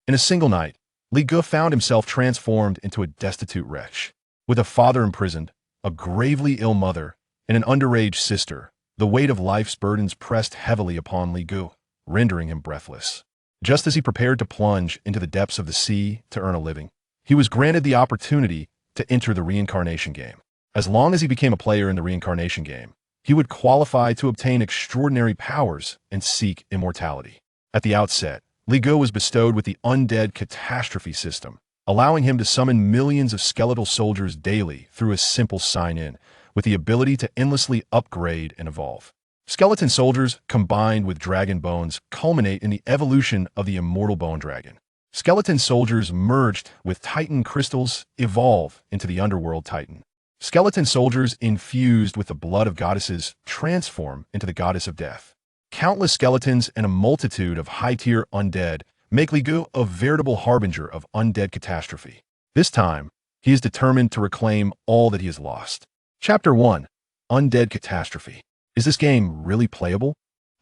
In a single night, Li Ge found himself transformed into a destitute wretch. With a father imprisoned, a gravely ill mother, and an underage sister, the weight of life's burdens pressed heavily upon Li Ge, rendering him breathless. Just as he prepared to plunge into the depths of the sea to earn a living, he was granted the opportunity to enter the Reincarnation Game. As long as he became a player in the Reincarnation Game, he would qualify to obtain extraordinary powers and seek immortality. At the outset, Li Ge was bestowed with the Undead Catastrophe System, allowing him to summon millions of skeletal soldiers daily through a simple sign-in, with the ability to endlessly upgrade and evolve. Skeleton soldiers combined with dragon bones culminate in the evolution of the Immortal Bone Dragon. Skeleton soldiers merged with Titan crystals evolve into the Underworld Titan. Skeleton soldiers infused with the blood of goddesses transform into the Goddess of Death. Countless skeletons and a multitude of high-tier undead make Li Ge a veritable harbinger of undead catastrophe. This time, he is determined to reclaim all that he has lost. Chapter 1. Undead Catastrophe. Is this game really playable?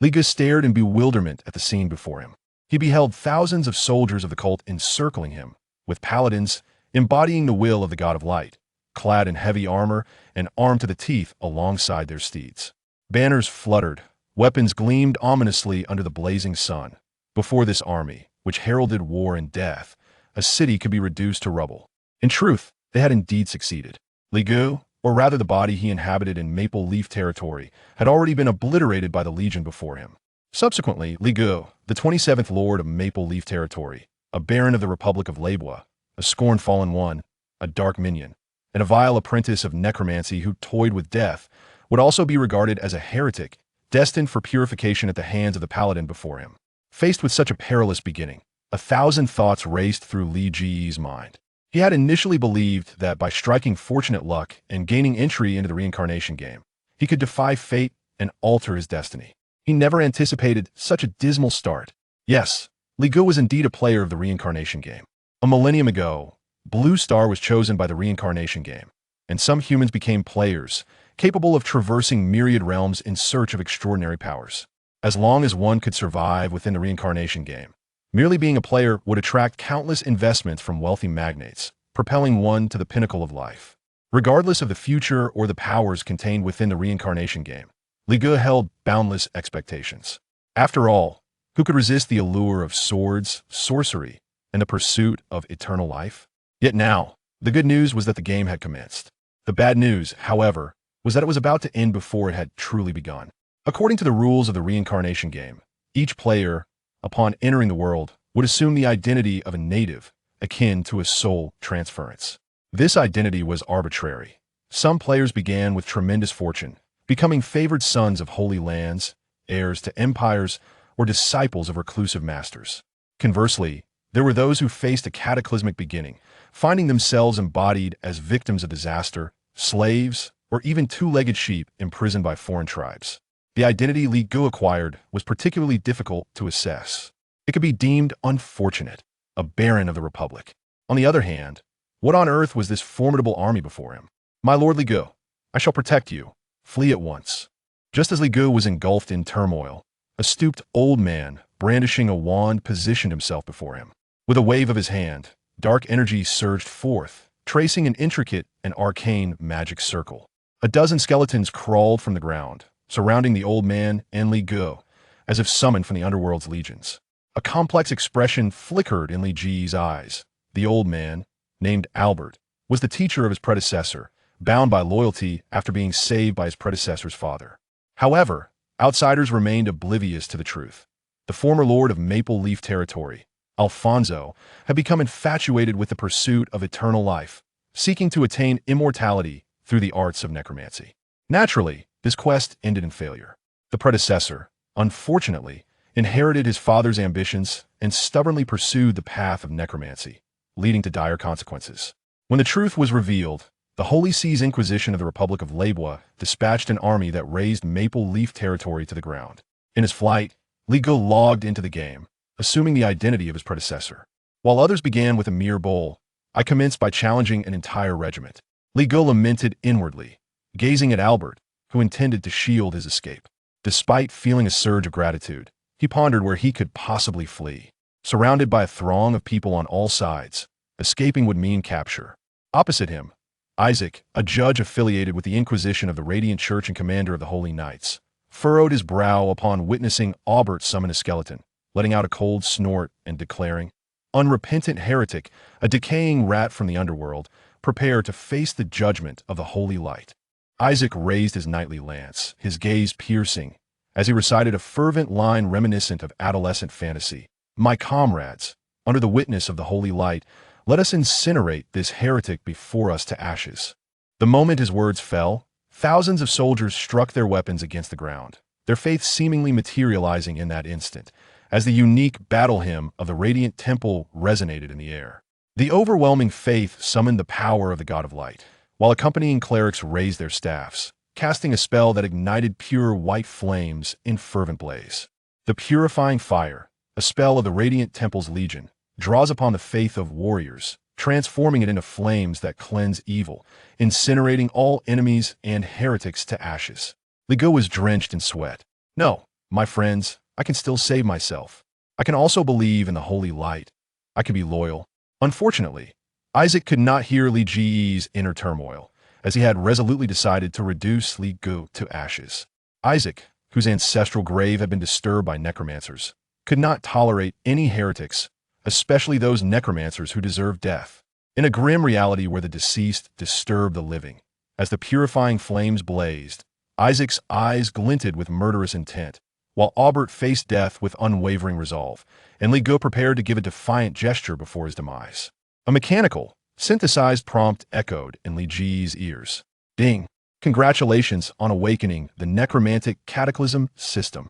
Li Ge stared in bewilderment at the scene before him. He beheld thousands of soldiers of the cult encircling him, with paladins embodying the will of the god of light, clad in heavy armor and armed to the teeth alongside their steeds. Banners fluttered, weapons gleamed ominously under the blazing sun. Before this army, which heralded war and death, a city could be reduced to rubble. In truth, they had indeed succeeded. Li Ge, or rather the body he inhabited in Maple Leaf territory, had already been obliterated by the Legion before him. Subsequently, Li Ge, the 27th Lord of Maple Leaf territory, a Baron of the Republic of Lebois, a scorned fallen one, a dark minion, and a vile apprentice of necromancy who toyed with death, would also be regarded as a heretic, destined for purification at the hands of the paladin before him. Faced with such a perilous beginning, 1,000 thoughts raced through Li Ge's mind. He had initially believed that by striking fortunate luck and gaining entry into the Reincarnation Game, he could defy fate and alter his destiny. He never anticipated such a dismal start. Yes, Li Ge was indeed a player of the Reincarnation Game. A millennium ago, Blue Star was chosen by the Reincarnation Game, and some humans became players, capable of traversing myriad realms in search of extraordinary powers. As long as one could survive within the Reincarnation Game, merely being a player would attract countless investments from wealthy magnates, propelling one to the pinnacle of life. Regardless of the future or the powers contained within the Reincarnation Game, Li Ge held boundless expectations. After all, who could resist the allure of swords, sorcery, and the pursuit of eternal life? Yet now, the good news was that the game had commenced. The bad news, however, was that it was about to end before it had truly begun. According to the rules of the Reincarnation Game, each player, upon entering the world, would assume the identity of a native, akin to a soul transference. This identity was arbitrary. Some players began with tremendous fortune, becoming favored sons of holy lands, heirs to empires, or disciples of reclusive masters. Conversely, there were those who faced a cataclysmic beginning, finding themselves embodied as victims of disaster, slaves, or even two-legged sheep imprisoned by foreign tribes. The identity Li Ge acquired was particularly difficult to assess. It could be deemed unfortunate, a baron of the Republic. On the other hand, what on earth was this formidable army before him? My lord Li Ge, I shall protect you. Flee at once. Just as Li Ge was engulfed in turmoil, a stooped old man, brandishing a wand, positioned himself before him. With a wave of his hand, dark energy surged forth, tracing an intricate and arcane magic circle. A dozen skeletons crawled from the ground, surrounding the old man and Li Ge, as if summoned from the underworld's legions. A complex expression flickered in Li Ge's eyes. The old man, named Albert, was the teacher of his predecessor, bound by loyalty after being saved by his predecessor's father. However, outsiders remained oblivious to the truth. The former lord of Maple Leaf territory, Alfonso, had become infatuated with the pursuit of eternal life, seeking to attain immortality through the arts of necromancy. Naturally, this quest ended in failure. The predecessor, unfortunately, inherited his father's ambitions and stubbornly pursued the path of necromancy, leading to dire consequences. When the truth was revealed, the Holy See's Inquisition of the Republic of Lebois dispatched an army that razed Maple Leaf territory to the ground. In his flight, Li Ge logged into the game, assuming the identity of his predecessor. While others began with a mere bowl, I commenced by challenging an entire regiment. Li Ge lamented inwardly, gazing at Albert, who intended to shield his escape. Despite feeling a surge of gratitude, he pondered where he could possibly flee. surrounded by a throng of people on all sides. Escaping would mean capture. Opposite him, Isaac, a judge affiliated with the Inquisition of the Radiant Church and commander of the Holy Knights, furrowed his brow upon witnessing Aubert summon a skeleton, letting out a cold snort and declaring, "Unrepentant heretic, a decaying rat from the underworld, prepare to face the judgment of the Holy Light." Isaac raised his knightly lance, his gaze piercing, as he recited a fervent line reminiscent of adolescent fantasy. "My comrades, under the witness of the Holy Light, let us incinerate this heretic before us to ashes." The moment his words fell, thousands of soldiers struck their weapons against the ground, their faith seemingly materializing in that instant, as the unique battle hymn of the Radiant Temple resonated in the air. The overwhelming faith summoned the power of the God of Light, while accompanying clerics raised their staffs, casting a spell that ignited pure white flames in fervent blaze. The purifying fire, a spell of the Radiant Temple's legion, draws upon the faith of warriors, transforming it into flames that cleanse evil, incinerating all enemies and heretics to ashes. Ligo was drenched in sweat. "No, my friends, I can still save myself. I can also believe in the Holy Light. I can be loyal." Unfortunately, Isaac could not hear Li Ji's inner turmoil, as he had resolutely decided to reduce Li Gu to ashes. Isaac, whose ancestral grave had been disturbed by necromancers, could not tolerate any heretics, especially those necromancers who deserved death. In a grim reality where the deceased disturbed the living, as the purifying flames blazed, Isaac's eyes glinted with murderous intent, while Aubert faced death with unwavering resolve, and Li Gu prepared to give a defiant gesture before his demise. A mechanical, synthesized prompt echoed in Li Ji's ears. "Ding! Congratulations on awakening the necromantic cataclysm system.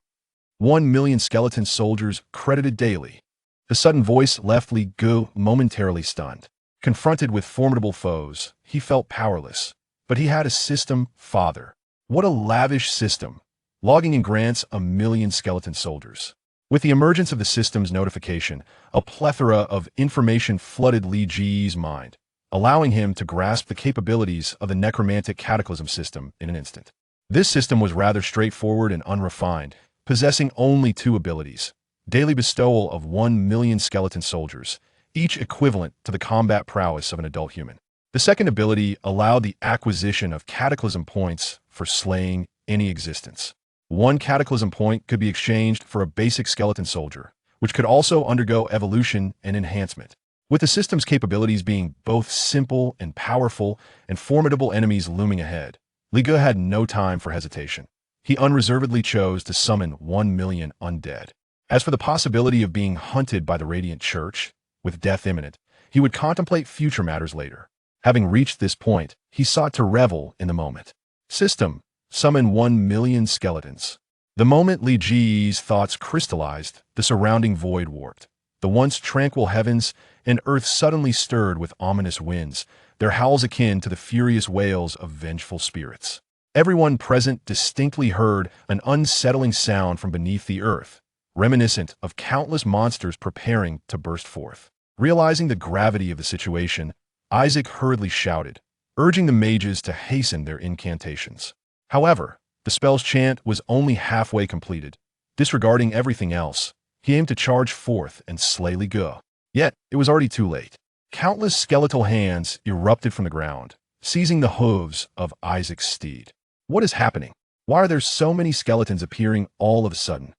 1,000,000 skeleton soldiers credited daily." The sudden voice left Li Gu momentarily stunned. Confronted with formidable foes, he felt powerless. But he had a system, father. What a lavish system, logging in grants 1,000,000 skeleton soldiers. With the emergence of the system's notification, a plethora of information flooded Li Ji's mind, allowing him to grasp the capabilities of the necromantic cataclysm system in an instant. This system was rather straightforward and unrefined, possessing only two abilities: daily bestowal of 1,000,000 skeleton soldiers, each equivalent to the combat prowess of an adult human. The second ability allowed the acquisition of cataclysm points for slaying any existence. One cataclysm point could be exchanged for a basic skeleton soldier, which could also undergo evolution and enhancement. With the system's capabilities being both simple and powerful, and formidable enemies looming ahead, Li Gu had no time for hesitation. He unreservedly chose to summon 1,000,000 undead. As for the possibility of being hunted by the Radiant Church, with death imminent, he would contemplate future matters later. Having reached this point, he sought to revel in the moment. System: summon 1,000,000 skeletons. The moment Li Ji's thoughts crystallized, the surrounding void warped. The once tranquil heavens and earth suddenly stirred with ominous winds, their howls akin to the furious wails of vengeful spirits. Everyone present distinctly heard an unsettling sound from beneath the earth, reminiscent of countless monsters preparing to burst forth. Realizing the gravity of the situation, Isaac hurriedly shouted, urging the mages to hasten their incantations. However, the spell's chant was only halfway completed. Disregarding everything else, he aimed to charge forth and slay Li Gu. Yet, it was already too late. Countless skeletal hands erupted from the ground, seizing the hooves of Isaac's steed. What is happening? Why are there so many skeletons appearing all of a sudden?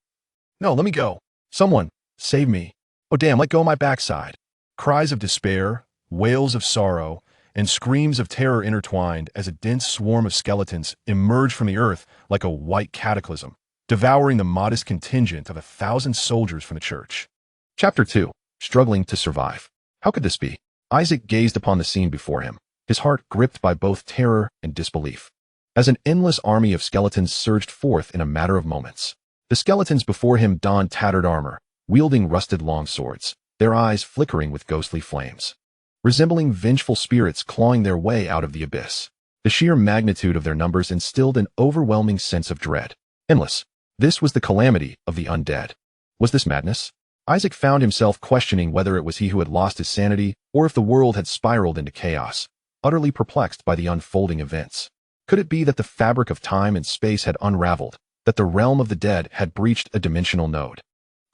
No, let me go. Someone, save me. Oh damn, let go of my backside. Cries of despair, wails of sorrow, and screams of terror intertwined as a dense swarm of skeletons emerged from the earth like a white cataclysm, devouring the modest contingent of 1,000 soldiers from the church. Chapter 2. Struggling to survive. How could this be? Isaac gazed upon the scene before him, his heart gripped by both terror and disbelief. As an endless army of skeletons surged forth in a matter of moments, the skeletons before him donned tattered armor, wielding rusted longswords, their eyes flickering with ghostly flames, resembling vengeful spirits clawing their way out of the abyss. The sheer magnitude of their numbers instilled an overwhelming sense of dread. Endless. This was the calamity of the undead. Was this madness? Isaac found himself questioning whether it was he who had lost his sanity or if the world had spiraled into chaos, utterly perplexed by the unfolding events. Could it be that the fabric of time and space had unraveled, that the realm of the dead had breached a dimensional node?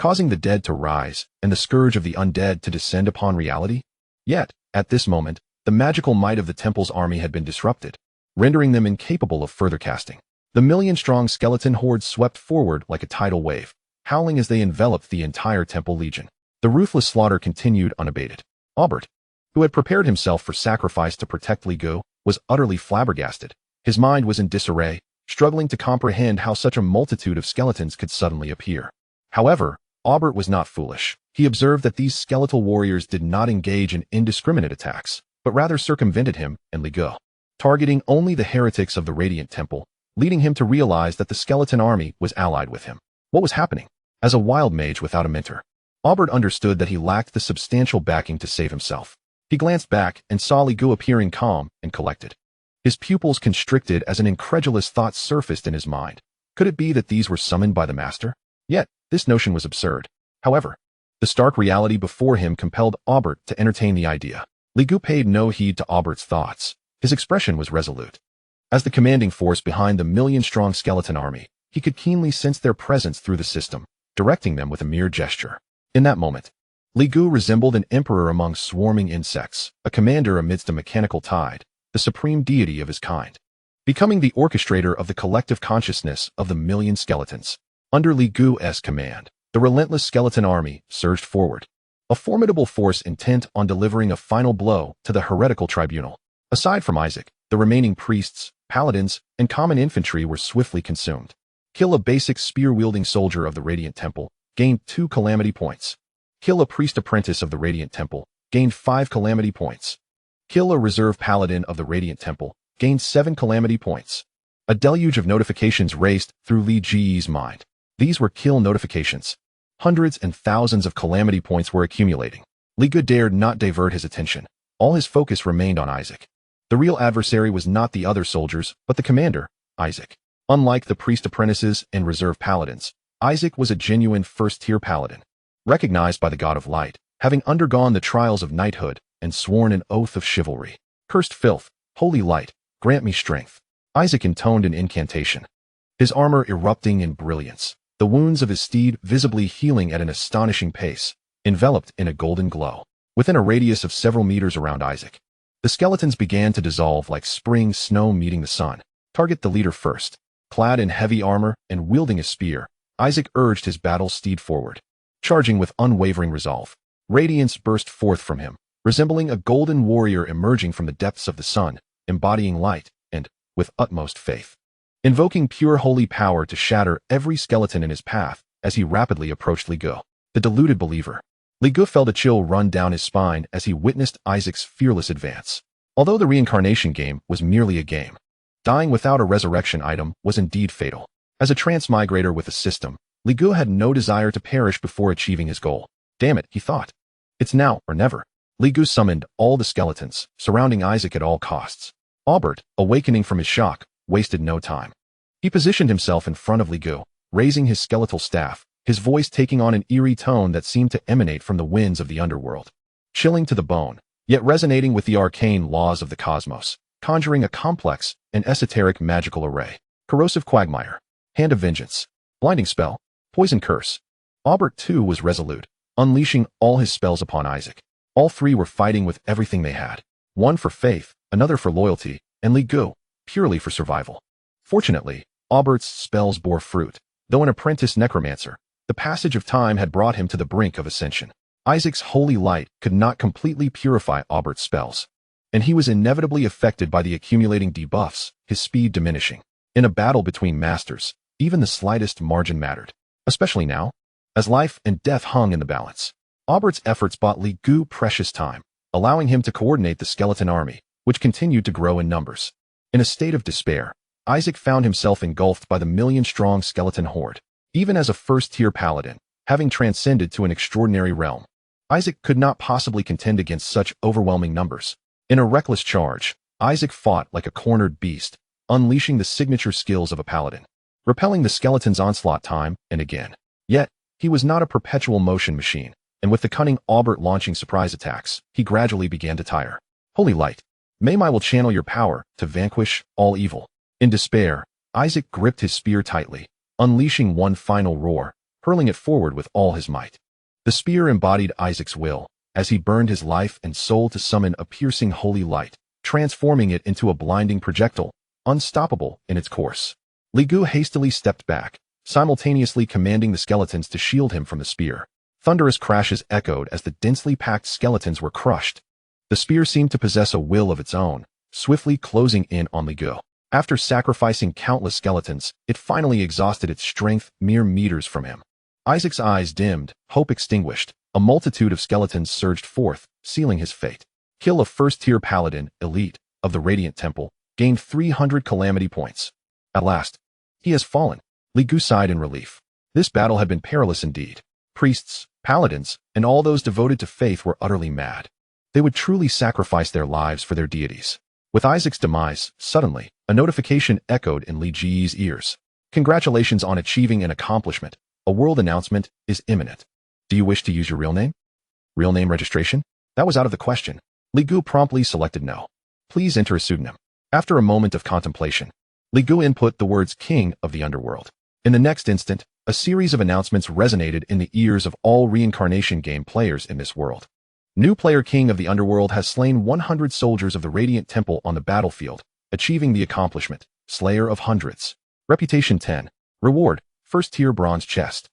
causing the dead to rise and the scourge of the undead to descend upon reality. Yet, at this moment, the magical might of the temple's army had been disrupted, rendering them incapable of further casting. The million-strong skeleton horde swept forward like a tidal wave, howling as they enveloped the entire temple legion. The ruthless slaughter continued unabated. Aubert, who had prepared himself for sacrifice to protect Li Gu, was utterly flabbergasted. His mind was in disarray, struggling to comprehend how such a multitude of skeletons could suddenly appear. However, Aubert was not foolish. He observed that these skeletal warriors did not engage in indiscriminate attacks, but rather circumvented him and Li Gu, targeting only the heretics of the Radiant Temple, leading him to realize that the skeleton army was allied with him. What was happening? As a wild mage without a mentor, Aubert understood that he lacked the substantial backing to save himself. He glanced back and saw Li Gu appearing calm and collected. His pupils constricted as an incredulous thought surfaced in his mind. Could it be that these were summoned by the master? Yet, this notion was absurd. However, the stark reality before him compelled Aubert to entertain the idea. Li Gu paid no heed to Aubert's thoughts. His expression was resolute. As the commanding force behind the million-strong skeleton army, he could keenly sense their presence through the system, directing them with a mere gesture. In that moment, Li Gu resembled an emperor among swarming insects, a commander amidst a mechanical tide, the supreme deity of his kind, becoming the orchestrator of the collective consciousness of the million skeletons. Under Li Gu's command, the relentless skeleton army surged forward, a formidable force intent on delivering a final blow to the heretical tribunal. Aside from Isaac, the remaining priests, paladins, and common infantry were swiftly consumed. Kill a basic spear-wielding soldier of the Radiant Temple, gained 2 calamity points. Kill a priest apprentice of the Radiant Temple, gained 5 calamity points. Kill a reserve paladin of the Radiant Temple, gained 7 calamity points. A deluge of notifications raced through Li Ji's mind. These were kill notifications. Hundreds and thousands of calamity points were accumulating. Li Gu dared not divert his attention. All his focus remained on Isaac. The real adversary was not the other soldiers, but the commander, Isaac. Unlike the priest apprentices and reserve paladins, Isaac was a genuine first-tier paladin, recognized by the god of light, having undergone the trials of knighthood and sworn an oath of chivalry. Cursed filth, holy light, grant me strength. Isaac intoned an incantation, his armor erupting in brilliance, the wounds of his steed visibly healing at an astonishing pace, enveloped in a golden glow. Within a radius of several meters around Isaac, the skeletons began to dissolve like spring snow meeting the sun. Target the leader first. Clad in heavy armor and wielding a spear, Isaac urged his battle steed forward, charging with unwavering resolve. Radiance burst forth from him, resembling a golden warrior emerging from the depths of the sun, embodying light and, with utmost faith, invoking pure holy power to shatter every skeleton in his path as he rapidly approached Li Gu, the deluded believer. Li Gu felt a chill run down his spine as he witnessed Isaac's fearless advance. Although the Reincarnation Game was merely a game, dying without a resurrection item was indeed fatal. As a transmigrator with a system, Li Gu had no desire to perish before achieving his goal. Damn it, he thought. It's now or never. Li Gu summoned all the skeletons, surrounding Isaac at all costs. Aubert, awakening from his shock, wasted no time. He positioned himself in front of Li Gu, raising his skeletal staff, his voice taking on an eerie tone that seemed to emanate from the winds of the underworld. Chilling to the bone, yet resonating with the arcane laws of the cosmos, conjuring a complex and esoteric magical array. Corrosive quagmire, hand of vengeance, blinding spell, poison curse. Aubert too was resolute, unleashing all his spells upon Isaac. All three were fighting with everything they had. One for faith, another for loyalty, and Li Gu, purely for survival. Fortunately, Aubert's spells bore fruit. Though an apprentice necromancer, the passage of time had brought him to the brink of ascension. Isaac's holy light could not completely purify Aubert's spells, and he was inevitably affected by the accumulating debuffs, his speed diminishing. In a battle between masters, even the slightest margin mattered, especially now, as life and death hung in the balance. Aubert's efforts bought Li Gu precious time, allowing him to coordinate the skeleton army, which continued to grow in numbers. In a state of despair, Isaac found himself engulfed by the million-strong skeleton horde. Even as a first-tier paladin, having transcended to an extraordinary realm, Isaac could not possibly contend against such overwhelming numbers. In a reckless charge, Isaac fought like a cornered beast, unleashing the signature skills of a paladin, repelling the skeleton's onslaught time and again. Yet, he was not a perpetual motion machine, and with the cunning Aubert launching surprise attacks, he gradually began to tire. Holy light, may I will channel your power to vanquish all evil. In despair, Isaac gripped his spear tightly, unleashing one final roar, hurling it forward with all his might. The spear embodied Isaac's will, as he burned his life and soul to summon a piercing holy light, transforming it into a blinding projectile, unstoppable in its course. Li Gu hastily stepped back, simultaneously commanding the skeletons to shield him from the spear. Thunderous crashes echoed as the densely packed skeletons were crushed. The spear seemed to possess a will of its own, swiftly closing in on Li Gu. After sacrificing countless skeletons, it finally exhausted its strength mere meters from him. Isaac's eyes dimmed, hope extinguished. A multitude of skeletons surged forth, sealing his fate. Kill a first-tier paladin, elite, of the Radiant Temple, gained 300 calamity points. At last, he has fallen. Li Gu sighed in relief. This battle had been perilous indeed. Priests, paladins, and all those devoted to faith were utterly mad. They would truly sacrifice their lives for their deities. With Isaac's demise, suddenly, a notification echoed in Li Ji's ears. Congratulations on achieving an accomplishment. A world announcement is imminent. Do you wish to use your real name? Real name registration? That was out of the question. Li Gu promptly selected no. Please enter a pseudonym. After a moment of contemplation, Li Gu input the words King of the Underworld. In the next instant, a series of announcements resonated in the ears of all Reincarnation Game players in this world. New player King of the Underworld has slain 100 soldiers of the Radiant Temple on the battlefield, achieving the accomplishment, Slayer of Hundreds. Reputation 10. Reward, first tier bronze chest.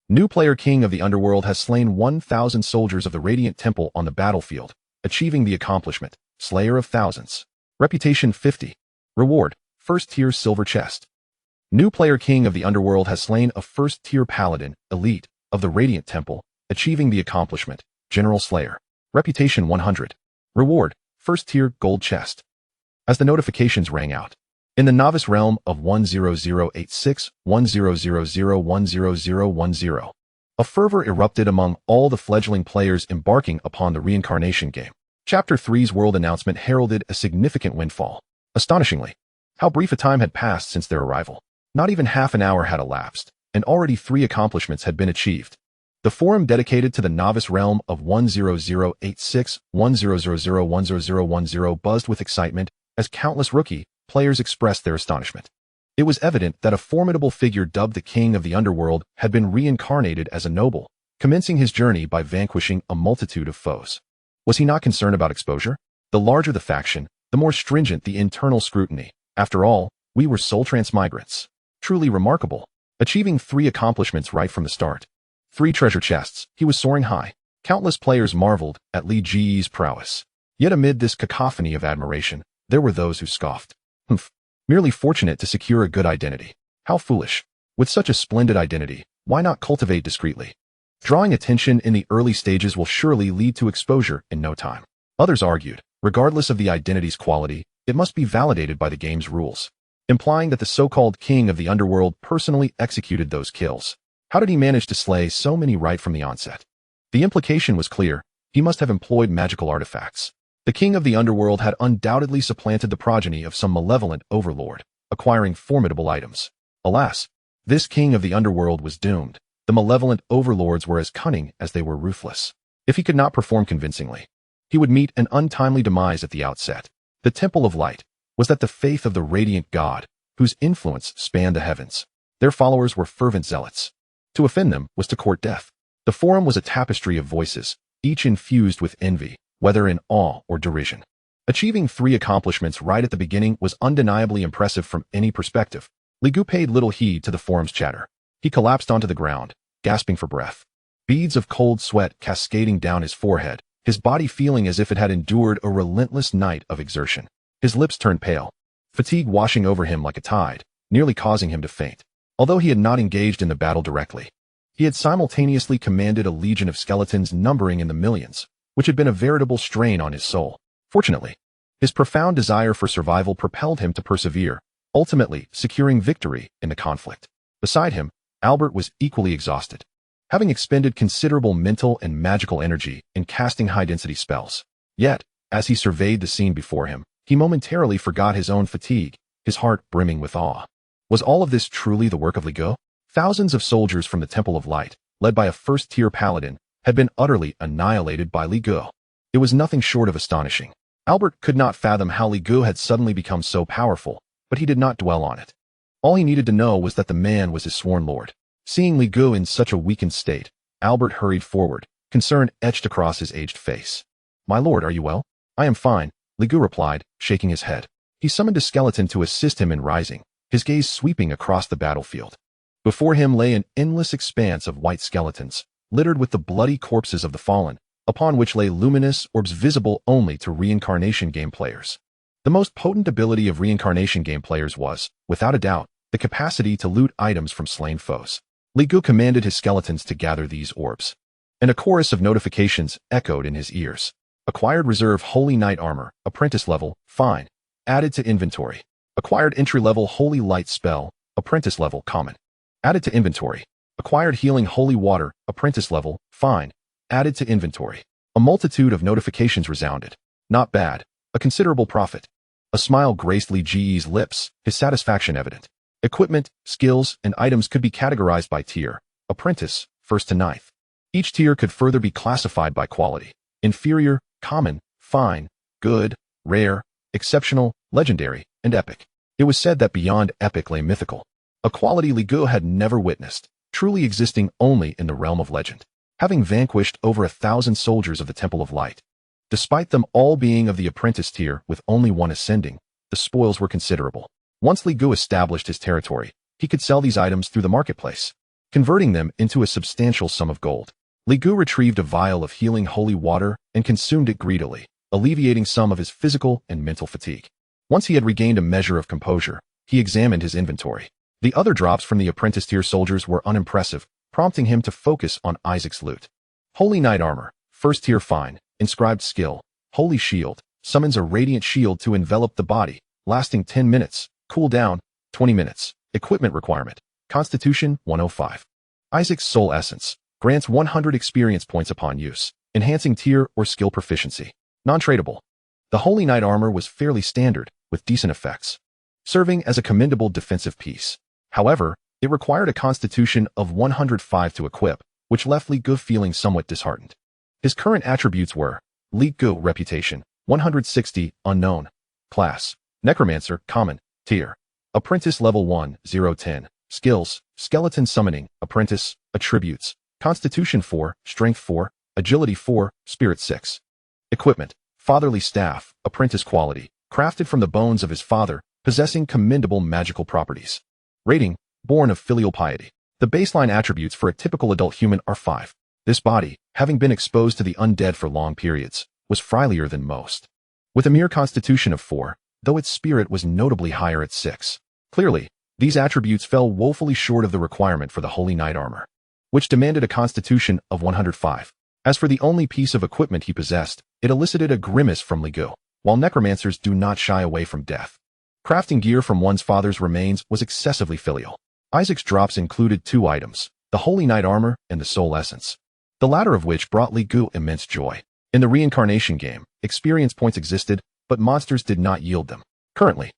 New player King of the Underworld has slain 1,000 soldiers of the Radiant Temple on the battlefield, achieving the accomplishment, Slayer of Thousands. Reputation 50. Reward, first tier silver chest. New player King of the Underworld has slain a first tier paladin, elite, of the Radiant Temple, achieving the accomplishment, General Slayer. Reputation 100. Reward, first tier gold chest. As the notifications rang out, in the novice realm of 10086, 10001010, a fervor erupted among all the fledgling players embarking upon the Reincarnation Game. Chapter 3's world announcement heralded a significant windfall. Astonishingly, how brief a time had passed since their arrival. Not even half an hour had elapsed, and already 3 accomplishments had been achieved. The forum dedicated to the novice realm of 10086, 10001010 buzzed with excitement as countless rookie players expressed their astonishment. It was evident that a formidable figure dubbed the King of the Underworld had been reincarnated as a noble, commencing his journey by vanquishing a multitude of foes. Was he not concerned about exposure? The larger the faction, the more stringent the internal scrutiny. After all, we were soul transmigrants. Truly remarkable. Achieving 3 accomplishments right from the start. 3 treasure chests, he was soaring high. Countless players marveled at Li Ji's prowess. Yet amid this cacophony of admiration, there were those who scoffed. Merely fortunate to secure a good identity. How foolish. With such a splendid identity, why not cultivate discreetly? Drawing attention in the early stages will surely lead to exposure in no time. Others argued, regardless of the identity's quality, it must be validated by the game's rules, implying that the so-called King of the Underworld personally executed those kills. How did he manage to slay so many right from the onset? The implication was clear. He must have employed magical artifacts. The King of the Underworld had undoubtedly supplanted the progeny of some malevolent overlord, acquiring formidable items. Alas, this King of the Underworld was doomed. The malevolent overlords were as cunning as they were ruthless. If he could not perform convincingly, he would meet an untimely demise at the outset. The Temple of Light was that the faith of the radiant god, whose influence spanned the heavens. Their followers were fervent zealots. To offend them was to court death. The forum was a tapestry of voices, each infused with envy, whether in awe or derision. Achieving 3 accomplishments right at the beginning was undeniably impressive from any perspective. Li Gu paid little heed to the forum's chatter. He collapsed onto the ground, gasping for breath. Beads of cold sweat cascading down his forehead, his body feeling as if it had endured a relentless night of exertion. His lips turned pale, fatigue washing over him like a tide, nearly causing him to faint. Although he had not engaged in the battle directly, he had simultaneously commanded a legion of skeletons numbering in the millions, which had been a veritable strain on his soul. Fortunately, his profound desire for survival propelled him to persevere, ultimately securing victory in the conflict. Beside him, Albert was equally exhausted, having expended considerable mental and magical energy in casting high-density spells. Yet, as he surveyed the scene before him, he momentarily forgot his own fatigue, his heart brimming with awe. Was all of this truly the work of Li Gu? Thousands of soldiers from the Temple of Light, led by a first-tier paladin, had been utterly annihilated by Li Gu. It was nothing short of astonishing. Albert could not fathom how Li Gu had suddenly become so powerful, but he did not dwell on it. All he needed to know was that the man was his sworn lord. Seeing Li Gu in such a weakened state, Albert hurried forward, concern etched across his aged face. "My lord, are you well?" "I am fine," Li Gu replied, shaking his head. He summoned a skeleton to assist him in rising, his gaze sweeping across the battlefield. Before him lay an endless expanse of white skeletons, littered with the bloody corpses of the fallen, upon which lay luminous orbs visible only to Reincarnation Game players. The most potent ability of Reincarnation Game players was, without a doubt, the capacity to loot items from slain foes. Li Gu commanded his skeletons to gather these orbs, and a chorus of notifications echoed in his ears. Acquired reserve Holy Knight armor, apprentice level, fine. Added to inventory. Acquired entry-level Holy Light spell, apprentice level, common. Added to inventory. Acquired healing Holy Water, apprentice level, fine. Added to inventory. A multitude of notifications resounded. Not bad. A considerable profit. A smile graced Li Ji's lips, his satisfaction evident. Equipment, skills, and items could be categorized by tier. Apprentice, 1st to 9th. Each tier could further be classified by quality. Inferior, common, fine, good, rare, exceptional, legendary, and epic. It was said that beyond epic lay mythical, a quality Li Gu had never witnessed, truly existing only in the realm of legend. Having vanquished over 1,000 soldiers of the Temple of Light, despite them all being of the apprentice tier with only one ascending, the spoils were considerable. Once Li Gu established his territory, he could sell these items through the marketplace, converting them into a substantial sum of gold. Li Gu retrieved a vial of healing holy water and consumed it greedily, alleviating some of his physical and mental fatigue. Once he had regained a measure of composure, he examined his inventory. The other drops from the apprentice tier soldiers were unimpressive, prompting him to focus on Isaac's loot. Holy Knight armor, 1st tier fine, inscribed skill, Holy Shield, summons a radiant shield to envelop the body, lasting 10 minutes, cooldown, 20 minutes, equipment requirement, Constitution 105. Isaac's Soul Essence, grants 100 experience points upon use, enhancing tier or skill proficiency. Non-tradable. The Holy Knight armor was fairly standard, with decent effects, serving as a commendable defensive piece. However, it required a constitution of 105 to equip, which left Li Gu feeling somewhat disheartened. His current attributes were Li Gu reputation, 160, unknown. Class, necromancer, common. Tier, apprentice level 1, 0-10. Skills, skeleton summoning, apprentice. Attributes, Constitution 4, Strength 4, Agility 4, Spirit 6. Equipment, fatherly staff, apprentice quality, crafted from the bones of his father, possessing commendable magical properties. Rating, born of filial piety. The baseline attributes for a typical adult human are 5. This body, having been exposed to the undead for long periods, was frilier than most. With a mere constitution of 4, though its spirit was notably higher at 6. Clearly, these attributes fell woefully short of the requirement for the Holy Knight armor, which demanded a constitution of 105. As for the only piece of equipment he possessed, it elicited a grimace from Li Gu. While necromancers do not shy away from death, crafting gear from one's father's remains was excessively filial. Isaac's drops included 2 items, the Holy Knight armor and the Soul Essence, the latter of which brought Li Gu immense joy. In the Reincarnation Game, experience points existed, but monsters did not yield them. Currently,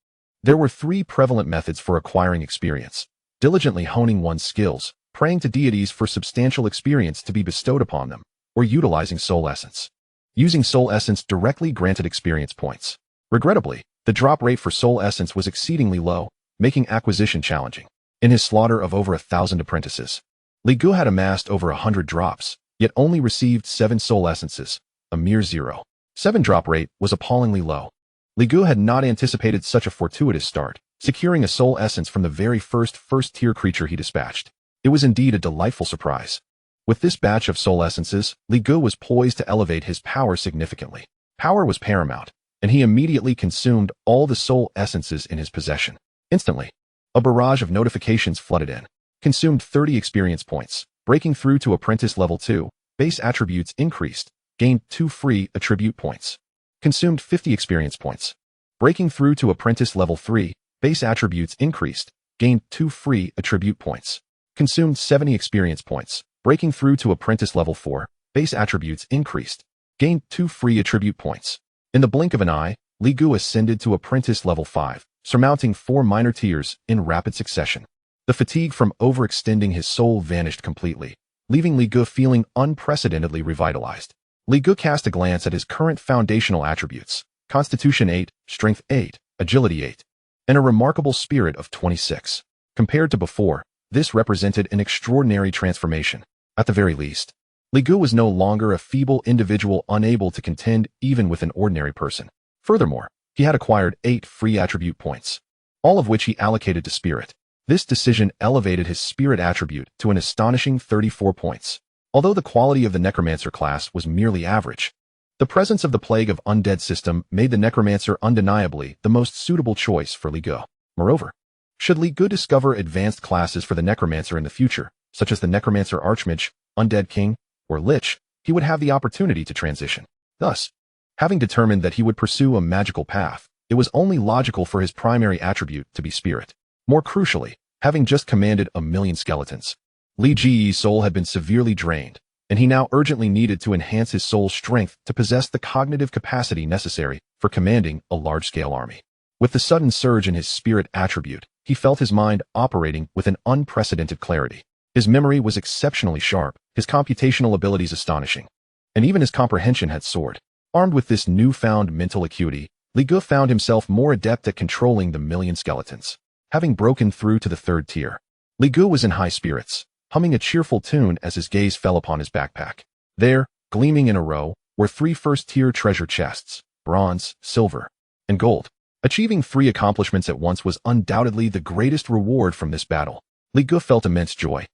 there were 3 prevalent methods for acquiring experience: diligently honing one's skills, praying to deities for substantial experience to be bestowed upon them, or utilizing Soul Essence. Using Soul Essence directly granted experience points. Regrettably, the drop rate for Soul Essence was exceedingly low, making acquisition challenging. In his slaughter of over 1,000 apprentices, Li Gu had amassed over 100 drops, yet only received 7 Soul Essences, a mere 0.7 drop rate was appallingly low. Li Gu had not anticipated such a fortuitous start, securing a Soul Essence from the very first-tier creature he dispatched. It was indeed a delightful surprise. With this batch of Soul Essences, Li Gu was poised to elevate his power significantly. Power was paramount, and he immediately consumed all the Soul Essences in his possession. Instantly, a barrage of notifications flooded in. Consumed 30 experience points, breaking through to Apprentice Level 2, base attributes increased, gained 2 free attribute points. Consumed 50 experience points. Breaking through to Apprentice Level 3, base attributes increased, gained 2 free attribute points. Consumed 70 experience points. Breaking through to Apprentice Level 4, base attributes increased, gained 2 free attribute points. In the blink of an eye, Li Gu ascended to Apprentice Level 5, surmounting 4 minor tiers in rapid succession. The fatigue from overextending his soul vanished completely, leaving Li Gu feeling unprecedentedly revitalized. Li Gu cast a glance at his current foundational attributes: Constitution 8, Strength 8, Agility 8, and a remarkable spirit of 26. Compared to before, This represented an extraordinary transformation. At the very least, Li Gu was no longer a feeble individual unable to contend even with an ordinary person. Furthermore, he had acquired 8 free attribute points, all of which he allocated to spirit. This decision elevated his spirit attribute to an astonishing 34 points. Although the quality of the necromancer class was merely average, the presence of the plague of undead system made the necromancer undeniably the most suitable choice for Li Gu. Moreover, should Li Gu discover advanced classes for the necromancer in the future, such as the necromancer archmage, undead king, or lich, he would have the opportunity to transition. Thus, having determined that he would pursue a magical path, it was only logical for his primary attribute to be spirit. More crucially, having just commanded 1,000,000 skeletons, Li Ji's soul had been severely drained, and he now urgently needed to enhance his soul's strength to possess the cognitive capacity necessary for commanding a large-scale army. With the sudden surge in his spirit attribute, he felt his mind operating with an unprecedented clarity. His memory was exceptionally sharp, his computational abilities astonishing, and even his comprehension had soared. Armed with this newfound mental acuity, Li Gu found himself more adept at controlling the 1,000,000 skeletons. Having broken through to the 3rd tier, Li Gu was in high spirits, humming a cheerful tune as his gaze fell upon his backpack. There, gleaming in a row, were 3 first-tier treasure chests, bronze, silver, and gold. Achieving 3 accomplishments at once was undoubtedly the greatest reward from this battle. Li Gu felt immense joy.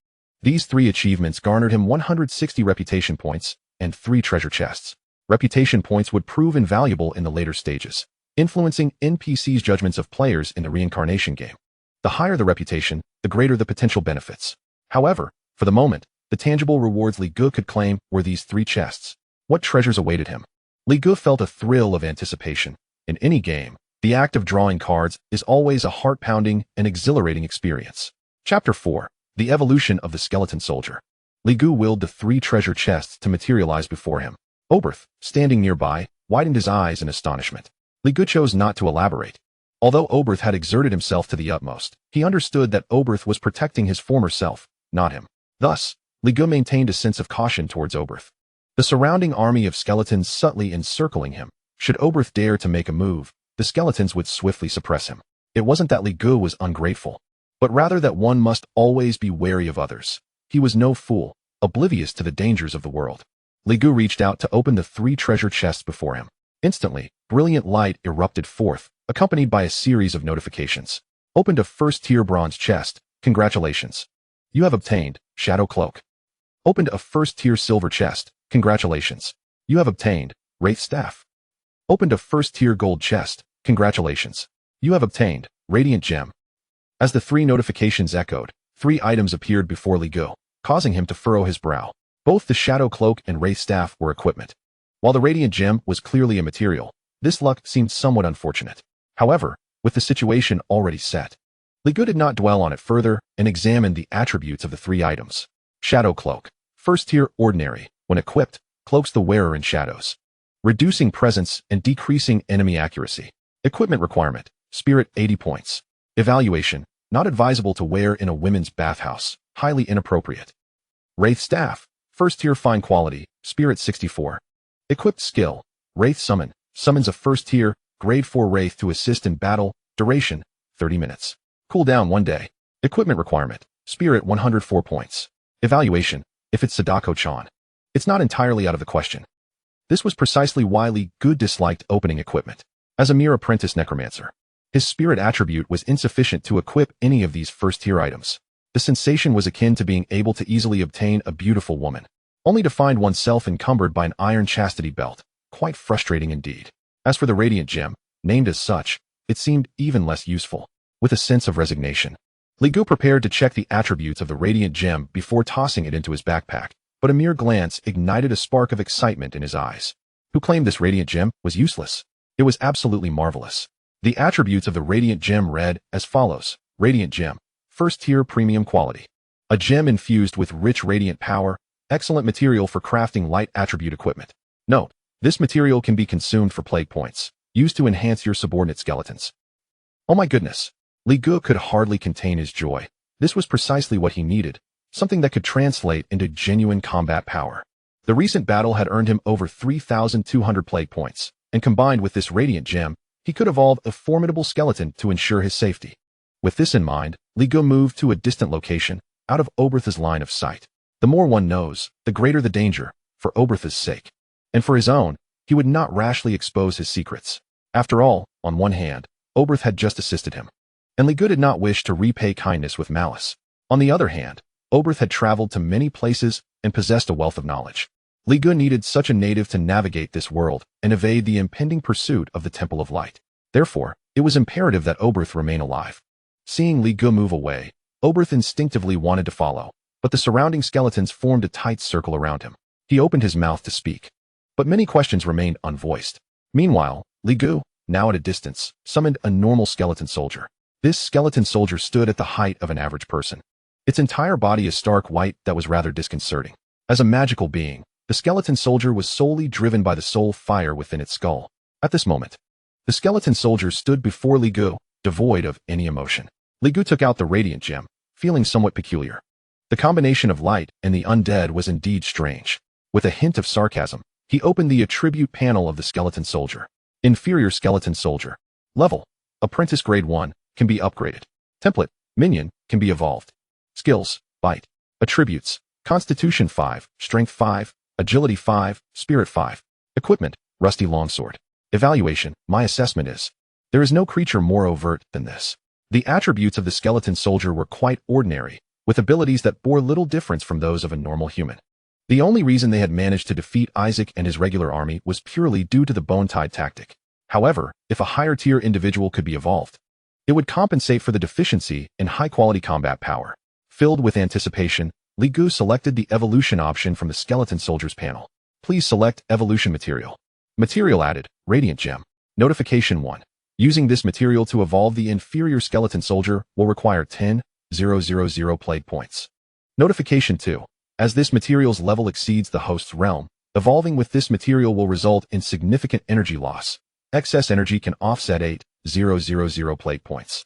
These 3 achievements garnered him 160 reputation points and 3 treasure chests. Reputation points would prove invaluable in the later stages, influencing NPC's judgments of players in the Reincarnation Game. The higher the reputation, the greater the potential benefits. However, for the moment, the tangible rewards Li Gu could claim were these 3 chests. What treasures awaited him? Li Gu felt a thrill of anticipation. In any game, the act of drawing cards is always a heart-pounding and exhilarating experience. Chapter 4. The Evolution of the Skeleton Soldier. Li Gu willed the 3 treasure chests to materialize before him. Oberth, standing nearby, widened his eyes in astonishment. Li Gu chose not to elaborate. Although Oberth had exerted himself to the utmost, he understood that Oberth was protecting his former self, not him. Thus, Li Gu maintained a sense of caution towards Oberth. The surrounding army of skeletons subtly encircling him. Should Oberth dare to make a move, the skeletons would swiftly suppress him. It wasn't that Li Gu was ungrateful, but rather that one must always be wary of others. He was no fool, oblivious to the dangers of the world. Li Gu reached out to open the 3 treasure chests before him. Instantly, brilliant light erupted forth, accompanied by a series of notifications. Opened a first-tier bronze chest. Congratulations. You have obtained Shadow Cloak. Opened a first-tier silver chest. Congratulations. You have obtained Wraith Staff. Opened a first-tier gold chest. Congratulations. You have obtained Radiant Gem. As the 3 notifications echoed, 3 items appeared before Li Gu, causing him to furrow his brow. Both the Shadow Cloak and Wraith Staff were equipment. While the Radiant Gem was clearly a material, this luck seemed somewhat unfortunate. However, with the situation already set, Li Gu did not dwell on it further and examined the attributes of the 3 items. Shadow Cloak. First tier ordinary. When equipped, cloaks the wearer in shadows, reducing presence and decreasing enemy accuracy. Equipment requirement. Spirit 80 points. Evaluation. Not advisable to wear in a women's bathhouse. Highly inappropriate. Wraith Staff. First tier fine quality. Spirit 64. Equipped skill. Wraith Summon. Summons a first tier, grade 4 Wraith to assist in battle. Duration. 30 minutes. Cooldown 1 day. Equipment requirement. Spirit 104 points. Evaluation. If it's Sadako-chan, it's not entirely out of the question. This was precisely why Li Gu disliked opening equipment. As a mere apprentice necromancer, his spirit attribute was insufficient to equip any of these first-tier items. The sensation was akin to being able to easily obtain a beautiful woman, only to find oneself encumbered by an iron chastity belt. Quite frustrating indeed. As for the Radiant Gem, named as such, it seemed even less useful. With a sense of resignation, Li Gu prepared to check the attributes of the Radiant Gem before tossing it into his backpack, but a mere glance ignited a spark of excitement in his eyes. Who claimed this Radiant Gem was useless? It was absolutely marvelous. The attributes of the Radiant Gem read as follows. Radiant Gem. First-tier premium quality. A gem infused with rich radiant power, excellent material for crafting light attribute equipment. Note, this material can be consumed for plague points, used to enhance your subordinate skeletons. Oh my goodness. Li Gu could hardly contain his joy. This was precisely what he needed, something that could translate into genuine combat power. The recent battle had earned him over 3,200 plague points, and combined with this Radiant Gem, he could evolve a formidable skeleton to ensure his safety. With this in mind, Li Ge moved to a distant location, out of Oberth's line of sight. The more one knows, the greater the danger, for Oberth's sake. And for his own, he would not rashly expose his secrets. After all, on one hand, Oberth had just assisted him, and Li Ge did not wish to repay kindness with malice. On the other hand, Oberth had traveled to many places and possessed a wealth of knowledge. Li Ge needed such a native to navigate this world and evade the impending pursuit of the Temple of Light. Therefore, it was imperative that Oberth remain alive. Seeing Li Ge move away, Oberth instinctively wanted to follow, but the surrounding skeletons formed a tight circle around him. He opened his mouth to speak, but many questions remained unvoiced. Meanwhile, Li Ge, now at a distance, summoned a normal skeleton soldier. This skeleton soldier stood at the height of an average person. Its entire body is stark white that was rather disconcerting. As a magical being, the skeleton soldier was solely driven by the soul fire within its skull. At this moment, the skeleton soldier stood before Li Ge, devoid of any emotion. Li Ge took out the radiant gem, feeling somewhat peculiar. The combination of light and the undead was indeed strange. With a hint of sarcasm, he opened the attribute panel of the skeleton soldier. Inferior skeleton soldier. Level: Apprentice Grade 1, can be upgraded. Template: Minion, can be evolved. Skills: Bite. Attributes: Constitution 5, Strength 5, Agility 5, Spirit 5. Equipment: Rusty Longsword. Evaluation: My assessment is, there is no creature more overt than this. The attributes of the skeleton soldier were quite ordinary, with abilities that bore little difference from those of a normal human. The only reason they had managed to defeat Isaac and his regular army was purely due to the bone-tied tactic. However, if a higher-tier individual could be evolved, it would compensate for the deficiency in high-quality combat power. Filled with anticipation, Li Ge selected the evolution option from the skeleton soldier's panel. Please select evolution material. Material added: Radiant Gem. Notification 1. Using this material to evolve the inferior skeleton soldier will require 10,000 plague points. Notification 2. As this material's level exceeds the host's realm, evolving with this material will result in significant energy loss. Excess energy can offset 8,000 plague points.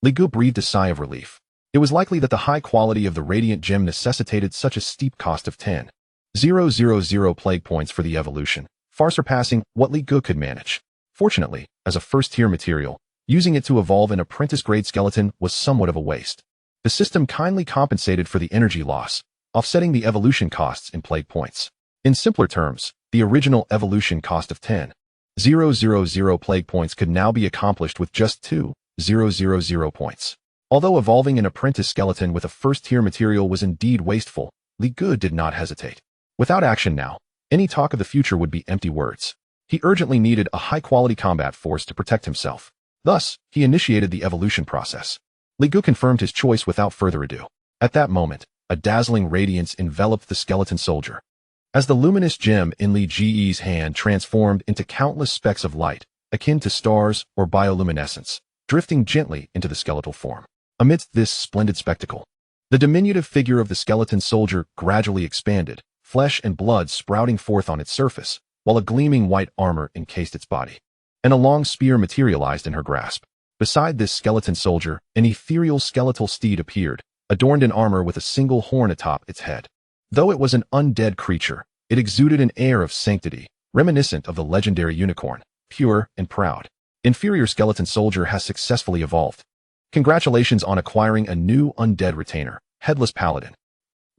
Li Ge breathed a sigh of relief. It was likely that the high quality of the radiant gem necessitated such a steep cost of 10,000 plague points for the evolution, far surpassing what Li Ge could manage. Fortunately, as a first-tier material, using it to evolve an apprentice-grade skeleton was somewhat of a waste. The system kindly compensated for the energy loss, offsetting the evolution costs in plague points. In simpler terms, the original evolution cost of 10,000 plague points could now be accomplished with just 2,000 points. Although evolving an apprentice skeleton with a first-tier material was indeed wasteful, Li Ge did not hesitate. Without action now, any talk of the future would be empty words. He urgently needed a high-quality combat force to protect himself. Thus, he initiated the evolution process. Li Ge confirmed his choice without further ado. At that moment, a dazzling radiance enveloped the skeleton soldier. As the luminous gem in Li Ge's hand transformed into countless specks of light, akin to stars or bioluminescence, drifting gently into the skeletal form. Amidst this splendid spectacle, the diminutive figure of the skeleton soldier gradually expanded, flesh and blood sprouting forth on its surface, while a gleaming white armor encased its body. And a long spear materialized in her grasp. Beside this skeleton soldier, an ethereal skeletal steed appeared, adorned in armor with a single horn atop its head. Though it was an undead creature, it exuded an air of sanctity, reminiscent of the legendary unicorn, pure and proud. Inferior skeleton soldier has successfully evolved. Congratulations on acquiring a new undead retainer, Headless Paladin.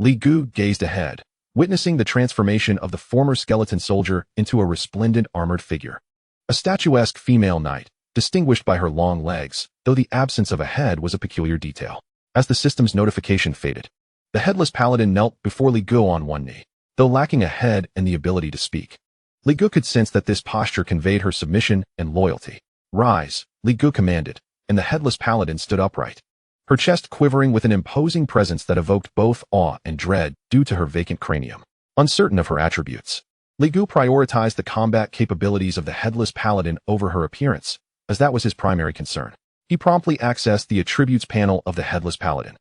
Li Ge gazed ahead, witnessing the transformation of the former skeleton soldier into a resplendent armored figure. A statuesque female knight, distinguished by her long legs, though the absence of a head was a peculiar detail. As the system's notification faded, the Headless Paladin knelt before Li Ge on one knee, though lacking a head and the ability to speak. Li Ge could sense that this posture conveyed her submission and loyalty. Rise, Li Ge commanded, and the Headless Paladin stood upright, her chest quivering with an imposing presence that evoked both awe and dread due to her vacant cranium. Uncertain of her attributes, Li Ge prioritized the combat capabilities of the Headless Paladin over her appearance, as that was his primary concern. He promptly accessed the attributes panel of the Headless Paladin.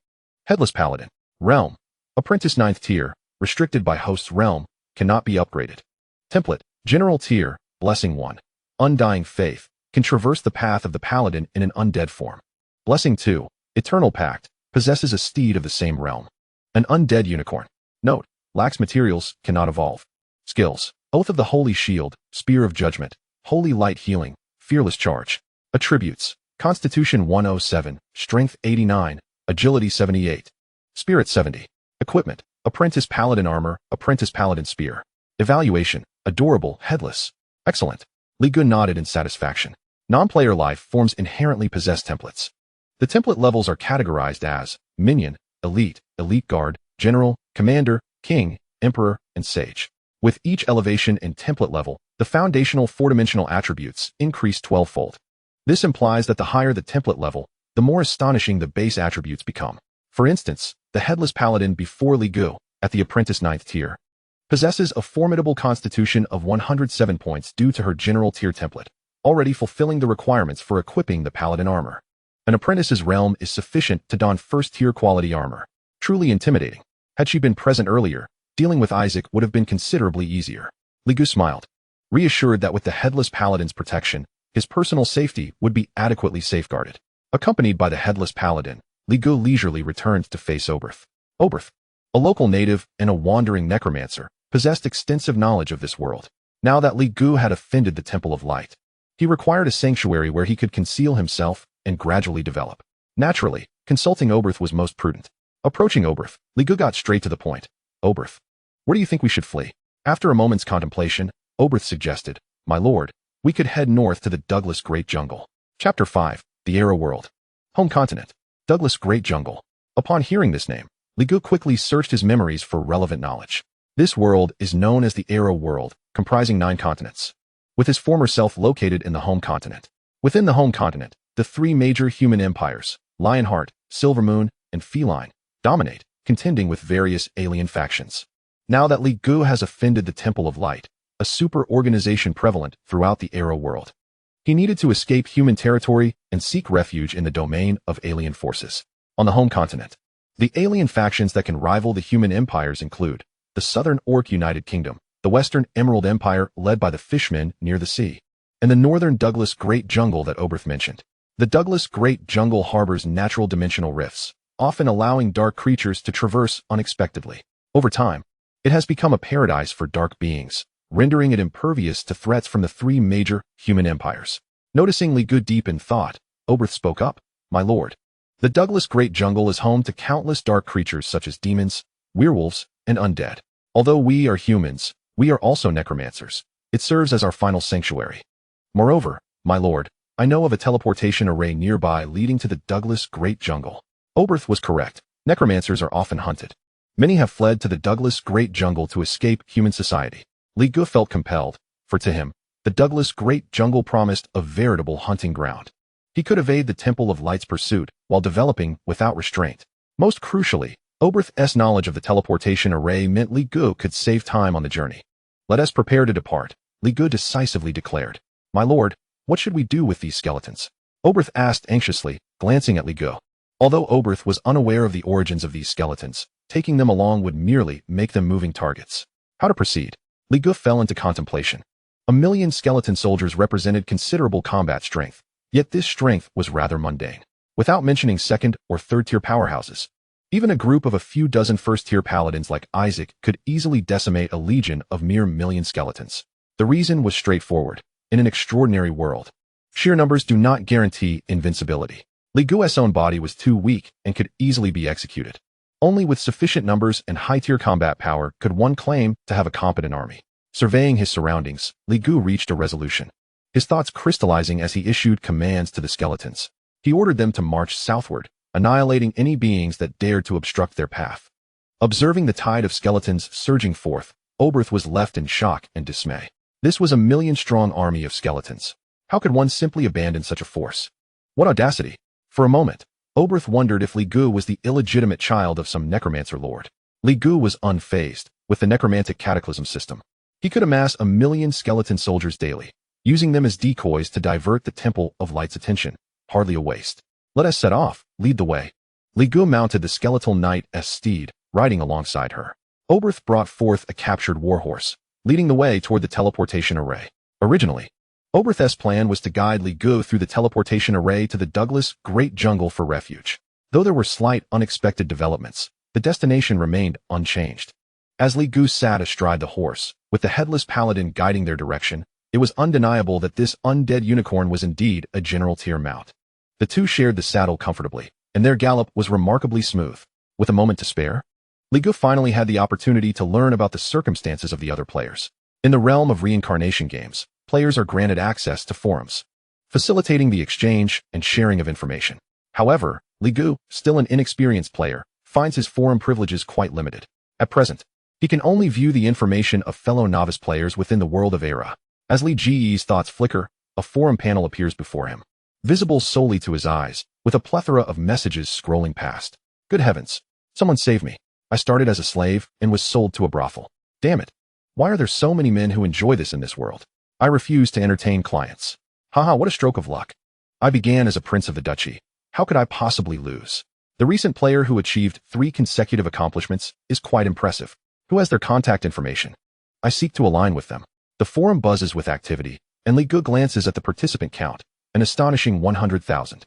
Headless Paladin. Realm. Apprentice 9th tier, restricted by host's realm, cannot be upgraded. Template. General tier, Blessing 1. Undying Faith, can traverse the path of the Paladin in an undead form. Blessing 2. Eternal Pact, possesses a steed of the same realm. An undead unicorn. Note, lacks materials, cannot evolve. Skills. Oath of the Holy Shield, Spear of Judgment, Holy Light Healing, Fearless Charge. Attributes. Constitution 107, Strength 89, Agility 78, Spirit 70. Equipment: Apprentice Paladin Armor, Apprentice Paladin Spear. Evaluation: Adorable, headless. Excellent. Li Gu nodded in satisfaction. Non-player life forms inherently possess templates. The template levels are categorized as Minion, Elite, Elite Guard, General, Commander, King, Emperor, and Sage. With each elevation in template level, the foundational four-dimensional attributes increase 12-fold. This implies that the higher the template level, the more astonishing the base attributes become. For instance, the Headless Paladin before Li Gu, at the Apprentice 9th tier, possesses a formidable constitution of 107 points due to her General tier template, already fulfilling the requirements for equipping the Paladin armor. An apprentice's realm is sufficient to don first-tier quality armor. Truly intimidating. Had she been present earlier, dealing with Isaac would have been considerably easier. Li Gu smiled, reassured that with the Headless Paladin's protection, his personal safety would be adequately safeguarded. Accompanied by the Headless Paladin, Li Gu leisurely returned to face Oberth. Oberth, a local native and a wandering necromancer, possessed extensive knowledge of this world. Now that Li Gu had offended the Temple of Light, he required a sanctuary where he could conceal himself and gradually develop. Naturally, consulting Oberth was most prudent. Approaching Oberth, Li Gu got straight to the point. Oberth, where do you think we should flee? After a moment's contemplation, Oberth suggested, My lord, we could head north to the Douglas Great Jungle. Chapter 5, The Arrow World. Home continent. Douglas Great Jungle. Upon hearing this name, Li Gu quickly searched his memories for relevant knowledge. This world is known as the Arrow World, comprising 9 continents, with his former self located in the home continent. Within the home continent, the 3 major human empires, Lionheart, Silvermoon, and Feline, dominate, contending with various alien factions. Now that Li Gu has offended the Temple of Light, a super organization prevalent throughout the Arrow World, he needed to escape human territory and seek refuge in the domain of alien forces. On the home continent, the alien factions that can rival the human empires include the Southern Orc United Kingdom, the Western Emerald Empire led by the Fishmen near the sea, and the Northern Douglas Great Jungle that Oberth mentioned. The Douglas Great Jungle harbors natural dimensional rifts, often allowing dark creatures to traverse unexpectedly. Over time, it has become a paradise for dark beings, rendering it impervious to threats from the 3 major human empires. Noticing Li Gu deep in thought, Oberth spoke up, My lord, the Douglas Great Jungle is home to countless dark creatures such as demons, werewolves, and undead. Although we are humans, we are also necromancers. It serves as our final sanctuary. Moreover, my lord, I know of a teleportation array nearby leading to the Douglas Great Jungle. Oberth was correct. Necromancers are often hunted. Many have fled to the Douglas Great Jungle to escape human society. Li Gu felt compelled, for to him, the Douglas Great Jungle promised a veritable hunting ground. He could evade the Temple of Light's pursuit while developing without restraint. Most crucially, Oberth's knowledge of the teleportation array meant Li Gu could save time on the journey. Let us prepare to depart, Li Gu decisively declared. My lord, what should we do with these skeletons? Oberth asked anxiously, glancing at Li Gu. Although Oberth was unaware of the origins of these skeletons, taking them along would merely make them moving targets. How to proceed? Li Gu fell into contemplation. 1,000,000 skeleton soldiers represented considerable combat strength, yet this strength was rather mundane. Without mentioning 2nd or 3rd tier powerhouses, even a group of a few dozen 1st tier paladins like Isaac could easily decimate a legion of mere 1,000,000 skeletons. The reason was straightforward. In an extraordinary world, sheer numbers do not guarantee invincibility. Li Gu's own body was too weak and could easily be executed. Only with sufficient numbers and high-tier combat power could one claim to have a competent army. Surveying his surroundings, Li Gu reached a resolution, his thoughts crystallizing as he issued commands to the skeletons. He ordered them to march southward, annihilating any beings that dared to obstruct their path. Observing the tide of skeletons surging forth, Oberth was left in shock and dismay. This was a 1,000,000-strong army of skeletons. How could one simply abandon such a force? What audacity! For a moment, Oberth wondered if Li Gu was the illegitimate child of some necromancer lord. Li Gu was unfazed with the necromantic cataclysm system. He could amass 1,000,000 skeleton soldiers daily, using them as decoys to divert the Temple of Light's attention. Hardly a waste. Let us set off, lead the way. Li Gu mounted the skeletal knight's steed, riding alongside her. Oberth brought forth a captured warhorse, leading the way toward the teleportation array. Originally, Oberth's plan was to guide Li Gu through the teleportation array to the Douglas Great Jungle for refuge. Though there were slight unexpected developments, the destination remained unchanged. As Li Gu sat astride the horse, with the Headless Paladin guiding their direction, it was undeniable that this undead unicorn was indeed a general tier mount. The two shared the saddle comfortably, and their gallop was remarkably smooth. With a moment to spare, Li Gu finally had the opportunity to learn about the circumstances of the other players. In the realm of reincarnation games, players are granted access to forums, facilitating the exchange and sharing of information. However, Li Gu, still an inexperienced player, finds his forum privileges quite limited. At present, he can only view the information of fellow novice players within the world of Era. As Li Ji's thoughts flicker, a forum panel appears before him, visible solely to his eyes, with a plethora of messages scrolling past. Good heavens! Someone save me. I started as a slave and was sold to a brothel. Damn it! Why are there so many men who enjoy this in this world? I refuse to entertain clients. Haha, what a stroke of luck. I began as a prince of the duchy. How could I possibly lose? The recent player who achieved 3 consecutive accomplishments is quite impressive. Who has their contact information? I seek to align with them. The forum buzzes with activity, and Li Gu glances at the participant count, an astonishing 100,000.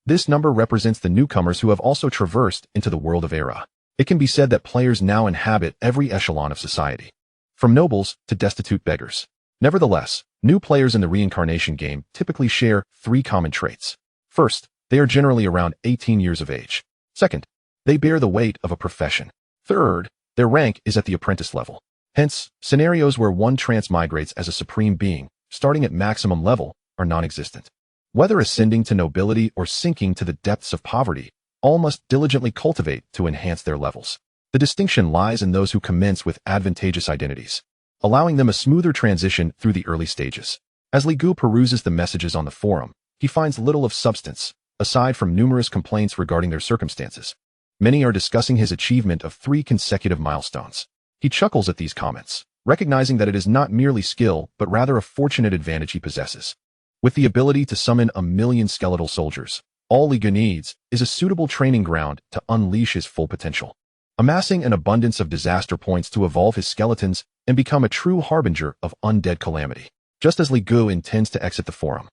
This number represents the newcomers who have also traversed into the world of Era. It can be said that players now inhabit every echelon of society, from nobles to destitute beggars. Nevertheless, new players in the reincarnation game typically share 3 common traits. First, they are generally around 18 years of age. Second, they bear the weight of a profession. Third, their rank is at the apprentice level. Hence, scenarios where one transmigrates as a supreme being, starting at maximum level, are non-existent. Whether ascending to nobility or sinking to the depths of poverty, all must diligently cultivate to enhance their levels. The distinction lies in those who commence with advantageous identities, allowing them a smoother transition through the early stages. As Li Gu peruses the messages on the forum, he finds little of substance, aside from numerous complaints regarding their circumstances. Many are discussing his achievement of 3 consecutive milestones. He chuckles at these comments, recognizing that it is not merely skill, but rather a fortunate advantage he possesses. With the ability to summon 1,000,000 skeletal soldiers, all Li Gu needs is a suitable training ground to unleash his full potential, amassing an abundance of disaster points to evolve his skeletons and become a true harbinger of undead calamity. Just as Li Gu intends to exit the forum,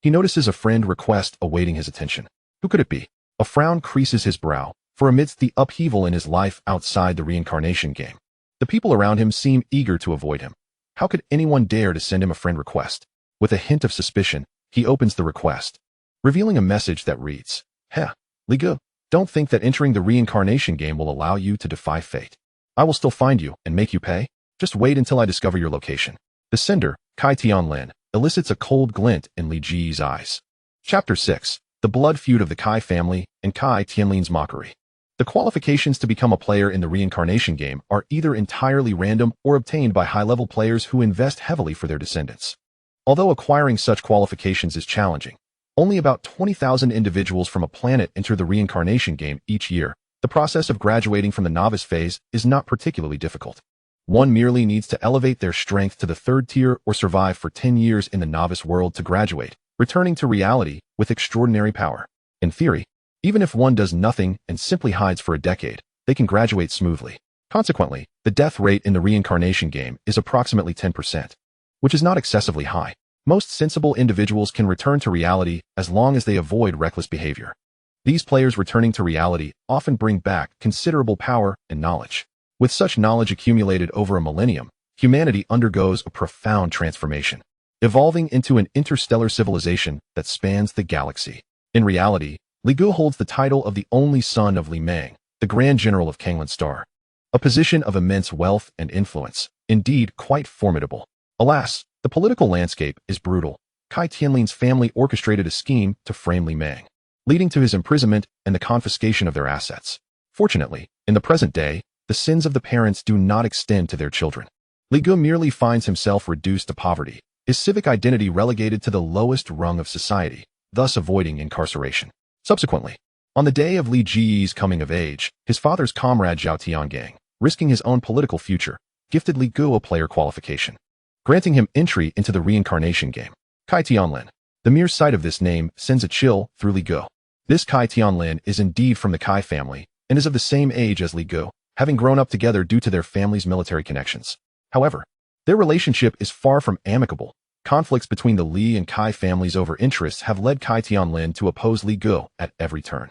he notices a friend request awaiting his attention. Who could it be? A frown creases his brow, for amidst the upheaval in his life outside the reincarnation game, the people around him seem eager to avoid him. How could anyone dare to send him a friend request? With a hint of suspicion, he opens the request, revealing a message that reads, "Heh, Li Gu, don't think that entering the reincarnation game will allow you to defy fate. I will still find you and make you pay. Just wait until I discover your location." The sender, Kai Tianlin, elicits a cold glint in Li Ji's eyes. Chapter 6. The Blood Feud of the Kai Family and Kai Tianlin's Mockery. The qualifications to become a player in the reincarnation game are either entirely random or obtained by high-level players who invest heavily for their descendants. Although acquiring such qualifications is challenging, only about 20,000 individuals from a planet enter the reincarnation game each year. The process of graduating from the novice phase is not particularly difficult. One merely needs to elevate their strength to the 3rd tier or survive for 10 years in the novice world to graduate, returning to reality with extraordinary power. In theory, even if one does nothing and simply hides for a decade, they can graduate smoothly. Consequently, the death rate in the reincarnation game is approximately 10%, which is not excessively high. Most sensible individuals can return to reality as long as they avoid reckless behavior. These players returning to reality often bring back considerable power and knowledge. With such knowledge accumulated over a millennium, humanity undergoes a profound transformation, evolving into an interstellar civilization that spans the galaxy. In reality, Li Gu holds the title of the only son of Li Mang, the Grand General of Kanglan Star, a position of immense wealth and influence, indeed quite formidable. Alas, the political landscape is brutal. Kai Tianlin's family orchestrated a scheme to frame Li Mang, leading to his imprisonment and the confiscation of their assets. Fortunately, in the present day, the sins of the parents do not extend to their children. Li Gu merely finds himself reduced to poverty, his civic identity relegated to the lowest rung of society, thus avoiding incarceration. Subsequently, on the day of Li Ji's coming of age, his father's comrade Zhao Tiangang, risking his own political future, gifted Li Gu a player qualification, granting him entry into the reincarnation game. Kai Tianlin. The mere sight of this name sends a chill through Li Gu. This Kai Tianlin is indeed from the Kai family and is of the same age as Li Gu, having grown up together due to their family's military connections. However, their relationship is far from amicable. Conflicts between the Li and Kai families over interests have led Kai Tianlin to oppose Li Gu at every turn.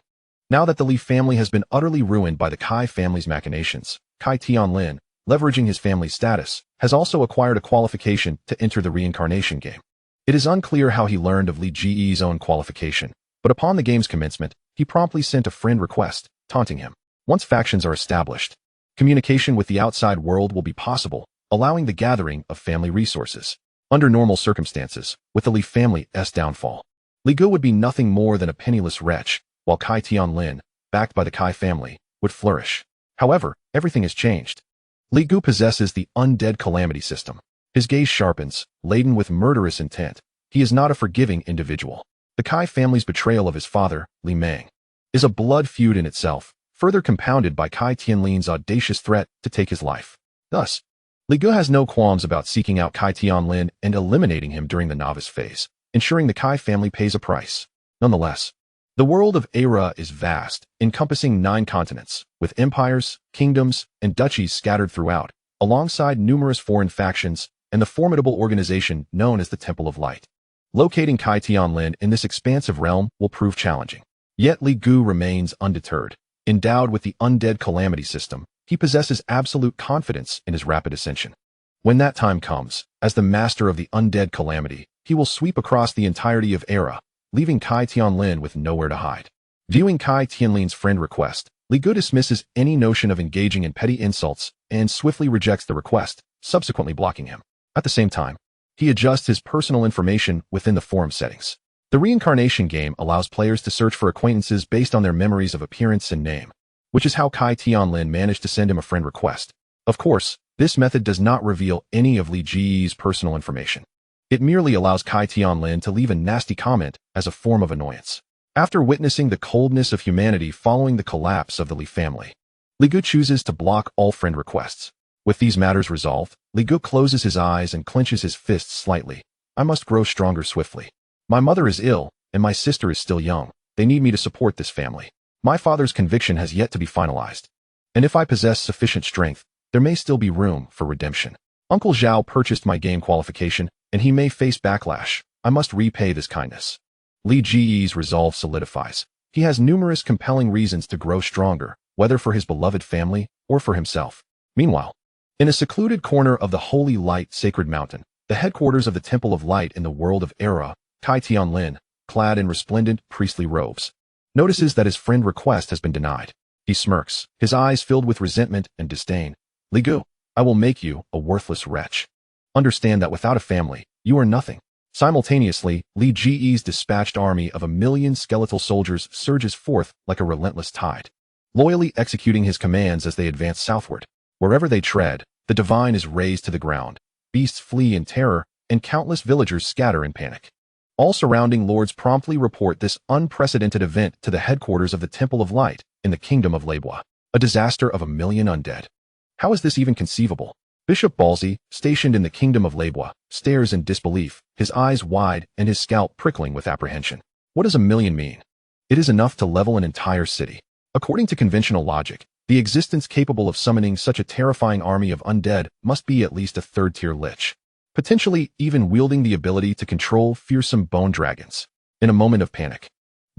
Now that the Li family has been utterly ruined by the Kai family's machinations, Kai Tianlin, leveraging his family's status, has also acquired a qualification to enter the reincarnation game. It is unclear how he learned of Li Ji's own qualification, But upon the game's commencement, he promptly sent a friend request, taunting him. Once factions are established, communication with the outside world will be possible, allowing the gathering of family resources. Under normal circumstances, with the Li family's downfall, Li Gu would be nothing more than a penniless wretch, while Kai Tianlin, backed by the Kai family, would flourish. However, everything has changed. Li Gu possesses the Undead Calamity System. His gaze sharpens, laden with murderous intent. He is not a forgiving individual. The Kai family's betrayal of his father, Li Meng, is a blood feud in itself, further compounded by Kai Tianlin's audacious threat to take his life. Thus, Li Gu has no qualms about seeking out Kai Tianlin and eliminating him during the novice phase, ensuring the Kai family pays a price. Nonetheless, the world of Era is vast, encompassing 9 continents, with empires, kingdoms, and duchies scattered throughout, alongside numerous foreign factions and the formidable organization known as the Temple of Light. Locating Kai Tianlin in this expansive realm will prove challenging. Yet Li Gu remains undeterred. Endowed with the Undead Calamity System, he possesses absolute confidence in his rapid ascension. When that time comes, as the master of the Undead Calamity, he will sweep across the entirety of Era, leaving Kai Tianlin with nowhere to hide. Viewing Kai Tianlin's friend request, Li Gu dismisses any notion of engaging in petty insults and swiftly rejects the request, subsequently blocking him. At the same time, he adjusts his personal information within the forum settings. The Reincarnation Game allows players to search for acquaintances based on their memories of appearance and name, which is how Kai Tianlin managed to send him a friend request. Of course, this method does not reveal any of Li Ji's personal information. It merely allows Kai Tianlin to leave a nasty comment as a form of annoyance. After witnessing the coldness of humanity following the collapse of the Li family, Li Gu chooses to block all friend requests. With these matters resolved, Li Gu closes his eyes and clenches his fists slightly. I must grow stronger swiftly. My mother is ill, and my sister is still young. They need me to support this family. My father's conviction has yet to be finalized. And if I possess sufficient strength, there may still be room for redemption. Uncle Zhao purchased my game qualification, and he may face backlash. I must repay this kindness. Li Ji's resolve solidifies. He has numerous compelling reasons to grow stronger, whether for his beloved family or for himself. Meanwhile, in a secluded corner of the Holy Light Sacred Mountain, the headquarters of the Temple of Light in the world of Era, Kai Tianlin, clad in resplendent priestly robes, notices that his friend request has been denied. He smirks, his eyes filled with resentment and disdain. Li Gu, I will make you a worthless wretch. Understand that without a family, you are nothing. Simultaneously, Li Ji's dispatched army of 1,000,000 skeletal soldiers surges forth like a relentless tide, loyally executing his commands as they advance southward. Wherever they tread, the divine is razed to the ground, beasts flee in terror, and countless villagers scatter in panic. All surrounding lords promptly report this unprecedented event to the headquarters of the Temple of Light in the Kingdom of Leibois. A disaster of 1,000,000 undead. How is this even conceivable? Bishop Balzi, stationed in the Kingdom of Leibois, stares in disbelief, his eyes wide and his scalp prickling with apprehension. What does 1,000,000 mean? It is enough to level an entire city. According to conventional logic, the existence capable of summoning such a terrifying army of undead must be at least a third-tier lich, potentially even wielding the ability to control fearsome bone dragons. In a moment of panic,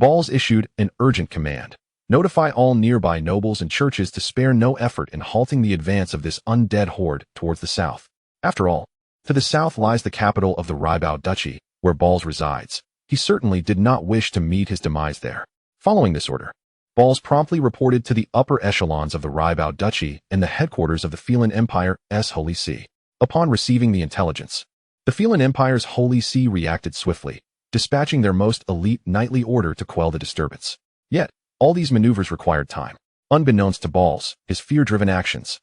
Balz issued an urgent command. Notify all nearby nobles and churches to spare no effort in halting the advance of this undead horde towards the south. After all, to the south lies the capital of the Raibao Duchy, where Balz resides. He certainly did not wish to meet his demise there. Following this order, Balz promptly reported to the upper echelons of the Raibao Duchy and the headquarters of the Phelan Empire's Holy See. Upon receiving the intelligence, the Phelan Empire's Holy See reacted swiftly, dispatching their most elite knightly order to quell the disturbance. Yet, all these maneuvers required time. Unbeknownst to Balz, his fear-driven actions,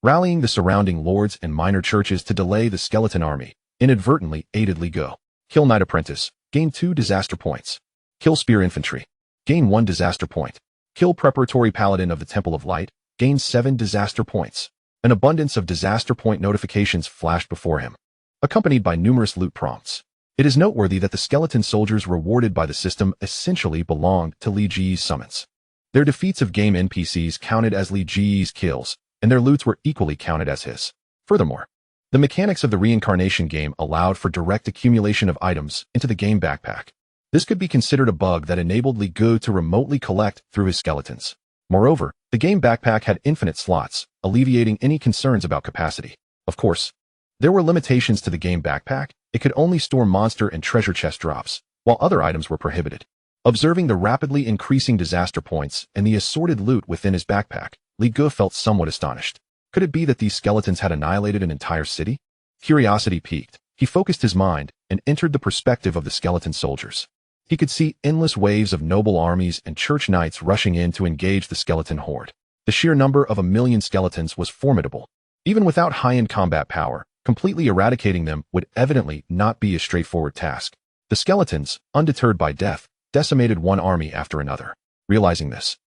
rallying the surrounding lords and minor churches to delay the skeleton army, inadvertently aided Li Gu. Kill Knight Apprentice, gain 2 disaster points. Kill Spear Infantry, gain 1 disaster point. Kill Preparatory Paladin of the Temple of Light, gain 7 disaster points. An abundance of disaster point notifications flashed before him, accompanied by numerous loot prompts. It is noteworthy that the skeleton soldiers rewarded by the system essentially belonged to Li Ji's summons. Their defeats of game NPCs counted as Li Ji's kills, and their loots were equally counted as his. Furthermore, the mechanics of the Reincarnation Game allowed for direct accumulation of items into the game backpack. This could be considered a bug that enabled Li Gu to remotely collect through his skeletons. Moreover, the game backpack had infinite slots, alleviating any concerns about capacity. Of course, there were limitations to the game backpack. It could only store monster and treasure chest drops, while other items were prohibited. Observing the rapidly increasing disaster points and the assorted loot within his backpack, Li Ge felt somewhat astonished. Could it be that these skeletons had annihilated an entire city? Curiosity piqued. He focused his mind and entered the perspective of the skeleton soldiers. He could see endless waves of noble armies and church knights rushing in to engage the skeleton horde. The sheer number of 1,000,000 skeletons was formidable. Even without high-end combat power, completely eradicating them would evidently not be a straightforward task. The skeletons, undeterred by death, decimated one army after another. Realizing this,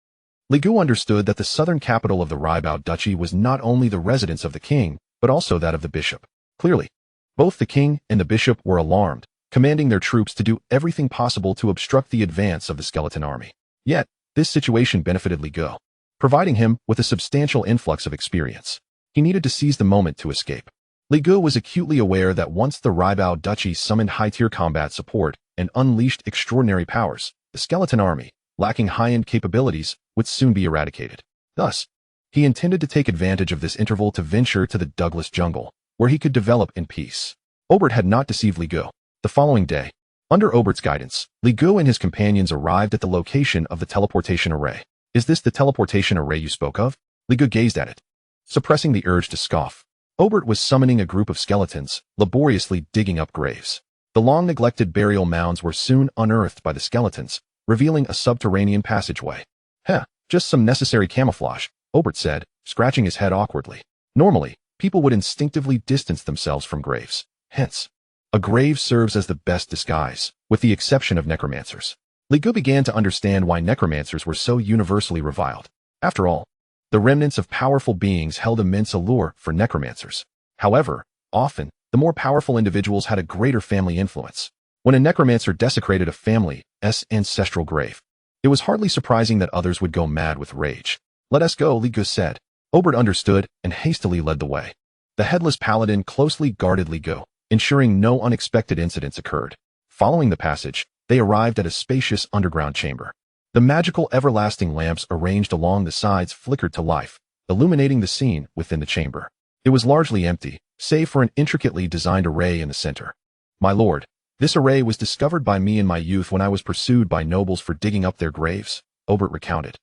Li Ge understood that the southern capital of the Raibao Duchy was not only the residence of the king, but also that of the bishop. Clearly, both the king and the bishop were alarmed, commanding their troops to do everything possible to obstruct the advance of the skeleton army. Yet, this situation benefited Li Ge, providing him with a substantial influx of experience. He needed to seize the moment to escape. Li Ge was acutely aware that once the Raibao Duchy summoned high-tier combat support and unleashed extraordinary powers, the skeleton army, lacking high-end capabilities, would soon be eradicated. Thus, he intended to take advantage of this interval to venture to the Douglas jungle, where he could develop in peace. Obert had not deceived Li Ge. The following day, under Obert's guidance, Li Ge and his companions arrived at the location of the teleportation array. Is this the teleportation array you spoke of? Li Ge gazed at it, suppressing the urge to scoff. Obert was summoning a group of skeletons, laboriously digging up graves. The long-neglected burial mounds were soon unearthed by the skeletons, revealing a subterranean passageway. Just some necessary camouflage, Obert said, scratching his head awkwardly. Normally, people would instinctively distance themselves from graves. Hence, a grave serves as the best disguise, with the exception of necromancers. Li Ge began to understand why necromancers were so universally reviled. After all, the remnants of powerful beings held immense allure for necromancers. However, often, the more powerful individuals had a greater family influence. When a necromancer desecrated a family's ancestral grave, it was hardly surprising that others would go mad with rage. Let us go, Li Ge said. Obert understood and hastily led the way. The headless paladin closely guarded Li Ge, ensuring no unexpected incidents occurred. Following the passage, they arrived at a spacious underground chamber. The magical everlasting lamps arranged along the sides flickered to life, illuminating the scene within the chamber. It was largely empty, save for an intricately designed array in the center. My lord, this array was discovered by me in my youth when I was pursued by nobles for digging up their graves, Obert recounted,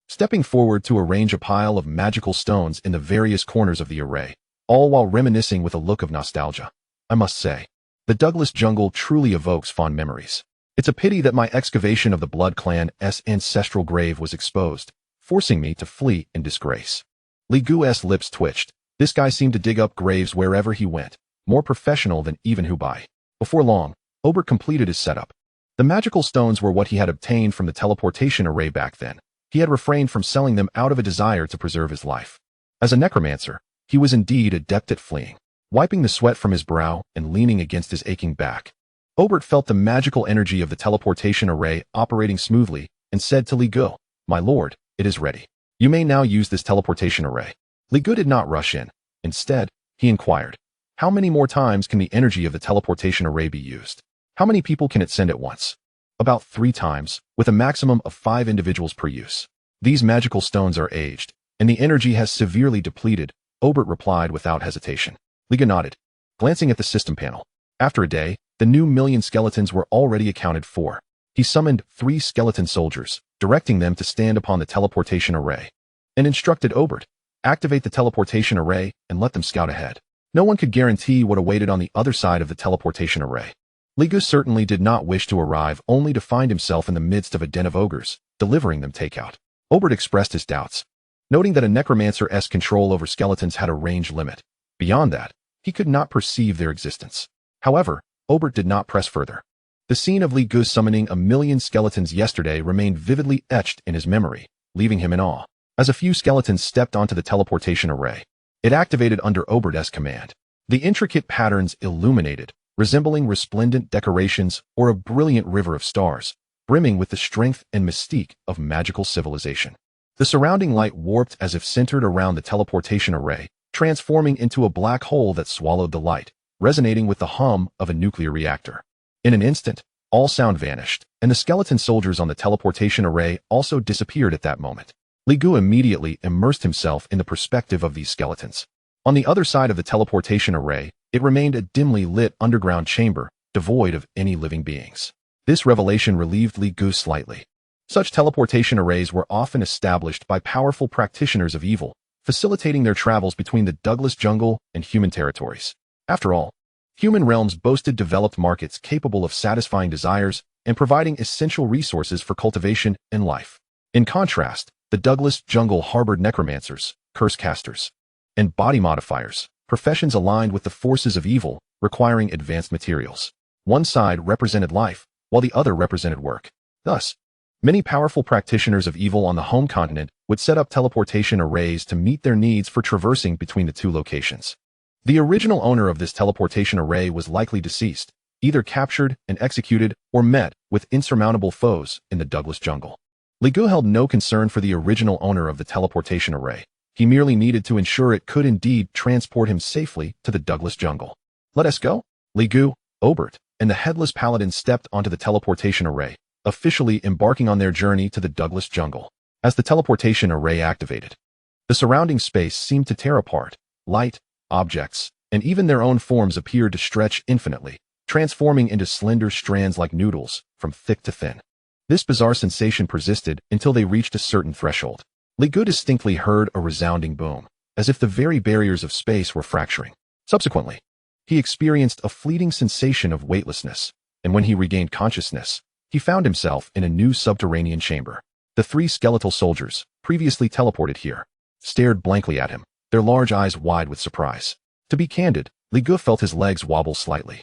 stepping forward to arrange a pile of magical stones in the various corners of the array, all while reminiscing with a look of nostalgia. I must say, the Douglas jungle truly evokes fond memories. It's a pity that my excavation of the Blood Clan's ancestral grave was exposed, forcing me to flee in disgrace. Li Ge's lips twitched. This guy seemed to dig up graves wherever he went, more professional than even Hubai. Before long, Obert completed his setup. The magical stones were what he had obtained from the teleportation array back then. He had refrained from selling them out of a desire to preserve his life. As a necromancer, he was indeed adept at fleeing. Wiping the sweat from his brow and leaning against his aching back, Obert felt the magical energy of the teleportation array operating smoothly and said to Li Ge, "My lord, it is ready. You may now use this teleportation array." Li Ge did not rush in. Instead, he inquired, "How many more times can the energy of the teleportation array be used? How many people can it send at once?" "About 3 times, with a maximum of 5 individuals per use. These magical stones are aged, and the energy has severely depleted," Obert replied without hesitation. Li Ge nodded, glancing at the system panel. After a day, the new 1,000,000 skeletons were already accounted for. He summoned 3 skeleton soldiers, directing them to stand upon the teleportation array, and instructed Obert, "Activate the teleportation array and let them scout ahead." No one could guarantee what awaited on the other side of the teleportation array. Li Ge certainly did not wish to arrive only to find himself in the midst of a den of ogres, delivering them takeout. Obert expressed his doubts, noting that a necromancer's control over skeletons had a range limit. Beyond that, he could not perceive their existence. However, Obert did not press further. The scene of Li Ge summoning 1,000,000 skeletons yesterday remained vividly etched in his memory, leaving him in awe. As a few skeletons stepped onto the teleportation array, it activated under Obert's command. The intricate patterns illuminated, resembling resplendent decorations or a brilliant river of stars, brimming with the strength and mystique of magical civilization. The surrounding light warped as if centered around the teleportation array, transforming into a black hole that swallowed the light, resonating with the hum of a nuclear reactor. In an instant, all sound vanished, and the skeleton soldiers on the teleportation array also disappeared at that moment. Li Ge immediately immersed himself in the perspective of these skeletons. On the other side of the teleportation array, it remained a dimly lit underground chamber, devoid of any living beings. This revelation relieved Li Gu slightly. Such teleportation arrays were often established by powerful practitioners of evil, facilitating their travels between the Douglas jungle and human territories. After all, human realms boasted developed markets capable of satisfying desires and providing essential resources for cultivation and life. In contrast, the Douglas jungle harbored necromancers, curse casters, and body modifiers, professions aligned with the forces of evil, requiring advanced materials. One side represented life, while the other represented work. Thus, many powerful practitioners of evil on the home continent would set up teleportation arrays to meet their needs for traversing between the two locations. The original owner of this teleportation array was likely deceased, either captured and executed or met with insurmountable foes in the Douglas jungle. Li Gu held no concern for the original owner of the teleportation array. He merely needed to ensure it could indeed transport him safely to the Douglas jungle. Let us go. Li Gu, Obert, and the headless paladin stepped onto the teleportation array, officially embarking on their journey to the Douglas jungle. As the teleportation array activated, the surrounding space seemed to tear apart. Light, objects, and even their own forms appeared to stretch infinitely, transforming into slender strands like noodles, from thick to thin. This bizarre sensation persisted until they reached a certain threshold. Li Gu distinctly heard a resounding boom, as if the very barriers of space were fracturing. Subsequently, he experienced a fleeting sensation of weightlessness, and when he regained consciousness, he found himself in a new subterranean chamber. The three skeletal soldiers, previously teleported here, stared blankly at him, their large eyes wide with surprise. To be candid, Li Gu felt his legs wobble slightly,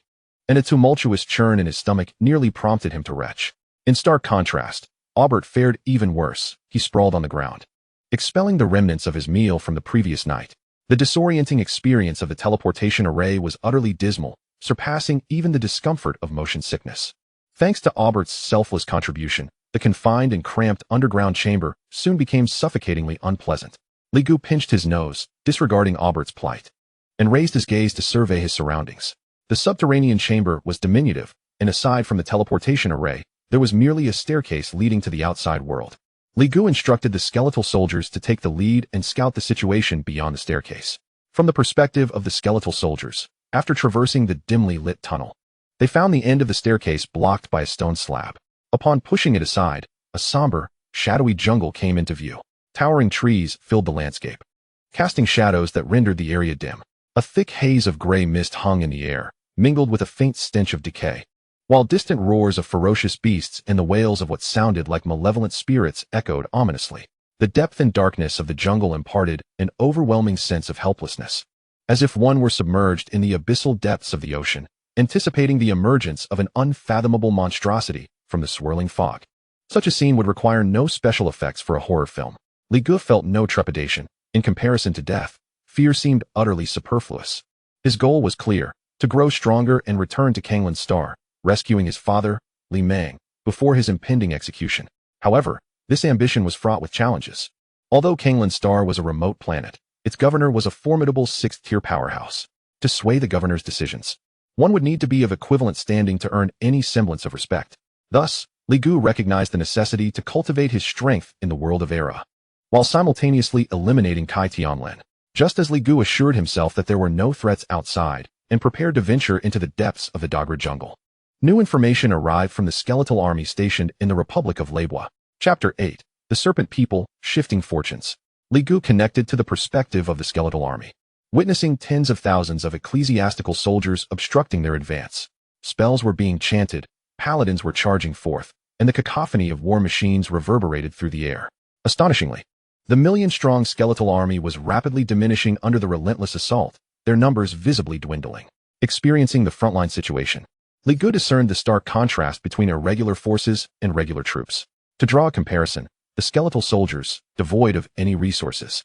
and a tumultuous churn in his stomach nearly prompted him to retch. In stark contrast, Aubert fared even worse. He sprawled on the ground, expelling the remnants of his meal from the previous night. The disorienting experience of the teleportation array was utterly dismal, surpassing even the discomfort of motion sickness. Thanks to Aubert's selfless contribution, the confined and cramped underground chamber soon became suffocatingly unpleasant. Li Gu pinched his nose, disregarding Aubert's plight, and raised his gaze to survey his surroundings. The subterranean chamber was diminutive, and aside from the teleportation array, there was merely a staircase leading to the outside world. Li Gu instructed the skeletal soldiers to take the lead and scout the situation beyond the staircase. From the perspective of the skeletal soldiers, after traversing the dimly lit tunnel, they found the end of the staircase blocked by a stone slab. Upon pushing it aside, a somber, shadowy jungle came into view. Towering trees filled the landscape, casting shadows that rendered the area dim. A thick haze of gray mist hung in the air, mingled with a faint stench of decay, while distant roars of ferocious beasts and the wails of what sounded like malevolent spirits echoed ominously. The depth and darkness of the jungle imparted an overwhelming sense of helplessness, as if one were submerged in the abyssal depths of the ocean, anticipating the emergence of an unfathomable monstrosity from the swirling fog. Such a scene would require no special effects for a horror film. Li Gu felt no trepidation. In comparison to death, fear seemed utterly superfluous. His goal was clear: to grow stronger and return to Kanglin's Star, rescuing his father, Li Meng, before his impending execution. However, this ambition was fraught with challenges. Although Kanglin's Star was a remote planet, its governor was a formidable sixth-tier powerhouse. To sway the governor's decisions, one would need to be of equivalent standing to earn any semblance of respect. Thus, Li Gu recognized the necessity to cultivate his strength in the world of Era, while simultaneously eliminating Kai Tianlin. Just as Li Gu assured himself that there were no threats outside and prepared to venture into the depths of the Dagra jungle, new information arrived from the skeletal army stationed in the Republic of Leibois. Chapter 8. The Serpent People, Shifting Fortunes. Li Gu connected to the perspective of the skeletal army, witnessing tens of thousands of ecclesiastical soldiers obstructing their advance. Spells were being chanted, paladins were charging forth, and the cacophony of war machines reverberated through the air. Astonishingly, the million-strong skeletal army was rapidly diminishing under the relentless assault, their numbers visibly dwindling. Experiencing the frontline situation, Li Gu discerned the stark contrast between irregular forces and regular troops. To draw a comparison, the skeletal soldiers, devoid of any resources,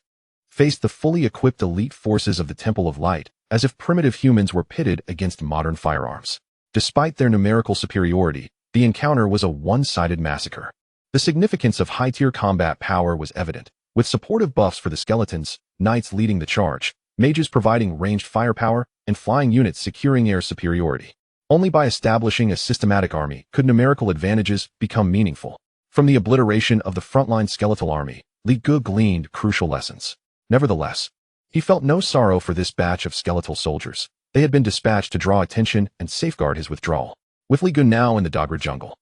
faced the fully equipped elite forces of the Temple of Light, as if primitive humans were pitted against modern firearms. Despite their numerical superiority, the encounter was a one-sided massacre. The significance of high-tier combat power was evident, with supportive buffs for the skeletons, knights leading the charge, mages providing ranged firepower, and flying units securing air superiority. Only by establishing a systematic army could numerical advantages become meaningful. From the obliteration of the frontline skeletal army, Li Gu gleaned crucial lessons. Nevertheless, he felt no sorrow for this batch of skeletal soldiers. They had been dispatched to draw attention and safeguard his withdrawal. With Li Gu now in the Dagra jungle,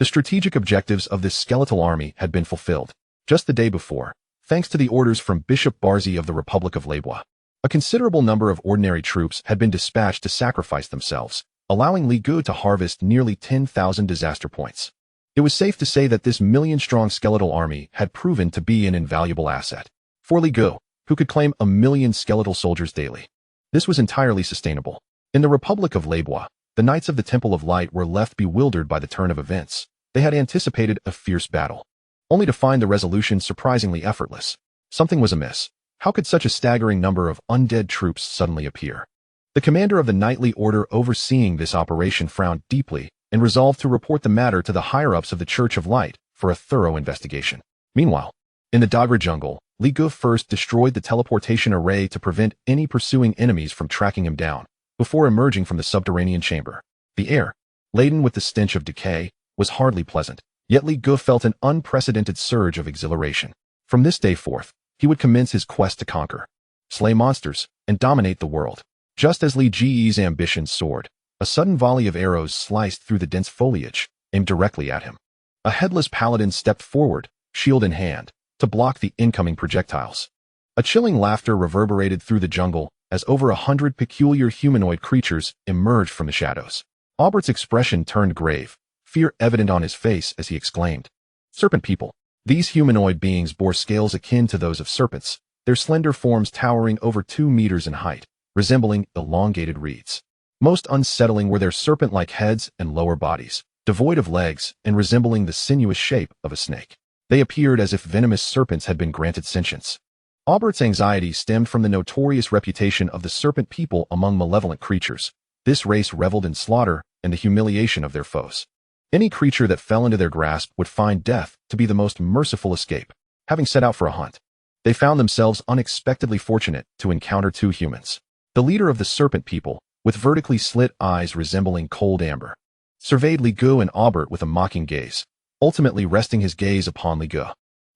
The strategic objectives of this skeletal army had been fulfilled just the day before, thanks to the orders from Bishop Barzi of the Republic of Lebois. A considerable number of ordinary troops had been dispatched to sacrifice themselves, allowing Li Gu to harvest nearly 10,000 disaster points. It was safe to say that this million-strong skeletal army had proven to be an invaluable asset for Li Gu, who could claim 1,000,000 skeletal soldiers daily. This was entirely sustainable. In the Republic of Lebois, the Knights of the Temple of Light were left bewildered by the turn of events. They had anticipated a fierce battle, only to find the resolution surprisingly effortless. Something was amiss. How could such a staggering number of undead troops suddenly appear? The commander of the knightly order overseeing this operation frowned deeply and resolved to report the matter to the higher-ups of the Church of Light for a thorough investigation. Meanwhile, in the Dagra jungle, Li Gu first destroyed the teleportation array to prevent any pursuing enemies from tracking him down, before emerging from the subterranean chamber. The air, laden with the stench of decay, was hardly pleasant, yet Li Gu felt an unprecedented surge of exhilaration. From this day forth, he would commence his quest to conquer, slay monsters, and dominate the world. Just as Li Ji's ambitions soared, a sudden volley of arrows sliced through the dense foliage, aimed directly at him. A headless paladin stepped forward, shield in hand, to block the incoming projectiles. A chilling laughter reverberated through the jungle as over 100 peculiar humanoid creatures emerged from the shadows. Aubert's expression turned grave, fear evident on his face as he exclaimed, "Serpent people." These humanoid beings bore scales akin to those of serpents, their slender forms towering over 2 meters in height, resembling elongated reeds. Most unsettling were their serpent-like heads and lower bodies, devoid of legs and resembling the sinuous shape of a snake. They appeared as if venomous serpents had been granted sentience. Aubert's anxiety stemmed from the notorious reputation of the serpent people among malevolent creatures. This race reveled in slaughter and the humiliation of their foes. Any creature that fell into their grasp would find death to be the most merciful escape. Having set out for a hunt, they found themselves unexpectedly fortunate to encounter 2 humans. The leader of the serpent people, with vertically slit eyes resembling cold amber, surveyed Li Gu and Aubert with a mocking gaze, ultimately resting his gaze upon Li Gu.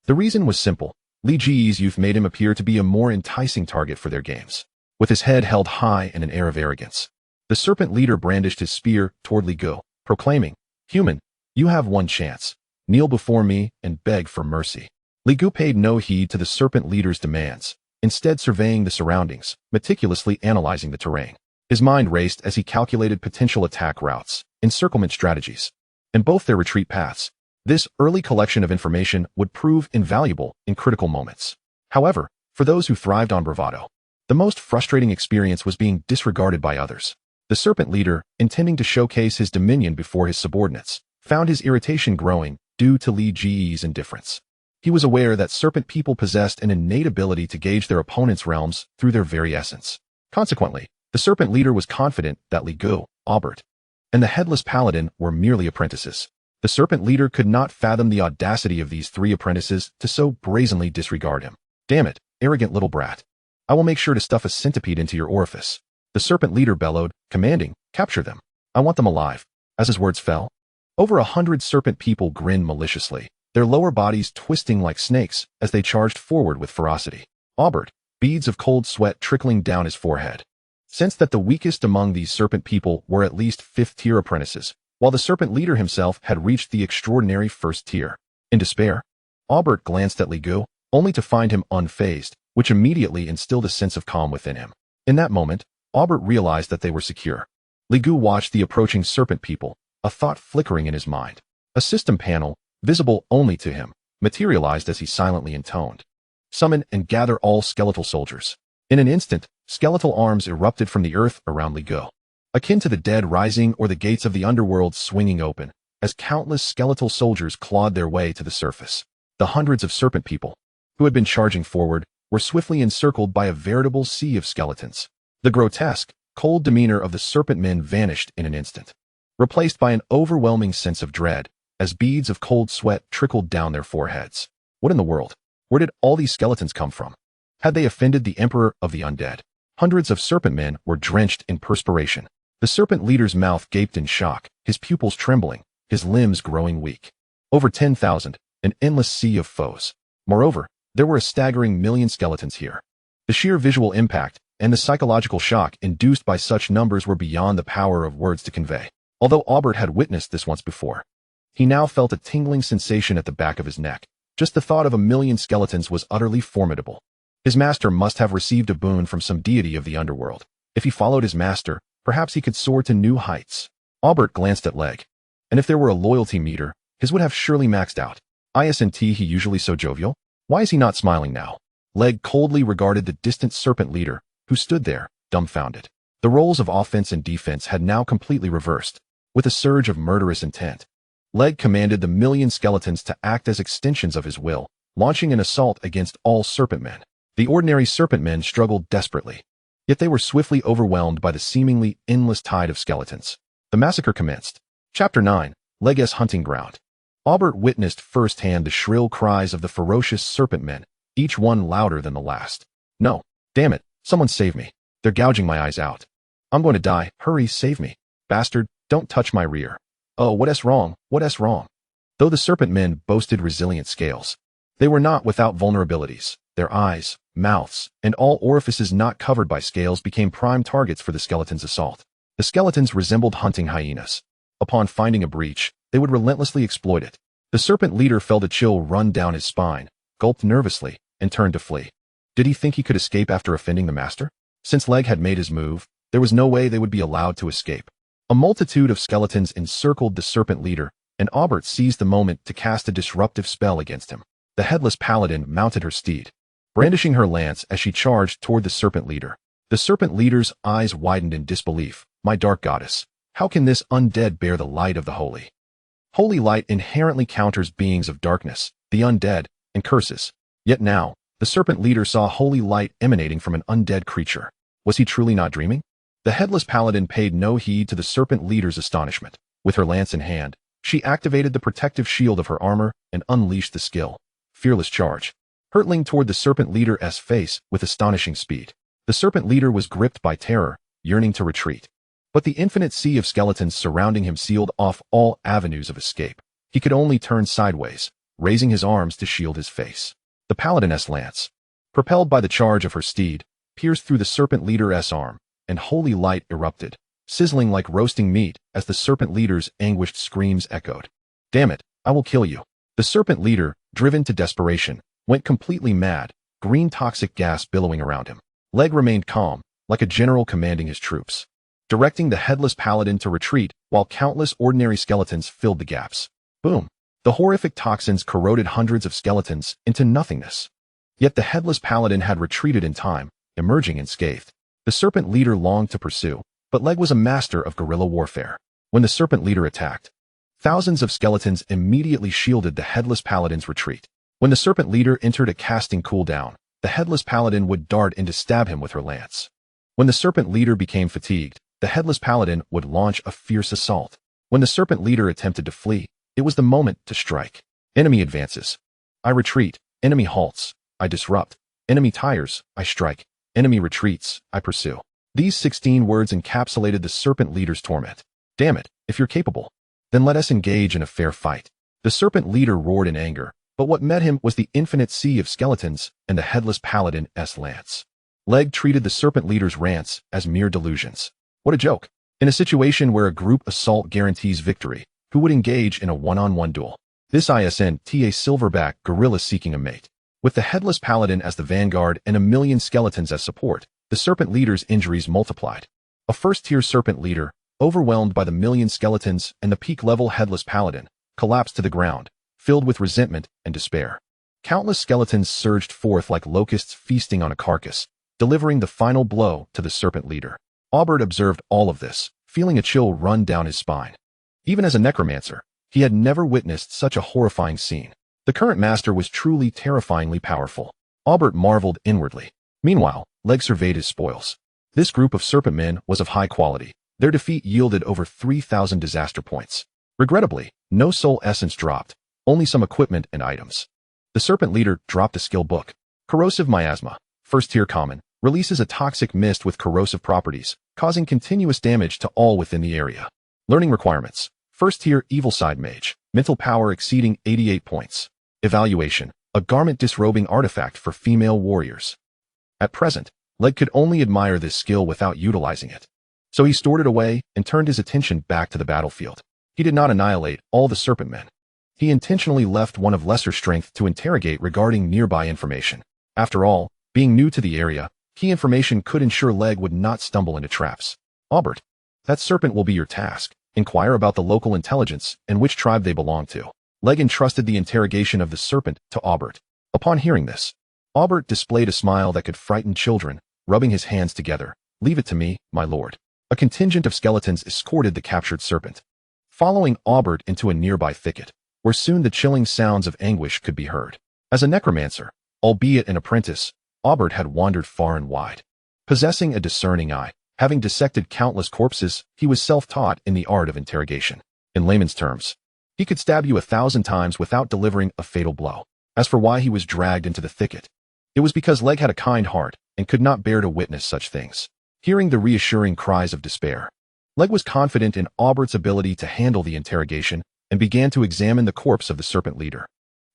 The reason was simple. Li Ji's youth made him appear to be a more enticing target for their games. With his head held high and an air of arrogance, the serpent leader brandished his spear toward Li Gu, proclaiming, "Human, you have one chance. Kneel before me and beg for mercy." Li Gu paid no heed to the serpent leader's demands, instead surveying the surroundings, meticulously analyzing the terrain. His mind raced as he calculated potential attack routes, encirclement strategies, and both their retreat paths. This early collection of information would prove invaluable in critical moments. However, for those who thrived on bravado, the most frustrating experience was being disregarded by others. The serpent leader, intending to showcase his dominion before his subordinates, found his irritation growing due to Li Ji's indifference. He was aware that serpent people possessed an innate ability to gauge their opponent's realms through their very essence. Consequently, the serpent leader was confident that Li Gu, Aubert, and the headless paladin were merely apprentices. The serpent leader could not fathom the audacity of these 3 apprentices to so brazenly disregard him. "Damn it, arrogant little brat. I will make sure to stuff a centipede into your orifice." The serpent leader bellowed, commanding, "Capture them. I want them alive." As his words fell, over 100 serpent people grinned maliciously, their lower bodies twisting like snakes as they charged forward with ferocity. Aubert, beads of cold sweat trickling down his forehead, sensed that the weakest among these serpent people were at least 5th-tier apprentices, while the serpent leader himself had reached the extraordinary 1st tier. In despair, Aubert glanced at Li Gu, only to find him unfazed, which immediately instilled a sense of calm within him. In that moment, Aubert realized that they were secure. Li Gu watched the approaching serpent people, a thought flickering in his mind. A system panel, visible only to him, materialized as he silently intoned, "Summon and gather all skeletal soldiers." In an instant, skeletal arms erupted from the earth around Li Gu, akin to the dead rising or the gates of the underworld swinging open, as countless skeletal soldiers clawed their way to the surface. The hundreds of serpent people, who had been charging forward, were swiftly encircled by a veritable sea of skeletons. The grotesque, cold demeanor of the serpent men vanished in an instant, replaced by an overwhelming sense of dread, as beads of cold sweat trickled down their foreheads. What in the world? Where did all these skeletons come from? Had they offended the Emperor of the Undead? Hundreds of serpent men were drenched in perspiration. The serpent leader's mouth gaped in shock, his pupils trembling, his limbs growing weak. Over 10,000, an endless sea of foes. Moreover, there were a staggering 1,000,000 skeletons here. The sheer visual impact and the psychological shock induced by such numbers were beyond the power of words to convey. Although Aubert had witnessed this once before, He now felt a tingling sensation at the back of his neck. Just the thought of 1,000,000 skeletons was utterly formidable. His master must have received a boon from some deity of the underworld. If he followed his master, perhaps he could soar to new heights. Albert glanced at Leg. And if there were a loyalty meter, his would have surely maxed out. Isn't he usually so jovial? Why is he not smiling now? Leg coldly regarded the distant serpent leader, who stood there, dumbfounded. The roles of offense and defense had now completely reversed. With a surge of murderous intent, Leg commanded the 1,000,000 skeletons to act as extensions of his will, launching an assault against all serpent men. The ordinary serpent men struggled desperately, yet they were swiftly overwhelmed by the seemingly endless tide of skeletons. The massacre commenced. Chapter 9, Leg's Hunting Ground. Albert witnessed firsthand the shrill cries of the ferocious serpent men, each one louder than the last. No, damn it, someone save me. They're gouging my eyes out. I'm going to die, hurry, save me. Bastard, don't touch my rear. Oh, what's wrong, what's wrong? Though the serpent men boasted resilient scales, they were not without vulnerabilities. Their eyes, mouths, and all orifices not covered by scales became prime targets for the skeleton's assault. The skeletons resembled hunting hyenas. Upon finding a breach, they would relentlessly exploit it. The serpent leader felt a chill run down his spine, gulped nervously, and turned to flee. Did he think he could escape after offending the master? Since Leg had made his move, there was no way they would be allowed to escape. A multitude of skeletons encircled the serpent leader, and Albert seized the moment to cast a disruptive spell against him. The headless paladin mounted her steed, brandishing her lance as she charged toward the serpent leader. The serpent leader's eyes widened in disbelief. My dark goddess, how can this undead bear the light of the holy? Holy light inherently counters beings of darkness, the undead, and curses. Yet now, the serpent leader saw holy light emanating from an undead creature. Was he truly not dreaming? The headless paladin paid no heed to the serpent leader's astonishment. With her lance in hand, she activated the protective shield of her armor and unleashed the skill. Fearless charge. Hurtling toward the serpent leader's face with astonishing speed. The serpent leader was gripped by terror, yearning to retreat. But the infinite sea of skeletons surrounding him sealed off all avenues of escape. He could only turn sideways, raising his arms to shield his face. The paladin's lance, propelled by the charge of her steed, pierced through the serpent leader's arm, and holy light erupted, sizzling like roasting meat as the serpent leader's anguished screams echoed. Damn it, I will kill you. The serpent leader, driven to desperation, went completely mad, green toxic gas billowing around him. Leg remained calm, like a general commanding his troops, directing the headless paladin to retreat while countless ordinary skeletons filled the gaps. Boom! The horrific toxins corroded hundreds of skeletons into nothingness. Yet the headless paladin had retreated in time, emerging unscathed. The serpent leader longed to pursue, but Leg was a master of guerrilla warfare. When the serpent leader attacked, thousands of skeletons immediately shielded the headless paladin's retreat. When the serpent leader entered a casting cooldown, the headless paladin would dart in to stab him with her lance. When the serpent leader became fatigued, the headless paladin would launch a fierce assault. When the serpent leader attempted to flee, it was the moment to strike. Enemy advances. I retreat. Enemy halts. I disrupt. Enemy tires. I strike. Enemy retreats. I pursue. These 16 words encapsulated the serpent leader's torment. Damn it, if you're capable, then let us engage in a fair fight. The serpent leader roared in anger, but what met him was the infinite sea of skeletons and the headless paladin's lance. Leg treated the serpent leader's rants as mere delusions. What a joke. In a situation where a group assault guarantees victory, who would engage in a one-on-one duel? This isn't a silverback gorilla seeking a mate. With the headless paladin as the vanguard and 1,000,000 skeletons as support, the serpent leader's injuries multiplied. A first-tier serpent leader, overwhelmed by the 1,000,000 skeletons and the peak-level headless paladin, collapsed to the ground, filled with resentment and despair. Countless skeletons surged forth like locusts feasting on a carcass, delivering the final blow to the serpent leader. Albert observed all of this, feeling a chill run down his spine. Even as a necromancer, he had never witnessed such a horrifying scene. The current master was truly terrifyingly powerful. Albert marveled inwardly. Meanwhile, Leg surveyed his spoils. This group of serpent men was of high quality. Their defeat yielded over 3,000 disaster points. Regrettably, no soul essence dropped, only some equipment and items. The serpent leader dropped a skill book. Corrosive miasma, first-tier common, releases a toxic mist with corrosive properties, causing continuous damage to all within the area. Learning requirements. First-tier evil side mage, mental power exceeding 88 points. Evaluation, a garment disrobing artifact for female warriors. At present, Leg could only admire this skill without utilizing it. So he stored it away and turned his attention back to the battlefield. He did not annihilate all the serpent men. He intentionally left one of lesser strength to interrogate regarding nearby information. After all, being new to the area, key information could ensure Leg would not stumble into traps. Albert, that serpent will be your task. Inquire about the local intelligence and which tribe they belong to. Leg entrusted the interrogation of the serpent to Albert. Upon hearing this, Albert displayed a smile that could frighten children, rubbing his hands together. Leave it to me, my lord. A contingent of skeletons escorted the captured serpent, following Albert into a nearby thicket, where soon the chilling sounds of anguish could be heard. As a necromancer, albeit an apprentice, Albert had wandered far and wide. Possessing a discerning eye, having dissected countless corpses, he was self-taught in the art of interrogation. In layman's terms, he could stab you 1,000 times without delivering a fatal blow. As for why he was dragged into the thicket, it was because Leg had a kind heart and could not bear to witness such things. Hearing the reassuring cries of despair, Leg was confident in Albert's ability to handle the interrogation and began to examine the corpse of the serpent leader.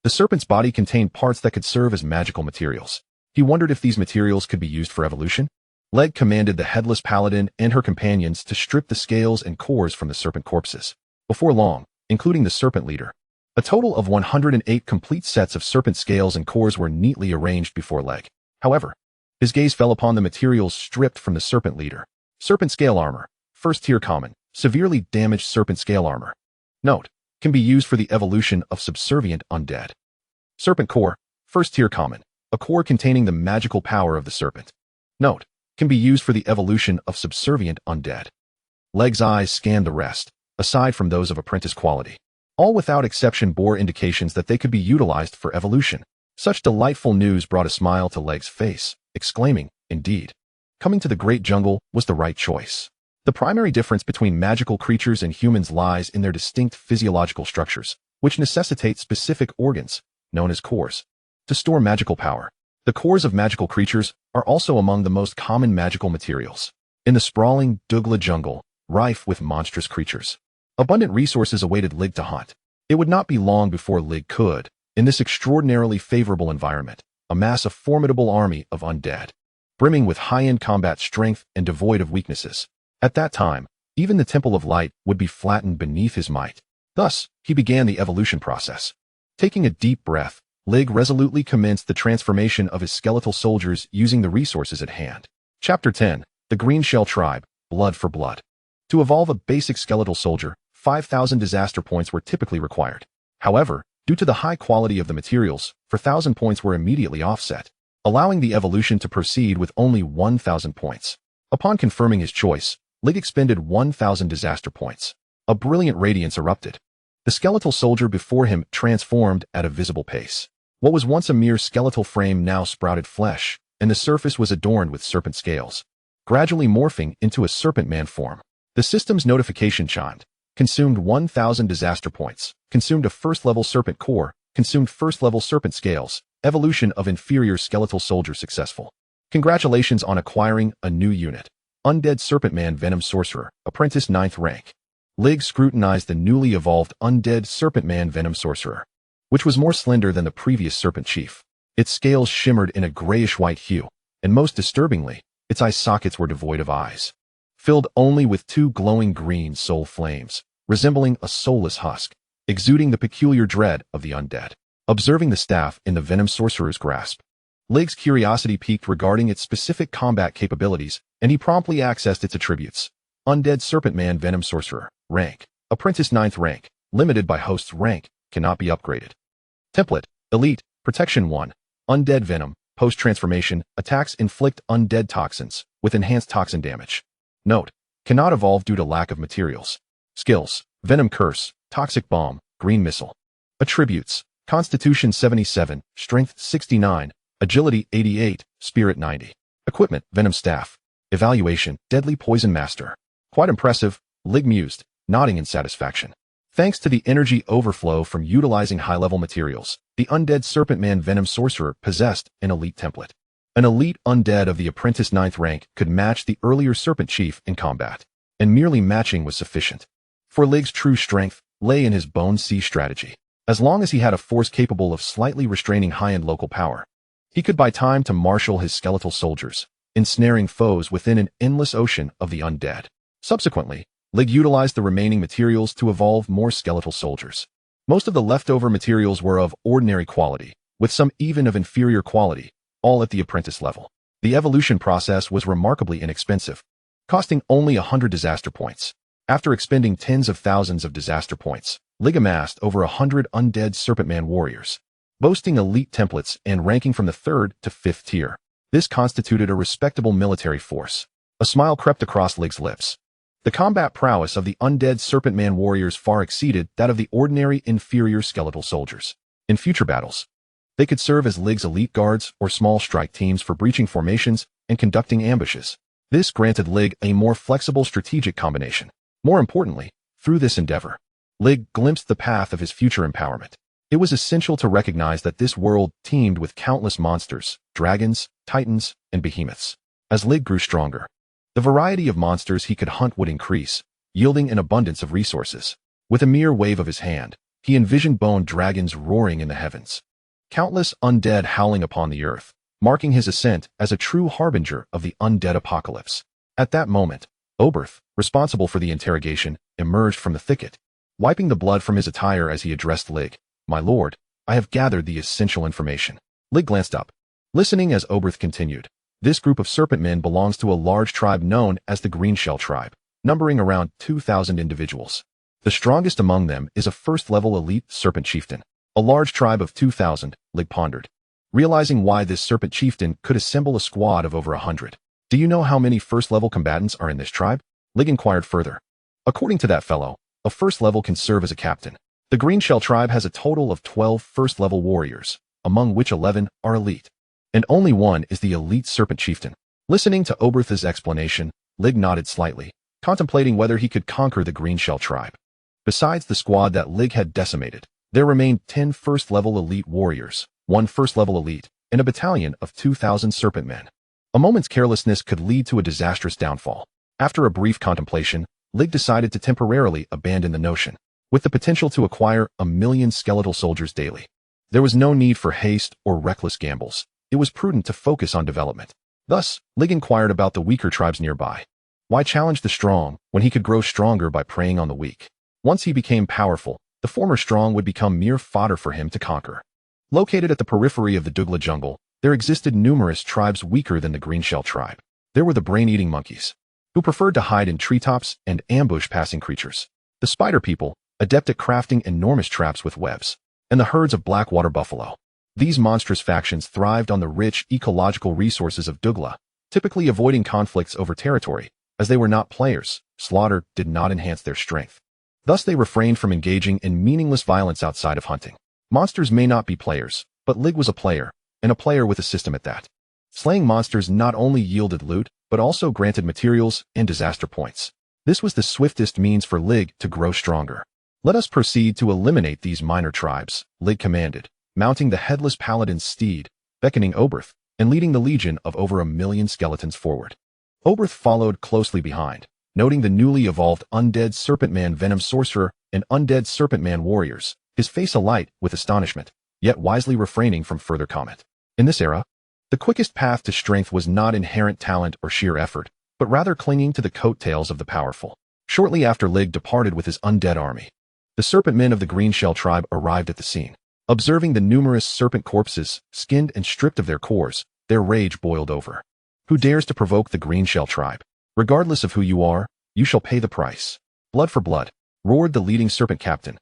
The serpent's body contained parts that could serve as magical materials. He wondered if these materials could be used for evolution. Leg commanded the headless paladin and her companions to strip the scales and cores from the serpent corpses. Before long, including the serpent leader, a total of 108 complete sets of serpent scales and cores were neatly arranged before Leg. However, his gaze fell upon the materials stripped from the serpent leader. Serpent scale armor, first tier common, severely damaged serpent scale armor. Note, can be used for the evolution of subservient undead. Serpent core, first tier common, a core containing the magical power of the serpent. Note, can be used for the evolution of subservient undead. Leg's eyes scanned the rest, aside from those of apprentice quality. All without exception bore indications that they could be utilized for evolution. Such delightful news brought a smile to Leg's face, exclaiming, indeed, coming to the great jungle was the right choice. The primary difference between magical creatures and humans lies in their distinct physiological structures, which necessitate specific organs, known as cores, to store magical power. The cores of magical creatures are also among the most common magical materials. In the sprawling Dougla jungle, rife with monstrous creatures, abundant resources awaited Lig to hunt. It would not be long before Lig could, in this extraordinarily favorable environment, amass a formidable army of undead, brimming with high-end combat strength and devoid of weaknesses. At that time, even the Temple of Light would be flattened beneath his might. Thus, he began the evolution process. Taking a deep breath, Lig resolutely commenced the transformation of his skeletal soldiers using the resources at hand. Chapter 10, The Green Shell Tribe, Blood for Blood. To evolve a basic skeletal soldier, 5,000 disaster points were typically required. However, due to the high quality of the materials, 4,000 points were immediately offset, allowing the evolution to proceed with only 1,000 points. Upon confirming his choice, Lig expended 1,000 disaster points. A brilliant radiance erupted. The skeletal soldier before him transformed at a visible pace. What was once a mere skeletal frame now sprouted flesh, and the surface was adorned with serpent scales, gradually morphing into a serpent man form. The system's notification chimed. Consumed 1,000 disaster points. Consumed a first-level serpent core. Consumed first-level serpent scales. Evolution of inferior skeletal soldier successful. Congratulations on acquiring a new unit. Undead Serpent Man Venom Sorcerer, Apprentice 9th rank. Lig scrutinized the newly evolved Undead Serpent Man Venom Sorcerer, which was more slender than the previous Serpent Chief. Its scales shimmered in a grayish-white hue, and most disturbingly, its eye sockets were devoid of eyes, filled only with two glowing green soul flames, resembling a soulless husk, exuding the peculiar dread of the undead. Observing the staff in the Venom Sorcerer's grasp, Lig's curiosity piqued regarding its specific combat capabilities, and he promptly accessed its attributes. Undead Serpent Man Venom Sorcerer, rank, Apprentice 9th rank, limited by host's rank, cannot be upgraded. Template, Elite, Protection 1, Undead Venom, post-transformation, attacks inflict undead toxins, with enhanced toxin damage. Note, cannot evolve due to lack of materials. Skills, Venom Curse, Toxic Bomb, Green Missile. Attributes, Constitution 77, Strength 69, Agility 88, Spirit 90. Equipment, Venom Staff. Evaluation, Deadly Poison Master. Quite impressive, Lig mused, nodding in satisfaction. Thanks to the energy overflow from utilizing high-level materials, the Undead Serpent Man Venom Sorcerer possessed an elite template. An elite undead of the Apprentice 9th rank could match the earlier Serpent Chief in combat, and merely matching was sufficient. For Lig's true strength lay in his Bone Sea strategy. As long as he had a force capable of slightly restraining high-end local power, he could buy time to marshal his skeletal soldiers, ensnaring foes within an endless ocean of the undead. Subsequently, Lig utilized the remaining materials to evolve more skeletal soldiers. Most of the leftover materials were of ordinary quality, with some even of inferior quality, all at the apprentice level. The evolution process was remarkably inexpensive, costing only 100 disaster points. After expending tens of thousands of disaster points, Lig amassed over 100 undead serpentman warriors, boasting elite templates and ranking from the 3rd to 5th tier. This constituted a respectable military force. A smile crept across Lig's lips. The combat prowess of the undead serpentman warriors far exceeded that of the ordinary inferior skeletal soldiers. In future battles, they could serve as Lig's elite guards or small strike teams for breaching formations and conducting ambushes. This granted Lig a more flexible strategic combination. More importantly, through this endeavor, Lig glimpsed the path of his future empowerment. It was essential to recognize that this world teemed with countless monsters, dragons, titans, and behemoths. As Lig grew stronger, the variety of monsters he could hunt would increase, yielding an abundance of resources. With a mere wave of his hand, he envisioned bone dragons roaring in the heavens, countless undead howling upon the earth, marking his ascent as a true harbinger of the undead apocalypse. At that moment, Oberth, responsible for the interrogation, emerged from the thicket, wiping the blood from his attire as he addressed Lig. "My lord, I have gathered the essential information." Lig glanced up, listening as Oberth continued. This group of serpentmen belongs to a large tribe known as the Greenshell tribe, numbering around 2,000 individuals. The strongest among them is a first-level elite serpent chieftain. A large tribe of 2,000, Lig pondered, realizing why this serpent chieftain could assemble a squad of over 100. "Do you know how many first-level combatants are in this tribe?" Lig inquired further. "According to that fellow, a first level can serve as a captain. The Greenshell tribe has a total of 12 first-level warriors, among which 11 are elite, and only one is the elite serpent chieftain." Listening to Oberth's explanation, Lig nodded slightly, contemplating whether he could conquer the Greenshell tribe. Besides the squad that Lig had decimated, there remained 10 first-level elite warriors, 1 first-level elite, and a battalion of 2,000 serpentmen. A moment's carelessness could lead to a disastrous downfall. After a brief contemplation, Lig decided to temporarily abandon the notion. With the potential to acquire 1,000,000 skeletal soldiers daily, there was no need for haste or reckless gambles. It was prudent to focus on development. Thus, Lig inquired about the weaker tribes nearby. Why challenge the strong when he could grow stronger by preying on the weak? Once he became powerful, the former strong would become mere fodder for him to conquer. Located at the periphery of the Dugla jungle, there existed numerous tribes weaker than the Greenshell tribe. There were the brain-eating monkeys, who preferred to hide in treetops and ambush passing creatures. The spider people, adept at crafting enormous traps with webs, and the herds of blackwater buffalo. These monstrous factions thrived on the rich ecological resources of Dugla, typically avoiding conflicts over territory, as they were not players. Slaughter did not enhance their strength. Thus they refrained from engaging in meaningless violence outside of hunting. Monsters may not be players, but Lig was a player, and a player with a system at that. Slaying monsters not only yielded loot, but also granted materials and disaster points. This was the swiftest means for Lig to grow stronger. "Let us proceed to eliminate these minor tribes," Lig commanded, mounting the headless paladin's steed, beckoning Oberth, and leading the legion of over 1,000,000 skeletons forward. Oberth followed closely behind, noting the newly evolved undead serpentman venom sorcerer and undead serpentman warriors, his face alight with astonishment, yet wisely refraining from further comment. In this era, the quickest path to strength was not inherent talent or sheer effort, but rather clinging to the coattails of the powerful. Shortly after Lig departed with his undead army, the serpentmen of the Greenshell tribe arrived at the scene. Observing the numerous serpent corpses, skinned and stripped of their cores, their rage boiled over. "Who dares to provoke the Greenshell tribe? Regardless of who you are, you shall pay the price." "Blood for blood," roared the leading serpent captain,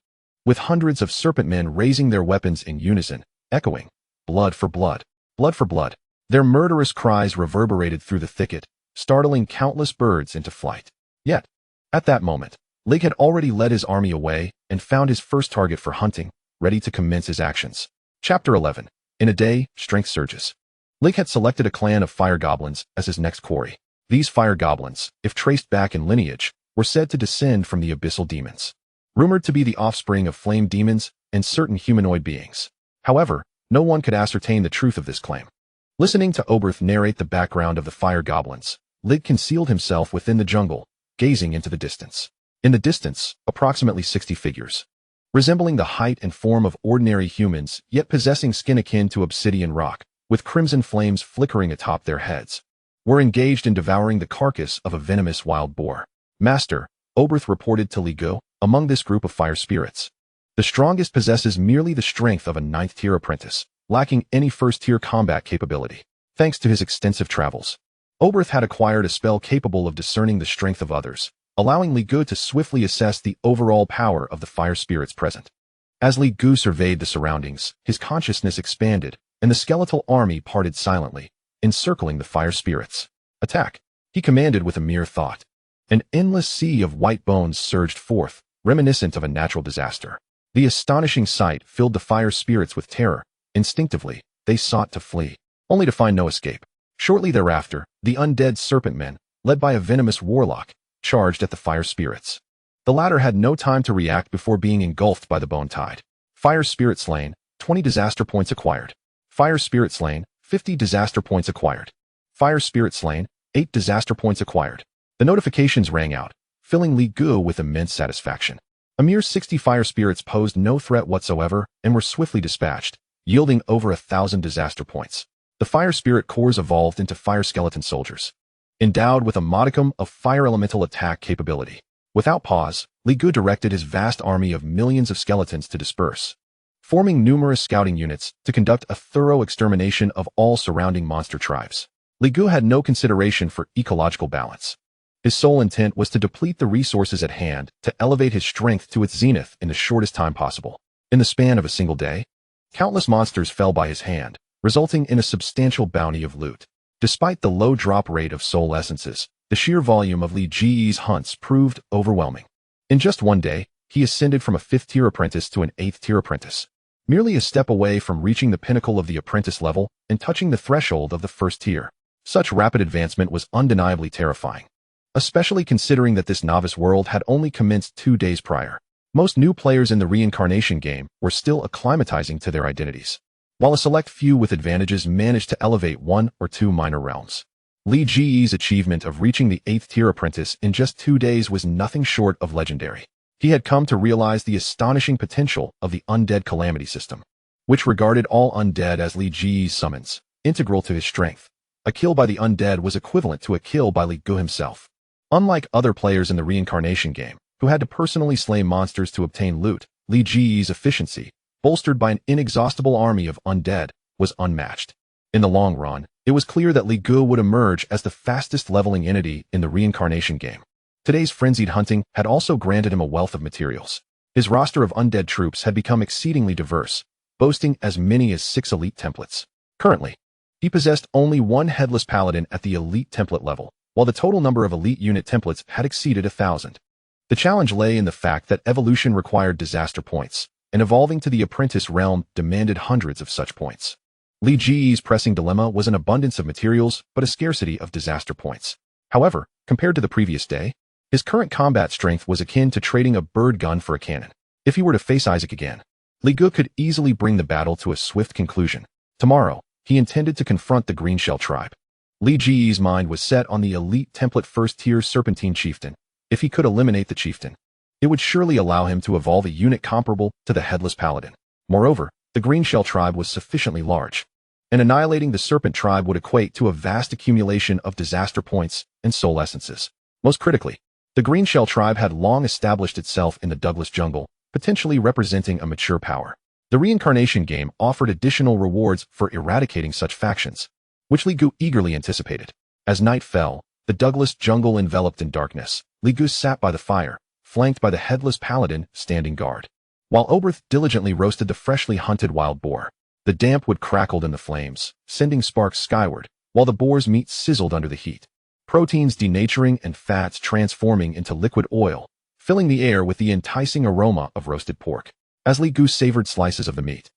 with hundreds of serpentmen raising their weapons in unison, echoing, "Blood for blood, blood for blood." Their murderous cries reverberated through the thicket, startling countless birds into flight. Yet, at that moment, Lig had already led his army away and found his first target for hunting, ready to commence his actions. Chapter 11. In a day, strength surges. Lig had selected a clan of fire goblins as his next quarry. These fire goblins, if traced back in lineage, were said to descend from the abyssal demons, rumored to be the offspring of flame demons and certain humanoid beings. However, no one could ascertain the truth of this claim. Listening to Oberth narrate the background of the fire goblins, Lig concealed himself within the jungle, gazing into the distance. In the distance, approximately 60 figures, resembling the height and form of ordinary humans, yet possessing skin akin to obsidian rock, with crimson flames flickering atop their heads, were engaged in devouring the carcass of a venomous wild boar. "Master," Oberth reported to Li Gu, among this group of fire spirits. The strongest possesses merely the strength of a 9th-tier apprentice, lacking any first-tier combat capability. Thanks to his extensive travels, Oberth had acquired a spell capable of discerning the strength of others, allowing Li Gu to swiftly assess the overall power of the fire spirits present. As Li Gu surveyed the surroundings, his consciousness expanded, and the skeletal army parted silently, encircling the fire spirits. Attack! He commanded with a mere thought. An endless sea of white bones surged forth, reminiscent of a natural disaster. The astonishing sight filled the fire spirits with terror. Instinctively, they sought to flee, only to find no escape. Shortly thereafter, the undead serpent men, led by a venomous warlock, charged at the fire spirits. The latter had no time to react before being engulfed by the bone tide. Fire spirit slain, 20 disaster points acquired. Fire spirit slain, 50 disaster points acquired. Fire spirit slain, 8 disaster points acquired. The notifications rang out, filling Li Gu with immense satisfaction. A mere 60 fire spirits posed no threat whatsoever and were swiftly dispatched, yielding over 1,000 disaster points. The fire spirit cores evolved into fire skeleton soldiers, endowed with a modicum of fire elemental attack capability. Without pause, Li Gu directed his vast army of millions of skeletons to disperse, forming numerous scouting units to conduct a thorough extermination of all surrounding monster tribes. Li Gu had no consideration for ecological balance. His sole intent was to deplete the resources at hand to elevate his strength to its zenith in the shortest time possible. In the span of a single day, countless monsters fell by his hand, resulting in a substantial bounty of loot. Despite the low drop rate of soul essences, the sheer volume of Li Ji's hunts proved overwhelming. In just one day, he ascended from a 5th-tier apprentice to an 8th-tier apprentice, merely a step away from reaching the pinnacle of the apprentice level and touching the threshold of the 1st tier. Such rapid advancement was undeniably terrifying, especially considering that this novice world had only commenced 2 days prior. Most new players in the Reincarnation game were still acclimatizing to their identities, while a select few with advantages managed to elevate 1 or 2 minor realms. Li Ji's achievement of reaching the 8th-tier apprentice in just 2 days was nothing short of legendary. He had come to realize the astonishing potential of the Undead Calamity System, which regarded all undead as Li Ji's summons, integral to his strength. A kill by the undead was equivalent to a kill by Li Gu himself. Unlike other players in the Reincarnation game, who had to personally slay monsters to obtain loot, Li Ji's efficiency, bolstered by an inexhaustible army of undead, was unmatched. In the long run, it was clear that Li Gu would emerge as the fastest leveling entity in the Reincarnation game. Today's frenzied hunting had also granted him a wealth of materials. His roster of undead troops had become exceedingly diverse, boasting as many as 6 elite templates. Currently, he possessed only 1 headless paladin at the elite template level, while the total number of elite unit templates had exceeded 1,000. The challenge lay in the fact that evolution required disaster points, and evolving to the apprentice realm demanded hundreds of such points. Li Ji's pressing dilemma was an abundance of materials but a scarcity of disaster points. However, compared to the previous day, his current combat strength was akin to trading a bird gun for a cannon. If he were to face Isaac again, Li Gu could easily bring the battle to a swift conclusion. Tomorrow, he intended to confront the Green Shell tribe. Li Ji's mind was set on the elite template 1st-tier Serpentine chieftain. If he could eliminate the chieftain, it would surely allow him to evolve a unit comparable to the headless paladin. Moreover, the Green Shell tribe was sufficiently large, and annihilating the serpent tribe would equate to a vast accumulation of disaster points and soul essences. Most critically, the Green Shell tribe had long established itself in the Douglas jungle, potentially representing a mature power. The Reincarnation game offered additional rewards for eradicating such factions, which Li Gu eagerly anticipated. As night fell, the Douglas jungle enveloped in darkness. Li Gu sat by the fire, flanked by the headless paladin standing guard, while Oberth diligently roasted the freshly hunted wild boar. The damp wood crackled in the flames, sending sparks skyward, while the boar's meat sizzled under the heat. Proteins denaturing and fats transforming into liquid oil, filling the air with the enticing aroma of roasted pork. As Li Gu savored slices of the meat,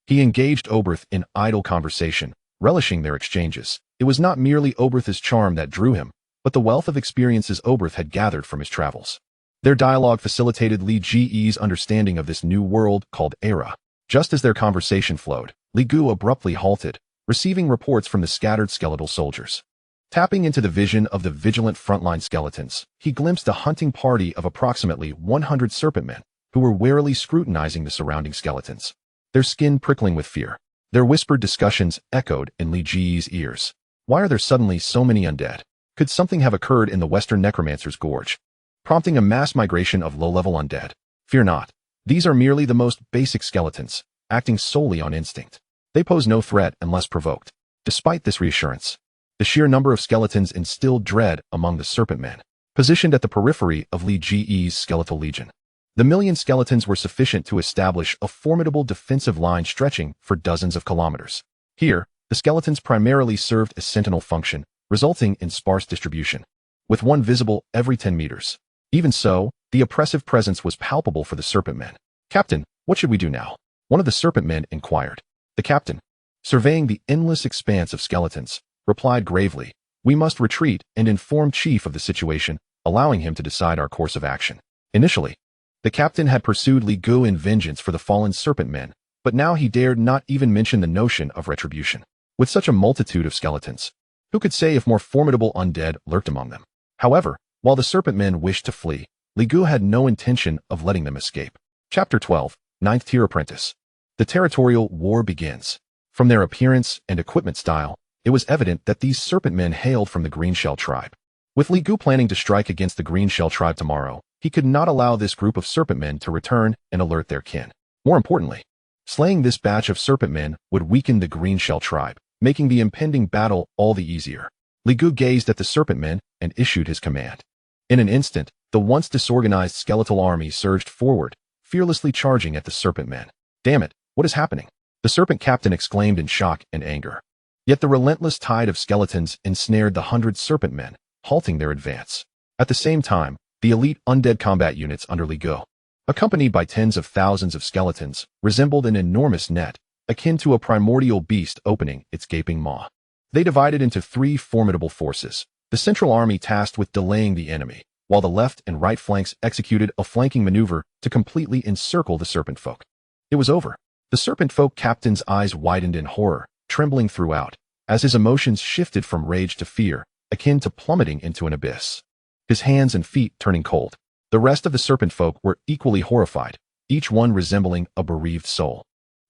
he engaged Oberth in idle conversation, relishing their exchanges. It was not merely Oberth's charm that drew him, but the wealth of experiences Oberth had gathered from his travels. Their dialogue facilitated Li Ji's understanding of this new world called Era. Just as their conversation flowed, Li Gu abruptly halted, receiving reports from the scattered skeletal soldiers. Tapping into the vision of the vigilant frontline skeletons, he glimpsed a hunting party of approximately 100 serpent men, who were warily scrutinizing the surrounding skeletons, their skin prickling with fear. Their whispered discussions echoed in Li Ji's ears. Why are there suddenly so many undead? Could something have occurred in the western necromancer's gorge? prompting a mass migration of low-level undead. Fear not. These are merely the most basic skeletons, acting solely on instinct. They pose no threat unless provoked. Despite this reassurance, the sheer number of skeletons instilled dread among the serpent men, positioned at the periphery of Li Ge's skeletal legion. The million skeletons were sufficient to establish a formidable defensive line stretching for dozens of kilometers. Here, the skeletons primarily served a sentinel function, resulting in sparse distribution, with one visible every 10 meters. Even so, the oppressive presence was palpable for the serpent men. "Captain, what should we do now?" one of the serpent men inquired. The captain, surveying the endless expanse of skeletons, replied gravely, "We must retreat and inform Chief of the situation, allowing him to decide our course of action." Initially, the captain had pursued Li Gu in vengeance for the fallen serpent men, but now he dared not even mention the notion of retribution. With such a multitude of skeletons, who could say if more formidable undead lurked among them? However, while the serpent men wished to flee, Li Gu had no intention of letting them escape. Chapter 12, Ninth Tier Apprentice. The territorial war begins. From their appearance and equipment style, it was evident that these serpent men hailed from the Green Shell tribe. With Li Gu planning to strike against the Green Shell tribe tomorrow, he could not allow this group of serpent men to return and alert their kin. More importantly, slaying this batch of serpent men would weaken the Green Shell tribe, making the impending battle all the easier. Li Gu gazed at the serpent men and issued his command. In an instant, the once disorganized skeletal army surged forward, fearlessly charging at the serpent men. "Damn it, what is happening?" the serpent captain exclaimed in shock and anger. Yet the relentless tide of skeletons ensnared the 100 serpent men, halting their advance. At the same time, the elite undead combat units under Li Gu, accompanied by tens of thousands of skeletons, resembled an enormous net, akin to a primordial beast opening its gaping maw. They divided into three formidable forces, the central army tasked with delaying the enemy, while the left and right flanks executed a flanking maneuver to completely encircle the serpent folk. It was over. The serpent folk captain's eyes widened in horror, trembling throughout, as his emotions shifted from rage to fear, akin to plummeting into an abyss. His hands and feet turning cold. The rest of the serpent folk were equally horrified, each one resembling a bereaved soul.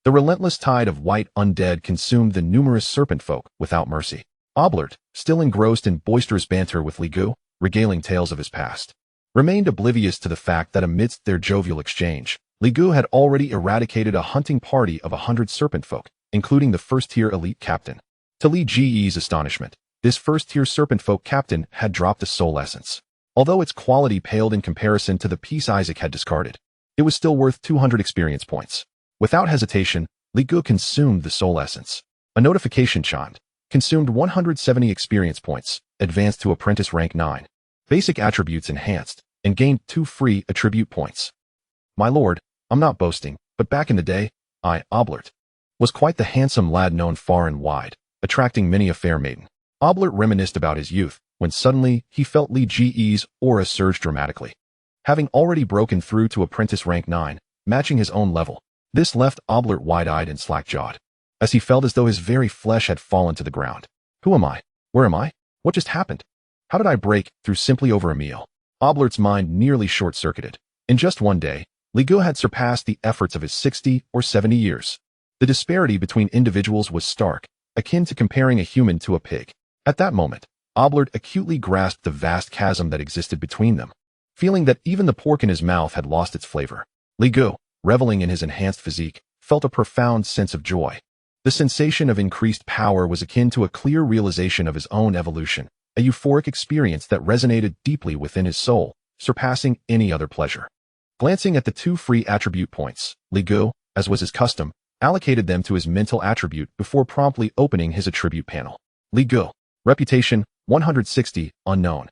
The relentless tide of white undead consumed the numerous serpent folk without mercy. Oblert, still engrossed in boisterous banter with Li Gu, regaling tales of his past, remained oblivious to the fact that amidst their jovial exchange, Li Gu had already eradicated a hunting party of 100 serpent folk, including the first-tier elite captain. To Li Ge's astonishment, this first-tier serpent folk captain had dropped the soul essence. Although its quality paled in comparison to the piece Isaac had discarded, it was still worth 200 experience points. Without hesitation, Li Gu consumed the soul essence. A notification chimed. Consumed 170 experience points, advanced to apprentice rank 9. Basic attributes enhanced, and gained 2 free attribute points. "My lord, I'm not boasting, but back in the day, I, Oblert, was quite the handsome lad known far and wide, attracting many a fair maiden." Oblert reminisced about his youth, when suddenly he felt Li Ge's aura surge dramatically. Having already broken through to apprentice rank 9, matching his own level, this left Oblert wide-eyed and slack-jawed, as he felt as though his very flesh had fallen to the ground. Who am I? Where am I? What just happened? How did I break through simply over a meal? Oblert's mind nearly short-circuited. In just one day, Li Gu had surpassed the efforts of his 60 or 70 years. The disparity between individuals was stark, akin to comparing a human to a pig. At that moment, Oblert acutely grasped the vast chasm that existed between them, feeling that even the pork in his mouth had lost its flavor. Li Gu, reveling in his enhanced physique, felt a profound sense of joy. The sensation of increased power was akin to a clear realization of his own evolution, a euphoric experience that resonated deeply within his soul, surpassing any other pleasure. Glancing at the 2 free attribute points, Li Gu, as was his custom, allocated them to his mental attribute before promptly opening his attribute panel. Li Gu. Reputation, 160, unknown.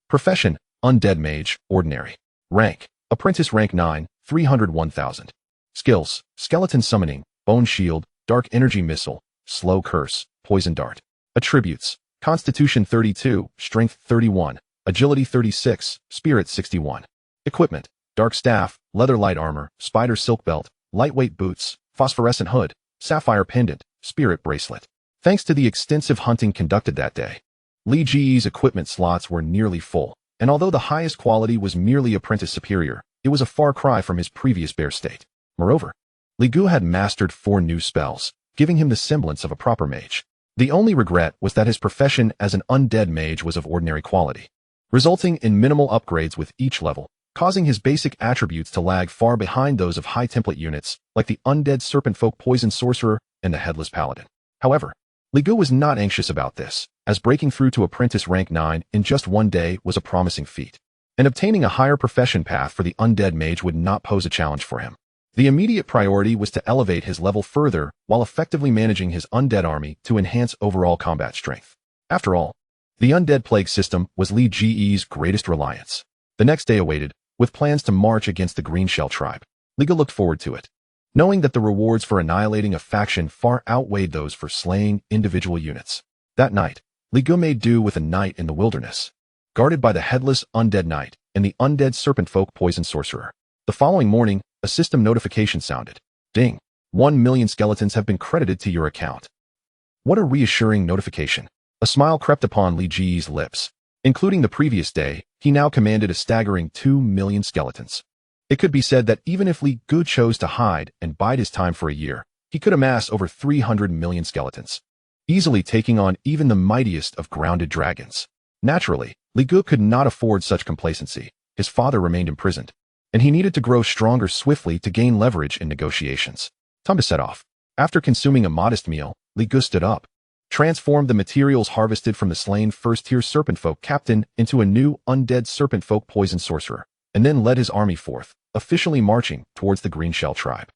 Profession, undead mage, ordinary. Rank, apprentice rank 9, 301,000. Skills, skeleton summoning, bone shield, dark energy missile, slow curse, poison dart. Attributes, constitution 32, strength 31, agility 36, spirit 61. Equipment, dark staff, leather light armor, spider silk belt, lightweight boots, phosphorescent hood, sapphire pendant, spirit bracelet. Thanks to the extensive hunting conducted that day, Li Ge's equipment slots were nearly full, and although the highest quality was merely apprentice superior, it was a far cry from his previous bare state. Moreover, Li Gu had mastered 4 new spells, giving him the semblance of a proper mage. The only regret was that his profession as an undead mage was of ordinary quality. resulting in minimal upgrades with each level, causing his basic attributes to lag far behind those of high template units like the Undead Serpent Folk Poison Sorcerer and the Headless Paladin. However, Li Gu was not anxious about this, as breaking through to Apprentice Rank 9 in just one day was a promising feat, and obtaining a higher profession path for the Undead Mage would not pose a challenge for him. The immediate priority was to elevate his level further while effectively managing his Undead army to enhance overall combat strength. After all, the Undead Plague system was Li Ge's greatest reliance. The next day awaited, with plans to march against the Green Shell tribe. Li Gu looked forward to it, knowing that the rewards for annihilating a faction far outweighed those for slaying individual units. That night, Li Gu made do with a night in the wilderness, guarded by the Headless Undead Knight and the Undead Serpent Folk Poison Sorcerer. The following morning, a system notification sounded. Ding! 1 million skeletons have been credited to your account. What a reassuring notification. A smile crept upon Li Ji's lips. Including the previous day, he now commanded a staggering 2 million skeletons. It could be said that even if Li Gu chose to hide and bide his time for a year, he could amass over 300 million skeletons, easily taking on even the mightiest of grounded dragons. Naturally, Li Gu could not afford such complacency. His father remained imprisoned, and he needed to grow stronger swiftly to gain leverage in negotiations. Time to set off. After consuming a modest meal, Li Gu stood up, transformed the materials harvested from the slain first-tier serpent folk captain into a new Undead Serpent Folk Poison Sorcerer, and then led his army forth, officially marching towards the Green Shell tribe.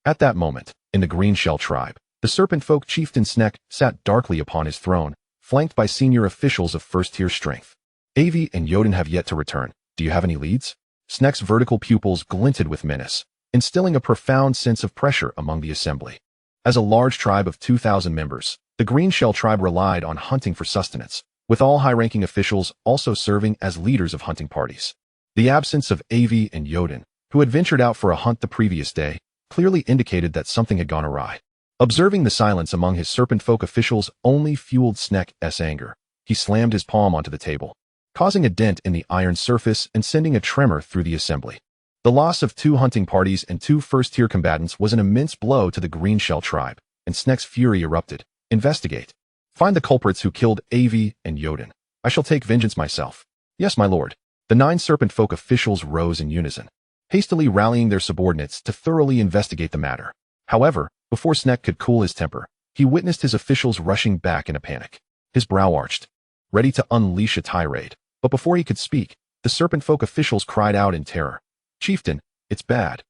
At that moment, in the Green Shell tribe, the serpent folk chieftain Snek sat darkly upon his throne, flanked by senior officials of first-tier strength. Avi and Yoden have yet to return. Do you have any leads? Snek's vertical pupils glinted with menace, instilling a profound sense of pressure among the assembly. As a large tribe of 2,000 members, the Green Shell tribe relied on hunting for sustenance, with all high-ranking officials also serving as leaders of hunting parties. The absence of Avi and Yoden, who had ventured out for a hunt the previous day, clearly indicated that something had gone awry. Observing the silence among his serpent folk officials only fueled Snek's anger. He slammed his palm onto the table, causing a dent in the iron surface and sending a tremor through the assembly. The loss of 2 hunting parties and 2 first-tier combatants was an immense blow to the Green Shell tribe, and Snek's fury erupted. Investigate. Find the culprits who killed Avi and Yoden. I shall take vengeance myself. Yes, my lord. The 9 serpent folk officials rose in unison, hastily rallying their subordinates to thoroughly investigate the matter. However, before Snek could cool his temper, he witnessed his officials rushing back in a panic. His brow arched, ready to unleash a tirade. But before he could speak, the serpent folk officials cried out in terror. Chieftain, it's bad.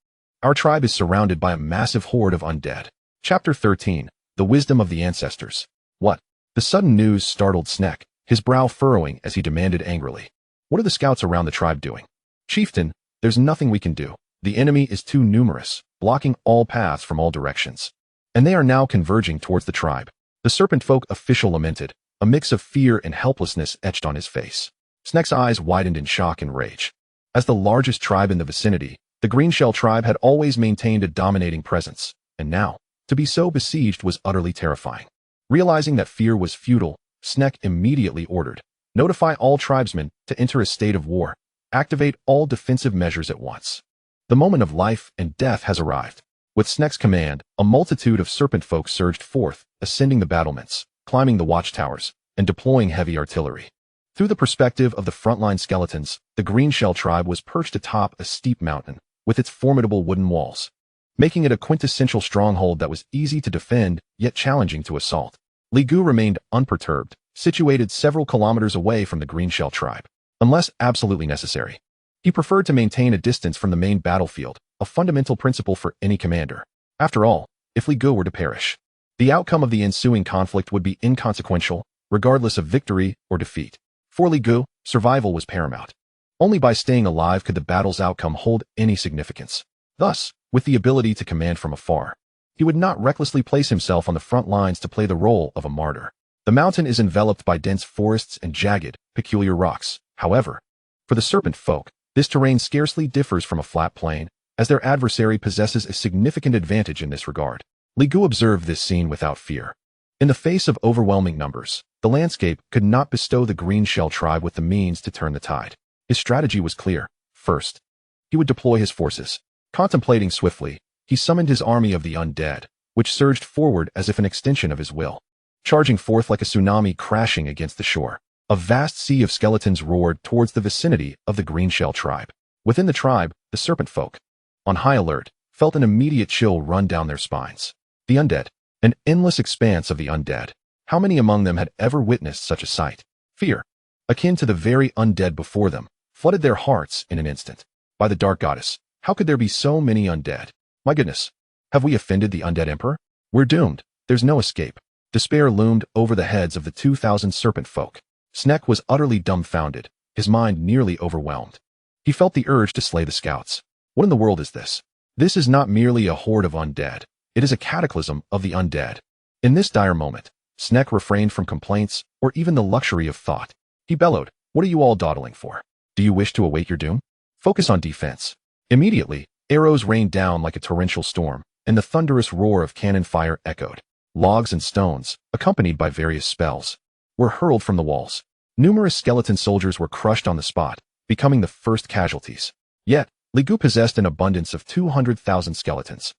Our tribe is surrounded by a massive horde of undead. Chapter 13. The Wisdom of the Ancestors. What? The sudden news startled Snek, his brow furrowing as he demanded angrily. What are the scouts around the tribe doing? Chieftain, there's nothing we can do. The enemy is too numerous, blocking all paths from all directions. And they are now converging towards the tribe. The serpent folk official lamented, a mix of fear and helplessness etched on his face. Snek's eyes widened in shock and rage. As the largest tribe in the vicinity, the Green Shell tribe had always maintained a dominating presence, and now, to be so besieged was utterly terrifying. Realizing that fear was futile, Snek immediately ordered, notify all tribesmen to enter a state of war. Activate all defensive measures at once. The moment of life and death has arrived. With Snek's command, a multitude of serpent folk surged forth, ascending the battlements, climbing the watchtowers, and deploying heavy artillery. Through the perspective of the frontline skeletons, the Green Shell tribe was perched atop a steep mountain, with its formidable wooden walls, making it a quintessential stronghold that was easy to defend, yet challenging to assault. Li Gu remained unperturbed, situated several kilometers away from the Green Shell tribe, unless absolutely necessary. He preferred to maintain a distance from the main battlefield, a fundamental principle for any commander. After all, if Li Gu were to perish, the outcome of the ensuing conflict would be inconsequential, regardless of victory or defeat. For Li Gu, survival was paramount. Only by staying alive could the battle's outcome hold any significance. Thus, with the ability to command from afar, he would not recklessly place himself on the front lines to play the role of a martyr. The mountain is enveloped by dense forests and jagged, peculiar rocks. However, for the serpent folk, this terrain scarcely differs from a flat plain, as their adversary possesses a significant advantage in this regard. Li Gu observed this scene without fear. In the face of overwhelming numbers, the landscape could not bestow the Green Shell tribe with the means to turn the tide. His strategy was clear. First, he would deploy his forces. Contemplating swiftly, he summoned his army of the undead, which surged forward as if an extension of his will, charging forth like a tsunami crashing against the shore. A vast sea of skeletons roared towards the vicinity of the Greenshell tribe. Within the tribe, the serpent folk, on high alert, felt an immediate chill run down their spines. The undead. An endless expanse of the undead. How many among them had ever witnessed such a sight? Fear, akin to the very undead before them, flooded their hearts in an instant. By the dark goddess, how could there be so many undead? My goodness, have we offended the undead emperor? We're doomed. There's no escape. Despair loomed over the heads of the 2,000 serpent folk. Snek was utterly dumbfounded, his mind nearly overwhelmed. He felt the urge to slay the scouts. What in the world is this? This is not merely a horde of undead. It is a cataclysm of the undead. In this dire moment, Snek refrained from complaints or even the luxury of thought. He bellowed, "What are you all dawdling for? Do you wish to await your doom? Focus on defense." Immediately, arrows rained down like a torrential storm, and the thunderous roar of cannon fire echoed. Logs and stones, accompanied by various spells, were hurled from the walls. Numerous skeleton soldiers were crushed on the spot, becoming the first casualties. Yet, Ligu possessed an abundance of 200,000 skeletons.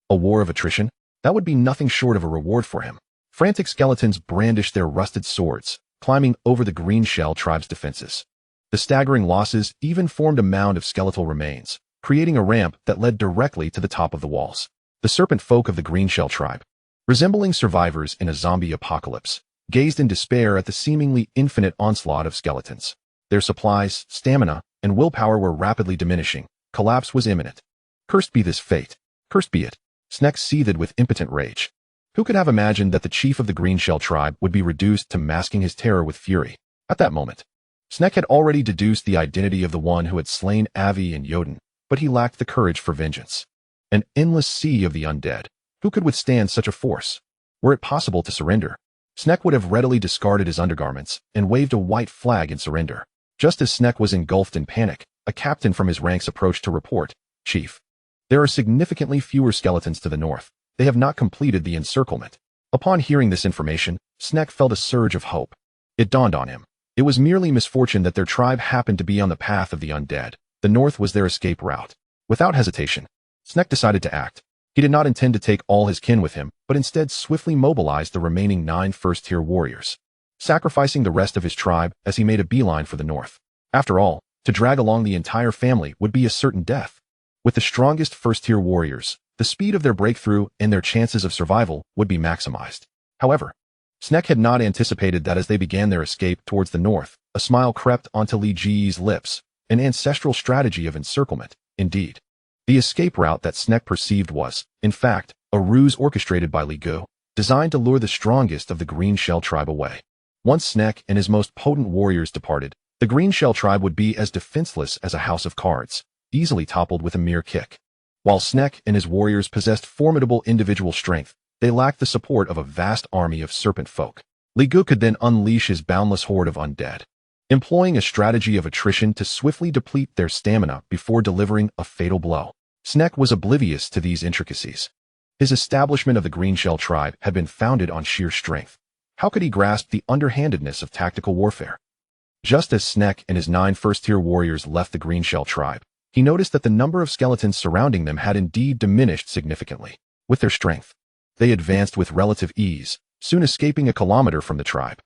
A war of attrition? That would be nothing short of a reward for him. Frantic skeletons brandished their rusted swords, climbing over the Greenshell tribe's defenses. The staggering losses even formed a mound of skeletal remains, creating a ramp that led directly to the top of the walls. The serpent folk of the Greenshell tribe, resembling survivors in a zombie apocalypse, gazed in despair at the seemingly infinite onslaught of skeletons. Their supplies, stamina, and willpower were rapidly diminishing. Collapse was imminent. Cursed be this fate. Cursed be it. Snek seethed with impotent rage. Who could have imagined that the chief of the Greenshell tribe would be reduced to masking his terror with fury? At that moment, Snek had already deduced the identity of the one who had slain Avi and Jotun, but he lacked the courage for vengeance. An endless sea of the undead. Who could withstand such a force? Were it possible to surrender, Snek would have readily discarded his undergarments and waved a white flag in surrender. Just as Snek was engulfed in panic, a captain from his ranks approached to report, "Chief, there are significantly fewer skeletons to the north. They have not completed the encirclement." Upon hearing this information, Snek felt a surge of hope. It dawned on him. It was merely misfortune that their tribe happened to be on the path of the undead. The north was their escape route. Without hesitation, Snek decided to act. He did not intend to take all his kin with him, but instead swiftly mobilized the remaining 9 first-tier warriors, sacrificing the rest of his tribe as he made a beeline for the north. After all, to drag along the entire family would be a certain death. With the strongest first-tier warriors, the speed of their breakthrough and their chances of survival would be maximized. However, Snek had not anticipated that as they began their escape towards the north, a smile crept onto Li Ji's lips, an ancestral strategy of encirclement, indeed. The escape route that Snek perceived was, in fact, a ruse orchestrated by Li Gu, designed to lure the strongest of the Greenshell tribe away. Once Snek and his most potent warriors departed, the Greenshell tribe would be as defenseless as a house of cards, easily toppled with a mere kick. While Snek and his warriors possessed formidable individual strength, they lacked the support of a vast army of serpent folk. Li Gu could then unleash his boundless horde of undead, employing a strategy of attrition to swiftly deplete their stamina before delivering a fatal blow. Snek was oblivious to these intricacies. His establishment of the Greenshell tribe had been founded on sheer strength. How could he grasp the underhandedness of tactical warfare? Just as Snek and his 9 first-tier warriors left the Greenshell tribe, he noticed that the number of skeletons surrounding them had indeed diminished significantly. With their strength, they advanced with relative ease, soon escaping a kilometer from the tribe.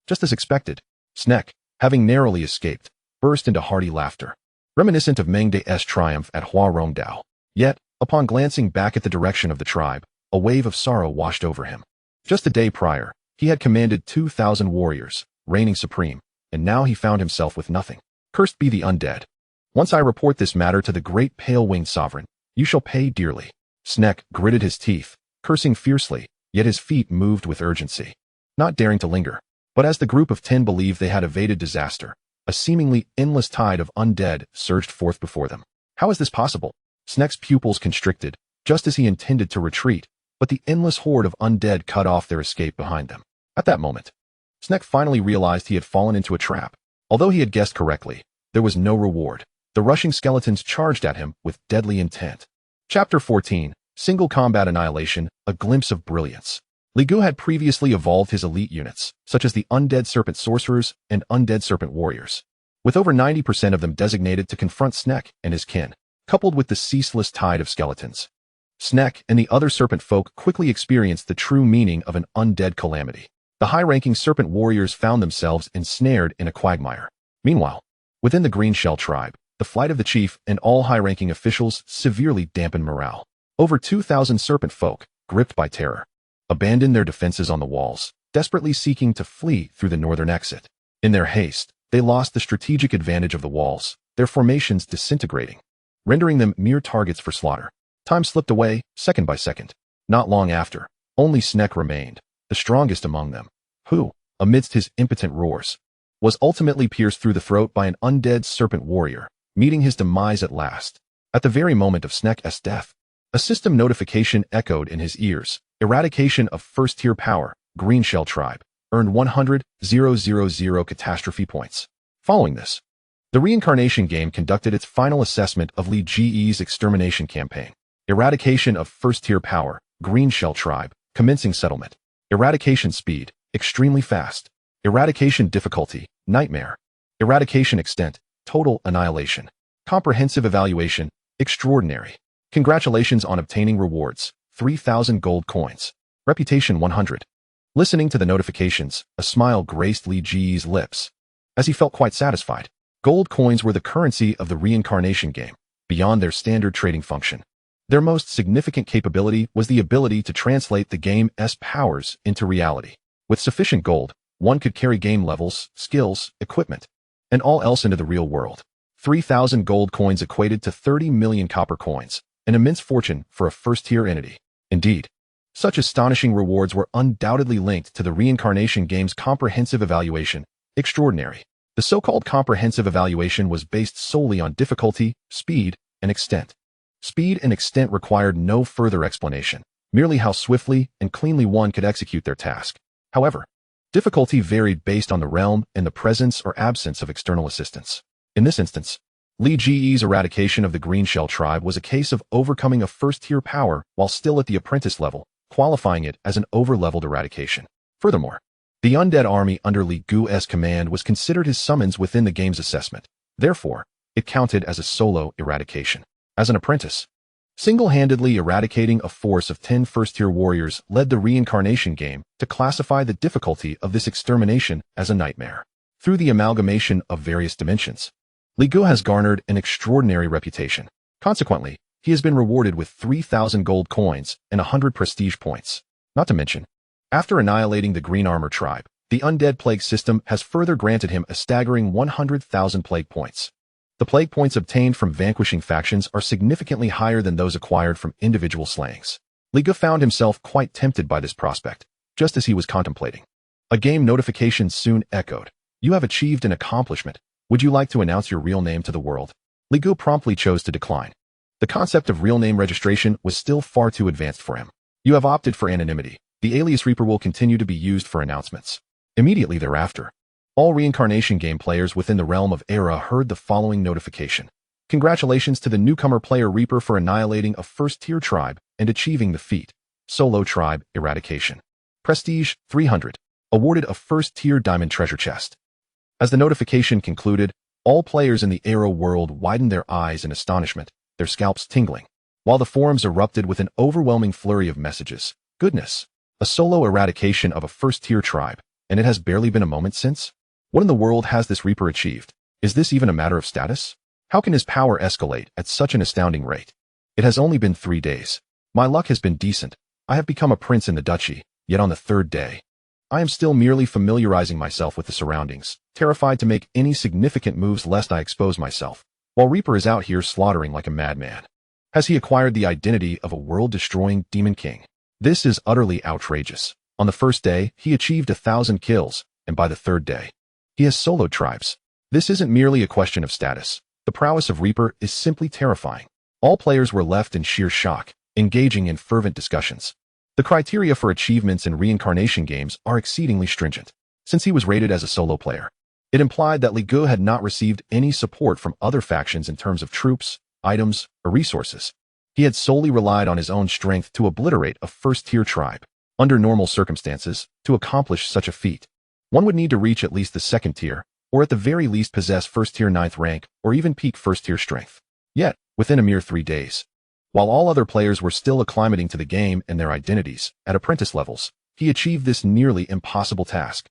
Just as expected. Snek, having narrowly escaped, burst into hearty laughter, reminiscent of Meng De's triumph at Huarongdao. Yet, upon glancing back at the direction of the tribe, a wave of sorrow washed over him. Just a day prior, he had commanded 2,000 warriors, reigning supreme, and now he found himself with nothing. Cursed be the undead. Once I report this matter to the great pale-winged sovereign, you shall pay dearly. Snek gritted his teeth, cursing fiercely, yet his feet moved with urgency, not daring to linger. But as the group of 10 believed they had evaded disaster, a seemingly endless tide of undead surged forth before them. How is this possible? Snek's pupils constricted, just as he intended to retreat, but the endless horde of undead cut off their escape behind them. At that moment, Snek finally realized he had fallen into a trap. Although he had guessed correctly, there was no reward. The rushing skeletons charged at him with deadly intent. Chapter 14, Single Combat Annihilation, A Glimpse of Brilliance. Li Gu had previously evolved his elite units, such as the Undead Serpent Sorcerers and Undead Serpent Warriors, with over 90% of them designated to confront Snek and his kin, coupled with the ceaseless tide of skeletons. Snek and the other serpent folk quickly experienced the true meaning of an undead calamity. The high-ranking serpent warriors found themselves ensnared in a quagmire. Meanwhile, within the Green Shell tribe, the flight of the chief and all high-ranking officials severely dampened morale. Over 2,000 serpent folk, gripped by terror, abandoned their defenses on the walls, desperately seeking to flee through the northern exit. In their haste, they lost the strategic advantage of the walls, their formations disintegrating, rendering them mere targets for slaughter. Time slipped away, second by second. Not long after, only Snek remained, the strongest among them, who, amidst his impotent roars, was ultimately pierced through the throat by an undead serpent warrior, meeting his demise at last. At the very moment of Snek's death, a system notification echoed in his ears. Eradication of first-tier power, Green Shell tribe, earned 100,000 catastrophe points. Following this, the Reincarnation Game conducted its final assessment of Lee GE's Extermination campaign. Eradication of first-tier power, Green Shell tribe, commencing settlement. Eradication speed, extremely fast. Eradication difficulty, nightmare. Eradication extent, total annihilation. Comprehensive evaluation, extraordinary. Congratulations on obtaining rewards, 3,000 gold coins. Reputation 100. Listening to the notifications, a smile graced Lee GE's lips, as he felt quite satisfied. Gold coins were the currency of the Reincarnation Game, beyond their standard trading function. Their most significant capability was the ability to translate the game's powers into reality. With sufficient gold, one could carry game levels, skills, equipment, and all else into the real world. 3,000 gold coins equated to 30 million copper coins, an immense fortune for a first-tier entity. Indeed, such astonishing rewards were undoubtedly linked to the Reincarnation Game's comprehensive evaluation. Extraordinary. The so-called comprehensive evaluation was based solely on difficulty, speed, and extent. Speed and extent required no further explanation, merely how swiftly and cleanly one could execute their task. However, difficulty varied based on the realm and the presence or absence of external assistance. In this instance, Lee GE's eradication of the Green Shell tribe was a case of overcoming a first-tier power while still at the apprentice level, qualifying it as an over-leveled eradication. Furthermore, the undead army under Lee Gu's command was considered his summons within the game's assessment. Therefore, it counted as a solo eradication. As an apprentice, single-handedly eradicating a force of 10 first-tier warriors led the Reincarnation Game to classify the difficulty of this extermination as a nightmare. Through the amalgamation of various dimensions, Lee Gu has garnered an extraordinary reputation. Consequently, he has been rewarded with 3,000 gold coins and 100 prestige points. Not to mention, after annihilating the Green Armor tribe, the Undead Plague system has further granted him a staggering 100,000 plague points. The plague points obtained from vanquishing factions are significantly higher than those acquired from individual slayings. Lee Gu found himself quite tempted by this prospect, just as he was contemplating. A game notification soon echoed. You have achieved an accomplishment. Would you like to announce your real name to the world? Lee Gu promptly chose to decline. The concept of real name registration was still far too advanced for him. You have opted for anonymity. The alias Reaper will continue to be used for announcements. Immediately thereafter, all Reincarnation Game players within the realm of Era heard the following notification. Congratulations to the newcomer player Reaper for annihilating a first-tier tribe and achieving the feat. Solo tribe eradication. Prestige 300. Awarded a first-tier diamond treasure chest. As the notification concluded, all players in the Era world widened their eyes in astonishment, their scalps tingling, while the forums erupted with an overwhelming flurry of messages. Goodness! A solo eradication of a first-tier tribe, and it has barely been a moment since? What in the world has this Reaper achieved? Is this even a matter of status? How can his power escalate at such an astounding rate? It has only been 3 days. My luck has been decent. I have become a prince in the duchy, yet on the 3rd day, I am still merely familiarizing myself with the surroundings, terrified to make any significant moves lest I expose myself, while Reaper is out here slaughtering like a madman. Has he acquired the identity of a world-destroying demon king? This is utterly outrageous. On the 1st day, he achieved 1,000 kills, and by the 3rd day, he has soloed tribes. This isn't merely a question of status. The prowess of Reaper is simply terrifying. All players were left in sheer shock, engaging in fervent discussions. The criteria for achievements in Reincarnation Games are exceedingly stringent. Since he was rated as a solo player, it implied that Lee Gu had not received any support from other factions in terms of troops, items, or resources. He had solely relied on his own strength to obliterate a first-tier tribe. Under normal circumstances, to accomplish such a feat, one would need to reach at least the 2nd tier, or at the very least possess first-tier 9th rank, or even peak first-tier strength. Yet, within a mere 3 days, while all other players were still acclimating to the game and their identities, at apprentice levels, he achieved this nearly impossible task.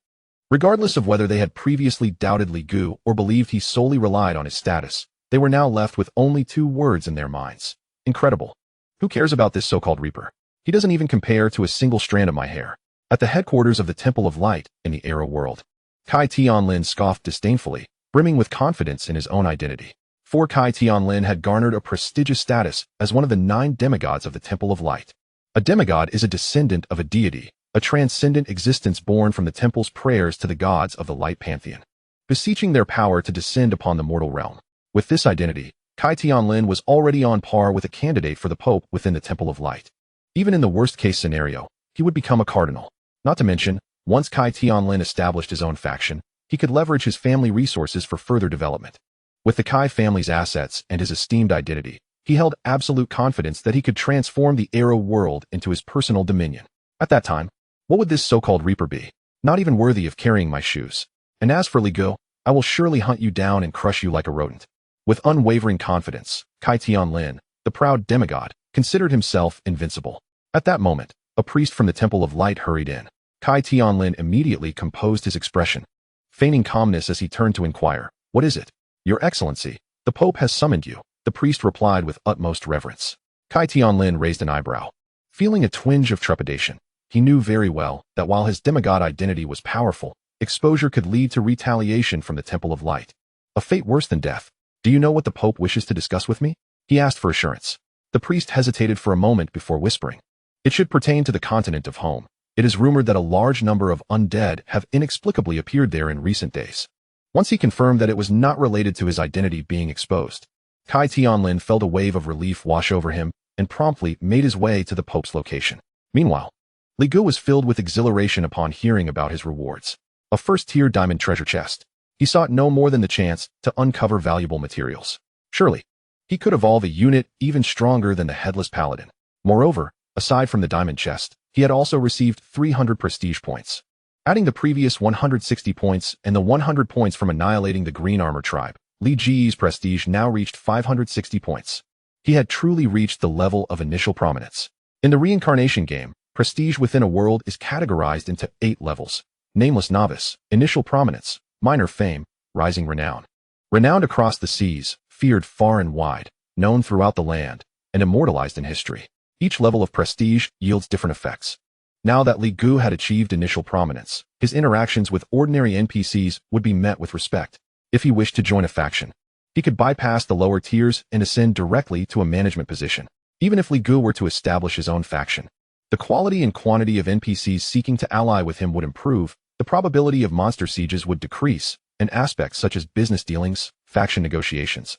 Regardless of whether they had previously doubted Li Gu or believed he solely relied on his status, they were now left with only 2 words in their minds. Incredible. Who cares about this so-called Reaper? He doesn't even compare to a single strand of my hair. At the headquarters of the Temple of Light in the Arrow world, Kai Tianlin scoffed disdainfully, brimming with confidence in his own identity. For Kai Tianlin had garnered a prestigious status as one of the 9 demigods of the Temple of Light. A demigod is a descendant of a deity, a transcendent existence born from the temple's prayers to the gods of the Light Pantheon, beseeching their power to descend upon the mortal realm. With this identity, Kai Tianlin was already on par with a candidate for the Pope within the Temple of Light. Even in the worst-case scenario, he would become a cardinal. Not to mention, once Kai Tianlin established his own faction, he could leverage his family resources for further development. With the Kai family's assets and his esteemed identity, he held absolute confidence that he could transform the Arrow world into his personal dominion. At that time, what would this so-called Reaper be? Not even worthy of carrying my shoes. And as for Li Gu, I will surely hunt you down and crush you like a rodent. With unwavering confidence, Kai Tianlin, the proud demigod, considered himself invincible. At that moment, a priest from the Temple of Light hurried in. Kai Tianlin immediately composed his expression, feigning calmness as he turned to inquire, "What is it?" "Your Excellency, the Pope has summoned you," the priest replied with utmost reverence. Kai Tianlin raised an eyebrow. Feeling a twinge of trepidation, he knew very well that while his demigod identity was powerful, exposure could lead to retaliation from the Temple of Light. A fate worse than death. "Do you know what the Pope wishes to discuss with me?" he asked for assurance. The priest hesitated for a moment before whispering, "It should pertain to the continent of home. It is rumored that a large number of undead have inexplicably appeared there in recent days." Once he confirmed that it was not related to his identity being exposed, Kai Tianlin felt a wave of relief wash over him and promptly made his way to the Pope's location. Meanwhile, Li Gu was filled with exhilaration upon hearing about his rewards. A first-tier diamond treasure chest. He sought no more than the chance to uncover valuable materials. Surely, he could evolve a unit even stronger than the Headless Paladin. Moreover, aside from the diamond chest, he had also received 300 prestige points. Adding the previous 160 points and the 100 points from annihilating the Green Armor tribe, Li Ji's prestige now reached 560 points. He had truly reached the level of initial prominence. In the Reincarnation Game, prestige within a world is categorized into 8 levels: Nameless Novice, Initial Prominence, Minor Fame, Rising Renown. Renowned across the seas, feared far and wide, known throughout the land, and immortalized in history. Each level of prestige yields different effects. Now that Li Gu had achieved initial prominence, his interactions with ordinary NPCs would be met with respect. If he wished to join a faction, he could bypass the lower tiers and ascend directly to a management position. Even if Li Gu were to establish his own faction, the quality and quantity of NPCs seeking to ally with him would improve, the probability of monster sieges would decrease, and aspects such as business dealings, faction negotiations,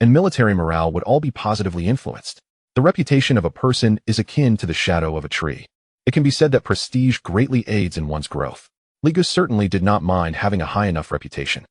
and military morale would all be positively influenced. The reputation of a person is akin to the shadow of a tree. It can be said that prestige greatly aids in one's growth. Li Gu certainly did not mind having a high enough reputation.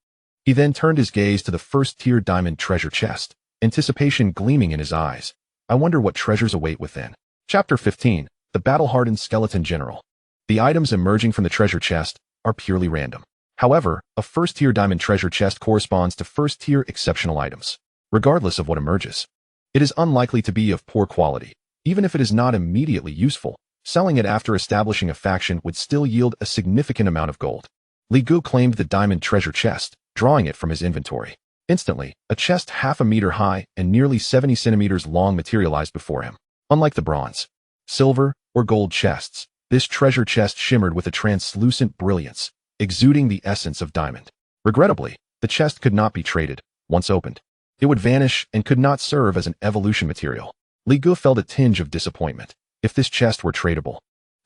He then turned his gaze to the first-tier diamond treasure chest, anticipation gleaming in his eyes. I wonder what treasures await within. Chapter 15, The Battle-Hardened Skeleton General. The items emerging from the treasure chest are purely random. However, a first-tier diamond treasure chest corresponds to first-tier exceptional items. Regardless of what emerges, it is unlikely to be of poor quality. Even if it is not immediately useful, selling it after establishing a faction would still yield a significant amount of gold. Li Gu claimed the diamond treasure chest, drawing it from his inventory. Instantly, a chest half a meter high and nearly 70 centimeters long materialized before him. Unlike the bronze, silver, or gold chests, this treasure chest shimmered with a translucent brilliance, exuding the essence of diamond. Regrettably, the chest could not be traded. Once opened, it would vanish and could not serve as an evolution material. Li Gu felt a tinge of disappointment. If this chest were tradable,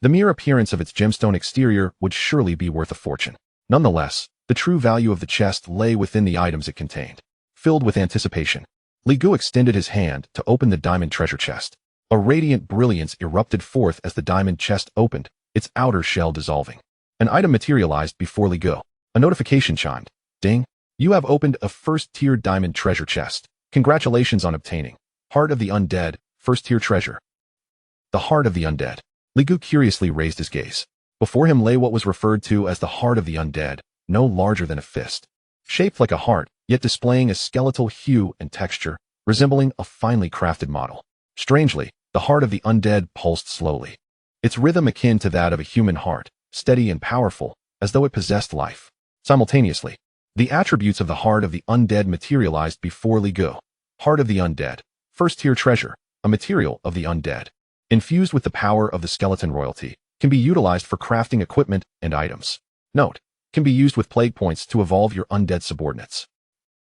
the mere appearance of its gemstone exterior would surely be worth a fortune. Nonetheless, the true value of the chest lay within the items it contained. Filled with anticipation, Li Gu extended his hand to open the diamond treasure chest. A radiant brilliance erupted forth as the diamond chest opened, its outer shell dissolving. An item materialized before Li Gu. A notification chimed. Ding! You have opened a first-tier diamond treasure chest. Congratulations on obtaining Heart of the Undead, first-tier treasure. The Heart of the Undead. Li Gu curiously raised his gaze. Before him lay what was referred to as the Heart of the Undead, no larger than a fist. Shaped like a heart, yet displaying a skeletal hue and texture, resembling a finely crafted model. Strangely, the Heart of the Undead pulsed slowly. its rhythm akin to that of a human heart, steady and powerful, as though it possessed life. Simultaneously, the attributes of the heart of the undead materialized before Li Gu. Heart of the undead, first-tier treasure, a material of the undead. Infused with the power of the skeleton royalty, can be utilized for crafting equipment and items. Note, can be used with plague points to evolve your undead subordinates.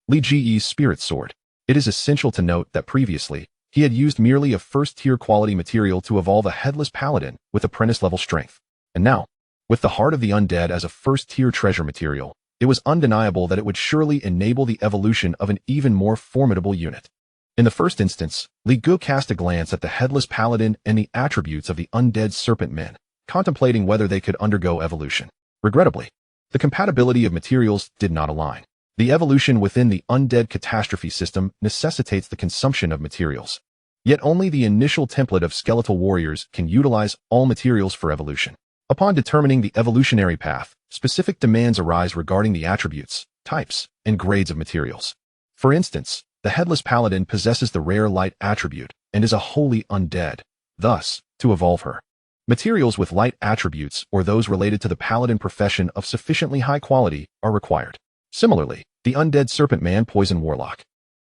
Li Ji's spirit sword. It is essential to note that previously, he had used merely a first-tier quality material to evolve a headless paladin with apprentice-level strength. And now, with the heart of the undead as a first-tier treasure material, it was undeniable that it would surely enable the evolution of an even more formidable unit. In the first instance, Li Gu cast a glance at the headless paladin and the attributes of the undead serpent men, contemplating whether they could undergo evolution. Regrettably, the compatibility of materials did not align. The evolution within the Undead Catastrophe System necessitates the consumption of materials. Yet only the initial template of skeletal warriors can utilize all materials for evolution. Upon determining the evolutionary path, specific demands arise regarding the attributes, types, and grades of materials. For instance, the headless paladin possesses the rare light attribute and is a wholly undead. Thus, to evolve her, materials with light attributes or those related to the paladin profession of sufficiently high quality are required. Similarly, the undead serpent man poison warlock,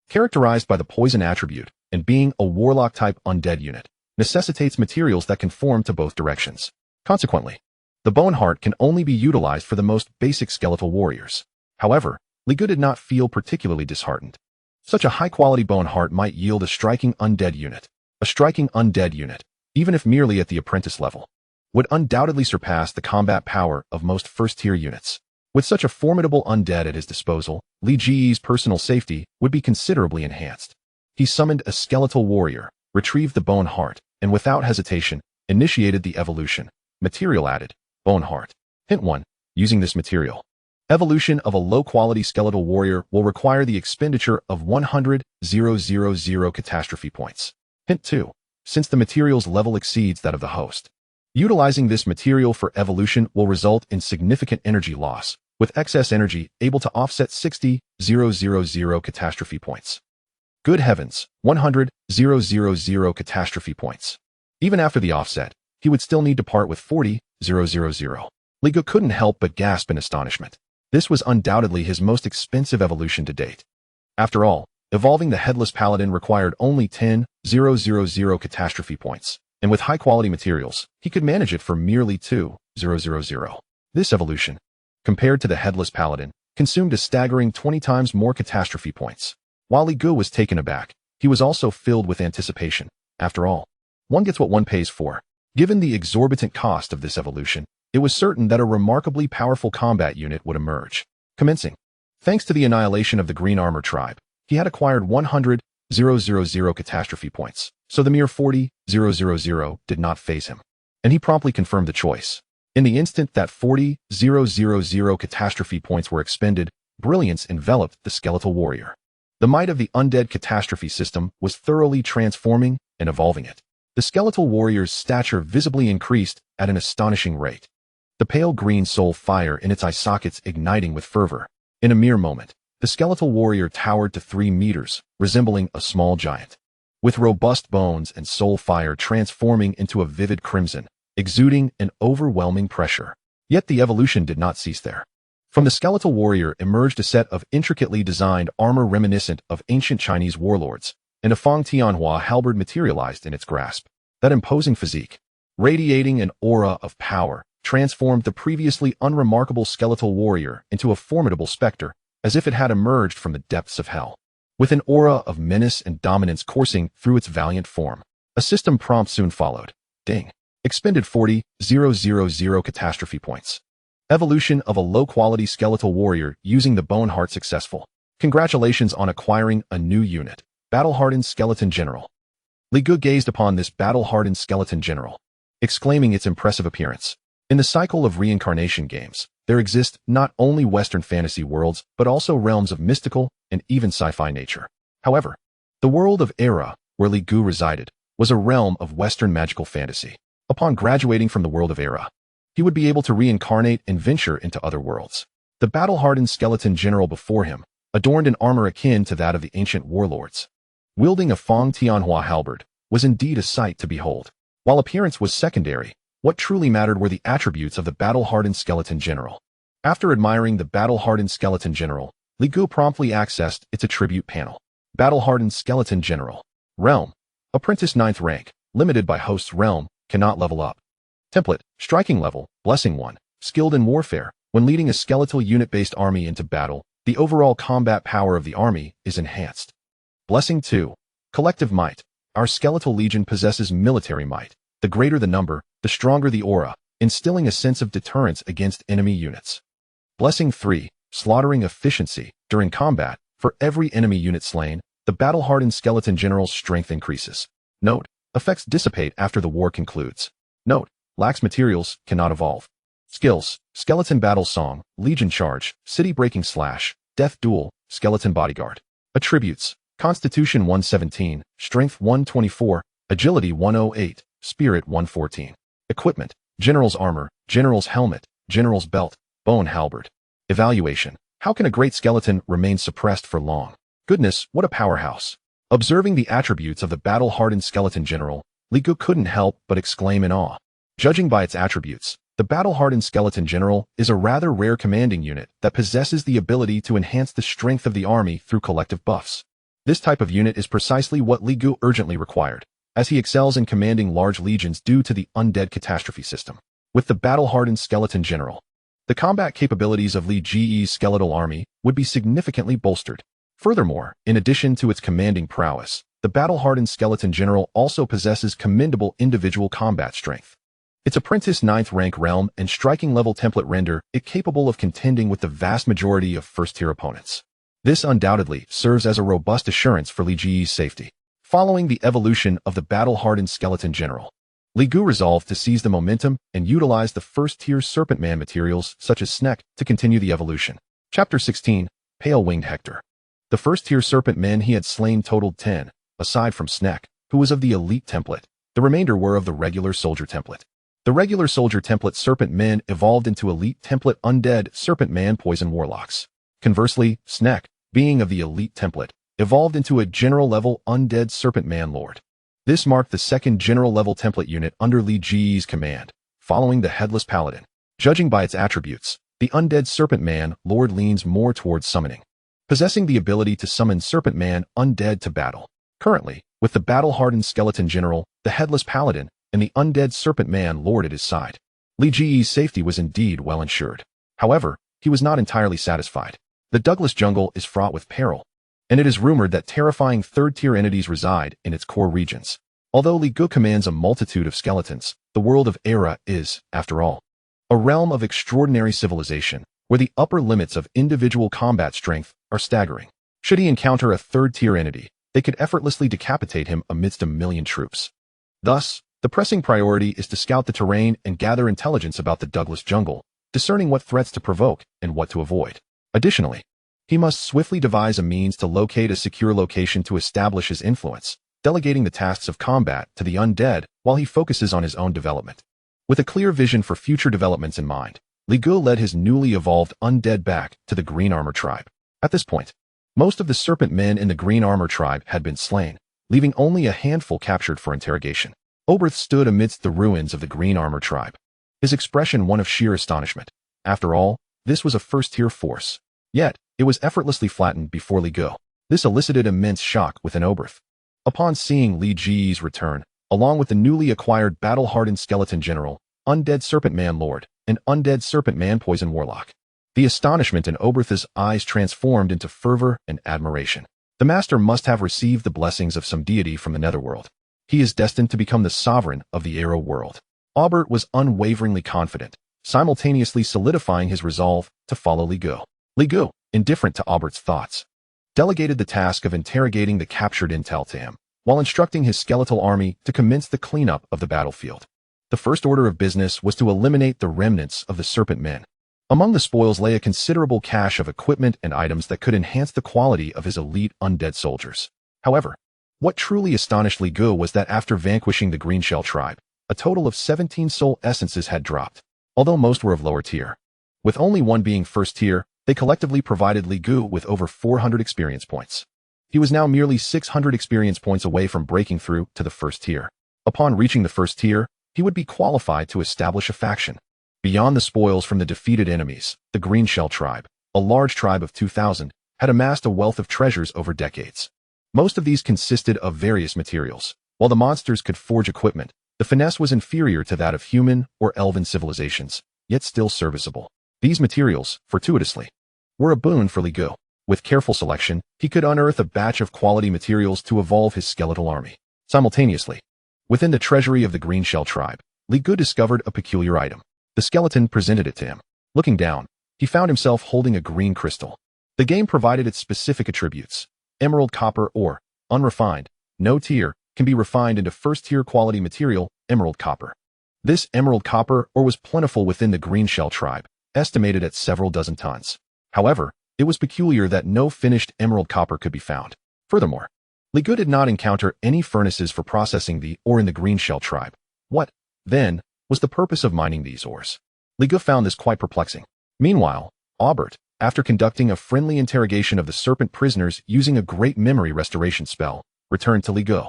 characterized by the poison attribute and being a warlock-type undead unit, necessitates materials that conform to both directions. Consequently, the bone heart can only be utilized for the most basic skeletal warriors. However, Li Gu did not feel particularly disheartened. Such a high-quality bone heart might yield a striking undead unit. A striking undead unit, even if merely at the apprentice level, would undoubtedly surpass the combat power of most first-tier units. With such a formidable undead at his disposal, Li Ji's personal safety would be considerably enhanced. He summoned a skeletal warrior, retrieved the bone heart, and without hesitation, initiated the evolution. Material added, bone heart. Hint 1. Using this material, evolution of a low-quality skeletal warrior will require the expenditure of 100,000 catastrophe points. Hint 2. Since the material's level exceeds that of the host, utilizing this material for evolution will result in significant energy loss, with excess energy able to offset 60,000 catastrophe points. Good heavens, 100,000 catastrophe points. Even after the offset, he would still need to part with 40,000. Li Gu couldn't help but gasp in astonishment. This was undoubtedly his most expensive evolution to date. After all, evolving the headless paladin required only 10,000 catastrophe points, and with high-quality materials, he could manage it for merely 2,000. This evolution, compared to the headless paladin, consumed a staggering 20 times more catastrophe points. While Li Gu was taken aback, he was also filled with anticipation. After all, one gets what one pays for. Given the exorbitant cost of this evolution, it was certain that a remarkably powerful combat unit would emerge. Commencing, thanks to the annihilation of the Green Armor tribe, he had acquired 100,000 catastrophe points, so the mere 40,000 did not faze him. And he promptly confirmed the choice. In the instant that 40,000 catastrophe points were expended, brilliance enveloped the skeletal warrior. The might of the Undead Catastrophe System was thoroughly transforming and evolving it. The skeletal warrior's stature visibly increased at an astonishing rate. The pale green soul fire in its eye sockets igniting with fervor. In a mere moment, the skeletal warrior towered to 3 meters, resembling a small giant, with robust bones and soul fire transforming into a vivid crimson, exuding an overwhelming pressure. Yet the evolution did not cease there. From the skeletal warrior emerged a set of intricately designed armor reminiscent of ancient Chinese warlords, and a Fang Tianhua halberd materialized in its grasp. That imposing physique, radiating an aura of power, transformed the previously unremarkable skeletal warrior into a formidable specter, as if it had emerged from the depths of hell. With an aura of menace and dominance coursing through its valiant form, a system prompt soon followed. Ding. Expended 40,000 catastrophe points. Evolution of a low-quality skeletal warrior using the bone heart successful. Congratulations on acquiring a new unit. Battle-hardened skeleton general. Li Gu gazed upon this battle-hardened skeleton general, exclaiming its impressive appearance. In the cycle of Reincarnation Games, there exist not only Western fantasy worlds, but also realms of mystical and even sci-fi nature. However, the world of Era, where Li Gu resided, was a realm of Western magical fantasy. Upon graduating from the world of Era, he would be able to reincarnate and venture into other worlds. The battle-hardened skeleton general before him, adorned in armor akin to that of the ancient warlords, wielding a Fang Tianhua halberd, was indeed a sight to behold. While appearance was secondary, What truly mattered were the attributes of the battle-hardened skeleton general. After admiring the battle-hardened skeleton general, Li Gu promptly accessed its attribute panel. Battle-hardened skeleton general. Realm. Apprentice 9th rank, limited by host's realm, cannot level up. Template, striking level, blessing 1, skilled in warfare. When leading a skeletal unit-based army into battle, the overall combat power of the army is enhanced. Blessing 2, collective might. Our skeletal legion possesses military might. The greater the number, the stronger the aura, instilling a sense of deterrence against enemy units. Blessing 3, slaughtering efficiency. During combat, for every enemy unit slain, the battle-hardened skeleton general's strength increases. Note, effects dissipate after the war concludes. Note, lacks materials, cannot evolve. Skills, skeleton battle song, legion charge, city breaking slash, death duel, skeleton bodyguard. Attributes, constitution 117, strength 124, agility 108, spirit 114. Equipment, general's armor, general's helmet, general's belt, bone halberd. Evaluation, how can a great skeleton remain suppressed for long? Goodness, what a powerhouse. Observing the attributes of the battle-hardened skeleton general, Li Gu couldn't help but exclaim in awe. Judging by its attributes, the battle-hardened skeleton general is a rather rare commanding unit that possesses the ability to enhance the strength of the army through collective buffs. This type of unit is precisely what Li Gu urgently required, as he excels in commanding large legions due to the Undead Catastrophe system. With the battle-hardened skeleton general, the combat capabilities of Li Ji's skeletal army would be significantly bolstered. Furthermore, in addition to its commanding prowess, the battle-hardened skeleton general also possesses commendable individual combat strength. Its apprentice 9th rank realm and striking level template render it capable of contending with the vast majority of first-tier opponents. This undoubtedly serves as a robust assurance for Li Ji's safety. Following the evolution of the battle-hardened skeleton general, Li Gu resolved to seize the momentum and utilize the first-tier serpent man materials such as Snek to continue the evolution. Chapter 16, Pale-Winged Hector. The first-tier serpent men he had slain totaled 10, aside from Snek, who was of the elite template. The remainder were of the regular soldier template. The regular soldier template serpent men evolved into elite template undead serpent man poison warlocks. Conversely, Snek, being of the elite template, evolved into a general-level undead serpent man lord. This marked the second general-level template unit under Li Ji's command, following the headless paladin. Judging by its attributes, the undead serpent man lord leans more towards summoning, possessing the ability to summon serpent man undead to battle. Currently, with the battle-hardened skeleton general, the headless paladin, and the undead serpent man lord at his side, Li Ji's safety was indeed well ensured. However, he was not entirely satisfied. The Douglas jungle is fraught with peril, and it is rumored that terrifying third-tier entities reside in its core regions. Although Li Gu commands a multitude of skeletons, the world of Era is, after all, a realm of extraordinary civilization, where the upper limits of individual combat strength are staggering. Should he encounter a third-tier entity, they could effortlessly decapitate him amidst a million troops. Thus, the pressing priority is to scout the terrain and gather intelligence about the Douglas jungle, discerning what threats to provoke and what to avoid. Additionally, he must swiftly devise a means to locate a secure location to establish his influence, delegating the tasks of combat to the undead while he focuses on his own development. With a clear vision for future developments in mind, Li Gu led his newly evolved undead back to the Green Armor tribe. At this point, most of the serpent men in the Green Armor tribe had been slain, leaving only a handful captured for interrogation. Oberth stood amidst the ruins of the Green Armor tribe, his expression one of sheer astonishment. After all, this was a first-tier force. Yet, it was effortlessly flattened before Li Gu. This elicited immense shock within Oberth. Upon seeing Li Ji's return, along with the newly acquired battle-hardened skeleton general, undead serpent man lord, and undead serpent man poison warlock, the astonishment in Oberth's eyes transformed into fervor and admiration. The master must have received the blessings of some deity from the netherworld. He is destined to become the sovereign of the Arrow world. Aubert was unwaveringly confident, simultaneously solidifying his resolve to follow Li Gu. Li Gu, indifferent to Aubert's thoughts, delegated the task of interrogating the captured intel to him, while instructing his skeletal army to commence the cleanup of the battlefield. The first order of business was to eliminate the remnants of the serpent men. Among the spoils lay a considerable cache of equipment and items that could enhance the quality of his elite undead soldiers. However, what truly astonished Li Gu was that after vanquishing the Green Shell tribe, a total of 17 soul essences had dropped, although most were of lower tier. With only one being first tier, they collectively provided Li Gu with over 400 experience points. He was now merely 600 experience points away from breaking through to the first tier. Upon reaching the first tier, he would be qualified to establish a faction. Beyond the spoils from the defeated enemies, the Green Shell tribe, a large tribe of 2,000, had amassed a wealth of treasures over decades. Most of these consisted of various materials. While the monsters could forge equipment, the finesse was inferior to that of human or elven civilizations, yet still serviceable. These materials, fortuitously, were a boon for Li Gu. With careful selection, he could unearth a batch of quality materials to evolve his skeletal army. Simultaneously, within the treasury of the Green Shell tribe, Li Gu discovered a peculiar item. The skeleton presented it to him. Looking down, he found himself holding a green crystal. The game provided its specific attributes. Emerald copper ore, unrefined, no tier, can be refined into first-tier quality material, emerald copper. This emerald copper ore was plentiful within the Green Shell tribe, estimated at several dozen tons. However, it was peculiar that no finished emerald copper could be found. Furthermore, Li Gu did not encounter any furnaces for processing the ore in the Green Shell tribe. What, then, was the purpose of mining these ores? Li Gu found this quite perplexing. Meanwhile, Aubert, after conducting a friendly interrogation of the serpent prisoners using a great memory restoration spell, returned to Li Gu.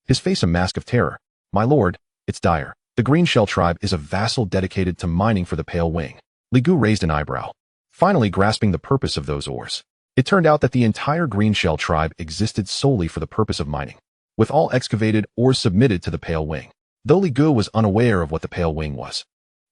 His face a mask of terror. My lord, it's dire. The Green Shell tribe is a vassal dedicated to mining for the Pale Wing. Li Gu raised an eyebrow, finally grasping the purpose of those ores. It turned out that the entire Green Shell tribe existed solely for the purpose of mining, with all excavated ores submitted to the Pale Wing. Though Li Gu was unaware of what the Pale Wing was,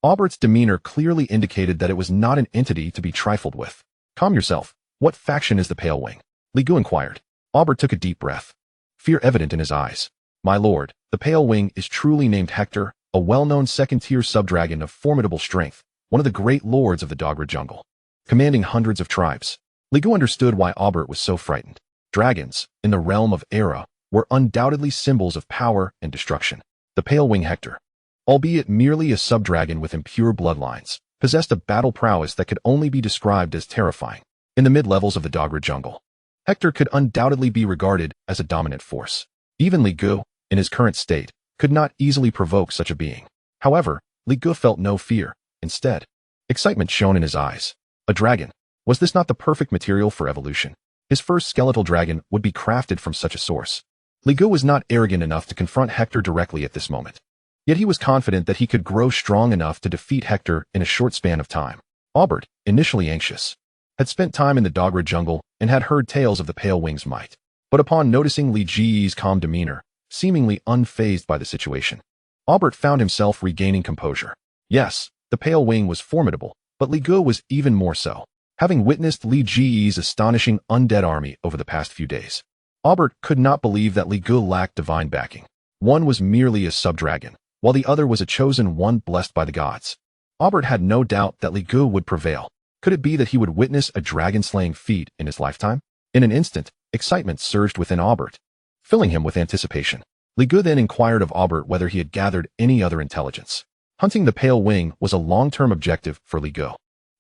Aubert's demeanor clearly indicated that it was not an entity to be trifled with. Calm yourself. What faction is the Pale Wing? Li Gu inquired. Aubert took a deep breath, fear evident in his eyes. My lord, the Pale Wing is truly named Hector, a well-known second-tier subdragon of formidable strength, one of the great lords of the Dogra jungle, commanding hundreds of tribes. Li Gu understood why Aubert was so frightened. Dragons, in the realm of Era, were undoubtedly symbols of power and destruction. The Pale Wing Hector, albeit merely a subdragon with impure bloodlines, possessed a battle prowess that could only be described as terrifying. In the mid-levels of the Dogra jungle, Hector could undoubtedly be regarded as a dominant force. Even Li Gu, in his current state, could not easily provoke such a being. However, Li Gu felt no fear. Instead, excitement shone in his eyes. A dragon. Was this not the perfect material for evolution? His first skeletal dragon would be crafted from such a source. Li Gu was not arrogant enough to confront Hector directly at this moment. Yet he was confident that he could grow strong enough to defeat Hector in a short span of time. Aubert, initially anxious, had spent time in the Dogra jungle and had heard tales of the Pale Wing's might. But upon noticing Li Ji's calm demeanor, seemingly unfazed by the situation, Aubert found himself regaining composure. Yes, the Pale Wing was formidable, but Li Gu was even more so. Having witnessed Li Ji's astonishing undead army over the past few days, Aubert could not believe that Li Gu lacked divine backing. One was merely a subdragon, while the other was a chosen one blessed by the gods. Aubert had no doubt that Li Gu would prevail. Could it be that he would witness a dragon-slaying feat in his lifetime? In an instant, excitement surged within Aubert, filling him with anticipation. Li Gu then inquired of Aubert whether he had gathered any other intelligence. Hunting the Pale Wing was a long-term objective for Li Gu.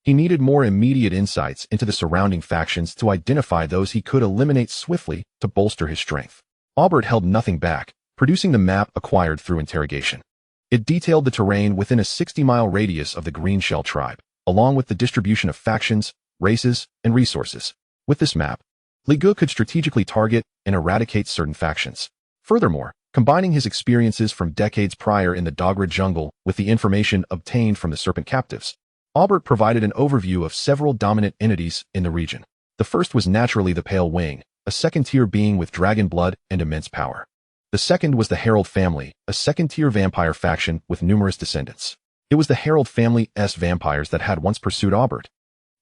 He needed more immediate insights into the surrounding factions to identify those he could eliminate swiftly to bolster his strength. Aubert held nothing back, producing the map acquired through interrogation. It detailed the terrain within a 60-mile radius of the Green Shell tribe, along with the distribution of factions, races, and resources. With this map, Li Gu could strategically target and eradicate certain factions. Furthermore, combining his experiences from decades prior in the Dogra jungle with the information obtained from the serpent captives, Aubert provided an overview of several dominant entities in the region. The first was naturally the Pale Wing, a second-tier being with dragon blood and immense power. The second was the Herald family, a second-tier vampire faction with numerous descendants. It was the Herald family's vampires that had once pursued Aubert,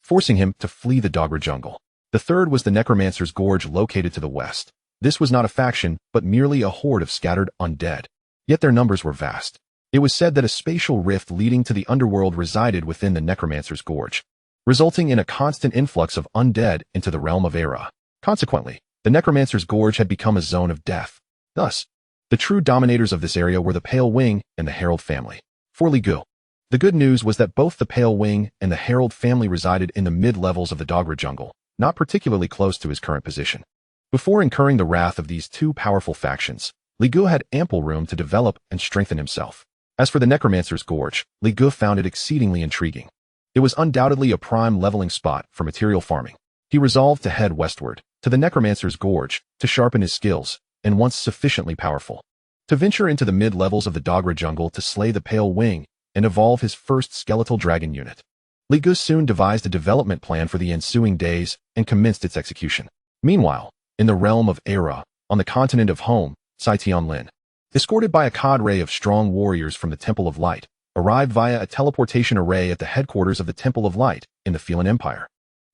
forcing him to flee the Dogra jungle. The third was the Necromancer's Gorge located to the west. This was not a faction, but merely a horde of scattered undead. Yet their numbers were vast. It was said that a spatial rift leading to the underworld resided within the Necromancer's Gorge, resulting in a constant influx of undead into the realm of Era. Consequently, the Necromancer's Gorge had become a zone of death. Thus, the true dominators of this area were the Pale Wing and the Herald family. For Li Gu, the good news was that both the Pale Wing and the Herald family resided in the mid-levels of the Dogra jungle, not particularly close to his current position. Before incurring the wrath of these two powerful factions, Li Gu had ample room to develop and strengthen himself. As for the Necromancer's Gorge, Li Gu found it exceedingly intriguing. It was undoubtedly a prime leveling spot for material farming. He resolved to head westward, to the Necromancer's Gorge, to sharpen his skills, and once sufficiently powerful, to venture into the mid-levels of the Dogra jungle to slay the Pale Wing and evolve his first skeletal dragon unit. Li Gu soon devised a development plan for the ensuing days and commenced its execution. Meanwhile, in the realm of Era, on the continent of Home, Cai Tianlin, escorted by a cadre of strong warriors from the Temple of Light, arrived via a teleportation array at the headquarters of the Temple of Light in the Phelan Empire,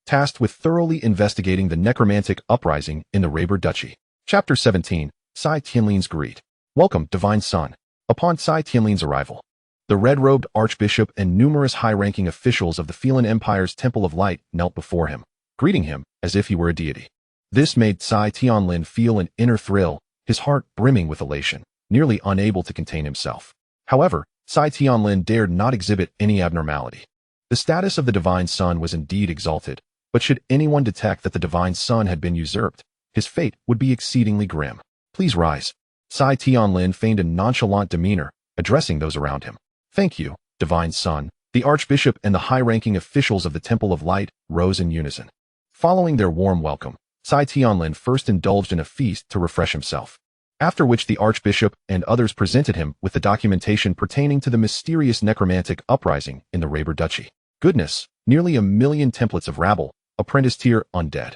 tasked with thoroughly investigating the necromantic uprising in the Raber Duchy. Chapter 17, Cai Tianlin's Greet. Welcome, Divine Son. Upon Cai Tianlin's arrival, the red-robed archbishop and numerous high-ranking officials of the Phelan Empire's Temple of Light knelt before him, greeting him as if he were a deity. This made Cai Tianlin feel an inner thrill, his heart brimming with elation, nearly unable to contain himself. However, Cai Tianlin dared not exhibit any abnormality. The status of the Divine Son was indeed exalted, but should anyone detect that the Divine Son had been usurped, his fate would be exceedingly grim. Please rise. Cai Tianlin feigned a nonchalant demeanor, addressing those around him. Thank you, Divine Son. The Archbishop and the high-ranking officials of the Temple of Light rose in unison. Following their warm welcome, Cai Tianlin first indulged in a feast to refresh himself, after which the Archbishop and others presented him with the documentation pertaining to the mysterious necromantic uprising in the Raber Duchy. Goodness, nearly 1 million templates of rabble, apprentice-tier undead.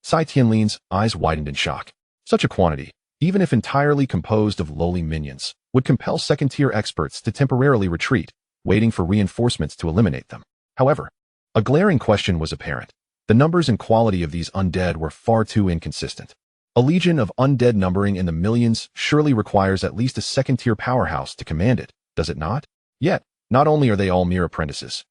Cai Tianlin's eyes widened in shock. Such a quantity, even if entirely composed of lowly minions, would compel second-tier experts to temporarily retreat, waiting for reinforcements to eliminate them. However, a glaring question was apparent. The numbers and quality of these undead were far too inconsistent. A legion of undead numbering in the millions surely requires at least a second-tier powerhouse to command it, does it not? Yet, not only are they all mere apprentices,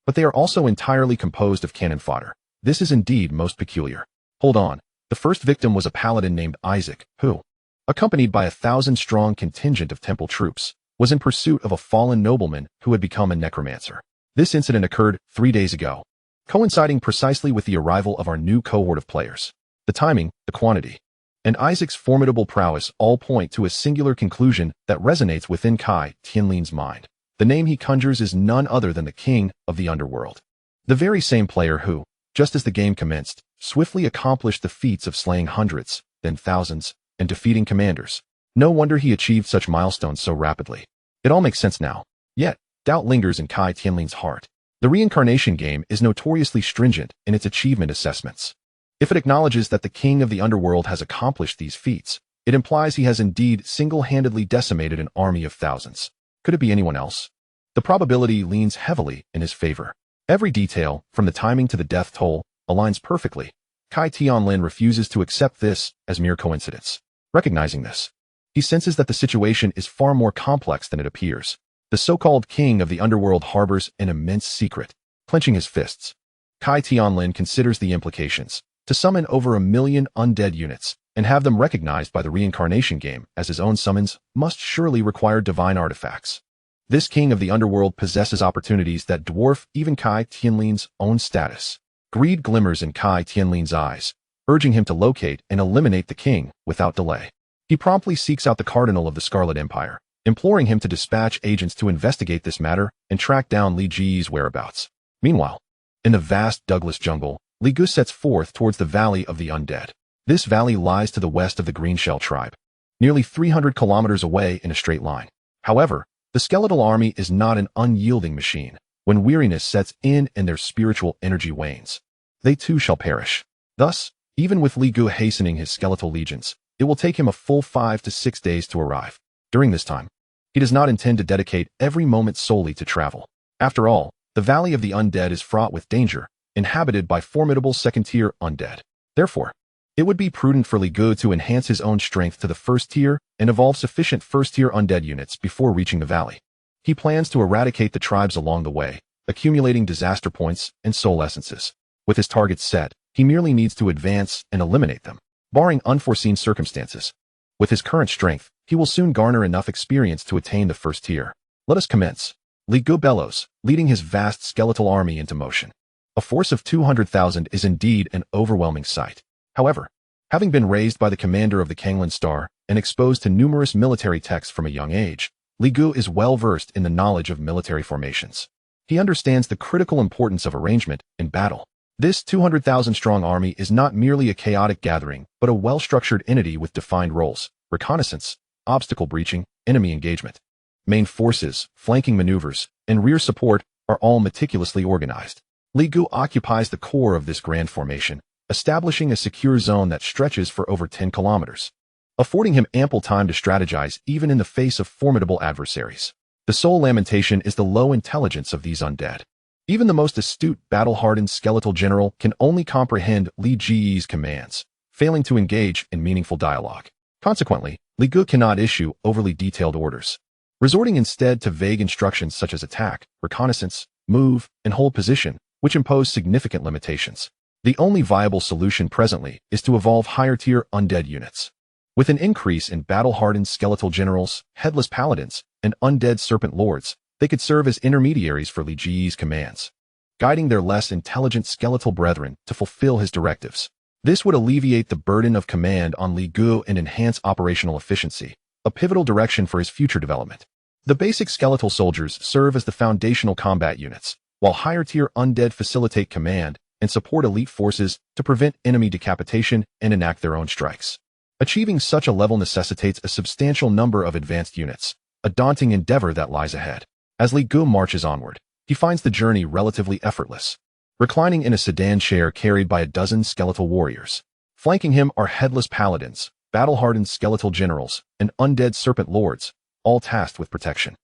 but they are also entirely composed of cannon fodder. This is indeed most peculiar. Hold on. The first victim was a paladin named Isaac, who, accompanied by a 1,000-strong contingent of temple troops, was in pursuit of a fallen nobleman who had become a necromancer. This incident occurred 3 days ago, coinciding precisely with the arrival of our new cohort of players. The timing, the quantity, and Isaac's formidable prowess all point to a singular conclusion that resonates within Cai Tianlin's mind. The name he conjures is none other than the king of the underworld. The very same player who, just as the game commenced, swiftly accomplished the feats of slaying hundreds, then thousands, and defeating commanders. No wonder he achieved such milestones so rapidly. It all makes sense now. Yet, doubt lingers in Cai Tianlin's heart. The Reincarnation Game is notoriously stringent in its achievement assessments. If it acknowledges that the king of the underworld has accomplished these feats, it implies he has indeed single-handedly decimated an army of thousands. Could it be anyone else? The probability leans heavily in his favor. Every detail, from the timing to the death toll, aligns perfectly. Cai Tianlin refuses to accept this as mere coincidence. Recognizing this, he senses that the situation is far more complex than it appears. The so-called king of the underworld harbors an immense secret. Clenching his fists, Cai Tianlin considers the implications. To summon over 1 million undead units and have them recognized by the Reincarnation Game as his own summons must surely require divine artifacts. This king of the underworld possesses opportunities that dwarf even Cai Tianlin's own status. Greed glimmers in Cai Tianlin's eyes, urging him to locate and eliminate the king without delay. He promptly seeks out the Cardinal of the Scarlet Empire, imploring him to dispatch agents to investigate this matter and track down Li Ji's whereabouts. Meanwhile, in the vast Douglas jungle, Li Gu sets forth towards the Valley of the Undead. This valley lies to the west of the Greenshell tribe, nearly 300 kilometers away in a straight line. However, the skeletal army is not an unyielding machine. When weariness sets in and their spiritual energy wanes, they too shall perish. Thus, even with Li Gu hastening his skeletal legions, it will take him a full 5 to 6 days to arrive. During this time, he does not intend to dedicate every moment solely to travel. After all, the Valley of the Undead is fraught with danger, inhabited by formidable second-tier undead. Therefore, it would be prudent for Li Gu to enhance his own strength to the first tier and evolve sufficient first-tier undead units before reaching the valley. He plans to eradicate the tribes along the way, accumulating disaster points and soul essences. With his targets set, he merely needs to advance and eliminate them, barring unforeseen circumstances. With his current strength, he will soon garner enough experience to attain the first tier. Let us commence. Li Gu bellows, leading his vast skeletal army into motion. A force of 200,000 is indeed an overwhelming sight. However, having been raised by the commander of the Kanglan Star and exposed to numerous military texts from a young age, Li Gu is well versed in the knowledge of military formations. He understands the critical importance of arrangement in battle. This 200,000-strong army is not merely a chaotic gathering, but a well-structured entity with defined roles: reconnaissance, obstacle breaching, enemy engagement. Main forces, flanking maneuvers, and rear support are all meticulously organized. Li Gu occupies the core of this grand formation, establishing a secure zone that stretches for over 10 kilometers, affording him ample time to strategize even in the face of formidable adversaries. The sole lamentation is the low intelligence of these undead. Even the most astute, battle-hardened skeletal general can only comprehend Li Ji's commands, failing to engage in meaningful dialogue. Consequently, Li Gu cannot issue overly detailed orders, resorting instead to vague instructions such as attack, reconnaissance, move, and hold position, which impose significant limitations. The only viable solution presently is to evolve higher-tier undead units. With an increase in battle-hardened skeletal generals, headless paladins, and undead serpent lords, they could serve as intermediaries for Li Ji's commands, guiding their less intelligent skeletal brethren to fulfill his directives. This would alleviate the burden of command on Li Gu and enhance operational efficiency, a pivotal direction for his future development. The basic skeletal soldiers serve as the foundational combat units, while higher-tier undead facilitate command and support elite forces to prevent enemy decapitation and enact their own strikes. Achieving such a level necessitates a substantial number of advanced units, a daunting endeavor that lies ahead. As Li Gu marches onward, he finds the journey relatively effortless. Reclining in a sedan chair carried by a dozen skeletal warriors. Flanking him are headless paladins, battle-hardened skeletal generals, and undead serpent lords, all tasked with protection.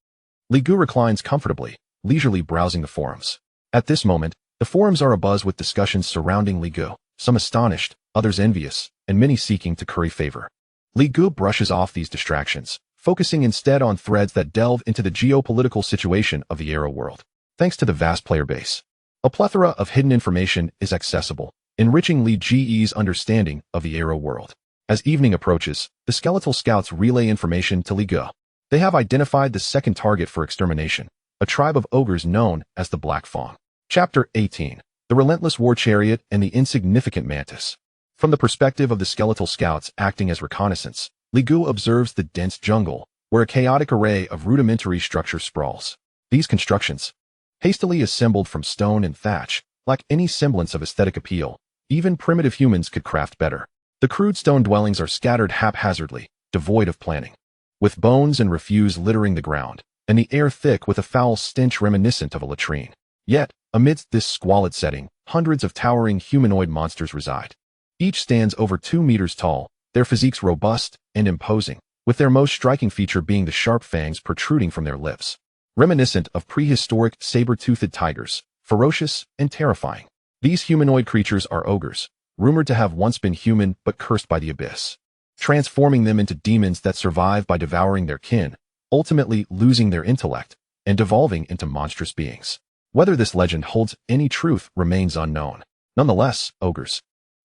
Li Gu reclines comfortably, leisurely browsing the forums. At this moment, the forums are abuzz with discussions surrounding Li Gu, some astonished, others envious, and many seeking to curry favor. Li Gu brushes off these distractions, focusing instead on threads that delve into the geopolitical situation of the Arrow world. Thanks to the vast player base, a plethora of hidden information is accessible, enriching Li Ji's understanding of the Arrow world. As evening approaches, the skeletal scouts relay information to Li Gu. They have identified the second target for extermination, a tribe of ogres known as the Black Fawn. Chapter 18. The Relentless War Chariot and the Insignificant Mantis. From the perspective of the skeletal scouts acting as reconnaissance, Li Gu observes the dense jungle, where a chaotic array of rudimentary structures sprawls. These constructions, hastily assembled from stone and thatch, lack any semblance of aesthetic appeal. Even primitive humans could craft better. The crude stone dwellings are scattered haphazardly, devoid of planning, with bones and refuse littering the ground, and the air thick with a foul stench reminiscent of a latrine. Yet, amidst this squalid setting, hundreds of towering humanoid monsters reside. Each stands over 2 meters tall, their physiques robust and imposing, with their most striking feature being the sharp fangs protruding from their lips, reminiscent of prehistoric saber-toothed tigers, ferocious and terrifying. These humanoid creatures are ogres, rumored to have once been human but cursed by the abyss, transforming them into demons that survive by devouring their kin, ultimately losing their intellect and devolving into monstrous beings. Whether this legend holds any truth remains unknown. Nonetheless, ogres,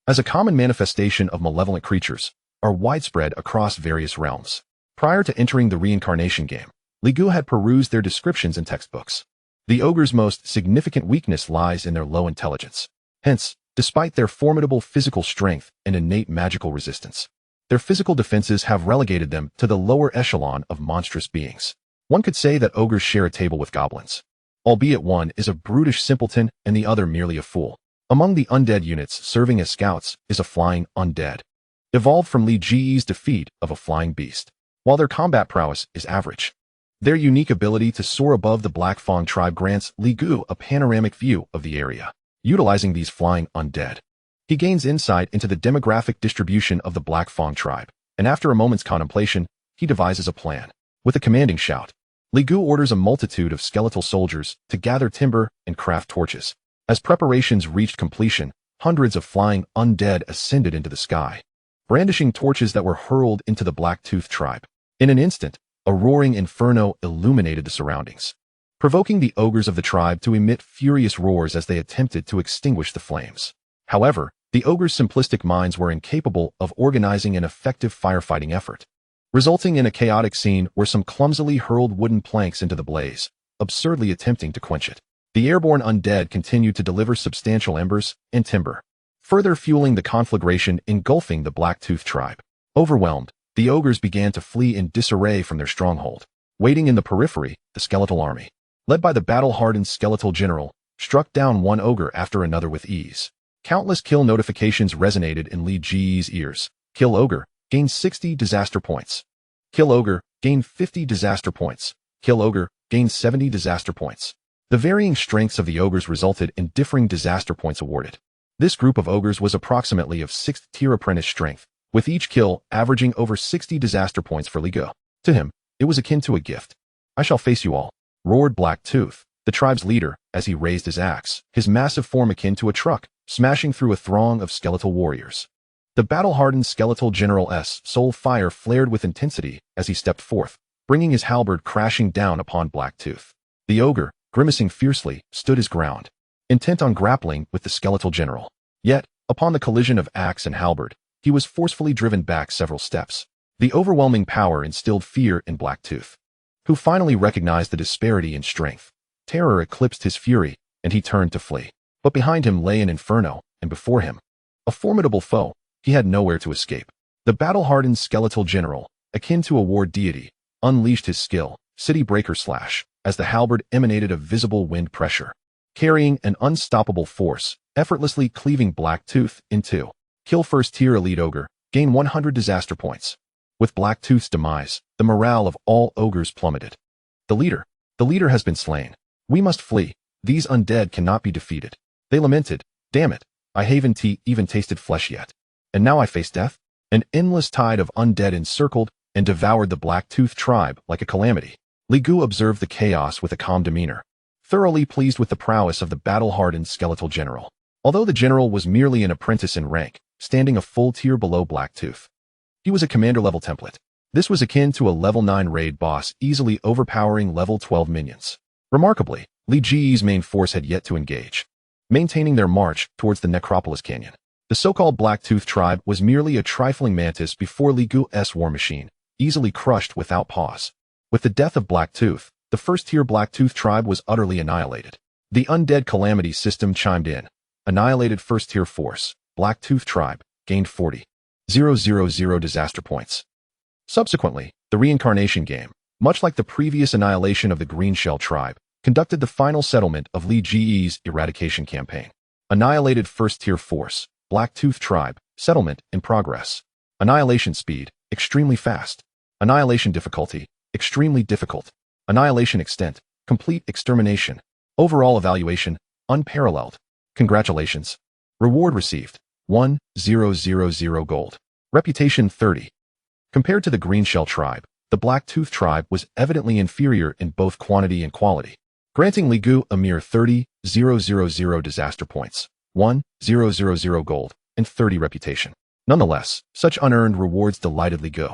as a common manifestation of malevolent creatures, are widespread across various realms. Prior to entering the Reincarnation Game, Li Gu had perused their descriptions in textbooks. The ogres' most significant weakness lies in their low intelligence. Hence, despite their formidable physical strength and innate magical resistance, their physical defenses have relegated them to the lower echelon of monstrous beings. One could say that ogres share a table with goblins, albeit one is a brutish simpleton and the other merely a fool. Among the undead units serving as scouts is a flying undead, evolved from Li Ji's defeat of a flying beast. While their combat prowess is average, their unique ability to soar above the Black Fawn tribe grants Li Gu a panoramic view of the area. Utilizing these flying undead, he gains insight into the demographic distribution of the Black Fawn tribe, and after a moment's contemplation, he devises a plan. With a commanding shout, Li Gu orders a multitude of skeletal soldiers to gather timber and craft torches. As preparations reached completion, hundreds of flying undead ascended into the sky, brandishing torches that were hurled into the Black-Tooth tribe. In an instant, a roaring inferno illuminated the surroundings, provoking the ogres of the tribe to emit furious roars as they attempted to extinguish the flames. However, the ogres' simplistic minds were incapable of organizing an effective firefighting effort, resulting in a chaotic scene where some clumsily hurled wooden planks into the blaze, absurdly attempting to quench it. The airborne undead continued to deliver substantial embers and timber, further fueling the conflagration engulfing the Black-Tooth tribe. Overwhelmed, the ogres began to flee in disarray from their stronghold. Waiting in the periphery, the skeletal army, led by the battle-hardened skeletal general, struck down one ogre after another with ease. Countless kill notifications resonated in Li Ji's ears. Kill ogre, gain 60 disaster points. Kill ogre, gain 50 disaster points. Kill ogre, gain 70 disaster points. The varying strengths of the ogres resulted in differing disaster points awarded. This group of ogres was approximately of 6th tier apprentice strength, with each kill averaging over 60 disaster points for Ligo. To him, it was akin to a gift. "I shall face you all," roared Blacktooth, the tribe's leader, as he raised his axe, his massive form akin to a truck, smashing through a throng of skeletal warriors. The battle-hardened skeletal general's soul fire flared with intensity as he stepped forth, bringing his halberd crashing down upon Blacktooth. The ogre, grimacing fiercely, stood his ground, intent on grappling with the skeletal general. Yet, upon the collision of axe and halberd, he was forcefully driven back several steps. The overwhelming power instilled fear in Blacktooth, who finally recognized the disparity in strength. Terror eclipsed his fury, and he turned to flee. But behind him lay an inferno, and before him, a formidable foe. He had nowhere to escape. The battle-hardened skeletal general, akin to a war deity, unleashed his skill, City Breaker Slash, as the halberd emanated a visible wind pressure, carrying an unstoppable force, effortlessly cleaving Blacktooth in two. Kill first-tier elite ogre, gain 100 disaster points. With Blacktooth's demise, the morale of all ogres plummeted. The leader has been slain. We must flee. These undead cannot be defeated. They lamented, "Damn it, I haven't even tasted flesh yet. And now I face death?" An endless tide of undead encircled and devoured the Blacktooth tribe like a calamity. Ligu observed the chaos with a calm demeanor, thoroughly pleased with the prowess of the battle-hardened skeletal general. Although the general was merely an apprentice in rank, standing a full tier below Blacktooth, he was a commander-level template. This was akin to a level 9 raid boss easily overpowering level 12 minions. Remarkably, Li Ji's main force had yet to engage, maintaining their march towards the Necropolis Canyon. The so-called Blacktooth tribe was merely a trifling mantis before Li Gu's war machine, easily crushed without pause. With the death of Blacktooth, the first-tier Blacktooth tribe was utterly annihilated. The Undead Calamity System chimed in. Annihilated first-tier force, Blacktooth tribe, gained 40,000 disaster points. Subsequently, the Reincarnation Game, much like the previous annihilation of the Green Shell tribe, conducted the final settlement of Li Ji's eradication campaign. Annihilated first-tier force, Blacktooth tribe, settlement in progress. Annihilation speed, extremely fast. Annihilation difficulty, extremely difficult. Annihilation extent, complete extermination. Overall evaluation, unparalleled. Congratulations. Reward received, 1000 gold. Reputation 30. Compared to the Green Shell tribe, the Blacktooth tribe was evidently inferior in both quantity and quality, granting Li Gu a mere 30,000 disaster points, 1000 gold, and 30 reputation. Nonetheless, such unearned rewards delighted Li Gu.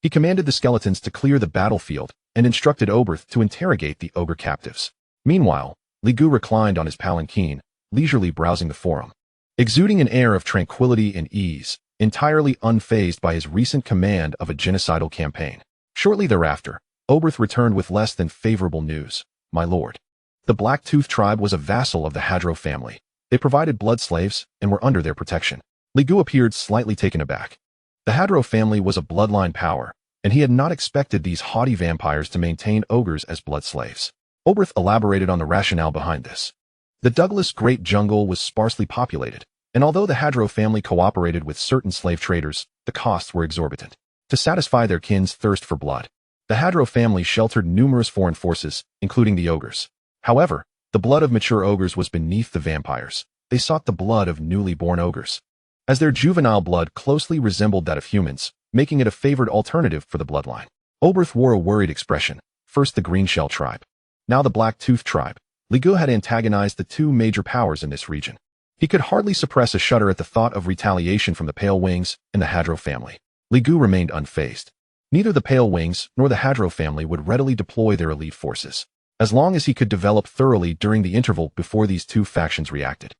He commanded the skeletons to clear the battlefield and instructed Oberth to interrogate the ogre captives. Meanwhile, Li Gu reclined on his palanquin, leisurely browsing the forum, exuding an air of tranquility and ease, entirely unfazed by his recent command of a genocidal campaign. Shortly thereafter, Oberth returned with less than favorable news. "My lord, the Blacktooth tribe was a vassal of the Hadro family. They provided blood slaves and were under their protection." Li Gu appeared slightly taken aback. The Hadro family was a bloodline power, and he had not expected these haughty vampires to maintain ogres as blood slaves. Oberth elaborated on the rationale behind this. The Douglas Great Jungle was sparsely populated, and although the Hadro family cooperated with certain slave traders, the costs were exorbitant. To satisfy their kin's thirst for blood, the Hadro family sheltered numerous foreign forces, including the ogres. However, the blood of mature ogres was beneath the vampires. They sought the blood of newly born ogres, as their juvenile blood closely resembled that of humans, making it a favored alternative for the bloodline. Oberth wore a worried expression. First the Green Shell tribe, now the Blacktooth tribe. Li Gu had antagonized the two major powers in this region. He could hardly suppress a shudder at the thought of retaliation from the Pale Wings and the Hadro family. Li Gu remained unfazed. Neither the Pale Wings nor the Hadro family would readily deploy their elite forces, as long as he could develop thoroughly during the interval before these two factions reacted.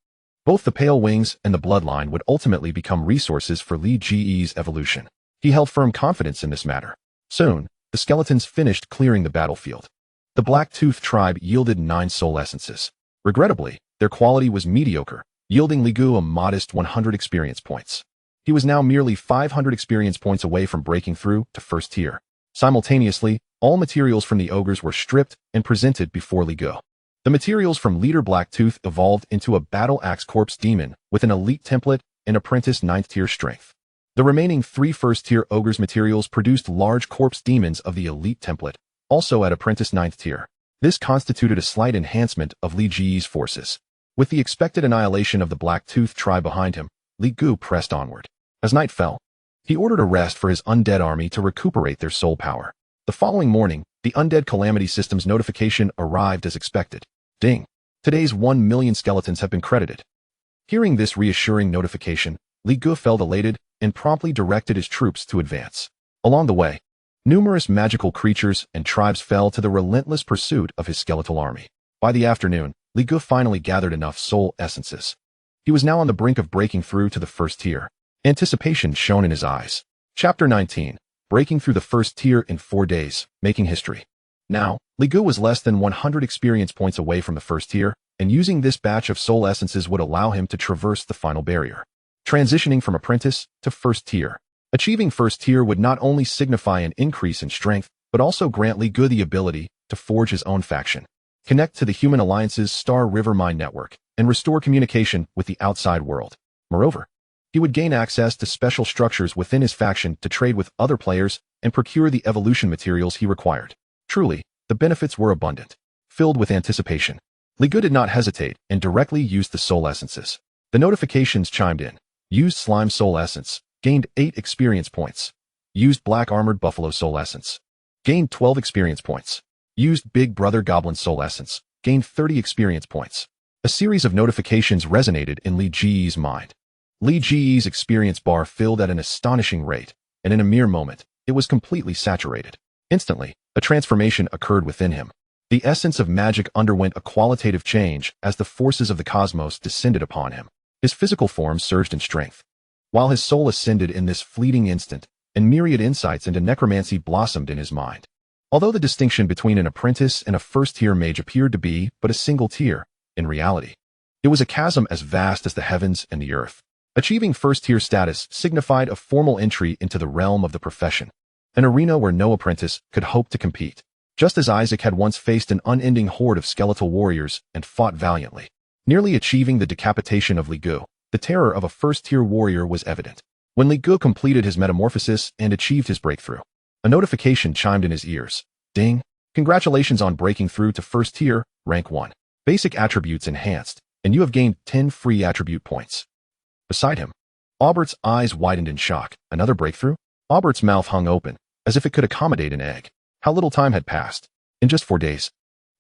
Both the Pale Wings and the Bloodline would ultimately become resources for Li Ji's evolution. He held firm confidence in this matter. Soon, the skeletons finished clearing the battlefield. The Blacktooth tribe yielded 9 soul essences. Regrettably, their quality was mediocre, yielding Li Gu a modest 100 experience points. He was now merely 500 experience points away from breaking through to first tier. Simultaneously, all materials from the ogres were stripped and presented before Li Gu. The materials from Leader Blacktooth evolved into a Battle Axe Corpse Demon with an elite template and apprentice 9th tier strength. The remaining 3 first-tier ogres materials produced large corpse demons of the elite template, also at apprentice 9th tier. This constituted a slight enhancement of Li Ji's forces. With the expected annihilation of the Black-Tooth tribe behind him, Li Gu pressed onward. As night fell, he ordered a rest for his undead army to recuperate their soul power. The following morning, the Undead Calamity System's notification arrived as expected. Ding! Today's 1 million skeletons have been credited. Hearing this reassuring notification, Li Gu felt elated and promptly directed his troops to advance. Along the way, numerous magical creatures and tribes fell to the relentless pursuit of his skeletal army. By the afternoon, Li Gu finally gathered enough soul essences. He was now on the brink of breaking through to the first tier. Anticipation shone in his eyes. Chapter 19. Breaking through the first tier in 4 days, making history. Now, Li Gu was less than 100 experience points away from the first tier, and using this batch of soul essences would allow him to traverse the final barrier. Transitioning from apprentice to first tier. Achieving first tier would not only signify an increase in strength, but also grant Li Gu the ability to forge his own faction, connect to the Human Alliance's Star River Mine network, and restore communication with the outside world. Moreover, he would gain access to special structures within his faction to trade with other players and procure the evolution materials he required. Truly, the benefits were abundant. Filled with anticipation, Li Gu did not hesitate and directly used the soul essences. The notifications chimed in. Used Slime Soul Essence, gained 8 experience points. Used Black Armored Buffalo Soul Essence, gained 12 experience points. Used Big Brother Goblin Soul Essence, gained 30 experience points. A series of notifications resonated in Li Ji's mind. Li Ji's experience bar filled at an astonishing rate, and in a mere moment, it was completely saturated. Instantly, a transformation occurred within him. The essence of magic underwent a qualitative change as the forces of the cosmos descended upon him. His physical form surged in strength, while his soul ascended in this fleeting instant, and myriad insights into necromancy blossomed in his mind. Although the distinction between an apprentice and a first-tier mage appeared to be but a single tier, in reality, it was a chasm as vast as the heavens and the earth. Achieving first-tier status signified a formal entry into the realm of the profession, an arena where no apprentice could hope to compete. Just as Isaac had once faced an unending horde of skeletal warriors and fought valiantly, nearly achieving the decapitation of Li Gu, the terror of a first-tier warrior was evident. When Li Gu completed his metamorphosis and achieved his breakthrough, a notification chimed in his ears. Ding! Congratulations on breaking through to first tier, rank 1. Basic attributes enhanced, and you have gained 10 free attribute points. Beside him, Aubert's eyes widened in shock. Another breakthrough? Aubert's mouth hung open, as if it could accommodate an egg. How little time had passed. In just 4 days,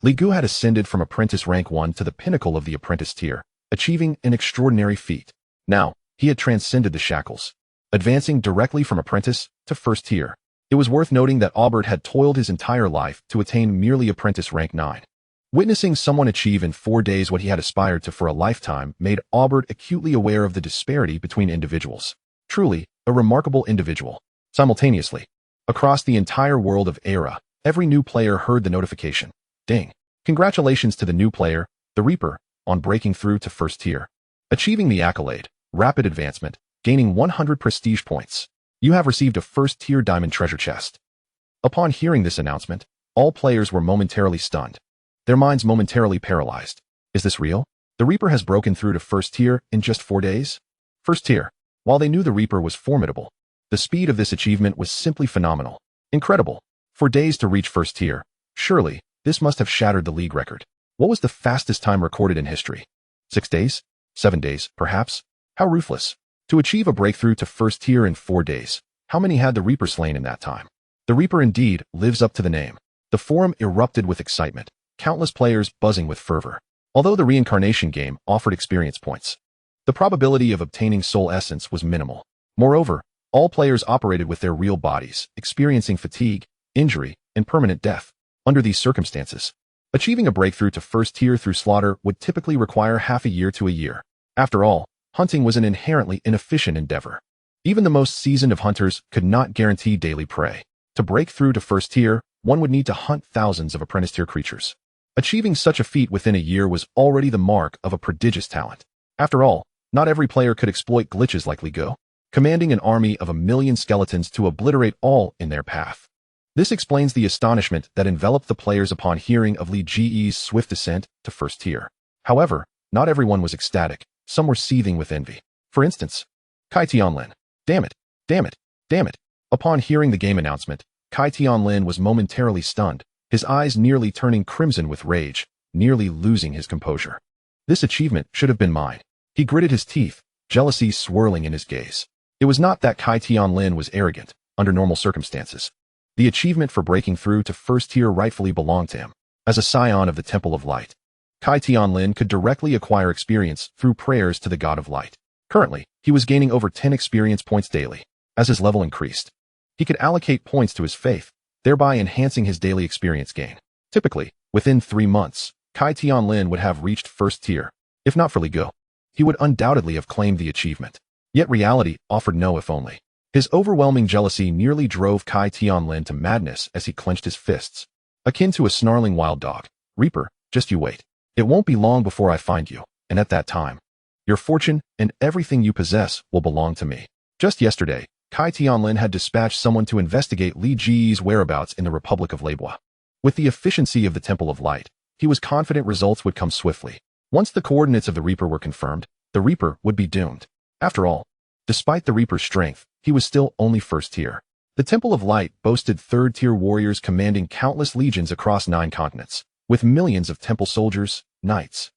Li Gu had ascended from apprentice rank 1 to the pinnacle of the apprentice tier, achieving an extraordinary feat. Now, he had transcended the shackles, advancing directly from apprentice to first tier. It was worth noting that Aubert had toiled his entire life to attain merely apprentice rank 9. Witnessing someone achieve in 4 days what he had aspired to for a lifetime made Aubert acutely aware of the disparity between individuals. Truly, a remarkable individual. Simultaneously, across the entire world of Era, every new player heard the notification. Ding! Congratulations to the new player, the Reaper, on breaking through to first tier. Achieving the accolade, rapid advancement, gaining 100 prestige points. You have received a first-tier diamond treasure chest. Upon hearing this announcement, all players were momentarily stunned, their minds momentarily paralyzed. Is this real? The Reaper has broken through to first tier in just 4 days? First tier. While they knew the Reaper was formidable, the speed of this achievement was simply phenomenal. Incredible. 4 days to reach first tier. Surely, this must have shattered the league record. What was the fastest time recorded in history? 6 days? 7 days, perhaps? How ruthless. To achieve a breakthrough to first tier in 4 days, how many had the Reaper slain in that time? The Reaper indeed lives up to the name. The forum erupted with excitement, countless players buzzing with fervor. Although the Reincarnation Game offered experience points, the probability of obtaining soul essence was minimal. Moreover, all players operated with their real bodies, experiencing fatigue, injury, and permanent death. Under these circumstances, achieving a breakthrough to first tier through slaughter would typically require half a year to a year. After all, hunting was an inherently inefficient endeavor. Even the most seasoned of hunters could not guarantee daily prey. To break through to first tier, one would need to hunt thousands of apprentice tier creatures. Achieving such a feat within a year was already the mark of a prodigious talent. After all, not every player could exploit glitches like Li Gu, commanding an army of 1 million skeletons to obliterate all in their path. This explains the astonishment that enveloped the players upon hearing of Li Ji's swift ascent to first tier. However, not everyone was ecstatic. Some were seething with envy. For instance, Kai Tianlin. Damn it. Damn it. Damn it. Upon hearing the game announcement, Kai Tianlin was momentarily stunned, his eyes nearly turning crimson with rage, nearly losing his composure. This achievement should have been mine. He gritted his teeth, jealousy swirling in his gaze. It was not that Kai Tianlin was arrogant, under normal circumstances. The achievement for breaking through to first tier rightfully belonged to him. As a scion of the Temple of Light, Kai Tianlin could directly acquire experience through prayers to the God of Light. Currently, he was gaining over 10 experience points daily. As his level increased, he could allocate points to his faith, thereby enhancing his daily experience gain. Typically, within 3 months, Kai Tianlin would have reached first tier. If not for Li Gu, he would undoubtedly have claimed the achievement. Yet reality offered no if only. His overwhelming jealousy nearly drove Kai Tianlin to madness as he clenched his fists. Akin to a snarling wild dog. Reaper, just you wait. It won't be long before I find you, and at that time, your fortune and everything you possess will belong to me. Just yesterday, Kai Tianlin had dispatched someone to investigate Li Ji's whereabouts in the Republic of Leibois. With the efficiency of the Temple of Light, he was confident results would come swiftly. Once the coordinates of the Reaper were confirmed, the Reaper would be doomed. After all, despite the Reaper's strength, he was still only first tier. The Temple of Light boasted third-tier warriors commanding countless legions across 9 continents, with millions of temple soldiers, knights,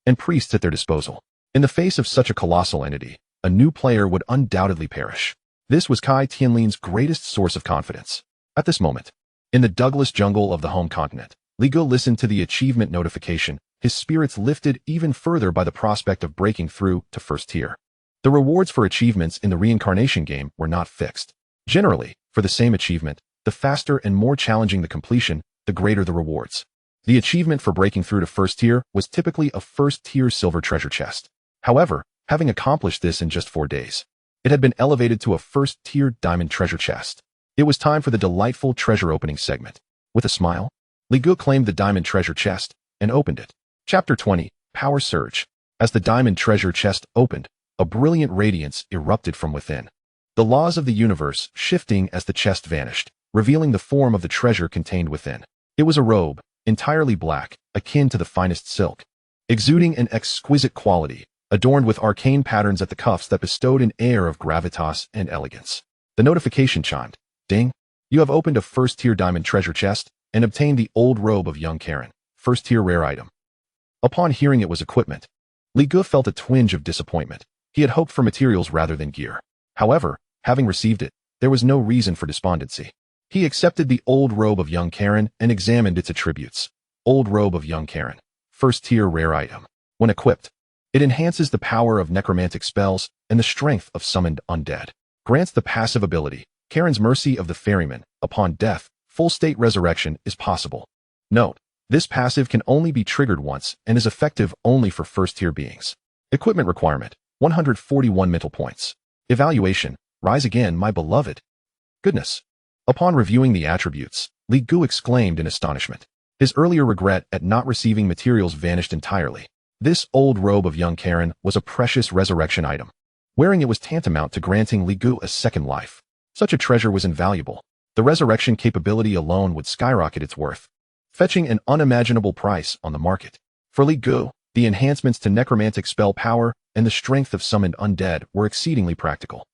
and priests at their disposal. In the face of such a colossal entity, a new player would undoubtedly perish. This was Kai Tianlin's greatest source of confidence. At this moment, in the Douglas jungle of the home continent, Li Gu listened to the achievement notification, his spirits lifted even further by the prospect of breaking through to first tier. The rewards for achievements in the Reincarnation Game were not fixed. Generally, for the same achievement, the faster and more challenging the completion, the greater the rewards. The achievement for breaking through to first tier was typically a first-tier silver treasure chest. However, having accomplished this in just 4 days, it had been elevated to a first-tier diamond treasure chest. It was time for the delightful treasure opening segment. With a smile, Li Gu claimed the diamond treasure chest and opened it. Chapter 20, Power Surge. As the diamond treasure chest opened, a brilliant radiance erupted from within. The laws of the universe shifting as the chest vanished, revealing the form of the treasure contained within. It was a robe, entirely black, akin to the finest silk, exuding an exquisite quality, adorned with arcane patterns at the cuffs that bestowed an air of gravitas and elegance. The notification chimed. Ding! You have opened a first-tier diamond treasure chest and obtained the old robe of young Karen, first-tier rare item. Upon hearing it was equipment, Li Gu felt a twinge of disappointment. He had hoped for materials rather than gear. However, having received it, there was no reason for despondency. He accepted the old robe of young Karen and examined its attributes. Old robe of young Karen, first-tier rare item. When equipped, it enhances the power of necromantic spells and the strength of summoned undead. Grants the passive ability, Karen's Mercy of the Ferryman. Upon death, full-state resurrection is possible. Note, this passive can only be triggered once and is effective only for first-tier beings. Equipment requirement, 141 mental points. Evaluation, rise again, my beloved. Goodness. Upon reviewing the attributes, Li Gu exclaimed in astonishment. His earlier regret at not receiving materials vanished entirely. This old robe of young Karen was a precious resurrection item. Wearing it was tantamount to granting Li Gu a second life. Such a treasure was invaluable. The resurrection capability alone would skyrocket its worth, fetching an unimaginable price on the market. For Li Gu, the enhancements to necromantic spell power and the strength of summoned undead were exceedingly practical.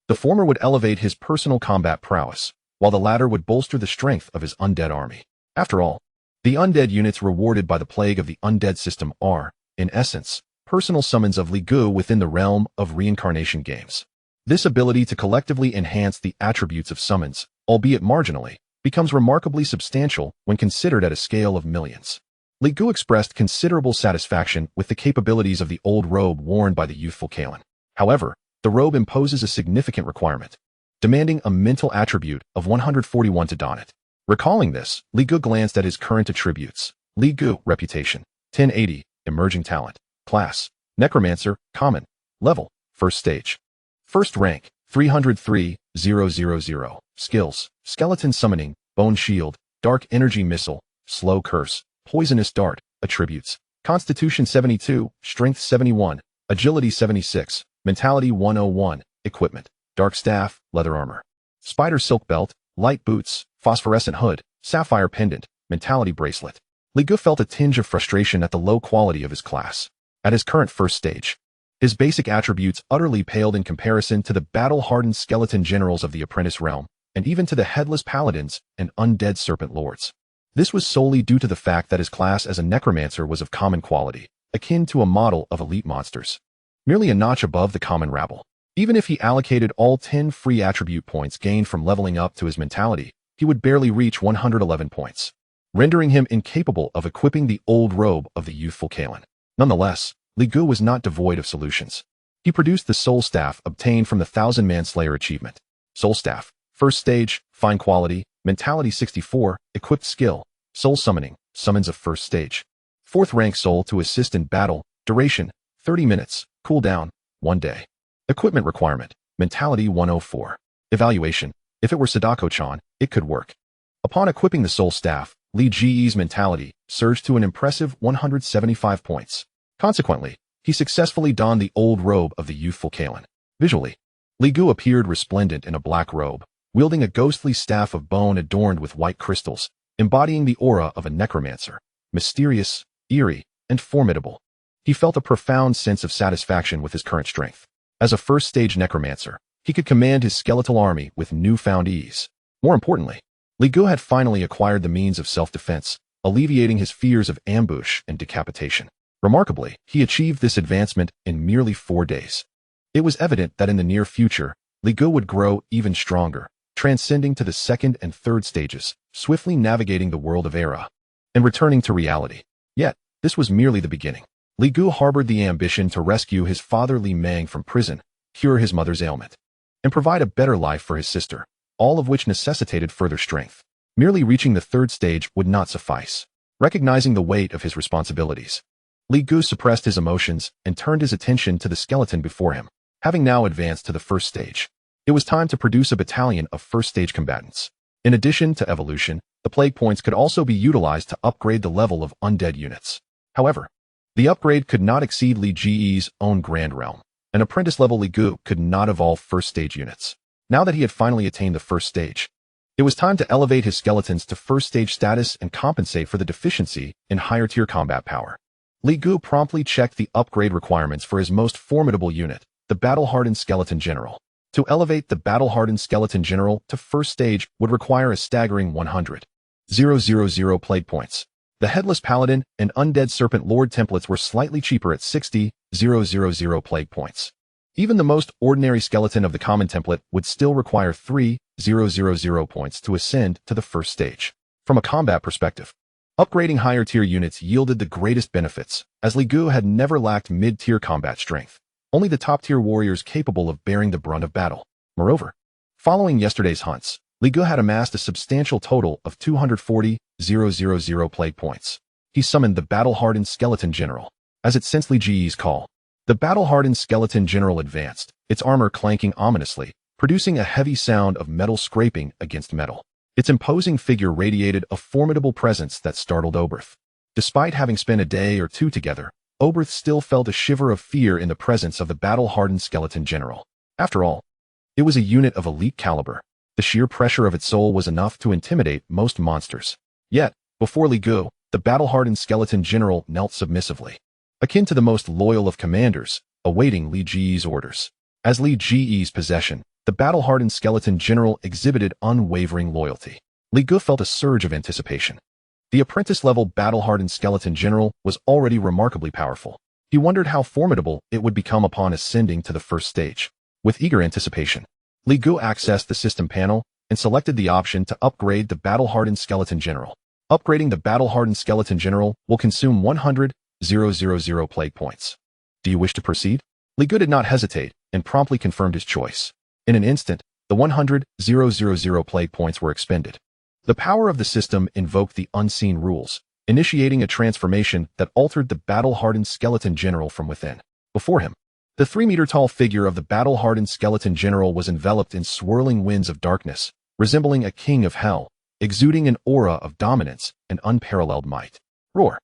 The former would elevate his personal combat prowess, while the latter would bolster the strength of his undead army. After all, the undead units rewarded by the plague of the undead system are, in essence, personal summons of Li Gu within the realm of reincarnation games. This ability to collectively enhance the attributes of summons, albeit marginally, becomes remarkably substantial when considered at a scale of millions. Li Gu expressed considerable satisfaction with the capabilities of the old robe worn by the youthful Kalen. However, the robe imposes a significant requirement, demanding a mental attribute of 141 to don it. Recalling this, Li Gu glanced at his current attributes. Li Gu, reputation, 1080, emerging talent, class, necromancer, common, level, first stage. First rank, 303,000, skills, skeleton summoning, bone shield, dark energy missile, slow curse, poisonous dart. Attributes, constitution 72, strength 71, agility 76, mentality 101, equipment, dark staff, leather armor, spider silk belt, light boots, phosphorescent hood, sapphire pendant, mentality bracelet. Li Gu felt a tinge of frustration at the low quality of his class. At his current first stage, His basic attributes utterly paled in comparison to the battle-hardened skeleton generals of the Apprentice realm, and even to the headless paladins and undead serpent lords. This was solely due to the fact that his class as a necromancer was of common quality, akin to a model of elite monsters, merely a notch above the common rabble. Even if he allocated all 10 free attribute points gained from leveling up to his mentality, he would barely reach 111 points, rendering him incapable of equipping the old robe of the youthful Kalen. Nonetheless, Li Gu was not devoid of solutions. He produced the Soul Staff obtained from the Thousand Manslayer achievement. Soul Staff, first stage, fine quality, mentality 64, equipped skill, soul summoning, summons of first stage. 4th rank soul to assist in battle, duration, 30 minutes, cooldown, 1 day. Equipment requirement, mentality 104. Evaluation, if it were Sadako-chan, it could work. Upon equipping the Soul Staff, Li Ji's mentality surged to an impressive 175 points. Consequently, he successfully donned the old robe of the youthful Kalen. Visually, Li Gu appeared resplendent in a black robe, wielding a ghostly staff of bone adorned with white crystals, embodying the aura of a necromancer, mysterious, eerie, and formidable. He felt a profound sense of satisfaction with his current strength. As a first-stage necromancer, he could command his skeletal army with newfound ease. More importantly, Li Gu had finally acquired the means of self-defense, alleviating his fears of ambush and decapitation. Remarkably, he achieved this advancement in merely 4 days. It was evident that in the near future, Li Gu would grow even stronger, transcending to the 2nd and 3rd stages, swiftly navigating the world of Era, and returning to reality. Yet, this was merely the beginning. Li Gu harbored the ambition to rescue his father Li Mang from prison, cure his mother's ailment, and provide a better life for his sister, all of which necessitated further strength. Merely reaching the 3rd stage would not suffice. Recognizing the weight of his responsibilities, Li Gu suppressed his emotions and turned his attention to the skeleton before him. Having now advanced to the 1st stage, it was time to produce a battalion of 1st-stage combatants. In addition to evolution, the plague points could also be utilized to upgrade the level of undead units. However, the upgrade could not exceed Li Ji's own Grand Realm. An apprentice-level Li Gu could not evolve 1st-stage units. Now that he had finally attained the 1st stage, it was time to elevate his skeletons to 1st-stage status and compensate for the deficiency in higher-tier combat power. Li Gu promptly checked the upgrade requirements for his most formidable unit, the Battle-Hardened Skeleton General. To elevate the Battle-Hardened Skeleton General to 1st stage would require a staggering 100,000 plague points. The Headless Paladin and Undead Serpent Lord templates were slightly cheaper at 60,000 plague points. Even the most ordinary skeleton of the common template would still require 3,000 points to ascend to the 1st stage. From a combat perspective, upgrading higher-tier units yielded the greatest benefits, as Li Gu had never lacked mid-tier combat strength, only the top-tier warriors capable of bearing the brunt of battle. Moreover, following yesterday's hunts, Li Gu had amassed a substantial total of 240,000 plague points. He summoned the Battle-Hardened Skeleton General. As it sensed Li Ji's call, the Battle-Hardened Skeleton General advanced, its armor clanking ominously, producing a heavy sound of metal scraping against metal. Its imposing figure radiated a formidable presence that startled Oberth. Despite having spent a day or two together, Oberth still felt a shiver of fear in the presence of the Battle-Hardened Skeleton General. After all, it was a unit of elite caliber. The sheer pressure of its soul was enough to intimidate most monsters. Yet, before Li Gu, the Battle-Hardened Skeleton General knelt submissively, akin to the most loyal of commanders, awaiting Li Ji's orders. As Li Ji's possession, the Battle-Hardened Skeleton General exhibited unwavering loyalty. Li Gu felt a surge of anticipation. The apprentice-level Battle-Hardened Skeleton General was already remarkably powerful. He wondered how formidable it would become upon ascending to the 1st stage. With eager anticipation, Li Gu accessed the system panel and selected the option to upgrade the Battle-Hardened Skeleton General. Upgrading the Battle-Hardened Skeleton General will consume 100,000 plague points. Do you wish to proceed? Li Gu did not hesitate and promptly confirmed his choice. In an instant, the 100,000 plague points were expended. The power of the system invoked the unseen rules, initiating a transformation that altered the Battle-Hardened Skeleton General from within. Before him, the 3-meter-tall figure of the Battle-Hardened Skeleton General was enveloped in swirling winds of darkness, resembling a king of hell, exuding an aura of dominance and unparalleled might. Roar!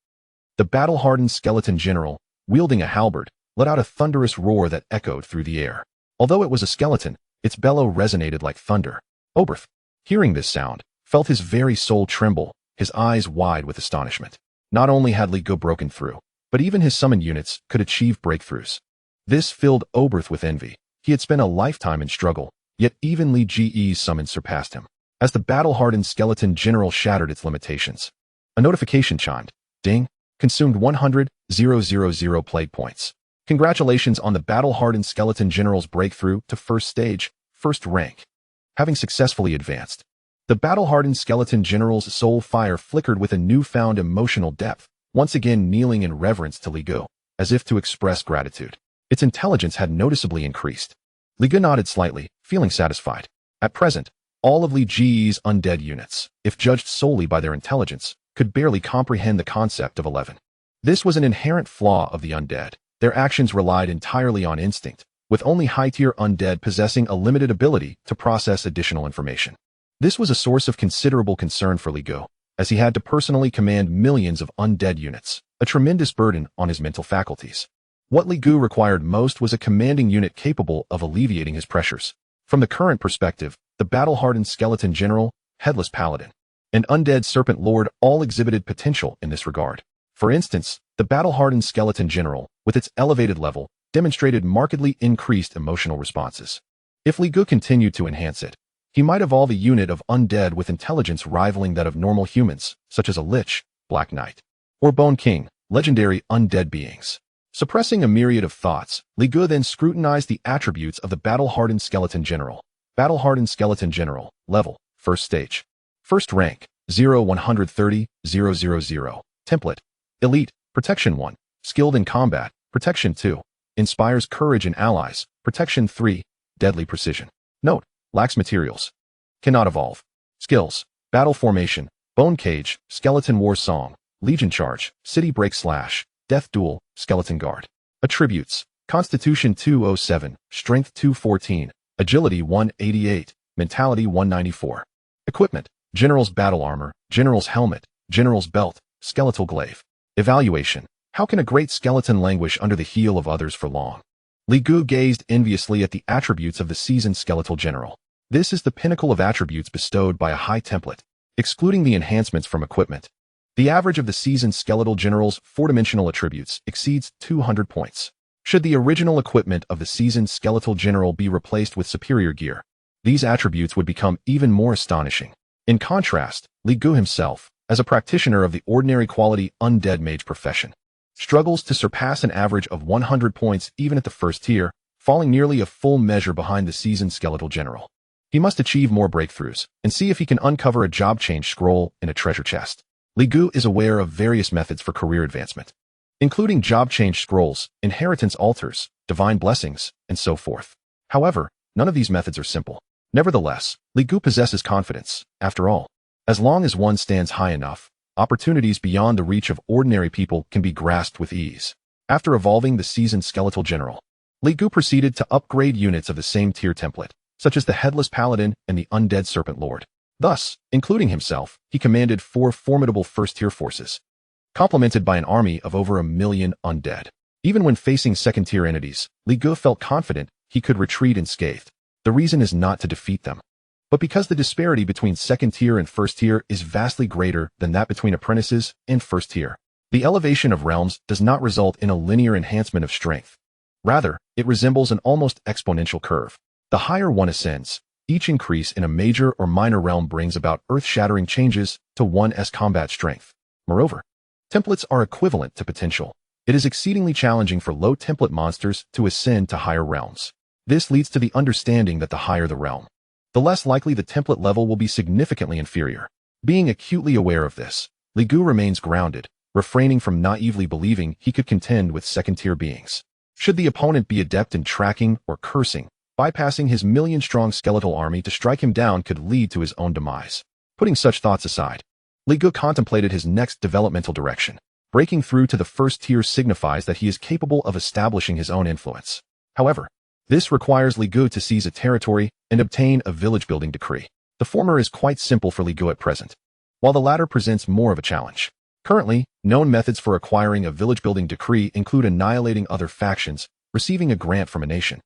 The Battle-Hardened Skeleton General, wielding a halberd, let out a thunderous roar that echoed through the air. Although it was a skeleton, its bellow resonated like thunder. Oberth, hearing this sound, felt his very soul tremble, his eyes wide with astonishment. Not only had Li Gu broken through, but even his summoned units could achieve breakthroughs. This filled Oberth with envy. He had spent a lifetime in struggle, yet even Li Ge's summons surpassed him. As the battle-hardened skeleton general shattered its limitations, a notification chimed. Ding. Consumed 100,000 plague points. Congratulations on the battle-hardened skeleton general's breakthrough to first stage, first rank. Having successfully advanced, the battle-hardened skeleton general's soul fire flickered with a newfound emotional depth, once again kneeling in reverence to Li Ge, as if to express gratitude. Its intelligence had noticeably increased. Li Ge nodded slightly, feeling satisfied. At present, all of Li Ge's undead units, if judged solely by their intelligence, could barely comprehend the concept of 11. This was an inherent flaw of the undead. Their actions relied entirely on instinct, with only high-tier undead possessing a limited ability to process additional information. This was a source of considerable concern for Li Ge, as he had to personally command millions of undead units, a tremendous burden on his mental faculties. What Li Ge required most was a commanding unit capable of alleviating his pressures. From the current perspective, the battle-hardened skeleton general, headless paladin, and undead serpent lord all exhibited potential in this regard. For instance, the battle-hardened skeleton general, with its elevated level, demonstrated markedly increased emotional responses. If Li Ge continued to enhance it, he might evolve a unit of undead with intelligence rivaling that of normal humans, such as a Lich, Black Knight, or Bone King, legendary undead beings. Suppressing a myriad of thoughts, Li Ge then scrutinized the attributes of the battle-hardened skeleton general. Battle-hardened skeleton general, level, first stage. First rank, 0-130-000. Template, elite, protection 1. Skilled in combat, protection 2. Inspires courage in allies, protection 3. Deadly precision. Note, lacks materials. Cannot evolve. Skills, battle formation, bone cage, skeleton war song, legion charge, city break slash, death duel, skeleton guard. Attributes, constitution 207, strength 214, agility 188, mentality 194. Equipment, general's battle armor, general's helmet, general's belt, skeletal glaive. Evaluation, how can a great skeleton languish under the heel of others for long? Li Ge gazed enviously at the attributes of the seasoned skeletal general. This is the pinnacle of attributes bestowed by a high template. Excluding the enhancements from equipment, the average of the seasoned skeletal general's four-dimensional attributes exceeds 200 points. Should the original equipment of the seasoned skeletal general be replaced with superior gear, these attributes would become even more astonishing. In contrast, Li Ge himself, as a practitioner of the ordinary quality undead mage profession, struggles to surpass an average of 100 points even at the first tier, falling nearly a full measure behind the seasoned skeletal general. He must achieve more breakthroughs and see if he can uncover a job change scroll in a treasure chest. Li Ge is aware of various methods for career advancement, including job change scrolls, inheritance altars, divine blessings, and so forth. However, none of these methods are simple. Nevertheless, Li Ge possesses confidence. After all, as long as one stands high enough, opportunities beyond the reach of ordinary people can be grasped with ease. After evolving the seasoned skeletal general, Li Ge proceeded to upgrade units of the same tier template, such as the Headless Paladin and the Undead Serpent Lord. Thus, including himself, he commanded 4 formidable first-tier forces, complemented by an army of over 1 million undead. Even when facing second-tier entities, Li Ge felt confident he could retreat unscathed. The reason is not to defeat them, but because the disparity between second-tier and first-tier is vastly greater than that between apprentices and first-tier. The elevation of realms does not result in a linear enhancement of strength. Rather, it resembles an almost exponential curve. The higher one ascends, each increase in a major or minor realm brings about earth-shattering changes to one's combat strength. Moreover, templates are equivalent to potential. It is exceedingly challenging for low-template monsters to ascend to higher realms. This leads to the understanding that the higher the realm, the less likely the template level will be significantly inferior. Being acutely aware of this, Li Ge remains grounded, refraining from naively believing he could contend with second-tier beings. Should the opponent be adept in tracking or cursing, bypassing his million-strong skeletal army to strike him down could lead to his own demise. Putting such thoughts aside, Li Ge contemplated his next developmental direction. Breaking through to the first tier signifies that he is capable of establishing his own influence. However, this requires Li Ge to seize a territory and obtain a village-building decree. The former is quite simple for Li Ge at present, while the latter presents more of a challenge. Currently, known methods for acquiring a village-building decree include annihilating other factions, receiving a grant from a nation,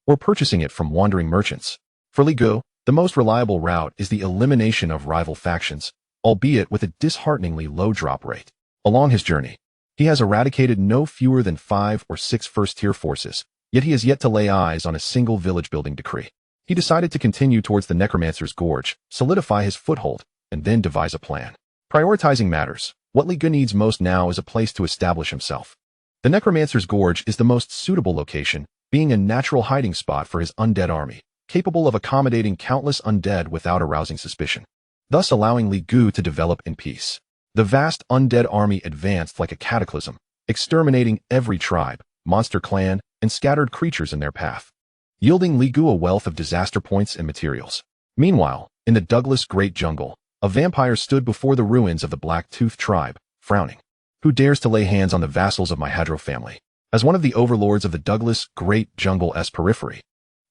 or purchasing it from wandering merchants. For Li Ge, the most reliable route is the elimination of rival factions, albeit with a dishearteningly low drop rate. Along his journey, he has eradicated no fewer than 5 or 6 first-tier forces, Yet he has yet to lay eyes on a single village-building decree. He decided to continue towards the necromancer's gorge, solidify his foothold, and then devise a plan. Prioritizing matters, what Li Gu needs most now is a place to establish himself. The necromancer's gorge is the most suitable location, being a natural hiding spot for his undead army, capable of accommodating countless undead without arousing suspicion, thus allowing Li Gu to develop in peace. The vast undead army advanced like a cataclysm, exterminating every tribe, monster clan, and scattered creatures in their path, yielding Li Gu a wealth of disaster points and materials. Meanwhile, in the Douglas Great Jungle, a vampire stood before the ruins of the Black-Toothed tribe, frowning. Who dares to lay hands on the vassals of my Hadro family? As one of the overlords of the Douglas Great Jungle's periphery,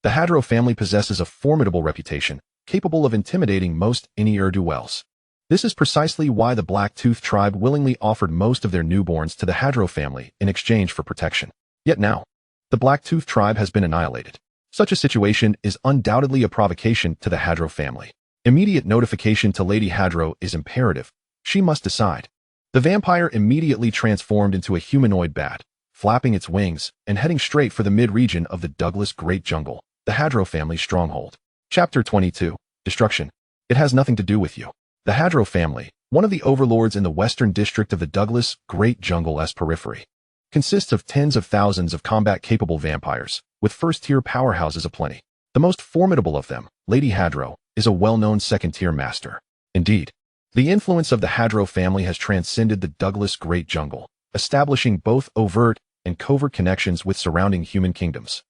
the Hadro family possesses a formidable reputation, capable of intimidating most ne'er-do-wells. This is precisely why the Black-Toothed tribe willingly offered most of their newborns to the Hadro family in exchange for protection. Yet now, the Black-Toothed tribe has been annihilated. Such a situation is undoubtedly a provocation to the Hadro family. Immediate notification to Lady Hadro is imperative. She must decide. The vampire immediately transformed into a humanoid bat, flapping its wings and heading straight for the mid-region of the Douglas Great Jungle, the Hadro family stronghold. Chapter 22. Destruction. It has nothing to do with you. The Hadro family, one of the overlords in the western district of the Douglas Great Jungle's periphery, consists of tens of thousands of combat-capable vampires, with first-tier powerhouses aplenty. The most formidable of them, Lady Hadro, is a well-known second-tier master. Indeed, the influence of the Hadro family has transcended the Douglas Great Jungle, establishing both overt and covert connections with surrounding human kingdoms,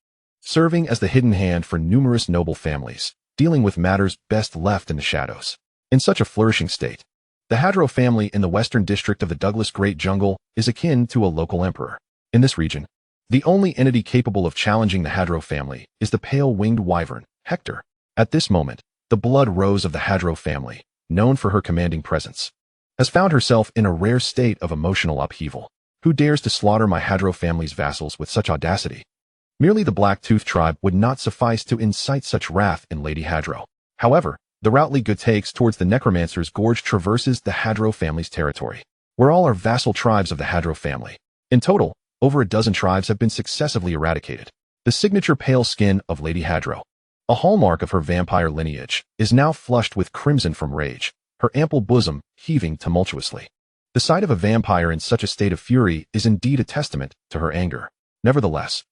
serving as the hidden hand for numerous noble families, dealing with matters best left in the shadows. In such a flourishing state, the Hadro family in the western district of the Douglas Great Jungle is akin to a local emperor. In this region, the only entity capable of challenging the Hadro family is the pale-winged wyvern, Hector. At this moment, the blood rose of the Hadro family, known for her commanding presence, has found herself in a rare state of emotional upheaval. Who dares to slaughter my Hadro family's vassals with such audacity? Merely the Black-Toothed tribe would not suffice to incite such wrath in Lady Hadro. However, the route Li Gu takes towards the necromancer's gorge traverses the Hadro family's territory, where all are vassal tribes of the Hadro family. In total, over a dozen tribes have been successively eradicated. The signature pale skin of Lady Hadro, a hallmark of her vampire lineage, is now flushed with crimson from rage, her ample bosom heaving tumultuously. The sight of a vampire in such a state of fury is indeed a testament to her anger. Nevertheless,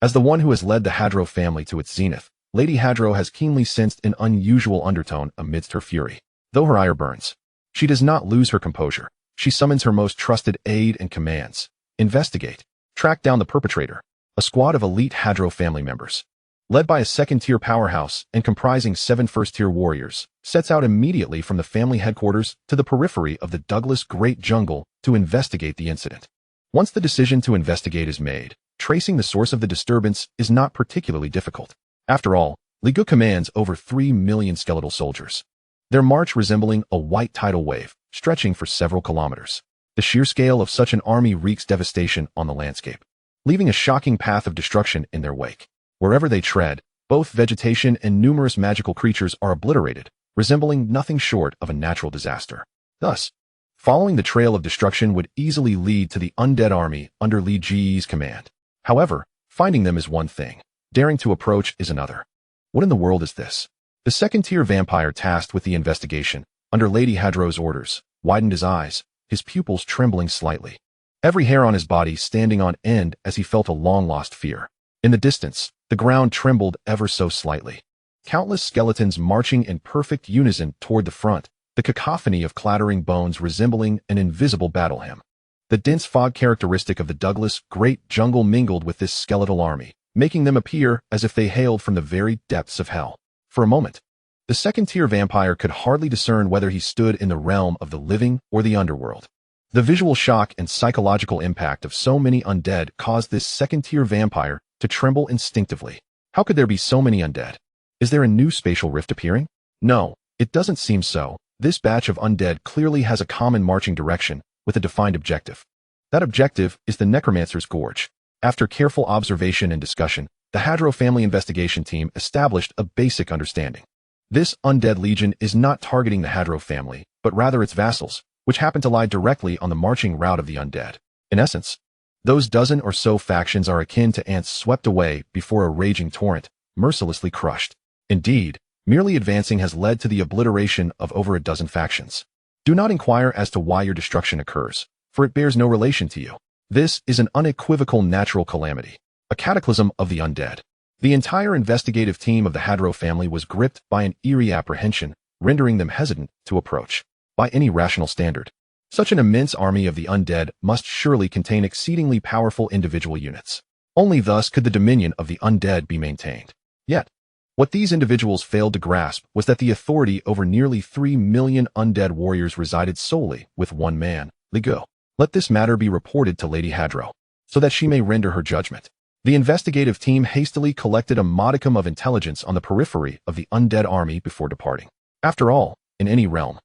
as the one who has led the Hadro family to its zenith, Lady Hadro has keenly sensed an unusual undertone amidst her fury. Though her ire burns, she does not lose her composure. She summons her most trusted aide and commands. Investigate. Track down the perpetrator. A squad of elite Hadro family members, led by a second-tier powerhouse and comprising 7 first-tier warriors, sets out immediately from the family headquarters to the periphery of the Douglas Great Jungle to investigate the incident. Once the decision to investigate is made, tracing the source of the disturbance is not particularly difficult. After all, Li Gu commands over 3 million skeletal soldiers, their march resembling a white tidal wave, stretching for several kilometers. The sheer scale of such an army wreaks devastation on the landscape, leaving a shocking path of destruction in their wake. Wherever they tread, both vegetation and numerous magical creatures are obliterated, resembling nothing short of a natural disaster. Thus, following the trail of destruction would easily lead to the undead army under Li Ji's command. However, finding them is one thing, daring to approach is another. What in the world is this? The second-tier vampire tasked with the investigation, under Lady Hadro's orders, widened his eyes, his pupils trembling slightly, every hair on his body standing on end as he felt a long-lost fear. In the distance, the ground trembled ever so slightly. Countless skeletons marching in perfect unison toward the front, the cacophony of clattering bones resembling an invisible battle hymn. The dense fog characteristic of the Douglas Great Jungle mingled with this skeletal army, making them appear as if they hailed from the very depths of hell. For a moment, the second-tier vampire could hardly discern whether he stood in the realm of the living or the underworld. The visual shock and psychological impact of so many undead caused this second-tier vampire to tremble instinctively. How could there be so many undead? Is there a new spatial rift appearing? No, it doesn't seem so. This batch of undead clearly has a common marching direction with a defined objective. That objective is the necromancer's gorge. After careful observation and discussion, the Hadro family investigation team established a basic understanding. This undead legion is not targeting the Hadro family, but rather its vassals, which happen to lie directly on the marching route of the undead. In essence, Those dozen or so factions are akin to ants swept away before a raging torrent, mercilessly crushed. Indeed, merely advancing has led to the obliteration of over a dozen factions. Do not inquire as to why your destruction occurs, for it bears no relation to you. This is an unequivocal natural calamity, a cataclysm of the undead. The entire investigative team of the Hadro family was gripped by an eerie apprehension, rendering them hesitant to approach. By any rational standard, such an immense army of the undead must surely contain exceedingly powerful individual units. Only thus could the dominion of the undead be maintained. Yet, what these individuals failed to grasp was that the authority over nearly 3 million undead warriors resided solely with one man, Ligu. Let this matter be reported to Lady Hadro, so that she may render her judgment. The investigative team hastily collected a modicum of intelligence on the periphery of the undead army before departing. After all, in any realm,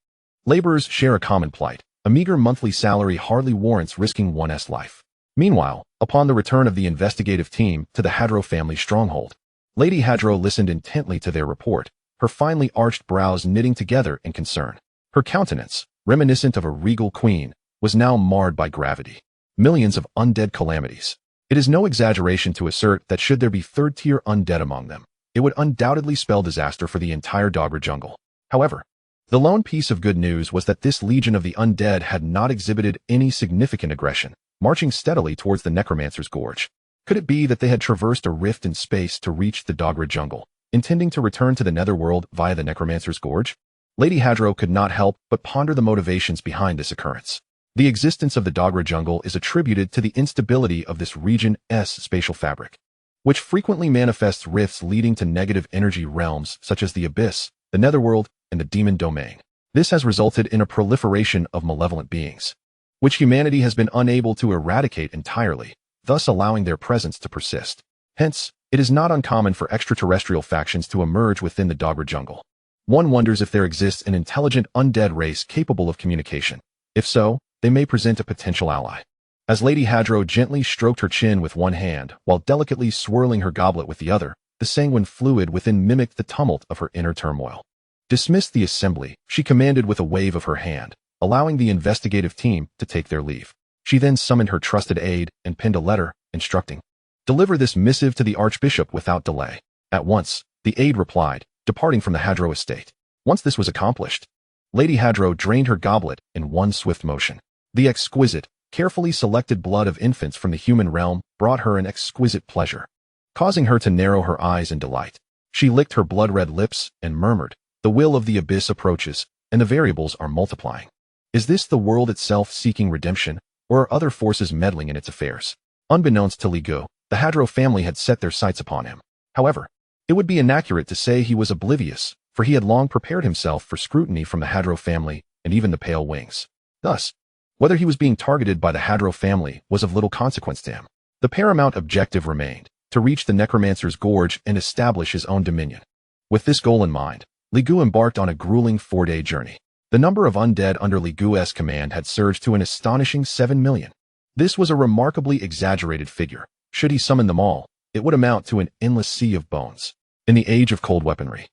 laborers share a common plight. A meager monthly salary hardly warrants risking one's life. Meanwhile, upon the return of the investigative team to the Hadro family stronghold, Lady Hadro listened intently to their report, her finely arched brows knitting together in concern. Her countenance, reminiscent of a regal queen, was now marred by gravity. Millions of undead calamities. It is no exaggeration to assert that should there be third-tier undead among them, it would undoubtedly spell disaster for the entire Dogger jungle. However, the lone piece of good news was that this legion of the undead had not exhibited any significant aggression, marching steadily towards the necromancer's gorge. Could it be that they had traversed a rift in space to reach the Dogger jungle, intending to return to the netherworld via the necromancer's gorge? Lady Hadro could not help but ponder the motivations behind this occurrence. The existence of the Dogger jungle is attributed to the instability of this region's spatial fabric, which frequently manifests rifts leading to negative energy realms such as the abyss, the netherworld, and the demon domain. This has resulted in a proliferation of malevolent beings, which humanity has been unable to eradicate entirely, thus allowing their presence to persist. Hence, it is not uncommon for extraterrestrial factions to emerge within the Dogger jungle. One wonders if there exists an intelligent undead race capable of communication. If so, they may present a potential ally. As Lady Hadro gently stroked her chin with one hand while delicately swirling her goblet with the other, the sanguine fluid within mimicked the tumult of her inner turmoil. Dismiss the assembly, she commanded with a wave of her hand, allowing the investigative team to take their leave. She then summoned her trusted aide and penned a letter, instructing, "Deliver this missive to the Archbishop without delay." At once, the aide replied, departing from the Hadro estate. Once this was accomplished, Lady Hadro drained her goblet in one swift motion. The exquisite, carefully selected blood of infants from the human realm brought her an exquisite pleasure, causing her to narrow her eyes in delight. She licked her blood-red lips and murmured, "The will of the abyss approaches, and the variables are multiplying. Is this the world itself seeking redemption, or are other forces meddling in its affairs?" Unbeknownst to Ligu, the Hadro family had set their sights upon him. However, it would be inaccurate to say he was oblivious, for he had long prepared himself for scrutiny from the Hadro family and even the Pale Wings. Thus, whether he was being targeted by the Hadro family was of little consequence to him. The paramount objective remained, to reach the necromancer's gorge and establish his own dominion. With this goal in mind, Ligu embarked on a grueling 4-day journey. The number of undead under Ligu's command had surged to an astonishing 7 million. This was a remarkably exaggerated figure. Should he summon them all, it would amount to an endless sea of bones. In the age of cold weaponry,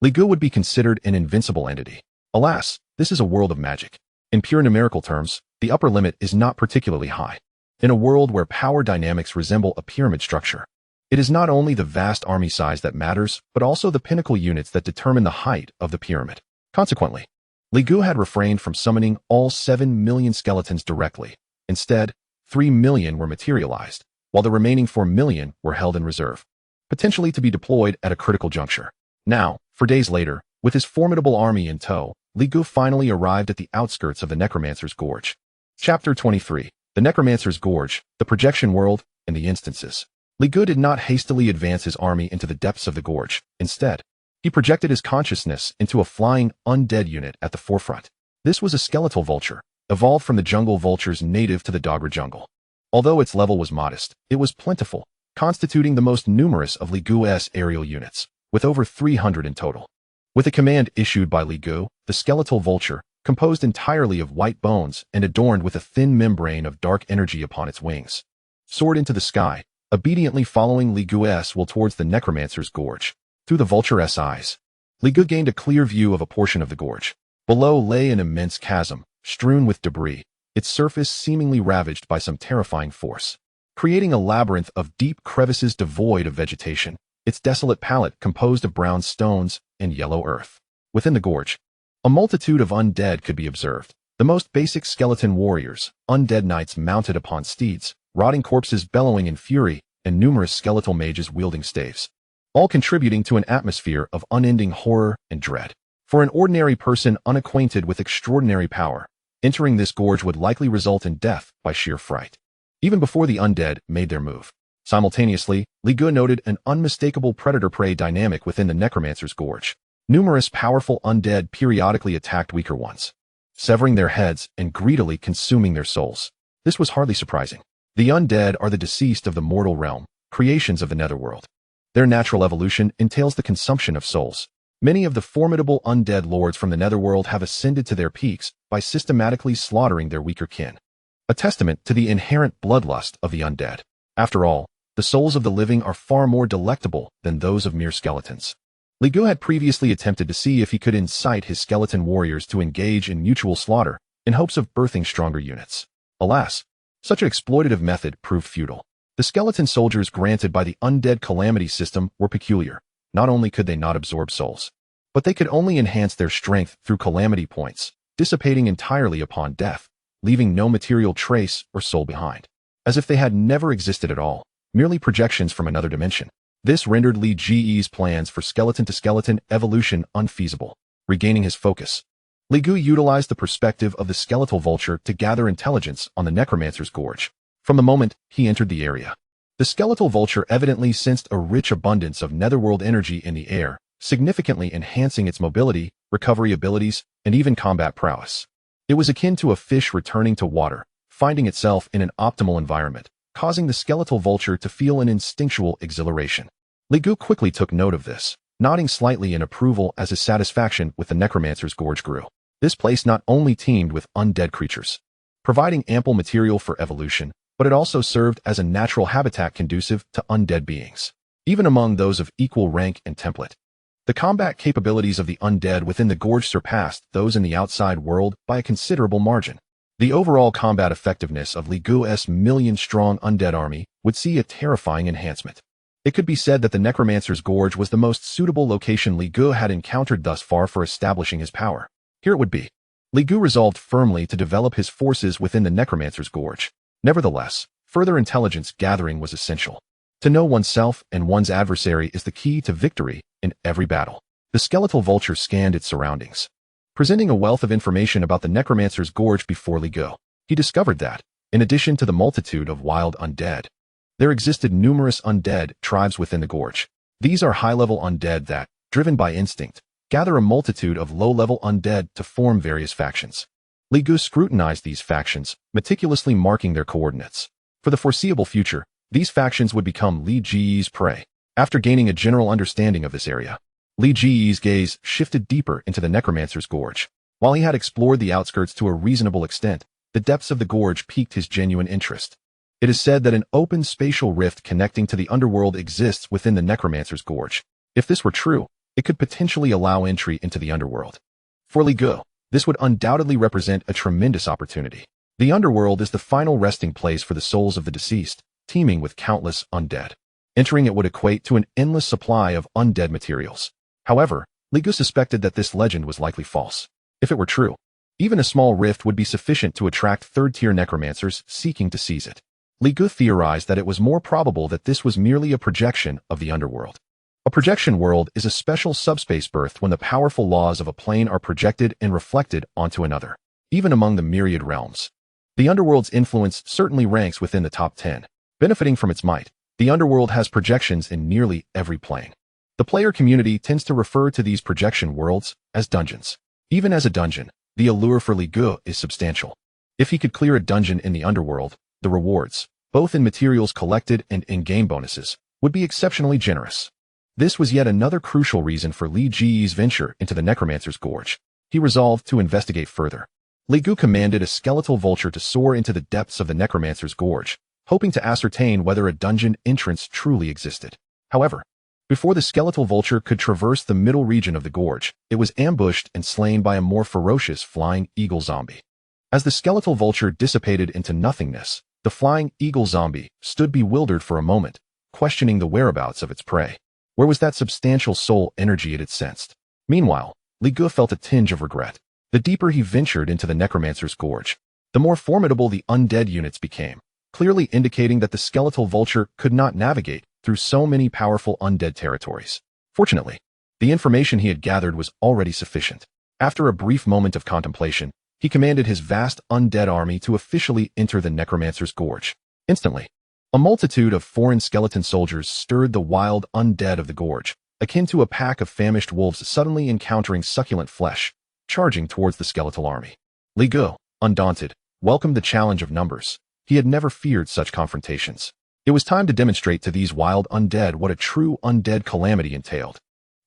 Ligu would be considered an invincible entity. Alas, this is a world of magic. In pure numerical terms, the upper limit is not particularly high. In a world where power dynamics resemble a pyramid structure, it is not only the vast army size that matters, but also the pinnacle units that determine the height of the pyramid. Consequently, Ligu had refrained from summoning all 7 million skeletons directly. Instead, 3 million were materialized, while the remaining 4 million were held in reserve, potentially to be deployed at a critical juncture. Now, 4 days later, with his formidable army in tow, Ligu finally arrived at the outskirts of the Necromancer's Gorge. Chapter 23. The Necromancer's Gorge, the Projection World, and the Instances. Ligu did not hastily advance his army into the depths of the gorge. Instead, he projected his consciousness into a flying undead unit at the forefront. This was a skeletal vulture, evolved from the jungle vultures native to the Dogger jungle. Although its level was modest, it was plentiful, constituting the most numerous of Ligu's aerial units, with over 300 in total. With a command issued by Ligu, the skeletal vulture, composed entirely of white bones and adorned with a thin membrane of dark energy upon its wings, soared into the sky, obediently following Ligu's will towards the Necromancer's Gorge. Through the vulture's eyes, Ligu gained a clear view of a portion of the gorge. Below lay an immense chasm, strewn with debris, its surface seemingly ravaged by some terrifying force. creating a labyrinth of deep crevices devoid of vegetation, its desolate palette composed of brown stones and yellow earth. Within the gorge, a multitude of undead could be observed. The most basic skeleton warriors, undead knights mounted upon steeds, rotting corpses bellowing in fury, and numerous skeletal mages wielding staves, all contributing to an atmosphere of unending horror and dread. For an ordinary person unacquainted with extraordinary power, entering this gorge would likely result in death by sheer fright, even before the undead made their move. Simultaneously, Li Ge noted an unmistakable predator-prey dynamic within the necromancer's gorge. Numerous powerful undead periodically attacked weaker ones, severing their heads and greedily consuming their souls. This was hardly surprising. The undead are the deceased of the mortal realm, creations of the netherworld. Their natural evolution entails the consumption of souls. Many of the formidable undead lords from the netherworld have ascended to their peaks by systematically slaughtering their weaker kin, a testament to the inherent bloodlust of the undead. After all, the souls of the living are far more delectable than those of mere skeletons. Li Ge had previously attempted to see if he could incite his skeleton warriors to engage in mutual slaughter in hopes of birthing stronger units. Alas, such an exploitative method proved futile. The skeleton soldiers granted by the Undead Calamity System were peculiar. Not only could they not absorb souls, but they could only enhance their strength through calamity points, dissipating entirely upon death, leaving no material trace or soul behind, as if they had never existed at all, merely projections from another dimension. This rendered Li Ge's plans for skeleton-to-skeleton evolution unfeasible. Regaining his focus, Li Ge utilized the perspective of the skeletal vulture to gather intelligence on the necromancer's gorge. From the moment he entered the area, the skeletal vulture evidently sensed a rich abundance of netherworld energy in the air, significantly enhancing its mobility, recovery abilities, and even combat prowess. It was akin to a fish returning to water, finding itself in an optimal environment, causing the skeletal vulture to feel an instinctual exhilaration. Li Ge quickly took note of this, nodding slightly in approval as his satisfaction with the necromancer's gorge grew. This place not only teemed with undead creatures, providing ample material for evolution, but it also served as a natural habitat conducive to undead beings, even among those of equal rank and template. The combat capabilities of the undead within the gorge surpassed those in the outside world by a considerable margin. The overall combat effectiveness of Li Ge's million-strong undead army would see a terrifying enhancement. It could be said that the necromancer's gorge was the most suitable location Li Ge had encountered thus far for establishing his power. Here it would be. Li Ge resolved firmly to develop his forces within the necromancer's gorge. Nevertheless, further intelligence gathering was essential. To know oneself and one's adversary is the key to victory in every battle. The skeletal vulture scanned its surroundings, presenting a wealth of information about the necromancer's gorge before Li Ge. He discovered that, in addition to the multitude of wild undead, there existed numerous undead tribes within the gorge. These are high-level undead that, driven by instinct, gather a multitude of low-level undead to form various factions. Li Ge scrutinized these factions, meticulously marking their coordinates. For the foreseeable future, these factions would become Li Ge's prey. After gaining a general understanding of this area, Li Ge's gaze shifted deeper into the necromancer's gorge. While he had explored the outskirts to a reasonable extent, the depths of the gorge piqued his genuine interest. It is said that an open spatial rift connecting to the underworld exists within the necromancer's gorge. If this were true, it could potentially allow entry into the underworld. For Li Ge, this would undoubtedly represent a tremendous opportunity. The underworld is the final resting place for the souls of the deceased, teeming with countless undead. Entering it would equate to an endless supply of undead materials. However, Li Ge suspected that this legend was likely false. If it were true, even a small rift would be sufficient to attract third-tier necromancers seeking to seize it. Li Ge theorized that it was more probable that this was merely a projection of the underworld. A projection world is a special subspace birth when the powerful laws of a plane are projected and reflected onto another, even among the myriad realms. The underworld's influence certainly ranks within the top 10. Benefiting from its might, the underworld has projections in nearly every plane. The player community tends to refer to these projection worlds as dungeons. Even as a dungeon, the allure for Li Ge is substantial. If he could clear a dungeon in the underworld, the rewards, both in materials collected and in-game bonuses, would be exceptionally generous. This was yet another crucial reason for Li Ge's venture into the necromancer's gorge. He resolved to investigate further. Li Ge commanded a skeletal vulture to soar into the depths of the necromancer's gorge, hoping to ascertain whether a dungeon entrance truly existed. However, before the skeletal vulture could traverse the middle region of the gorge, it was ambushed and slain by a more ferocious flying eagle zombie. As the skeletal vulture dissipated into nothingness, The flying eagle zombie stood bewildered for a moment, questioning the whereabouts of its prey. Where was that substantial soul energy it had sensed? Meanwhile, Li Ge felt a tinge of regret. The deeper he ventured into the necromancer's gorge, the more formidable the undead units became, clearly indicating that the skeletal vulture could not navigate through so many powerful undead territories. Fortunately, the information he had gathered was already sufficient. After a brief moment of contemplation, he commanded his vast undead army to officially enter the necromancer's gorge. Instantly, a multitude of foreign skeleton soldiers stirred the wild undead of the gorge, akin to a pack of famished wolves suddenly encountering succulent flesh, charging towards the skeletal army. Li Ge, undaunted, welcomed the challenge of numbers. He had never feared such confrontations. It was time to demonstrate to these wild undead what a true undead calamity entailed.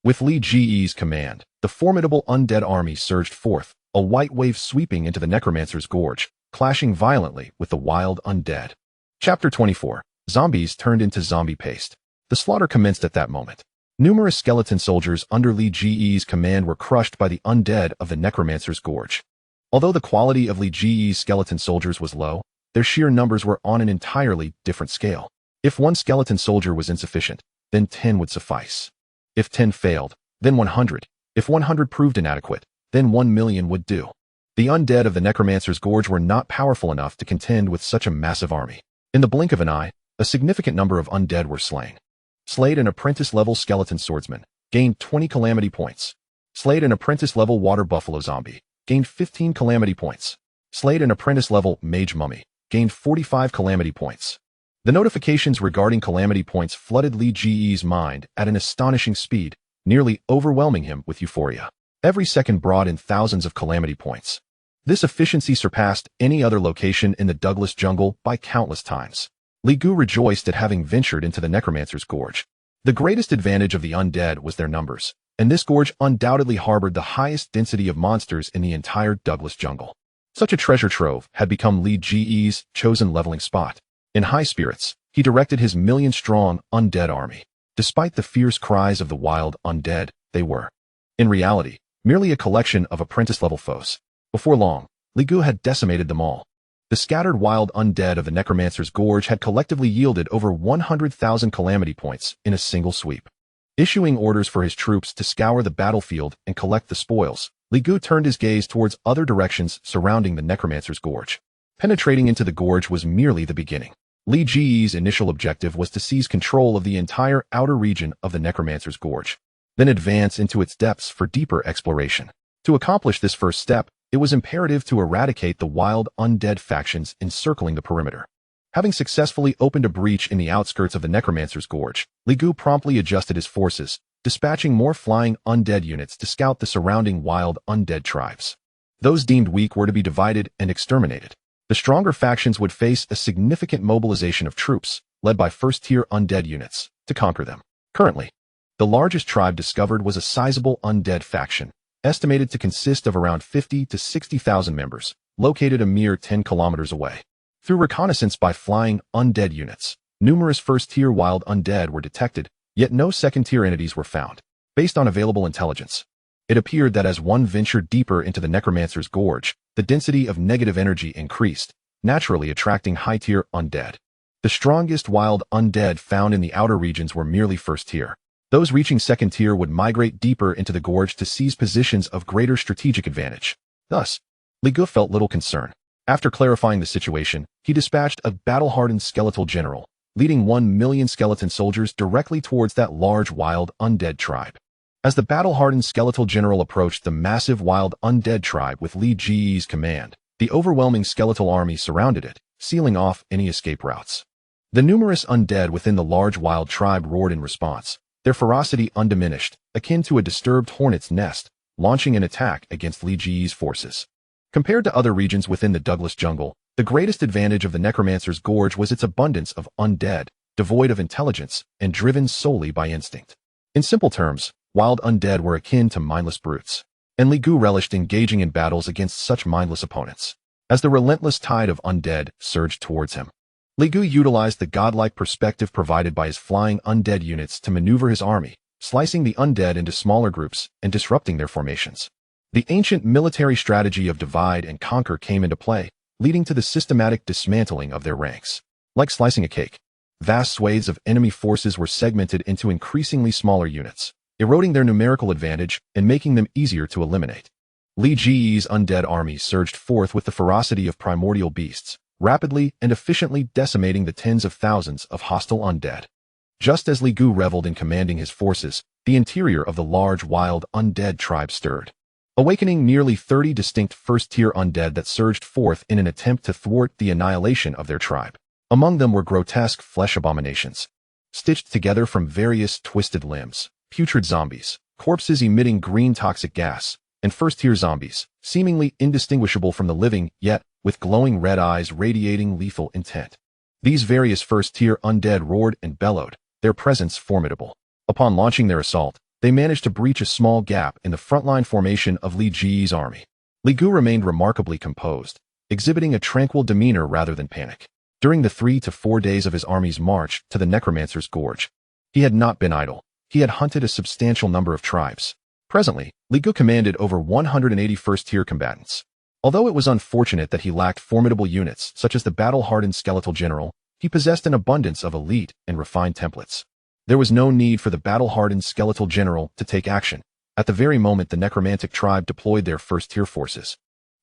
With Li Ge's command, the formidable undead army surged forth, a white wave sweeping into the necromancer's gorge, clashing violently with the wild undead. Chapter 24. Zombies turned into zombie paste. The slaughter commenced at that moment. Numerous skeleton soldiers under Li Ge's command were crushed by the undead of the necromancer's gorge. Although the quality of Li Ge's skeleton soldiers was low, their sheer numbers were on an entirely different scale. If one skeleton soldier was insufficient, then 10 would suffice. If 10 failed, then 100. If 100 proved inadequate, then 1,000,000 would do. The undead of the necromancer's gorge were not powerful enough to contend with such a massive army. In the blink of an eye, a significant number of undead were slain. Slayed an apprentice-level skeleton swordsman, gained 20 calamity points. Slayed an apprentice-level water buffalo zombie, gained 15 calamity points. Slayed an apprentice-level mage mummy, gained 45 calamity points. The notifications regarding calamity points flooded Li Ge's mind at an astonishing speed, nearly overwhelming him with euphoria. Every second brought in thousands of calamity points. This efficiency surpassed any other location in the Douglas jungle by countless times. Li Ge rejoiced at having ventured into the necromancer's gorge. The greatest advantage of the undead was their numbers, and this gorge undoubtedly harbored the highest density of monsters in the entire Douglas jungle. Such a treasure trove had become Li Ge's chosen leveling spot. In high spirits, he directed his million-strong undead army. Despite the fierce cries of the wild undead, they were, in reality, merely a collection of apprentice-level foes. Before long, Li Ge had decimated them all. The scattered wild undead of the necromancer's gorge had collectively yielded over 100,000 calamity points in a single sweep. Issuing orders for his troops to scour the battlefield and collect the spoils, Li Ge turned his gaze towards other directions surrounding the necromancer's gorge. Penetrating into the gorge was merely the beginning. Li Ge's initial objective was to seize control of the entire outer region of the necromancer's gorge, then advance into its depths for deeper exploration. To accomplish this first step, it was imperative to eradicate the wild undead factions encircling the perimeter. Having successfully opened a breach in the outskirts of the necromancer's gorge, Li Ge promptly adjusted his forces, dispatching more flying undead units to scout the surrounding wild undead tribes. Those deemed weak were to be divided and exterminated. The stronger factions would face a significant mobilization of troops, led by first-tier undead units, to conquer them. Currently, the largest tribe discovered was a sizable undead faction, estimated to consist of around 50 to 60,000 members, located a mere 10 kilometers away. Through reconnaissance by flying undead units, numerous first-tier wild undead were detected, yet no second-tier entities were found. Based on available intelligence, it appeared that as one ventured deeper into the necromancer's gorge, the density of negative energy increased, naturally attracting high-tier undead. The strongest wild undead found in the outer regions were merely first-tier. Those reaching second-tier would migrate deeper into the gorge to seize positions of greater strategic advantage. Thus, Li Ge felt little concern. After clarifying the situation, he dispatched a battle-hardened skeletal general, leading 1,000,000 skeleton soldiers directly towards that large wild undead tribe. As the battle-hardened skeletal general approached the massive wild undead tribe with Li Ge's command, the overwhelming skeletal army surrounded it, sealing off any escape routes. The numerous undead within the large wild tribe roared in response, their ferocity undiminished, akin to a disturbed hornet's nest, launching an attack against Li Ge's forces. Compared to other regions within the Douglas jungle, the greatest advantage of the necromancer's gorge was its abundance of undead, devoid of intelligence and driven solely by instinct. In simple terms, wild undead were akin to mindless brutes, and Li Ge relished engaging in battles against such mindless opponents. As the relentless tide of undead surged towards him, Li Ge utilized the godlike perspective provided by his flying undead units to maneuver his army, slicing the undead into smaller groups and disrupting their formations. The ancient military strategy of divide and conquer came into play, leading to the systematic dismantling of their ranks. Like slicing a cake, vast swathes of enemy forces were segmented into increasingly smaller units, eroding their numerical advantage and making them easier to eliminate. Li Ji's undead armies surged forth with the ferocity of primordial beasts, rapidly and efficiently decimating the tens of thousands of hostile undead. Just as Li Gu reveled in commanding his forces, the interior of the large wild undead tribe stirred, awakening nearly 30 distinct first-tier undead that surged forth in an attempt to thwart the annihilation of their tribe. Among them were grotesque flesh abominations, stitched together from various twisted limbs, putrid zombies, corpses emitting green toxic gas, and first-tier zombies, seemingly indistinguishable from the living, yet with glowing red eyes radiating lethal intent. These various first-tier undead roared and bellowed, their presence formidable. Upon launching their assault, they managed to breach a small gap in the frontline formation of Li Ji's army. Li Gu remained remarkably composed, exhibiting a tranquil demeanor rather than panic. During the 3 to 4 days of his army's march to the necromancer's gorge, he had not been idle. He had hunted a substantial number of tribes. Presently, Li Gu commanded over 180 first-tier combatants. Although it was unfortunate that he lacked formidable units such as the battle-hardened skeletal general, he possessed an abundance of elite and refined templates. There was no need for the battle-hardened skeletal general to take action. At the very moment the necromantic tribe deployed their first-tier forces,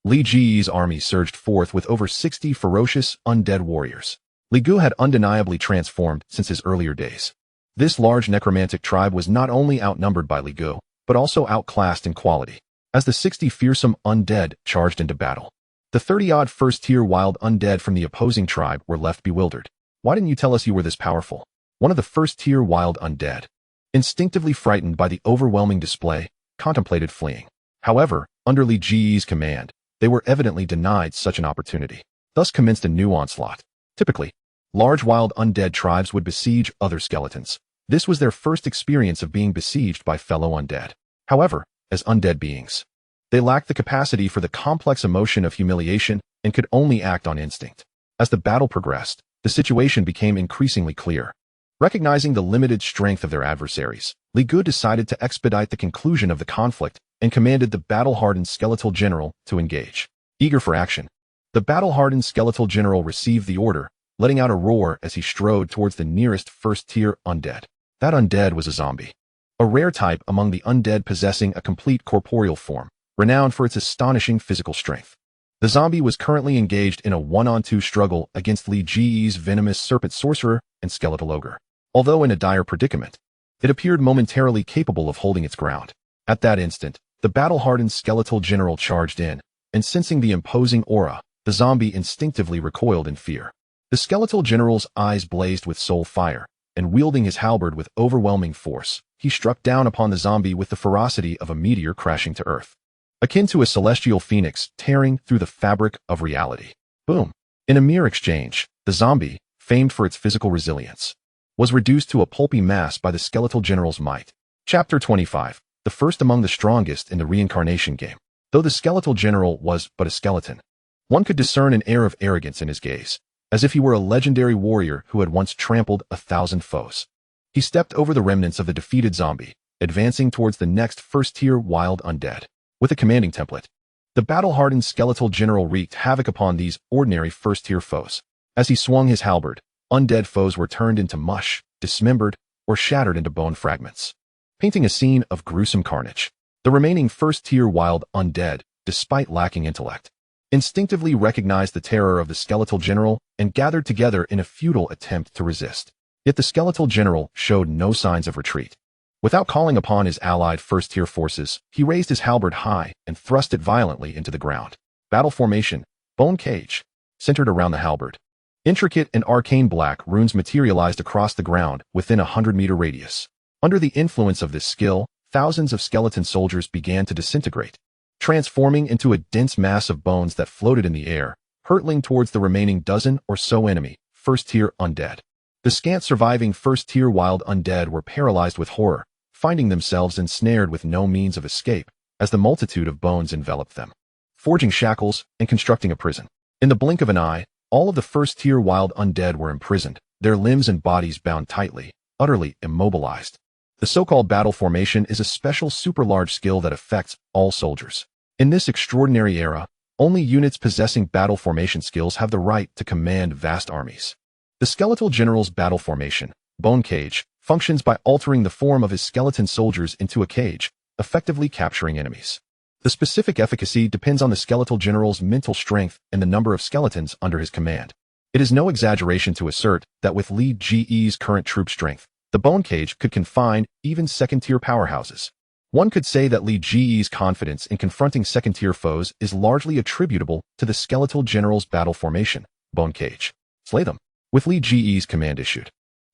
Li Ji's army surged forth with over 60 ferocious undead warriors. Li Gu had undeniably transformed since his earlier days. This large necromantic tribe was not only outnumbered by Li Gu, but also outclassed in quality. As the 60 fearsome undead charged into battle, the 30-odd first-tier wild undead from the opposing tribe were left bewildered. Why didn't you tell us you were this powerful? One of the first-tier wild undead, instinctively frightened by the overwhelming display, contemplated fleeing. However, under Li Ji's command, they were evidently denied such an opportunity. Thus commenced a new onslaught. Typically, large wild undead tribes would besiege other skeletons. This was their first experience of being besieged by fellow undead. However, as undead beings, they lacked the capacity for the complex emotion of humiliation and could only act on instinct. As the battle progressed, the situation became increasingly clear. Recognizing the limited strength of their adversaries, Li Gu decided to expedite the conclusion of the conflict and commanded the battle-hardened skeletal general to engage. Eager for action, the battle-hardened skeletal general received the order, letting out a roar as he strode towards the nearest first-tier undead. That undead was a zombie, a rare type among the undead possessing a complete corporeal form, renowned for its astonishing physical strength. The zombie was currently engaged in a one-on-two struggle against Li Ji's venomous serpent sorcerer and skeletal ogre. Although in a dire predicament, it appeared momentarily capable of holding its ground. At that instant, the battle-hardened skeletal general charged in, and sensing the imposing aura, the zombie instinctively recoiled in fear. The skeletal general's eyes blazed with soul fire, and wielding his halberd with overwhelming force, he struck down upon the zombie with the ferocity of a meteor crashing to earth, akin to a celestial phoenix tearing through the fabric of reality. Boom! In a mere exchange, the zombie, famed for its physical resilience, was reduced to a pulpy mass by the skeletal general's might. Chapter 25. The first among the strongest in the Reincarnation Game. Though the skeletal general was but a skeleton, one could discern an air of arrogance in his gaze, as if he were a legendary warrior who had once trampled 1,000 foes. He stepped over the remnants of the defeated zombie, advancing towards the next first-tier wild undead. With a commanding template, the battle-hardened skeletal general wreaked havoc upon these ordinary first-tier foes. As he swung his halberd, undead foes were turned into mush, dismembered, or shattered into bone fragments, painting a scene of gruesome carnage. The remaining first-tier wild undead, despite lacking intellect, instinctively recognized the terror of the skeletal general and gathered together in a futile attempt to resist. Yet the skeletal general showed no signs of retreat. Without calling upon his allied first-tier forces, he raised his halberd high and thrust it violently into the ground. Battle formation, bone cage, centered around the halberd. Intricate and arcane black runes materialized across the ground within a 100-meter radius. Under the influence of this skill, thousands of skeleton soldiers began to disintegrate, transforming into a dense mass of bones that floated in the air, hurtling towards the remaining dozen or so enemy, first-tier undead. The scant surviving first-tier wild undead were paralyzed with horror, finding themselves ensnared with no means of escape, as the multitude of bones enveloped them, forging shackles and constructing a prison. In the blink of an eye, all of the first-tier wild undead were imprisoned, their limbs and bodies bound tightly, utterly immobilized. The so-called battle formation is a special super-large skill that affects all soldiers. In this extraordinary era, Only units possessing battle formation skills have the right to command vast armies. The skeletal general's battle formation, bone cage, functions by altering the form of his skeleton soldiers into a cage, effectively capturing enemies. The specific efficacy depends on the skeletal general's mental strength and the number of skeletons under his command. It is no exaggeration to assert that with Lead GE's current troop strength, the bone cage could confine even second-tier powerhouses. One could say that Lead GE's confidence in confronting second-tier foes is largely attributable to the skeletal general's battle formation, bone cage. Slay them. With Lead GE's command issued,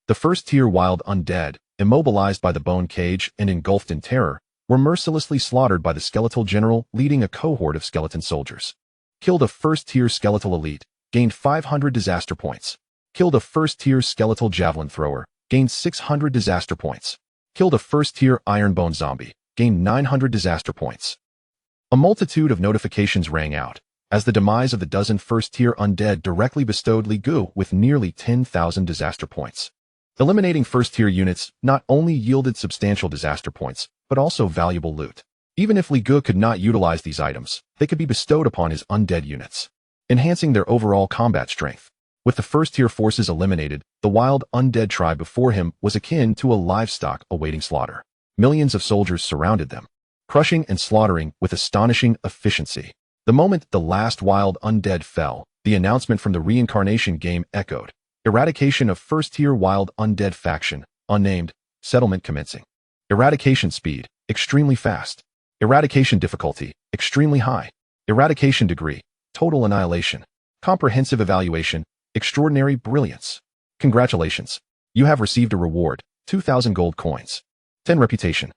the first-tier wild undead, immobilized by the bone cage and engulfed in terror, were mercilessly slaughtered by the skeletal general leading a cohort of skeleton soldiers. Killed a first-tier skeletal elite, gained 500 disaster points. Killed a first-tier skeletal javelin thrower, gained 600 disaster points. Killed a first-tier ironbone zombie, gained 900 disaster points. A multitude of notifications rang out, as the demise of the dozen first-tier undead directly bestowed Li Gu with nearly 10,000 disaster points. Eliminating first-tier units not only yielded substantial disaster points, but also valuable loot. Even if Li Gu could not utilize these items, they could be bestowed upon his undead units, enhancing their overall combat strength. With the first-tier forces eliminated, the wild undead tribe before him was akin to a livestock awaiting slaughter. Millions of soldiers surrounded them, crushing and slaughtering with astonishing efficiency. The moment the last wild undead fell, the announcement from the Reincarnation Game echoed. Eradication of first-tier wild undead faction, unnamed, settlement commencing. Eradication speed, extremely fast. Eradication difficulty, extremely high. Eradication degree, total annihilation. Comprehensive evaluation, extraordinary brilliance. Congratulations. You have received a reward, 2,000 gold coins. 10 reputation.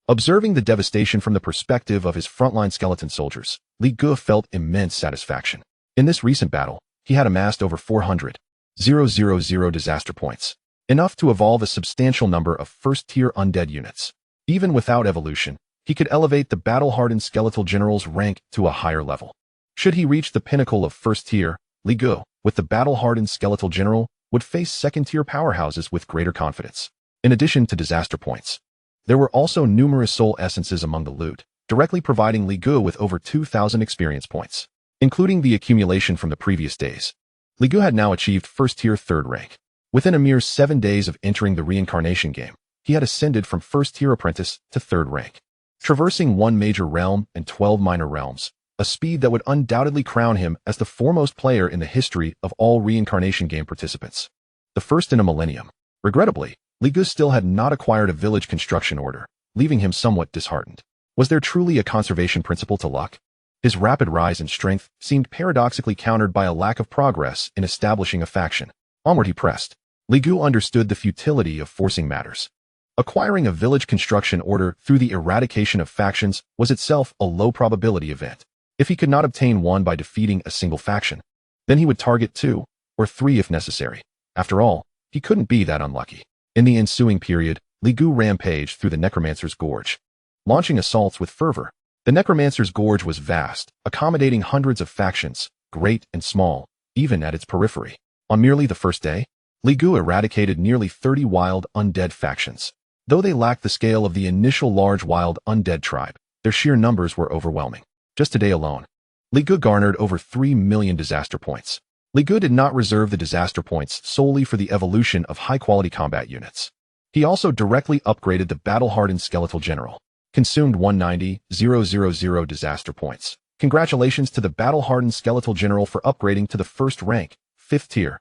Observing the devastation from the perspective of his frontline skeleton soldiers, Li Gu felt immense satisfaction. In this recent battle, he had amassed over 400,000 disaster points, enough to evolve a substantial number of first-tier undead units. Even without evolution, he could elevate the battle-hardened skeletal general's rank to a higher level. Should he reach the pinnacle of first-tier, Li Gu, with the battle-hardened skeletal general, would face second-tier powerhouses with greater confidence. In addition to disaster points, there were also numerous soul essences among the loot, directly providing Li Gu with over 2,000 experience points, including the accumulation from the previous days. Li Gu had now achieved first-tier third rank. Within a mere 7 days of entering the Reincarnation Game, he had ascended from first-tier apprentice to third rank, traversing 1 major realm and 12 minor realms, a speed that would undoubtedly crown him as the foremost player in the history of all Reincarnation Game participants. The first in a millennium. Regrettably, Li Gu still had not acquired a village construction order, leaving him somewhat disheartened. Was there truly a conservation principle to luck? His rapid rise in strength seemed paradoxically countered by a lack of progress in establishing a faction. Onward he pressed. Li Gu understood the futility of forcing matters. Acquiring a village construction order through the eradication of factions was itself a low-probability event. If he could not obtain one by defeating a single faction, then he would target 2 or 3 if necessary. After all, he couldn't be that unlucky. In the ensuing period, Li Gu rampaged through the necromancer's gorge, launching assaults with fervor. The necromancer's gorge was vast, accommodating hundreds of factions, great and small, even at its periphery. On merely the first day, Li Gu eradicated nearly 30 wild undead factions. Though they lacked the scale of the initial large wild undead tribe, their sheer numbers were overwhelming. Just today alone, Li Gu garnered over 3 million disaster points. Li Gu did not reserve the disaster points solely for the evolution of high-quality combat units. He also directly upgraded the battle-hardened skeletal general. Consumed 190,000 disaster points. Congratulations to the battle-hardened skeletal general for upgrading to the first rank, 5th tier.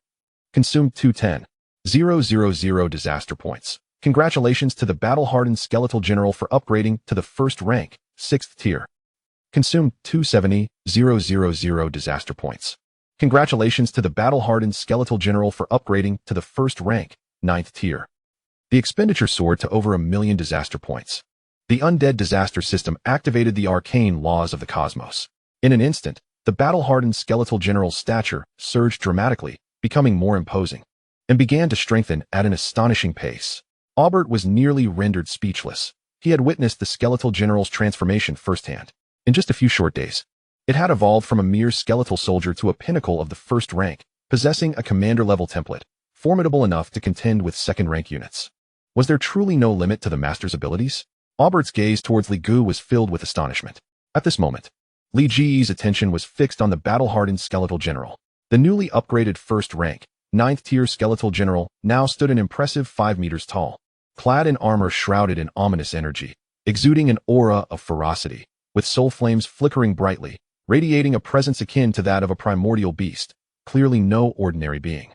Consumed 210,000 disaster points. Congratulations to the battle-hardened skeletal general for upgrading to the first rank, 6th tier. Consumed 270,000 disaster points. Congratulations to the battle-hardened skeletal general for upgrading to the first rank, 9th tier. The expenditure soared to over 1 million disaster points. The undead disaster system activated the arcane laws of the cosmos. In an instant, the battle-hardened skeletal general's stature surged dramatically, becoming more imposing, and began to strengthen at an astonishing pace. Aubert was nearly rendered speechless. He had witnessed the skeletal general's transformation firsthand. In just a few short days, it had evolved from a mere skeletal soldier to a pinnacle of the first rank, possessing a commander-level template, formidable enough to contend with second-rank units. Was there truly no limit to the master's abilities? Aubert's gaze towards Li Gu was filled with astonishment. At this moment, Li Ji's attention was fixed on the battle-hardened skeletal general. The newly upgraded first rank, 9th tier skeletal general now stood an impressive 5 meters tall, clad in armor shrouded in ominous energy, exuding an aura of ferocity, with soul flames flickering brightly, radiating a presence akin to that of a primordial beast, clearly no ordinary being.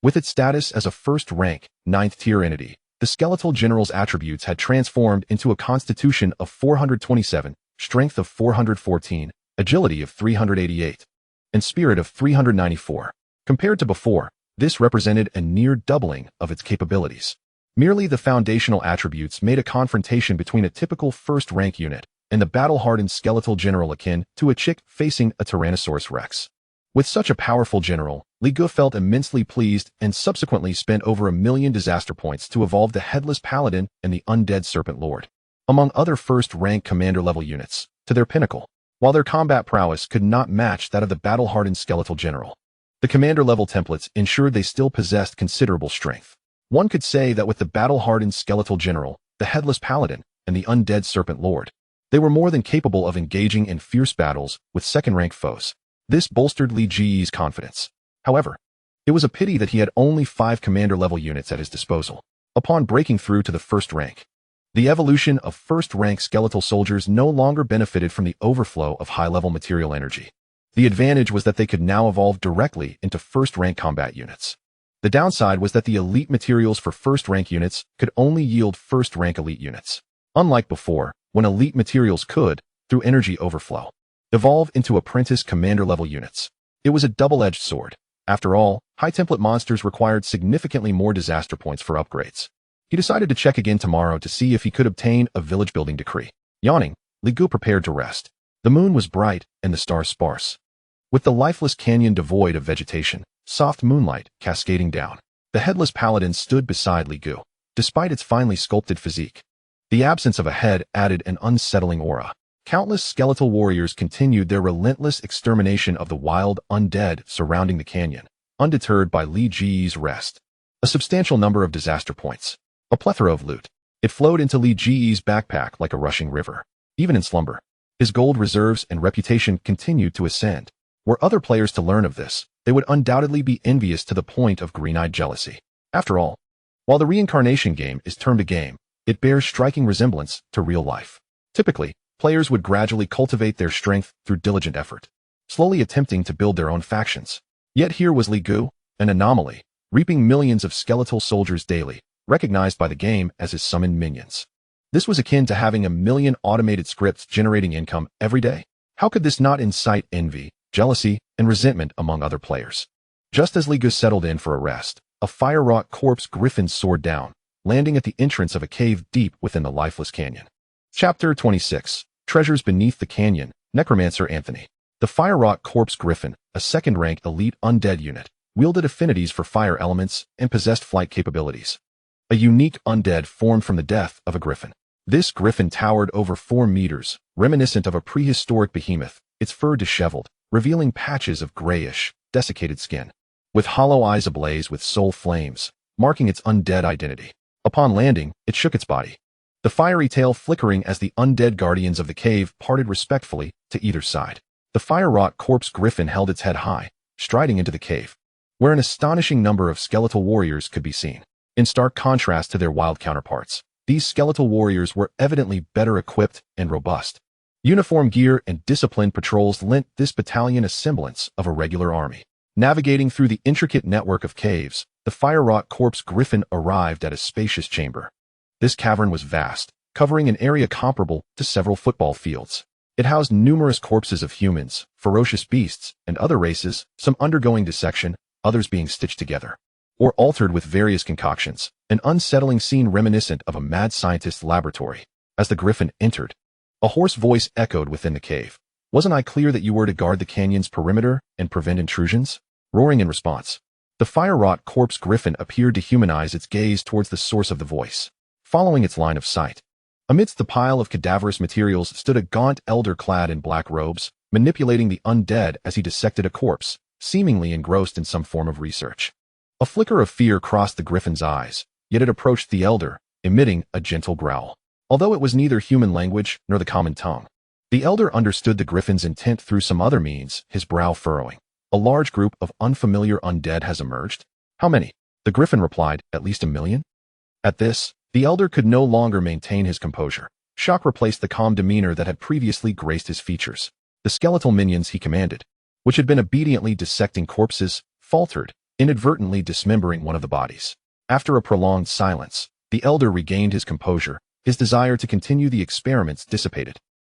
With its status as a first-rank, 9th tier entity, the skeletal general's attributes had transformed into a constitution of 427, strength of 414, agility of 388, and spirit of 394. Compared to before, this represented a near doubling of its capabilities. Merely the foundational attributes made a confrontation between a typical first-rank unit and the battle-hardened skeletal general akin to a chick facing a Tyrannosaurus Rex. With such a powerful general, Li Gu felt immensely pleased and subsequently spent over 1 million disaster points to evolve the Headless Paladin and the Undead Serpent Lord, among other first-rank commander-level units, to their pinnacle, while their combat prowess could not match that of the battle-hardened skeletal general. The commander-level templates ensured they still possessed considerable strength. One could say that with the battle-hardened skeletal general, the Headless Paladin, and the Undead Serpent Lord, they were more than capable of engaging in fierce battles with second-rank foes. This bolstered Li Ji's confidence. However, it was a pity that he had only 5 commander-level units at his disposal. Upon breaking through to the first rank, the evolution of first-rank skeletal soldiers no longer benefited from the overflow of high-level material energy. The advantage was that they could now evolve directly into first-rank combat units. The downside was that the elite materials for first-rank units could only yield first-rank elite units. Unlike before, when elite materials could, through energy overflow, evolve into apprentice commander-level units. It was a double-edged sword. After all, high-template monsters required significantly more disaster points for upgrades. He decided to check again tomorrow to see if he could obtain a village-building decree. Yawning, Li Gu prepared to rest. The moon was bright and the stars sparse. With the lifeless canyon devoid of vegetation, soft moonlight cascading down, the Headless Paladin stood beside Li Gu, despite its finely sculpted physique. The absence of a head added an unsettling aura. Countless skeletal warriors continued their relentless extermination of the wild undead surrounding the canyon, undeterred by Li Ji's rest. A substantial number of disaster points. A plethora of loot. It flowed into Li Ji's backpack like a rushing river. Even in slumber, his gold reserves and reputation continued to ascend. Were other players to learn of this, they would undoubtedly be envious to the point of green-eyed jealousy. After all, while the Reincarnation Game is termed a game, it bears striking resemblance to real life. Typically, players would gradually cultivate their strength through diligent effort, slowly attempting to build their own factions. Yet here was Li Gu, an anomaly, reaping millions of skeletal soldiers daily, recognized by the game as his summoned minions. This was akin to having 1 million automated scripts generating income every day. How could this not incite envy, jealousy, and resentment among other players? Just as Li Gu settled in for a rest, a fire-wrought corpse griffin soared down, landing at the entrance of a cave deep within the lifeless canyon. Chapter 26. Treasures Beneath the Canyon, Necromancer Anthony. The fire-wrought corpse griffin, a second-rank elite undead unit, wielded affinities for fire elements and possessed flight capabilities. A unique undead formed from the death of a griffin. This griffin towered over 4 meters, reminiscent of a prehistoric behemoth, its fur disheveled, revealing patches of grayish, desiccated skin, with hollow eyes ablaze with soul flames, marking its undead identity. Upon landing, it shook its body, the fiery tail flickering as the undead guardians of the cave parted respectfully to either side. The fire-wrought corpse griffin held its head high, striding into the cave, where an astonishing number of skeletal warriors could be seen. In stark contrast to their wild counterparts, these skeletal warriors were evidently better equipped and robust. Uniform gear and disciplined patrols lent this battalion a semblance of a regular army. Navigating through the intricate network of caves, the fire-wrought corpse griffin arrived at a spacious chamber. This cavern was vast, covering an area comparable to several football fields. It housed numerous corpses of humans, ferocious beasts, and other races, some undergoing dissection, others being stitched together, or altered with various concoctions, an unsettling scene reminiscent of a mad scientist's laboratory. As the griffin entered, a hoarse voice echoed within the cave. "Wasn't I clear that you were to guard the canyon's perimeter and prevent intrusions?" Roaring in response, the fire-wrought corpse griffin appeared to humanize its gaze towards the source of the voice, following its line of sight. Amidst the pile of cadaverous materials stood a gaunt elder clad in black robes, manipulating the undead as he dissected a corpse, seemingly engrossed in some form of research. A flicker of fear crossed the griffin's eyes, yet it approached the elder, emitting a gentle growl. Although it was neither human language nor the common tongue, The elder understood the griffin's intent through some other means, his brow furrowing. A large group of unfamiliar undead has emerged? How many? The griffin replied, at least 1,000,000? At this, the elder could no longer maintain his composure. Shock replaced the calm demeanor that had previously graced his features. The skeletal minions he commanded, which had been obediently dissecting corpses, faltered, inadvertently dismembering one of the bodies. After a prolonged silence, the elder regained his composure, his desire to continue the experiments dissipated,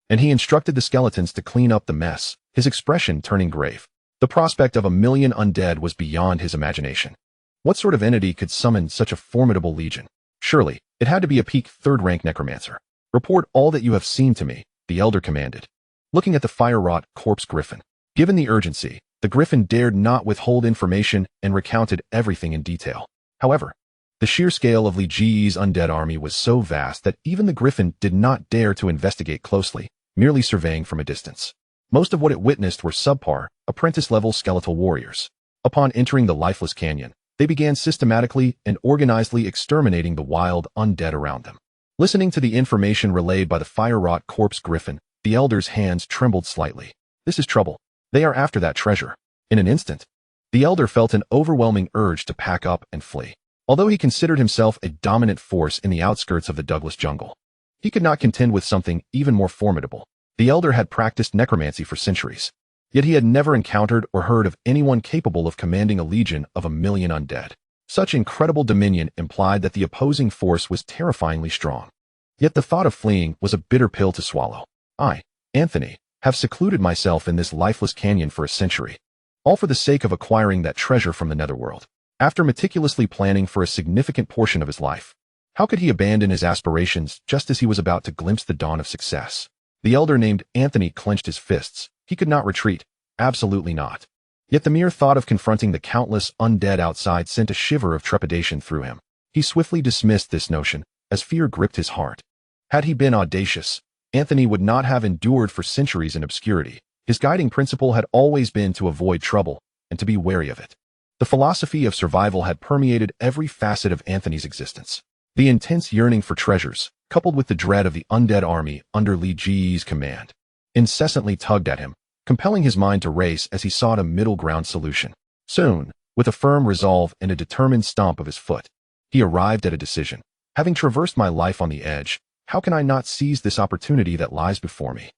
and he instructed the skeletons to clean up the mess, his expression turning grave. The prospect of 1,000,000 undead was beyond his imagination. What sort of entity could summon such a formidable legion? Surely, it had to be a peak third-rank necromancer. Report all that you have seen to me, the elder commanded. Looking at the fire-wrought corpse griffin. Given the urgency, the griffin dared not withhold information and recounted everything in detail. However, the sheer scale of Li Ji's undead army was so vast that even the griffin did not dare to investigate closely, merely surveying from a distance. Most of what it witnessed were subpar, apprentice-level skeletal warriors. Upon entering the lifeless canyon, they began systematically and organizedly exterminating the wild undead around them. Listening to the information relayed by the fire-wrought corpse griffin, the elder's hands trembled slightly. This is trouble. They are after that treasure. In an instant, the elder felt an overwhelming urge to pack up and flee. Although he considered himself a dominant force in the outskirts of the Douglas jungle, he could not contend with something even more formidable. The elder had practiced necromancy for centuries, yet he had never encountered or heard of anyone capable of commanding a legion of 1,000,000 undead. Such incredible dominion implied that the opposing force was terrifyingly strong. Yet the thought of fleeing was a bitter pill to swallow. I, Anthony, have secluded myself in this lifeless canyon for a century, all for the sake of acquiring that treasure from the netherworld. After meticulously planning for a significant portion of his life, how could he abandon his aspirations just as he was about to glimpse the dawn of success? The elder named Anthony clenched his fists. He could not retreat. Absolutely not. Yet the mere thought of confronting the countless undead outside sent a shiver of trepidation through him. He swiftly dismissed this notion, as fear gripped his heart. Had he been audacious, Anthony would not have endured for centuries in obscurity. His guiding principle had always been to avoid trouble, and to be wary of it. The philosophy of survival had permeated every facet of Anthony's existence. The intense yearning for treasures, coupled with the dread of the undead army under Li Ji's command, incessantly tugged at him, compelling his mind to race as he sought a middle ground solution. Soon, with a firm resolve and a determined stomp of his foot, he arrived at a decision. Having traversed my life on the edge, how can I not seize this opportunity that lies before me?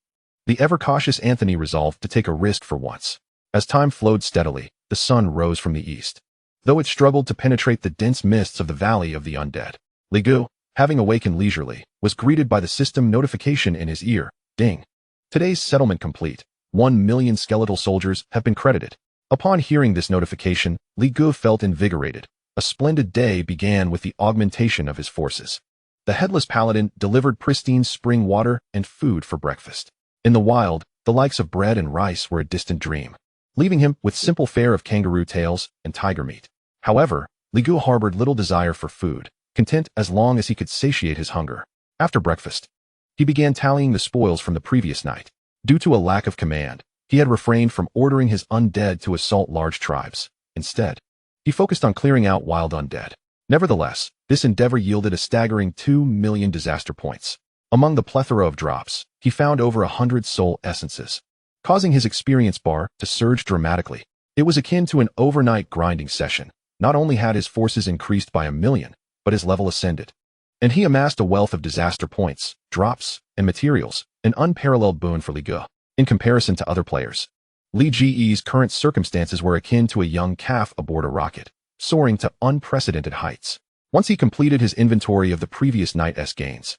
The ever-cautious Anthony resolved to take a risk for once. As time flowed steadily, the sun rose from the east. Though it struggled to penetrate the dense mists of the Valley of the Undead, Li Gu, having awakened leisurely, was greeted by the system notification in his ear. Ding. Today's settlement complete. 1,000,000 skeletal soldiers have been credited. Upon hearing this notification, Li Gu felt invigorated. A splendid day began with the augmentation of his forces. The headless paladin delivered pristine spring water and food for breakfast. In the wild, the likes of bread and rice were a distant dream, leaving him with simple fare of kangaroo tails and tiger meat. However, Li Gu harbored little desire for food, content as long as he could satiate his hunger. After breakfast, he began tallying the spoils from the previous night. Due to a lack of command, he had refrained from ordering his undead to assault large tribes. Instead, he focused on clearing out wild undead. Nevertheless, this endeavor yielded a staggering 2,000,000 disaster points. Among the plethora of drops, he found over 100 soul essences, causing his experience bar to surge dramatically. It was akin to an overnight grinding session. Not only had his forces increased by 1,000,000, but his level ascended, and he amassed a wealth of disaster points, drops, and materials, an unparalleled boon for Li Gu. In comparison to other players, Li Ji's current circumstances were akin to a young calf aboard a rocket, soaring to unprecedented heights. Once he completed his inventory of the previous night's gains,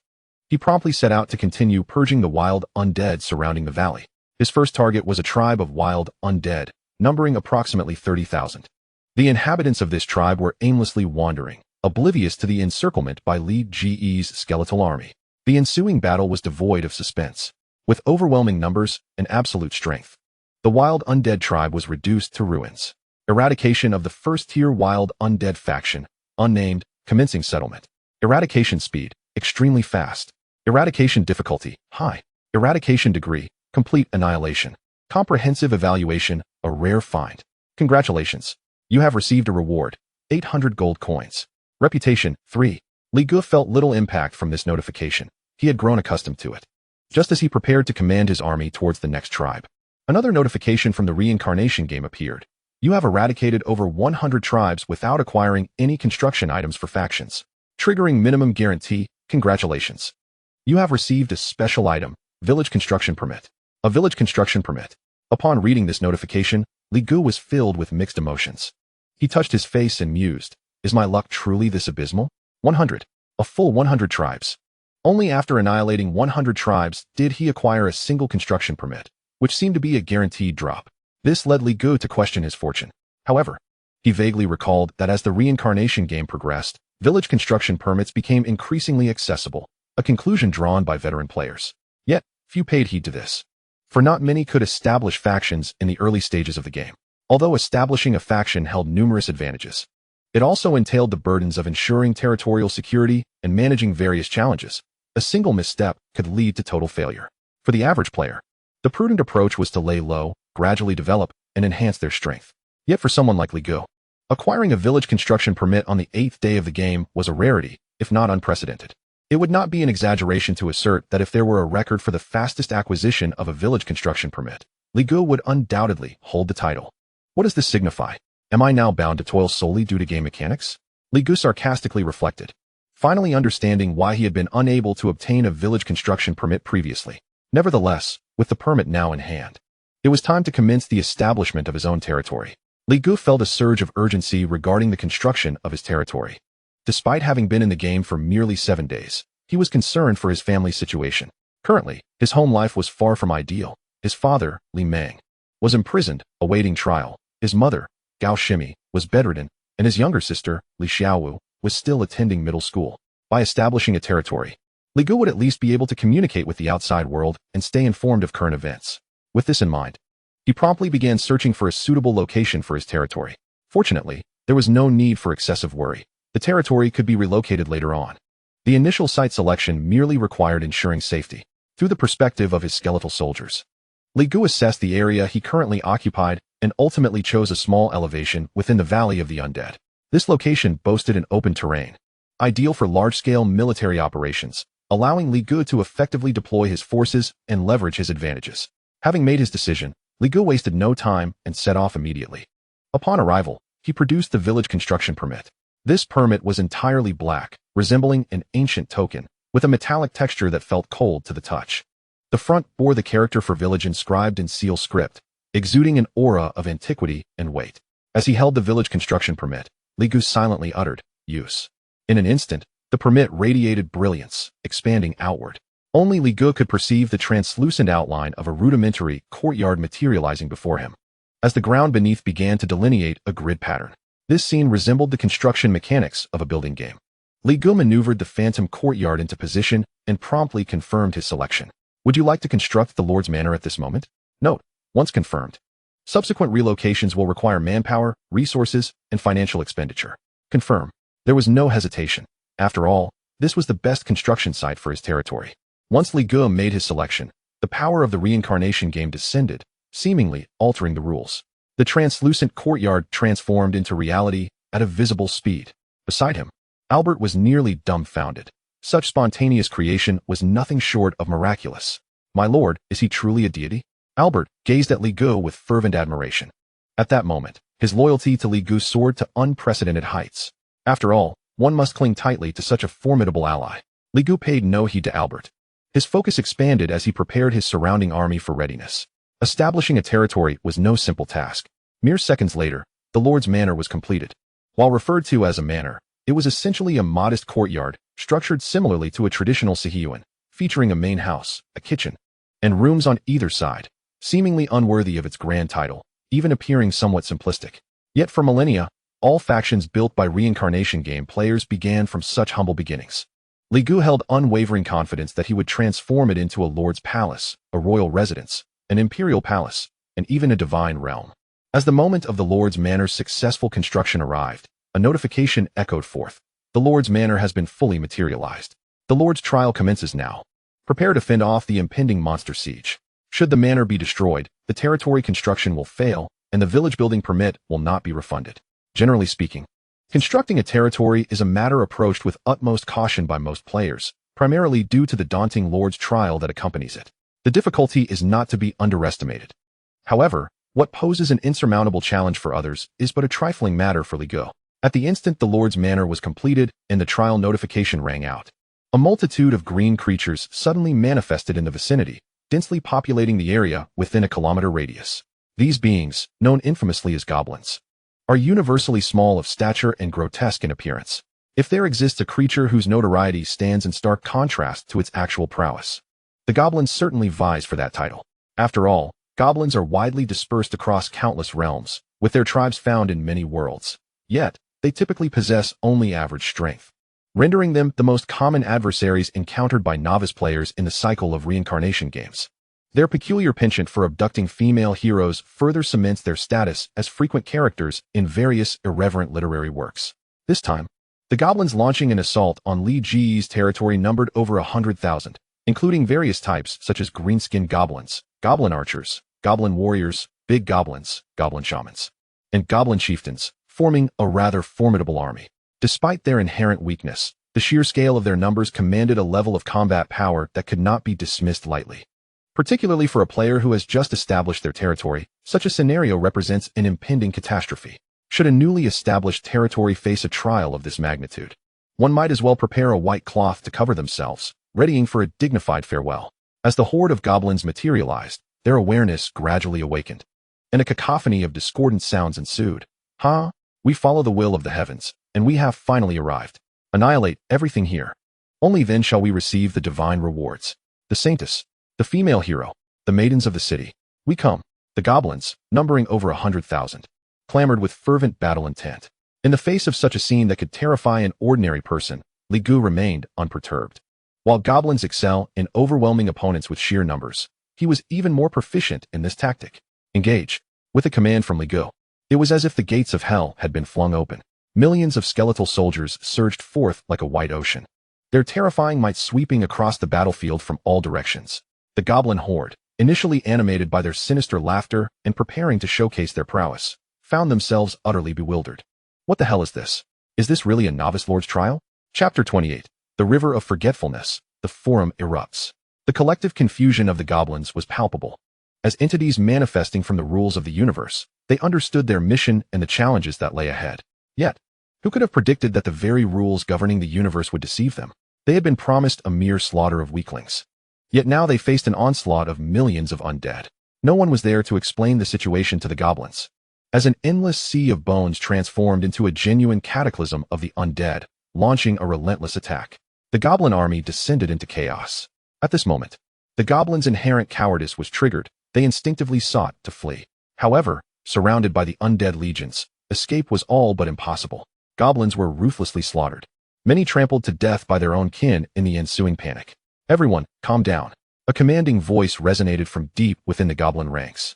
he promptly set out to continue purging the wild undead surrounding the valley. His first target was a tribe of wild undead, numbering approximately 30,000. The inhabitants of this tribe were aimlessly wandering, oblivious to the encirclement by Li Ji's skeletal army. The ensuing battle was devoid of suspense. With overwhelming numbers and absolute strength, the wild undead tribe was reduced to ruins. Eradication of the first-tier wild undead faction, unnamed, commencing settlement. Eradication speed, extremely fast. Eradication difficulty, high. Eradication degree, complete annihilation. Comprehensive evaluation, a rare find. Congratulations. You have received a reward, 800 gold coins. Reputation, 3. Li Gu felt little impact from this notification. He had grown accustomed to it. just as he prepared to command his army towards the next tribe. Another notification from the Reincarnation Game appeared. You have eradicated over 100 tribes without acquiring any construction items for factions. Triggering minimum guarantee, congratulations. You have received a special item, Village Construction Permit. A Village Construction Permit. Upon reading this notification, Li Gu was filled with mixed emotions. He touched his face and mused, is my luck truly this abysmal? 100. A full 100 tribes. Only after annihilating 100 tribes did he acquire a single construction permit, which seemed to be a guaranteed drop. This led Li Gu to question his fortune. However, he vaguely recalled that as the Reincarnation Game progressed, village construction permits became increasingly accessible, a conclusion drawn by veteran players. Yet, few paid heed to this. For not many could establish factions in the early stages of the game. Although establishing a faction held numerous advantages, it also entailed the burdens of ensuring territorial security and managing various challenges. A single misstep could lead to total failure. For the average player, the prudent approach was to lay low, gradually develop, and enhance their strength. Yet for someone like Li Gu, acquiring a village construction permit on the 8th day of the game was a rarity, if not unprecedented. It would not be an exaggeration to assert that if there were a record for the fastest acquisition of a village construction permit, Li Gu would undoubtedly hold the title. What does this signify? Am I now bound to toil solely due to game mechanics? Li Gu sarcastically reflected, finally understanding why he had been unable to obtain a village construction permit previously. Nevertheless, with the permit now in hand, it was time to commence the establishment of his own territory. Li Gu felt a surge of urgency regarding the construction of his territory. Despite having been in the game for merely 7 days, he was concerned for his family's situation. Currently, his home life was far from ideal. His father, Li Meng, was imprisoned, awaiting trial. His mother, Gao Shimi, was bedridden, and his younger sister, Li Xiaowu, was still attending middle school. By establishing a territory, Li Gu would at least be able to communicate with the outside world and stay informed of current events. With this in mind, he promptly began searching for a suitable location for his territory. Fortunately, there was no need for excessive worry. The territory could be relocated later on. The initial site selection merely required ensuring safety. Through the perspective of his skeletal soldiers, Li Gu assessed the area he currently occupied and ultimately chose a small elevation within the Valley of the Undead. This location boasted an open terrain, ideal for large-scale military operations, allowing Li Gu to effectively deploy his forces and leverage his advantages. Having made his decision, Li Gu wasted no time and set off immediately. Upon arrival, he produced the village construction permit. This permit was entirely black, resembling an ancient token, with a metallic texture that felt cold to the touch. The front bore the character for village inscribed in seal script, exuding an aura of antiquity and weight. As he held the village construction permit, Li Gu silently uttered, "Use." In an instant, the permit radiated brilliance, expanding outward. Only Li Gu could perceive the translucent outline of a rudimentary courtyard materializing before him. As the ground beneath began to delineate a grid pattern, this scene resembled the construction mechanics of a building game. Li Gu maneuvered the phantom courtyard into position and promptly confirmed his selection. Would you like to construct the Lord's Manor at this moment? Note, once confirmed, subsequent relocations will require manpower, resources, and financial expenditure. Confirm. There was no hesitation. After all, this was the best construction site for his territory. Once Li Gu made his selection, the power of the Reincarnation Game descended, seemingly altering the rules. The translucent courtyard transformed into reality at a visible speed. Beside him, Albert was nearly dumbfounded. Such spontaneous creation was nothing short of miraculous. My lord, is he truly a deity? Albert gazed at Li Gu with fervent admiration. At that moment, his loyalty to Li Gu soared to unprecedented heights. After all, one must cling tightly to such a formidable ally. Li Gu paid no heed to Albert. His focus expanded as he prepared his surrounding army for readiness. Establishing a territory was no simple task. Mere seconds later, the Lord's Manor was completed. While referred to as a manor, it was essentially a modest courtyard, structured similarly to a traditional Sihyuan, featuring a main house, a kitchen, and rooms on either side, seemingly unworthy of its grand title, even appearing somewhat simplistic. Yet for millennia, all factions built by Reincarnation Game players began from such humble beginnings. Li Gu held unwavering confidence that he would transform it into a lord's palace, a royal residence, an imperial palace, and even a divine realm. As the moment of the Lord's Manor's successful construction arrived, a notification echoed forth. The Lord's Manor has been fully materialized. The Lord's trial commences now. Prepare to fend off the impending monster siege. Should the manor be destroyed, the territory construction will fail, and the village building permit will not be refunded. Generally speaking, constructing a territory is a matter approached with utmost caution by most players, primarily due to the daunting Lord's trial that accompanies it. The difficulty is not to be underestimated. However, what poses an insurmountable challenge for others is but a trifling matter for Ligo. At the instant the Lord's manor was completed and the trial notification rang out, a multitude of green creatures suddenly manifested in the vicinity, densely populating the area within a kilometer radius. These beings, known infamously as goblins, are universally small of stature and grotesque in appearance. If there exists a creature whose notoriety stands in stark contrast to its actual prowess, the goblins certainly vies for that title. After all, goblins are widely dispersed across countless realms, with their tribes found in many worlds. Yet, they typically possess only average strength, rendering them the most common adversaries encountered by novice players in the cycle of Reincarnation games. Their peculiar penchant for abducting female heroes further cements their status as frequent characters in various irreverent literary works. This time, the goblins launching an assault on Li Ji's territory numbered over 100,000, including various types such as greenskin goblins, goblin archers, goblin warriors, big goblins, goblin shamans, and goblin chieftains, forming a rather formidable army. Despite their inherent weakness, the sheer scale of their numbers commanded a level of combat power that could not be dismissed lightly. Particularly for a player who has just established their territory, such a scenario represents an impending catastrophe. Should a newly established territory face a trial of this magnitude, one might as well prepare a white cloth to cover themselves, readying for a dignified farewell. As the horde of goblins materialized, their awareness gradually awakened, and a cacophony of discordant sounds ensued. We follow the will of the heavens, and we have finally arrived. Annihilate everything here. Only then shall we receive the divine rewards. The saintess, the female hero, the maidens of the city. We come. The goblins, numbering over 100,000, clamored with fervent battle intent. In the face of such a scene that could terrify an ordinary person, Ligu remained unperturbed. While goblins excel in overwhelming opponents with sheer numbers, he was even more proficient in this tactic. Engage. With a command from Ligu, it was as if the gates of hell had been flung open. Millions of skeletal soldiers surged forth like a white ocean, their terrifying might sweeping across the battlefield from all directions. The goblin horde, initially animated by their sinister laughter and preparing to showcase their prowess, found themselves utterly bewildered. What the hell is this? Is this really a novice lord's trial? Chapter 28. The River of Forgetfulness. The Forum erupts. The collective confusion of the goblins was palpable. As entities manifesting from the rules of the universe, they understood their mission and the challenges that lay ahead. Yet, who could have predicted that the very rules governing the universe would deceive them? They had been promised a mere slaughter of weaklings. Yet now they faced an onslaught of millions of undead. No one was there to explain the situation to the goblins. As an endless sea of bones transformed into a genuine cataclysm of the undead, launching a relentless attack, the goblin army descended into chaos. At this moment, the goblins' inherent cowardice was triggered. They instinctively sought to flee. However, surrounded by the undead legions, escape was all but impossible. Goblins were ruthlessly slaughtered, many trampled to death by their own kin in the ensuing panic. Everyone, calm down. A commanding voice resonated from deep within the goblin ranks,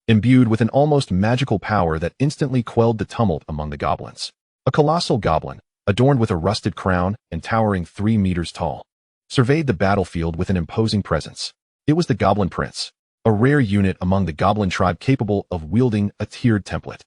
imbued with an almost magical power that instantly quelled the tumult among the goblins. A colossal goblin, adorned with a rusted crown and towering 3 meters tall, surveyed the battlefield with an imposing presence. It was the Goblin Prince, a rare unit among the goblin tribe capable of wielding a tiered template.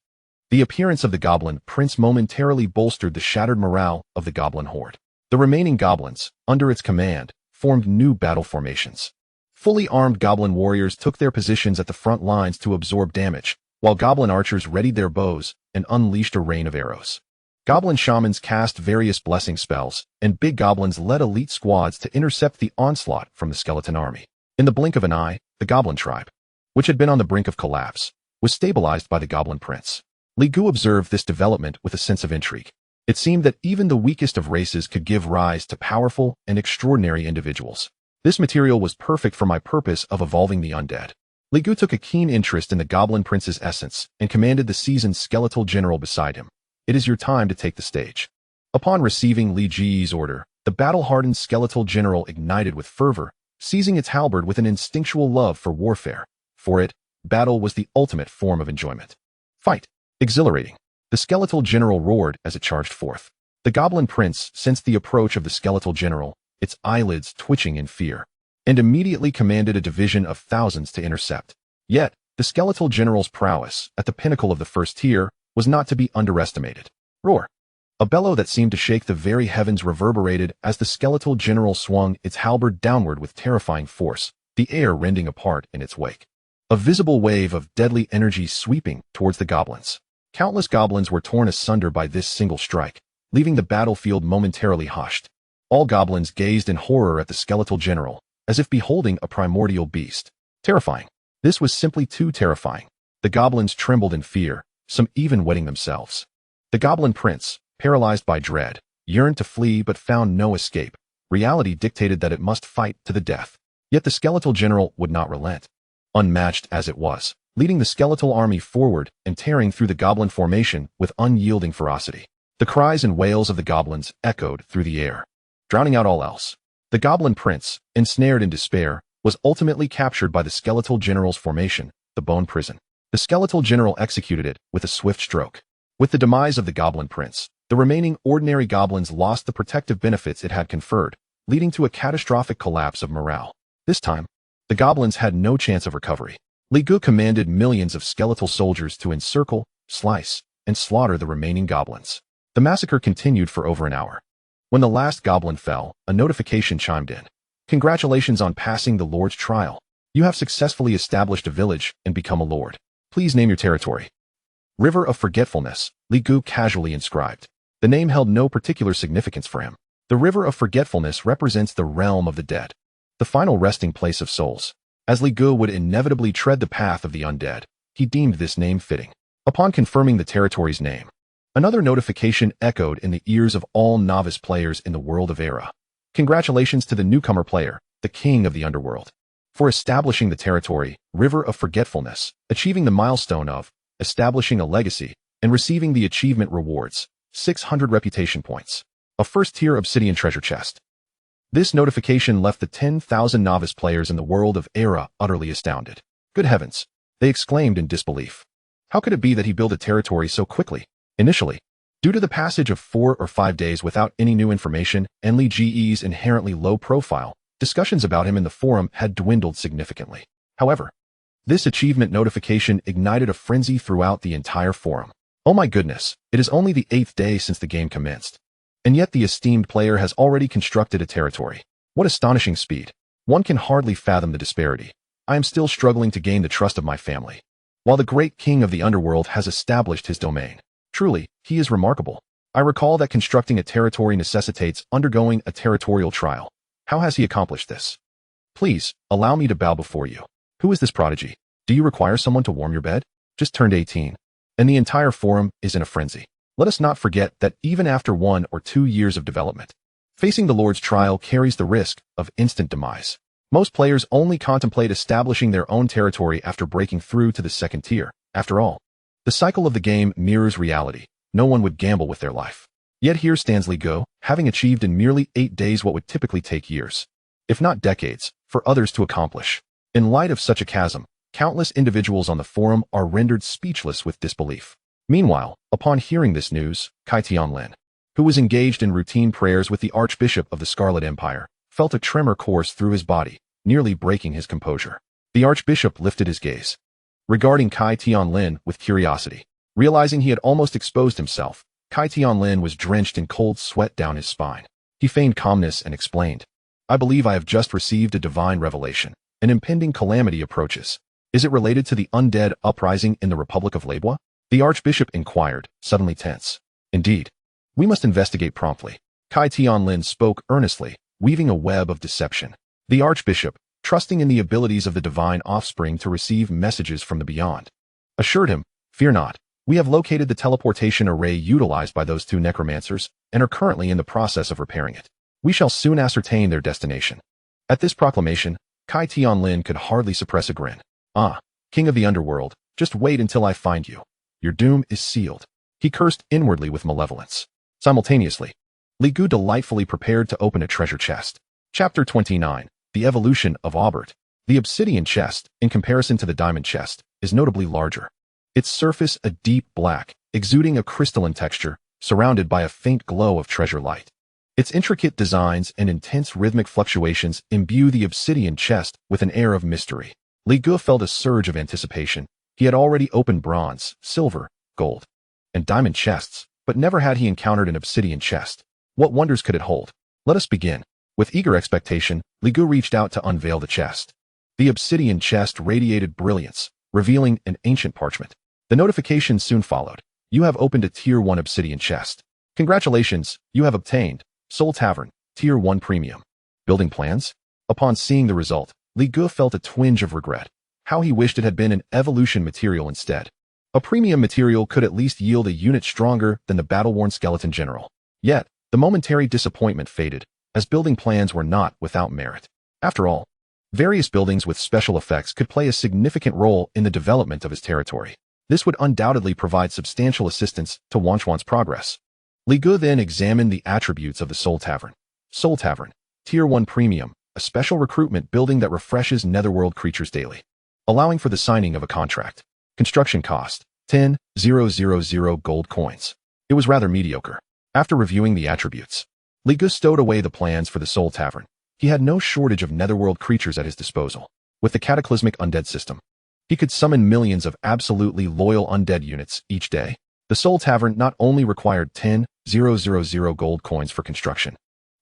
The appearance of the Goblin Prince momentarily bolstered the shattered morale of the goblin horde. The remaining goblins, under its command, formed new battle formations. Fully armed goblin warriors took their positions at the front lines to absorb damage, while goblin archers readied their bows and unleashed a rain of arrows. Goblin shamans cast various blessing spells, and big goblins led elite squads to intercept the onslaught from the skeleton army. In the blink of an eye, the goblin tribe, which had been on the brink of collapse, was stabilized by the Goblin Prince. Ligu observed this development with a sense of intrigue. It seemed that even the weakest of races could give rise to powerful and extraordinary individuals. This material was perfect for my purpose of evolving the undead. Ligu took a keen interest in the Goblin Prince's essence and commanded the seasoned skeletal general beside him. It is your time to take the stage. Upon receiving Li Ji's order, the battle-hardened skeletal general ignited with fervor, seizing its halberd with an instinctual love for warfare. For it, battle was the ultimate form of enjoyment. Fight. Exhilarating. The skeletal general roared as it charged forth. The Goblin Prince sensed the approach of the skeletal general, its eyelids twitching in fear, and immediately commanded a division of thousands to intercept. Yet, the skeletal general's prowess, at the pinnacle of the first tier, was not to be underestimated. Roar. A bellow that seemed to shake the very heavens reverberated as the skeletal general swung its halberd downward with terrifying force, the air rending apart in its wake. A visible wave of deadly energy sweeping towards the goblins. Countless goblins were torn asunder by this single strike, leaving the battlefield momentarily hushed. All goblins gazed in horror at the skeletal general, as if beholding a primordial beast. Terrifying. This was simply too terrifying. The goblins trembled in fear, some even wetting themselves. The goblin prince, paralyzed by dread, yearned to flee but found no escape. Reality dictated that it must fight to the death. Yet the skeletal general would not relent. Unmatched as it was, leading the skeletal army forward and tearing through the goblin formation with unyielding ferocity. The cries and wails of the goblins echoed through the air, drowning out all else. The goblin prince, ensnared in despair, was ultimately captured by the skeletal general's formation, the bone prison. The skeletal general executed it with a swift stroke. With the demise of the goblin prince, the remaining ordinary goblins lost the protective benefits it had conferred, leading to a catastrophic collapse of morale. This time, the goblins had no chance of recovery. Li Gu commanded millions of skeletal soldiers to encircle, slice, and slaughter the remaining goblins. The massacre continued for over an hour. When the last goblin fell, a notification chimed in. Congratulations on passing the Lord's trial. You have successfully established a village and become a lord. Please name your territory. River of Forgetfulness, Li Gu casually inscribed. The name held no particular significance for him. The River of Forgetfulness represents the realm of the dead, the final resting place of souls. As Li Gu would inevitably tread the path of the undead, he deemed this name fitting. Upon confirming the territory's name, another notification echoed in the ears of all novice players in the world of Era. Congratulations to the newcomer player, the king of the underworld, for establishing the territory, River of Forgetfulness, achieving the milestone of establishing a legacy, and receiving the achievement rewards, 600 reputation points, a first-tier obsidian treasure chest. This notification left the 10,000 novice players in the world of Era utterly astounded. Good heavens, they exclaimed in disbelief. How could it be that he built a territory so quickly? Initially, due to the passage of 4 or 5 days without any new information and Li Ge's inherently low profile, discussions about him in the forum had dwindled significantly. However, this achievement notification ignited a frenzy throughout the entire forum. Oh my goodness, it is only the 8th day since the game commenced. And yet the esteemed player has already constructed a territory. What astonishing speed. One can hardly fathom the disparity. I am still struggling to gain the trust of my family, while the great king of the underworld has established his domain. Truly, he is remarkable. I recall that constructing a territory necessitates undergoing a territorial trial. How has he accomplished this? Please, allow me to bow before you. Who is this prodigy? Do you require someone to warm your bed? Just turned 18. And the entire forum is in a frenzy. Let us not forget that even after 1 or 2 years of development, facing the Lord's trial carries the risk of instant demise. Most players only contemplate establishing their own territory after breaking through to the second tier. After all, the cycle of the game mirrors reality. No one would gamble with their life. Yet here stands Li Gu, having achieved in merely 8 days what would typically take years, if not decades, for others to accomplish. In light of such a chasm, countless individuals on the forum are rendered speechless with disbelief. Meanwhile, upon hearing this news, Kai Tianlin, who was engaged in routine prayers with the Archbishop of the Scarlet Empire, felt a tremor course through his body, nearly breaking his composure. The Archbishop lifted his gaze, regarding Kai Tianlin with curiosity. Realizing he had almost exposed himself, Kai Tianlin was drenched in cold sweat down his spine. He feigned calmness and explained, I believe I have just received a divine revelation. An impending calamity approaches. Is it related to the undead uprising in the Republic of Labwa? The Archbishop inquired, suddenly tense. Indeed. We must investigate promptly. Kai Tianlin spoke earnestly, weaving a web of deception. The Archbishop, trusting in the abilities of the divine offspring to receive messages from the beyond, assured him, Fear not. We have located the teleportation array utilized by those 2 necromancers and are currently in the process of repairing it. We shall soon ascertain their destination. At this proclamation, Kai Tianlin could hardly suppress a grin. Ah, king of the underworld, just wait until I find you. Your doom is sealed. He cursed inwardly with malevolence. Simultaneously, Li Gu delightfully prepared to open a treasure chest. Chapter 29, The Evolution of Aubert. The obsidian chest, in comparison to the diamond chest, is notably larger. Its surface a deep black, exuding a crystalline texture, surrounded by a faint glow of treasure light. Its intricate designs and intense rhythmic fluctuations imbue the obsidian chest with an air of mystery. Li Gu felt a surge of anticipation. He had already opened bronze, silver, gold, and diamond chests, but never had he encountered an obsidian chest. What wonders could it hold? Let us begin. With eager expectation, Li Gu reached out to unveil the chest. The obsidian chest radiated brilliance, revealing an ancient parchment. The notification soon followed. You have opened a Tier 1 obsidian chest. Congratulations, you have obtained Soul Tavern, Tier 1 Premium. Building plans? Upon seeing the result, Li Gu felt a twinge of regret. How he wished it had been an evolution material instead. A premium material could at least yield a unit stronger than the battle-worn skeleton general. Yet, the momentary disappointment faded, as building plans were not without merit. After all, various buildings with special effects could play a significant role in the development of his territory. This would undoubtedly provide substantial assistance to Wanchuan's progress. Li Gu then examined the attributes of the Soul Tavern. Soul Tavern, Tier 1 Premium, a special recruitment building that refreshes netherworld creatures daily, allowing for the signing of a contract. Construction cost, 10,000 gold coins. It was rather mediocre. After reviewing the attributes, Li Gu stowed away the plans for the Soul Tavern. He had no shortage of netherworld creatures at his disposal. With the cataclysmic undead system, he could summon millions of absolutely loyal undead units each day. The Soul Tavern not only required 10,000 gold coins for construction,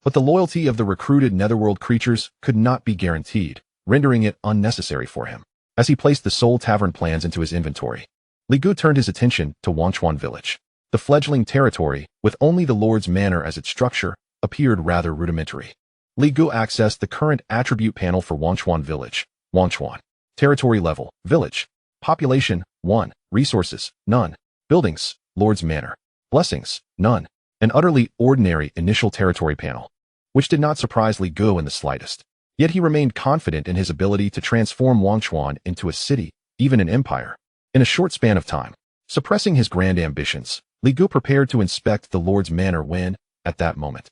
but the loyalty of the recruited netherworld creatures could not be guaranteed, rendering it unnecessary for him. As he placed the Soul Tavern plans into his inventory, Li Gu turned his attention to Wanchuan Village. The fledgling territory, with only the Lord's Manor as its structure, appeared rather rudimentary. Li Gu accessed the current attribute panel for Wanchuan Village. Wanchuan. Territory level, village. Population, 1. Resources, none. Buildings, Lord's Manor. Blessings, none. An utterly ordinary initial territory panel, which did not surprise Li Gu in the slightest. Yet he remained confident in his ability to transform Wanchuan into a city, even an empire, in a short span of time. Suppressing his grand ambitions, Li Gu prepared to inspect the Lord's Manor when, at that moment,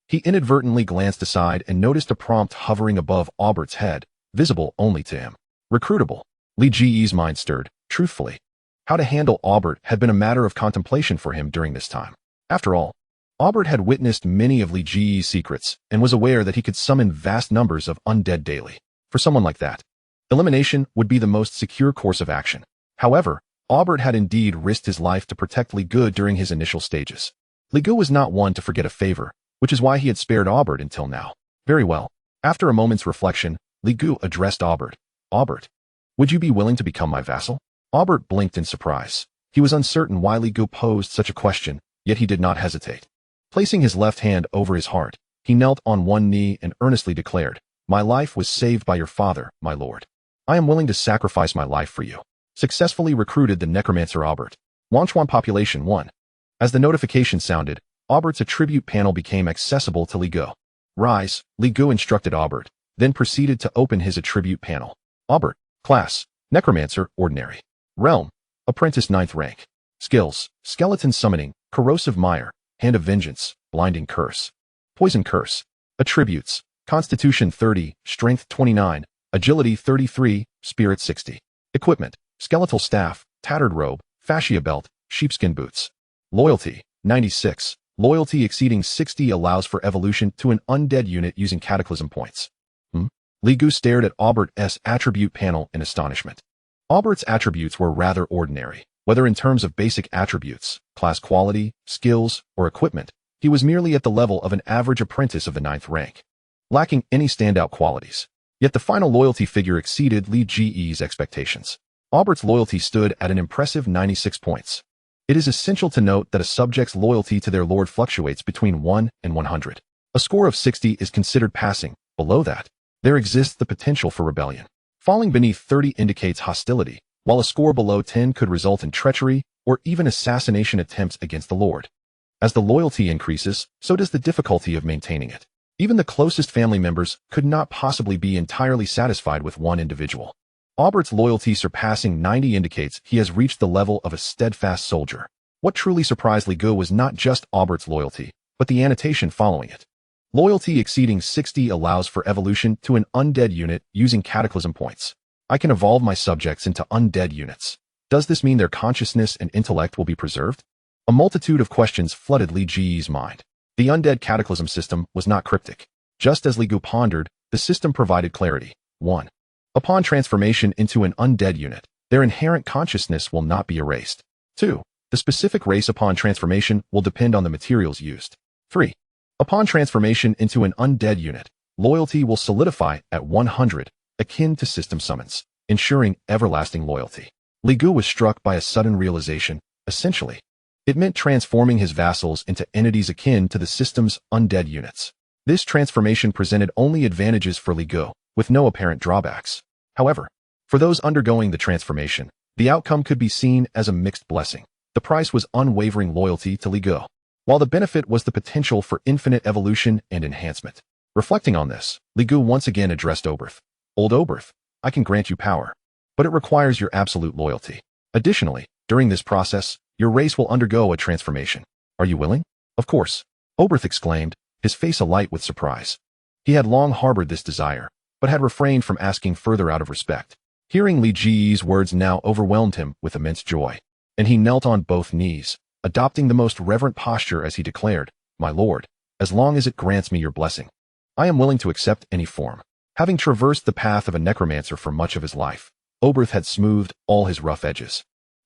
he inadvertently glanced aside and noticed a prompt hovering above Aubert's head, visible only to him. Recruitable. Li Ji's mind stirred, truthfully. How to handle Aubert had been a matter of contemplation for him during this time. After all, Aubert had witnessed many of Li Ji's secrets and was aware that he could summon vast numbers of undead daily. For someone like that, elimination would be the most secure course of action. However, Aubert had indeed risked his life to protect Li Gu during his initial stages. Li Gu was not one to forget a favor, which is why he had spared Aubert until now. Very well. After a moment's reflection, Li Gu addressed Aubert. Aubert, would you be willing to become my vassal? Aubert blinked in surprise. He was uncertain why Li Gu posed such a question, yet he did not hesitate. Placing his left hand over his heart, he knelt on one knee and earnestly declared, "My life was saved by your father, my lord. I am willing to sacrifice my life for you." Successfully recruited the necromancer Aubert. Wanchuan population 1. As the notification sounded, Aubert's attribute panel became accessible to Li Gu. Rise, Li Gu instructed Aubert, then proceeded to open his attribute panel. Aubert, class, necromancer, ordinary. Realm, apprentice 9th rank. Skills, skeleton summoning, corrosive mire, hand of vengeance, blinding curse, poison curse. Attributes, constitution 30, strength 29, agility 33, spirit 60. Equipment, skeletal staff, tattered robe, fascia belt, sheepskin boots. Loyalty, 96. Loyalty exceeding 60 allows for evolution to an undead unit using cataclysm points. Li Gu stared at Aubert's attribute panel in astonishment. Aubert's attributes were rather ordinary. Whether in terms of basic attributes, class quality, skills, or equipment, he was merely at the level of an average apprentice of the 9th rank, lacking any standout qualities. Yet the final loyalty figure exceeded Li Ji's expectations. Aubert's loyalty stood at an impressive 96 points. It is essential to note that a subject's loyalty to their lord fluctuates between 1 and 100. A score of 60 is considered passing. Below that, there exists the potential for rebellion. Falling beneath 30 indicates hostility, while a score below 10 could result in treachery or even assassination attempts against the lord. As the loyalty increases, so does the difficulty of maintaining it. Even the closest family members could not possibly be entirely satisfied with one individual. Aubert's loyalty surpassing 90 indicates he has reached the level of a steadfast soldier. What truly surprised Li Gu was not just Aubert's loyalty, but the annotation following it. Loyalty exceeding 60 allows for evolution to an undead unit using cataclysm points. I can evolve my subjects into undead units. Does this mean their consciousness and intellect will be preserved? A multitude of questions flooded Li Ji's mind. The Undead Cataclysm System was not cryptic. Just as Li Gu pondered, the system provided clarity. 1. Upon transformation into an undead unit, their inherent consciousness will not be erased. 2. The specific race upon transformation will depend on the materials used. 3. Upon transformation into an undead unit, loyalty will solidify at 100, akin to system summons, ensuring everlasting loyalty. Li Gu was struck by a sudden realization. Essentially, it meant transforming his vassals into entities akin to the system's undead units. This transformation presented only advantages for Li Gu, with no apparent drawbacks. However, for those undergoing the transformation, the outcome could be seen as a mixed blessing. The price was unwavering loyalty to Li Gu, while the benefit was the potential for infinite evolution and enhancement. Reflecting on this, Li Gu once again addressed Oberth. Old Oberth, I can grant you power, but it requires your absolute loyalty. Additionally, during this process, your race will undergo a transformation. Are you willing? Of course, Oberth exclaimed, his face alight with surprise. He had long harbored this desire, but had refrained from asking further out of respect. Hearing Li Ji's words now overwhelmed him with immense joy, and he knelt on both knees, adopting the most reverent posture as he declared, "My lord, as long as it grants me your blessing, I am willing to accept any form." Having traversed the path of a necromancer for much of his life, Oberth had smoothed all his rough edges.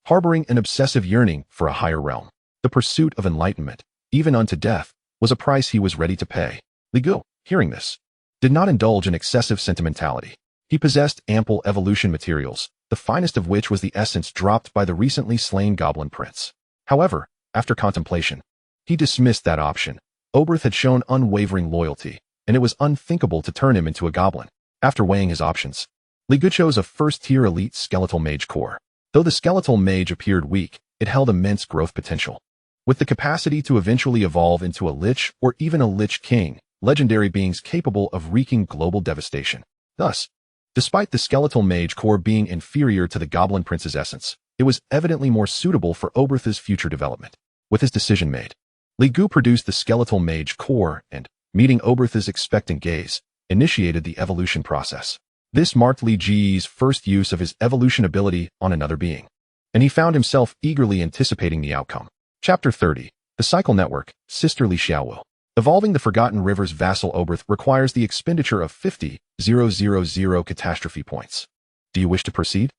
Harboring an obsessive yearning for a higher realm, the pursuit of enlightenment, even unto death, was a price he was ready to pay. Li Gu, hearing this, did not indulge in excessive sentimentality. He possessed ample evolution materials, the finest of which was the essence dropped by the recently slain goblin prince. However, after contemplation, he dismissed that option. Oberth had shown unwavering loyalty, and it was unthinkable to turn him into a goblin. After weighing his options, Li Gu chose a first-tier elite skeletal mage core. Though the skeletal mage appeared weak, it held immense growth potential. With the capacity to eventually evolve into a lich or even a lich king, legendary beings capable of wreaking global devastation. Thus, despite the skeletal mage core being inferior to the goblin prince's essence, it was evidently more suitable for Oberth's future development. With his decision made, Li Gu produced the skeletal mage core and, meeting Oberth's expectant gaze, initiated the evolution process. This marked Li Ji's first use of his evolution ability on another being, and he found himself eagerly anticipating the outcome. Chapter 30. The Cycle Network, Sister Li Xiaowu. Evolving the Forgotten River's vassal Oberth requires the expenditure of 50,000 catastrophe points. Do you wish to proceed?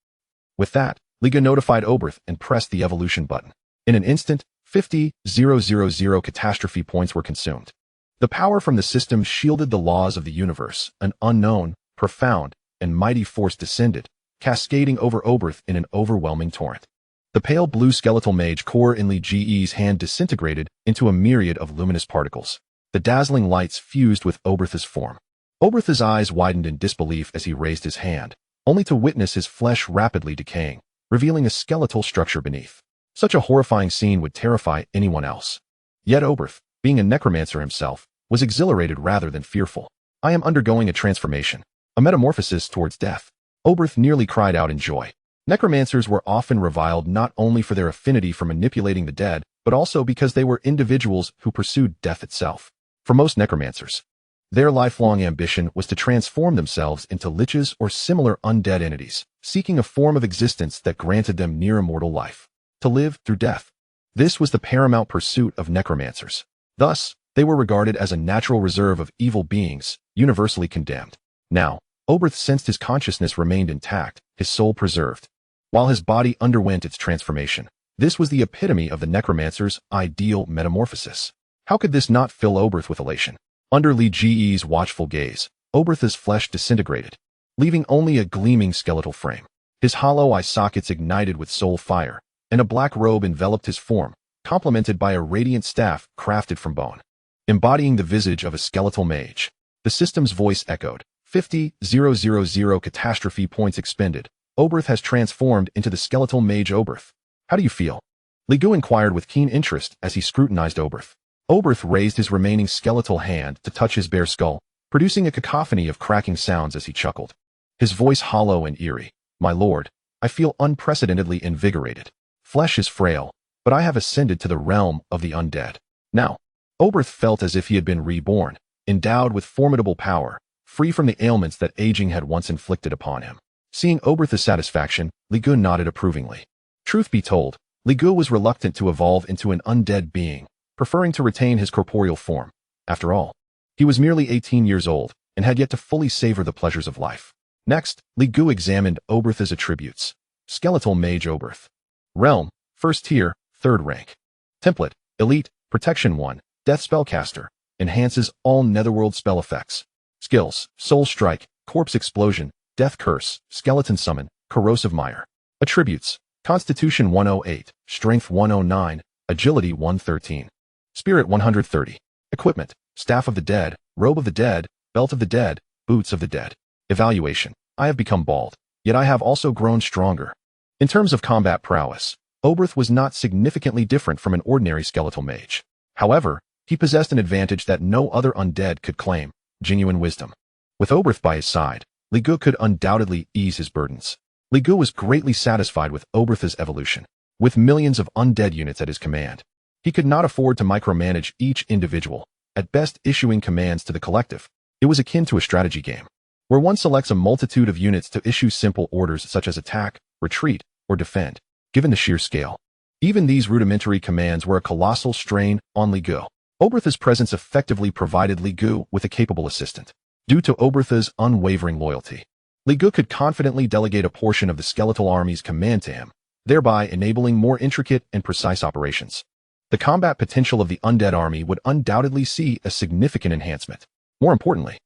With that, Li Gu notified Oberth and pressed the evolution button. In an instant, 50,000 catastrophe points were consumed. The power from the system shielded the laws of the universe. An unknown, profound, and mighty force descended, cascading over Oberth in an overwhelming torrent. The pale blue skeletal mage core in Li Ji's hand disintegrated into a myriad of luminous particles. The dazzling lights fused with Oberth's form. Oberth's eyes widened in disbelief as he raised his hand, only to witness his flesh rapidly decaying, revealing a skeletal structure beneath. Such a horrifying scene would terrify anyone else. Yet Oberth, being a necromancer himself, was exhilarated rather than fearful. "I am undergoing a transformation, a metamorphosis towards death." Oberth nearly cried out in joy. Necromancers were often reviled not only for their affinity for manipulating the dead, but also because they were individuals who pursued death itself. For most necromancers, their lifelong ambition was to transform themselves into liches or similar undead entities, seeking a form of existence that granted them near immortal life. To live through death. This was the paramount pursuit of necromancers. Thus, they were regarded as a natural reserve of evil beings, universally condemned. Now, Oberth sensed his consciousness remained intact, his soul preserved, while his body underwent its transformation. This was the epitome of the necromancer's ideal metamorphosis. How could this not fill Oberth with elation? Under Li Ji's watchful gaze, Oberth's flesh disintegrated, leaving only a gleaming skeletal frame. His hollow eye sockets ignited with soul fire, and a black robe enveloped his form, complemented by a radiant staff crafted from bone. Embodying the visage of a skeletal mage, the system's voice echoed, 50,000 catastrophe points expended. Oberth has transformed into the skeletal mage Oberth. How do you feel? Li Gu inquired with keen interest as he scrutinized Oberth. Oberth raised his remaining skeletal hand to touch his bare skull, producing a cacophony of cracking sounds as he chuckled. His voice hollow and eerie. "My lord, I feel unprecedentedly invigorated. Flesh is frail, but I have ascended to the realm of the undead." Now, Oberth felt as if he had been reborn, endowed with formidable power, free from the ailments that aging had once inflicted upon him. Seeing Oberth's satisfaction, Li Gu nodded approvingly. Truth be told, Li Gu was reluctant to evolve into an undead being, preferring to retain his corporeal form. After all, he was merely 18 years old and had yet to fully savor the pleasures of life. Next, Li Gu examined Oberth's attributes. Skeletal mage Oberth. Realm, first tier, 3rd rank. Template, Elite, Protection 1, Death Spellcaster, enhances all Netherworld spell effects. Skills, Soul Strike, Corpse Explosion, Death Curse, Skeleton Summon, Corrosive Mire. Attributes, Constitution 108, Strength 109, Agility 113. Spirit 130. Equipment, Staff of the Dead, Robe of the Dead, Belt of the Dead, Boots of the Dead. Evaluation, I have become bald, yet I have also grown stronger. In terms of combat prowess, Oberth was not significantly different from an ordinary skeletal mage. However, he possessed an advantage that no other undead could claim: genuine wisdom. With Oberth by his side, Li Gu could undoubtedly ease his burdens. Li Gu was greatly satisfied with Oberth's evolution. With millions of undead units at his command, he could not afford to micromanage each individual, at best issuing commands to the collective. It was akin to a strategy game, where one selects a multitude of units to issue simple orders such as attack, retreat, or defend, given the sheer scale. Even these rudimentary commands were a colossal strain on Li Gu. Oberth's presence effectively provided Li Gu with a capable assistant. Due to Oberth's unwavering loyalty, Li Gu could confidently delegate a portion of the skeletal army's command to him, thereby enabling more intricate and precise operations. The combat potential of the undead army would undoubtedly see a significant enhancement. More importantly,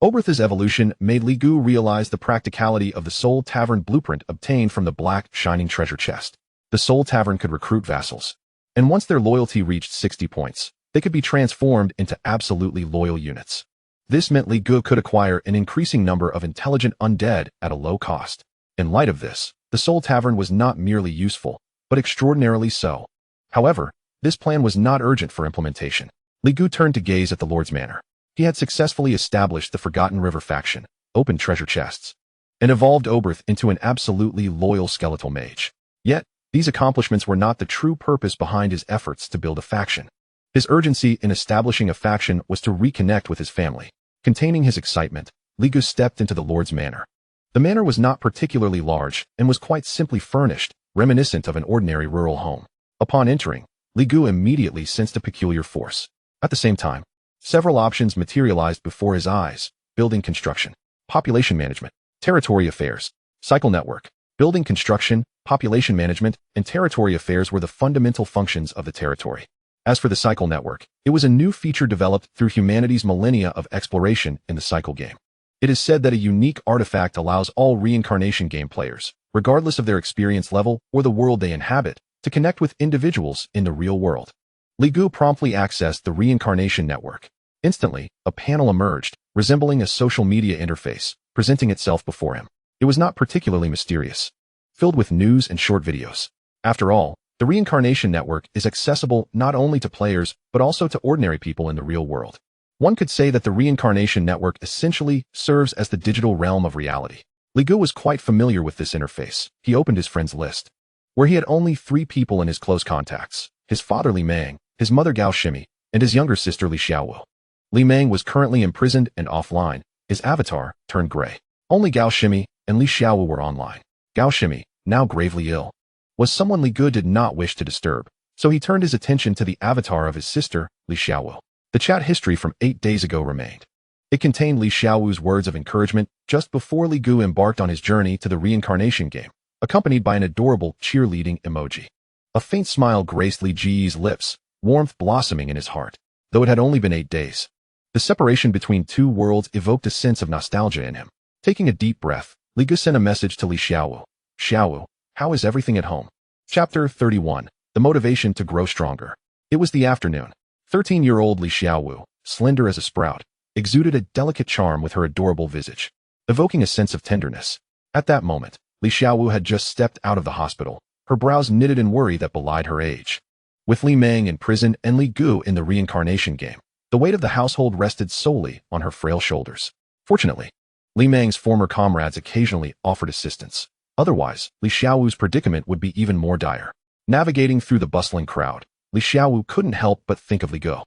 Oberth's evolution made Li Gu realize the practicality of the Soul Tavern blueprint obtained from the black, shining treasure chest. The Soul Tavern could recruit vassals, and once their loyalty reached 60 points, they could be transformed into absolutely loyal units. This meant Li Gu could acquire an increasing number of intelligent undead at a low cost. In light of this, the Soul Tavern was not merely useful, but extraordinarily so. However, this plan was not urgent for implementation. Li Gu turned to gaze at the Lord's Manor. He had successfully established the Forgotten River faction, opened treasure chests, and evolved Oberth into an absolutely loyal skeletal mage. Yet, these accomplishments were not the true purpose behind his efforts to build a faction. His urgency in establishing a faction was to reconnect with his family. Containing his excitement, Li Gu stepped into the Lord's Manor. The manor was not particularly large and was quite simply furnished, reminiscent of an ordinary rural home. Upon entering, Li Gu immediately sensed a peculiar force. At the same time, several options materialized before his eyes: building construction, population management, territory affairs, cycle network. Building construction, population management, and territory affairs were the fundamental functions of the territory. As for the cycle network, it was a new feature developed through humanity's millennia of exploration in the cycle game. It is said that a unique artifact allows all Reincarnation Game players, regardless of their experience level or the world they inhabit, to connect with individuals in the real world. Li Gu promptly accessed the Reincarnation Network. Instantly, a panel emerged, resembling a social media interface, presenting itself before him. It was not particularly mysterious, filled with news and short videos. After all, the Reincarnation Network is accessible not only to players, but also to ordinary people in the real world. One could say that the Reincarnation Network essentially serves as the digital realm of reality. Li Gu was quite familiar with this interface. He opened his friends list, where he had only 3 people in his close contacts: his father Li Meng, his mother Gao Shimi, and his younger sister Li Xiaowu. Li Meng was currently imprisoned and offline. His avatar turned gray. Only Gao Shimi and Li Xiaowu were online. Gao Shimi, now gravely ill, was someone Li Gu did not wish to disturb, so he turned his attention to the avatar of his sister, Li Xiaowu. The chat history from 8 days ago remained. It contained Li Xiaowu's words of encouragement just before Li Gu embarked on his journey to the Reincarnation Game, accompanied by an adorable cheerleading emoji. A faint smile graced Li Ji's lips, warmth blossoming in his heart, though it had only been 8 days. The separation between 2 worlds evoked a sense of nostalgia in him. Taking a deep breath, Li Gu sent a message to Li Xiaowu. Xiaowu, how is everything at home? Chapter 31. The Motivation to Grow Stronger. It was the afternoon. 13-year-old Li Xiaowu, slender as a sprout, exuded a delicate charm with her adorable visage, evoking a sense of tenderness. At that moment, Li Xiaowu had just stepped out of the hospital, her brows knitted in worry that belied her age. With Li Meng in prison and Li Gu in the Reincarnation Game, the weight of the household rested solely on her frail shoulders. Fortunately, Li Meng's former comrades occasionally offered assistance. Otherwise, Li Xiaowu's predicament would be even more dire. Navigating through the bustling crowd, Li Xiaowu couldn't help but think of Li Gu.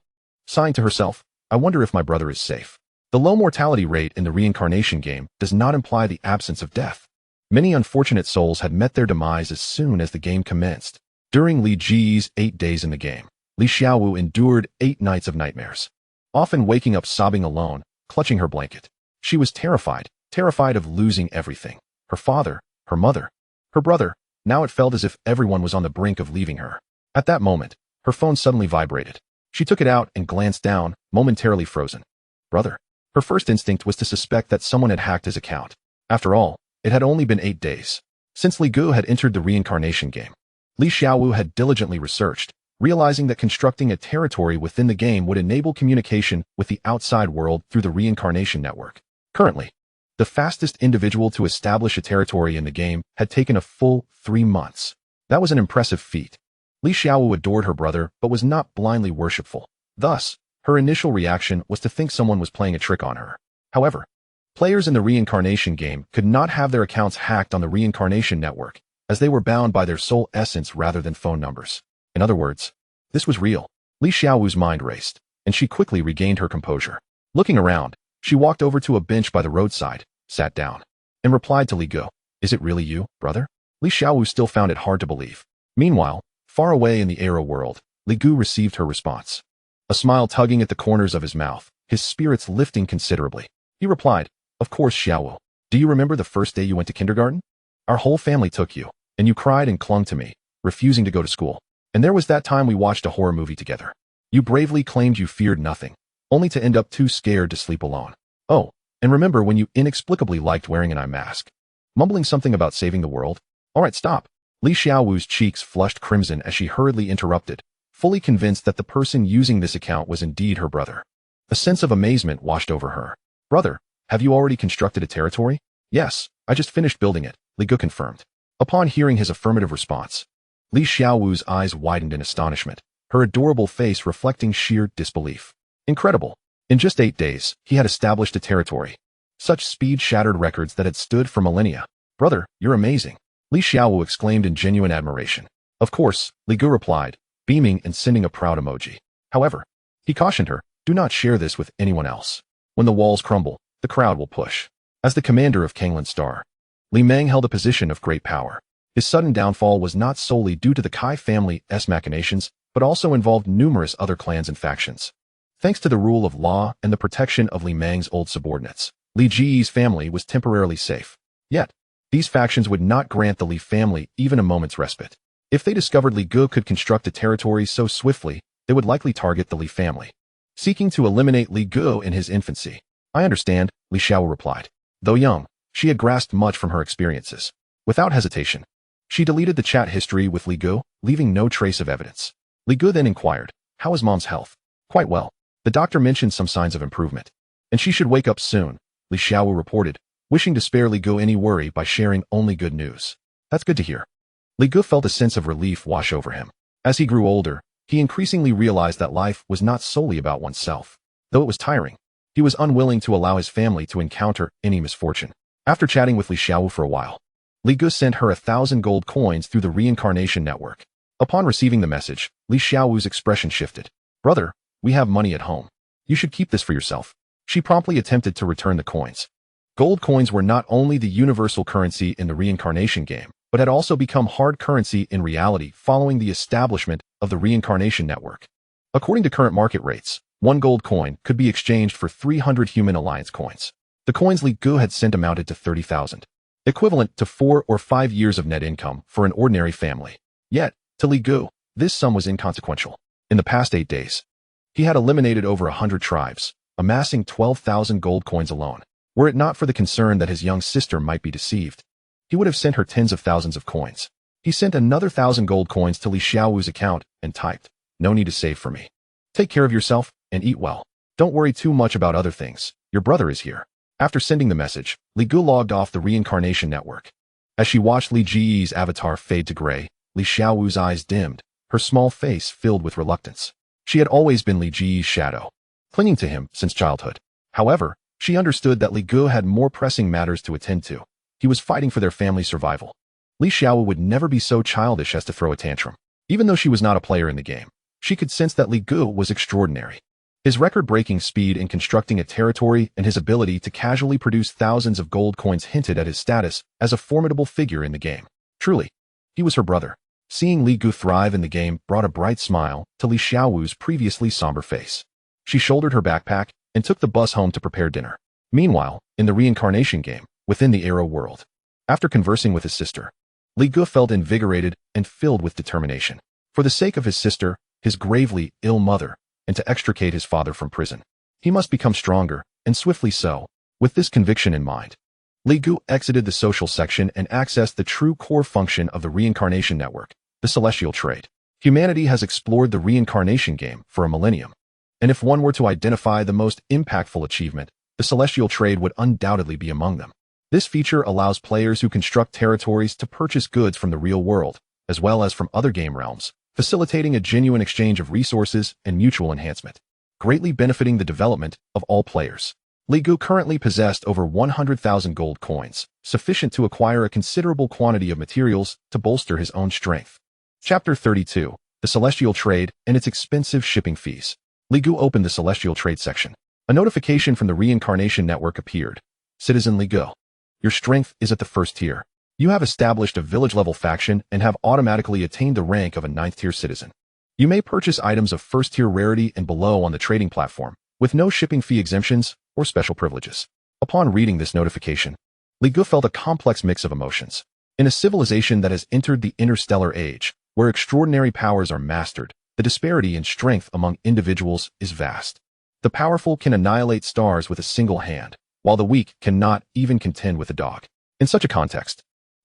Sighing to herself, I wonder if my brother is safe. The low mortality rate in the Reincarnation Game does not imply the absence of death. Many unfortunate souls had met their demise as soon as the game commenced. During Li Ji's 8 days in the game, Li Xiaowu endured 8 nights of nightmares, often waking up sobbing alone, clutching her blanket. She was terrified of losing everything. Her father, her mother, her brother. Now it felt as if everyone was on the brink of leaving her. At that moment, her phone suddenly vibrated. She took it out and glanced down, momentarily frozen. Brother. Her first instinct was to suspect that someone had hacked his account. After all, it had only been 8 days since Li Gu had entered the Reincarnation Game. Li Xiaowu had diligently researched, realizing that constructing a territory within the game would enable communication with the outside world through the Reincarnation Network. Currently, the fastest individual to establish a territory in the game had taken a full 3 months. That was an impressive feat. Li Xiaowu adored her brother but was not blindly worshipful. Thus, her initial reaction was to think someone was playing a trick on her. However, players in the Reincarnation Game could not have their accounts hacked on the Reincarnation Network, as they were bound by their soul essence rather than phone numbers. In other words, this was real. Li Xiaowu's mind raced, and she quickly regained her composure. Looking around, she walked over to a bench by the roadside, sat down, and replied to Li Gu, "Is it really you, brother?" Li Xiaowu still found it hard to believe. Meanwhile, far away in the Arrow world, Li Gu received her response. A smile tugging at the corners of his mouth, his spirits lifting considerably. He replied, "Of course, Xiaowu. Do you remember the first day you went to kindergarten? Our whole family took you, and you cried and clung to me, refusing to go to school. And there was that time we watched a horror movie together. You bravely claimed you feared nothing, only to end up too scared to sleep alone. Oh, and remember when you inexplicably liked wearing an eye mask? Mumbling something about saving the world? All right, stop." Li Xiaowu's cheeks flushed crimson as she hurriedly interrupted, fully convinced that the person using this account was indeed her brother. A sense of amazement washed over her. "Brother, have you already constructed a territory?" "Yes, I just finished building it," Li Gu confirmed. Upon hearing his affirmative response, Li Xiaowu's eyes widened in astonishment, her adorable face reflecting sheer disbelief. Incredible. In just 8 days, he had established a territory. Such speed shattered records that had stood for millennia. "Brother, you're amazing," Li Xiaowu exclaimed in genuine admiration. "Of course," Li Gu replied, beaming and sending a proud emoji. However, he cautioned her, "Do not share this with anyone else. When the walls crumble, the crowd will push." As the commander of Kanglan Star, Li Meng held a position of great power. His sudden downfall was not solely due to the Kai family's machinations, but also involved numerous other clans and factions. Thanks to the rule of law and the protection of Li Meng's old subordinates, Li Ji's family was temporarily safe. Yet, these factions would not grant the Li family even a moment's respite. If they discovered Li Gu could construct a territory so swiftly, they would likely target the Li family, seeking to eliminate Li Gu in his infancy. "I understand," Li Xiaowu replied. Though young, she had grasped much from her experiences. Without hesitation, she deleted the chat history with Li Gu, leaving no trace of evidence. Li Gu then inquired, "How is Mom's health?" "Quite well. The doctor mentioned some signs of improvement, and she should wake up soon," Li Xiaowu reported, wishing to spare Li Gu any worry by sharing only good news. "That's good to hear." Li Gu felt a sense of relief wash over him. As he grew older, he increasingly realized that life was not solely about oneself. Though it was tiring, he was unwilling to allow his family to encounter any misfortune. After chatting with Li Xiaowu for a while, Li Gu sent her 1,000 gold coins through the Reincarnation Network. Upon receiving the message, Li Xiaowu's expression shifted. "Brother, we have money at home. You should keep this for yourself." She promptly attempted to return the coins. Gold coins were not only the universal currency in the Reincarnation Game, but had also become hard currency in reality following the establishment of the Reincarnation Network. According to current market rates, 1 gold coin could be exchanged for 300 Human Alliance coins. The coins Li Gu had sent amounted to 30,000, equivalent to 4 or 5 years of net income for an ordinary family. Yet, to Li Gu, this sum was inconsequential. In the past 8 days, he had eliminated over 100 tribes, amassing 12,000 gold coins alone. Were it not for the concern that his young sister might be deceived, he would have sent her tens of thousands of coins. He sent another 1,000 gold coins to Li Xiaowu's account and typed, "No need to save for me. Take care of yourself and eat well. Don't worry too much about other things. Your brother is here." After sending the message, Li Gu logged off the Reincarnation Network. As she watched Li Ji's avatar fade to gray, Li Xiaowu's eyes dimmed, her small face filled with reluctance. She had always been Li Ji's shadow, clinging to him since childhood. However, she understood that Li Gu had more pressing matters to attend to. He was fighting for their family's survival. Li Xiaowu would never be so childish as to throw a tantrum. Even though she was not a player in the game, she could sense that Li Gu was extraordinary. His record-breaking speed in constructing a territory and his ability to casually produce thousands of gold coins hinted at his status as a formidable figure in the game. Truly, he was her brother. Seeing Li Gu thrive in the game brought a bright smile to Li Xiaowu's previously somber face. She shouldered her backpack and took the bus home to prepare dinner. Meanwhile, in the Reincarnation Game, within the Arrow world, after conversing with his sister, Li Gu felt invigorated and filled with determination. For the sake of his sister, his gravely ill mother, and to extricate his father from prison, he must become stronger, and swiftly so. With this conviction in mind, Li Gu exited the social section and accessed the true core function of the Reincarnation Network, the Celestial Trade. Humanity has explored the Reincarnation Game for a millennium, and if one were to identify the most impactful achievement, the Celestial Trade would undoubtedly be among them. This feature allows players who construct territories to purchase goods from the real world, as well as from other game realms, facilitating a genuine exchange of resources and mutual enhancement, greatly benefiting the development of all players. Li Gu currently possessed over 100,000 gold coins, sufficient to acquire a considerable quantity of materials to bolster his own strength. Chapter 32, The Celestial Trade and its Expensive Shipping Fees. Li Gu opened the Celestial Trade section. A notification from the Reincarnation Network appeared. Citizen Li Gu, your strength is at the first tier. You have established a village-level faction and have automatically attained the rank of a 9th-tier citizen. You may purchase items of first-tier rarity and below on the trading platform, with no shipping fee exemptions or special privileges. Upon reading this notification, Li Gu felt a complex mix of emotions. In a civilization that has entered the interstellar age, where extraordinary powers are mastered, the disparity in strength among individuals is vast. The powerful can annihilate stars with a single hand, while the weak cannot even contend with a dog. In such a context,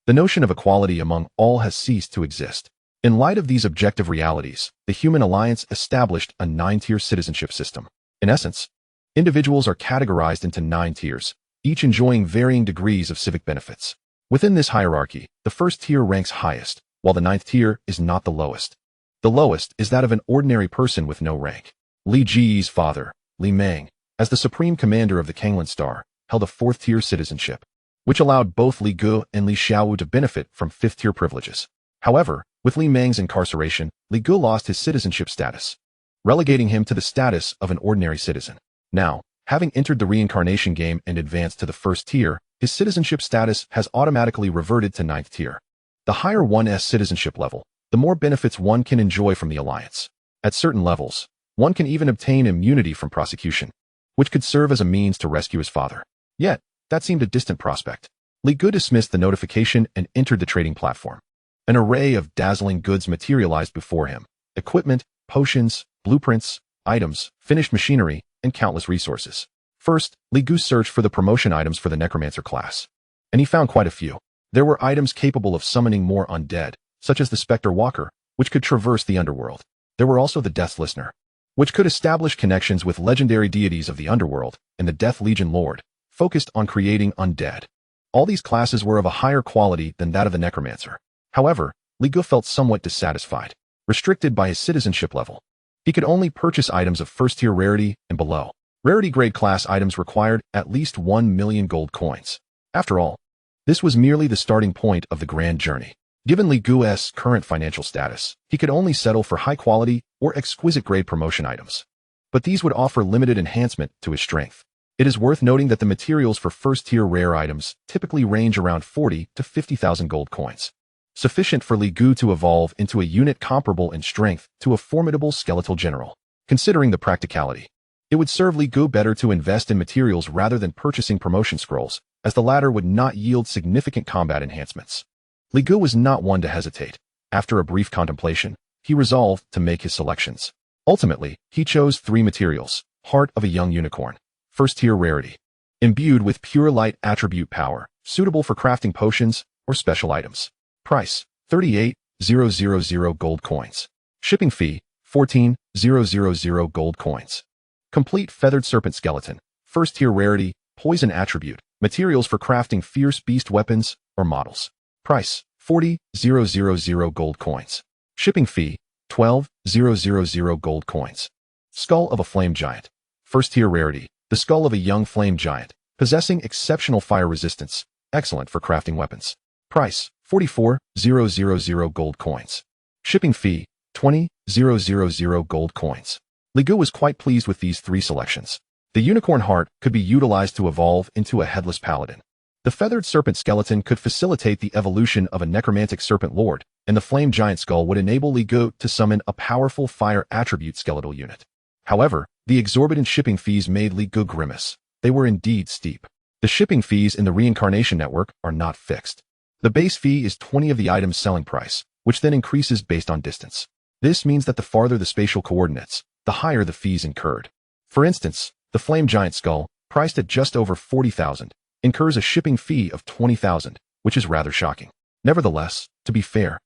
the notion of equality among all has ceased to exist. In light of these objective realities, the Human Alliance established a 9-tier citizenship system. In essence, individuals are categorized into 9 tiers, each enjoying varying degrees of civic benefits. Within this hierarchy, the first tier ranks highest, while the 9th tier is not the lowest. The lowest is that of an ordinary person with no rank. Li Ji's father, Li Meng, as the supreme commander of the Kanglan Star, held a 4th-tier citizenship, which allowed both Li Gu and Li Xiaowu to benefit from 5th-tier privileges. However, with Li Meng's incarceration, Li Gu lost his citizenship status, relegating him to the status of an ordinary citizen. Now, having entered the Reincarnation Game and advanced to the 1st tier, his citizenship status has automatically reverted to 9th tier. The higher one's citizenship level, the more benefits one can enjoy from the Alliance. At certain levels, one can even obtain immunity from prosecution, which could serve as a means to rescue his father. Yet, that seemed a distant prospect. Li Gu dismissed the notification and entered the trading platform. An array of dazzling goods materialized before him: equipment, potions, blueprints, items, finished machinery, and countless resources. First, Li Gu searched for the promotion items for the necromancer class, and he found quite a few. There were items capable of summoning more undead, such as the Spectre Walker, which could traverse the underworld. There were also the Death Listener, which could establish connections with legendary deities of the underworld, and the Death Legion Lord, focused on creating undead. All these classes were of a higher quality than that of the necromancer. However, Li Gu felt somewhat dissatisfied, restricted by his citizenship level. He could only purchase items of 1st-tier rarity and below. Rarity grade class items required at least 1 million gold coins. After all, this was merely the starting point of the grand journey. Given Li Gu's current financial status, he could only settle for high-quality or exquisite-grade promotion items. But these would offer limited enhancement to his strength. It is worth noting that the materials for 1st-tier rare items typically range around 40 to 50,000 gold coins, sufficient for Li Gu to evolve into a unit comparable in strength to a formidable skeletal general. Considering the practicality, it would serve Li Gu better to invest in materials rather than purchasing promotion scrolls, as the latter would not yield significant combat enhancements. Li Gu was not one to hesitate. After a brief contemplation, he resolved to make his selections. Ultimately, he chose 3 materials: Heart of a Young Unicorn, 1st-tier rarity, imbued with pure light attribute power, suitable for crafting potions or special items. Price: 38,000 gold coins. Shipping fee: 14,000 gold coins. Complete Feathered Serpent Skeleton, 1st-tier rarity, poison attribute, materials for crafting fierce beast weapons or models. Price: 40,000 gold coins. Shipping fee: 12,000 gold coins. Skull of a Flame Giant, 1st-tier rarity, the skull of a young flame giant, possessing exceptional fire resistance, excellent for crafting weapons. Price: 44,000 gold coins. Shipping fee: 20,000 gold coins. Li Gu was quite pleased with these 3 selections. The unicorn heart could be utilized to evolve into a headless paladin. The feathered serpent skeleton could facilitate the evolution of a necromantic serpent lord, and the flame giant skull would enable Li Gu to summon a powerful fire attribute skeletal unit. However, the exorbitant shipping fees made Li Gu grimace. They were indeed steep. The shipping fees in the Reincarnation Network are not fixed. The base fee is 20 of the item's selling price, which then increases based on distance. This means that the farther the spatial coordinates, the higher the fees incurred. For instance, the flame giant skull, priced at just over 40,000, incurs a shipping fee of 20,000, which is rather shocking. Nevertheless, to be fair,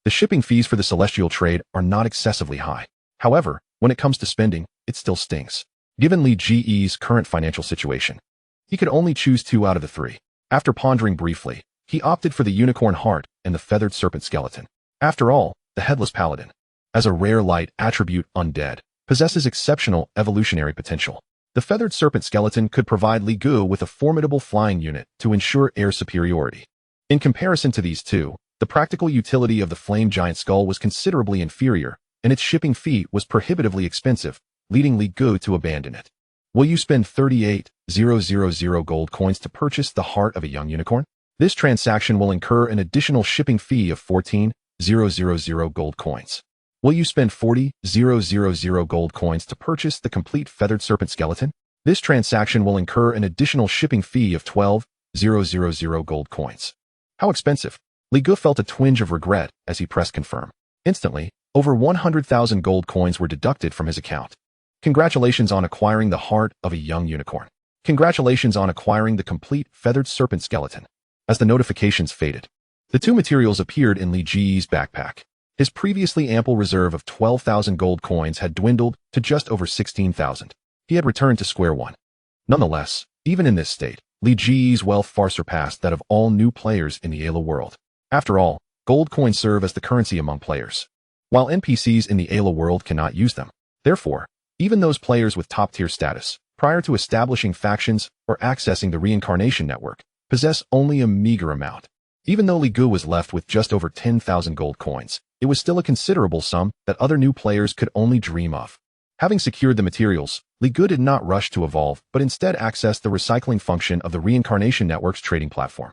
the shipping fees for the celestial trade are not excessively high. However, when it comes to spending, it still stings. Given Li Ge's current financial situation, he could only choose 2 out of the 3. After pondering briefly, he opted for the unicorn heart and the feathered serpent skeleton. After all, the headless paladin, as a rare light attribute undead, possesses exceptional evolutionary potential. The feathered serpent skeleton could provide Li Ge with a formidable flying unit to ensure air superiority. In comparison to these two, the practical utility of the flame giant skull was considerably inferior, and its shipping fee was prohibitively expensive, leading Li Ge to abandon it. Will you spend 38,000 gold coins to purchase the heart of a young unicorn? This transaction will incur an additional shipping fee of 14,000 gold coins. Will you spend 40,000 gold coins to purchase the complete feathered serpent skeleton? This transaction will incur an additional shipping fee of 12,000 gold coins. How expensive? Li Ge felt a twinge of regret as he pressed confirm. Instantly, over 100,000 gold coins were deducted from his account. Congratulations on acquiring the heart of a young unicorn. Congratulations on acquiring the complete feathered serpent skeleton. As the notifications faded, the 2 materials appeared in Li Ge's backpack. His previously ample reserve of 12,000 gold coins had dwindled to just over 16,000. He had returned to square one. Nonetheless, even in this state, Li Ge's wealth far surpassed that of all new players in the Ayla world. After all, gold coins serve as the currency among players, while NPCs in the Ayla world cannot use them. Therefore, even those players with top-tier status, prior to establishing factions or accessing the Reincarnation network, possess only a meager amount. Even though Li Ge was left with just over 10,000 gold coins, it was still a considerable sum that other new players could only dream of. Having secured the materials, Li Ge did not rush to evolve, but instead accessed the recycling function of the Reincarnation Network's trading platform.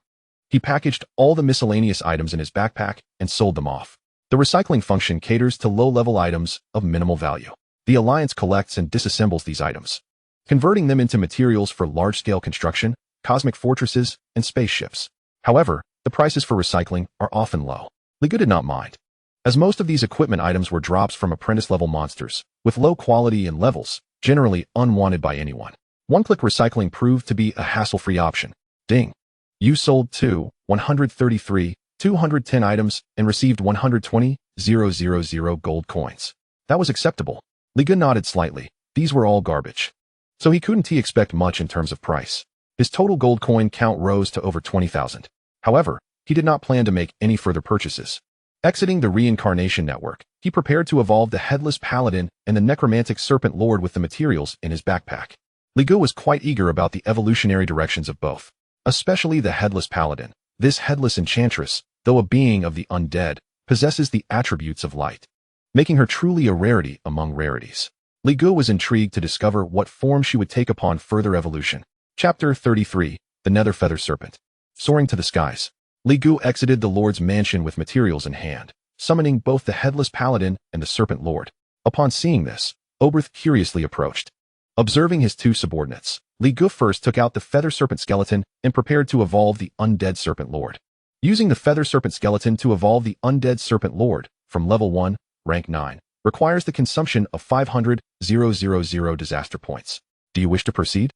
He packaged all the miscellaneous items in his backpack and sold them off. The recycling function caters to low-level items of minimal value. The Alliance collects and disassembles these items, converting them into materials for large-scale construction, cosmic fortresses, and spaceships. However, the prices for recycling are often low. Li Ge did not mind, as most of these equipment items were drops from apprentice-level monsters, with low quality and levels, generally unwanted by anyone. One-click recycling proved to be a hassle-free option. Ding! You sold 210 items and received 120,000 gold coins. That was acceptable. Li Ge nodded slightly. These were all garbage. So he couldn't expect much in terms of price. His total gold coin count rose to over 20,000. However, he did not plan to make any further purchases. Exiting the Reincarnation Network, he prepared to evolve the Headless Paladin and the Necromantic Serpent Lord with the materials in his backpack. Li Ge was quite eager about the evolutionary directions of both, especially the Headless Paladin. This headless enchantress, though a being of the undead, possesses the attributes of light, making her truly a rarity among rarities. Li Ge was intrigued to discover what form she would take upon further evolution. Chapter 33, The Nether Feather Serpent. Soaring to the skies, Li Ge exited the Lord's mansion with materials in hand, summoning both the Headless Paladin and the Serpent Lord. Upon seeing this, Oberth curiously approached. Observing his 2 subordinates, Li Ge first took out the Feather Serpent Skeleton and prepared to evolve the Undead Serpent Lord. Using the Feather Serpent Skeleton to evolve the Undead Serpent Lord, from level 1, rank 9, requires the consumption of 500,000 disaster points. Do you wish to proceed?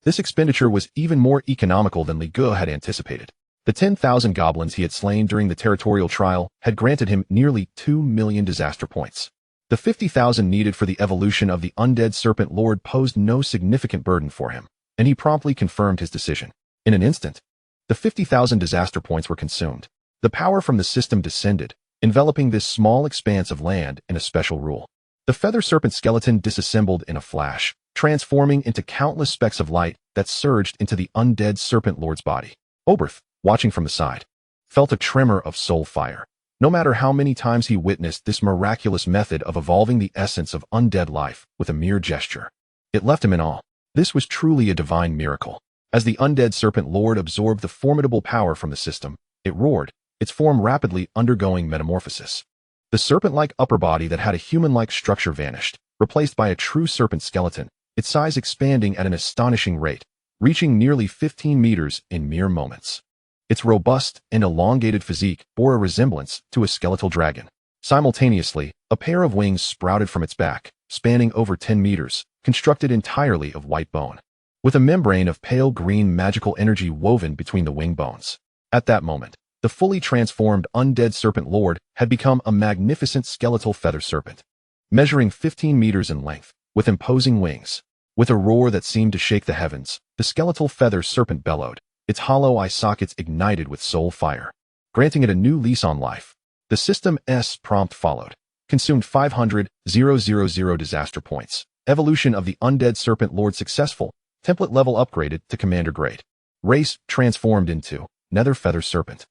This expenditure was even more economical than Li Ge had anticipated. The 10,000 goblins he had slain during the territorial trial had granted him nearly 2 million disaster points. The 50,000 needed for the evolution of the Undead Serpent Lord posed no significant burden for him, and he promptly confirmed his decision. In an instant, the 50,000 disaster points were consumed. The power from the system descended, enveloping this small expanse of land in a special rule. The Feather Serpent Skeleton disassembled in a flash, transforming into countless specks of light that surged into the Undead Serpent Lord's body. Oberth, watching from the side, felt a tremor of soul fire. No matter how many times he witnessed this miraculous method of evolving the essence of undead life with a mere gesture, it left him in awe. This was truly a divine miracle. As the Undead Serpent Lord absorbed the formidable power from the system, it roared, its form rapidly undergoing metamorphosis. The serpent-like upper body that had a human-like structure vanished, replaced by a true serpent skeleton, its size expanding at an astonishing rate, reaching nearly 15 meters in mere moments. Its robust and elongated physique bore a resemblance to a skeletal dragon. Simultaneously, a pair of wings sprouted from its back, spanning over 10 meters, constructed entirely of white bone, with a membrane of pale green magical energy woven between the wing bones. At that moment, the fully transformed undead serpent lord had become a magnificent skeletal feather serpent, measuring 15 meters in length, with imposing wings. With a roar that seemed to shake the heavens, the skeletal feather serpent bellowed, its hollow eye sockets ignited with soul fire, granting it a new lease on life. The system's prompt followed. Consumed 500,000 disaster points. Evolution of the undead serpent lord successful. Template level upgraded to commander grade. Race transformed into nether feather serpent.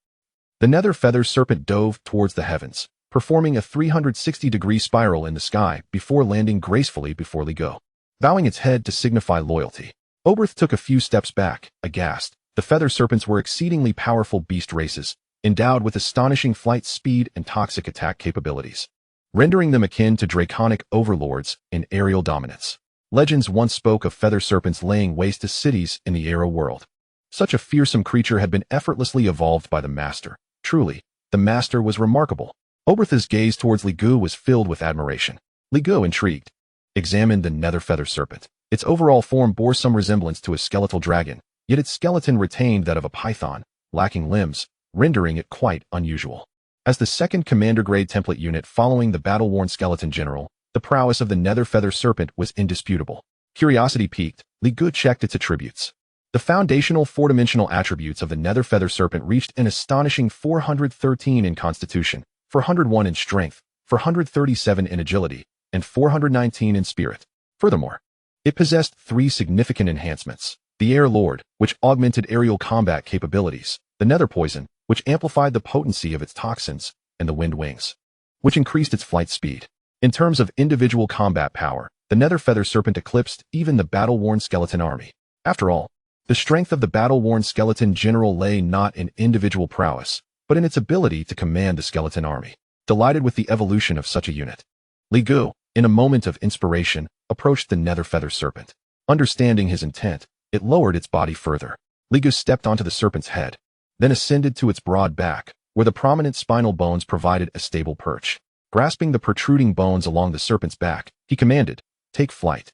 The nether feather serpent dove towards the heavens, performing a 360-degree spiral in the sky before landing gracefully before Ligo, bowing its head to signify loyalty. Oberth took a few steps back, aghast. The feather serpents were exceedingly powerful beast races, endowed with astonishing flight speed and toxic attack capabilities, rendering them akin to draconic overlords in aerial dominance. Legends once spoke of feather serpents laying waste to cities in the Arrow world. Such a fearsome creature had been effortlessly evolved by the master. Truly, the master was remarkable. Oberth's gaze towards Ligu was filled with admiration. Ligu, intrigued, examined the nether feather serpent. Its overall form bore some resemblance to a skeletal dragon, yet its skeleton retained that of a python, lacking limbs, rendering it quite unusual. As the second commander-grade template unit following the battle-worn skeleton general, the prowess of the nether feather serpent was indisputable. Curiosity piqued, Ligu checked its attributes. The foundational four-dimensional attributes of the nether feather serpent reached an astonishing 413 in constitution, 401 in strength, 437 in agility, and 419 in spirit. Furthermore, it possessed three significant enhancements: the Air Lord, which augmented aerial combat capabilities; the Nether Poison, which amplified the potency of its toxins; and the Wind Wings, which increased its flight speed. In terms of individual combat power, the nether feather serpent eclipsed even the battle-worn skeleton army. After all, the strength of the battle-worn skeleton general lay not in individual prowess, but in its ability to command the skeleton army. Delighted with the evolution of such a unit, Ligu, in a moment of inspiration, approached the nether feather serpent. Understanding his intent, it lowered its body further. Ligu stepped onto the serpent's head, then ascended to its broad back, where the prominent spinal bones provided a stable perch. Grasping the protruding bones along the serpent's back, he commanded, "Take flight."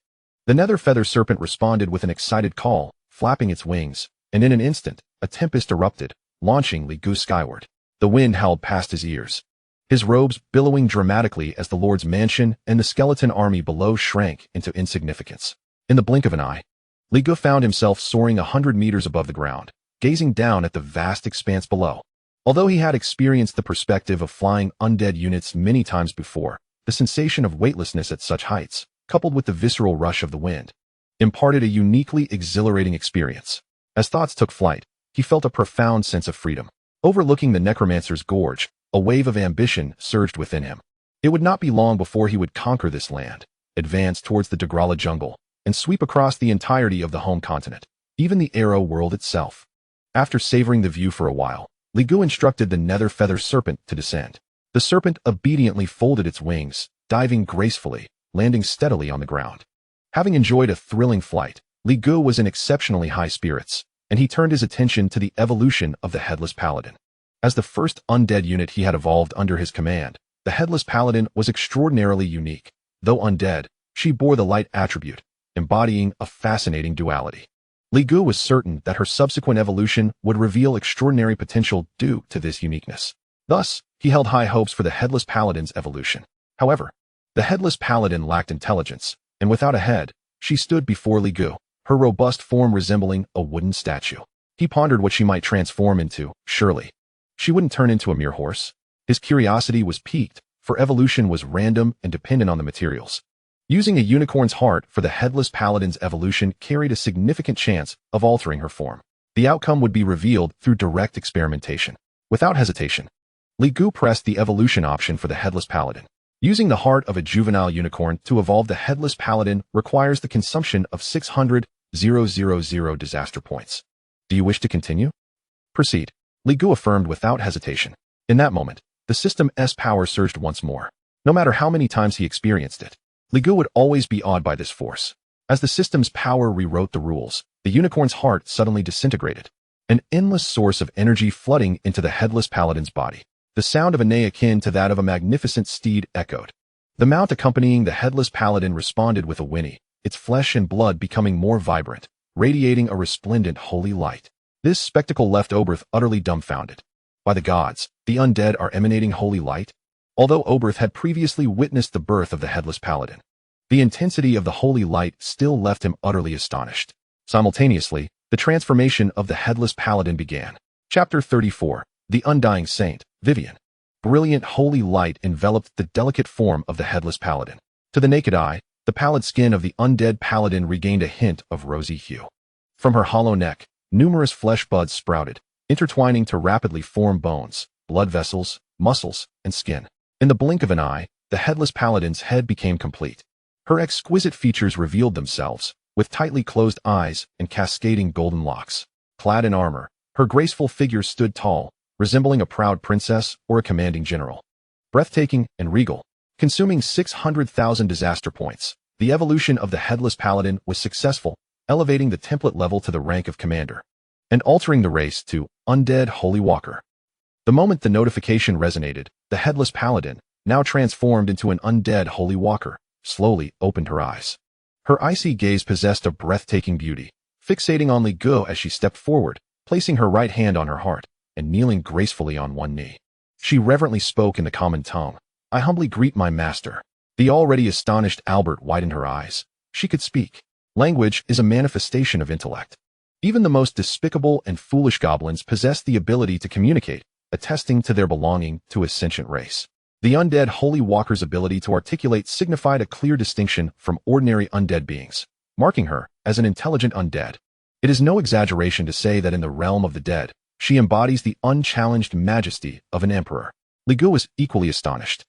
The nether feather serpent responded with an excited call, flapping its wings, and in an instant, a tempest erupted, launching Ligu skyward. The wind howled past his ears, his robes billowing dramatically as the Lord's mansion and the skeleton army below shrank into insignificance. In the blink of an eye, Ligu found himself soaring 100 meters above the ground, gazing down at the vast expanse below. Although he had experienced the perspective of flying undead units many times before, the sensation of weightlessness at such heights, coupled with the visceral rush of the wind, imparted a uniquely exhilarating experience. As thoughts took flight, he felt a profound sense of freedom. Overlooking the necromancer's gorge, a wave of ambition surged within him. It would not be long before he would conquer this land, advance towards the Dagrala jungle, and sweep across the entirety of the home continent, even the Arrow world itself. After savoring the view for a while, Ligu instructed the nether feather serpent to descend. The serpent obediently folded its wings, diving gracefully, landing steadily on the ground. Having enjoyed a thrilling flight, Ligu was in exceptionally high spirits, and he turned his attention to the evolution of the Headless Paladin. As the first undead unit he had evolved under his command, the Headless Paladin was extraordinarily unique. Though undead, she bore the light attribute, embodying a fascinating duality. Ligu was certain that her subsequent evolution would reveal extraordinary potential due to this uniqueness. Thus, he held high hopes for the Headless Paladin's evolution. However, the Headless Paladin lacked intelligence, and without a head, she stood before Ligu, her robust form resembling a wooden statue. He pondered what she might transform into. Surely, she wouldn't turn into a mere horse. His curiosity was piqued, for evolution was random and dependent on the materials. Using a unicorn's heart for the Headless Paladin's evolution carried a significant chance of altering her form. The outcome would be revealed through direct experimentation. Without hesitation, Ligu pressed the evolution option for the Headless Paladin. Using the heart of a juvenile unicorn to evolve the Headless Paladin requires the consumption of 600,000 disaster points. Do you wish to continue? Proceed, Ligu affirmed without hesitation. In that moment, the system's power surged once more. No matter how many times he experienced it, Ligu would always be awed by this force. As the system's power rewrote the rules, the unicorn's heart suddenly disintegrated, an endless source of energy flooding into the Headless Paladin's body. The sound of a neigh akin to that of a magnificent steed echoed. The mount accompanying the headless paladin responded with a whinny, its flesh and blood becoming more vibrant, radiating a resplendent holy light. This spectacle left Oberth utterly dumbfounded. By the gods, the undead are emanating holy light? Although Oberth had previously witnessed the birth of the headless paladin, the intensity of the holy light still left him utterly astonished. Simultaneously, the transformation of the headless paladin began. Chapter 34. The Undying Saint, Viven. Brilliant holy light enveloped the delicate form of the headless paladin. To the naked eye, the pallid skin of the undead paladin regained a hint of rosy hue. From her hollow neck, numerous flesh buds sprouted, intertwining to rapidly form bones, blood vessels, muscles, and skin. In the blink of an eye, the headless paladin's head became complete. Her exquisite features revealed themselves, with tightly closed eyes and cascading golden locks. Clad in armor, her graceful figure stood tall, resembling a proud princess or a commanding general. Breathtaking and regal, consuming 600,000 disaster points, the evolution of the headless paladin was successful, elevating the template level to the rank of commander, and altering the race to Undead Holy Walker. The moment the notification resonated, the headless paladin, now transformed into an Undead Holy Walker, slowly opened her eyes. Her icy gaze possessed a breathtaking beauty, fixating on Li Gu as she stepped forward, placing her right hand on her heart, and kneeling gracefully on one knee. She reverently spoke in the common tongue. "I humbly greet my master." The already astonished Albert widened her eyes. She could speak. Language is a manifestation of intellect. Even the most despicable and foolish goblins possess the ability to communicate, attesting to their belonging to a sentient race. The undead Holy Walker's ability to articulate signified a clear distinction from ordinary undead beings, marking her as an intelligent undead. It is no exaggeration to say that in the realm of the dead, she embodies the unchallenged majesty of an emperor. Li Gu was equally astonished.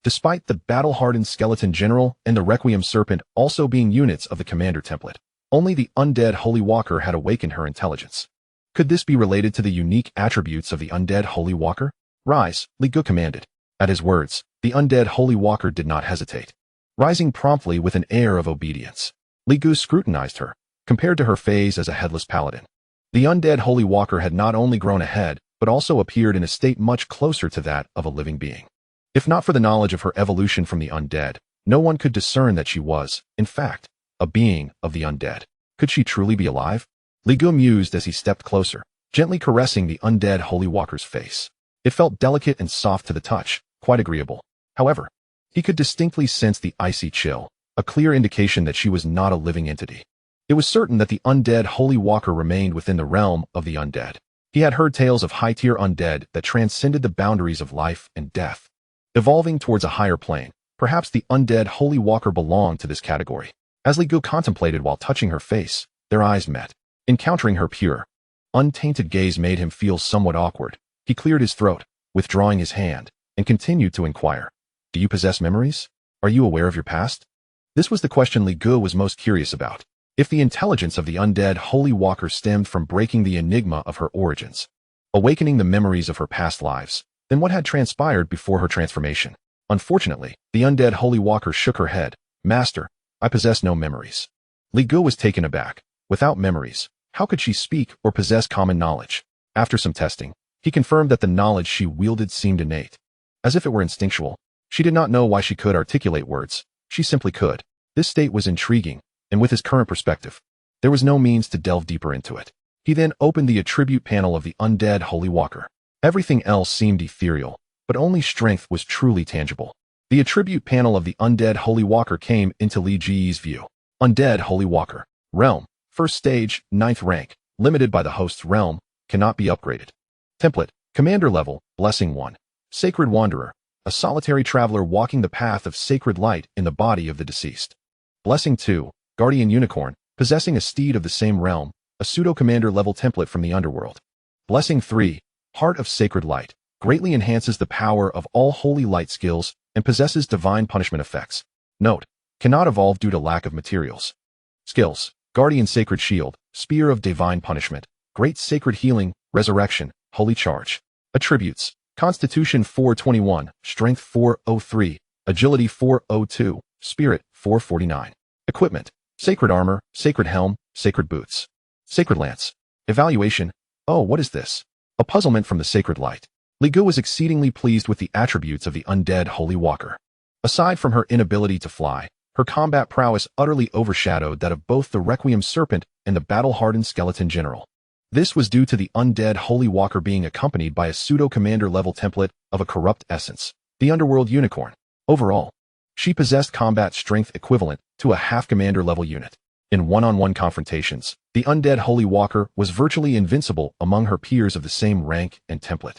Despite the battle-hardened skeleton general and the Requiem serpent also being units of the commander template, only the undead Holy Walker had awakened her intelligence. Could this be related to the unique attributes of the undead Holy Walker? "Rise," Li Gu commanded. At his words, the undead Holy Walker did not hesitate. Rising promptly with an air of obedience, Li Gu scrutinized her, compared to her phase as a headless paladin. The undead Holy Walker had not only grown ahead, but also appeared in a state much closer to that of a living being. If not for the knowledge of her evolution from the undead, no one could discern that she was, in fact, a being of the undead. Could she truly be alive? Li Gu mused as he stepped closer, gently caressing the undead Holy Walker's face. It felt delicate and soft to the touch, quite agreeable. However, he could distinctly sense the icy chill, a clear indication that she was not a living entity. It was certain that the undead Holy Walker remained within the realm of the undead. He had heard tales of high-tier undead that transcended the boundaries of life and death, evolving towards a higher plane. Perhaps the undead Holy Walker belonged to this category. As Li Gu contemplated while touching her face, their eyes met. Encountering her pure, untainted gaze made him feel somewhat awkward. He cleared his throat, withdrawing his hand, and continued to inquire. "Do you possess memories? Are you aware of your past?" This was the question Li Gu was most curious about. If the intelligence of the undead Holy Walker stemmed from breaking the enigma of her origins, awakening the memories of her past lives, then what had transpired before her transformation? Unfortunately, the undead Holy Walker shook her head. "Master, I possess no memories." Li Gu was taken aback. Without memories, how could she speak or possess common knowledge? After some testing, he confirmed that the knowledge she wielded seemed innate, as if it were instinctual. She did not know why she could articulate words. She simply could. This state was intriguing, and with his current perspective, there was no means to delve deeper into it. He then opened the attribute panel of the undead Holy Walker. Everything else seemed ethereal, but only strength was truly tangible. The attribute panel of the undead Holy Walker came into Li Ji's view. Undead Holy Walker. Realm. First stage, 9th rank. Limited by the host's realm. Cannot be upgraded. Template. Commander level. Blessing 1. Sacred Wanderer. A solitary traveler walking the path of sacred light in the body of the deceased. Blessing 2. Guardian Unicorn. Possessing a steed of the same realm. A pseudo-commander level template from the underworld. Blessing 3. Heart of Sacred Light. Greatly enhances the power of all holy light skills and possesses divine punishment effects. Note: cannot evolve due to lack of materials. Skills: Guardian Sacred Shield, Spear of Divine Punishment, Great Sacred Healing, Resurrection, Holy Charge. Attributes: Constitution 421, Strength 403, Agility 402, Spirit 449. Equipment: Sacred Armor, Sacred Helm, Sacred Boots. Sacred Lance. Evaluation: oh, what is this? A puzzlement from the Sacred Light. Li Gu was exceedingly pleased with the attributes of the undead Holy Walker. Aside from her inability to fly, her combat prowess utterly overshadowed that of both the Requiem Serpent and the battle-hardened Skeleton General. This was due to the undead Holy Walker being accompanied by a pseudo-commander level template of a corrupt essence, the Underworld Unicorn. Overall, she possessed combat strength equivalent to a half-commander level unit. In one-on-one confrontations, the undead Holy Walker was virtually invincible among her peers of the same rank and template.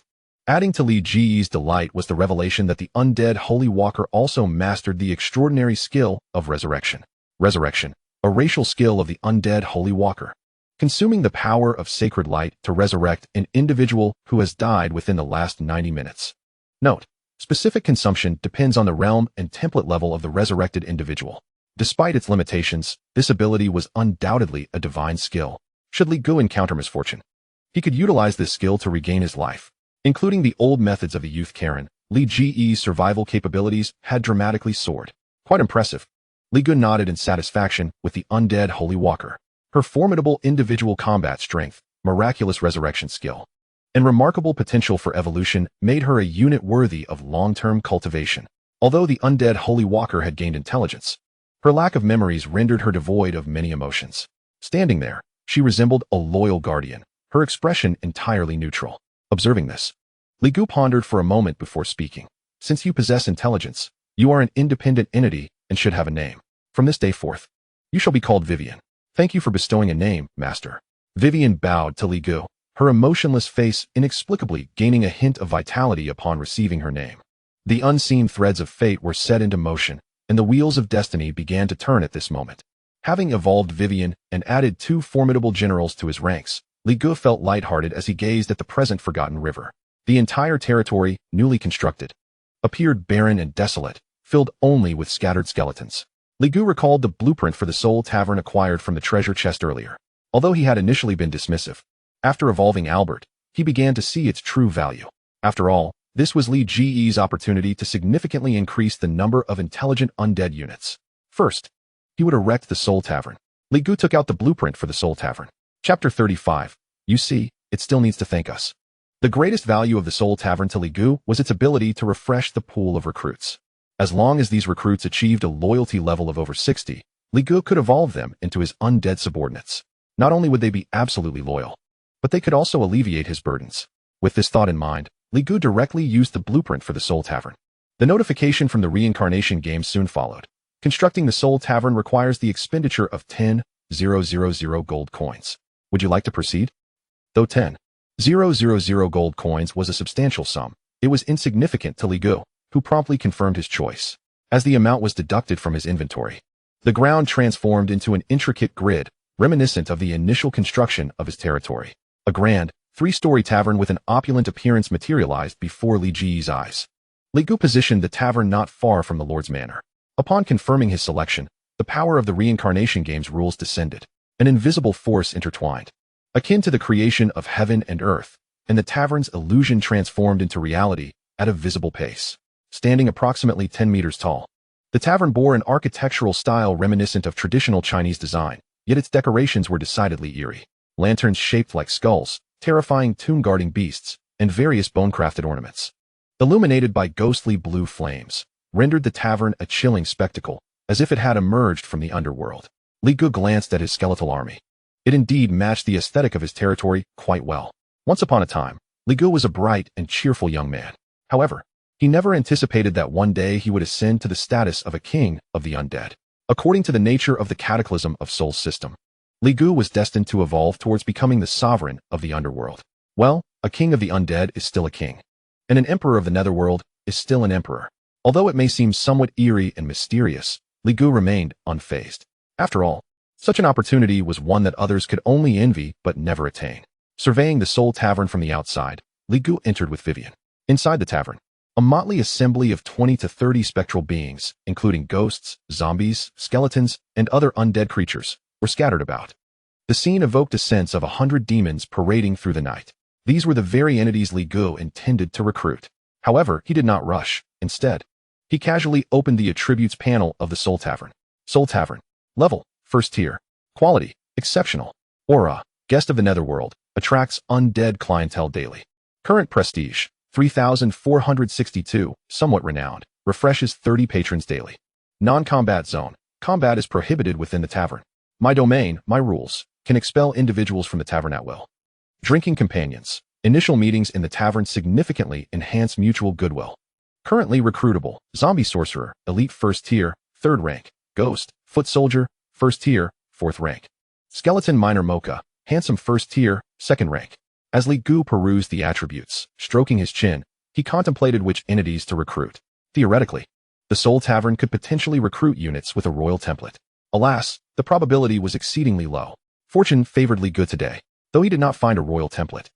Adding to Li Ji's delight was the revelation that the undead Holy Walker also mastered the extraordinary skill of resurrection. Resurrection, a racial skill of the undead Holy Walker, consuming the power of sacred light to resurrect an individual who has died within the last 90 minutes. Note: specific consumption depends on the realm and template level of the resurrected individual. Despite its limitations, this ability was undoubtedly a divine skill. Should Li Gu encounter misfortune, he could utilize this skill to regain his life. Including the old methods of the youth Karen, Li Ji's survival capabilities had dramatically soared. Quite impressive. Li Gu nodded in satisfaction with the undead Holy Walker. Her formidable individual combat strength, miraculous resurrection skill, and remarkable potential for evolution made her a unit worthy of long-term cultivation. Although the undead Holy Walker had gained intelligence, her lack of memories rendered her devoid of many emotions. Standing there, she resembled a loyal guardian, her expression entirely neutral. Observing this, Li Gu pondered for a moment before speaking. Since you possess intelligence, you are an independent entity and should have a name. From this day forth, you shall be called Viven. Thank you for bestowing a name, Master. Viven bowed to Li Gu, her emotionless face inexplicably gaining a hint of vitality upon receiving her name. The unseen threads of fate were set into motion, and the wheels of destiny began to turn at this moment. Having evolved Viven and added 2 formidable generals to his ranks, Li Gu felt lighthearted as he gazed at the present forgotten river. The entire territory, newly constructed, appeared barren and desolate, filled only with scattered skeletons. Li Gu recalled the blueprint for the Soul Tavern acquired from the treasure chest earlier. Although he had initially been dismissive, after evolving Albert, he began to see its true value. After all, this was Li Ji's opportunity to significantly increase the number of intelligent undead units. First, he would erect the Soul Tavern. Li Gu took out the blueprint for the Soul Tavern. Chapter 35. You see, it still needs to thank us. The greatest value of the Soul Tavern to Li Gu was its ability to refresh the pool of recruits. As long as these recruits achieved a loyalty level of over 60, Li Gu could evolve them into his undead subordinates. Not only would they be absolutely loyal, but they could also alleviate his burdens. With this thought in mind, Li Gu directly used the blueprint for the Soul Tavern. The notification from the Reincarnation Game soon followed. Constructing the Soul Tavern requires the expenditure of 10,000 gold coins. Would you like to proceed? Though 10,000 gold coins was a substantial sum, it was insignificant to Li Gu, who promptly confirmed his choice. As the amount was deducted from his inventory, the ground transformed into an intricate grid, reminiscent of the initial construction of his territory. A grand, 3-story tavern with an opulent appearance materialized before Li Ji's eyes. Li Gu positioned the tavern not far from the Lord's Manor. Upon confirming his selection, the power of the Reincarnation Game's rules descended. An invisible force intertwined, akin to the creation of heaven and earth, and the tavern's illusion transformed into reality at a visible pace. Standing approximately 10 meters tall, the tavern bore an architectural style reminiscent of traditional Chinese design, yet its decorations were decidedly eerie. Lanterns shaped like skulls, terrifying tomb-guarding beasts, and various bone-crafted ornaments, illuminated by ghostly blue flames, rendered the tavern a chilling spectacle, as if it had emerged from the underworld. Li Gu glanced at his skeletal army. It indeed matched the aesthetic of his territory quite well. Once upon a time, Li Gu was a bright and cheerful young man. However, he never anticipated that one day he would ascend to the status of a king of the undead. According to the nature of the cataclysm of Soul's system, Li Gu was destined to evolve towards becoming the sovereign of the underworld. Well, a king of the undead is still a king, and an emperor of the netherworld is still an emperor. Although it may seem somewhat eerie and mysterious, Li Gu remained unfazed. After all, such an opportunity was one that others could only envy but never attain. Surveying the Soul Tavern from the outside, Li Gu entered with Viven. Inside the tavern, a motley assembly of 20 to 30 spectral beings, including ghosts, zombies, skeletons, and other undead creatures, were scattered about. The scene evoked a sense of 100 demons parading through the night. These were the very entities Li Gu intended to recruit. However, he did not rush. Instead, he casually opened the attributes panel of the Soul Tavern. Soul Tavern. Level, 1st tier. Quality, exceptional. Aura, guest of the netherworld, attracts undead clientele daily. Current prestige, 3462, somewhat renowned, refreshes 30 patrons daily. Non-combat zone. Combat is prohibited within the tavern. My domain, my rules, can expel individuals from the tavern at will. Drinking companions. Initial meetings in the tavern significantly enhance mutual goodwill. Currently recruitable. Zombie sorcerer, elite 1st tier, 3rd rank. Ghost, foot soldier, 1st tier, 4th rank. Skeleton miner Mocha, handsome 1st tier, 2nd rank. As Li Gu perused the attributes, stroking his chin, he contemplated which entities to recruit. Theoretically, the Soul Tavern could potentially recruit units with a royal template. Alas, the probability was exceedingly low. Fortune favored Li Gu today, though he did not find a royal template.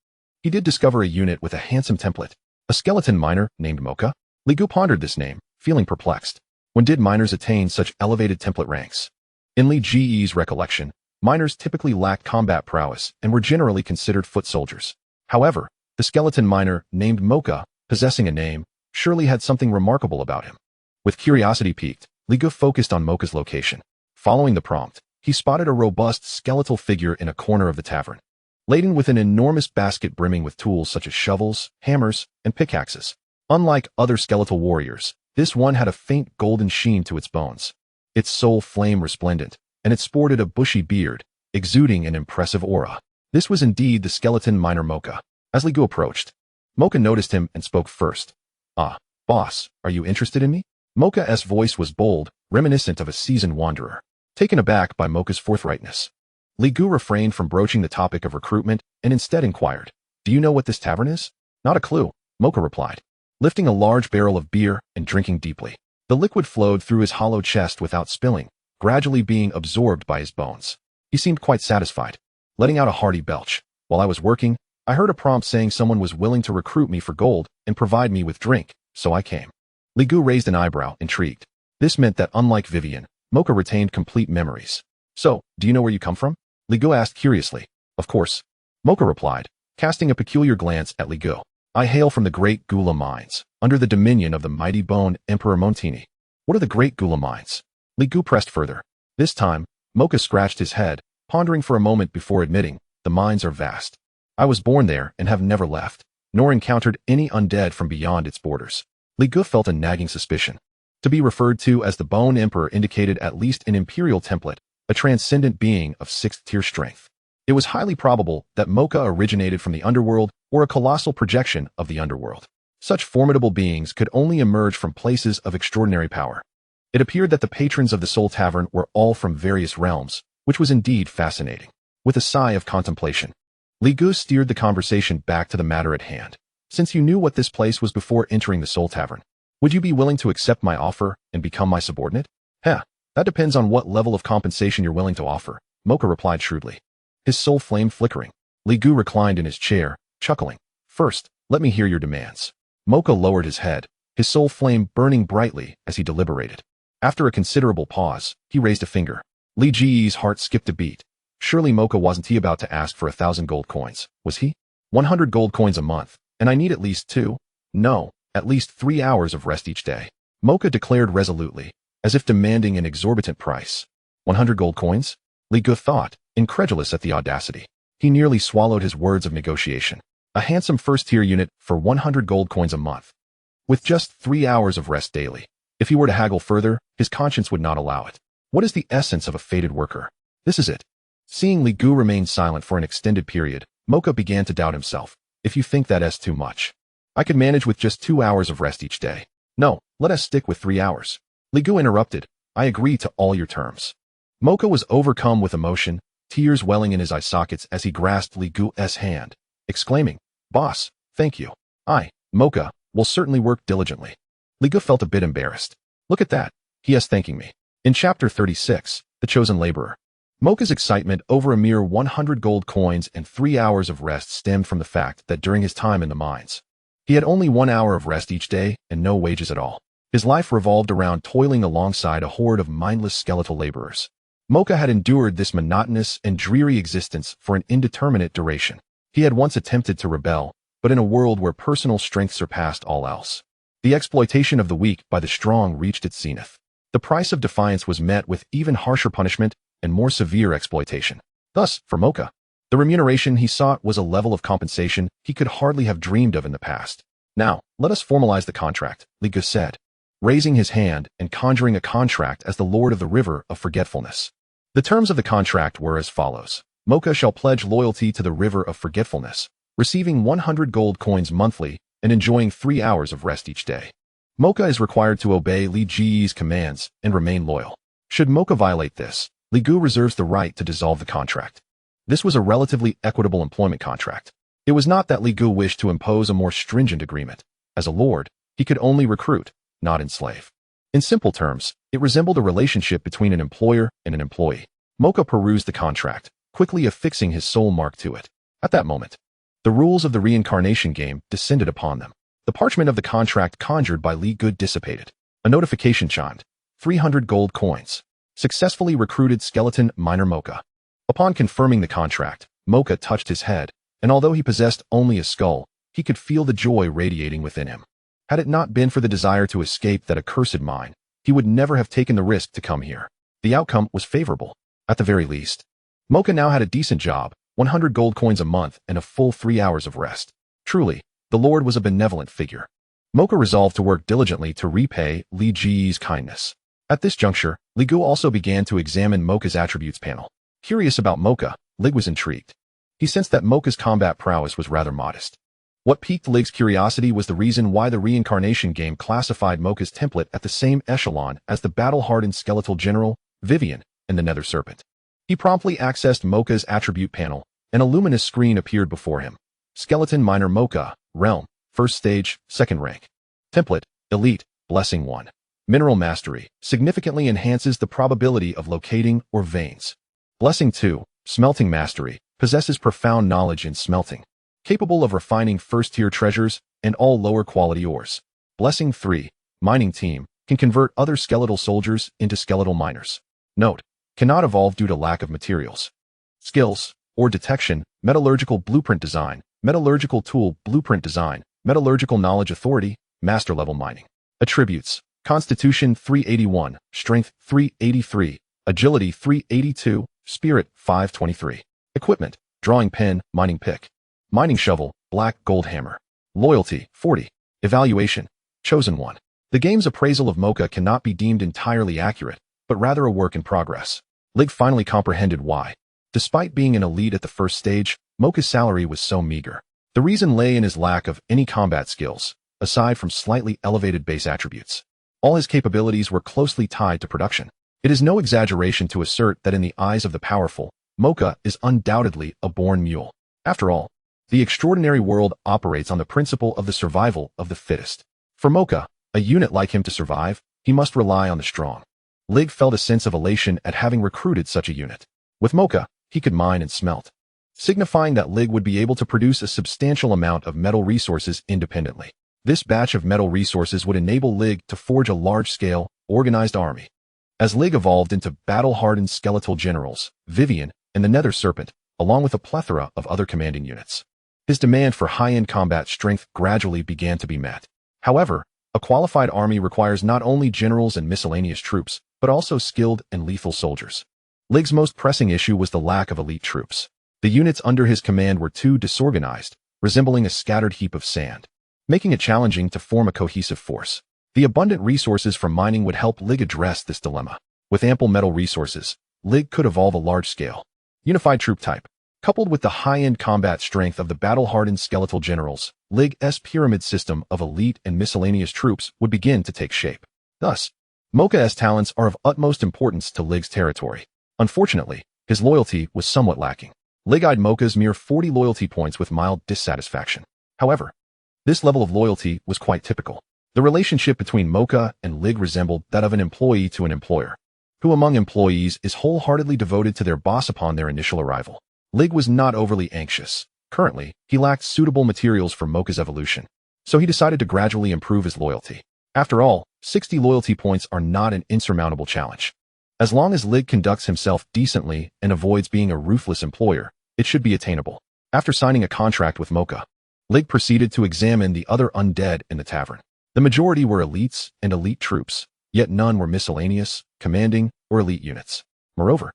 He did discover a unit with a handsome template, a skeleton miner named Mocha. Li Gu pondered this name, feeling perplexed. When did miners attain such elevated template ranks? In Li Ge's recollection, miners typically lacked combat prowess and were generally considered foot soldiers. However, the skeleton miner named Mocha, possessing a name, surely had something remarkable about him. With curiosity piqued, Li Gu focused on Mocha's location. Following the prompt, he spotted a robust skeletal figure in a corner of the tavern, laden with an enormous basket brimming with tools such as shovels, hammers, and pickaxes. Unlike other skeletal warriors, this one had a faint golden sheen to its bones. Its soul flame resplendent, and it sported a bushy beard, exuding an impressive aura. This was indeed the skeleton miner Mocha. As Li Gu approached, Mocha noticed him and spoke first. "Ah, boss, are you interested in me?" Mocha's voice was bold, reminiscent of a seasoned wanderer. Taken aback by Mocha's forthrightness, Li Gu refrained from broaching the topic of recruitment and instead inquired, "Do you know what this tavern is?" "Not a clue," Mocha replied, lifting a large barrel of beer and drinking deeply. The liquid flowed through his hollow chest without spilling, gradually being absorbed by his bones. He seemed quite satisfied, letting out a hearty belch. "While I was working, I heard a prompt saying someone was willing to recruit me for gold and provide me with drink, so I came." Li Gu raised an eyebrow, intrigued. This meant that unlike Viven, Mocha retained complete memories. "So, do you know where you come from?" Li Gu asked curiously. "Of course," Mocha replied, casting a peculiar glance at Li Gu. "I hail from the Great Gula Mines, under the dominion of the mighty Bone Emperor Montini." "What are the Great Gula Mines?" Li Gu pressed further. This time, Mocha scratched his head, pondering for a moment before admitting, "The mines are vast. I was born there and have never left, nor encountered any undead from beyond its borders." Li Gu felt a nagging suspicion. To be referred to as the Bone Emperor indicated at least an imperial template, a transcendent being of 6th tier strength. It was highly probable that Mocha originated from the underworld or a colossal projection of the underworld. Such formidable beings could only emerge from places of extraordinary power. It appeared that the patrons of the Soul Tavern were all from various realms, which was indeed fascinating. With a sigh of contemplation, Li Gu steered the conversation back to the matter at hand. "Since you knew what this place was before entering the Soul Tavern, would you be willing to accept my offer and become my subordinate?" "That depends on what level of compensation you're willing to offer," Mocha replied shrewdly. His soul flame flickering, Li Gu reclined in his chair, chuckling. "First, let me hear your demands." Mocha lowered his head, his soul flame burning brightly as he deliberated. After a considerable pause, he raised a finger. Li Ge's heart skipped a beat. Surely Mocha wasn't he about to ask for 1,000 gold coins, was he? 100 gold coins a month, and I need at least 2. No, at least 3 hours of rest each day. Mocha declared resolutely, as if demanding an exorbitant price. 100 gold coins? Li Gu thought, incredulous at the audacity. He nearly swallowed his words of negotiation. A handsome first-tier unit for 100 gold coins a month. With just 3 hours of rest daily. If he were to haggle further, his conscience would not allow it. What is the essence of a fated worker? This is it. Seeing Li Gu remain silent for an extended period, Mocha began to doubt himself. "If you think that's too much, I could manage with just 2 hours of rest each day." "No, let us stick with 3 hours." Li Gu interrupted. "I agree to all your terms." Mocha was overcome with emotion, tears welling in his eye sockets as he grasped Li Gu's hand, exclaiming, "Boss, thank you. Mocha, will certainly work diligently." Li Gu felt a bit embarrassed. "Look at that. He is thanking me." In Chapter 36, The Chosen Laborer. Mocha's excitement over a mere 100 gold coins and 3 hours of rest stemmed from the fact that during his time in the mines, he had only 1 hour of rest each day and no wages at all. His life revolved around toiling alongside a horde of mindless skeletal laborers. Mocha had endured this monotonous and dreary existence for an indeterminate duration. He had once attempted to rebel, but in a world where personal strength surpassed all else. The exploitation of the weak by the strong reached its zenith. The price of defiance was met with even harsher punishment and more severe exploitation. Thus, for Mocha, the remuneration he sought was a level of compensation he could hardly have dreamed of in the past. Now, let us formalize the contract, Ligu said, raising his hand and conjuring a contract as the Lord of the River of Forgetfulness. The terms of the contract were as follows. Mocha shall pledge loyalty to the River of Forgetfulness, receiving 100 gold coins monthly and enjoying 3 hours of rest each day. Mocha is required to obey Li Ji's commands and remain loyal. Should Mocha violate this, Li Gu reserves the right to dissolve the contract. This was a relatively equitable employment contract. It was not that Li Gu wished to impose a more stringent agreement. As a lord, he could only recruit, not enslave. In simple terms, it resembled a relationship between an employer and an employee. Mocha perused the contract, quickly affixing his soul mark to it. At that moment, the rules of the Reincarnation Game descended upon them. The parchment of the contract conjured by Li Gu dissipated. A notification chimed. 300 gold coins. Successfully recruited skeleton miner Mocha. Upon confirming the contract, Mocha touched his head, and although he possessed only a skull, he could feel the joy radiating within him. Had it not been for the desire to escape that accursed mine, he would never have taken the risk to come here. The outcome was favorable, at the very least. Mocha now had a decent job, 100 gold coins a month and a full 3 hours of rest. Truly, the Lord was a benevolent figure. Mocha resolved to work diligently to repay Li Ji's kindness. At this juncture, Li Gu also began to examine Mocha's attributes panel. Curious about Mocha, Lig was intrigued. He sensed that Mocha's combat prowess was rather modest. What piqued Lig's curiosity was the reason why the Reincarnation Game classified Mocha's template at the same echelon as the battle-hardened skeletal general, Viven, and the nether serpent. He promptly accessed Mocha's attribute panel, and a luminous screen appeared before him. Skeleton Miner Mocha, Realm, First Stage, Second Rank. Template, Elite, Blessing 1. Mineral Mastery, significantly enhances the probability of locating or veins. Blessing 2, Smelting Mastery, possesses profound knowledge in smelting. Capable of refining first-tier treasures and all lower-quality ores. Blessing 3, Mining Team, can convert other skeletal soldiers into skeletal miners. Note, cannot evolve due to lack of materials. Skills, Ore Detection, Metallurgical Blueprint Design, Metallurgical Tool Blueprint Design, Metallurgical Knowledge Authority, Master Level Mining. Attributes, Constitution 381, Strength 383, Agility 382, Spirit 523. Equipment, Drawing Pen, Mining Pick. Mining Shovel, Black Gold Hammer. Loyalty, 40. Evaluation, Chosen 1. The game's appraisal of Mocha cannot be deemed entirely accurate, but rather a work in progress. Lig finally comprehended why. Despite being an elite at the first stage, Mocha's salary was so meager. The reason lay in his lack of any combat skills, aside from slightly elevated base attributes. All his capabilities were closely tied to production. It is no exaggeration to assert that in the eyes of the powerful, Mocha is undoubtedly a born mule. After all, the extraordinary world operates on the principle of the survival of the fittest. For Mocha, a unit like him to survive, he must rely on the strong. Lig felt a sense of elation at having recruited such a unit. With Mocha, he could mine and smelt, signifying that Lig would be able to produce a substantial amount of metal resources independently. This batch of metal resources would enable Lig to forge a large-scale, organized army. As Lig evolved into battle-hardened skeletal generals, Viven, and the Nether Serpent, along with a plethora of other commanding units, his demand for high-end combat strength gradually began to be met. However, a qualified army requires not only generals and miscellaneous troops, but also skilled and lethal soldiers. Lig's most pressing issue was the lack of elite troops. The units under his command were too disorganized, resembling a scattered heap of sand, making it challenging to form a cohesive force. The abundant resources from mining would help Lig address this dilemma. With ample metal resources, Lig could evolve a large-scale, unified troop type. Coupled with the high-end combat strength of the battle-hardened skeletal generals, Lig's pyramid system of elite and miscellaneous troops would begin to take shape. Thus, Mocha's talents are of utmost importance to Lig's territory. Unfortunately, his loyalty was somewhat lacking. Lig eyed Mocha's mere 40 loyalty points with mild dissatisfaction. However, this level of loyalty was quite typical. The relationship between Mocha and Lig resembled that of an employee to an employer, who among employees is wholeheartedly devoted to their boss upon their initial arrival. Lig was not overly anxious. Currently, he lacked suitable materials for Mocha's evolution, so he decided to gradually improve his loyalty. After all, 60 loyalty points are not an insurmountable challenge. As long as Lig conducts himself decently and avoids being a ruthless employer, it should be attainable. After signing a contract with Mocha, Lig proceeded to examine the other undead in the tavern. The majority were elites and elite troops, yet none were miscellaneous, commanding, or elite units. Moreover,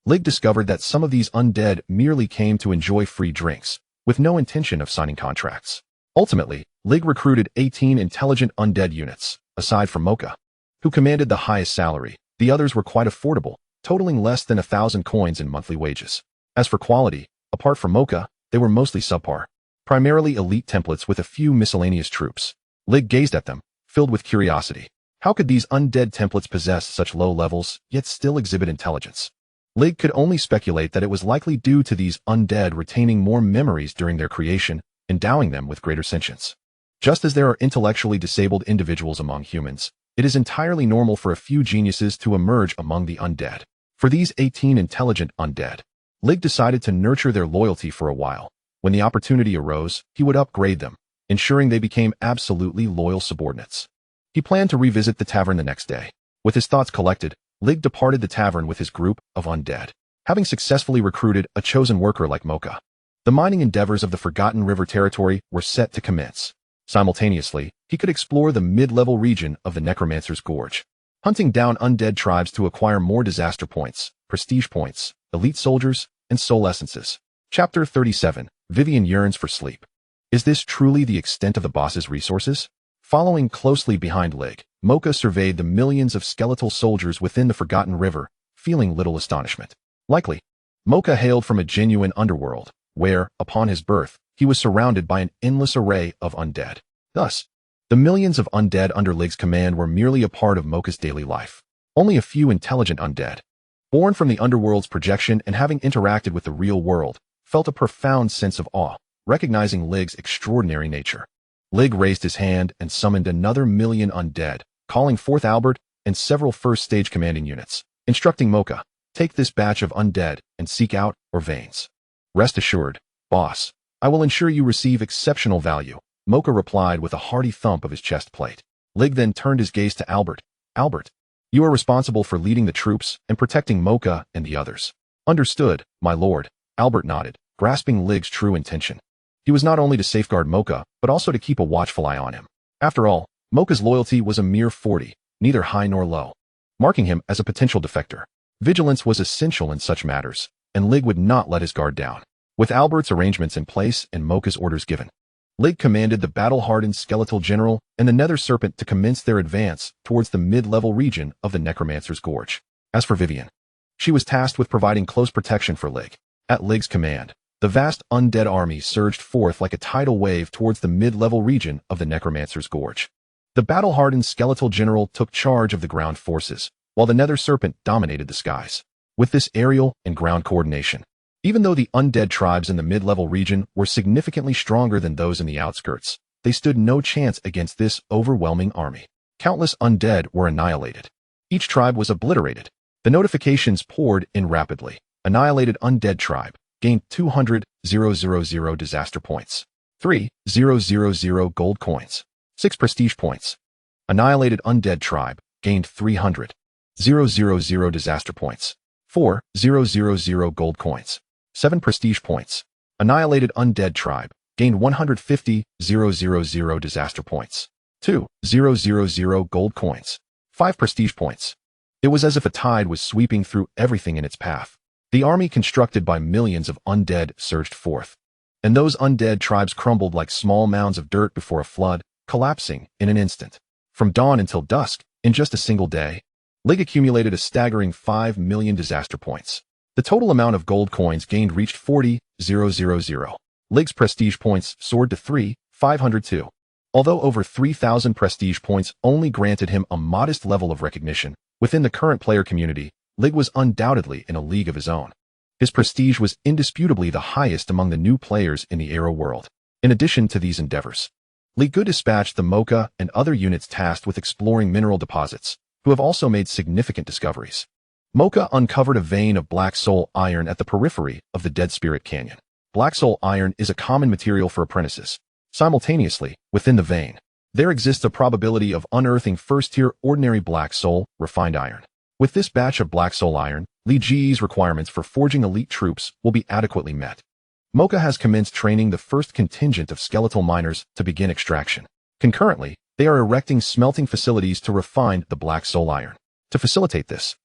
Lig discovered that some of these undead merely came to enjoy free drinks, with no intention of signing contracts. Ultimately, Lig recruited 18 intelligent undead units, aside from Mocha, who commanded the highest salary. The others were quite affordable, totaling less than 1,000 coins in monthly wages. As for quality, apart from Mocha, they were mostly subpar, primarily elite templates with a few miscellaneous troops. Lig gazed at them, filled with curiosity. How could these undead templates possess such low levels, yet still exhibit intelligence? Lig could only speculate that it was likely due to these undead retaining more memories during their creation, endowing them with greater sentience. Just as there are intellectually disabled individuals among humans, it is entirely normal for a few geniuses to emerge among the undead. For these 18 intelligent undead, Lig decided to nurture their loyalty for a while. When the opportunity arose, he would upgrade them, ensuring they became absolutely loyal subordinates. He planned to revisit the tavern the next day. With his thoughts collected, Lig departed the tavern with his group of undead, having successfully recruited a chosen worker like Mocha. The mining endeavors of the Forgotten River territory were set to commence. Simultaneously, he could explore the mid-level region of the Necromancer's Gorge, hunting down undead tribes to acquire more disaster points, prestige points, elite soldiers, and soul essences. Chapter 37. Viven yearns for sleep. Is this truly the extent of the boss's resources? Following closely behind Lig, Mocha surveyed the millions of skeletal soldiers within the Forgotten River, feeling little astonishment. Likely, Mocha hailed from a genuine underworld, where, upon his birth, he was surrounded by an endless array of undead. Thus, the millions of undead under Lig's command were merely a part of Mocha's daily life. Only a few intelligent undead, born from the underworld's projection and having interacted with the real world, felt a profound sense of awe, recognizing Lig's extraordinary nature. Lig raised his hand and summoned another million undead, calling forth Albert and several first-stage commanding units, instructing Mocha, take this batch of undead and seek out our veins. Rest assured, boss, I will ensure you receive exceptional value, Mocha replied with a hearty thump of his chest plate. Lig then turned his gaze to Albert. Albert, you are responsible for leading the troops and protecting Mocha and the others. Understood, my lord, Albert nodded, grasping Lig's true intention. He was not only to safeguard Mocha, but also to keep a watchful eye on him. After all, Mocha's loyalty was a mere 40, neither high nor low, marking him as a potential defector. Vigilance was essential in such matters, and Lig would not let his guard down. With Albert's arrangements in place and Mocha's orders given, Lig commanded the battle-hardened skeletal general and the nether serpent to commence their advance towards the mid-level region of the Necromancer's Gorge. As for Viven, she was tasked with providing close protection for Lig. At Lig's command, the vast undead army surged forth like a tidal wave towards the mid-level region of the Necromancer's Gorge. The battle-hardened skeletal general took charge of the ground forces, while the nether serpent dominated the skies. With this aerial and ground coordination, even though the undead tribes in the mid-level region were significantly stronger than those in the outskirts, they stood no chance against this overwhelming army. Countless undead were annihilated. Each tribe was obliterated. The notifications poured in rapidly. Annihilated undead tribe gained 200,000 disaster points, 3,000 gold coins, 6 prestige points. Annihilated undead tribe gained 300,000 disaster points, 4,000 gold coins, 7 prestige points. Annihilated undead tribe gained 150,000 disaster points, 2,000 gold coins, 5 prestige points. It was as if a tide was sweeping through everything in its path. The army constructed by millions of undead surged forth, and those undead tribes crumbled like small mounds of dirt before a flood, collapsing in an instant. From dawn until dusk, in just a single day, Lig accumulated a staggering 5 million disaster points. The total amount of gold coins gained reached 40,000. Lig's prestige points soared to 3,502. Although over 3,000 prestige points only granted him a modest level of recognition within the current player community, Lig was undoubtedly in a league of his own. His prestige was indisputably the highest among the new players in the Arrow world. In addition to these endeavors, Lig dispatched the Mocha and other units tasked with exploring mineral deposits, who have also made significant discoveries. Mocha uncovered a vein of black soul iron at the periphery of the Dead Spirit Canyon. Black soul iron is a common material for apprentices. Simultaneously, within the vein, there exists a probability of unearthing first-tier ordinary black soul, refined iron. With this batch of black soul iron, Li Ji's requirements for forging elite troops will be adequately met. Mocha has commenced training the first contingent of skeletal miners to begin extraction. Concurrently, they are erecting smelting facilities to refine the black soul iron. To facilitate this,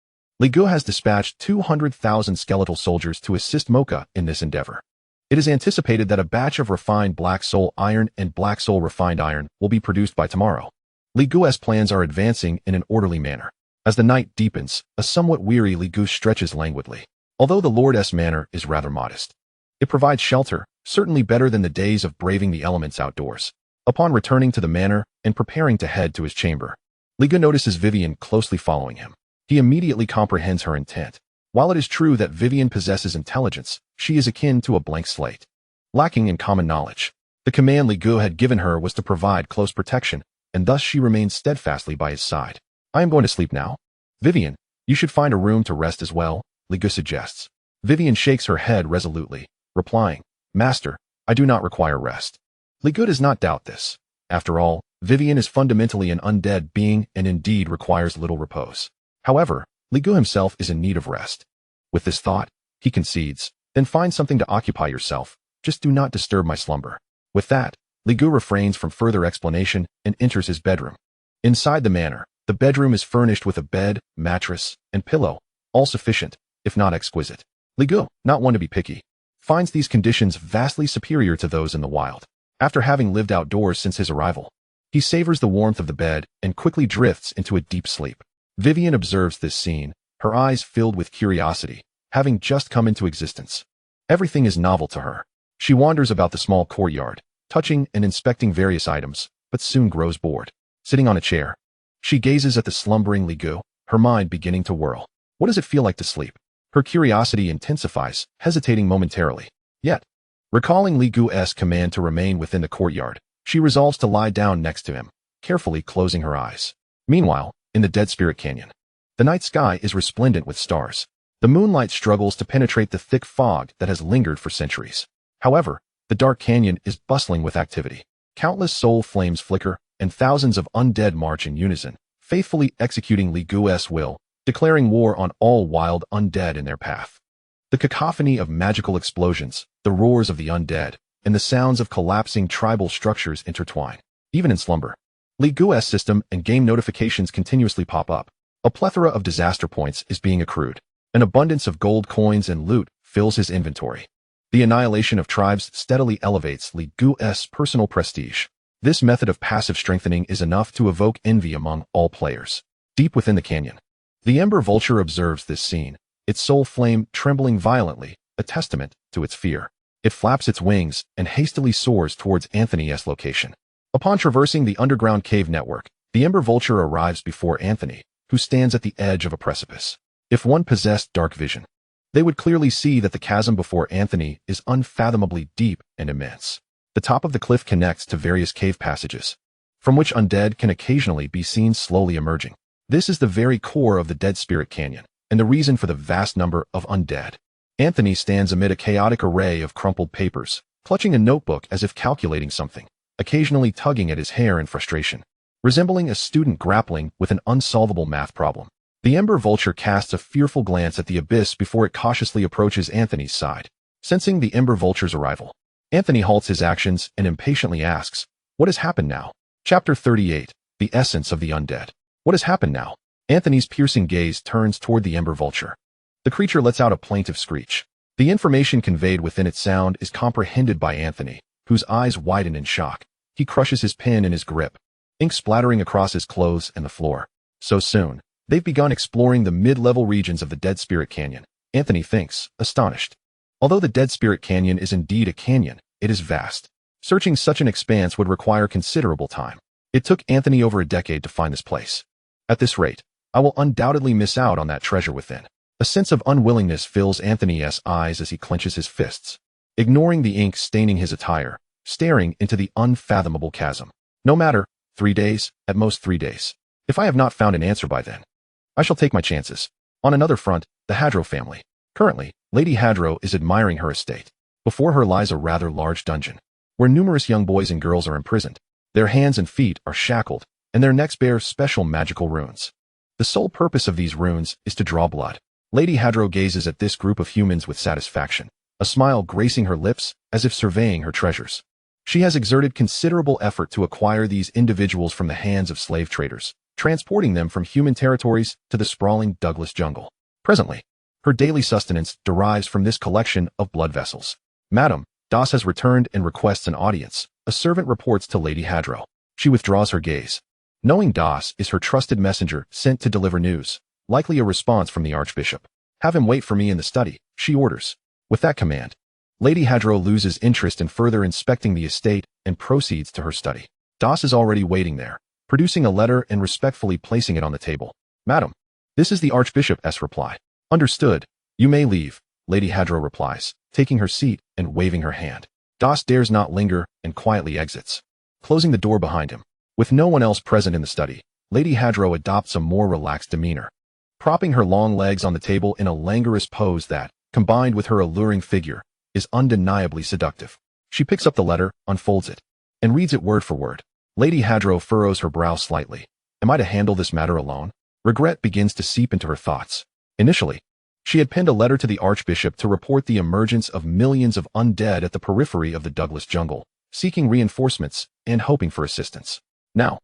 Li has dispatched 200,000 skeletal soldiers to assist Mocha in this endeavor. It is anticipated that a batch of refined black soul iron and black soul refined iron will be produced by tomorrow. Li Gu's plans are advancing in an orderly manner. As the night deepens, a somewhat weary Li Gu stretches languidly. Although the Lord's manor is rather modest, it provides shelter, certainly better than the days of braving the elements outdoors. Upon returning to the manor and preparing to head to his chamber, Li Gu notices Viven closely following him. He immediately comprehends her intent. While it is true that Viven possesses intelligence, she is akin to a blank slate, lacking in common knowledge. The command Li Gu had given her was to provide close protection, and thus she remained steadfastly by his side. I am going to sleep now. Viven, you should find a room to rest as well, Li Gu suggests. Viven shakes her head resolutely, replying, Master, I do not require rest. Li Gu does not doubt this. After all, Viven is fundamentally an undead being and indeed requires little repose. However, Li Gu himself is in need of rest. With this thought, he concedes, then find something to occupy yourself. Just do not disturb my slumber. With that, Li Gu refrains from further explanation and enters his bedroom. Inside the manor, the bedroom is furnished with a bed, mattress, and pillow, all sufficient, if not exquisite. Li Gu, not one to be picky, finds these conditions vastly superior to those in the wild. After having lived outdoors since his arrival, he savors the warmth of the bed and quickly drifts into a deep sleep. Viven observes this scene, her eyes filled with curiosity, having just come into existence. Everything is novel to her. She wanders about the small courtyard, touching and inspecting various items, but soon grows bored. Sitting on a chair, she gazes at the slumbering Li Gu, her mind beginning to whirl. What does it feel like to sleep? Her curiosity intensifies, hesitating momentarily. Yet, recalling Li Gu's command to remain within the courtyard, she resolves to lie down next to him, carefully closing her eyes. Meanwhile, in the Dead Spirit Canyon, the night sky is resplendent with stars. The moonlight struggles to penetrate the thick fog that has lingered for centuries. However, the dark canyon is bustling with activity. Countless soul flames flicker, and thousands of undead march in unison, faithfully executing Li Gu's will, declaring war on all wild undead in their path. The cacophony of magical explosions, the roars of the undead, and the sounds of collapsing tribal structures intertwine. Even in slumber, Li Gu's system and game notifications continuously pop up. A plethora of disaster points is being accrued. An abundance of gold coins and loot fills his inventory. The annihilation of tribes steadily elevates Li Gu's personal prestige. This method of passive strengthening is enough to evoke envy among all players. Deep within the canyon, the Ember Vulture observes this scene, its soul flame trembling violently, a testament to its fear. It flaps its wings and hastily soars towards Anthony's location. Upon traversing the underground cave network, the Ember Vulture arrives before Anthony, who stands at the edge of a precipice. If one possessed dark vision, they would clearly see that the chasm before Anthony is unfathomably deep and immense. The top of the cliff connects to various cave passages, from which undead can occasionally be seen slowly emerging. This is the very core of the Dead Spirit Canyon, and the reason for the vast number of undead. Anthony stands amid a chaotic array of crumpled papers, clutching a notebook as if calculating something, occasionally tugging at his hair in frustration, resembling a student grappling with an unsolvable math problem. The Ember Vulture casts a fearful glance at the abyss before it cautiously approaches Anthony's side. Sensing the Ember Vulture's arrival, Anthony halts his actions and impatiently asks, "What has happened now?" Chapter 38, The Essence of the Undead. What has happened now? Anthony's piercing gaze turns toward the Ember Vulture. The creature lets out a plaintive screech. The information conveyed within its sound is comprehended by Anthony, whose eyes widen in shock. He crushes his pen in his grip, ink splattering across his clothes and the floor. So soon, they've begun exploring the mid-level regions of the Dead Spirit Canyon, Anthony thinks, astonished. Although the Dead Spirit Canyon is indeed a canyon, it is vast. Searching such an expanse would require considerable time. It took Anthony over a decade to find this place. At this rate, I will undoubtedly miss out on that treasure within. A sense of unwillingness fills Anthony's eyes as he clenches his fists, ignoring the ink staining his attire, staring into the unfathomable chasm. No matter, 3 days, at most 3 days. If I have not found an answer by then, I shall take my chances. On another front, the Hadro family. Currently, Lady Hadro is admiring her estate. Before her lies a rather large dungeon, where numerous young boys and girls are imprisoned. Their hands and feet are shackled, and their necks bear special magical runes. The sole purpose of these runes is to draw blood. Lady Hadro gazes at this group of humans with satisfaction, a smile gracing her lips as if surveying her treasures. She has exerted considerable effort to acquire these individuals from the hands of slave traders, transporting them from human territories to the sprawling Douglas jungle. Presently, her daily sustenance derives from this collection of blood vessels. "Madam," Das has returned and requests an audience. A servant reports to Lady Hadro. She withdraws her gaze. Knowing Das is her trusted messenger sent to deliver news, likely a response from the Archbishop. Have him wait for me in the study, she orders. With that command, Lady Hadro loses interest in further inspecting the estate and proceeds to her study. Das is already waiting there, producing a letter and respectfully placing it on the table. Madam, this is the Archbishop's reply. Understood. You may leave, Lady Hadro replies, taking her seat and waving her hand. Das dares not linger and quietly exits, closing the door behind him. With no one else present in the study, Lady Hadro adopts a more relaxed demeanor, propping her long legs on the table in a languorous pose that, combined with her alluring figure, is undeniably seductive. She picks up the letter, unfolds it, and reads it word for word. Lady Hadro furrows her brow slightly. Am I to handle this matter alone? Regret begins to seep into her thoughts. Initially, she had penned a letter to the Archbishop to report the emergence of millions of undead at the periphery of the Douglas jungle, seeking reinforcements and hoping for assistance. Now,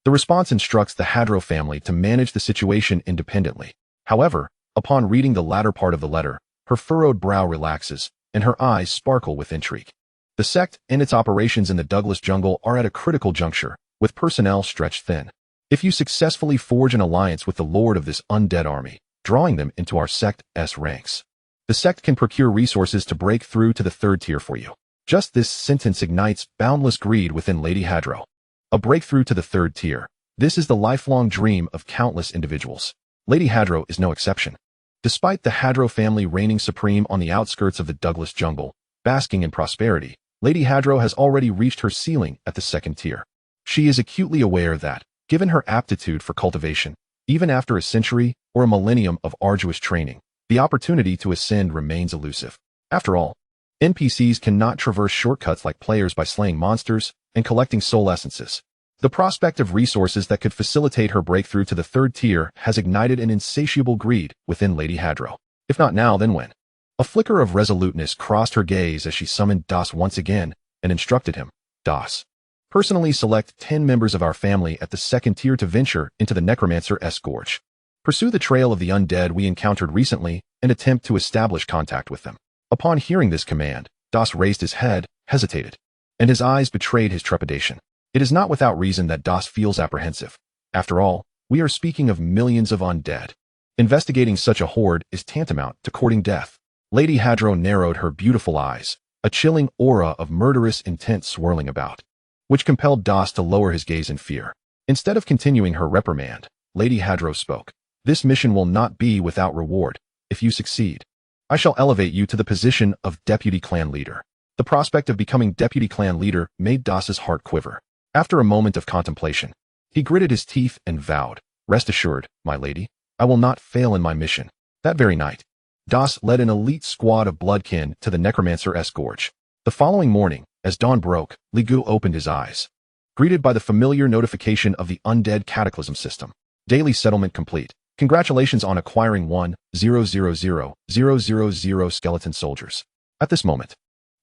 the response instructs the Hadro family to manage the situation independently. However, upon reading the latter part of the letter, her furrowed brow relaxes, and her eyes sparkle with intrigue. The sect and its operations in the Douglas jungle are at a critical juncture, with personnel stretched thin. If you successfully forge an alliance with the lord of this undead army, drawing them into our sect's ranks, the sect can procure resources to break through to the third tier for you. Just this sentence ignites boundless greed within Lady Hadro. A breakthrough to the third tier. This is the lifelong dream of countless individuals. Lady Hadro is no exception. Despite the Hadro family reigning supreme on the outskirts of the Douglas jungle, basking in prosperity, Lady Hadro has already reached her ceiling at the second tier. She is acutely aware that, given her aptitude for cultivation, even after a century or a millennium of arduous training, the opportunity to ascend remains elusive. After all, NPCs cannot traverse shortcuts like players by slaying monsters and collecting soul essences. The prospect of resources that could facilitate her breakthrough to the third tier has ignited an insatiable greed within Lady Hadro. If not now, then when? A flicker of resoluteness crossed her gaze as she summoned Das once again and instructed him. Das, personally select 10 members of our family at the second tier to venture into the necromancer's gorge. Pursue the trail of the undead we encountered recently and attempt to establish contact with them. Upon hearing this command, Das raised his head, hesitated, and his eyes betrayed his trepidation. It is not without reason that Das feels apprehensive. After all, we are speaking of millions of undead. Investigating such a horde is tantamount to courting death. Lady Hadro narrowed her beautiful eyes, a chilling aura of murderous intent swirling about, which compelled Das to lower his gaze in fear. Instead of continuing her reprimand, Lady Hadro spoke. This mission will not be without reward. If you succeed, I shall elevate you to the position of deputy clan leader. The prospect of becoming deputy clan leader made Das's heart quiver. After a moment of contemplation, he gritted his teeth and vowed, rest assured, my lady, I will not fail in my mission. That very night, Das led an elite squad of bloodkin to the necromancer's gorge. The following morning, as dawn broke, Ligu opened his eyes, greeted by the familiar notification of the Undead Cataclysm System. Daily settlement complete. Congratulations on acquiring 1,000,000 skeleton soldiers. At this moment,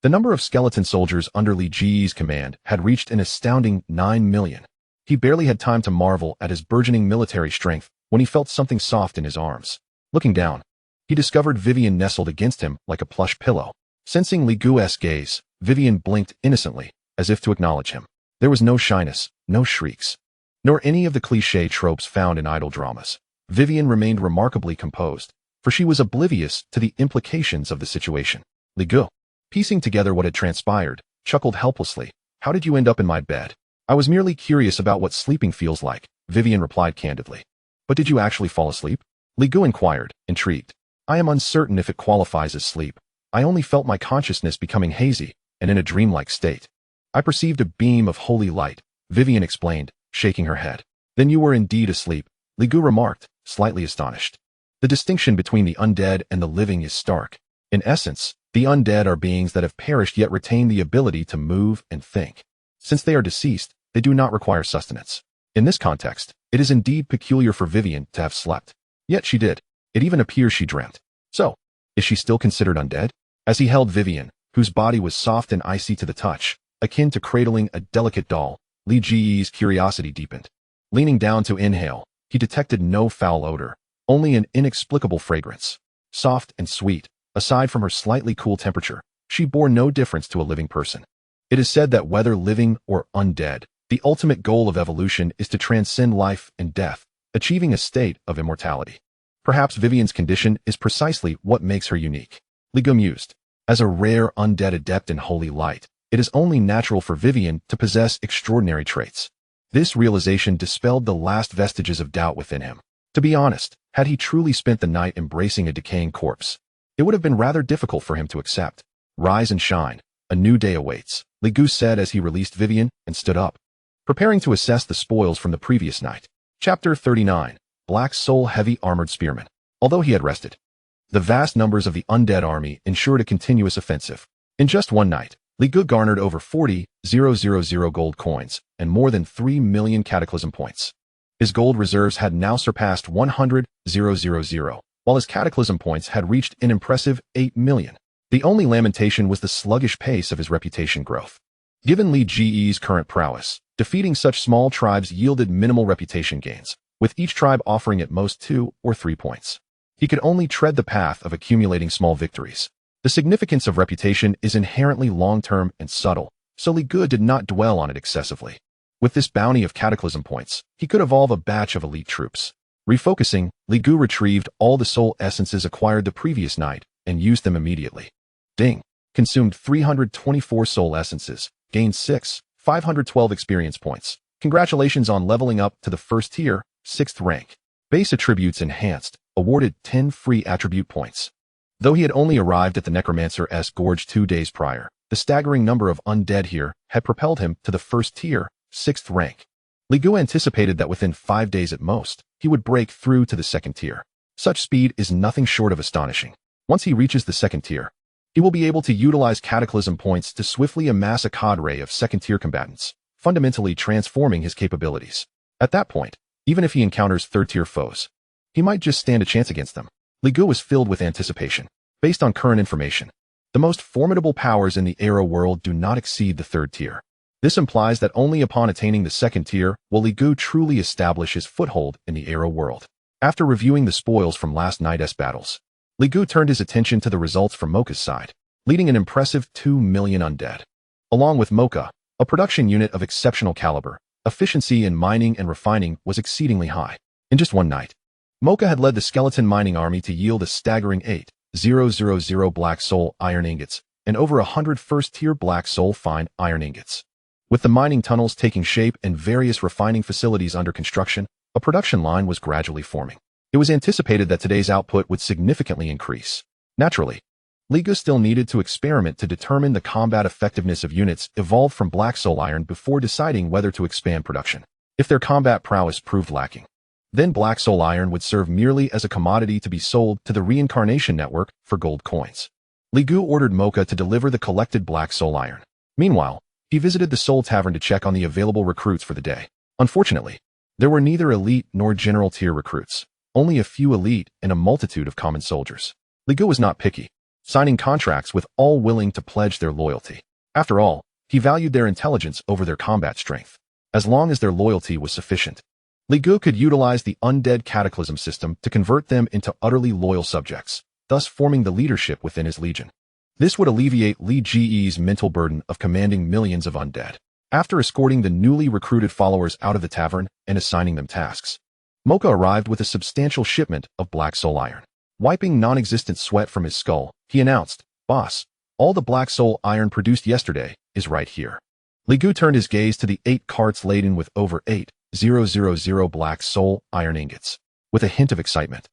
the number of skeleton soldiers under Li Ji's command had reached an astounding 9 million. He barely had time to marvel at his burgeoning military strength when he felt something soft in his arms. Looking down, he discovered Viven nestled against him like a plush pillow. Sensing Li Gu's gaze, Viven blinked innocently, as if to acknowledge him. There was no shyness, no shrieks, nor any of the cliché tropes found in idol dramas. Viven remained remarkably composed, for she was oblivious to the implications of the situation. Li Gu, piecing together what had transpired, chuckled helplessly. How did you end up in my bed? I was merely curious about what sleeping feels like, Viven replied candidly. But did you actually fall asleep? Li Gu inquired, intrigued. I am uncertain if it qualifies as sleep. I only felt my consciousness becoming hazy and in a dreamlike state. I perceived a beam of holy light, Viven explained, shaking her head. Then you were indeed asleep, Li Gu remarked, slightly astonished. The distinction between the undead and the living is stark. In essence, the undead are beings that have perished yet retain the ability to move and think. Since they are deceased, they do not require sustenance. In this context, it is indeed peculiar for Viven to have slept. Yet she did. It even appears she dreamt. So, is she still considered undead? As he held Viven, whose body was soft and icy to the touch, akin to cradling a delicate doll, Li Ji's curiosity deepened. Leaning down to inhale, he detected no foul odor, only an inexplicable fragrance. Soft and sweet, aside from her slightly cool temperature, She bore no difference to a living person. It is said that whether living or undead, the ultimate goal of evolution is to transcend life and death, achieving a state of immortality. Perhaps Vivien's condition is precisely what makes her unique. Ligu mused. As a rare undead adept in holy light, it is only natural for Viven to possess extraordinary traits. This realization dispelled the last vestiges of doubt within him. To be honest, had he truly spent the night embracing a decaying corpse, it would have been rather difficult for him to accept. Rise and shine. A new day awaits, Ligu said as he released Viven and stood up, preparing to assess the spoils from the previous night. Chapter 39. Black Soul Heavy Armored Spearman. Although he had rested, the vast numbers of the undead army ensured a continuous offensive. In just one night, Ligu garnered over 40,000 gold coins and more than 3 million cataclysm points. His gold reserves had now surpassed 100,000, while his cataclysm points had reached an impressive 8 million. The only lamentation was the sluggish pace of his reputation growth. Given Li Ge's current prowess, defeating such small tribes yielded minimal reputation gains, with each tribe offering at most 2 or 3 points. He could only tread the path of accumulating small victories. The significance of reputation is inherently long-term and subtle, so Ligu did not dwell on it excessively. With this bounty of cataclysm points, he could evolve a batch of elite troops. Refocusing, Ligu retrieved all the soul essences acquired the previous night and used them immediately. Ding! Consumed 324 soul essences, gained 512 experience points. Congratulations on leveling up to the first tier, 6th rank. Base attributes enhanced, awarded 10 free attribute points. Though he had only arrived at the necromancer's gorge 2 days prior, the staggering number of undead here had propelled him to the first tier, 6th rank. Ligu anticipated that within 5 days at most, he would break through to the 2nd tier. Such speed is nothing short of astonishing. Once he reaches the 2nd tier, he will be able to utilize cataclysm points to swiftly amass a cadre of 2nd tier combatants, fundamentally transforming his capabilities. At that point, even if he encounters 3rd tier foes, he might just stand a chance against them. Ligu was filled with anticipation. Based on current information, the most formidable powers in the Arrow world do not exceed the 3rd tier. This implies that only upon attaining the 2nd tier will Ligu truly establish his foothold in the Arrow world. After reviewing the spoils from last night's battles, Ligu turned his attention to the results from Mocha's side, leading an impressive 2 million undead. Along with Mocha, a production unit of exceptional caliber, efficiency in mining and refining was exceedingly high. In just one night, Mocha had led the skeleton mining army to yield a staggering 8,000 black soul iron ingots and over 100 first-tier black soul fine iron ingots. With the mining tunnels taking shape and various refining facilities under construction, a production line was gradually forming. It was anticipated that today's output would significantly increase. Naturally, Ligu still needed to experiment to determine the combat effectiveness of units evolved from black soul iron before deciding whether to expand production. If their combat prowess proved lacking, then black soul iron would serve merely as a commodity to be sold to the Reincarnation network for gold coins. Ligu ordered Mocha to deliver the collected black soul iron. Meanwhile, he visited the Soul Tavern to check on the available recruits for the day. Unfortunately, there were neither elite nor general tier recruits, only a few elite and a multitude of common soldiers. Ligu was not picky, signing contracts with all willing to pledge their loyalty. After all, he valued their intelligence over their combat strength. As long as their loyalty was sufficient, Ligu could utilize the Undead Cataclysm System to convert them into utterly loyal subjects, thus forming the leadership within his legion. This would alleviate Li Ge's mental burden of commanding millions of undead. After escorting the newly recruited followers out of the tavern and assigning them tasks, Mocha arrived with a substantial shipment of black soul iron. Wiping non-existent sweat from his skull, he announced, "Boss, all the black soul iron produced yesterday is right here." Ligu turned his gaze to the 8 carts laden with over 8,000 black soul iron ingots. With a hint of excitement,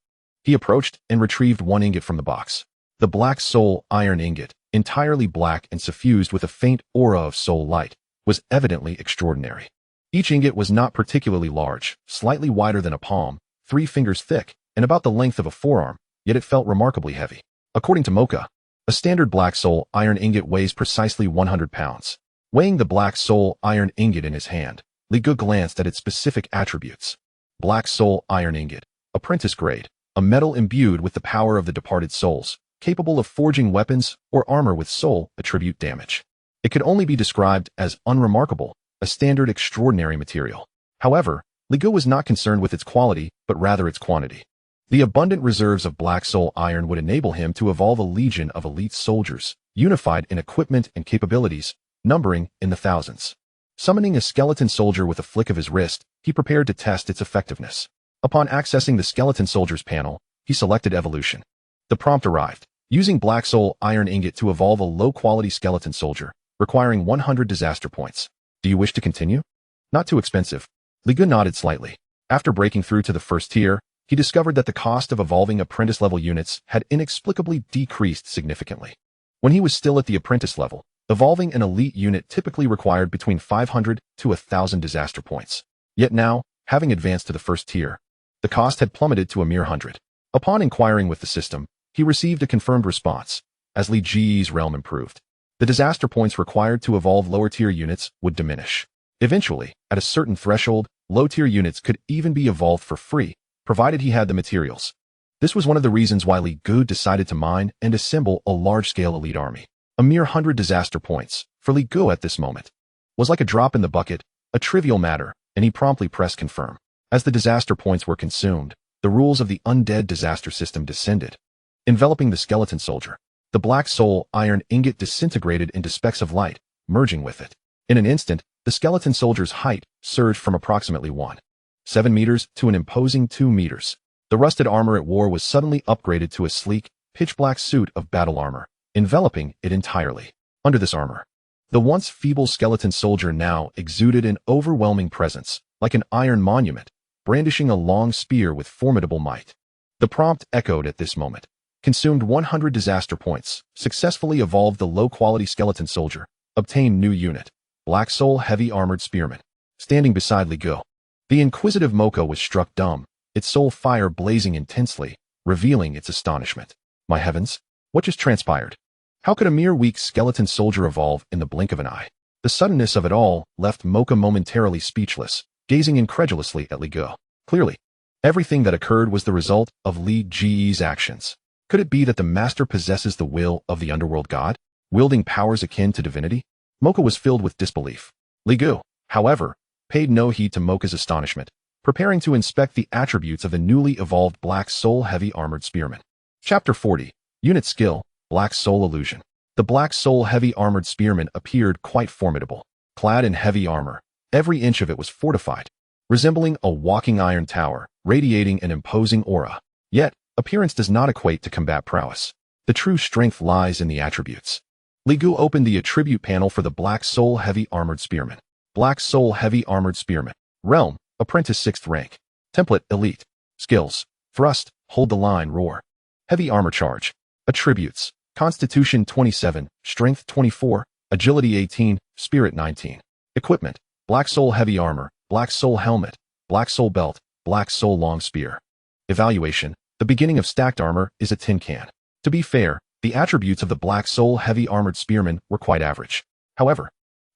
he approached and retrieved 1 ingot from the box. The black soul iron ingot, entirely black and suffused with a faint aura of soul light, was evidently extraordinary. Each ingot was not particularly large, slightly wider than a palm, 3 fingers thick, and about the length of a forearm, yet it felt remarkably heavy. According to Mocha, a standard black soul iron ingot weighs precisely 100 pounds. Weighing the black soul iron ingot in his hand, Ligu glanced at its specific attributes. Black soul iron ingot, apprentice grade, a metal imbued with the power of the departed souls, capable of forging weapons or armor with soul attribute damage. It could only be described as unremarkable, a standard extraordinary material. However, Ligu was not concerned with its quality, but rather its quantity. The abundant reserves of Black Soul Iron would enable him to evolve a legion of elite soldiers, unified in equipment and capabilities, numbering in the thousands. Summoning a skeleton soldier with a flick of his wrist, he prepared to test its effectiveness. Upon accessing the skeleton soldier's panel, he selected evolution. The prompt arrived. Using Black Soul Iron Ingot to evolve a low-quality skeleton soldier, requiring 100 disaster points. Do you wish to continue? Not too expensive. Ligu nodded slightly. After breaking through to the first tier, he discovered that the cost of evolving apprentice-level units had inexplicably decreased significantly. When he was still at the apprentice level, evolving an elite unit typically required between 500 to 1,000 disaster points. Yet now, having advanced to the first tier, the cost had plummeted to a mere 100. Upon inquiring with the system, he received a confirmed response. As Li Ji's realm improved, the disaster points required to evolve lower-tier units would diminish. Eventually, at a certain threshold, low-tier units could even be evolved for free, provided he had the materials. This was one of the reasons why Li Gu decided to mine and assemble a large-scale elite army. A mere 100 disaster points, for Li Gu at this moment, was like a drop in the bucket, a trivial matter, and he promptly pressed confirm. As the disaster points were consumed, the rules of the Undead disaster system descended. Enveloping the skeleton soldier, the Black Soul Iron Ingot disintegrated into specks of light, merging with it. In an instant, the skeleton soldier's height surged from approximately 1.7 meters to an imposing 2 meters. The rusted armor it wore was suddenly upgraded to a sleek, pitch-black suit of battle armor, enveloping it entirely. Under this armor, the once feeble skeleton soldier now exuded an overwhelming presence, like an iron monument, brandishing a long spear with formidable might. The prompt echoed at this moment. Consumed 100 disaster points, successfully evolved the low-quality skeleton soldier, obtained new unit, Black Soul Heavy Armored Spearman. Standing beside Li Gu, the inquisitive Moko was struck dumb, its soul fire blazing intensely, revealing its astonishment. My heavens, what just transpired? How could a mere weak skeleton soldier evolve in the blink of an eye? The suddenness of it all left Mocha momentarily speechless, gazing incredulously at Li Gu. Clearly, everything that occurred was the result of Li Ji's actions. Could it be that the master possesses the will of the underworld god, wielding powers akin to divinity? Mocha was filled with disbelief. Li Gu, however, paid no heed to Mocha's astonishment, preparing to inspect the attributes of the newly evolved Black Soul Heavy Armored Spearman. Chapter 40. Unit Skill, Black Soul Illusion. The Black Soul Heavy Armored Spearman appeared quite formidable. Clad in heavy armor, every inch of it was fortified, resembling a walking iron tower, radiating an imposing aura. Yet, appearance does not equate to combat prowess. The true strength lies in the attributes. Li Gu opened the attribute panel for the Black Soul Heavy Armored Spearman. Black Soul Heavy Armored Spearman. Realm, Apprentice 6th rank. Template, Elite. Skills, Thrust, Hold the Line, Roar. Heavy Armor Charge. Attributes, Constitution 27, Strength 24, Agility 18, Spirit 19. Equipment, Black Soul Heavy Armor, Black Soul Helmet, Black Soul Belt, Black Soul Long Spear. Evaluation, the beginning of stacked armor is a tin can. To be fair, the attributes of the Black Soul Heavy Armored Spearman were quite average. However,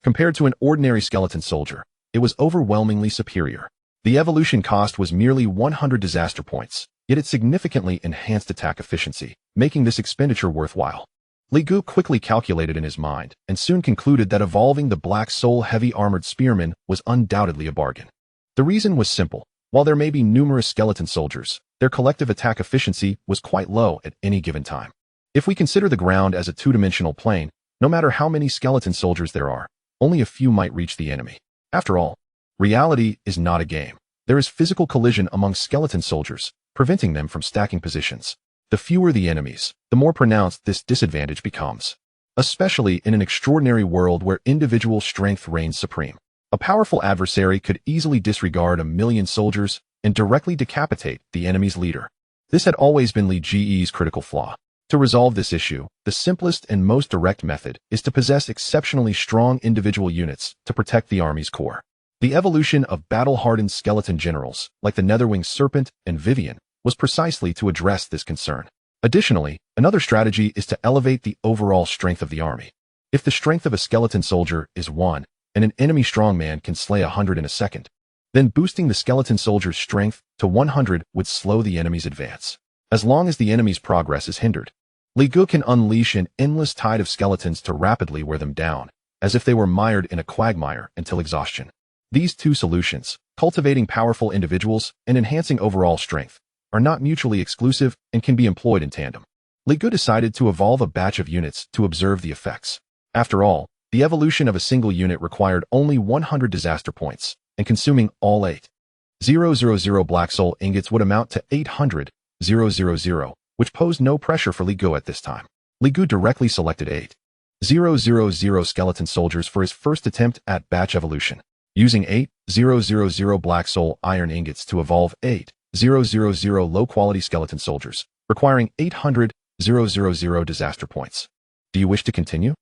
compared to an ordinary skeleton soldier, it was overwhelmingly superior. The evolution cost was merely 100 disaster points, yet it significantly enhanced attack efficiency, making this expenditure worthwhile. Li Gu quickly calculated in his mind, and soon concluded that evolving the Black Soul Heavy Armored Spearman was undoubtedly a bargain. The reason was simple. While there may be numerous skeleton soldiers, their collective attack efficiency was quite low at any given time. If we consider the ground as a two-dimensional plane, no matter how many skeleton soldiers there are, only a few might reach the enemy. After all, reality is not a game. There is physical collision among skeleton soldiers, preventing them from stacking positions. The fewer the enemies, the more pronounced this disadvantage becomes, especially in an extraordinary world where individual strength reigns supreme. A powerful adversary could easily disregard 1,000,000 soldiers and directly decapitate the enemy's leader. This had always been Li Ji's critical flaw. To resolve this issue, the simplest and most direct method is to possess exceptionally strong individual units to protect the army's core. The evolution of battle-hardened skeleton generals, like the Netherwing Serpent and Viven, was precisely to address this concern. Additionally, another strategy is to elevate the overall strength of the army. If the strength of a skeleton soldier is 1, and an enemy strongman can slay 100 in a second, then boosting the skeleton soldier's strength to 100 would slow the enemy's advance. As long as the enemy's progress is hindered, Li Gu can unleash an endless tide of skeletons to rapidly wear them down, as if they were mired in a quagmire until exhaustion. These two solutions, cultivating powerful individuals and enhancing overall strength, are not mutually exclusive and can be employed in tandem. Li Gu decided to evolve a batch of units to observe the effects. After all, the evolution of a single unit required only 100 disaster points, and consuming all 8,000 Black Soul ingots would amount to 800,000, which posed no pressure for Li Gu at this time. Li Gu directly selected 8,000 skeleton soldiers for his first attempt at batch evolution, using 8,000 Black Soul iron ingots to evolve 8,000 low-quality skeleton soldiers, requiring 800,000 disaster points. Do you wish to continue?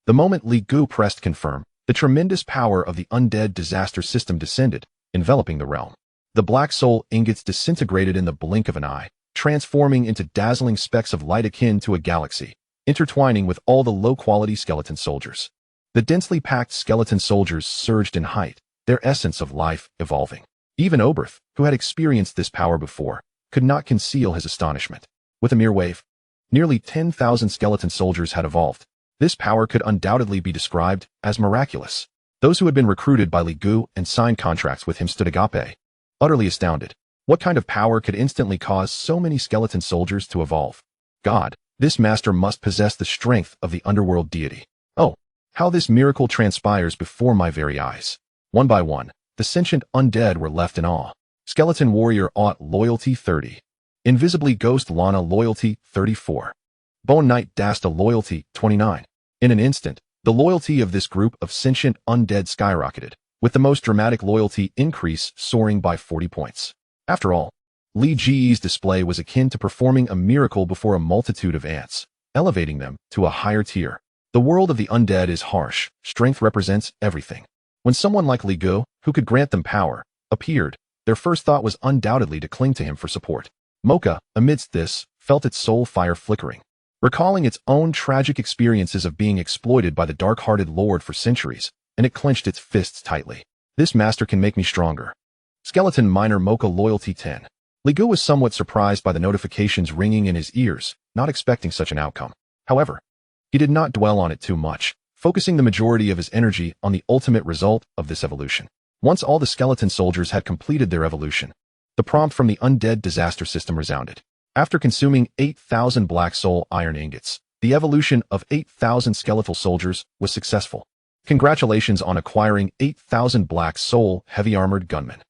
The moment Li Gu pressed confirm, the tremendous power of the undead disaster system descended, enveloping the realm. The Black Soul ingots disintegrated in the blink of an eye, transforming into dazzling specks of light akin to a galaxy, intertwining with all the low-quality skeleton soldiers. The densely packed skeleton soldiers surged in height, their essence of life evolving. Even Oberth, who had experienced this power before, could not conceal his astonishment. With a mere wave, nearly 10,000 skeleton soldiers had evolved. This power could undoubtedly be described as miraculous. Those who had been recruited by Li Gu and signed contracts with him stood agape, utterly astounded. What kind of power could instantly cause so many skeleton soldiers to evolve? God, this master must possess the strength of the underworld deity. Oh, how this miracle transpires before my very eyes. One by one, the sentient undead were left in awe. Skeleton Warrior Aught Loyalty 30. Invisibly Ghost Lana Loyalty 34. Bone Knight Dasta Loyalty 29. In an instant, the loyalty of this group of sentient undead skyrocketed, with the most dramatic loyalty increase soaring by 40 points. After all, Li Ji's display was akin to performing a miracle before a multitude of ants, elevating them to a higher tier. The world of the undead is harsh. Strength represents everything. When someone like Li Gu, who could grant them power, appeared, their first thought was undoubtedly to cling to him for support. Mocha, amidst this, felt its soul fire flickering. Recalling its own tragic experiences of being exploited by the dark-hearted lord for centuries, and it clenched its fists tightly. This master can make me stronger. Skeleton Miner Mocha Loyalty 10. Li Gu was somewhat surprised by the notifications ringing in his ears, not expecting such an outcome. However, he did not dwell on it too much, focusing the majority of his energy on the ultimate result of this evolution. Once all the skeleton soldiers had completed their evolution, the prompt from the undead disaster system resounded. After consuming 8,000 Black Soul iron ingots, the evolution of 8,000 skeletal soldiers was successful. Congratulations on acquiring 8,000 Black Soul heavy armored gunmen.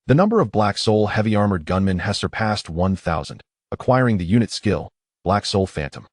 The number of Black Soul heavy armored gunmen has surpassed 1,000, acquiring the unit skill, Black Soul Phantom.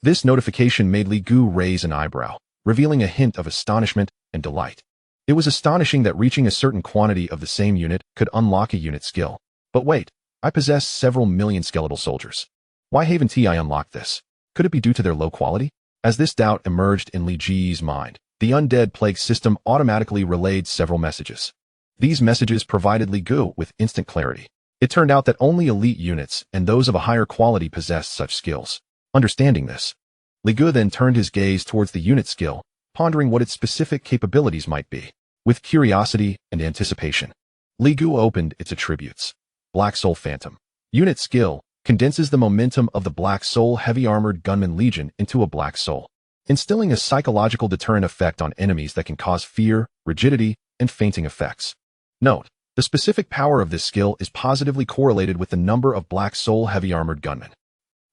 This notification made Li Gu raise an eyebrow, revealing a hint of astonishment and delight. It was astonishing that reaching a certain quantity of the same unit could unlock a unit skill. But wait, I possess several million skeletal soldiers. Why haven't I unlocked this? Could it be due to their low quality? As this doubt emerged in Li Ji's mind, the undead plague system automatically relayed several messages. These messages provided Li Gu with instant clarity. It turned out that only elite units and those of a higher quality possessed such skills. Understanding this, Li Gu then turned his gaze towards the unit skill, pondering what its specific capabilities might be. With curiosity and anticipation, Li Gu opened its attributes. Black Soul Phantom. Unit skill condenses the momentum of the Black Soul Heavy Armored Gunman Legion into a Black Soul, instilling a psychological deterrent effect on enemies that can cause fear, rigidity, and fainting effects. Note, the specific power of this skill is positively correlated with the number of Black Soul Heavy Armored Gunmen.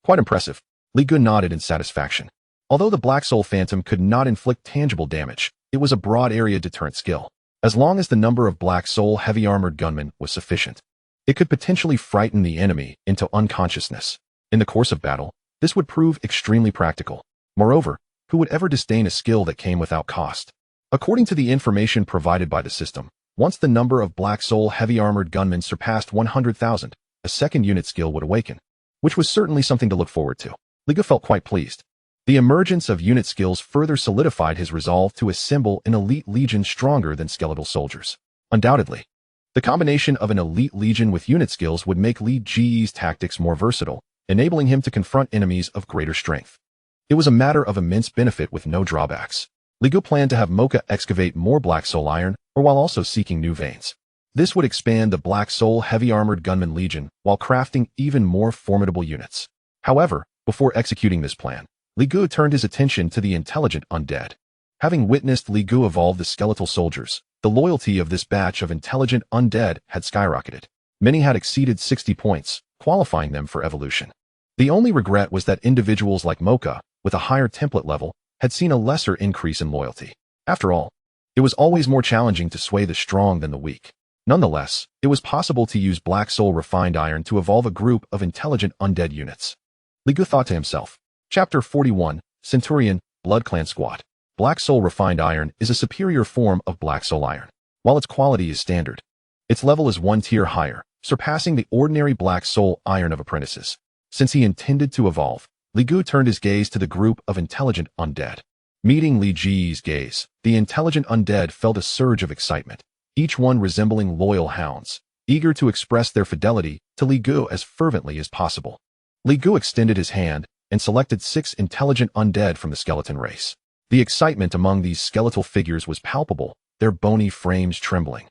Quite impressive. Li Gu nodded in satisfaction. Although the Black Soul Phantom could not inflict tangible damage, it was a broad area deterrent skill. As long as the number of Black Soul Heavy Armored Gunmen was sufficient, it could potentially frighten the enemy into unconsciousness. In the course of battle, this would prove extremely practical. Moreover, who would ever disdain a skill that came without cost? According to the information provided by the system, once the number of Black Soul Heavy Armored Gunmen surpassed 100,000, a second unit skill would awaken, which was certainly something to look forward to. Li Gu felt quite pleased. The emergence of unit skills further solidified his resolve to assemble an elite legion stronger than skeletal soldiers. Undoubtedly, the combination of an elite legion with unit skills would make Li Ji's tactics more versatile, enabling him to confront enemies of greater strength. It was a matter of immense benefit with no drawbacks. Li Gu planned to have Mocha excavate more Black Soul iron, or while also seeking new veins. This would expand the Black Soul Heavy Armored Gunman Legion while crafting even more formidable units. However, before executing this plan, Li Gu turned his attention to the intelligent undead. Having witnessed Li Gu evolve the skeletal soldiers, the loyalty of this batch of intelligent undead had skyrocketed. Many had exceeded 60 points, qualifying them for evolution. The only regret was that individuals like Mocha, with a higher template level, had seen a lesser increase in loyalty. After all, it was always more challenging to sway the strong than the weak. Nonetheless, it was possible to use Black Soul Refined Iron to evolve a group of intelligent undead units. Li Gu thought to himself. Chapter 41, Centurion, Blood Clan Squad. Black Soul Refined Iron is a superior form of Black Soul Iron. While its quality is standard, its level is one tier higher, surpassing the ordinary Black Soul Iron of apprentices. Since he intended to evolve, Li Gu turned his gaze to the group of intelligent undead. Meeting Li Ji's gaze, the intelligent undead felt a surge of excitement, each one resembling loyal hounds, eager to express their fidelity to Li Gu as fervently as possible. Li Gu extended his hand and selected 6 intelligent undead from the skeleton race. The excitement among these skeletal figures was palpable, their bony frames trembling,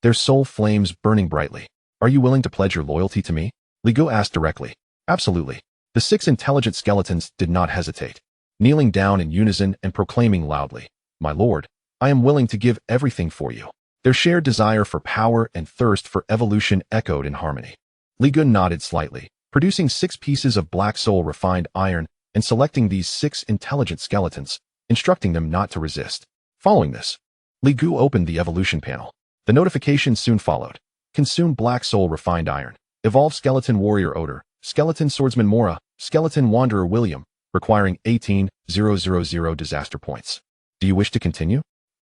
their soul flames burning brightly. "Are you willing to pledge your loyalty to me?" Li Gu asked directly. "Absolutely." The 6 intelligent skeletons did not hesitate, kneeling down in unison and proclaiming loudly, "My lord, I am willing to give everything for you." Their shared desire for power and thirst for evolution echoed in harmony. Li Gu nodded slightly, producing 6 pieces of Black Soul Refined Iron and selecting these 6 intelligent skeletons, instructing them not to resist. Following this, Li Gu opened the evolution panel. The notification soon followed. Consume Black Soul Refined Iron. Evolve Skeleton Warrior Odor, Skeleton Swordsman Mora, Skeleton Wanderer William, requiring 18,000 disaster points. Do you wish to continue?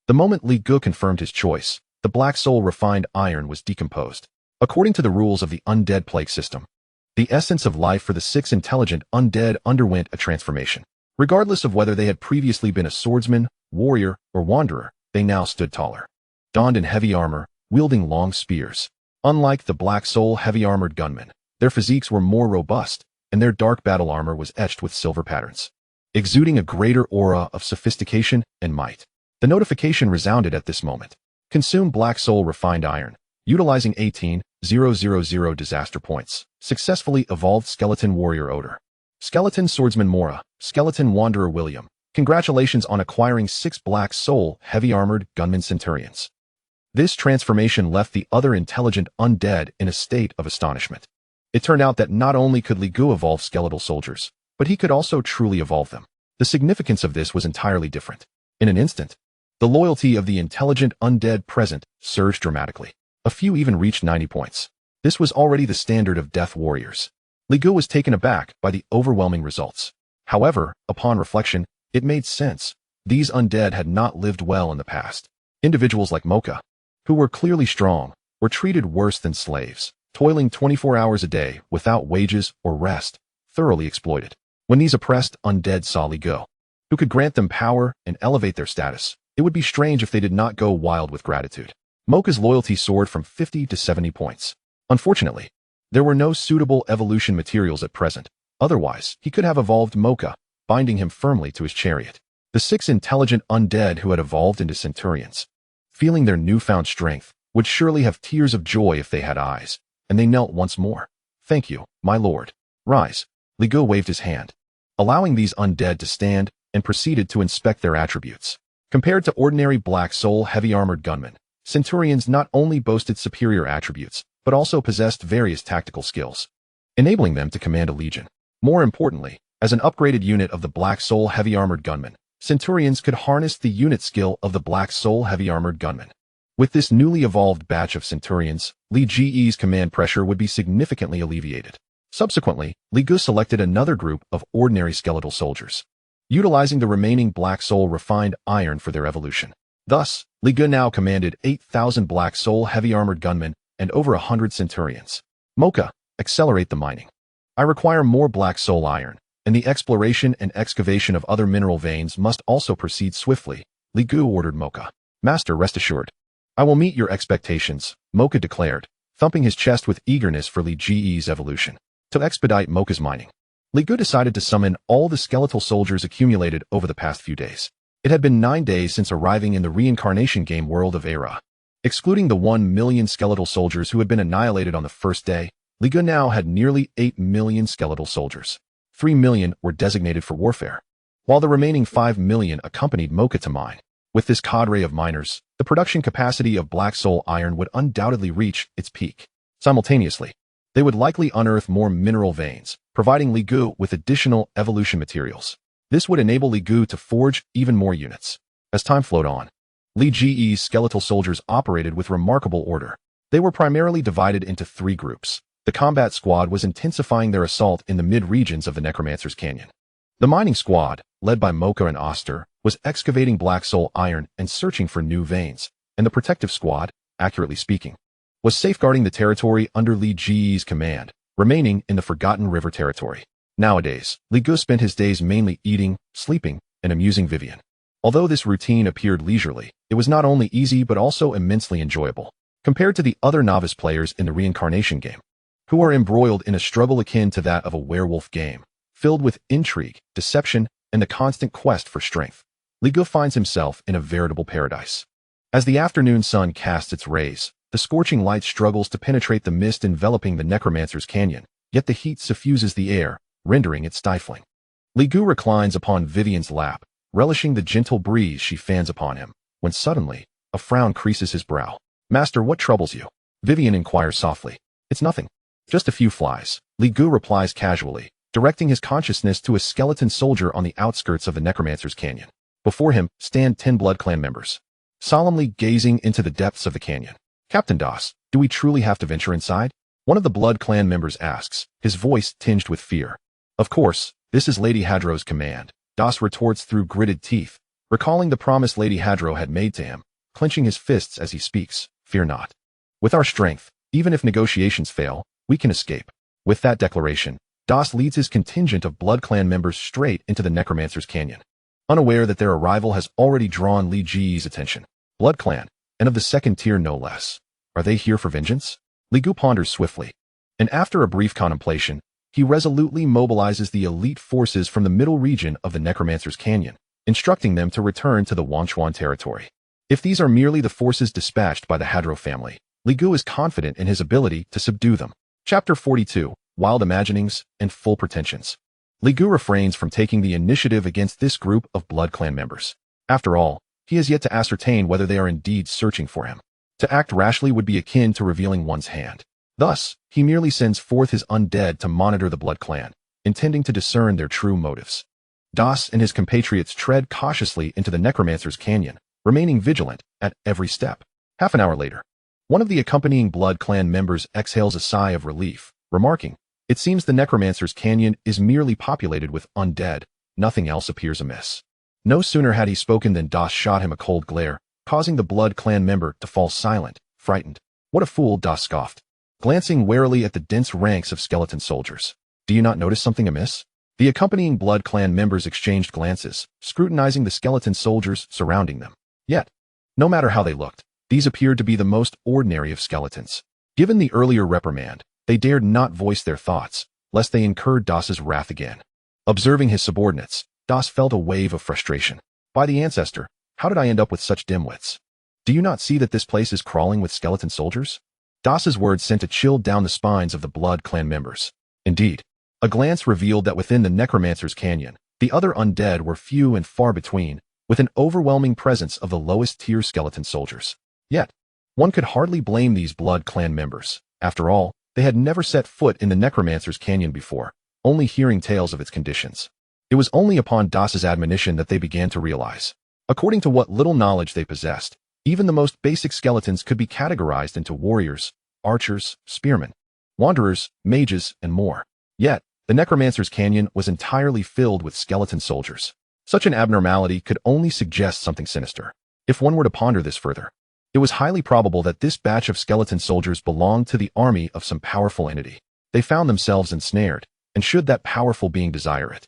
The moment Li Gu confirmed his choice, the Black Soul Refined Iron was decomposed. According to the rules of the Undead Plague system, the essence of life for the 6 intelligent undead underwent a transformation. Regardless of whether they had previously been a swordsman, warrior, or wanderer, they now stood taller. Donned in heavy armor, wielding long spears. Unlike the Black Soul heavy-armored gunmen, their physiques were more robust, and their dark battle armor was etched with silver patterns, exuding a greater aura of sophistication and might. The notification resounded at this moment. Consume Black Soul Refined Iron. Utilizing 18,000 disaster points. Successfully evolved Skeleton Warrior Odor. Skeleton Swordsman Mora, Skeleton Wanderer William. Congratulations on acquiring 6 Black Soul heavy-armored gunmen centurions. This transformation left the other intelligent undead in a state of astonishment. It turned out that not only could Li Gu evolve skeletal soldiers, but he could also truly evolve them. The significance of this was entirely different. In an instant, the loyalty of the intelligent undead present surged dramatically. A few even reached 90 points. This was already the standard of death warriors. Li Gu was taken aback by the overwhelming results. However, upon reflection, it made sense. These undead had not lived well in the past. Individuals like Mocha, who were clearly strong, were treated worse than slaves, toiling 24 hours a day without wages or rest, thoroughly exploited. When these oppressed undead saw Li Gu, who could grant them power and elevate their status, it would be strange if they did not go wild with gratitude. Mocha's loyalty soared from 50 to 70 points. Unfortunately, there were no suitable evolution materials at present. Otherwise, he could have evolved Mocha, binding him firmly to his chariot. The 6 intelligent undead who had evolved into centurions, feeling their newfound strength, would surely have tears of joy if they had eyes, and they knelt once more. "Thank you, my lord." "Rise." Li Gu waved his hand, allowing these undead to stand, and proceeded to inspect their attributes. Compared to ordinary Black Soul heavy-armored gunmen, centurions not only boasted superior attributes, but also possessed various tactical skills, enabling them to command a legion. More importantly, as an upgraded unit of the Black Soul heavy-armored gunmen, centurions could harness the unit skill of the Black Soul heavy-armored gunmen. With this newly evolved batch of centurions, Li Ji's command pressure would be significantly alleviated. Subsequently, Li Gu selected another group of ordinary skeletal soldiers, utilizing the remaining Black Soul Refined Iron for their evolution. Thus, Li Gu now commanded 8,000 Black Soul heavy-armored gunmen and over 100 centurions. "Mocha, accelerate the mining. I require more Black Soul Iron, and the exploration and excavation of other mineral veins must also proceed swiftly," Li Gu ordered Mocha. "Master, rest assured, I will meet your expectations," Mocha declared, thumping his chest with eagerness for Li Ji's evolution. To expedite Mocha's mining, Li Gu decided to summon all the skeletal soldiers accumulated over the past few days. It had been 9 days since arriving in the Reincarnation Game world of Era. Excluding the 1 million skeletal soldiers who had been annihilated on the first day, Li Gu now had nearly 8 million skeletal soldiers. 3 million were designated for warfare, while the remaining 5 million accompanied Mocha to mine. With this cadre of miners, the production capacity of Black Soul Iron would undoubtedly reach its peak. Simultaneously, They would likely unearth more mineral veins, providing Li Gu with additional evolution materials. This would enable Li Gu to forge even more units. As time flowed on, Li Ge's skeletal soldiers operated with remarkable order. They were primarily divided into 3 groups. The combat squad was intensifying their assault in the mid-regions of the Necromancer's Canyon. The mining squad, led by Mocha and Oster, was excavating black soul iron and searching for new veins, and the protective squad, accurately speaking, was safeguarding the territory under Li Ge's command, remaining in the Forgotten River territory. Nowadays, Li Gu spent his days mainly eating, sleeping, and amusing Viven. Although this routine appeared leisurely, it was not only easy but also immensely enjoyable, compared to the other novice players in the Reincarnation Game, who are embroiled in a struggle akin to that of a werewolf game, filled with intrigue, deception, and the constant quest for strength. Li Gu finds himself in a veritable paradise. As the afternoon sun casts its rays, the scorching light struggles to penetrate the mist enveloping the Necromancer's Canyon, yet the heat suffuses the air, rendering it stifling. Li Gu reclines upon Vivian's lap, relishing the gentle breeze she fans upon him, when suddenly, a frown creases his brow. "Master, what troubles you?" Viven inquires softly. "It's nothing. Just a few flies," Li Gu replies casually, directing his consciousness to a skeleton soldier on the outskirts of the Necromancer's Canyon. Before him stand 10 Blood Clan members, solemnly gazing into the depths of the canyon. "Captain Das, do we truly have to venture inside?" One of the Blood Clan members asks, his voice tinged with fear. "Of course, this is Lady Hadro's command," Das retorts through gritted teeth, recalling the promise Lady Hadro had made to him, clenching his fists as he speaks. "Fear not. With our strength, even if negotiations fail, we can escape." With that declaration, Das leads his contingent of Blood Clan members straight into the Necromancer's Canyon, unaware that their arrival has already drawn Li Ge's attention. Blood Clan, and of the second tier no less. Are they here for vengeance? Li Gu ponders swiftly, and after a brief contemplation, he resolutely mobilizes the elite forces from the middle region of the Necromancer's Canyon, instructing them to return to the Wanchuan territory. If these are merely the forces dispatched by the Hadro family, Li Gu is confident in his ability to subdue them. Chapter 42, Wild Imaginings and Full Pretensions. Li Gu refrains from taking the initiative against this group of Blood Clan members. After all, he has yet to ascertain whether they are indeed searching for him. To act rashly would be akin to revealing one's hand. Thus, he merely sends forth his undead to monitor the Blood Clan, intending to discern their true motives. Das and his compatriots tread cautiously into the Necromancer's Canyon, remaining vigilant at every step. Half an hour later, one of the accompanying Blood Clan members exhales a sigh of relief, remarking, "It seems the Necromancer's Canyon is merely populated with undead. Nothing else appears amiss." No sooner had he spoken than Das shot him a cold glare, causing the Blood Clan member to fall silent, frightened. "What a fool," Das scoffed, glancing warily at the dense ranks of skeleton soldiers. "Do you not notice something amiss?" The accompanying Blood Clan members exchanged glances, scrutinizing the skeleton soldiers surrounding them. Yet, no matter how they looked, these appeared to be the most ordinary of skeletons. Given the earlier reprimand, they dared not voice their thoughts, lest they incurred Das's wrath again. Observing his subordinates, Das felt a wave of frustration. "By the ancestor, how did I end up with such dimwits? Do you not see that this place is crawling with skeleton soldiers?" Das's words sent a chill down the spines of the Blood Clan members. Indeed, a glance revealed that within the Necromancer's Canyon, the other undead were few and far between, with an overwhelming presence of the lowest-tier skeleton soldiers. Yet, one could hardly blame these Blood Clan members. After all, they had never set foot in the Necromancer's Canyon before, only hearing tales of its conditions. It was only upon Das's admonition that they began to realize. According to what little knowledge they possessed, even the most basic skeletons could be categorized into warriors, archers, spearmen, wanderers, mages, and more. Yet, the Necromancer's Canyon was entirely filled with skeleton soldiers. Such an abnormality could only suggest something sinister. If one were to ponder this further, it was highly probable that this batch of skeleton soldiers belonged to the army of some powerful entity. They found themselves ensnared, and should that powerful being desire it,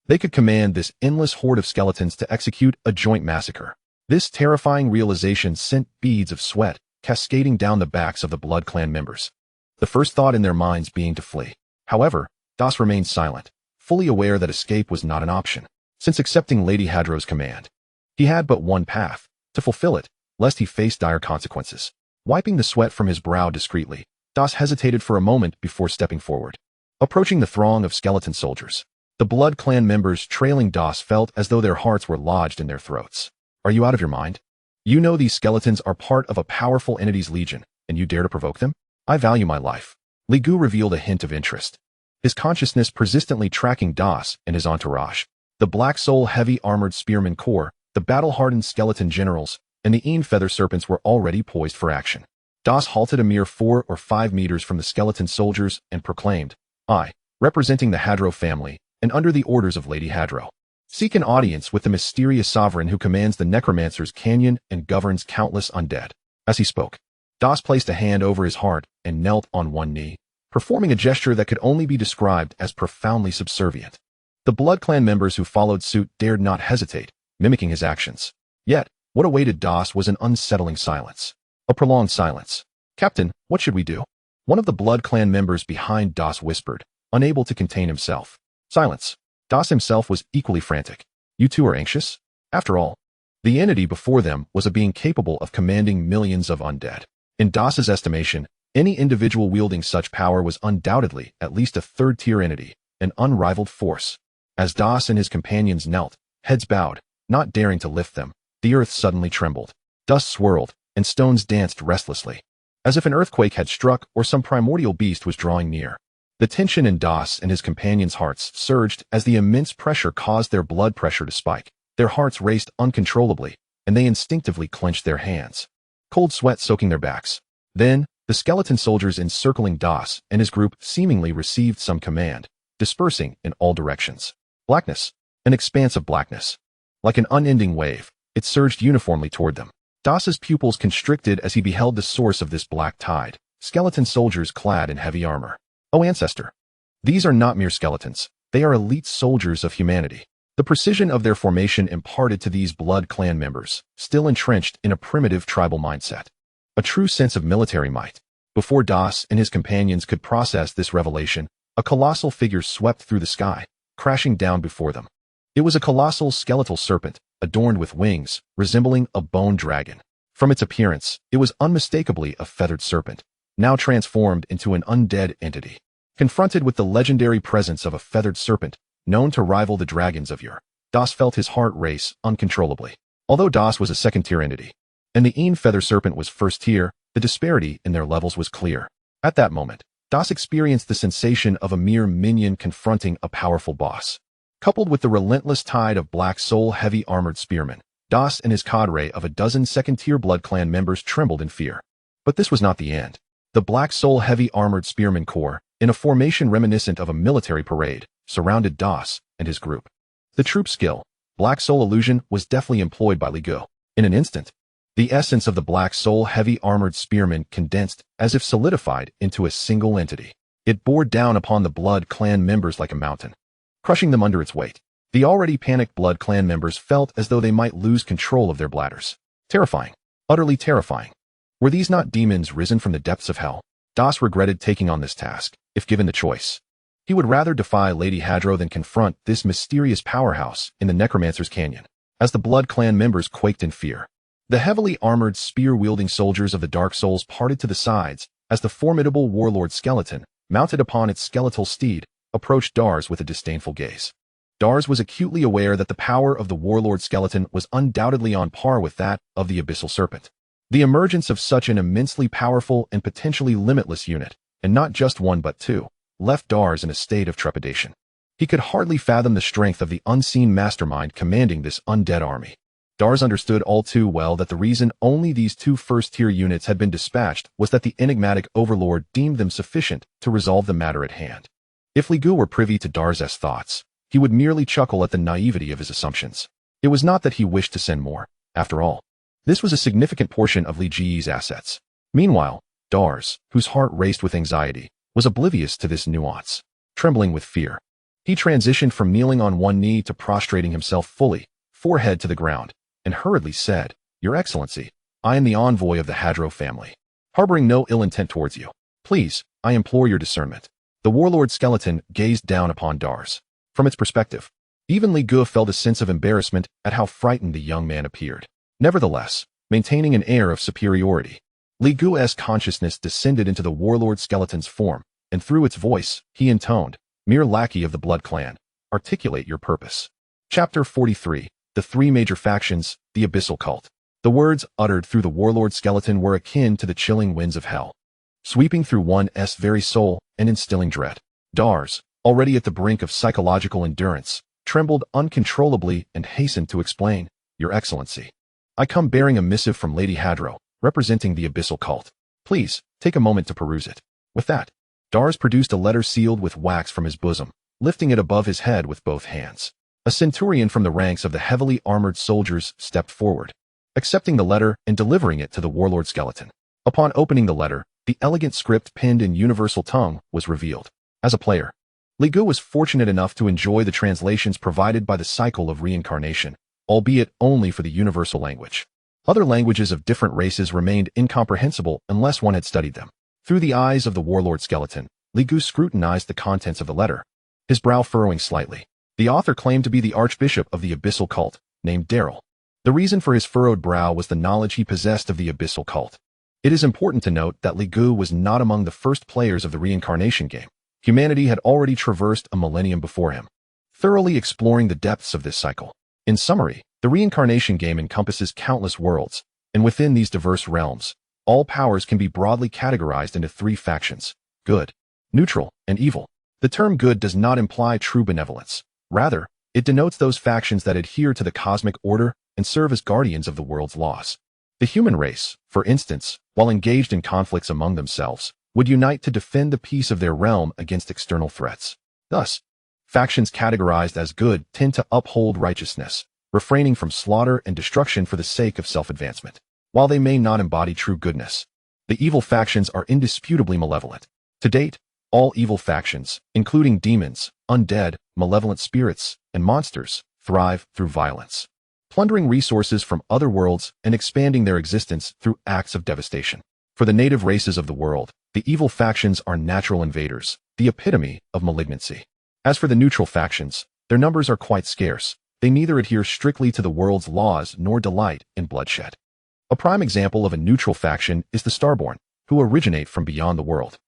they could command this endless horde of skeletons to execute a joint massacre. This terrifying realization sent beads of sweat cascading down the backs of the Blood Clan members, the first thought in their minds being to flee. However, Das remained silent, fully aware that escape was not an option. Since accepting Lady Hadro's command, he had but one path, to fulfill it, lest he face dire consequences. Wiping the sweat from his brow discreetly, Das hesitated for a moment before stepping forward. Approaching the throng of skeleton soldiers, the Blood Clan members trailing Das felt as though their hearts were lodged in their throats. "Are you out of your mind? You know these skeletons are part of a powerful entity's legion, and you dare to provoke them? I value my life. Li Gu revealed a hint of interest, his consciousness persistently tracking Das and his entourage. The Black Soul Heavy Armored Spearman Corps, the battle-hardened skeleton generals, and the Een Feather Serpents were already poised for action. Das halted a mere 4 or 5 meters from the skeleton soldiers and proclaimed, "I, representing the Hadro family, and under the orders of Lady Hadro, seek an audience with the mysterious sovereign who commands the Necromancer's Canyon and governs countless undead." As he spoke, Das placed a hand over his heart and knelt on one knee, performing a gesture that could only be described as profoundly subservient. The Blood Clan members who followed suit dared not hesitate, mimicking his actions. Yet, what awaited Das was an unsettling silence. A prolonged silence. "Captain, what should we do?" One of the Blood Clan members behind Das whispered, unable to contain himself. Silence. Das himself was equally frantic. "You two are anxious?" After all, the entity before them was a being capable of commanding millions of undead. In Das's estimation, any individual wielding such power was undoubtedly at least a third-tier entity, an unrivaled force. As Das and his companions knelt, heads bowed, not daring to lift them, the earth suddenly trembled. Dust swirled, and stones danced restlessly, as if an earthquake had struck or some primordial beast was drawing near. The tension in Das and his companions' hearts surged as the immense pressure caused their blood pressure to spike. Their hearts raced uncontrollably, and they instinctively clenched their hands, cold sweat soaking their backs. Then, the skeleton soldiers encircling Das and his group seemingly received some command, dispersing in all directions. Blackness, an expanse of blackness. Like an unending wave, it surged uniformly toward them. Das's pupils constricted as he beheld the source of this black tide, skeleton soldiers clad in heavy armor. "Oh, ancestor! These are not mere skeletons, they are elite soldiers of humanity." The precision of their formation imparted to these Blood Clan members, still entrenched in a primitive tribal mindset, a true sense of military might. Before Das and his companions could process this revelation, a colossal figure swept through the sky, crashing down before them. It was a colossal skeletal serpent, adorned with wings, resembling a bone dragon. From its appearance, it was unmistakably a feathered serpent, now transformed into an undead entity. Confronted with the legendary presence of a feathered serpent, known to rival the dragons of yore, Das felt his heart race uncontrollably. Although Das was a second-tier entity, and the Een Feather Serpent was first-tier, the disparity in their levels was clear. At that moment, Das experienced the sensation of a mere minion confronting a powerful boss. Coupled with the relentless tide of Black Soul Heavy Armored Spearmen, Das and his cadre of a dozen second-tier Blood Clan members trembled in fear. But this was not the end. The Black Soul Heavy Armored Spearman Corps, in a formation reminiscent of a military parade, surrounded Das and his group. The troop skill, Black Soul Illusion, was deftly employed by Li Gu. In an instant, the essence of the Black Soul Heavy Armored Spearmen condensed, as if solidified, into a single entity. It bore down upon the Blood Clan members like a mountain, crushing them under its weight. The already panicked Blood Clan members felt as though they might lose control of their bladders. Terrifying. Utterly terrifying. Were these not demons risen from the depths of hell? Das regretted taking on this task, if given the choice. He would rather defy Lady Hadro than confront this mysterious powerhouse in the Necromancer's Canyon. As the Blood Clan members quaked in fear, the heavily armored, spear-wielding soldiers of the Dark Souls parted to the sides as the formidable warlord skeleton, mounted upon its skeletal steed, approached Dars with a disdainful gaze. Dars was acutely aware that the power of the warlord skeleton was undoubtedly on par with that of the abyssal serpent. The emergence of such an immensely powerful and potentially limitless unit, and not just one but two, left Dars in a state of trepidation. He could hardly fathom the strength of the unseen mastermind commanding this undead army. Dars understood all too well that the reason only these two first-tier units had been dispatched was that the enigmatic overlord deemed them sufficient to resolve the matter at hand. If Li Gu were privy to Dars's thoughts, he would merely chuckle at the naivety of his assumptions. It was not that he wished to send more. After all, this was a significant portion of Li Ji's assets. Meanwhile, Dars, whose heart raced with anxiety, was oblivious to this nuance. Trembling with fear, he transitioned from kneeling on one knee to prostrating himself fully, forehead to the ground, and hurriedly said, "Your Excellency, I am the envoy of the Hadro family, harboring no ill intent towards you. Please, I implore your discernment." The warlord skeleton gazed down upon Dars. From its perspective, even Li Gu felt a sense of embarrassment at how frightened the young man appeared. Nevertheless, maintaining an air of superiority, Li Gu's consciousness descended into the warlord skeleton's form, and through its voice, he intoned, "Mere lackey of the Blood Clan, articulate your purpose." Chapter 43. The Three Major Factions, the Abyssal Cult. The words uttered through the warlord skeleton were akin to the chilling winds of hell. sweeping through one's very soul and instilling dread. Dars, already at the brink of psychological endurance, trembled uncontrollably and hastened to explain, "Your Excellency, I come bearing a missive from Lady Hadro, representing the Abyssal Cult. Please, take a moment to peruse it." With that, Dars produced a letter sealed with wax from his bosom, lifting it above his head with both hands. A centurion from the ranks of the heavily armored soldiers stepped forward, accepting the letter and delivering it to the warlord skeleton. Upon opening the letter, the elegant script penned in universal tongue was revealed. As a player, Li Gu was fortunate enough to enjoy the translations provided by the cycle of reincarnation, albeit only for the universal language. Other languages of different races remained incomprehensible unless one had studied them. Through the eyes of the warlord skeleton, Li Gu scrutinized the contents of the letter, his brow furrowing slightly. The author claimed to be the archbishop of the Abyssal Cult, named Daryl. The reason for his furrowed brow was the knowledge he possessed of the Abyssal Cult. It is important to note that Li Gu was not among the first players of the Reincarnation Game. Humanity had already traversed a millennium before him, thoroughly exploring the depths of this cycle. In summary, the Reincarnation Game encompasses countless worlds, and within these diverse realms, all powers can be broadly categorized into three factions: good, neutral, and evil. The term good does not imply true benevolence. Rather, it denotes those factions that adhere to the cosmic order and serve as guardians of the world's laws. The human race, for instance, while engaged in conflicts among themselves, would unite to defend the peace of their realm against external threats. Thus, factions categorized as good tend to uphold righteousness, refraining from slaughter and destruction for the sake of self-advancement. While they may not embody true goodness, the evil factions are indisputably malevolent. To date, all evil factions, including demons, undead, malevolent spirits, and monsters, thrive through violence, plundering resources from other worlds and expanding their existence through acts of devastation. For the native races of the world, the evil factions are natural invaders, the epitome of malignancy. As for the neutral factions, their numbers are quite scarce. They neither adhere strictly to the world's laws nor delight in bloodshed. A prime example of a neutral faction is the Starborn, who originate from beyond the world,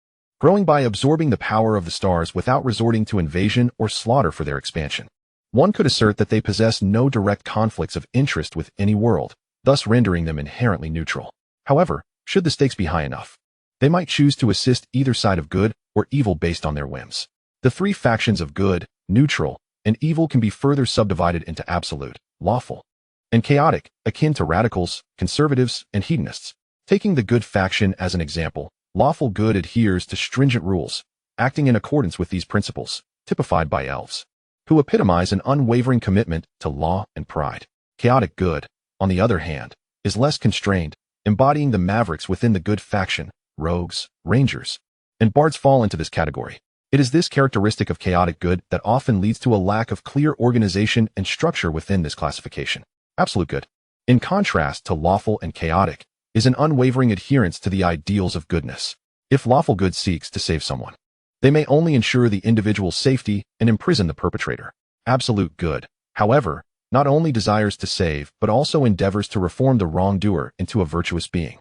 growing by absorbing the power of the stars without resorting to invasion or slaughter for their expansion. One could assert that they possess no direct conflicts of interest with any world, thus rendering them inherently neutral. However, should the stakes be high enough, they might choose to assist either side of good or evil based on their whims. The three factions of good, neutral, and evil can be further subdivided into absolute, lawful, and chaotic, akin to radicals, conservatives, and hedonists. Taking the good faction as an example, lawful good adheres to stringent rules, acting in accordance with these principles, typified by elves, who epitomize an unwavering commitment to law and pride. Chaotic good, on the other hand, is less constrained, embodying the mavericks within the good faction. Rogues, rangers, and bards fall into this category. It is this characteristic of chaotic good that often leads to a lack of clear organization and structure within this classification. Absolute good, in contrast to lawful and chaotic, is an unwavering adherence to the ideals of goodness. If lawful good seeks to save someone, they may only ensure the individual's safety and imprison the perpetrator. Absolute good, however, not only desires to save but also endeavors to reform the wrongdoer into a virtuous being.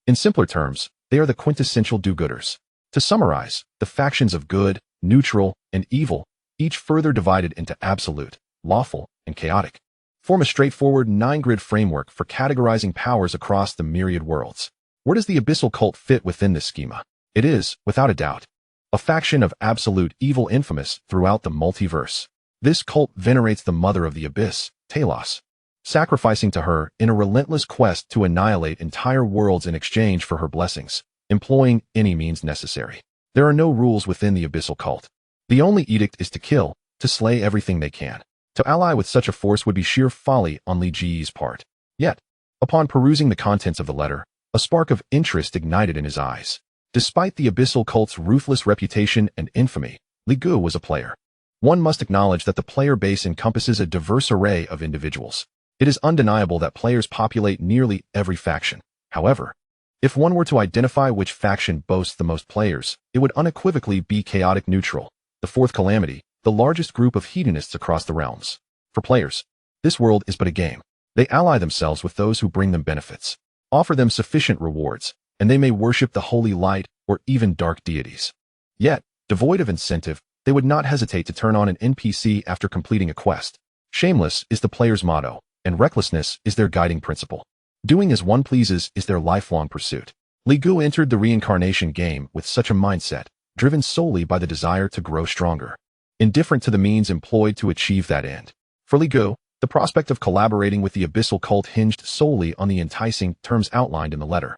In simpler terms, they are the quintessential do-gooders. To summarize, the factions of good, neutral, and evil, each further divided into absolute, lawful, and chaotic, form a straightforward 9-grid framework for categorizing powers across the myriad worlds. Where does the Abyssal Cult fit within this schema? It is, without a doubt, a faction of absolute evil infamous throughout the multiverse. This cult venerates the mother of the abyss, Talos, sacrificing to her in a relentless quest to annihilate entire worlds in exchange for her blessings, employing any means necessary. There are no rules within the Abyssal Cult. The only edict is to kill, to slay everything they can. To ally with such a force would be sheer folly on Li Ji's part. Yet, upon perusing the contents of the letter, a spark of interest ignited in his eyes. Despite the Abyssal Cult's ruthless reputation and infamy, Li Gu was a player. One must acknowledge that the player base encompasses a diverse array of individuals. It is undeniable that players populate nearly every faction. However, if one were to identify which faction boasts the most players, it would unequivocally be Chaotic Neutral, the fourth calamity, the largest group of hedonists across the realms. For players, this world is but a game. They ally themselves with those who bring them benefits, offer them sufficient rewards, and they may worship the holy light or even dark deities. Yet, devoid of incentive, they would not hesitate to turn on an NPC after completing a quest. Shameless is the player's motto, and recklessness is their guiding principle. Doing as one pleases is their lifelong pursuit. Li Gu entered the Reincarnation Game with such a mindset, driven solely by the desire to grow stronger, indifferent to the means employed to achieve that end. For Li Gu, the prospect of collaborating with the Abyssal Cult hinged solely on the enticing terms outlined in the letter.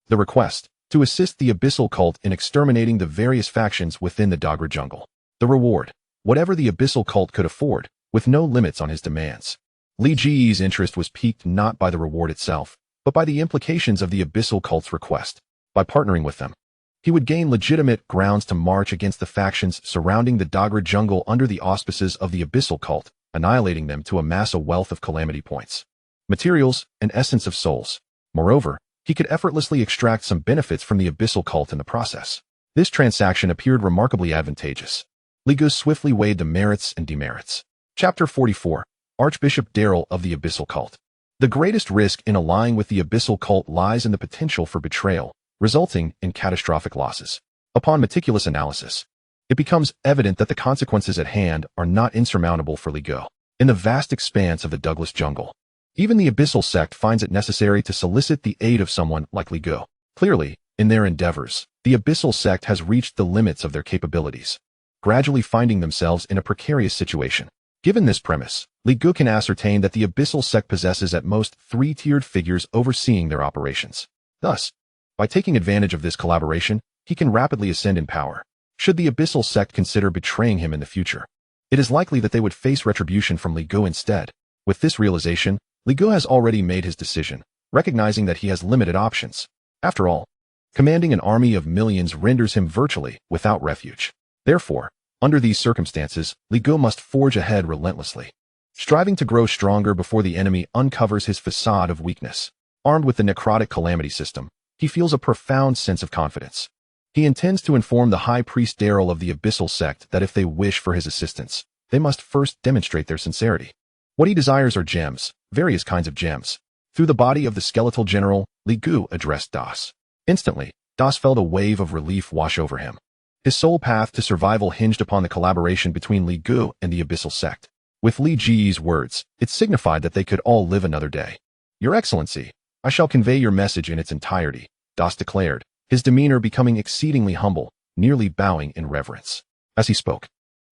The request, to assist the Abyssal Cult in exterminating the various factions within the Dagra jungle. The reward, whatever the Abyssal Cult could afford, with no limits on his demands. Li Ji's interest was piqued not by the reward itself, but by the implications of the Abyssal Cult's request. By partnering with them, he would gain legitimate grounds to march against the factions surrounding the Dagra jungle under the auspices of the Abyssal Cult, annihilating them to amass a wealth of calamity points, materials, and essence of souls. Moreover, he could effortlessly extract some benefits from the Abyssal Cult in the process. This transaction appeared remarkably advantageous. Li Gu swiftly weighed the merits and demerits. Chapter 44. Archbishop Darrell of the Abyssal Cult. The greatest risk in allying with the Abyssal Cult lies in the potential for betrayal, resulting in catastrophic losses. Upon meticulous analysis, it becomes evident that the consequences at hand are not insurmountable for Li Gu. In the vast expanse of the Douglas jungle, even the Abyssal sect finds it necessary to solicit the aid of someone like Li Gu. Clearly, in their endeavors, the Abyssal sect has reached the limits of their capabilities, gradually finding themselves in a precarious situation. Given this premise, Li Gu can ascertain that the Abyssal sect possesses at most 3 tiered figures overseeing their operations. Thus, by taking advantage of this collaboration, he can rapidly ascend in power. Should the Abyssal sect consider betraying him in the future, it is likely that they would face retribution from Li Gu instead. With this realization, Li Gu has already made his decision, recognizing that he has limited options. After all, commanding an army of millions renders him virtually without refuge. Therefore, under these circumstances, Li Gu must forge ahead relentlessly, striving to grow stronger before the enemy uncovers his facade of weakness. Armed with the Necrotic Calamity System, he feels a profound sense of confidence. He intends to inform the High Priest Darrell of the Abyssal sect that if they wish for his assistance, they must first demonstrate their sincerity. What he desires are gems, various kinds of gems. Through the body of the skeletal general, Li Gu addressed Das. Instantly, Das felt a wave of relief wash over him. His sole path to survival hinged upon the collaboration between Li Gu and the Abyssal sect. With Li Ji's words, it signified that they could all live another day. Your Excellency, I shall convey your message in its entirety, Das declared, his demeanor becoming exceedingly humble, nearly bowing in reverence. As he spoke,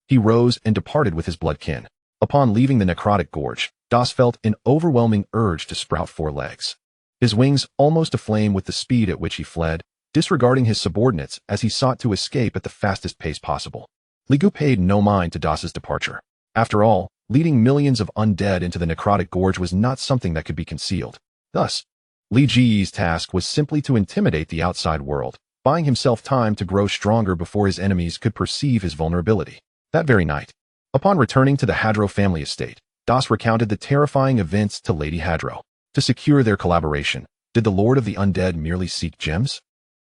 he rose and departed with his bloodkin. Upon leaving the necrotic gorge, Das felt an overwhelming urge to sprout 4 legs. His wings almost aflame with the speed at which he fled, disregarding his subordinates as he sought to escape at the fastest pace possible. Li Gu paid no mind to Das's departure. After all, leading millions of undead into the necrotic gorge was not something that could be concealed. Thus, Li Ji's task was simply to intimidate the outside world, buying himself time to grow stronger before his enemies could perceive his vulnerability. That very night, upon returning to the Hadro family estate, Das recounted the terrifying events to Lady Hadro. To secure their collaboration, did the Lord of the Undead merely seek gems?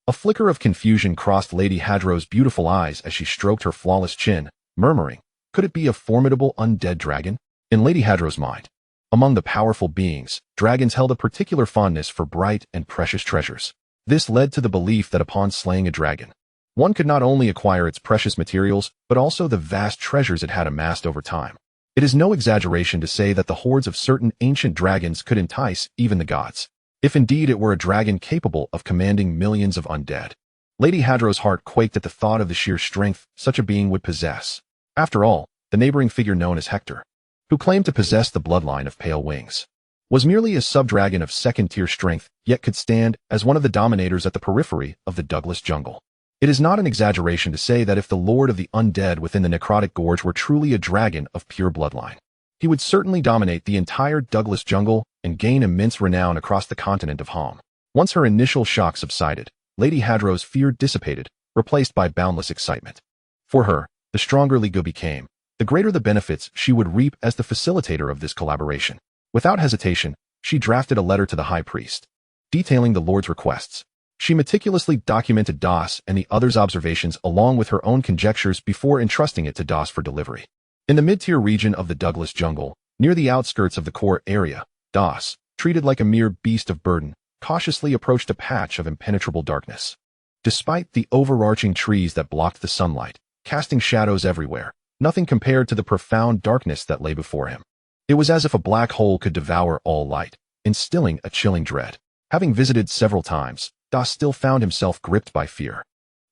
A flicker of confusion crossed Lady Hadro's beautiful eyes as she stroked her flawless chin, murmuring, could it be a formidable undead dragon? In Lady Hadro's mind, among the powerful beings, dragons held a particular fondness for bright and precious treasures. This led to the belief that upon slaying a dragon, one could not only acquire its precious materials, but also the vast treasures it had amassed over time. It is no exaggeration to say that the hordes of certain ancient dragons could entice even the gods, if indeed it were a dragon capable of commanding millions of undead. Lady Hadro's heart quaked at the thought of the sheer strength such a being would possess. After all, the neighboring figure known as Hector, who claimed to possess the bloodline of Pale Wings, was merely a sub-dragon of second-tier strength, yet could stand as one of the dominators at the periphery of the Douglas jungle. It is not an exaggeration to say that if the Lord of the Undead within the Necrotic Gorge were truly a dragon of pure bloodline, he would certainly dominate the entire Douglas jungle and gain immense renown across the continent of Hom. Once her initial shock subsided, Lady Hadro's fear dissipated, replaced by boundless excitement. For her, the stronger Li Gu became, the greater the benefits she would reap as the facilitator of this collaboration. Without hesitation, she drafted a letter to the High Priest, detailing the Lord's requests. She meticulously documented Das and the others' observations along with her own conjectures before entrusting it to Das for delivery. In the mid-tier region of the Douglas jungle, near the outskirts of the core area, Das, treated like a mere beast of burden, cautiously approached a patch of impenetrable darkness. Despite the overarching trees that blocked the sunlight, casting shadows everywhere, nothing compared to the profound darkness that lay before him. It was as if a black hole could devour all light, instilling a chilling dread. Having visited several times, Das still found himself gripped by fear.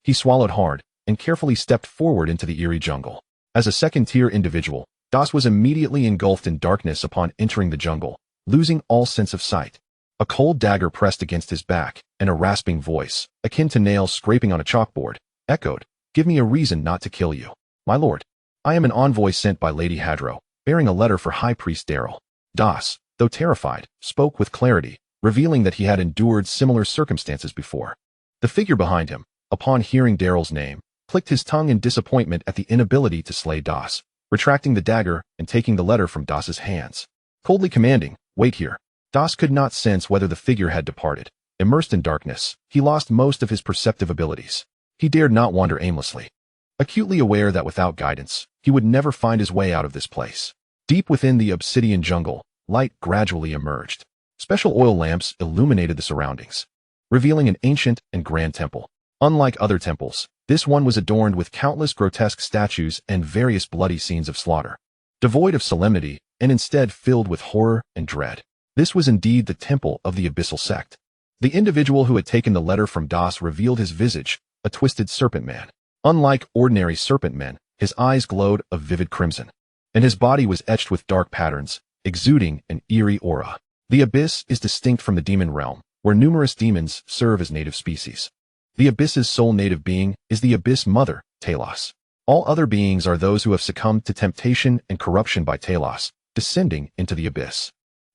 He swallowed hard and carefully stepped forward into the eerie jungle. As a second-tier individual, Das was immediately engulfed in darkness upon entering the jungle, losing all sense of sight. A cold dagger pressed against his back, and a rasping voice, akin to nails scraping on a chalkboard, echoed, "Give me a reason not to kill you, my lord. I am an envoy sent by Lady Hadro, bearing a letter for High Priest Daryl." Das, though terrified, spoke with clarity, revealing that he had endured similar circumstances before. The figure behind him, upon hearing Daryl's name, clicked his tongue in disappointment at the inability to slay Das, retracting the dagger and taking the letter from Das's hands. Coldly commanding, "Wait here." Das could not sense whether the figure had departed. Immersed in darkness, he lost most of his perceptive abilities. He dared not wander aimlessly. Acutely aware that without guidance, he would never find his way out of this place. Deep within the obsidian jungle, light gradually emerged. Special oil lamps illuminated the surroundings, revealing an ancient and grand temple. Unlike other temples, this one was adorned with countless grotesque statues and various bloody scenes of slaughter. Devoid of solemnity, and instead filled with horror and dread. This was indeed the temple of the Abyssal Sect. The individual who had taken the letter from Das revealed his visage, a twisted serpent man. Unlike ordinary serpent men, his eyes glowed a vivid crimson, and his body was etched with dark patterns, exuding an eerie aura. The Abyss is distinct from the demon realm, where numerous demons serve as native species. The Abyss's sole native being is the Abyss Mother, Talos. All other beings are those who have succumbed to temptation and corruption by Talos, descending into the Abyss.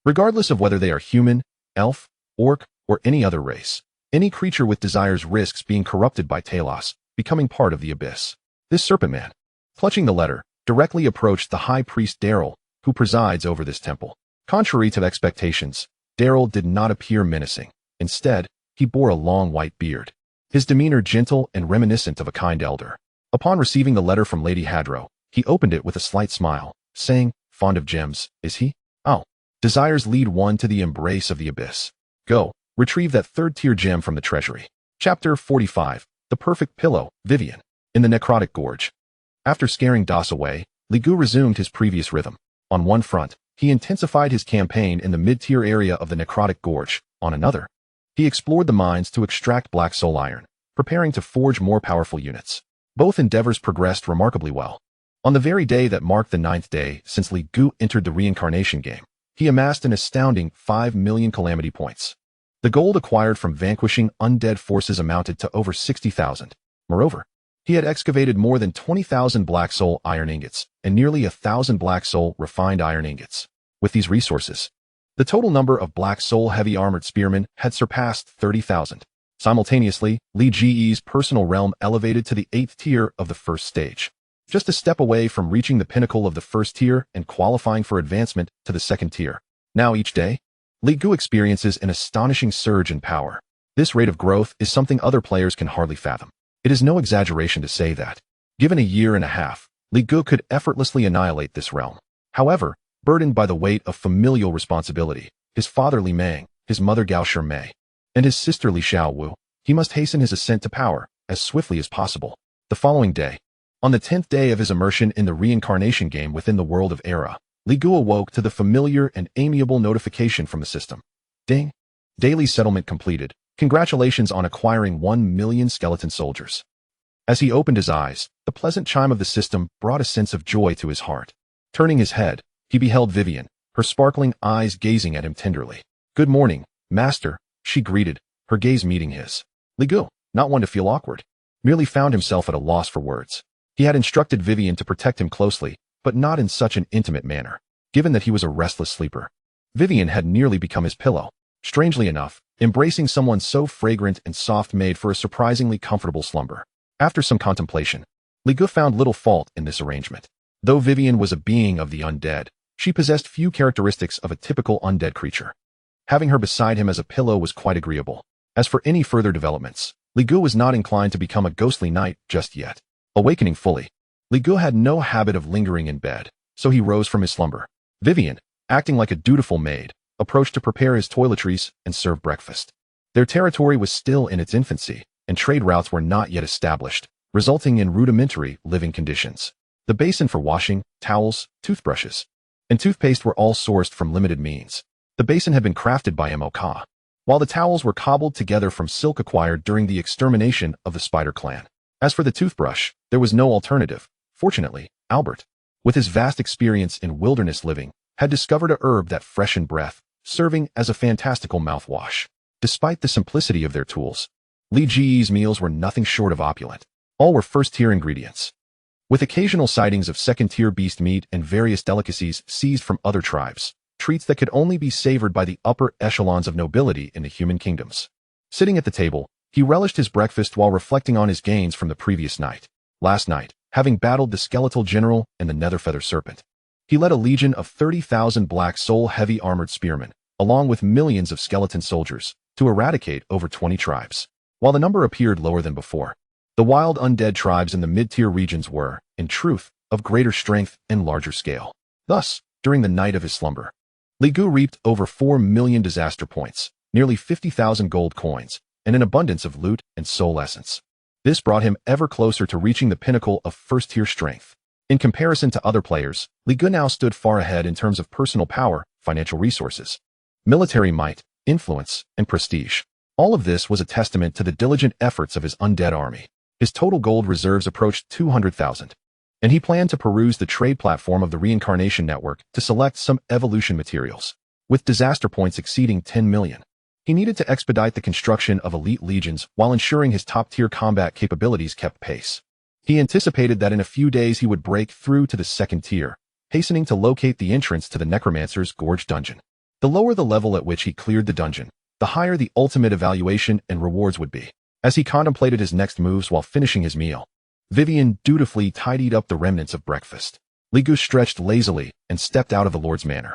Regardless of whether they are human, elf, orc, or any other race, any creature with desires risks being corrupted by Talos, becoming part of the Abyss. This serpent man, clutching the letter, directly approached the High Priest Daryl, who presides over this temple. Contrary to expectations, Daryl did not appear menacing. Instead, he bore a long white beard, his demeanor gentle and reminiscent of a kind elder. Upon receiving the letter from Lady Hadro, he opened it with a slight smile, saying, "Fond of gems, is he? Oh. Desires lead one to the embrace of the Abyss. Go, retrieve that third-tier gem from the treasury." Chapter 45, The Perfect Pillow, Viven. In the necrotic gorge. After scaring Das away, Ligu resumed his previous rhythm. On one front, he intensified his campaign in the mid-tier area of the necrotic gorge. On another, he explored the mines to extract black soul iron, preparing to forge more powerful units. Both endeavors progressed remarkably well. On the very day that marked the 9th day since Ligu entered the Reincarnation Game, he amassed an astounding 5 million calamity points. The gold acquired from vanquishing undead forces amounted to over 60,000. Moreover, he had excavated more than 20,000 black soul iron ingots and nearly 1,000 black soul refined iron ingots. With these resources, the total number of black soul heavy armored spearmen had surpassed 30,000. Simultaneously, Li Ji's personal realm elevated to the 8th tier of the first stage, just a step away from reaching the pinnacle of the first tier and qualifying for advancement to the 2nd tier. Now each day, Li Gu experiences an astonishing surge in power. This rate of growth is something other players can hardly fathom. It is no exaggeration to say that, given a year and a half, Li Gu could effortlessly annihilate this realm. However, burdened by the weight of familial responsibility, his father Li Mang, his mother Gao Shimei, and his sister Li Xiaowu, he must hasten his ascent to power as swiftly as possible. The following day, on the 10th day of his immersion in the Reincarnation Game within the world of Era, Li Gu awoke to the familiar and amiable notification from the system. Ding! Daily settlement completed. Congratulations on acquiring 1 million skeleton soldiers. As he opened his eyes, the pleasant chime of the system brought a sense of joy to his heart. Turning his head, he beheld Viven, her sparkling eyes gazing at him tenderly. "Good morning, master," she greeted, her gaze meeting his. Li Gu, not one to feel awkward, merely found himself at a loss for words. He had instructed Viven to protect him closely, but not in such an intimate manner, given that he was a restless sleeper. Viven had nearly become his pillow. Strangely enough, embracing someone so fragrant and soft made for a surprisingly comfortable slumber. After some contemplation, Li Gu found little fault in this arrangement. Though Viven was a being of the undead, she possessed few characteristics of a typical undead creature. Having her beside him as a pillow was quite agreeable. As for any further developments, Li Gu was not inclined to become a ghostly knight just yet. Awakening fully, Li Gu had no habit of lingering in bed, so he rose from his slumber. Viven, acting like a dutiful maid, approached to prepare his toiletries and serve breakfast. Their territory was still in its infancy, and trade routes were not yet established, resulting in rudimentary living conditions. The basin for washing, towels, toothbrushes, and toothpaste were all sourced from limited means. The basin had been crafted by Mo Ka, while the towels were cobbled together from silk acquired during the extermination of the spider clan. As for the toothbrush, there was no alternative. Fortunately, Albert, with his vast experience in wilderness living, had discovered a herb that freshened breath, serving as a fantastical mouthwash. Despite the simplicity of their tools, Li Ji's meals were nothing short of opulent. All were first-tier ingredients, with occasional sightings of second-tier beast meat and various delicacies seized from other tribes, treats that could only be savored by the upper echelons of nobility in the human kingdoms. Sitting at the table, he relished his breakfast while reflecting on his gains from the previous night. Last night, having battled the skeletal general and the netherfeather serpent, he led a legion of 30,000 black soul heavy armored spearmen, along with millions of skeleton soldiers, to eradicate over 20 tribes. While the number appeared lower than before, the wild undead tribes in the mid-tier regions were, in truth, of greater strength and larger scale. Thus, during the night of his slumber, Li Gu reaped over 4 million disaster points, nearly 50,000 gold coins, and an abundance of loot and soul essence. This brought him ever closer to reaching the pinnacle of first-tier strength. In comparison to other players, Li Gu now stood far ahead in terms of personal power, financial resources, military might, influence, and prestige. All of this was a testament to the diligent efforts of his undead army. His total gold reserves approached 200,000, and he planned to peruse the trade platform of the Reincarnation Network to select some evolution materials. With disaster points exceeding 10 million, he needed to expedite the construction of elite legions while ensuring his top-tier combat capabilities kept pace. He anticipated that in a few days he would break through to the second tier, hastening to locate the entrance to the necromancer's gorge dungeon. The lower the level at which he cleared the dungeon, the higher the ultimate evaluation and rewards would be. As he contemplated his next moves while finishing his meal, Viven dutifully tidied up the remnants of breakfast. Li Gu stretched lazily and stepped out of the Lord's manor.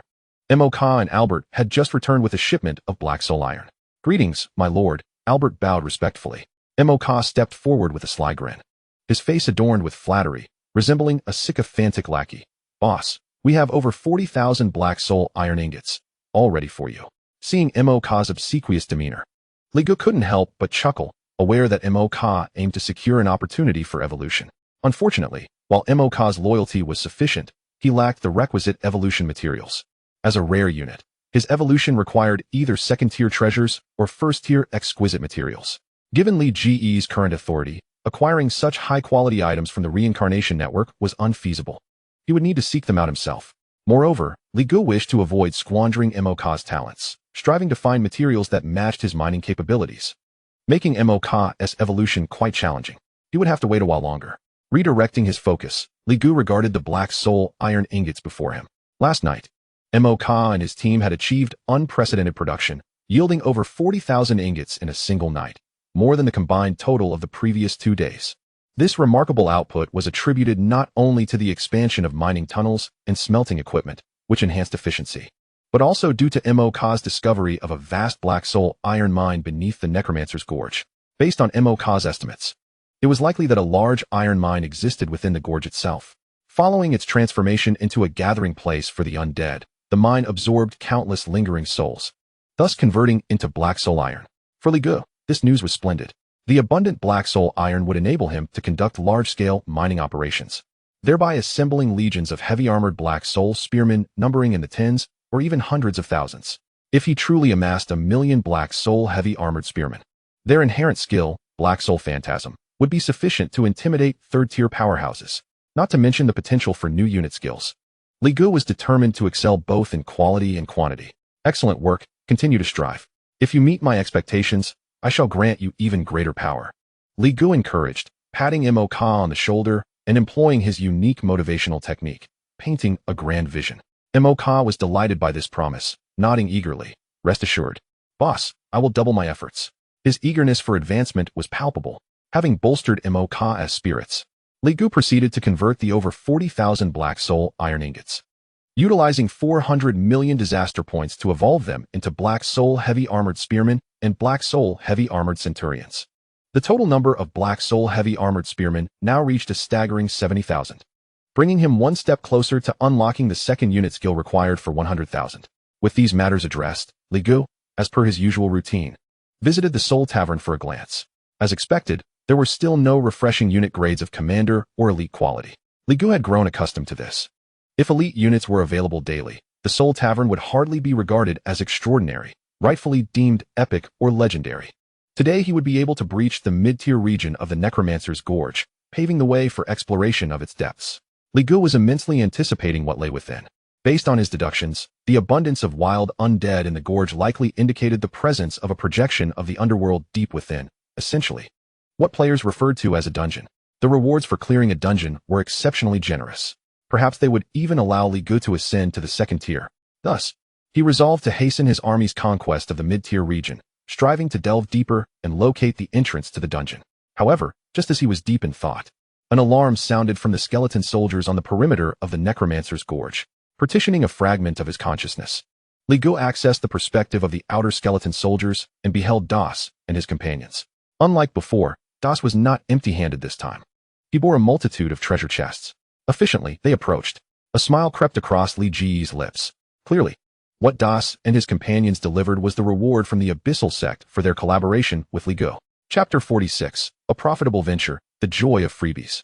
Mok and Albert had just returned with a shipment of black soul iron. "Greetings, my lord," Albert bowed respectfully. Mok stepped forward with a sly grin, his face adorned with flattery, resembling a sycophantic lackey. "Boss, we have over 40,000 black soul iron ingots, all ready for you." Seeing Mok's obsequious demeanor, Li Gu couldn't help but chuckle, aware that Mok aimed to secure an opportunity for evolution. Unfortunately, while Mok's loyalty was sufficient, he lacked the requisite evolution materials. As a rare unit, his evolution required either second-tier treasures or first-tier exquisite materials. Given Li Ji's current authority, acquiring such high-quality items from the Reincarnation Network was unfeasible. He would need to seek them out himself. Moreover, Li Gu wished to avoid squandering Mok's talents, striving to find materials that matched his mining capabilities, making Mok's evolution quite challenging. He would have to wait a while longer. Redirecting his focus, Li Gu regarded the black soul iron ingots before him. Last night, Mok and his team had achieved unprecedented production, yielding over 40,000 ingots in a single night, more than the combined total of the previous 2 days. This remarkable output was attributed not only to the expansion of mining tunnels and smelting equipment, which enhanced efficiency, but also due to Mok's discovery of a vast black soul iron mine beneath the necromancer's gorge. Based on Mok's estimates, it was likely that a large iron mine existed within the gorge itself. Following its transformation into a gathering place for the undead, the mine absorbed countless lingering souls, thus converting into black soul iron. For Li Gu, this news was splendid. The abundant black soul iron would enable him to conduct large-scale mining operations, thereby assembling legions of heavy-armored black soul spearmen numbering in the tens or even hundreds of thousands. If he truly amassed 1 million black soul heavy-armored spearmen, their inherent skill, black soul phantasm, would be sufficient to intimidate third-tier powerhouses, not to mention the potential for new unit skills. Li Gu was determined to excel both in quality and quantity. "Excellent work, continue to strive. If you meet my expectations, I shall grant you even greater power." Li Gu encouraged, patting Mok on the shoulder and employing his unique motivational technique, painting a grand vision. Mok was delighted by this promise, nodding eagerly. "Rest assured, boss, I will double my efforts." His eagerness for advancement was palpable. Having bolstered Mok's spirits, Li Gu proceeded to convert the over 40,000 black soul iron ingots, utilizing 400 million disaster points to evolve them into black soul heavy armored spearmen and black soul heavy armored centurions. The total number of black soul heavy armored spearmen now reached a staggering 70,000, bringing him one step closer to unlocking the second unit skill required for 100,000. With these matters addressed, Li Gu, as per his usual routine, visited the Soul Tavern for a glance. As expected, there were still no refreshing unit grades of commander or elite quality. Li Gu had grown accustomed to this. If elite units were available daily, the Soul Tavern would hardly be regarded as extraordinary. rightfully deemed epic or legendary. Today he would be able to breach the mid-tier region of the necromancer's gorge, paving the way for exploration of its depths. Li Gu was immensely anticipating what lay within. Based on his deductions, the abundance of wild undead in the gorge likely indicated the presence of a projection of the underworld deep within, essentially what players referred to as a dungeon. The rewards for clearing a dungeon were exceptionally generous. Perhaps they would even allow Li Gu to ascend to the second tier. Thus, he resolved to hasten his army's conquest of the mid-tier region, striving to delve deeper and locate the entrance to the dungeon. However, just as he was deep in thought, an alarm sounded from the skeleton soldiers on the perimeter of the necromancer's gorge, partitioning a fragment of his consciousness. Li Gu accessed the perspective of the outer skeleton soldiers and beheld Das and his companions. Unlike before, Das was not empty-handed this time. He bore a multitude of treasure chests. Efficiently, they approached. A smile crept across Li Ji's lips. Clearly, what Das and his companions delivered was the reward from the Abyssal Sect for their collaboration with Li Gu. Chapter 46, A Profitable Venture, The Joy of Freebies.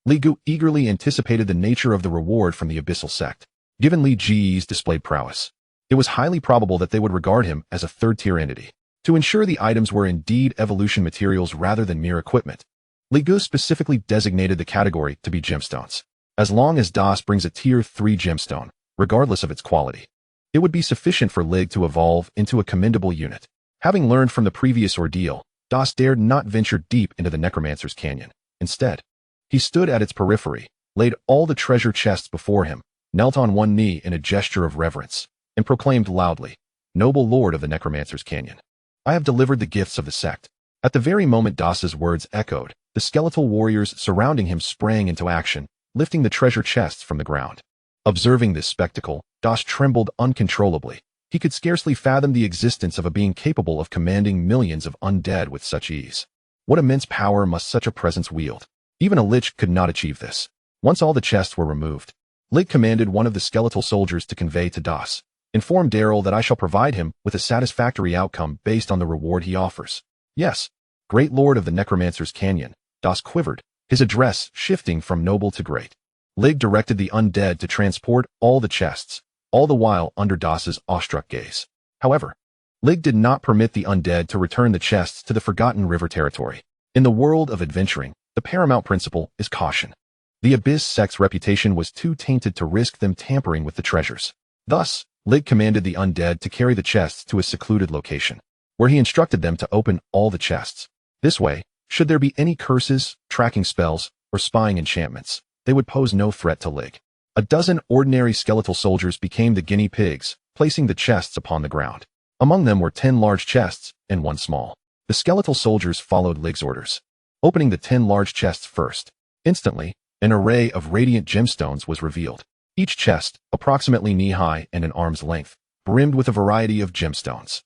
Li Gu eagerly anticipated the nature of the reward from the Abyssal Sect. Given Li Ji's displayed prowess, it was highly probable that they would regard him as a third-tier entity. To ensure the items were indeed evolution materials rather than mere equipment, Li Gu specifically designated the category to be gemstones. As long as Das brings a tier 3 gemstone, regardless of its quality, it would be sufficient for Lig to evolve into a commendable unit. Having learned from the previous ordeal, Das dared not venture deep into the Necromancer's Canyon. Instead, he stood at its periphery, laid all the treasure chests before him, knelt on one knee in a gesture of reverence, and proclaimed loudly, "Noble Lord of the Necromancer's Canyon, I have delivered the gifts of the sect." At the very moment Das's words echoed, the skeletal warriors surrounding him sprang into action, lifting the treasure chests from the ground. Observing this spectacle, Das trembled uncontrollably. He could scarcely fathom the existence of a being capable of commanding millions of undead with such ease. What immense power must such a presence wield? Even a lich could not achieve this. Once all the chests were removed, Lig commanded one of the skeletal soldiers to convey to Das, "Inform Daryl that I shall provide him with a satisfactory outcome based on the reward he offers." "Yes, great lord of the Necromancer's Canyon," Das quivered, his address shifting from noble to great. Lig directed the undead to transport all the chests, all the while under Das's awestruck gaze. However, Lig did not permit the undead to return the chests to the Forgotten River territory. In the world of adventuring, the paramount principle is caution. The Abyss sect's reputation was too tainted to risk them tampering with the treasures. Thus, Lig commanded the undead to carry the chests to a secluded location, where he instructed them to open all the chests. This way, should there be any curses, tracking spells, or spying enchantments, they would pose no threat to Lig. A dozen ordinary skeletal soldiers became the guinea pigs, placing the chests upon the ground. Among them were 10 large chests and 1 small. The skeletal soldiers followed Lig's orders, opening the 10 large chests first. Instantly, an array of radiant gemstones was revealed. Each chest, approximately knee-high and an arm's length, brimmed with a variety of gemstones.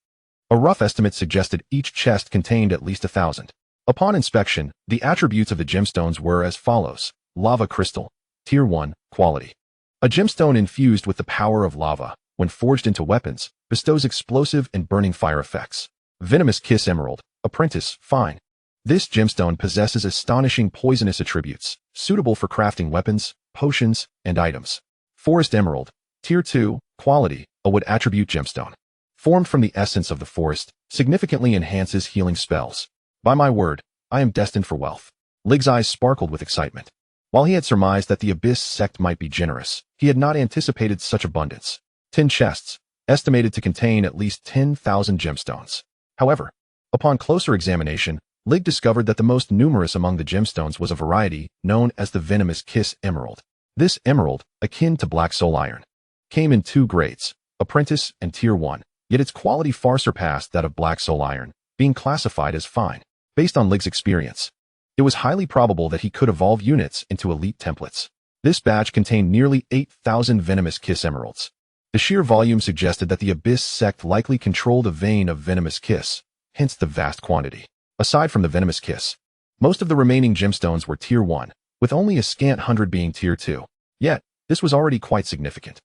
A rough estimate suggested each chest contained at least 1,000. Upon inspection, the attributes of the gemstones were as follows: lava crystal, tier 1, quality. A gemstone infused with the power of lava, when forged into weapons, bestows explosive and burning fire effects. Venomous kiss emerald, apprentice, fine. This gemstone possesses astonishing poisonous attributes, suitable for crafting weapons, potions, and items. Forest emerald, tier 2, quality, a wood attribute gemstone. Formed from the essence of the forest, significantly enhances healing spells. By my word, I am destined for wealth. Lig's eyes sparkled with excitement. While he had surmised that the Abyss sect might be generous, he had not anticipated such abundance. 10 chests, estimated to contain at least 10,000 gemstones. However, upon closer examination, Lig discovered that the most numerous among the gemstones was a variety known as the Venomous Kiss Emerald. This emerald, akin to Black Soul Iron, came in 2 grades, apprentice and tier 1, yet its quality far surpassed that of Black Soul Iron, being classified as fine. Based on Lig's experience, it was highly probable that he could evolve units into elite templates. This batch contained nearly 8,000 Venomous Kiss Emeralds. The sheer volume suggested that the Abyss sect likely controlled a vein of Venomous Kiss, hence the vast quantity. Aside from the Venomous Kiss, most of the remaining gemstones were tier 1, with only a scant 100 being tier 2. Yet, this was already quite significant.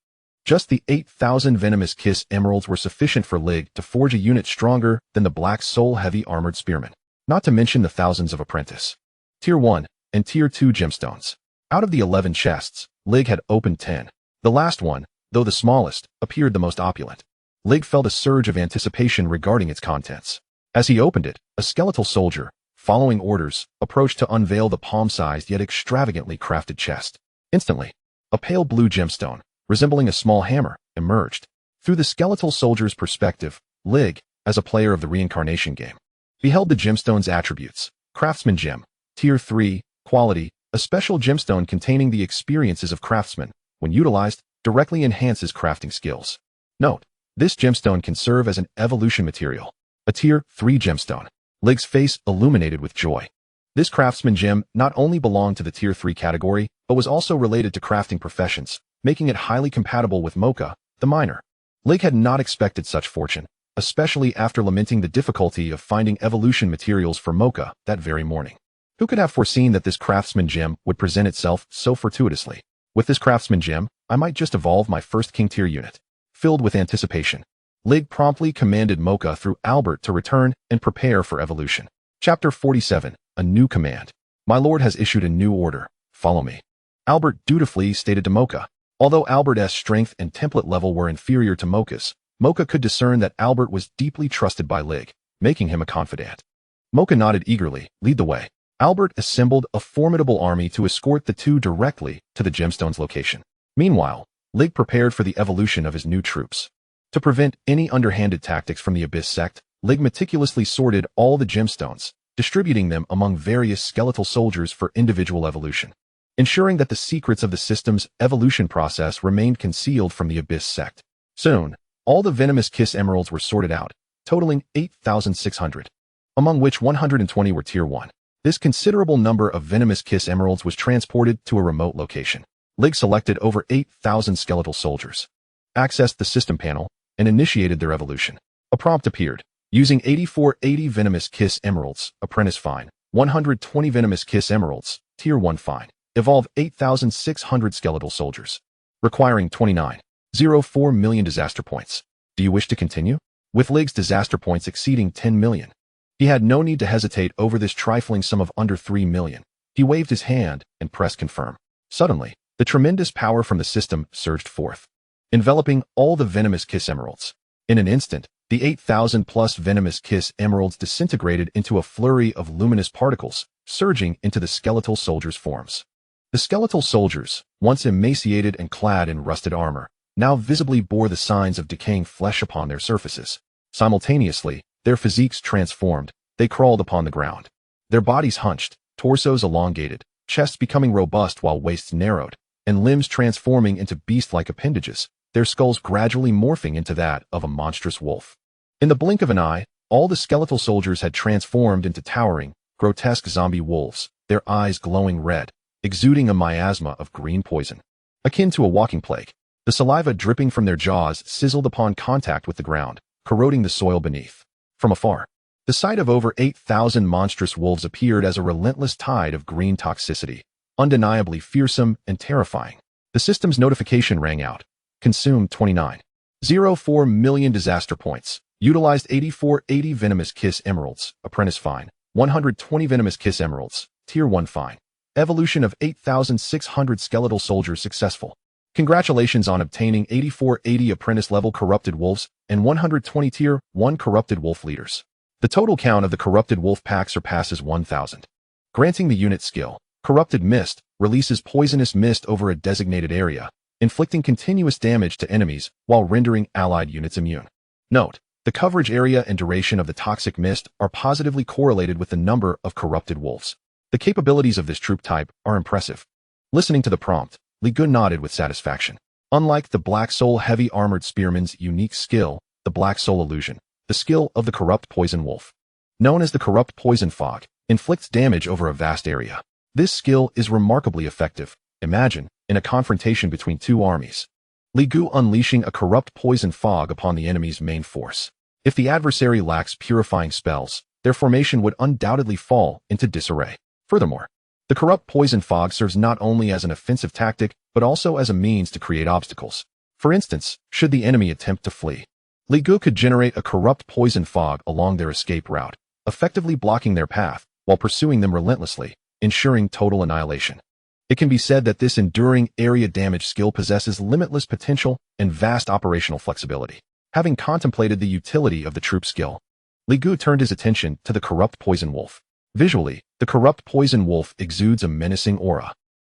Just the 8,000 Venomous Kiss Emeralds were sufficient for Lig to forge a unit stronger than the Black Soul Heavy Armored Spearman, not to mention the thousands of apprentice, tier 1, and tier 2 gemstones. Out of the 11 chests, Lig had opened 10. The last one, though the smallest, appeared the most opulent. Lig felt a surge of anticipation regarding its contents. As he opened it, a skeletal soldier, following orders, approached to unveil the palm-sized yet extravagantly crafted chest. Instantly, a pale blue gemstone, resembling a small hammer, emerged. Through the skeletal soldier's perspective, Lig, as a player of the Reincarnation Game, beheld the gemstone's attributes. Craftsman Gem, Tier 3, Quality, a special gemstone containing the experiences of craftsmen, when utilized, directly enhances crafting skills. Note, this gemstone can serve as an evolution material. A Tier 3 gemstone. Lig's face illuminated with joy. This craftsman gem not only belonged to the Tier 3 category, but was also related to crafting professions, making it highly compatible with Mocha, the miner. Lig had not expected such fortune, especially after lamenting the difficulty of finding evolution materials for Mocha that very morning. Who could have foreseen that this craftsman gem would present itself so fortuitously? With this craftsman gem, I might just evolve my first king tier unit. Filled with anticipation, Lig promptly commanded Mocha through Albert to return and prepare for evolution. Chapter 47, A New Command. My lord has issued a new order. Follow me. Albert dutifully stated to Mocha. Although Albert's strength and template level were inferior to Mocha's, Mocha could discern that Albert was deeply trusted by Lig, making him a confidant. Mocha nodded eagerly. Lead the way. Albert assembled a formidable army to escort the two directly to the gemstone's location. Meanwhile, Lig prepared for the evolution of his new troops. To prevent any underhanded tactics from the Abyss sect, Lig meticulously sorted all the gemstones, distributing them among various skeletal soldiers for individual evolution, ensuring that the secrets of the system's evolution process remained concealed from the Abyss sect. Soon, all the Venomous Kiss emeralds were sorted out, totaling 8,600, among which 120 were Tier 1. This considerable number of Venomous Kiss emeralds was transported to a remote location. Lig selected over 8,000 skeletal soldiers, accessed the system panel, and initiated their evolution. A prompt appeared. Using 8480 Venomous Kiss emeralds, Apprentice Fine, 120 Venomous Kiss emeralds, Tier 1 Fine. Evolve 8,600 skeletal soldiers, requiring 29.04 million disaster points. Do you wish to continue? With Lig's disaster points exceeding 10 million, he had no need to hesitate over this trifling sum of under 3 million. He waved his hand and pressed confirm. Suddenly, the tremendous power from the system surged forth, enveloping all the Venomous Kiss emeralds. In an instant, the 8,000-plus Venomous Kiss emeralds disintegrated into a flurry of luminous particles, surging into the skeletal soldiers' forms. The skeletal soldiers, once emaciated and clad in rusted armor, now visibly bore the signs of decaying flesh upon their surfaces. Simultaneously, their physiques transformed. They crawled upon the ground. Their bodies hunched, torsos elongated, chests becoming robust while waists narrowed, and limbs transforming into beast-like appendages, their skulls gradually morphing into that of a monstrous wolf. In the blink of an eye, all the skeletal soldiers had transformed into towering, grotesque zombie wolves, their eyes glowing red, exuding a miasma of green poison, akin to a walking plague. The saliva dripping from their jaws sizzled upon contact with the ground, corroding the soil beneath. From afar, the sight of over 8,000 monstrous wolves appeared as a relentless tide of green toxicity, undeniably fearsome and terrifying. The system's notification rang out. Consumed 29.04 million disaster points. Utilized 8480 Venomous Kiss emeralds, Apprentice Fine, 120 Venomous Kiss emeralds, Tier 1 Fine. Evolution of 8,600 skeletal soldiers successful. Congratulations on obtaining 8480 apprentice-level corrupted wolves and 120 Tier 1 corrupted wolf leaders. The total count of the corrupted wolf pack surpasses 1,000. Granting the unit skill, Corrupted Mist releases poisonous mist over a designated area, inflicting continuous damage to enemies while rendering allied units immune. Note, the coverage area and duration of the toxic mist are positively correlated with the number of corrupted wolves. The capabilities of this troop type are impressive. Listening to the prompt, Li Gun nodded with satisfaction. Unlike the Black Soul Heavy Armored Spearman's unique skill, the Black Soul Illusion, the skill of the Corrupt Poison Wolf, known as the Corrupt Poison Fog, inflicts damage over a vast area. This skill is remarkably effective. Imagine, in a confrontation between two armies, Li Gu unleashing a corrupt poison fog upon the enemy's main force. If the adversary lacks purifying spells, their formation would undoubtedly fall into disarray. Furthermore, the corrupt poison fog serves not only as an offensive tactic, but also as a means to create obstacles. For instance, should the enemy attempt to flee, Li Gu could generate a corrupt poison fog along their escape route, effectively blocking their path while pursuing them relentlessly, ensuring total annihilation. It can be said that this enduring area damage skill possesses limitless potential and vast operational flexibility. Having contemplated the utility of the troop skill, Li Gu turned his attention to the corrupt poison wolf. Visually, the corrupt poison wolf exudes a menacing aura.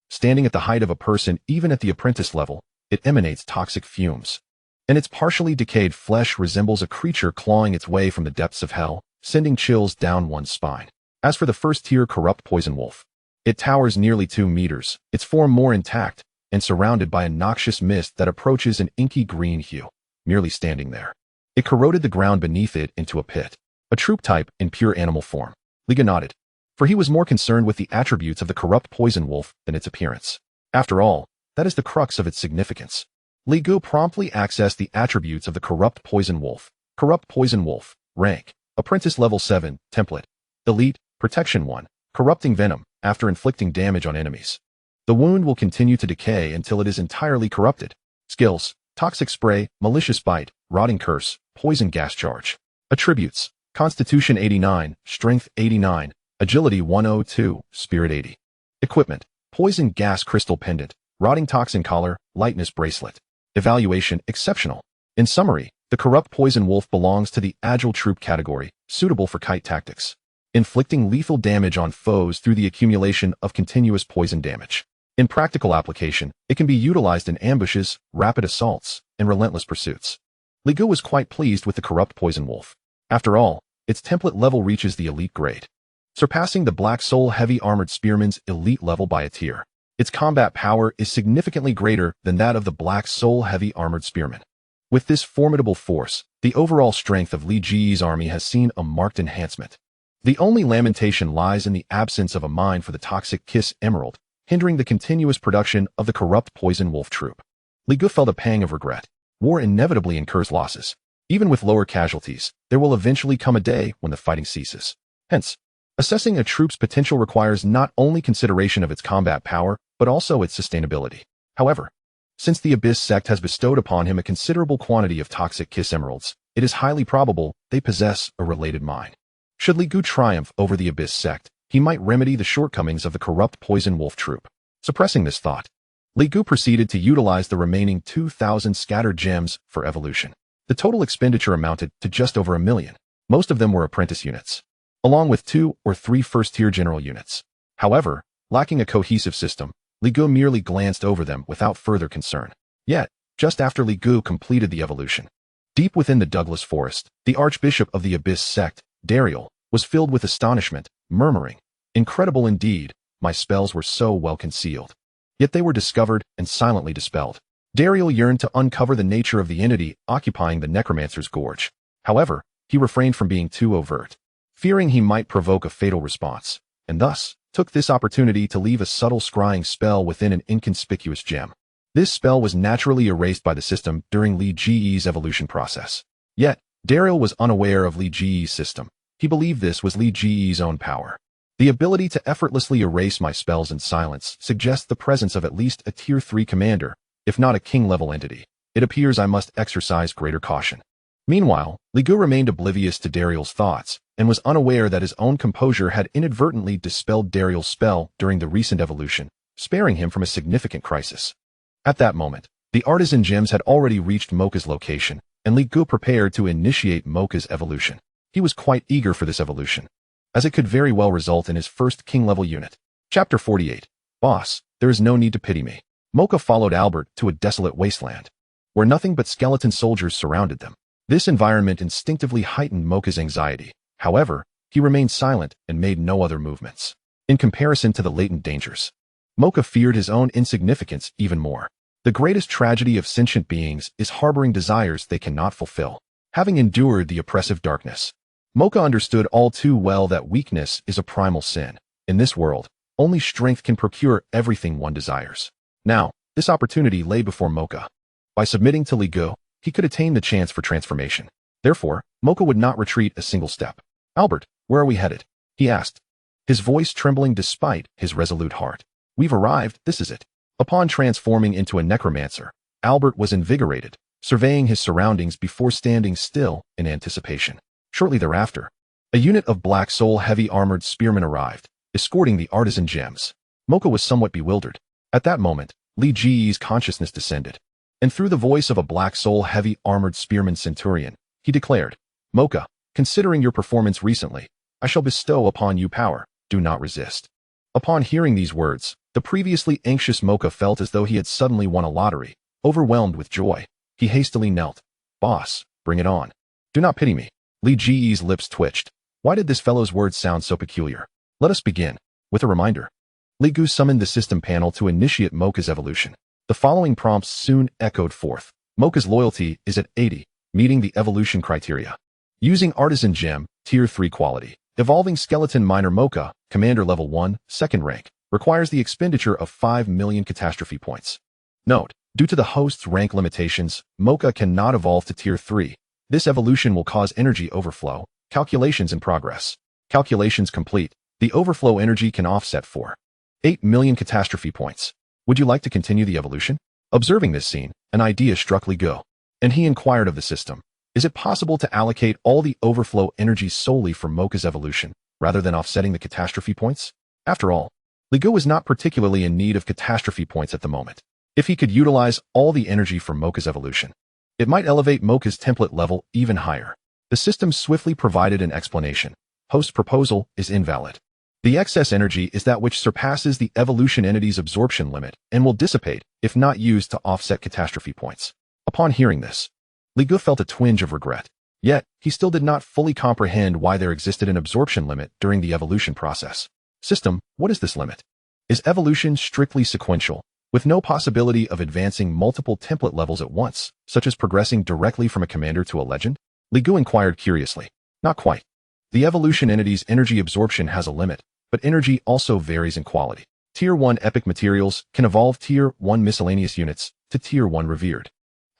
Standing at the height of a person even at the apprentice level, it emanates toxic fumes. And its partially decayed flesh resembles a creature clawing its way from the depths of hell, sending chills down one's spine. As for the first-tier corrupt poison wolf, it towers nearly 2 meters, its form more intact, and surrounded by a noxious mist that approaches an inky green hue, merely standing there. It corroded the ground beneath it into a pit. A troop type in pure animal form. Li Gu nodded, for he was more concerned with the attributes of the corrupt poison wolf than its appearance. After all, that is the crux of its significance. Li Gu promptly accessed the attributes of the corrupt poison wolf. Corrupt poison wolf, rank, apprentice level 7, template, elite, protection 1, corrupting venom, after inflicting damage on enemies. The wound will continue to decay until it is entirely corrupted. Skills, toxic spray, malicious bite, rotting curse, poison gas charge. Attributes, Constitution 89, Strength 89, Agility 102, Spirit 80. Equipment, Poison Gas Crystal Pendant, Rotting Toxin Collar, Lightness Bracelet. Evaluation, Exceptional. In summary, the corrupt poison wolf belongs to the agile troop category, suitable for kite tactics, inflicting lethal damage on foes through the accumulation of continuous poison damage. In practical application, it can be utilized in ambushes, rapid assaults, and relentless pursuits. Li Gu was quite pleased with the corrupt poison wolf. After all, its template level reaches the elite grade, surpassing the Black Soul Heavy Armored Spearman's elite level by a tier. Its combat power is significantly greater than that of the Black Soul Heavy Armored Spearman. With this formidable force, the overall strength of Li Ji's army has seen a marked enhancement. The only lamentation lies in the absence of a mine for the toxic Kiss Emerald, hindering the continuous production of the corrupt poison wolf troop. Li Gu felt a pang of regret. War inevitably incurs losses. Even with lower casualties, there will eventually come a day when the fighting ceases. Hence, assessing a troop's potential requires not only consideration of its combat power, but also its sustainability. However, since the Abyss sect has bestowed upon him a considerable quantity of toxic Kiss Emeralds, it is highly probable they possess a related mine. Should Li Gu triumph over the Abyss sect, he might remedy the shortcomings of the corrupt poison wolf troop. Suppressing this thought, Li Gu proceeded to utilize the remaining 2,000 scattered gems for evolution. The total expenditure amounted to just over 1 million. Most of them were apprentice units, along with 2 or 3 first-tier general units. However, lacking a cohesive system, Li Gu merely glanced over them without further concern. Yet, just after Li Gu completed the evolution, deep within the Douglas Forest, the Archbishop of the Abyss sect, Dariel, was filled with astonishment, murmuring, "Incredible indeed, my spells were so well concealed. Yet they were discovered and silently dispelled." Dariel yearned to uncover the nature of the entity occupying the necromancer's gorge. However, he refrained from being too overt, fearing he might provoke a fatal response, and thus took this opportunity to leave a subtle scrying spell within an inconspicuous gem. This spell was naturally erased by the system during Li Ji's evolution process. Yet, Dariel was unaware of Li Ji's system. He believed this was Li Ji's own power. The ability to effortlessly erase my spells in silence suggests the presence of at least a Tier 3 commander, if not a king-level entity. It appears I must exercise greater caution. Meanwhile, Li Gu remained oblivious to Dariel's thoughts, and was unaware that his own composure had inadvertently dispelled Dariel's spell during the recent evolution, sparing him from a significant crisis. At that moment, the artisan gems had already reached Mocha's location, and Li Gu prepared to initiate Mocha's evolution. He was quite eager for this evolution, as it could very well result in his first king-level unit. Chapter 48. Boss, there is no need to pity me. Mocha followed Albert to a desolate wasteland, where nothing but skeleton soldiers surrounded them. This environment instinctively heightened Mocha's anxiety. However, he remained silent and made no other movements. In comparison to the latent dangers, Mocha feared his own insignificance even more. The greatest tragedy of sentient beings is harboring desires they cannot fulfill. Having endured the oppressive darkness, Mocha understood all too well that weakness is a primal sin. In this world, only strength can procure everything one desires. Now, this opportunity lay before Mocha. By submitting to Li Gu, he could attain the chance for transformation. Therefore, Mocha would not retreat a single step. "Albert, where are we headed?" he asked, his voice trembling despite his resolute heart. "We've arrived, this is it." Upon transforming into a necromancer, Albert was invigorated, surveying his surroundings before standing still in anticipation. Shortly thereafter, a unit of Black Soul Heavy Armored Spearmen arrived, escorting the artisan gems. Mocha was somewhat bewildered. At that moment, Li Ji's consciousness descended. And through the voice of a black soul heavy armored spearman centurion, he declared, Mocha, considering your performance recently, I shall bestow upon you power, do not resist. Upon hearing these words, the previously anxious Mocha felt as though he had suddenly won a lottery. Overwhelmed with joy, he hastily knelt. Boss, bring it on. Do not pity me. Li Ji's lips twitched. Why did this fellow's words sound so peculiar? Let us begin with a reminder. Li Gu summoned the system panel to initiate Mocha's evolution. The following prompts soon echoed forth. Mocha's loyalty is at 80, meeting the evolution criteria. Using Artisan Gem, Tier 3 quality. Evolving Skeleton Miner Mocha, Commander Level 1, 2nd rank, requires the expenditure of 5 million catastrophe points. Note, due to the host's rank limitations, Mocha cannot evolve to Tier 3. This evolution will cause energy overflow. Calculations in progress. Calculations complete. The overflow energy can offset 8 million catastrophe points. Would you like to continue the evolution? Observing this scene, an idea struck Li Gu, and he inquired of the system. Is it possible to allocate all the overflow energy solely for Mocha's evolution, rather than offsetting the catastrophe points? After all, Li Gu was not particularly in need of catastrophe points at the moment. If he could utilize all the energy from Mocha's evolution, it might elevate Mocha's template level even higher. The system swiftly provided an explanation. Host's proposal is invalid. The excess energy is that which surpasses the evolution entity's absorption limit and will dissipate if not used to offset catastrophe points. Upon hearing this, Li Gu felt a twinge of regret. Yet, he still did not fully comprehend why there existed an absorption limit during the evolution process. System, what is this limit? Is evolution strictly sequential, with no possibility of advancing multiple template levels at once, such as progressing directly from a commander to a legend? Li Gu inquired curiously. Not quite. The evolution entity's energy absorption has a limit, but energy also varies in quality. Tier 1 epic materials can evolve Tier 1 miscellaneous units to Tier 1 revered.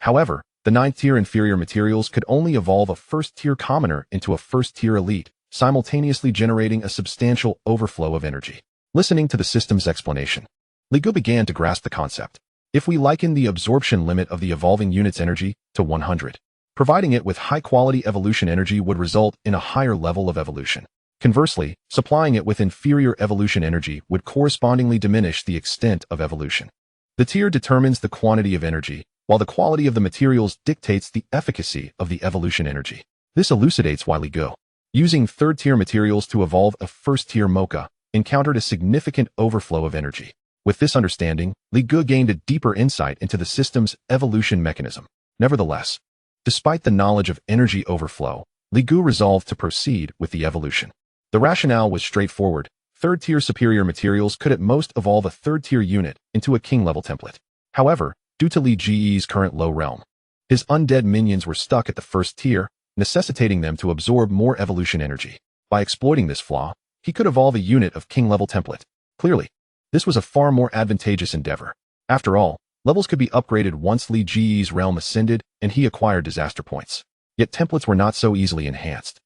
However, the 9th tier inferior materials could only evolve a 1st tier commoner into a 1st tier elite, simultaneously generating a substantial overflow of energy. Listening to the system's explanation, Li Gu began to grasp the concept. If we liken the absorption limit of the evolving unit's energy to 100, providing it with high-quality evolution energy would result in a higher level of evolution. Conversely, supplying it with inferior evolution energy would correspondingly diminish the extent of evolution. The tier determines the quantity of energy, while the quality of the materials dictates the efficacy of the evolution energy. This elucidates why Li Gu, using 3rd tier materials to evolve a 1st tier Mocha, encountered a significant overflow of energy. With this understanding, Li Gu gained a deeper insight into the system's evolution mechanism. Nevertheless, despite the knowledge of energy overflow, Li Gu resolved to proceed with the evolution. The rationale was straightforward. 3rd tier superior materials could at most evolve a 3rd tier unit into a king-level template. However, due to Li Ji's current low realm, his undead minions were stuck at the 1st tier, necessitating them to absorb more evolution energy. By exploiting this flaw, he could evolve a unit of king-level template. Clearly, this was a far more advantageous endeavor. After all, levels could be upgraded once Li Ji's realm ascended and he acquired disaster points. Yet templates were not so easily enhanced,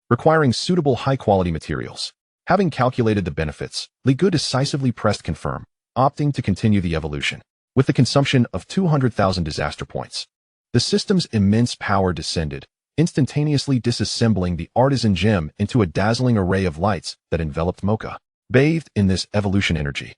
requiring suitable high-quality materials. Having calculated the benefits, Li Gu decisively pressed confirm, opting to continue the evolution. With the consumption of 200,000 disaster points, the system's immense power descended, instantaneously disassembling the artisan gem into a dazzling array of lights that enveloped Mocha. Bathed in this evolution energy,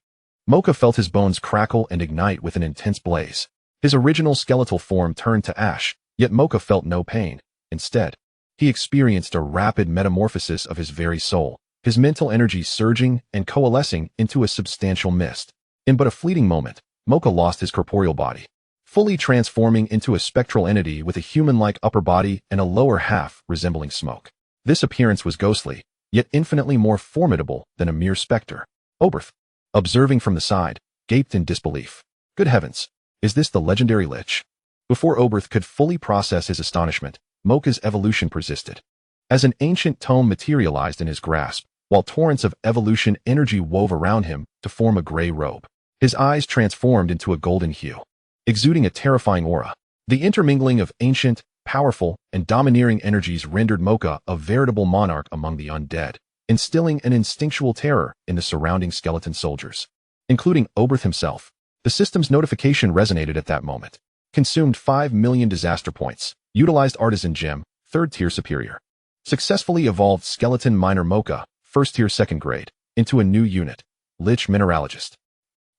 Mocha felt his bones crackle and ignite with an intense blaze. His original skeletal form turned to ash, yet Mocha felt no pain. Instead, he experienced a rapid metamorphosis of his very soul, his mental energy surging and coalescing into a substantial mist. In but a fleeting moment, Mocha lost his corporeal body, fully transforming into a spectral entity with a human-like upper body and a lower half resembling smoke. This appearance was ghostly, yet infinitely more formidable than a mere specter. Oberth, observing from the side, gaped in disbelief. Good heavens, is this the legendary Lich? Before Oberth could fully process his astonishment, Mocha's evolution persisted. As an ancient tome materialized in his grasp, while torrents of evolution energy wove around him to form a gray robe, his eyes transformed into a golden hue, exuding a terrifying aura. The intermingling of ancient, powerful, and domineering energies rendered Mocha a veritable monarch among the undead, instilling an instinctual terror in the surrounding skeleton soldiers, including Oberth himself. The system's notification resonated at that moment. Consumed 5 million disaster points. Utilized Artisan Gem, 3rd tier superior. Successfully evolved Skeleton Miner Mocha, 1st tier 2nd grade, into a new unit, Lich Mineralogist.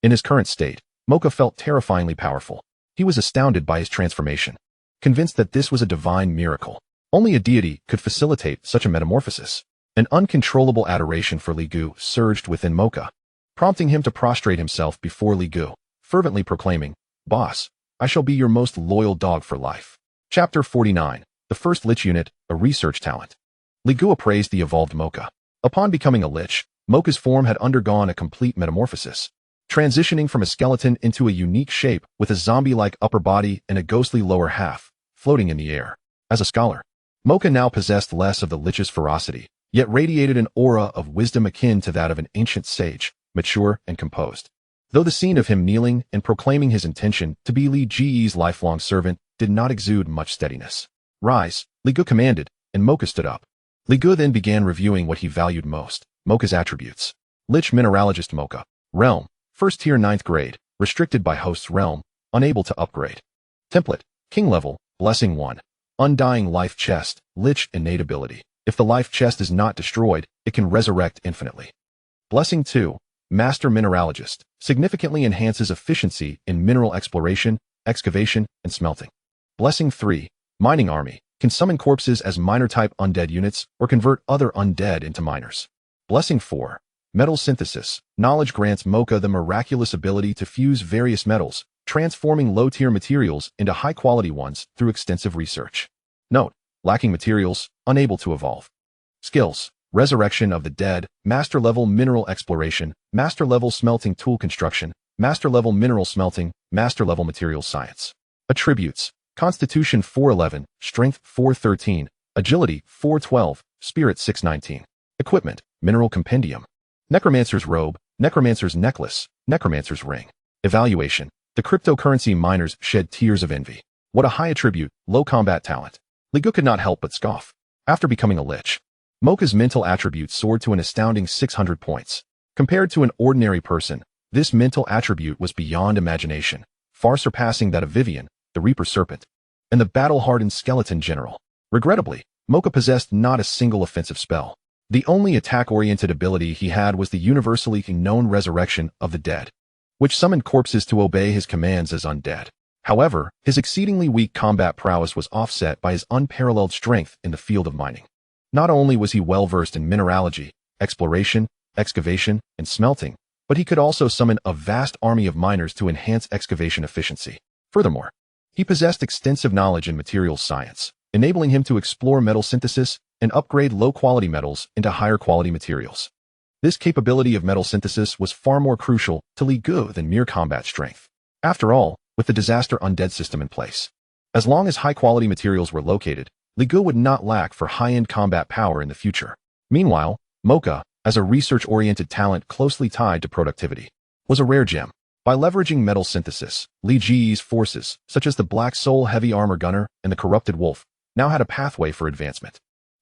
In his current state, Mocha felt terrifyingly powerful. He He was astounded by his transformation, convinced that this was a divine miracle. Only a deity could facilitate such a metamorphosis. An uncontrollable adoration for Li Gu surged within Mocha, prompting him to prostrate himself before Li Gu, fervently proclaiming, "Boss, I shall be your most loyal dog for life." Chapter 49. The First Lich Unit, a Research Talent. Li Gu appraised the evolved Mocha. Upon becoming a lich, Mocha's form had undergone a complete metamorphosis, transitioning from a skeleton into a unique shape with a zombie-like upper body and a ghostly lower half, floating in the air. As a scholar, Mocha now possessed less of the lich's ferocity, yet radiated an aura of wisdom akin to that of an ancient sage, mature and composed. Though the scene of him kneeling and proclaiming his intention to be Li Ji's lifelong servant did not exude much steadiness. "Rise," Li Gu commanded, and Mocha stood up. Li Gu then began reviewing what he valued most, Mocha's attributes. Lich Mineralogist Mocha. Realm, 1st tier 9th grade, restricted by host's realm, unable to upgrade. Template, King level, Blessing 1. Undying Life Chest, Lich innate ability. If the life chest is not destroyed, it can resurrect infinitely. Blessing 2. Master Mineralogist, significantly enhances efficiency in mineral exploration, excavation, and smelting. Blessing 3. Mining Army, can summon corpses as miner-type undead units or convert other undead into miners. Blessing 4. Metal Synthesis, knowledge grants Mocha the miraculous ability to fuse various metals, transforming low-tier materials into high-quality ones through extensive research. Note: lacking materials, unable to evolve. Skills: Resurrection of the Dead, Master-level Mineral Exploration, Master-level Smelting Tool Construction, Master-level Mineral Smelting, Master-level Materials Science. Attributes: Constitution 411, Strength 413, Agility 412, Spirit 619. Equipment: Mineral Compendium. Necromancer's Robe, Necromancer's Necklace, Necromancer's Ring. Evaluation: the cryptocurrency miners shed tears of envy. What a high attribute, low combat talent. Li Gu could not help but scoff. After becoming a lich, Mocha's mental attribute soared to an astounding 600 points. Compared to an ordinary person, this mental attribute was beyond imagination, far surpassing that of Viven, the Reaper Serpent, and the battle-hardened skeleton general. Regrettably, Mocha possessed not a single offensive spell. The only attack-oriented ability he had was the universally known Resurrection of the Dead, which summoned corpses to obey his commands as undead. However, his exceedingly weak combat prowess was offset by his unparalleled strength in the field of mining. Not only was he well-versed in mineralogy, exploration, excavation, and smelting, but he could also summon a vast army of miners to enhance excavation efficiency. Furthermore, he possessed extensive knowledge in materials science, enabling him to explore metal synthesis and upgrade low-quality metals into higher-quality materials. This capability of metal synthesis was far more crucial to Li Gu than mere combat strength. After all, with the disaster undead system in place, as long as high-quality materials were located, Li Gu would not lack for high-end combat power in the future. Meanwhile, Mocha, as a research-oriented talent closely tied to productivity, was a rare gem. By leveraging metal synthesis, Li Ji's forces, such as the Black Soul Heavy Armor Gunner and the Corrupted Wolf, now had a pathway for advancement.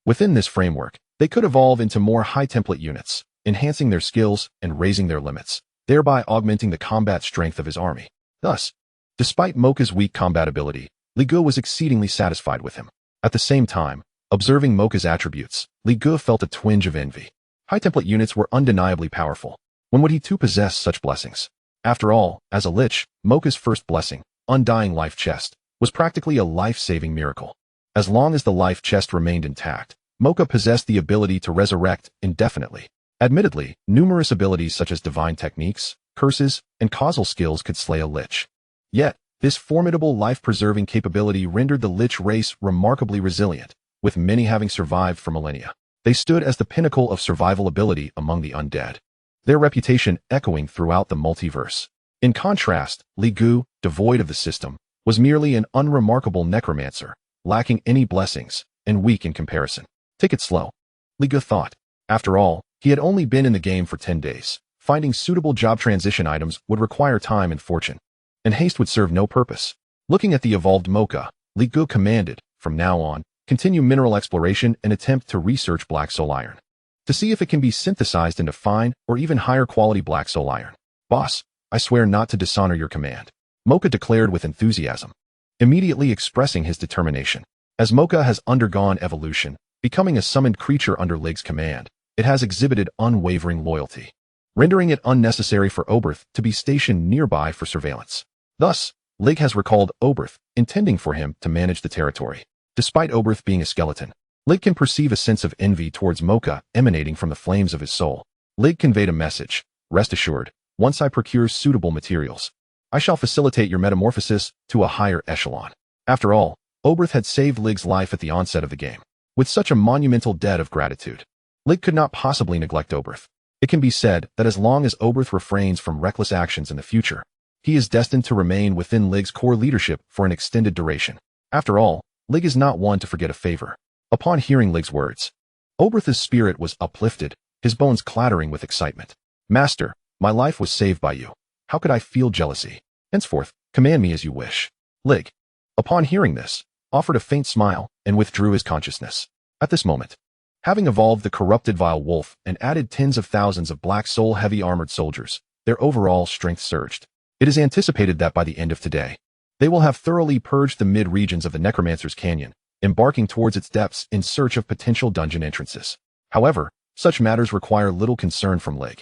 Within this framework, they could evolve into more high-template units, enhancing their skills and raising their limits, thereby augmenting the combat strength of his army. Thus, despite Mocha's weak combat ability, Li Gu was exceedingly satisfied with him. At the same time, observing Mocha's attributes, Li Gu felt a twinge of envy. High-template units were undeniably powerful. When would he too possess such blessings? After all, as a lich, Mocha's first blessing, Undying Life Chest, was practically a life-saving miracle. As long as the life chest remained intact, Mocha possessed the ability to resurrect indefinitely. Admittedly, numerous abilities such as divine techniques, curses, and causal skills could slay a lich. Yet, this formidable life-preserving capability rendered the lich race remarkably resilient, with many having survived for millennia. They stood as the pinnacle of survival ability among the undead, their reputation echoing throughout the multiverse. In contrast, Li Gu, devoid of the system, was merely an unremarkable necromancer, lacking any blessings, and weak in comparison. Take it slow, Li Gu thought. After all, he had only been in the game for 10 days. Finding suitable job transition items would require time and fortune, and haste would serve no purpose. Looking at the evolved Mocha, Li Gu commanded, from now on, continue mineral exploration and attempt to research Black Soul Iron, to see if it can be synthesized into fine or even higher quality Black Soul Iron. Boss, I swear not to dishonor your command, Mocha declared with enthusiasm, immediately expressing his determination. As Mocha has undergone evolution, becoming a summoned creature under Lig's command, it has exhibited unwavering loyalty, rendering it unnecessary for Oberth to be stationed nearby for surveillance. Thus, Lig has recalled Oberth, intending for him to manage the territory. Despite Oberth being a skeleton, Lig can perceive a sense of envy towards Mocha emanating from the flames of his soul. Lig conveyed a message. Rest assured, once I procure suitable materials, I shall facilitate your metamorphosis to a higher echelon. After all, Oberth had saved Lig's life at the onset of the game. With such a monumental debt of gratitude, Lig could not possibly neglect Oberth. It can be said that as long as Oberth refrains from reckless actions in the future, he is destined to remain within Lig's core leadership for an extended duration. After all, Lig is not one to forget a favor. Upon hearing Lig's words, Oberth's spirit was uplifted, his bones clattering with excitement. Master, my life was saved by you. How could I feel jealousy? Henceforth, command me as you wish. Lig, upon hearing this, offered a faint smile and withdrew his consciousness. At this moment, having evolved the corrupted vile wolf and added tens of thousands of black soul heavy armored soldiers, their overall strength surged. It is anticipated that by the end of today, they will have thoroughly purged the mid-regions of the Necromancer's Canyon, embarking towards its depths in search of potential dungeon entrances. However, such matters require little concern from Lig.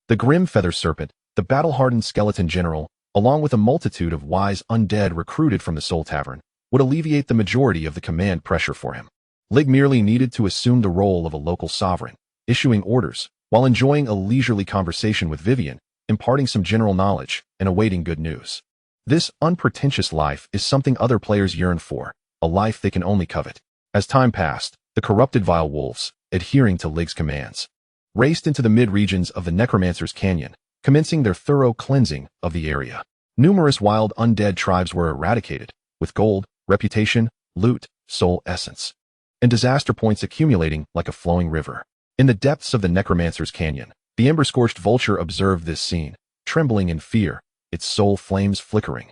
The grim feather serpent, the battle-hardened skeleton general, along with a multitude of wise undead recruited from the Soul Tavern, would alleviate the majority of the command pressure for him. Lig merely needed to assume the role of a local sovereign, issuing orders, while enjoying a leisurely conversation with Viven, imparting some general knowledge, and awaiting good news. This unpretentious life is something other players yearn for, a life they can only covet. As time passed, the corrupted vile wolves, adhering to Lig's commands, raced into the mid-regions of the Necromancer's Canyon, commencing their thorough cleansing of the area. Numerous wild undead tribes were eradicated, with gold, reputation, loot, soul essence, and disaster points accumulating like a flowing river. In the depths of the Necromancer's Canyon, the ember-scorched vulture observed this scene, trembling in fear, its soul flames flickering,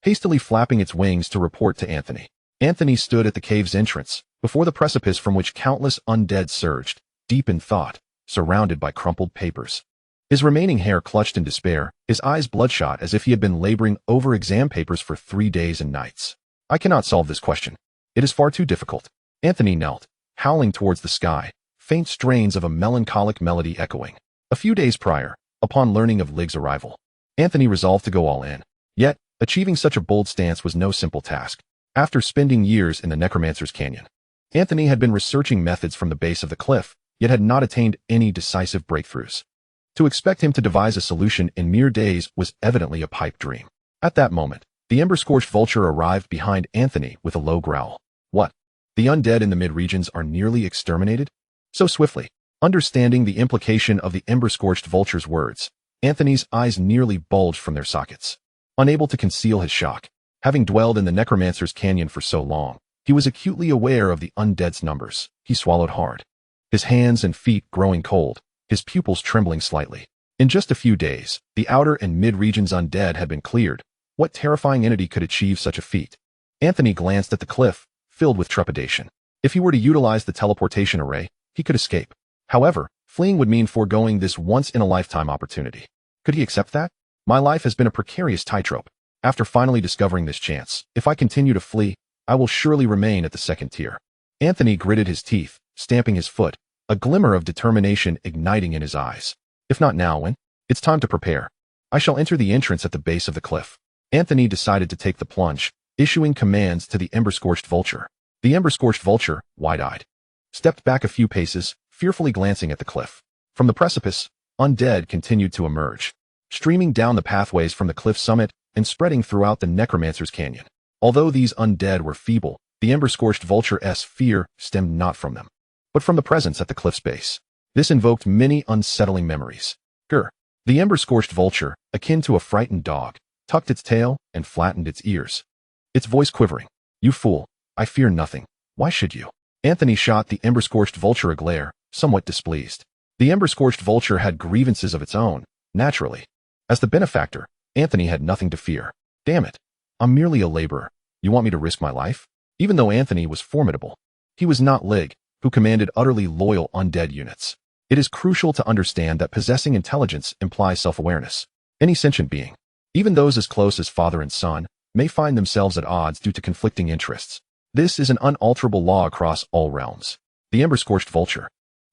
hastily flapping its wings to report to Anthony. Anthony stood at the cave's entrance, before the precipice from which countless undead surged, deep in thought, surrounded by crumpled papers. His remaining hair clutched in despair, his eyes bloodshot as if he had been laboring over exam papers for 3 days and nights. I cannot solve this question. It is far too difficult. Anthony knelt, howling towards the sky, faint strains of a melancholic melody echoing. A few days prior, upon learning of Lig's arrival, Anthony resolved to go all in. Yet, achieving such a bold stance was no simple task. After spending years in the Necromancer's Canyon, Anthony had been researching methods from the base of the cliff, yet had not attained any decisive breakthroughs. To expect him to devise a solution in mere days was evidently a pipe dream. At that moment, the ember-scorched vulture arrived behind Anthony with a low growl. What? The undead in the mid-regions are nearly exterminated? So swiftly. Understanding the implication of the ember-scorched vulture's words, Anthony's eyes nearly bulged from their sockets. Unable to conceal his shock, having dwelled in the Necromancer's Canyon for so long, he was acutely aware of the undead's numbers. He swallowed hard, his hands and feet growing cold, his pupils trembling slightly. In just a few days, the outer and mid-regions undead had been cleared. What terrifying entity could achieve such a feat? Anthony glanced at the cliff, filled with trepidation. If he were to utilize the teleportation array, he could escape. However, fleeing would mean foregoing this once-in-a-lifetime opportunity. Could he accept that? My life has been a precarious tightrope. After finally discovering this chance, if I continue to flee, I will surely remain at the second tier. Anthony gritted his teeth, stamping his foot, a glimmer of determination igniting in his eyes. If not now, when? It's time to prepare. I shall enter the entrance at the base of the cliff. Anthony decided to take the plunge, issuing commands to the ember-scorched vulture. The ember-scorched vulture, wide-eyed, stepped back a few paces, fearfully glancing at the cliff. From the precipice, undead continued to emerge, streaming down the pathways from the cliff summit and spreading throughout the Necromancer's Canyon. Although these undead were feeble, the ember-scorched vulture's fear stemmed not from them, but from the presence at the cliff's base. This invoked many unsettling memories. Grr. The ember-scorched vulture, akin to a frightened dog, tucked its tail and flattened its ears, its voice quivering. You fool, I fear nothing. Why should you? Anthony shot the ember-scorched vulture a glare, somewhat displeased. The ember-scorched vulture had grievances of its own, naturally. As the benefactor, Anthony had nothing to fear. Damn it. I'm merely a laborer. You want me to risk my life? Even though Anthony was formidable, he was not Lig, who commanded utterly loyal undead units. It is crucial to understand that possessing intelligence implies self-awareness. Any sentient being, even those as close as father and son, may find themselves at odds due to conflicting interests. This is an unalterable law across all realms. The ember-scorched vulture,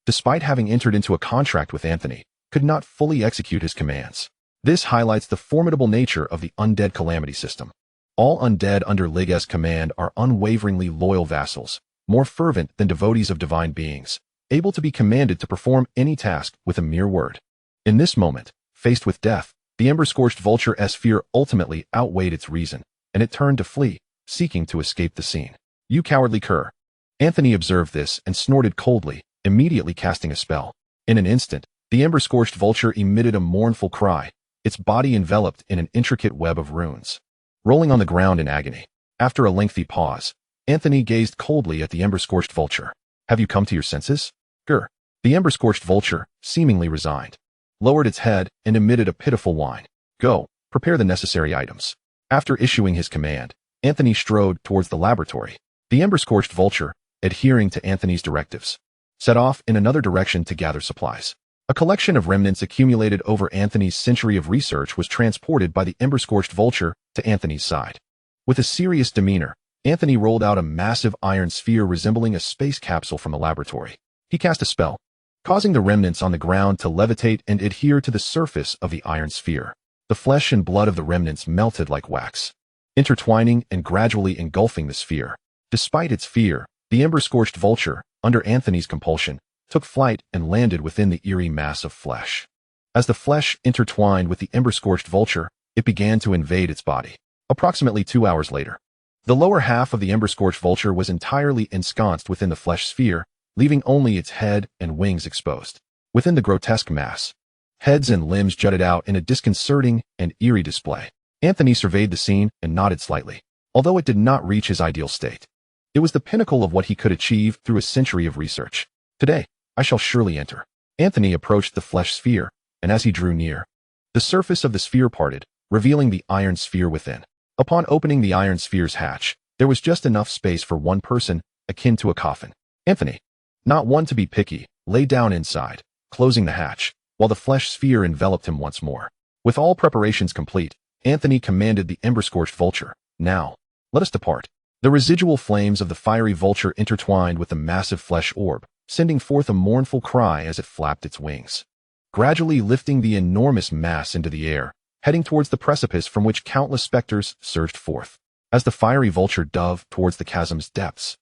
despite having entered into a contract with Anthony, could not fully execute his commands. This highlights the formidable nature of the Undead Calamity System. All undead under Lig's command are unwaveringly loyal vassals, more fervent than devotees of divine beings, able to be commanded to perform any task with a mere word. In this moment, faced with death, the ember-scorched vulture's fear ultimately outweighed its reason, and it turned to flee, seeking to escape the scene. "You cowardly cur." Anthony observed this and snorted coldly, immediately casting a spell. In an instant, the ember-scorched vulture emitted a mournful cry, its body enveloped in an intricate web of runes. Rolling on the ground in agony, after a lengthy pause, Anthony gazed coldly at the ember-scorched vulture. "Have you come to your senses?" "Grr." The ember-scorched vulture, seemingly resigned, lowered its head and emitted a pitiful whine. "Go, prepare the necessary items." After issuing his command, Anthony strode towards the laboratory. The ember-scorched vulture, adhering to Anthony's directives, set off in another direction to gather supplies. A collection of remnants accumulated over Anthony's century of research was transported by the ember-scorched vulture to Anthony's side. With a serious demeanor, Anthony rolled out a massive iron sphere resembling a space capsule from the laboratory. He cast a spell, causing the remnants on the ground to levitate and adhere to the surface of the iron sphere. The flesh and blood of the remnants melted like wax, intertwining and gradually engulfing the sphere. Despite its fear, the ember-scorched vulture, under Anthony's compulsion, took flight and landed within the eerie mass of flesh. As the flesh intertwined with the ember-scorched vulture, it began to invade its body. Approximately 2 hours later, the lower half of the ember-scorched vulture was entirely ensconced within the flesh sphere, leaving only its head and wings exposed. Within the grotesque mass, heads and limbs jutted out in a disconcerting and eerie display. Anthony surveyed the scene and nodded slightly. Although it did not reach his ideal state, it was the pinnacle of what he could achieve through a century of research. "Today, I shall surely enter." Anthony approached the flesh sphere, and as he drew near, the surface of the sphere parted, revealing the iron sphere within. Upon opening the iron sphere's hatch, there was just enough space for one person, akin to a coffin. Anthony, not one to be picky, lay down inside, closing the hatch, while the flesh sphere enveloped him once more. With all preparations complete, Anthony commanded the ember-scorched vulture, "Now, let us depart." The residual flames of the fiery vulture intertwined with the massive flesh orb, sending forth a mournful cry as it flapped its wings, gradually lifting the enormous mass into the air, heading towards the precipice from which countless specters surged forth. As the fiery vulture dove towards the chasm's depths,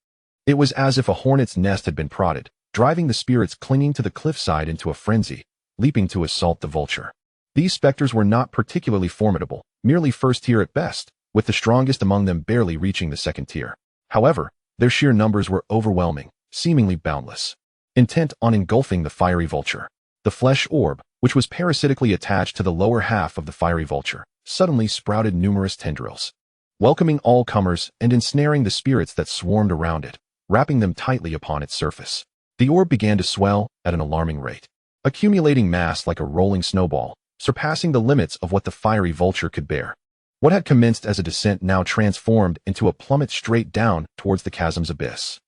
it was as if a hornet's nest had been prodded, driving the spirits clinging to the cliffside into a frenzy, leaping to assault the vulture. These specters were not particularly formidable, merely first tier at best, with the strongest among them barely reaching the second tier. However, their sheer numbers were overwhelming, seemingly boundless. Intent on engulfing the fiery vulture, the flesh orb, which was parasitically attached to the lower half of the fiery vulture, suddenly sprouted numerous tendrils, welcoming all comers and ensnaring the spirits that swarmed around it, wrapping them tightly upon its surface. The orb began to swell at an alarming rate, accumulating mass like a rolling snowball, surpassing the limits of what the fiery vulture could bear. What had commenced as a descent now transformed into a plummet straight down towards the chasm's abyss.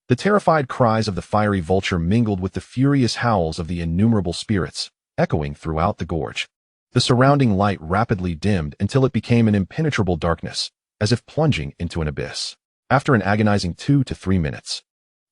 The terrified cries of the fiery vulture mingled with the furious howls of the innumerable spirits, echoing throughout the gorge. The surrounding light rapidly dimmed until it became an impenetrable darkness, as if plunging into an abyss. After an agonizing 2 to 3 minutes,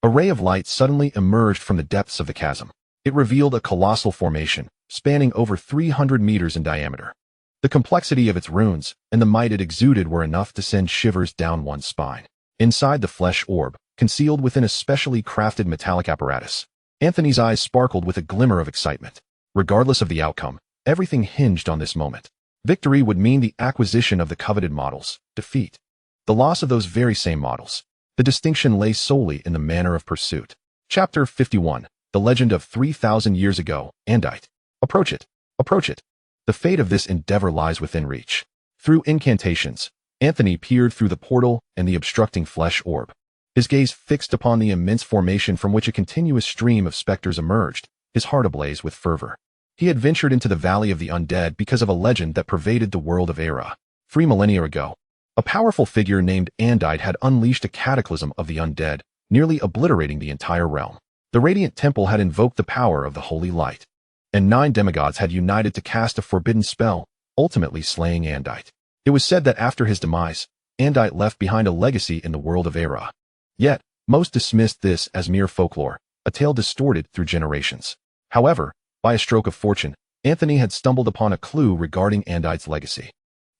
a ray of light suddenly emerged from the depths of the chasm. It revealed a colossal formation, spanning over 300 meters in diameter. The complexity of its runes and the might it exuded were enough to send shivers down one's spine. Inside the flesh orb, concealed within a specially crafted metallic apparatus, Anthony's eyes sparkled with a glimmer of excitement. Regardless of the outcome, everything hinged on this moment. Victory would mean the acquisition of the coveted models, defeat, the loss of those very same models. The distinction lay solely in the manner of pursuit. Chapter 51, The Legend of 3,000 Years Ago, Andite. Approach it. Approach it. The fate of this endeavor lies within reach. Through incantations, Anthony peered through the portal and the obstructing flesh orb, his gaze fixed upon the immense formation from which a continuous stream of specters emerged, his heart ablaze with fervor. He had ventured into the Valley of the Undead because of a legend that pervaded the world of Era. 3 millennia ago, a powerful figure named Andite had unleashed a cataclysm of the undead, nearly obliterating the entire realm. The Radiant Temple had invoked the power of the Holy Light, and 9 demigods had united to cast a forbidden spell, ultimately slaying Andite. It was said that after his demise, Andite left behind a legacy in the world of Era. Yet, most dismissed this as mere folklore, a tale distorted through generations. However, by a stroke of fortune, Anthony had stumbled upon a clue regarding Andite's legacy.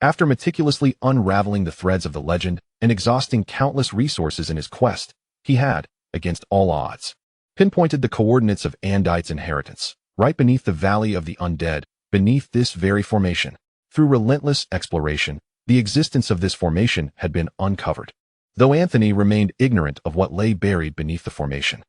After meticulously unraveling the threads of the legend and exhausting countless resources in his quest, he had, against all odds, pinpointed the coordinates of Andite's inheritance, right beneath the Valley of the Undead, beneath this very formation. Through relentless exploration, the existence of this formation had been uncovered, though Anthony remained ignorant of what lay buried beneath the formation.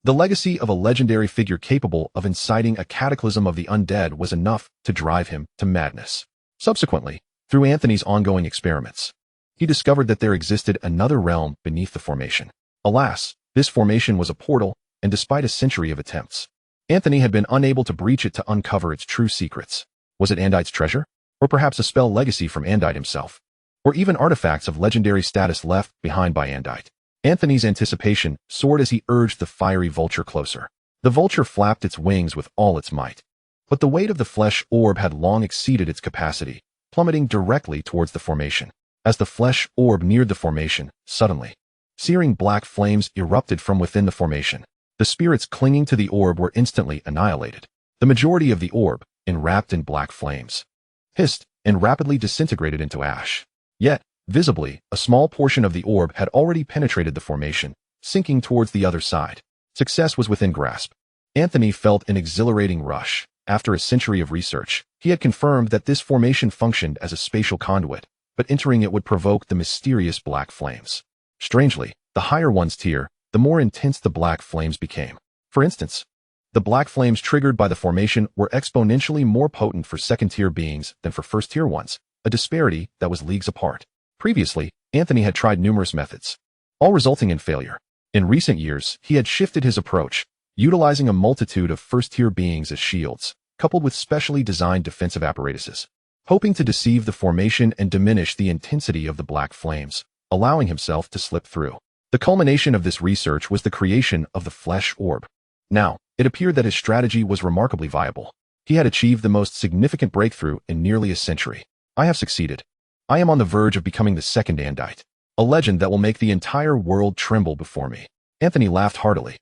The legacy of a legendary figure capable of inciting a cataclysm of the undead was enough to drive him to madness. Subsequently, through Anthony's ongoing experiments, he discovered that there existed another realm beneath the formation. Alas, this formation was a portal, and despite a century of attempts, Anthony had been unable to breach it to uncover its true secrets. Was it Andite's treasure? Or perhaps a spell legacy from Andite himself? Or even artifacts of legendary status left behind by Andite? Anthony's anticipation soared as he urged the fiery vulture closer. The vulture flapped its wings with all its might. But the weight of the flesh orb had long exceeded its capacity, plummeting directly towards the formation. As the flesh orb neared the formation, suddenly, searing black flames erupted from within the formation. The spirits clinging to the orb were instantly annihilated. The majority of the orb, enwrapped in black flames, hissed and rapidly disintegrated into ash. Yet, visibly, a small portion of the orb had already penetrated the formation, sinking towards the other side. Success was within grasp. Anthony felt an exhilarating rush. After a century of research, he had confirmed that this formation functioned as a spatial conduit, but entering it would provoke the mysterious black flames. Strangely, the higher one's tier, the more intense the black flames became. For instance, the black flames triggered by the formation were exponentially more potent for second-tier beings than for first-tier ones, a disparity that was leagues apart. Previously, Anthony had tried numerous methods, all resulting in failure. In recent years, he had shifted his approach, utilizing a multitude of first-tier beings as shields, coupled with specially designed defensive apparatuses, hoping to deceive the formation and diminish the intensity of the black flames, allowing himself to slip through. The culmination of this research was the creation of the flesh orb. Now, it appeared that his strategy was remarkably viable. He had achieved the most significant breakthrough in nearly a century. I have succeeded. I am on the verge of becoming the second Andite, a legend that will make the entire world tremble before me. Anthony laughed heartily,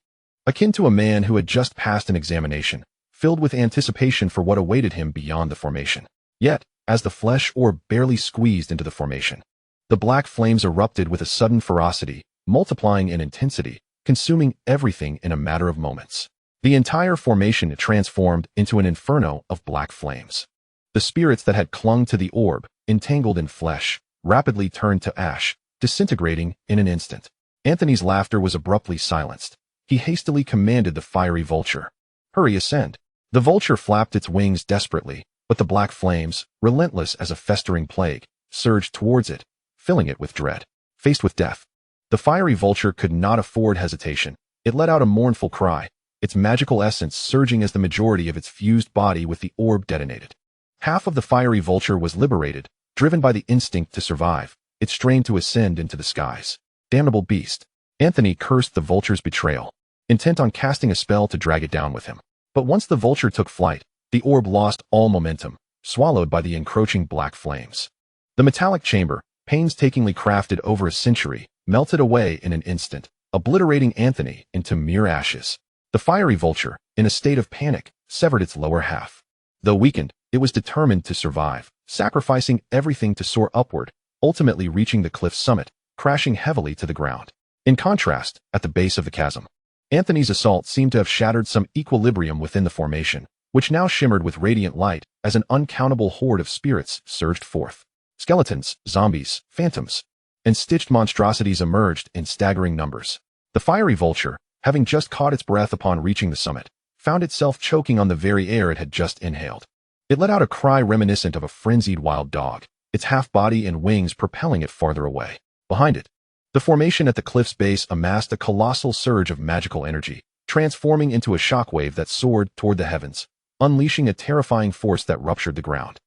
akin to a man who had just passed an examination, filled with anticipation for what awaited him beyond the formation. Yet, as the flesh orb barely squeezed into the formation, the black flames erupted with a sudden ferocity, multiplying in intensity, consuming everything in a matter of moments. The entire formation transformed into an inferno of black flames. The spirits that had clung to the orb, entangled in flesh, rapidly turned to ash, disintegrating in an instant. Anthony's laughter was abruptly silenced. He hastily commanded the fiery vulture, "Hurry, ascend." The vulture flapped its wings desperately, but the black flames, relentless as a festering plague, surged towards it, filling it with dread. Faced with death, the fiery vulture could not afford hesitation. It let out a mournful cry, its magical essence surging as the majority of its fused body with the orb detonated. Half of the fiery vulture was liberated, driven by the instinct to survive. It strained to ascend into the skies. Damnable beast. Anthony cursed the vulture's betrayal, intent on casting a spell to drag it down with him. But once the vulture took flight, the orb lost all momentum, swallowed by the encroaching black flames. The metallic chamber, painstakingly crafted over a century, melted away in an instant, obliterating Anthony into mere ashes. The fiery vulture, in a state of panic, severed its lower half. Though weakened, it was determined to survive, sacrificing everything to soar upward, ultimately reaching the cliff's summit, crashing heavily to the ground. In contrast, at the base of the chasm, Anthony's assault seemed to have shattered some equilibrium within the formation, which now shimmered with radiant light as an uncountable horde of spirits surged forth. Skeletons, zombies, phantoms, and stitched monstrosities emerged in staggering numbers. The fiery vulture, having just caught its breath upon reaching the summit, found itself choking on the very air it had just inhaled. It let out a cry reminiscent of a frenzied wild dog, its half-body and wings propelling it farther away. Behind it, the formation at the cliff's base amassed a colossal surge of magical energy, transforming into a shockwave that soared toward the heavens, unleashing a terrifying force that ruptured the ground.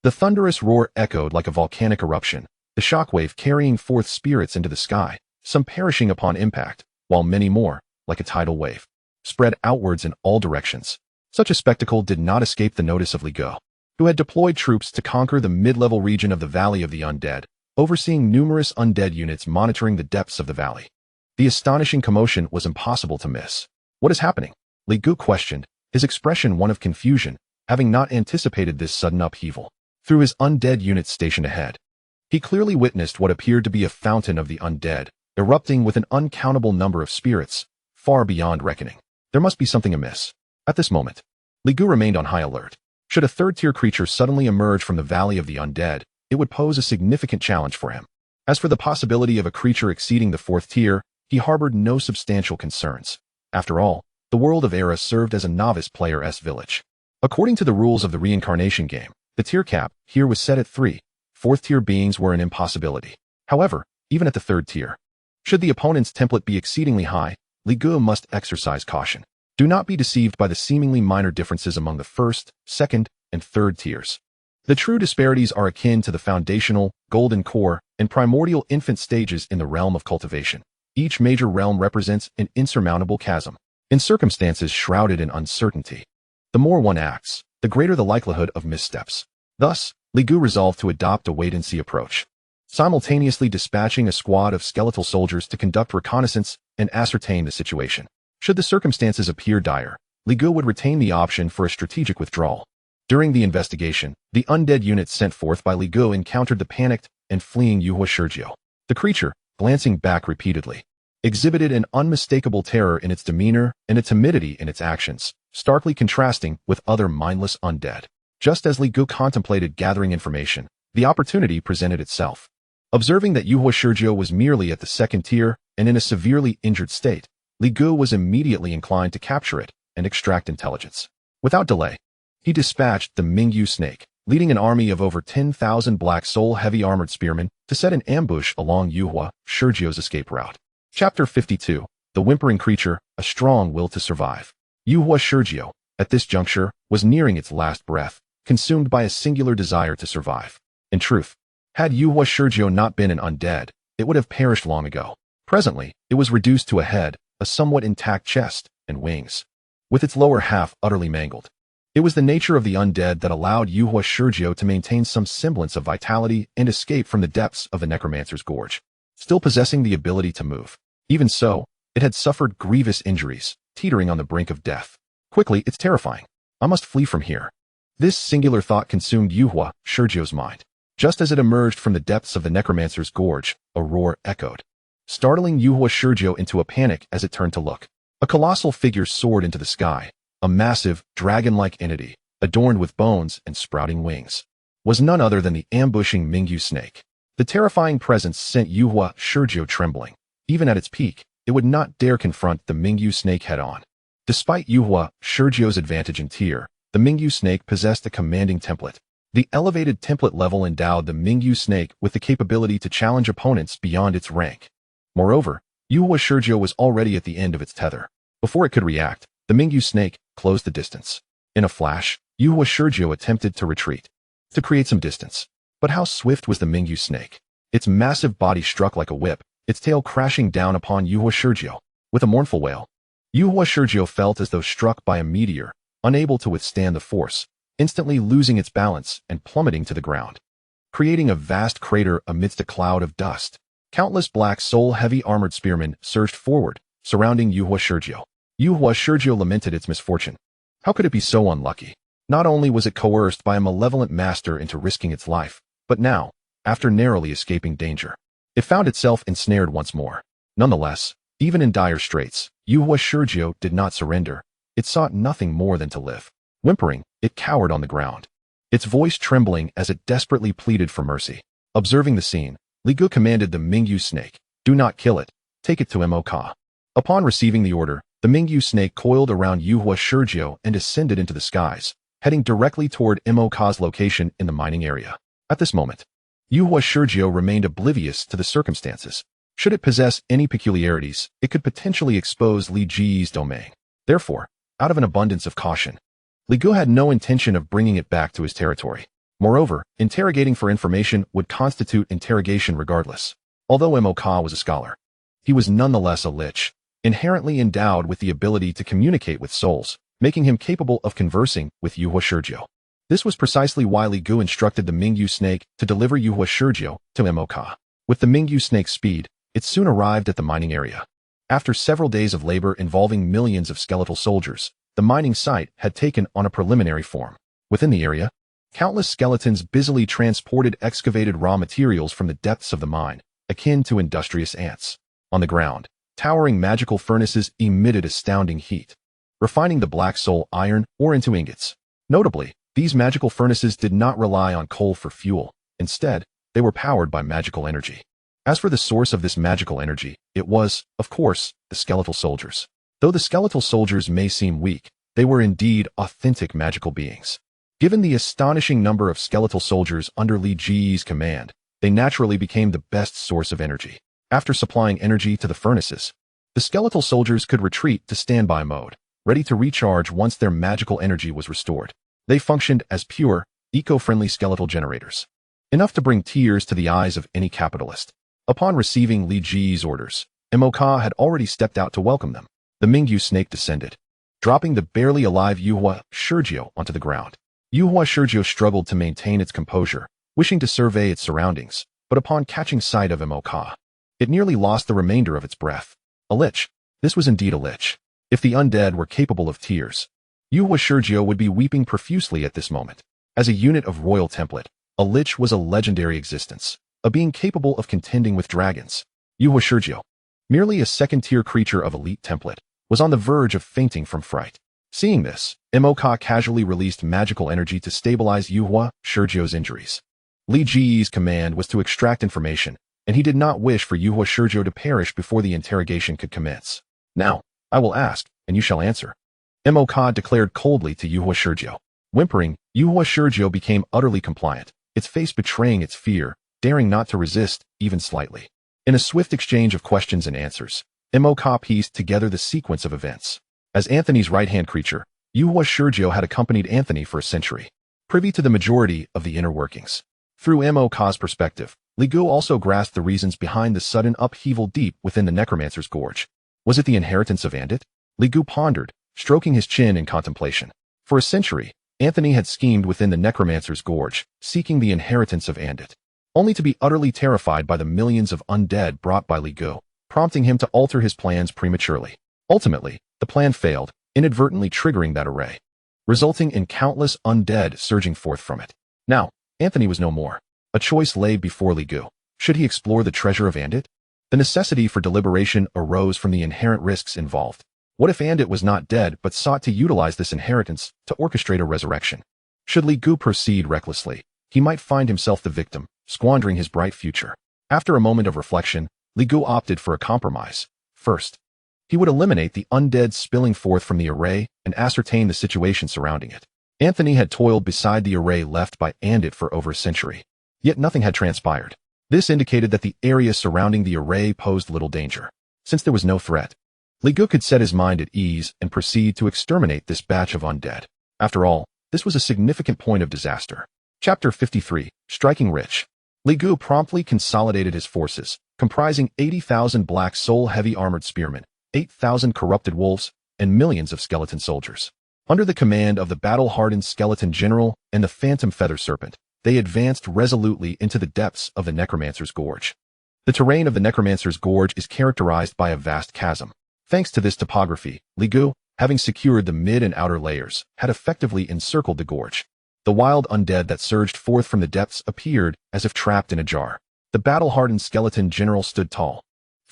The thunderous roar echoed like a volcanic eruption, the shockwave carrying forth spirits into the sky, some perishing upon impact, while many more, like a tidal wave, spread outwards in all directions. Such a spectacle did not escape the notice of Ligo, who had deployed troops to conquer the mid-level region of the Valley of the Undead, overseeing numerous undead units monitoring the depths of the valley. The astonishing commotion was impossible to miss. "What is happening?" Ligo questioned, his expression one of confusion, having not anticipated this sudden upheaval. through his undead units stationed ahead. He clearly witnessed what appeared to be a fountain of the undead, erupting with an uncountable number of spirits, far beyond reckoning. There must be something amiss. At this moment, Li Gu remained on high alert. Should a third-tier creature suddenly emerge from the Valley of the Undead, it would pose a significant challenge for him. As for the possibility of a creature exceeding the fourth tier, he harbored no substantial concerns. After all, the world of Era served as a novice player's village. According to the rules of the Reincarnation Game, the tier cap here was set at 3. Fourth-tier beings were an impossibility. However, even at the third tier, should the opponent's template be exceedingly high, Li Gu must exercise caution. Do not be deceived by the seemingly minor differences among the first, second, and third tiers. The true disparities are akin to the foundational, golden core, and primordial infant stages in the realm of cultivation. Each major realm represents an insurmountable chasm. In circumstances shrouded in uncertainty, the more one acts, the greater the likelihood of missteps. Thus, Li Gu resolved to adopt a wait-and-see approach, simultaneously dispatching a squad of skeletal soldiers to conduct reconnaissance and ascertain the situation. Should the circumstances appear dire, Li Gu would retain the option for a strategic withdrawal. During the investigation, the undead units sent forth by Li Gu encountered the panicked and fleeing Yuhua Shirjiu. The creature, glancing back repeatedly, exhibited an unmistakable terror in its demeanor and a timidity in its actions, starkly contrasting with other mindless undead. Just as Li Gu contemplated gathering information, the opportunity presented itself. Observing that Yuhua Shirjiu was merely at the second tier and in a severely injured state, Li Gu was immediately inclined to capture it and extract intelligence. Without delay, he dispatched the Mingyu snake, leading an army of over 10,000 black soul heavy armored spearmen to set an ambush along Yuhua Shirjiu's escape route. Chapter 52. The Whimpering Creature, a Strong Will to Survive. Yuhua Shirjiu, at this juncture, was nearing its last breath, consumed by a singular desire to survive. In truth, had Yuhua Shirjiu not been an undead, it would have perished long ago. Presently, it was reduced to a head, a somewhat intact chest, and wings, with its lower half utterly mangled. It was the nature of the undead that allowed Yuhua Shirjiu to maintain some semblance of vitality and escape from the depths of the necromancer's gorge, still possessing the ability to move. Even so, it had suffered grievous injuries, teetering on the brink of death. Quickly, it's terrifying. I must flee from here. This singular thought consumed Yuhua Shirjiu's mind. Just as it emerged from the depths of the necromancer's gorge, a roar echoed, startling Yuhua Shirjiu into a panic as it turned to look. A colossal figure soared into the sky, a massive, dragon-like entity, adorned with bones and sprouting wings, was none other than the ambushing Mingyu snake. The terrifying presence sent Yuhua Shirjiu trembling. Even at its peak, it would not dare confront the Mingyu snake head-on. Despite Yuhua Shirjiu's advantage in tier, the Mingyu snake possessed a commanding template. The elevated template level endowed the Mingyu snake with the capability to challenge opponents beyond its rank. Moreover, Yuhua Shirjiu was already at the end of its tether. Before it could react, the Mingyu snake closed the distance. In a flash, Yuhua Shirjiu attempted to retreat, to create some distance. But how swift was the Mingyu snake? Its massive body struck like a whip, its tail crashing down upon Yuhua Shirjiu. With a mournful wail, Yuhua Shirjiu felt as though struck by a meteor, unable to withstand the force, instantly losing its balance and plummeting to the ground, creating a vast crater amidst a cloud of dust. Countless black soul-heavy armored spearmen surged forward, surrounding Yuhua Shirjiu. Yuhua Shirjiu lamented its misfortune. How could it be so unlucky? Not only was it coerced by a malevolent master into risking its life, but now, after narrowly escaping danger, it found itself ensnared once more. Nonetheless, even in dire straits, Yuhua Shirjiu did not surrender. It sought nothing more than to live. Whimpering, it cowered on the ground, its voice trembling as it desperately pleaded for mercy. Observing the scene, Li Gu commanded the Mingyu snake, "Do not kill it. Take it to Imoka." Upon receiving the order, the Mingyu snake coiled around Yuhua Shirjiu and ascended into the skies, heading directly toward Imoka's location in the mining area. At this moment, Yuhua Shirjiu remained oblivious to the circumstances. Should it possess any peculiarities, it could potentially expose Li Ji's domain. Therefore, out of an abundance of caution, Li Gu had no intention of bringing it back to his territory. Moreover, interrogating for information would constitute interrogation regardless. Although Imoka was a scholar, he was nonetheless a lich, inherently endowed with the ability to communicate with souls, making him capable of conversing with Yuhua Shirjiu. This was precisely why Li Gu instructed the Mingyu snake to deliver Yuhua Shirjiu to Imoka. With the Mingyu snake's speed, it soon arrived at the mining area. After several days of labor involving millions of skeletal soldiers, the mining site had taken on a preliminary form. Within the area, Countless skeletons busily transported excavated raw materials from the depths of the mine, akin to industrious ants. On the ground, towering magical furnaces emitted astounding heat, refining the black soul iron ore into ingots. Notably, these magical furnaces did not rely on coal for fuel. Instead, they were powered by magical energy. As for the source of this magical energy, it was, of course, the skeletal soldiers. Though the skeletal soldiers may seem weak, they were indeed authentic magical beings. Given the astonishing number of skeletal soldiers under Li Ji's command, they naturally became the best source of energy. After supplying energy to the furnaces, the skeletal soldiers could retreat to standby mode, ready to recharge once their magical energy was restored. They functioned as pure, eco-friendly skeletal generators, enough to bring tears to the eyes of any capitalist. Upon receiving Li Ji's orders, Imoka had already stepped out to welcome them. The Mingyu snake descended, dropping the barely alive Yuhua Shurgyo onto the ground. Yuhua Shurgyo struggled to maintain its composure, wishing to survey its surroundings, but upon catching sight of Imoka, it nearly lost the remainder of its breath. A lich. This was indeed a lich. If the undead were capable of tears, Yuhua Shurgyo would be weeping profusely at this moment. As a unit of royal template, a lich was a legendary existence, a being capable of contending with dragons. Yuhua Shurgyo, merely a second-tier creature of elite template, was on the verge of fainting from fright. Seeing this, Imoka casually released magical energy to stabilize Yuhua Shurgyo's injuries. Li Ji's command was to extract information, and he did not wish for Yuhua Shurgyo to perish before the interrogation could commence. Now, I will ask, and you shall answer. Imoka declared coldly to Yuhua Shurgyo. Whimpering, Yuhua Shurgyo became utterly compliant, its face betraying its fear, daring not to resist, even slightly. In a swift exchange of questions and answers, Imoka pieced together the sequence of events. As Anthony's right-hand creature, Yuhua Shurgyo had accompanied Anthony for a century, privy to the majority of the inner workings. Through Imoka's perspective, Li Gu also grasped the reasons behind the sudden upheaval deep within the necromancer's gorge. Was it the inheritance of Andit? Li Gu pondered, stroking his chin in contemplation. For a century, Anthony had schemed within the necromancer's gorge, seeking the inheritance of Andit, only to be utterly terrified by the millions of undead brought by Li Gu, prompting him to alter his plans prematurely. Ultimately, the plan failed, inadvertently triggering that array, resulting in countless undead surging forth from it. Now, Anthony was no more. A choice lay before Li Gu. Should he explore the treasure of Andit? The necessity for deliberation arose from the inherent risks involved. What if Andit was not dead but sought to utilize this inheritance to orchestrate a resurrection? Should Li Gu proceed recklessly, he might find himself the victim, squandering his bright future. After a moment of reflection, Li Gu opted for a compromise. First, he would eliminate the undead spilling forth from the array and ascertain the situation surrounding it. Anthony had toiled beside the array left by Andit for over a century, yet nothing had transpired. This indicated that the area surrounding the array posed little danger. Since there was no threat, Li Gu could set his mind at ease and proceed to exterminate this batch of undead. After all, this was a significant point of disaster. Chapter 53, Striking Rich. Li Gu promptly consolidated his forces, comprising 80,000 black soul heavy armored spearmen, 8,000 corrupted wolves, and millions of skeleton soldiers. Under the command of the battle-hardened skeleton general and the phantom feather serpent, they advanced resolutely into the depths of the necromancer's gorge. The terrain of the necromancer's gorge is characterized by a vast chasm. Thanks to this topography, Li Gu, having secured the mid and outer layers, had effectively encircled the gorge. The wild undead that surged forth from the depths appeared as if trapped in a jar. The battle-hardened skeleton general stood tall,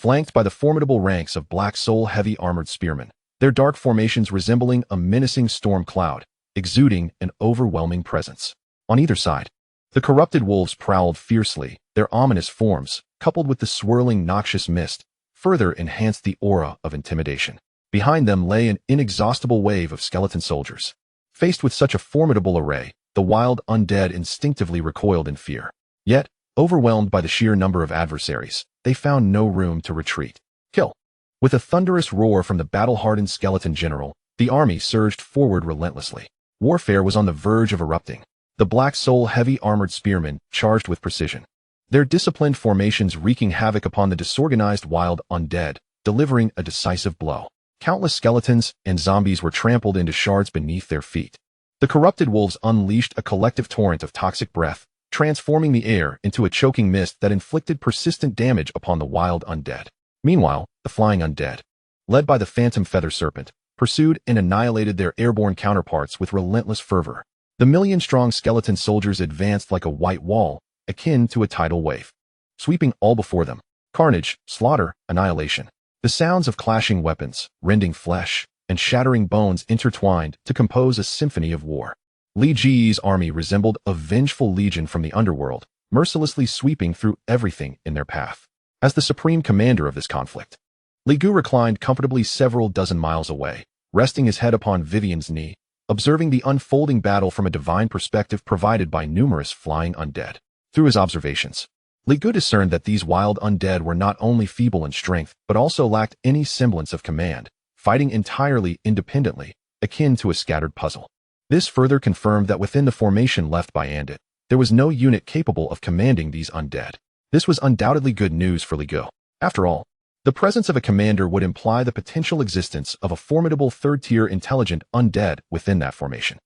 flanked by the formidable ranks of black soul heavy armored spearmen, their dark formations resembling a menacing storm cloud, exuding an overwhelming presence. On either side, the corrupted wolves prowled fiercely, their ominous forms, coupled with the swirling noxious mist, further enhanced the aura of intimidation. Behind them lay an inexhaustible wave of skeleton soldiers. Faced with such a formidable array, the wild undead instinctively recoiled in fear. Yet, overwhelmed by the sheer number of adversaries, they found no room to retreat. Kill! With a thunderous roar from the battle-hardened skeleton general, the army surged forward relentlessly. Warfare was on the verge of erupting. The black soul heavy armored spearmen charged with precision, their disciplined formations wreaking havoc upon the disorganized wild undead, delivering a decisive blow. Countless skeletons and zombies were trampled into shards beneath their feet. The corrupted wolves unleashed a collective torrent of toxic breath, transforming the air into a choking mist that inflicted persistent damage upon the wild undead. Meanwhile, the flying undead, led by the phantom feather serpent, pursued and annihilated their airborne counterparts with relentless fervor. The million-strong skeleton soldiers advanced like a white wall, akin to a tidal wave, sweeping all before them. Carnage, slaughter, annihilation. The sounds of clashing weapons, rending flesh, and shattering bones intertwined to compose a symphony of war. Li Ji's army resembled a vengeful legion from the underworld, mercilessly sweeping through everything in their path. As the supreme commander of this conflict, Li Gu reclined comfortably several dozen miles away, resting his head upon Vivian's knee, observing the unfolding battle from a divine perspective provided by numerous flying undead. Through his observations, Li Gu discerned that these wild undead were not only feeble in strength, but also lacked any semblance of command, fighting entirely independently, akin to a scattered puzzle. This further confirmed that within the formation left by Undead, there was no unit capable of commanding these undead. This was undoubtedly good news for Li Gu. After all, the presence of a commander would imply the potential existence of a formidable third-tier intelligent undead within that formation.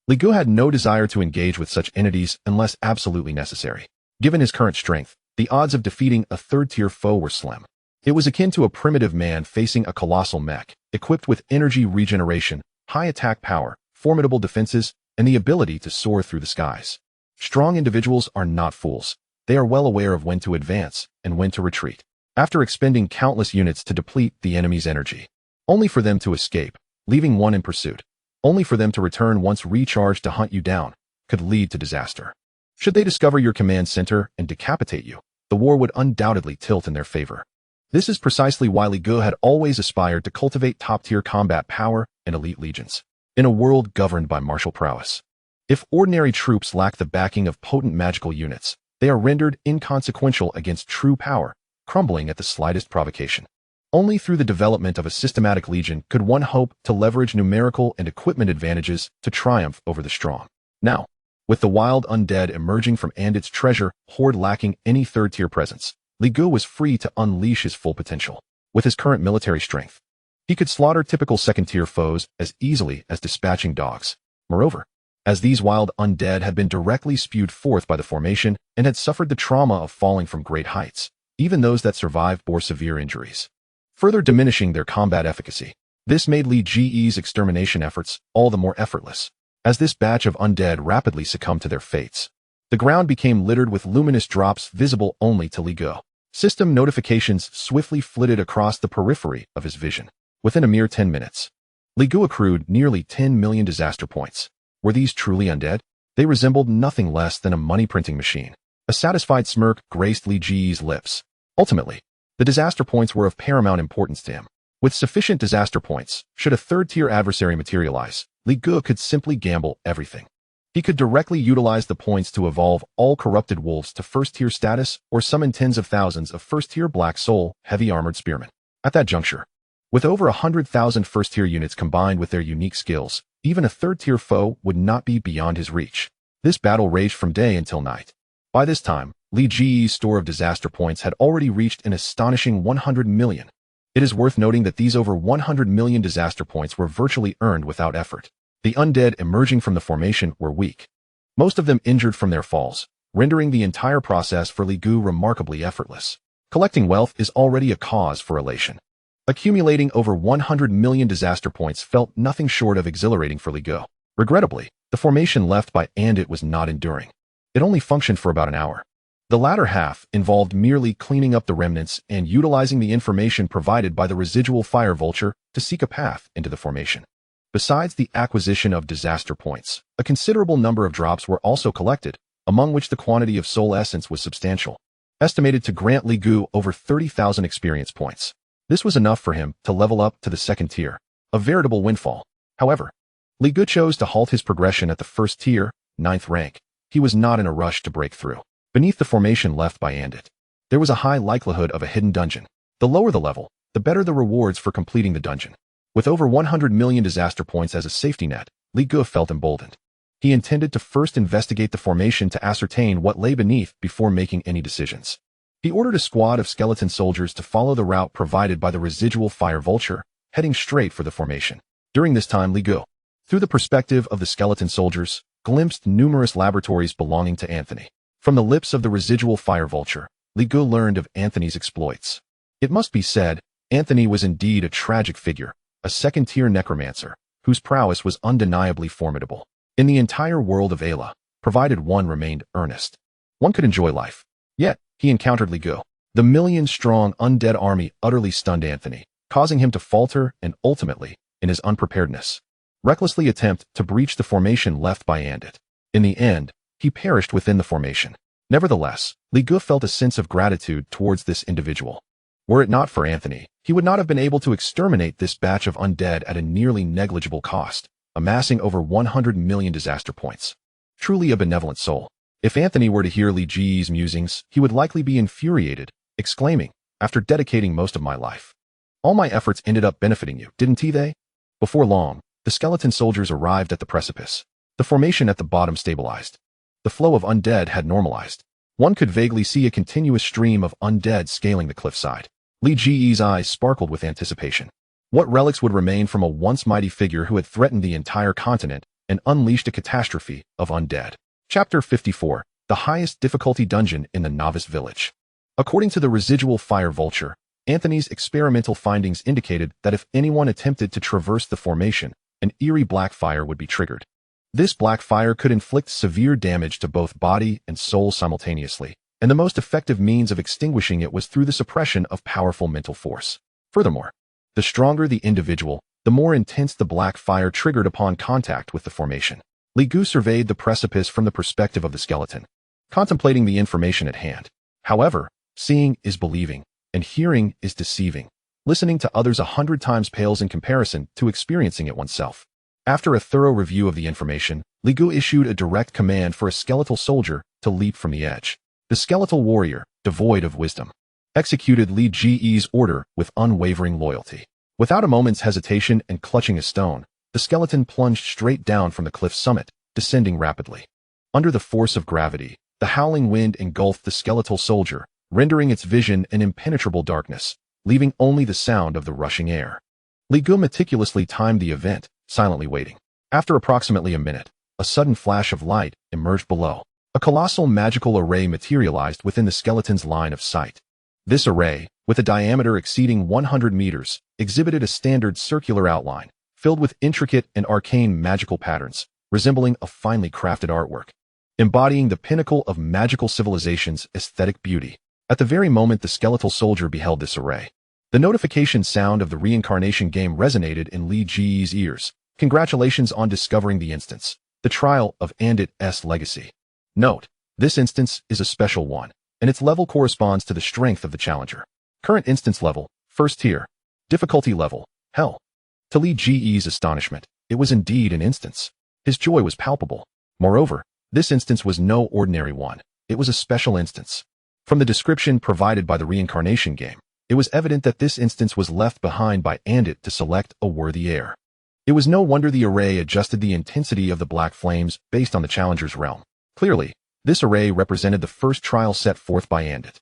Li Gu had no desire to engage with such entities unless absolutely necessary. Given his current strength, the odds of defeating a third-tier foe were slim. It was akin to a primitive man facing a colossal mech, equipped with energy regeneration, high attack power, formidable defenses, and the ability to soar through the skies. Strong individuals are not fools. They are well aware of when to advance and when to retreat. After expending countless units to deplete the enemy's energy, only for them to escape, leaving one in pursuit, only for them to return once recharged to hunt you down, could lead to disaster. Should they discover your command center and decapitate you, the war would undoubtedly tilt in their favor. This is precisely why Li Gu had always aspired to cultivate top-tier combat power and elite legions, in a world governed by martial prowess. If ordinary troops lack the backing of potent magical units, they are rendered inconsequential against true power, crumbling at the slightest provocation. Only through the development of a systematic legion could one hope to leverage numerical and equipment advantages to triumph over the strong. Now, with the wild undead emerging from Andit's treasure hoard lacking any third-tier presence, Li Gu was free to unleash his full potential. With his current military strength, he could slaughter typical second-tier foes as easily as dispatching dogs. Moreover, as these wild undead had been directly spewed forth by the formation and had suffered the trauma of falling from great heights, even those that survived bore severe injuries, further diminishing their combat efficacy. This made Li Ji's extermination efforts all the more effortless. As this batch of undead rapidly succumbed to their fates, the ground became littered with luminous drops visible only to Li Gu. System notifications swiftly flitted across the periphery of his vision. Within a mere 10 minutes, Li Gu accrued nearly 10 million disaster points. Were these truly undead? They resembled nothing less than a money-printing machine. A satisfied smirk graced Li Ji's lips. Ultimately, the disaster points were of paramount importance to him. With sufficient disaster points, should a third-tier adversary materialize, Li Gu could simply gamble everything. He could directly utilize the points to evolve all corrupted wolves to first-tier status or summon tens of thousands of first-tier Black Soul, heavy-armored spearmen. At that juncture, with over 100,000 first-tier units combined with their unique skills, even a third-tier foe would not be beyond his reach. This battle raged from day until night. By this time, Li Ji's store of disaster points had already reached an astonishing 100 million. It is worth noting that these over 100 million disaster points were virtually earned without effort. The undead emerging from the formation were weak, most of them injured from their falls, rendering the entire process for Li Gu remarkably effortless. Collecting wealth is already a cause for elation. Accumulating over 100 million disaster points felt nothing short of exhilarating for Li Gu. Regrettably, the formation left by Andit was not enduring. It only functioned for about an hour. The latter half involved merely cleaning up the remnants and utilizing the information provided by the residual fire vulture to seek a path into the formation. Besides the acquisition of disaster points, a considerable number of drops were also collected, among which the quantity of soul essence was substantial, estimated to grant Li Gu over 30,000 experience points. This was enough for him to level up to the second tier, a veritable windfall. However, Li Gu chose to halt his progression at the first tier, 9th rank. He was not in a rush to break through. Beneath the formation left by Andit, there was a high likelihood of a hidden dungeon. The lower the level, the better the rewards for completing the dungeon. With over 100 million disaster points as a safety net, Li Gu felt emboldened. He intended to first investigate the formation to ascertain what lay beneath before making any decisions. He ordered a squad of skeleton soldiers to follow the route provided by the residual fire vulture, heading straight for the formation. During this time, Li Gu, through the perspective of the skeleton soldiers, glimpsed numerous laboratories belonging to Anthony. From the lips of the residual fire vulture, Li Gu learned of Anthony's exploits. It must be said, Anthony was indeed a tragic figure, a second-tier necromancer, whose prowess was undeniably formidable. In the entire world of Ayla, provided one remained earnest, one could enjoy life. Yet, he encountered Li Gu. The million-strong undead army utterly stunned Anthony, causing him to falter and ultimately, in his unpreparedness, recklessly attempt to breach the formation left by Undead. In the end, he perished within the formation. Nevertheless, Li Gu felt a sense of gratitude towards this individual. Were it not for Anthony, he would not have been able to exterminate this batch of undead at a nearly negligible cost, amassing over 100 million disaster points. Truly a benevolent soul. If Anthony were to hear Li Ji's musings, he would likely be infuriated, exclaiming, "After dedicating most of my life, all my efforts ended up benefiting you, didn't they?" Before long, the skeleton soldiers arrived at the precipice. The formation at the bottom stabilized. The flow of undead had normalized. One could vaguely see a continuous stream of undead scaling the cliffside. Li Ji's eyes sparkled with anticipation. What relics would remain from a once mighty figure who had threatened the entire continent and unleashed a catastrophe of undead? Chapter 54, the highest difficulty dungeon in the novice village. According to the residual fire vulture, Anthony's experimental findings indicated that if anyone attempted to traverse the formation, an eerie black fire would be triggered. This black fire could inflict severe damage to both body and soul simultaneously, and the most effective means of extinguishing it was through the suppression of powerful mental force. Furthermore, the stronger the individual, the more intense the black fire triggered upon contact with the formation. Li Gu surveyed the precipice from the perspective of the skeleton, contemplating the information at hand. However, seeing is believing, and hearing is deceiving. Listening to others 100 times pales in comparison to experiencing it oneself. After a thorough review of the information, Li Gu issued a direct command for a skeletal soldier to leap from the edge. The skeletal warrior, devoid of wisdom, executed Li Ji's order with unwavering loyalty. Without a moment's hesitation and clutching a stone, the skeleton plunged straight down from the cliff's summit, descending rapidly. Under the force of gravity, the howling wind engulfed the skeletal soldier, rendering its vision an impenetrable darkness, leaving only the sound of the rushing air. Li Gu meticulously timed the event, silently waiting. After approximately a minute, a sudden flash of light emerged below. A colossal magical array materialized within the skeleton's line of sight. This array, with a diameter exceeding 100 meters, exhibited a standard circular outline, filled with intricate and arcane magical patterns, resembling a finely crafted artwork, embodying the pinnacle of magical civilization's aesthetic beauty. At the very moment the skeletal soldier beheld this array, the notification sound of the Reincarnation Game resonated in Li Ji's ears. Congratulations on discovering the instance, the trial of Undead's legacy. Note, this instance is a special one, and its level corresponds to the strength of the challenger. Current instance level, first tier. Difficulty level, hell. To Li Ji's astonishment, it was indeed an instance. His joy was palpable. Moreover, this instance was no ordinary one. It was a special instance. From the description provided by the Reincarnation Game, it was evident that this instance was left behind by Undead to select a worthy heir. It was no wonder the array adjusted the intensity of the black flames based on the challenger's realm. Clearly, this array represented the first trial set forth by Undead.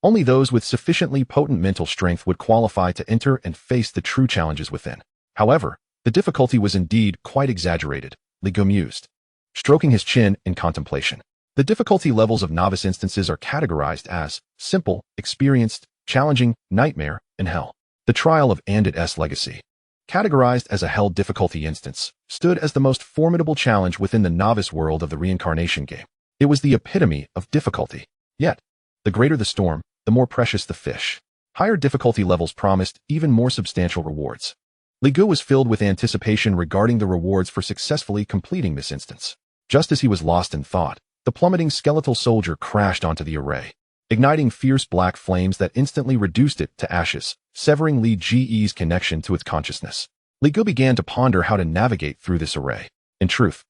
Only those with sufficiently potent mental strength would qualify to enter and face the true challenges within. However, the difficulty was indeed quite exaggerated, Li Gu mused, stroking his chin in contemplation. The difficulty levels of novice instances are categorized as simple, experienced, challenging, nightmare, and hell. The trial of Undead's legacy, categorized as a hell difficulty instance, stood as the most formidable challenge within the novice world of the Reincarnation Game. It was the epitome of difficulty. Yet, the greater the storm, the more precious the fish. Higher difficulty levels promised even more substantial rewards. Li Gu was filled with anticipation regarding the rewards for successfully completing this instance. Just as he was lost in thought, the plummeting skeletal soldier crashed onto the array, igniting fierce black flames that instantly reduced it to ashes, severing Li Ji's connection to its consciousness. Li Gu began to ponder how to navigate through this array. In truth,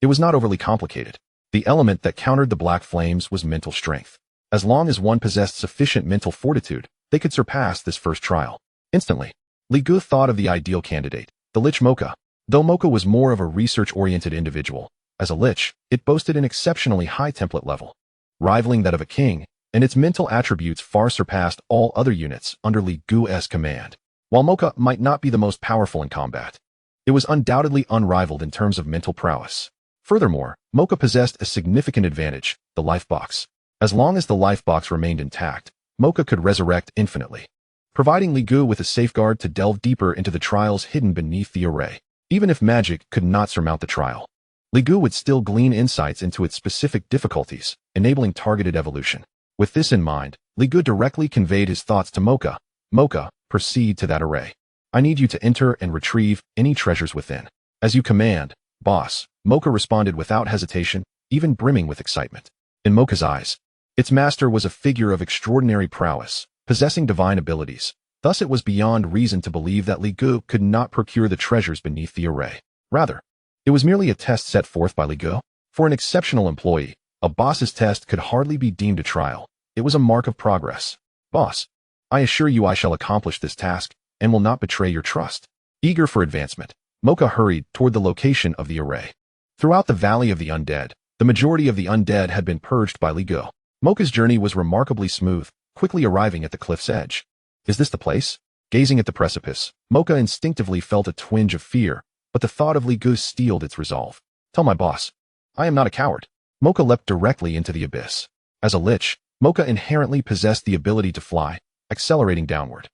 it was not overly complicated. The element that countered the black flames was mental strength. As long as one possessed sufficient mental fortitude, they could surpass this first trial. Instantly, Li Gu thought of the ideal candidate, the Lich Mocha. Though Mocha was more of a research-oriented individual, as a Lich, it boasted an exceptionally high template level, rivaling that of a king, and its mental attributes far surpassed all other units under Li Gu's command. While Mocha might not be the most powerful in combat, it was undoubtedly unrivaled in terms of mental prowess. Furthermore, Mocha possessed a significant advantage, the life box. As long as the life box remained intact, Mocha could resurrect infinitely, providing Li Gu with a safeguard to delve deeper into the trials hidden beneath the array. Even if magic could not surmount the trial, Li Gu would still glean insights into its specific difficulties, enabling targeted evolution. With this in mind, Li Gu directly conveyed his thoughts to Mocha. Mocha, proceed to that array. I need you to enter and retrieve any treasures within. As you command, boss, Mocha responded without hesitation, even brimming with excitement. In Mocha's eyes, its master was a figure of extraordinary prowess, possessing divine abilities. Thus it was beyond reason to believe that Li Gu could not procure the treasures beneath the array. Rather, it was merely a test set forth by Li Gu. For an exceptional employee, a boss's test could hardly be deemed a trial. It was a mark of progress. Boss, I assure you I shall accomplish this task, and will not betray your trust. Eager for advancement, Mocha hurried toward the location of the array. Throughout the Valley of the Undead, the majority of the undead had been purged by Li Gu. Mocha's journey was remarkably smooth, quickly arriving at the cliff's edge. Is this the place? Gazing at the precipice, Mocha instinctively felt a twinge of fear, but the thought of Li Gu steeled its resolve. Tell my boss, I am not a coward. Mocha leapt directly into the abyss. As a lich, Mocha inherently possessed the ability to fly, accelerating downward.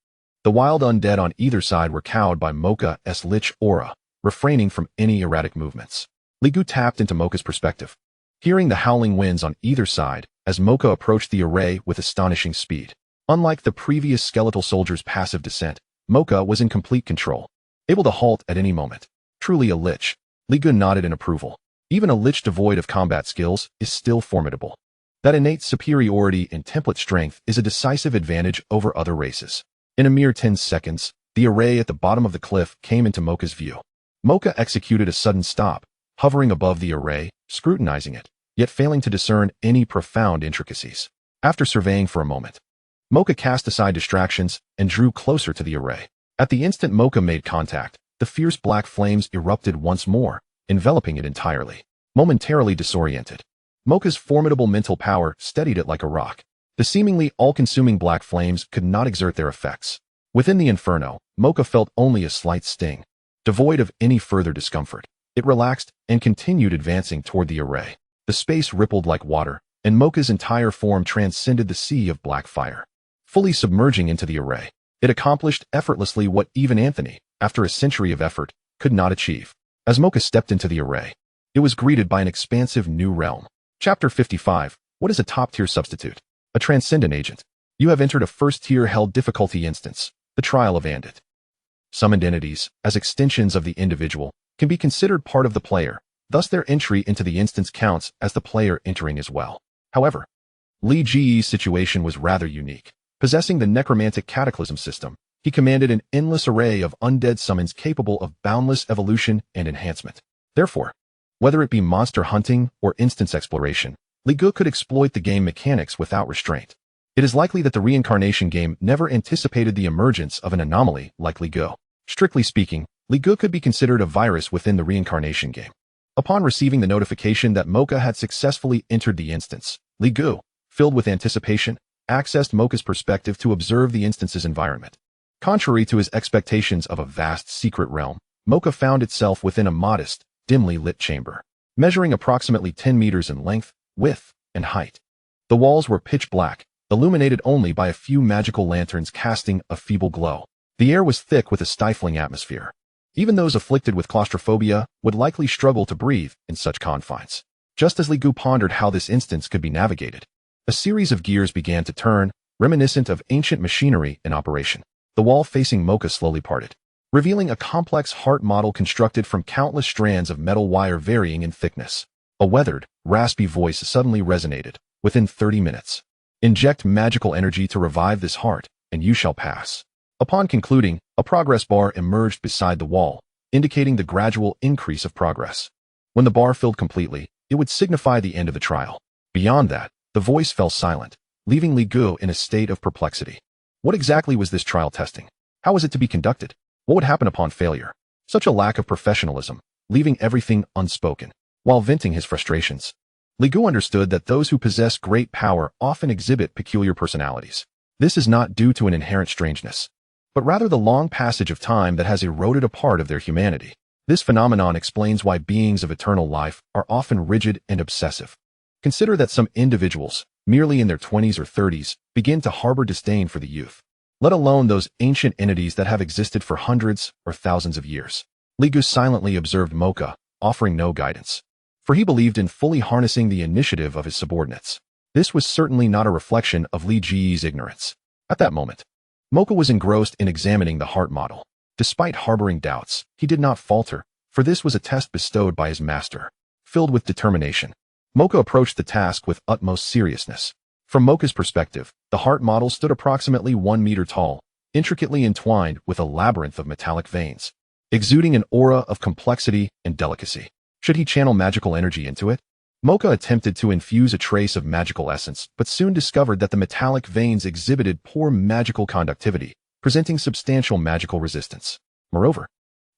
The wild undead on either side were cowed by Mocha's lich aura, refraining from any erratic movements. Li Gu tapped into Mocha's perspective, hearing the howling winds on either side as Mocha approached the array with astonishing speed. Unlike the previous skeletal soldier's passive descent, Mocha was in complete control, able to halt at any moment. Truly a lich. Li Gu nodded in approval. Even a lich devoid of combat skills is still formidable. That innate superiority in template strength is a decisive advantage over other races. In a mere 10 seconds, the array at the bottom of the cliff came into Mocha's view. Mocha executed a sudden stop, hovering above the array, scrutinizing it, yet failing to discern any profound intricacies. After surveying for a moment, Mocha cast aside distractions and drew closer to the array. At the instant Mocha made contact, the fierce black flames erupted once more, enveloping it entirely. Momentarily disoriented, Mocha's formidable mental power steadied it like a rock. The seemingly all-consuming black flames could not exert their effects. Within the inferno, Mocha felt only a slight sting. Devoid of any further discomfort, it relaxed and continued advancing toward the array. The space rippled like water, and Mocha's entire form transcended the sea of black fire. Fully submerging into the array, it accomplished effortlessly what even Anthony, after a century of effort, could not achieve. As Mocha stepped into the array, it was greeted by an expansive new realm. Chapter 55. What is a top-tier substitute? A transcendent agent. You have entered a first-tier held difficulty instance, the Trial of Undead. Summoned entities, as extensions of the individual, can be considered part of the player, thus their entry into the instance counts as the player entering as well. However, Li Ji's situation was rather unique. Possessing the necromantic cataclysm system, he commanded an endless array of undead summons capable of boundless evolution and enhancement. Therefore, whether it be monster hunting or instance exploration, Li Gu could exploit the game mechanics without restraint. It is likely that the Reincarnation Game never anticipated the emergence of an anomaly like Li Gu. Strictly speaking, Li Gu could be considered a virus within the Reincarnation Game. Upon receiving the notification that Mocha had successfully entered the instance, Li Gu, filled with anticipation, accessed Mocha's perspective to observe the instance's environment. Contrary to his expectations of a vast secret realm, Mocha found itself within a modest, dimly lit chamber, measuring approximately 10 meters in length, width, and height. The walls were pitch black, illuminated only by a few magical lanterns casting a feeble glow. The air was thick with a stifling atmosphere. Even those afflicted with claustrophobia would likely struggle to breathe in such confines. Just as Li Gu pondered how this instance could be navigated, a series of gears began to turn, reminiscent of ancient machinery in operation. The wall facing Mocha slowly parted, revealing a complex heart model constructed from countless strands of metal wire varying in thickness. A weathered, raspy voice suddenly resonated. Within 30 minutes, inject magical energy to revive this heart, and you shall pass. Upon concluding, a progress bar emerged beside the wall, indicating the gradual increase of progress. When the bar filled completely, it would signify the end of the trial. Beyond that, the voice fell silent, leaving Li Gu in a state of perplexity. What exactly was this trial testing? How was it to be conducted? What would happen upon failure? Such a lack of professionalism, leaving everything unspoken. While venting his frustrations, Li Gu understood that those who possess great power often exhibit peculiar personalities. This is not due to an inherent strangeness, but rather the long passage of time that has eroded a part of their humanity. This phenomenon explains why beings of eternal life are often rigid and obsessive. Consider that some individuals, merely in their 20s or 30s, begin to harbor disdain for the youth, let alone those ancient entities that have existed for hundreds or thousands of years. Li Gu silently observed Mocha, offering no guidance. for he believed in fully harnessing the initiative of his subordinates. This was certainly not a reflection of Li Ji's ignorance. At that moment, Mocha was engrossed in examining the heart model. Despite harboring doubts, he did not falter, for this was a test bestowed by his master. Filled with determination, Mocha approached the task with utmost seriousness. From Mocha's perspective, the heart model stood approximately 1 meter tall, intricately entwined with a labyrinth of metallic veins, exuding an aura of complexity and delicacy. Should he channel magical energy into it? Mocha attempted to infuse a trace of magical essence, but soon discovered that the metallic veins exhibited poor magical conductivity, presenting substantial magical resistance. Moreover,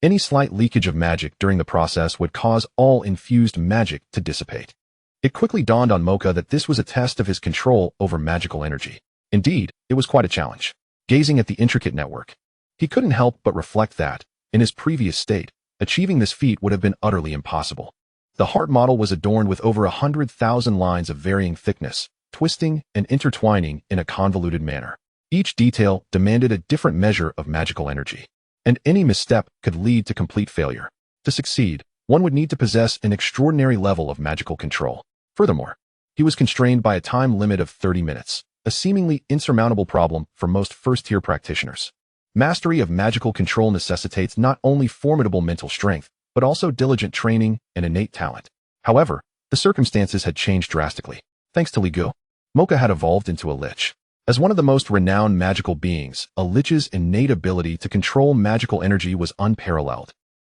any slight leakage of magic during the process would cause all infused magic to dissipate. It quickly dawned on Mocha that this was a test of his control over magical energy. Indeed, it was quite a challenge. Gazing at the intricate network, he couldn't help but reflect that, in his previous state, achieving this feat would have been utterly impossible. The heart model was adorned with over 100,000 lines of varying thickness, twisting and intertwining in a convoluted manner. Each detail demanded a different measure of magical energy, and any misstep could lead to complete failure. To succeed, one would need to possess an extraordinary level of magical control. Furthermore, he was constrained by a time limit of 30 minutes, a seemingly insurmountable problem for most first-tier practitioners. Mastery of magical control necessitates not only formidable mental strength, but also diligent training and innate talent. However, the circumstances had changed drastically. Thanks to Li Gu, Mocha had evolved into a lich. As one of the most renowned magical beings, a lich's innate ability to control magical energy was unparalleled.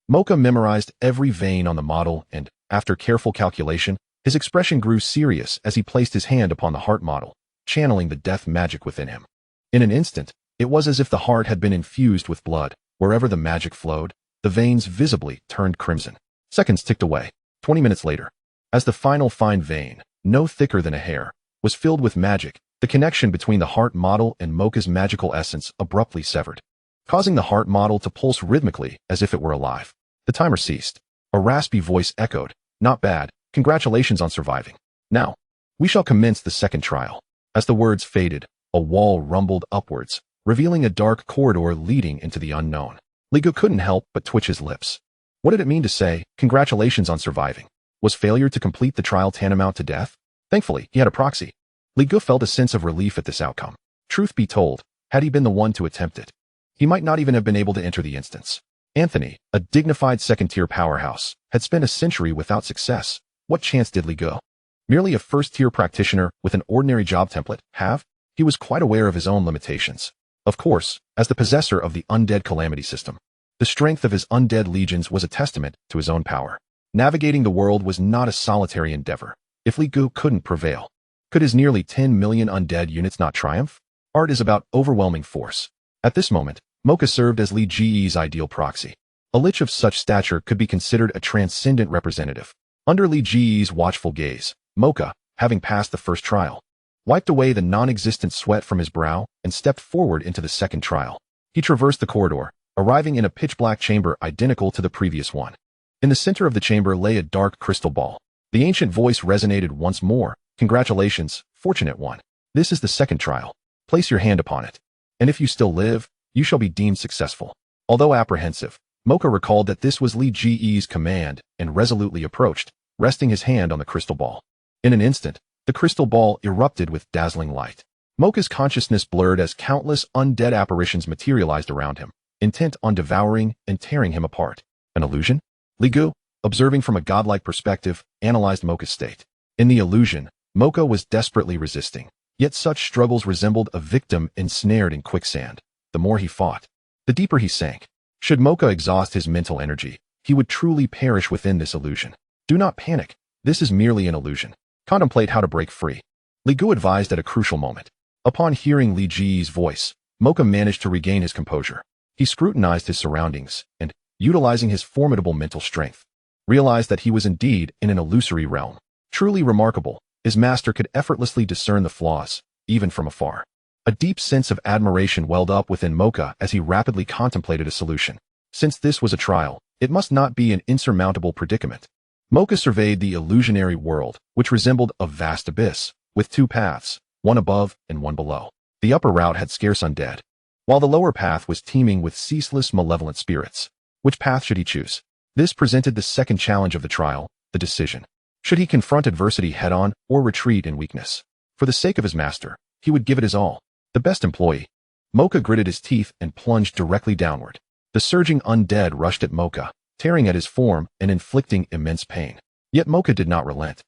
Mocha memorized every vein on the model and, after careful calculation, his expression grew serious as he placed his hand upon the heart model, channeling the death magic within him. In an instant, it was as if the heart had been infused with blood. Wherever the magic flowed, the veins visibly turned crimson. Seconds ticked away. 20 minutes later, as the final fine vein, no thicker than a hair, was filled with magic, the connection between the heart model and Mocha's magical essence abruptly severed, causing the heart model to pulse rhythmically as if it were alive. The timer ceased. A raspy voice echoed, "Not bad. Congratulations on surviving. Now, we shall commence the second trial." As the words faded, a wall rumbled upwards, revealing a dark corridor leading into the unknown. Li Gu couldn't help but twitch his lips. What did it mean to say, "Congratulations on surviving"? Was failure to complete the trial tantamount to death? Thankfully, he had a proxy. Li Gu felt a sense of relief at this outcome. Truth be told, had he been the one to attempt it, he might not even have been able to enter the instance. Anthony, a dignified second-tier powerhouse, had spent a century without success. What chance did Li Gu, merely a first-tier practitioner with an ordinary job template, have? He was quite aware of his own limitations. Of course, as the possessor of the Undead Calamity System, the strength of his undead legions was a testament to his own power. Navigating the world was not a solitary endeavor. If Li Gu couldn't prevail, could his nearly 10 million undead units not triumph? Art is about overwhelming force. At this moment, Mocha served as Li Ji's ideal proxy. A lich of such stature could be considered a transcendent representative. Under Li Ji's watchful gaze, Mocha, having passed the first trial, wiped away the non-existent sweat from his brow and stepped forward into the second trial. He traversed the corridor, arriving in a pitch-black chamber identical to the previous one. In the center of the chamber lay a dark crystal ball. The ancient voice resonated once more. "Congratulations, fortunate one. This is the second trial. Place your hand upon it, and if you still live, you shall be deemed successful." Although apprehensive, Mocha recalled that this was Li Ji's command and resolutely approached, resting his hand on the crystal ball. In an instant, the crystal ball erupted with dazzling light. Mocha's consciousness blurred as countless undead apparitions materialized around him, intent on devouring and tearing him apart. An illusion? Li Gu, observing from a godlike perspective, analyzed Mocha's state. In the illusion, Mocha was desperately resisting, yet such struggles resembled a victim ensnared in quicksand. The more he fought, the deeper he sank. Should Mocha exhaust his mental energy, he would truly perish within this illusion. Do not panic. This is merely an illusion. Contemplate how to break free. Li Gu advised at a crucial moment. Upon hearing Li Ji's voice, Mocha managed to regain his composure. He scrutinized his surroundings and, utilizing his formidable mental strength, realized that he was indeed in an illusory realm. Truly remarkable, his master could effortlessly discern the flaws, even from afar. A deep sense of admiration welled up within Mocha as he rapidly contemplated a solution. Since this was a trial, it must not be an insurmountable predicament. Mocha surveyed the illusionary world, which resembled a vast abyss, with two paths, one above and one below. The upper route had scarce undead, while the lower path was teeming with ceaseless malevolent spirits. Which path should he choose? This presented the second challenge of the trial, the decision. Should he confront adversity head-on or retreat in weakness? For the sake of his master, he would give it his all. The best employee. Mocha gritted his teeth and plunged directly downward. The surging undead rushed at Mocha, tearing at his form and inflicting immense pain. Yet Mocha did not relent.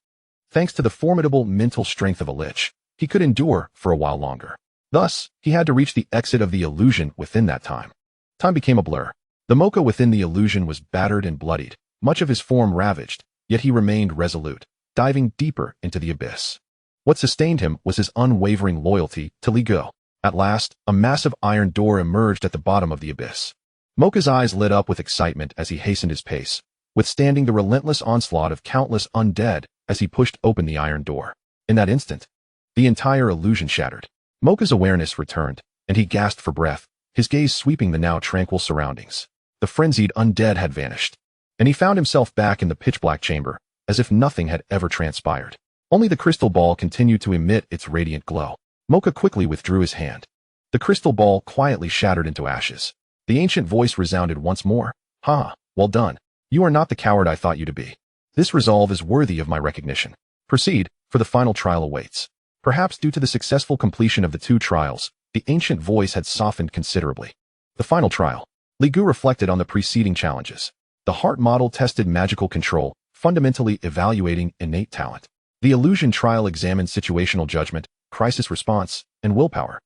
Thanks to the formidable mental strength of a lich, he could endure for a while longer. Thus, he had to reach the exit of the illusion within that time. Time became a blur. The Mocha within the illusion was battered and bloodied, much of his form ravaged, yet he remained resolute, diving deeper into the abyss. What sustained him was his unwavering loyalty to Li Go. At last, a massive iron door emerged at the bottom of the abyss. Mocha's eyes lit up with excitement as he hastened his pace, withstanding the relentless onslaught of countless undead as he pushed open the iron door. In that instant, the entire illusion shattered. Mocha's awareness returned, and he gasped for breath, his gaze sweeping the now tranquil surroundings. The frenzied undead had vanished, and he found himself back in the pitch-black chamber, as if nothing had ever transpired. Only the crystal ball continued to emit its radiant glow. Mocha quickly withdrew his hand. The crystal ball quietly shattered into ashes. The ancient voice resounded once more. "Ha, well done. You are not the coward I thought you to be. This resolve is worthy of my recognition. Proceed, for the final trial awaits." Perhaps due to the successful completion of the 2 trials, the ancient voice had softened considerably. The final trial. Li Gu reflected on the preceding challenges. The heart model tested magical control, fundamentally evaluating innate talent. The illusion trial examined situational judgment, crisis response, and willpower,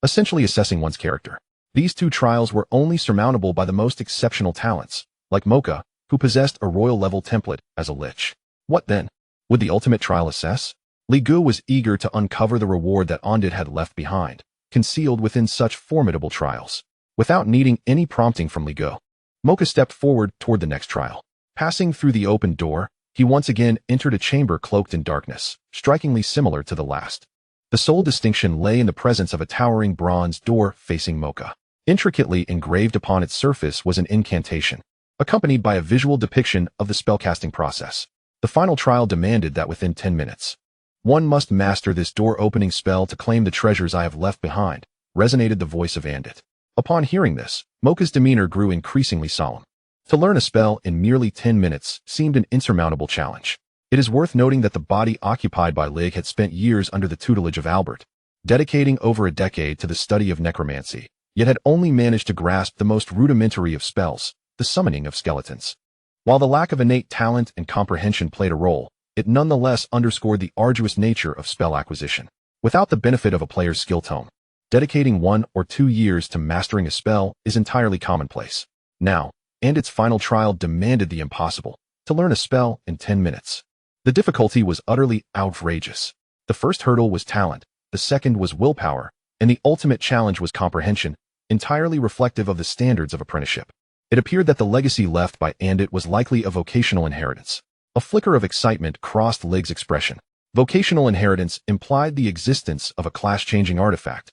essentially assessing one's character. These 2 trials were only surmountable by the most exceptional talents, like Mocha, who possessed a royal-level template as a lich. What then? Would the ultimate trial assess? Li Gu was eager to uncover the reward that Undead had left behind, concealed within such formidable trials. Without needing any prompting from Li Gu, Mocha stepped forward toward the next trial. Passing through the open door, he once again entered a chamber cloaked in darkness, strikingly similar to the last. The sole distinction lay in the presence of a towering bronze door facing Mocha. Intricately engraved upon its surface was an incantation, accompanied by a visual depiction of the spellcasting process. The final trial demanded that within 10 minutes, one must master this door-opening spell to claim the treasures I have left behind, resonated the voice of Undead. Upon hearing this, Mocha's demeanor grew increasingly solemn. To learn a spell in merely 10 minutes seemed an insurmountable challenge. It is worth noting that the body occupied by Lig had spent years under the tutelage of Albert, dedicating over a decade to the study of necromancy, yet had only managed to grasp the most rudimentary of spells, the summoning of skeletons. While the lack of innate talent and comprehension played a role, it nonetheless underscored the arduous nature of spell acquisition. Without the benefit of a player's skill tome, dedicating 1 or 2 years to mastering a spell is entirely commonplace. Now, and its final trial demanded the impossible, to learn a spell in 10 minutes. The difficulty was utterly outrageous. The first hurdle was talent, the second was willpower, and the ultimate challenge was comprehension, entirely reflective of the standards of apprenticeship. It appeared that the legacy left by Andit was likely a vocational inheritance. A flicker of excitement crossed Lig's expression. Vocational inheritance implied the existence of a class-changing artifact,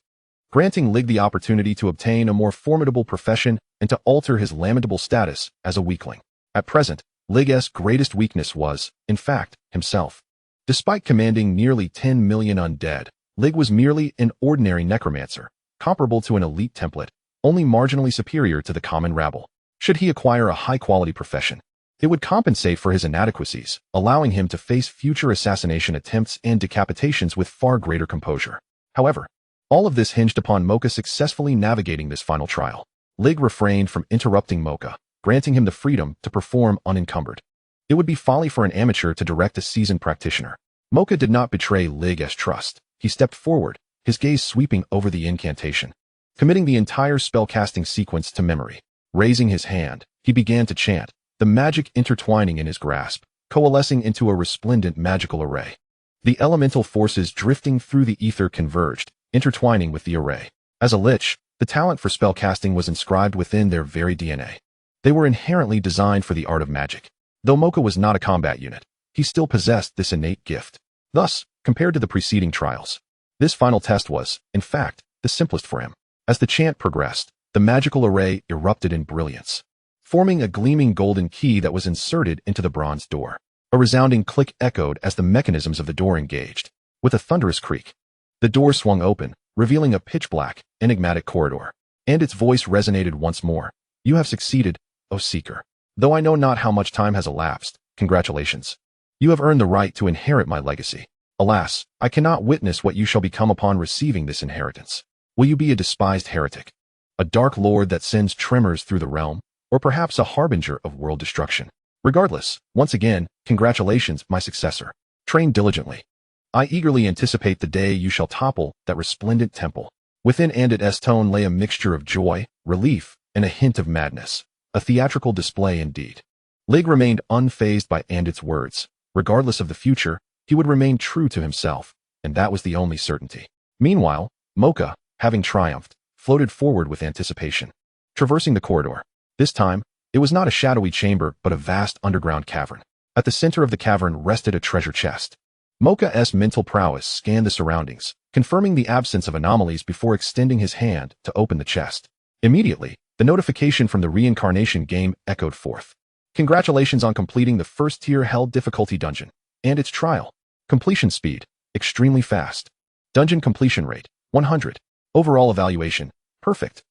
granting Lig the opportunity to obtain a more formidable profession and to alter his lamentable status as a weakling. At present, Lig's greatest weakness was, in fact, himself. Despite commanding nearly 10 million undead, Lig was merely an ordinary necromancer, comparable to an elite template, only marginally superior to the common rabble. Should he acquire a high-quality profession, it would compensate for his inadequacies, allowing him to face future assassination attempts and decapitations with far greater composure. However, all of this hinged upon Mocha successfully navigating this final trial. Lig refrained from interrupting Mocha, granting him the freedom to perform unencumbered. It would be folly for an amateur to direct a seasoned practitioner. Mocha did not betray Lig's trust. He stepped forward, his gaze sweeping over the incantation, committing the entire spellcasting sequence to memory. Raising his hand, he began to chant, the magic intertwining in his grasp, coalescing into a resplendent magical array. The elemental forces drifting through the ether converged, intertwining with the array. As a lich, the talent for spellcasting was inscribed within their very DNA. They were inherently designed for the art of magic. Though Mocha was not a combat unit, he still possessed this innate gift. Thus, compared to the preceding trials, this final test was, in fact, the simplest for him. As the chant progressed, the magical array erupted in brilliance, forming a gleaming golden key that was inserted into the bronze door. A resounding click echoed as the mechanisms of the door engaged. With a thunderous creak, the door swung open, revealing a pitch-black, enigmatic corridor. And its voice resonated once more. "You have succeeded, O Seeker. Though I know not how much time has elapsed, congratulations. You have earned the right to inherit my legacy. Alas, I cannot witness what you shall become upon receiving this inheritance. Will you be a despised heretic, a dark lord that sends tremors through the realm, or perhaps a harbinger of world destruction? Regardless, once again, congratulations, my successor. Train diligently. I eagerly anticipate the day you shall topple that resplendent temple. Within Undead's tone lay a mixture of joy, relief, and a hint of madness. A theatrical display indeed. Lig remained unfazed by Undead's words. Regardless of the future, he would remain true to himself, and that was the only certainty. Meanwhile, Mocha, having triumphed, floated forward with anticipation. Traversing the corridor. This time, it was not a shadowy chamber but a vast underground cavern. At the center of the cavern rested a treasure chest. Mocha's mental prowess scanned the surroundings, confirming the absence of anomalies before extending his hand to open the chest. Immediately, the notification from the Reincarnation Game echoed forth. Congratulations on completing the first-tier Hell difficulty dungeon, and its trial. Completion speed, extremely fast. Dungeon completion rate, 100. Overall evaluation, perfect.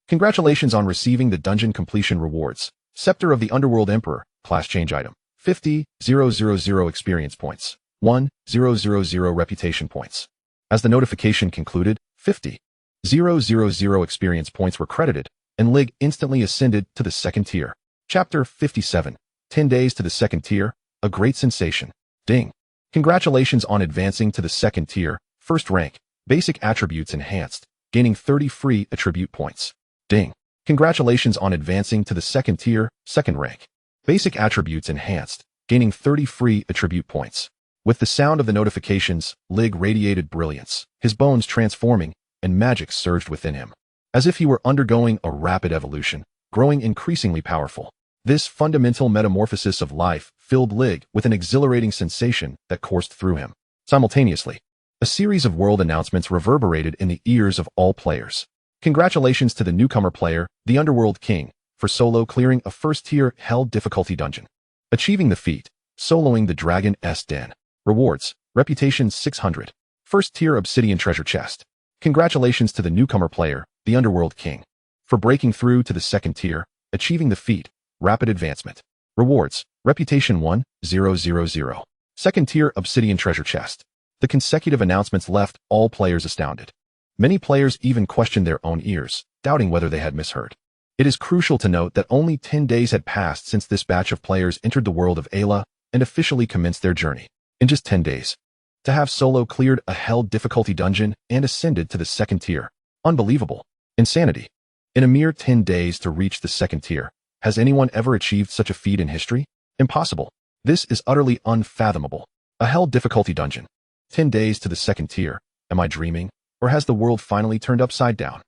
Congratulations on receiving the dungeon completion rewards. Scepter of the Underworld Emperor, class change item, 50,000 experience points. 1,000 reputation points. As the notification concluded, 50,000 experience points were credited, and Lig instantly ascended to the second tier. Chapter 57. 10 days to the second tier, a great sensation. Ding. Congratulations on advancing to the second tier, first rank, basic attributes enhanced, gaining 30 free attribute points. Ding. Congratulations on advancing to the second tier, second rank, basic attributes enhanced, gaining 30 free attribute points. With the sound of the notifications, Lig radiated brilliance, his bones transforming, and magic surged within him. As if he were undergoing a rapid evolution, growing increasingly powerful. This fundamental metamorphosis of life filled Lig with an exhilarating sensation that coursed through him. Simultaneously, a series of world announcements reverberated in the ears of all players. Congratulations to the newcomer player, the Underworld King, for solo clearing a first-tier Hell difficulty dungeon. Achieving the feat, soloing the Dragon's Den. Rewards, reputation 600. First-tier Obsidian treasure chest. Congratulations to the newcomer player, the Underworld King, for breaking through to the second tier, achieving the feat, rapid advancement. Rewards, reputation 1000. Second-tier Obsidian treasure chest. The consecutive announcements left all players astounded. Many players even questioned their own ears, doubting whether they had misheard. It is crucial to note that only 10 days had passed since this batch of players entered the world of Ayla and officially commenced their journey. In just 10 days. To have solo cleared a Hell difficulty dungeon and ascended to the second tier. Unbelievable. Insanity. In a mere 10 days to reach the second tier, has anyone ever achieved such a feat in history? Impossible. This is utterly unfathomable. A Hell difficulty dungeon. 10 days to the second tier. Am I dreaming? Or has the world finally turned upside down?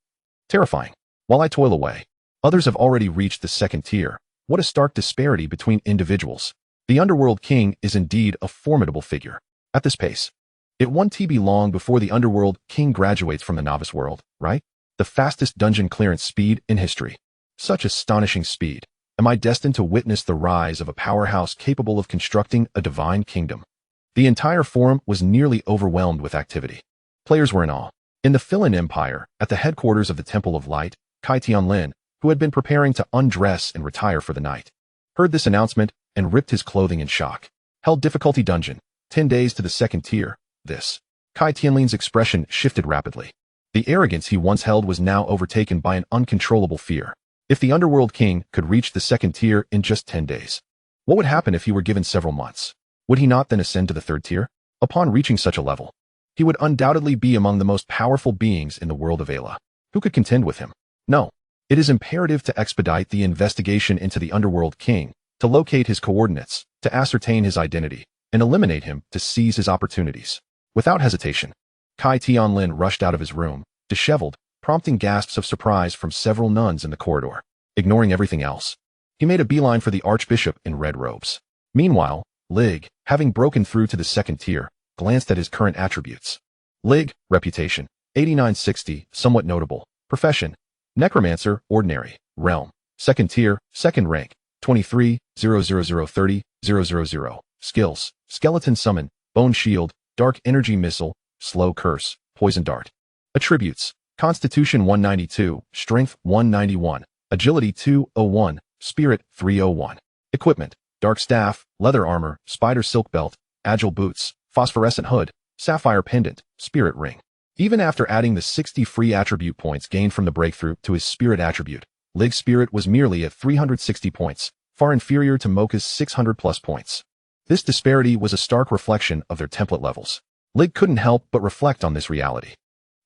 Terrifying. While I toil away, others have already reached the second tier. What a stark disparity between individuals. The Underworld King is indeed a formidable figure. At this pace, it won't be long before the Underworld King graduates from the novice world, right? The fastest dungeon clearance speed in history. Such astonishing speed. Am I destined to witness the rise of a powerhouse capable of constructing a divine kingdom? The entire forum was nearly overwhelmed with activity. Players were in awe. In the Filan Empire, at the headquarters of the Temple of Light, Kai Tianlin, who had been preparing to undress and retire for the night, heard this announcement and ripped his clothing in shock. Hell difficulty dungeon, 10 days to the second tier, this. Kai Tianlin's expression shifted rapidly. The arrogance he once held was now overtaken by an uncontrollable fear. If the Underworld King could reach the second tier in just 10 days, what would happen if he were given several months? Would he not then ascend to the third tier? Upon reaching such a level, he would undoubtedly be among the most powerful beings in the world of Ayla. Who could contend with him? No. It is imperative to expedite the investigation into the Underworld King, to locate his coordinates, to ascertain his identity, and eliminate him to seize his opportunities. Without hesitation, Kai Tianlin rushed out of his room, disheveled, prompting gasps of surprise from several nuns in the corridor. Ignoring everything else, he made a beeline for the archbishop in red robes. Meanwhile, Lig, having broken through to the second tier, glanced at his current attributes. Lig, reputation, 8960, somewhat notable. Profession, necromancer, ordinary. Realm, second tier, second rank, 23,00030,000. Skills, skeleton summon, bone shield, dark energy missile, slow curse, poison dart. Attributes, constitution 192, strength 191, agility 201, spirit 301. Equipment, dark staff, leather armor, spider silk belt, agile boots, phosphorescent hood, sapphire pendant, spirit ring. Even after adding the 60 free attribute points gained from the breakthrough to his spirit attribute, Lig's spirit was merely at 360 points, far inferior to Mocha's 600 plus points. This disparity was a stark reflection of their template levels. Lig couldn't help but reflect on this reality.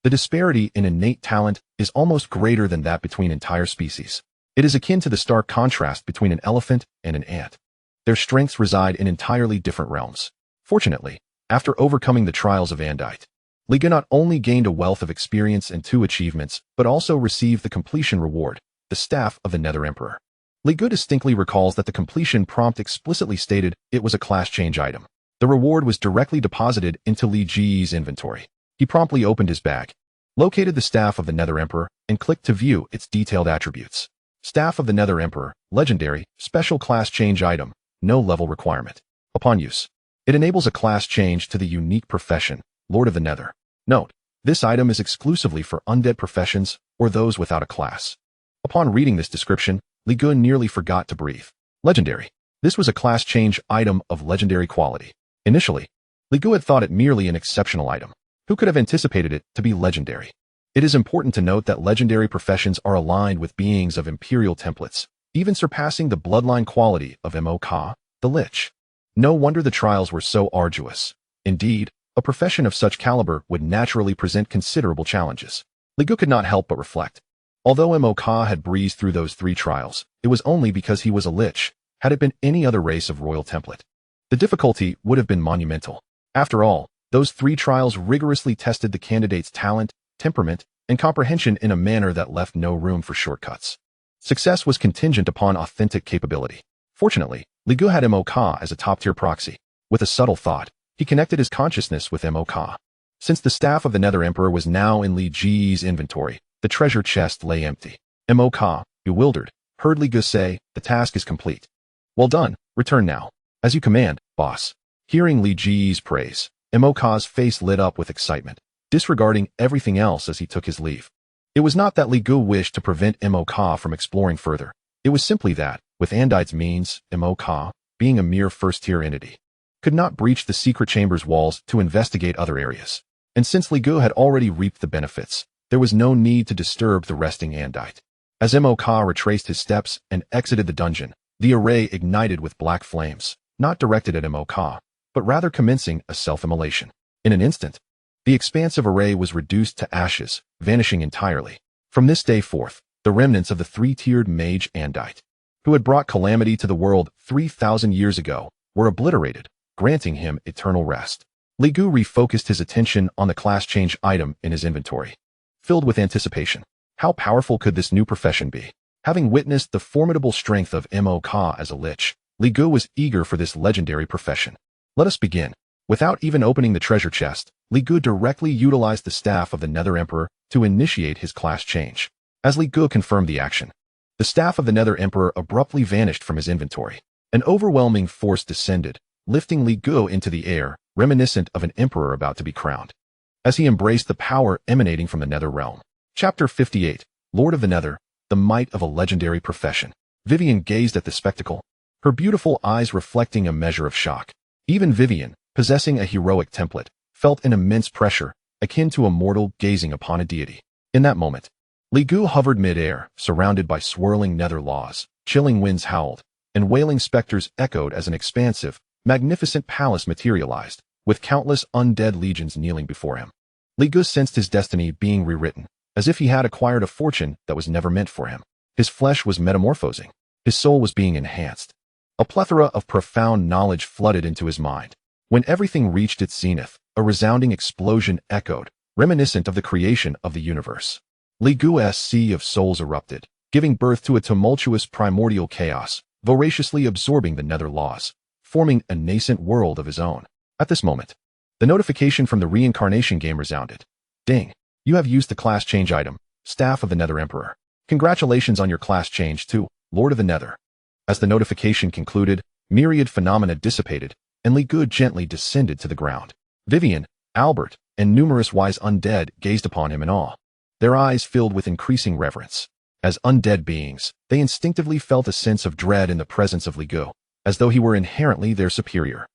The disparity in innate talent is almost greater than that between entire species. It is akin to the stark contrast between an elephant and an ant. Their strengths reside in entirely different realms. Fortunately, after overcoming the trials of Andite, Liga not only gained a wealth of experience and 2 achievements, but also received the completion reward, the Staff of the Nether Emperor. Liga distinctly recalls that the completion prompt explicitly stated it was a class change item. The reward was directly deposited into Li Ji's inventory. He promptly opened his bag, located the Staff of the Nether Emperor, and clicked to view its detailed attributes. Staff of the Nether Emperor, legendary, special class change item, no level requirement. Upon use, it enables a class change to the unique profession, Lord of the Nether. Note, this item is exclusively for undead professions or those without a class. Upon reading this description, Li Gu nearly forgot to breathe. Legendary. This was a class change item of legendary quality. Initially, Li Gu had thought it merely an exceptional item. Who could have anticipated it to be legendary? It is important to note that legendary professions are aligned with beings of imperial templates, even surpassing the bloodline quality of Mo-Ka, the Lich. No wonder the trials were so arduous. Indeed, a profession of such caliber would naturally present considerable challenges. Li Gu could not help but reflect. Although Mo-Ka had breezed through those 3 trials, it was only because he was a Lich. Had it been any other race of royal template, the difficulty would have been monumental. After all, those 3 trials rigorously tested the candidate's talent, temperament, and comprehension in a manner that left no room for shortcuts. Success was contingent upon authentic capability. Fortunately, Li Gu had Mo-Ka as a top-tier proxy. With a subtle thought, he connected his consciousness with Mo-Ka. Since the Staff of the Nether Emperor was now in Li Ji's inventory, the treasure chest lay empty. Mo-Ka, bewildered, heard Li Gu say, "The task is complete." "Well done, return now." "As you command, boss." Hearing Li Ji's praise, Mo-Ka's face lit up with excitement, disregarding everything else as he took his leave. It was not that Li Gu wished to prevent Mo-Ka from exploring further. It was simply that, with Andite's means, Mo-Ka, being a mere first-tier entity, could not breach the secret chamber's walls to investigate other areas. And since Li Gu had already reaped the benefits, there was no need to disturb the resting Andite. As Mo-Ka retraced his steps and exited the dungeon, the array ignited with black flames, not directed at Mo-Ka, but rather commencing a self-immolation. In an instant, the expansive array was reduced to ashes, vanishing entirely. From this day forth, the remnants of the 3-tiered mage Andite, who had brought calamity to the world 3,000 years ago, were obliterated, granting him eternal rest. Li Gu refocused his attention on the class change item in his inventory. Filled with anticipation, how powerful could this new profession be? Having witnessed the formidable strength of Mo-Ka as a Lich, Li Gu was eager for this legendary profession. Let us begin. Without even opening the treasure chest, Li Gu directly utilized the Staff of the Nether Emperor to initiate his class change. As Li Gu confirmed the action, the Staff of the Nether Emperor abruptly vanished from his inventory. An overwhelming force descended, lifting Li Gu into the air, reminiscent of an emperor about to be crowned. As he embraced the power emanating from the Nether realm. Chapter 58, Lord of the Nether, the might of a legendary profession. Vivian gazed at the spectacle, her beautiful eyes reflecting a measure of shock. Even Vivian, possessing a heroic template, felt an immense pressure, akin to a mortal gazing upon a deity. In that moment, Li Gu hovered mid-air, surrounded by swirling nether laws, chilling winds howled, and wailing specters echoed as an expansive, magnificent palace materialized, with countless undead legions kneeling before him. Li Gu sensed his destiny being rewritten, as if he had acquired a fortune that was never meant for him. His flesh was metamorphosing, his soul was being enhanced. A plethora of profound knowledge flooded into his mind. When everything reached its zenith, a resounding explosion echoed, reminiscent of the creation of the universe. Li Gu's sea of souls erupted, giving birth to a tumultuous primordial chaos, voraciously absorbing the nether laws, forming a nascent world of his own. At this moment, the notification from the Reincarnation Game resounded. Ding! You have used the class change item, Staff of the Nether Emperor. Congratulations on your class change to Lord of the Nether. As the notification concluded, myriad phenomena dissipated, and Li Gu gently descended to the ground. Vivian, Albert, and numerous wise undead gazed upon him in awe, their eyes filled with increasing reverence. As undead beings, they instinctively felt a sense of dread in the presence of Li Gu. as though he were inherently their superior.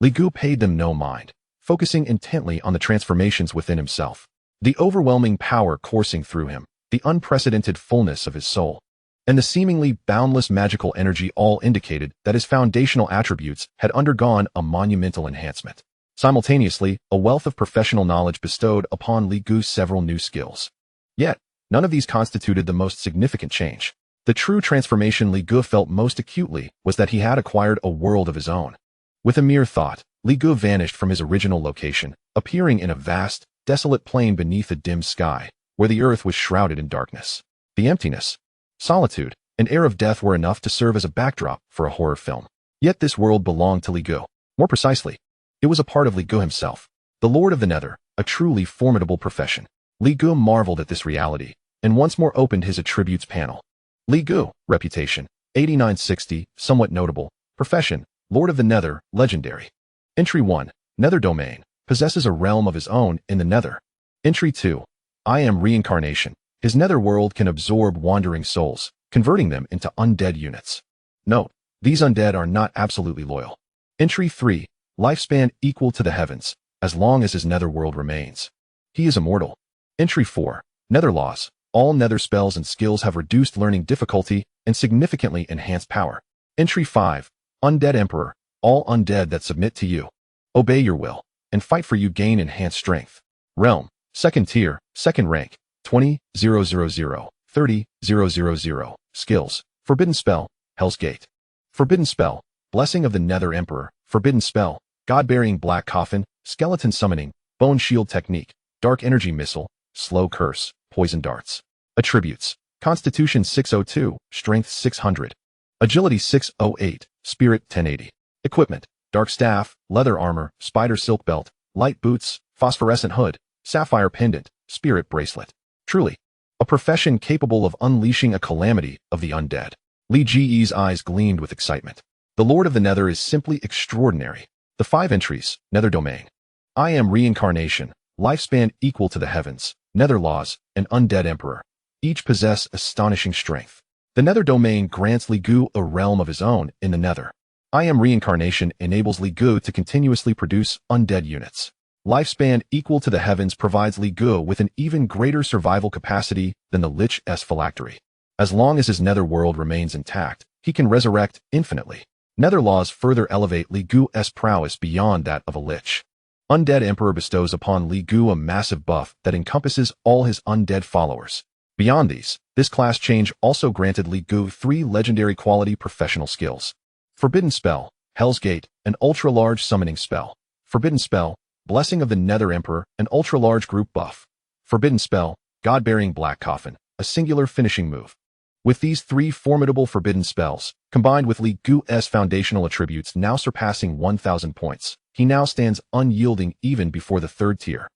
Li Gu paid them no mind, focusing intently on the transformations within himself. The overwhelming power coursing through him, the unprecedented fullness of his soul, and the seemingly boundless magical energy all indicated that his foundational attributes had undergone a monumental enhancement. Simultaneously, a wealth of professional knowledge bestowed upon Li Gu several new skills. Yet, none of these constituted the most significant change. The true transformation Li Gu felt most acutely was that he had acquired a world of his own. With a mere thought, Li Gu vanished from his original location, appearing in a vast, desolate plain beneath a dim sky, where the earth was shrouded in darkness. The emptiness, solitude, and air of death were enough to serve as a backdrop for a horror film. Yet this world belonged to Li Gu. More precisely, it was a part of Li Gu himself, the Lord of the Nether, a truly formidable profession. Li Gu marveled at this reality, and once more opened his attributes panel. Li Gu, reputation, 8960, somewhat notable. Profession, Lord of the Nether, legendary. Entry 1, Nether Domain, possesses a realm of his own in the Nether. Entry 2, I am Reincarnation. His Nether world can absorb wandering souls, converting them into undead units. Note, these undead are not absolutely loyal. Entry 3, lifespan equal to the heavens, as long as his Nether world remains. He is immortal. Entry 4, Nether laws. All Nether spells and skills have reduced learning difficulty and significantly enhanced power. Entry 5, Undead Emperor. All undead that submit to you, obey your will, and fight for you gain enhanced strength. Realm, second tier, second rank, 20,000, 30,000. Skills, Forbidden Spell, Hell's Gate. Forbidden Spell, Blessing of the Nether Emperor. Forbidden Spell, God-Burying Black Coffin, Skeleton Summoning, Bone Shield Technique, Dark Energy Missile, Slow Curse, Poison Darts. Attributes, Constitution 602, Strength 600. Agility 608, Spirit 1080. Equipment, Dark Staff, Leather Armor, Spider Silk Belt, Light Boots, Phosphorescent Hood, Sapphire Pendant, Spirit Bracelet. Truly, a profession capable of unleashing a calamity of the undead. Li Ji's eyes gleamed with excitement. The Lord of the Nether is simply extraordinary. The 5 entries, Nether Domain. I am Reincarnation, lifespan equal to the heavens, Nether laws, and Undead Emperor. Each possess astonishing strength. The Nether Domain grants Li Gu a realm of his own in the Nether. I am Reincarnation enables Li Gu to continuously produce undead units. Lifespan equal to the heavens provides Li Gu with an even greater survival capacity than the Lich's phylactery. As long as his Nether world remains intact, he can resurrect infinitely. Nether laws further elevate Li Gu's prowess beyond that of a Lich. Undead Emperor bestows upon Li Gu a massive buff that encompasses all his undead followers. Beyond these, this class change also granted Li Gu 3 legendary quality professional skills. Forbidden Spell, Hell's Gate, an ultra-large summoning spell. Forbidden Spell, Blessing of the Nether Emperor, an ultra-large group buff. Forbidden Spell, God-Burying Black Coffin, a singular finishing move. With these 3 formidable forbidden spells, combined with Li Gu's foundational attributes now surpassing 1,000 points, he now stands unyielding even before the 3rd tier.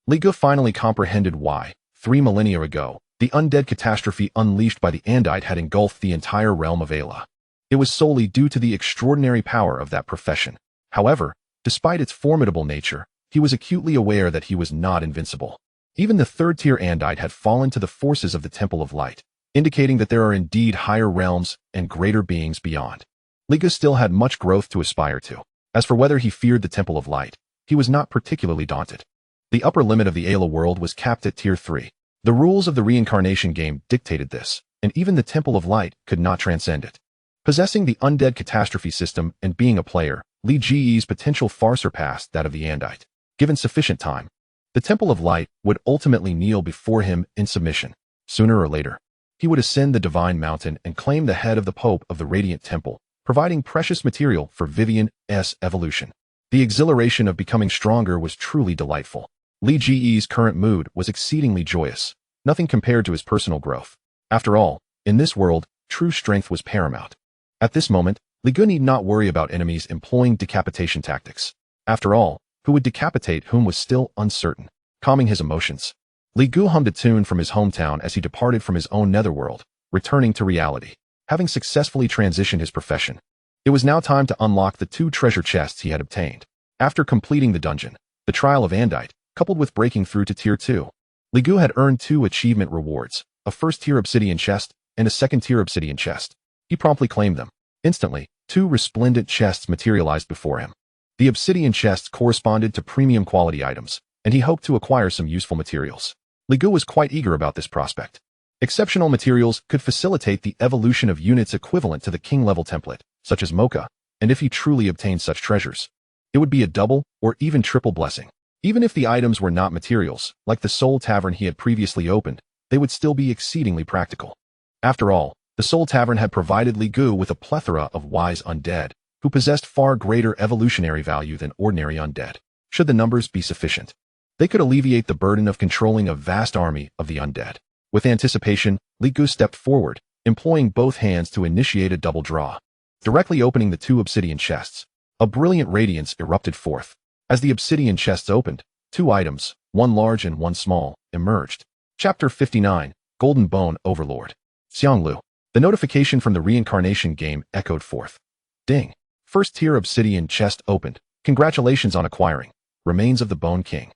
Li Gu finally comprehended why, 3 millennia ago, the undead catastrophe unleashed by the Andite had engulfed the entire realm of Ayla. It was solely due to the extraordinary power of that profession. However, despite its formidable nature, he was acutely aware that he was not invincible. Even the 3rd tier Andite had fallen to the forces of the Temple of Light, indicating that there are indeed higher realms and greater beings beyond. Li Gu still had much growth to aspire to. As for whether he feared the Temple of Light, he was not particularly daunted. The upper limit of the Ayla world was capped at Tier 3. The rules of the Reincarnation Game dictated this, and even the Temple of Light could not transcend it. Possessing the Undead Catastrophe System and being a player, Li Ji's potential far surpassed that of the Andite. Given sufficient time, the Temple of Light would ultimately kneel before him in submission. Sooner or later, he would ascend the Divine Mountain and claim the head of the Pope of the Radiant Temple, providing precious material for Viven's evolution. The exhilaration of becoming stronger was truly delightful. Li Ji's current mood was exceedingly joyous, nothing compared to his personal growth. After all, in this world, true strength was paramount. At this moment, Li Gu need not worry about enemies employing decapitation tactics. After all, who would decapitate whom was still uncertain. Calming his emotions, Li Gu hummed a tune from his hometown as he departed from his own netherworld, returning to reality. Having successfully transitioned his profession, it was now time to unlock the 2 treasure chests he had obtained. After completing the dungeon, the Trial of Andite, coupled with breaking through to Tier 2, Li Gu had earned 2 achievement rewards, a 1st-tier obsidian chest and a 2nd-tier obsidian chest. He promptly claimed them. Instantly, Two resplendent chests materialized before him. The obsidian chests corresponded to premium quality items, and he hoped to acquire some useful materials. Li Gu was quite eager about this prospect. Exceptional materials could facilitate the evolution of units equivalent to the king-level template, such as Mocha, and if he truly obtained such treasures, it would be a double or even triple blessing. Even if the items were not materials, like the Soul Tavern he had previously opened, they would still be exceedingly practical. After all, the Soul Tavern had provided Li Gu with a plethora of wise undead, who possessed far greater evolutionary value than ordinary undead. Should the numbers be sufficient, they could alleviate the burden of controlling a vast army of the undead. With anticipation, Li Gu stepped forward, employing both hands to initiate a double draw. Directly opening the two obsidian chests, a brilliant radiance erupted forth. As the obsidian chests opened, two items, one large and one small, emerged. Chapter 59, Golden Bone Overlord. Xianglu. The notification from the Reincarnation Game echoed forth. Ding. First tier obsidian chest opened. Congratulations on acquiring Remains of the Bone King.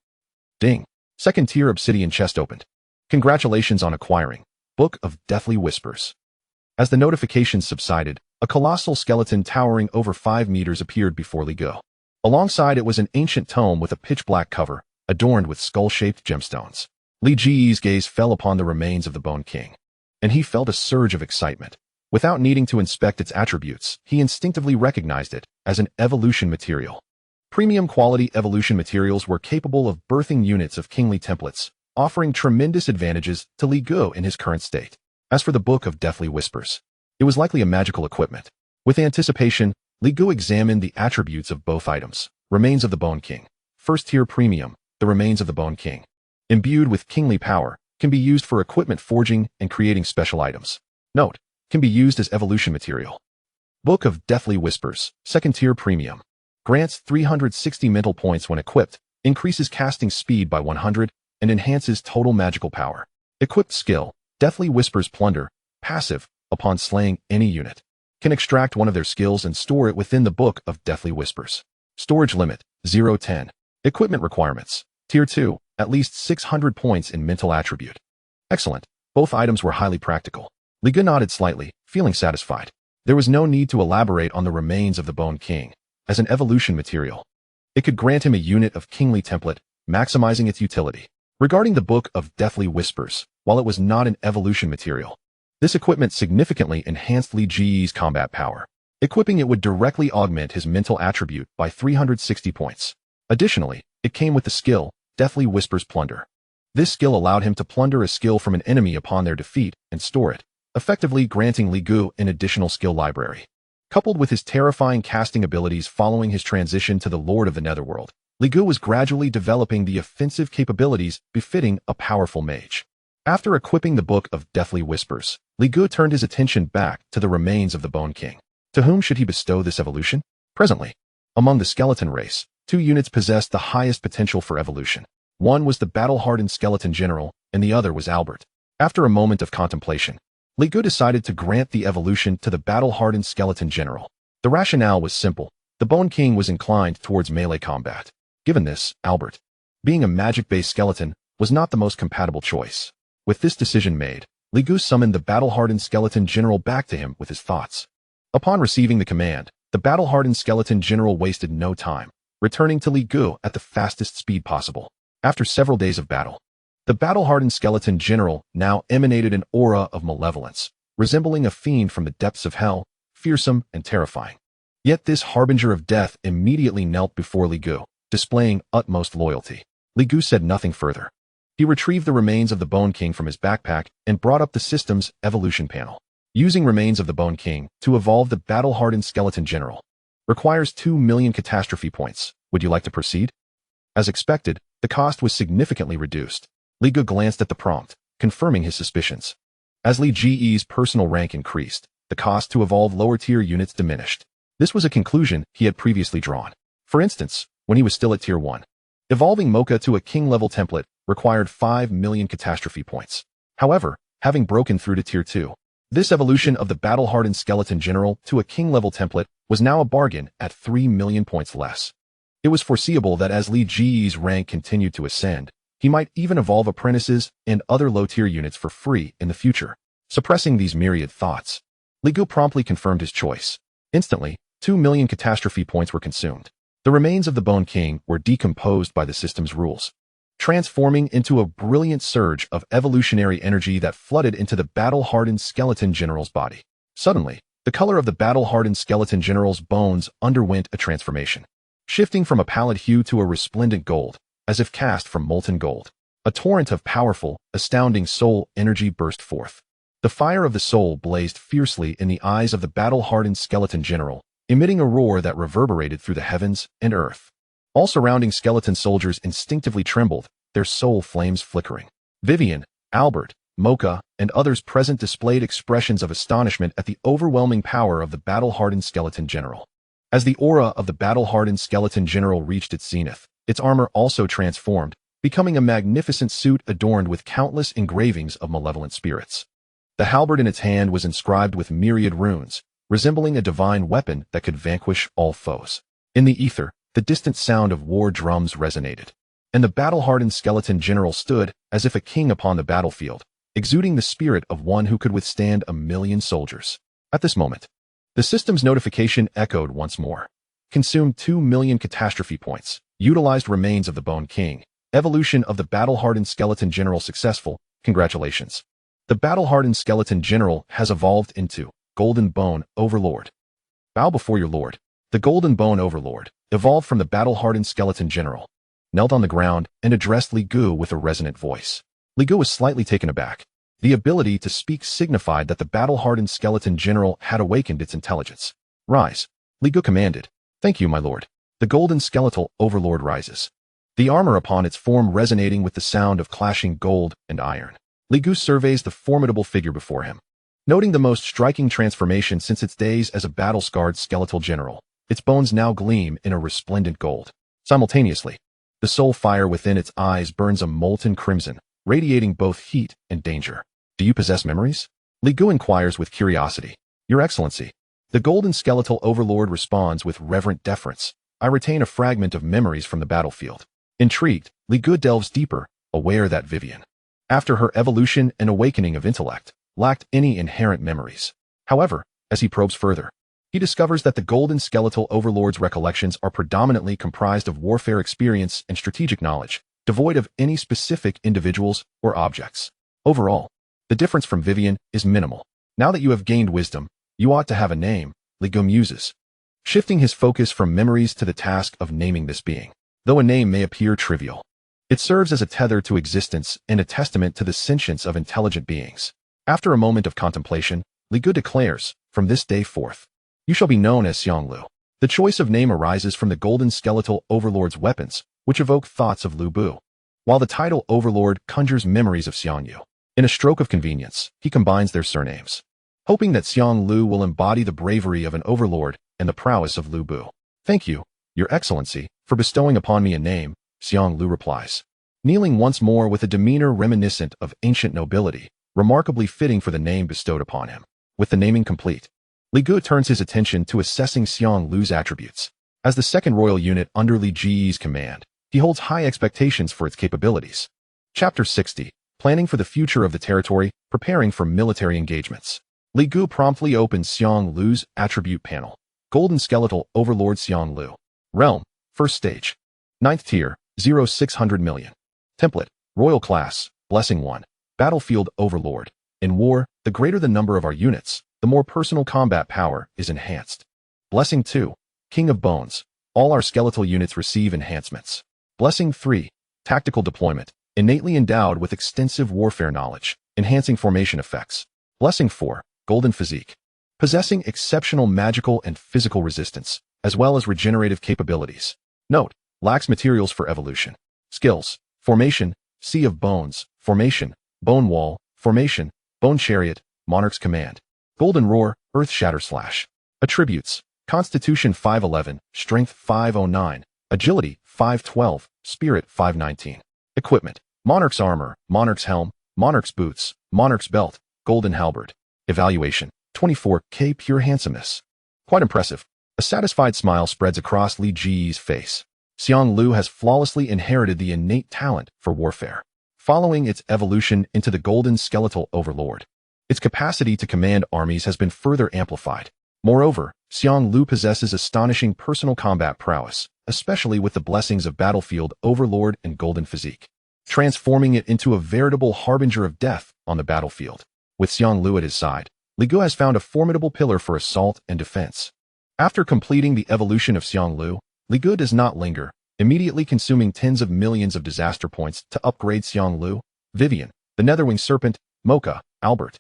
Ding. Second tier obsidian chest opened. Congratulations on acquiring Book of Deathly Whispers. As the notifications subsided, a colossal skeleton towering over 5 meters appeared before Li Gu. Alongside it was an ancient tome with a pitch-black cover, adorned with skull-shaped gemstones. Li Ji's gaze fell upon the remains of the Bone King, and he felt a surge of excitement. Without needing to inspect its attributes, he instinctively recognized it as an evolution material. Premium quality evolution materials were capable of birthing units of kingly templates, offering tremendous advantages to Li Gu in his current state. As for the Book of Deathly Whispers, it was likely a magical equipment. With anticipation, Li Gu examined the attributes of both items. Remains of the Bone King. First tier premium, the Remains of the Bone King. Imbued with kingly power, can be used for equipment forging and creating special items. Note, can be used as evolution material. Book of Deathly Whispers, second tier premium. Grants 360 mental points when equipped, increases casting speed by 100, and enhances total magical power. Equipped skill, Deathly Whispers Plunder, passive, upon slaying any unit. Can extract one of their skills and store it within the Book of Deathly Whispers. Storage limit, 0-10. Equipment requirements, Tier 2, at least 600 points in mental attribute. Excellent. Both items were highly practical. Li Gu nodded slightly, feeling satisfied. There was no need to elaborate on the Remains of the Bone King. As an evolution material, it could grant him a unit of kingly template, maximizing its utility. Regarding the Book of Deathly Whispers, while it was not an evolution material, this equipment significantly enhanced Li Ji's combat power. Equipping it would directly augment his mental attribute by 360 points. Additionally, it came with the skill, Deathly Whispers Plunder. This skill allowed him to plunder a skill from an enemy upon their defeat and store it, effectively granting Li Gu an additional skill library. Coupled with his terrifying casting abilities following his transition to the Lord of the Netherworld, Li Gu was gradually developing the offensive capabilities befitting a powerful mage. After equipping the Book of Deathly Whispers, Li Gu turned his attention back to the Remains of the Bone King. To whom should he bestow this evolution? Presently, among the skeleton race, 2 units possessed the highest potential for evolution. One was the battle-hardened skeleton general, and the other was Albert. After a moment of contemplation, Li Gu decided to grant the evolution to the battle-hardened skeleton general. The rationale was simple. The Bone King was inclined towards melee combat. Given this, Albert, being a magic-based skeleton, was not the most compatible choice. With this decision made, Li Gu summoned the battle-hardened skeleton general back to him with his thoughts. Upon receiving the command, the battle-hardened skeleton general wasted no time, returning to Li Gu at the fastest speed possible. After several days of battle, the battle-hardened skeleton general now emanated an aura of malevolence, resembling a fiend from the depths of hell, fearsome and terrifying. Yet this harbinger of death immediately knelt before Li Gu, displaying utmost loyalty. Li Gu said nothing further. He retrieved the Remains of the Bone King from his backpack and brought up the system's evolution panel. Using Remains of the Bone King to evolve the battle-hardened skeleton general requires 2 million catastrophe points. Would you like to proceed? As expected, the cost was significantly reduced. Li Gu glanced at the prompt, confirming his suspicions. As Li Ji's personal rank increased, the cost to evolve lower-tier units diminished. This was a conclusion he had previously drawn. For instance, when he was still at Tier 1, evolving Mocha to a king-level template required 5 million catastrophe points. However, having broken through to Tier 2, this evolution of the battle-hardened skeleton general to a king-level template was now a bargain at 3 million points less. It was foreseeable that as Li Ji's rank continued to ascend, he might even evolve apprentices and other low-tier units for free in the future. Suppressing these myriad thoughts, Li Gu promptly confirmed his choice. Instantly, 2 million catastrophe points were consumed. The remains of the Bone King were decomposed by the system's rules, transforming into a brilliant surge of evolutionary energy that flooded into the battle-hardened skeleton general's body. Suddenly, the color of the battle-hardened skeleton general's bones underwent a transformation, shifting from a pallid hue to a resplendent gold, as if cast from molten gold. A torrent of powerful, astounding soul energy burst forth. The fire of the soul blazed fiercely in the eyes of the battle-hardened skeleton general, emitting a roar that reverberated through the heavens and earth. All surrounding skeleton soldiers instinctively trembled, their soul flames flickering. Viven, Albert, Mocha, and others present displayed expressions of astonishment at the overwhelming power of the battle-hardened skeleton general. As the aura of the battle-hardened skeleton general reached its zenith, its armor also transformed, becoming a magnificent suit adorned with countless engravings of malevolent spirits. The halberd in its hand was inscribed with myriad runes, resembling a divine weapon that could vanquish all foes. In the ether, the distant sound of war drums resonated, and the battle-hardened skeleton general stood as if a king upon the battlefield, exuding the spirit of one who could withstand 1,000,000 soldiers. At this moment, the system's notification echoed once more. Consumed 2 million catastrophe points. Utilized remains of the Bone King. Evolution of the battle-hardened skeleton general successful. Congratulations. The battle-hardened skeleton general has evolved into Golden Bone Overlord. Bow before your lord. The Golden Bone Overlord evolved from the battle-hardened skeleton general, knelt on the ground, and addressed Li Gu with a resonant voice. Li Gu was slightly taken aback. The ability to speak signified that the battle-hardened skeleton general had awakened its intelligence. Rise. Li Gu commanded. Thank you, my lord. The golden skeletal overlord rises, the armor upon its form resonating with the sound of clashing gold and iron. Li Gu surveys the formidable figure before him, noting the most striking transformation since its days as a battle-scarred skeletal general. Its bones now gleam in a resplendent gold. Simultaneously, the soul fire within its eyes burns a molten crimson, radiating both heat and danger. Do you possess memories? Li Gu inquires with curiosity. Your Excellency. The golden skeletal overlord responds with reverent deference. I retain a fragment of memories from the battlefield. Intrigued, Li Gu delves deeper, aware that Viven, after her evolution and awakening of intellect, lacked any inherent memories. However, as he probes further, he discovers that the golden skeletal overlord's recollections are predominantly comprised of warfare experience and strategic knowledge, devoid of any specific individuals or objects. Overall, the difference from Viven is minimal. Now that you have gained wisdom, you ought to have a name, Li Gu muses, shifting his focus from memories to the task of naming this being. Though a name may appear trivial, it serves as a tether to existence and a testament to the sentience of intelligent beings. After a moment of contemplation, Li Gu declares, from this day forth, you shall be known as Xianglu. The choice of name arises from the golden skeletal overlord's weapons, which evoke thoughts of Lu Bu, while the title overlord conjures memories of Xiangyu. In a stroke of convenience, he combines their surnames, hoping that Xianglu will embody the bravery of an overlord and the prowess of Lu Bu. Thank you, Your Excellency, for bestowing upon me a name, Xianglu replies, kneeling once more with a demeanor reminiscent of ancient nobility, remarkably fitting for the name bestowed upon him. With the naming complete, Li Gu turns his attention to assessing Xianglu's attributes. As the second royal unit under Li Ji's command, he holds high expectations for its capabilities. Chapter 60, Planning for the Future of the Territory, Preparing for Military Engagements. Li Gu promptly opens Xianglu's attribute panel. Golden Skeletal Overlord Xianglu. Realm, First Stage. 9th Tier, 0600 million. Template, Royal Class, Blessing 1. Battlefield Overlord. In war, the greater the number of our units, the more personal combat power is enhanced. Blessing 2. King of Bones. All our skeletal units receive enhancements. Blessing 3. Tactical Deployment. Innately endowed with extensive warfare knowledge, enhancing formation effects. Blessing 4. Golden Physique. Possessing exceptional magical and physical resistance, as well as regenerative capabilities. Note, lacks materials for evolution. Skills, Formation, Sea of Bones, Formation, Bone Wall, Formation, Bone Chariot, Monarch's Command. Golden Roar, Earth Shatter Slash. Attributes, Constitution 511, Strength 509, Agility 512, Spirit 519. Equipment, Monarch's Armor, Monarch's Helm, Monarch's Boots, Monarch's Belt, Golden Halberd. Evaluation, 24K Pure Handsomeness. Quite impressive. A satisfied smile spreads across Li Ji's face. Xianglu has flawlessly inherited the innate talent for warfare, following its evolution into the golden skeletal overlord. Its capacity to command armies has been further amplified. Moreover, Xiang Lu possesses astonishing personal combat prowess, especially with the blessings of Battlefield Overlord and Golden Physique, transforming it into a veritable harbinger of death on the battlefield. With Xiang Lu at his side, Li Ge has found a formidable pillar for assault and defense. After completing the evolution of Xiang Lu, Li Ge does not linger, immediately consuming tens of millions of disaster points to upgrade Xiang Lu, Viven, the Netherwing Serpent, Mocha, Albert,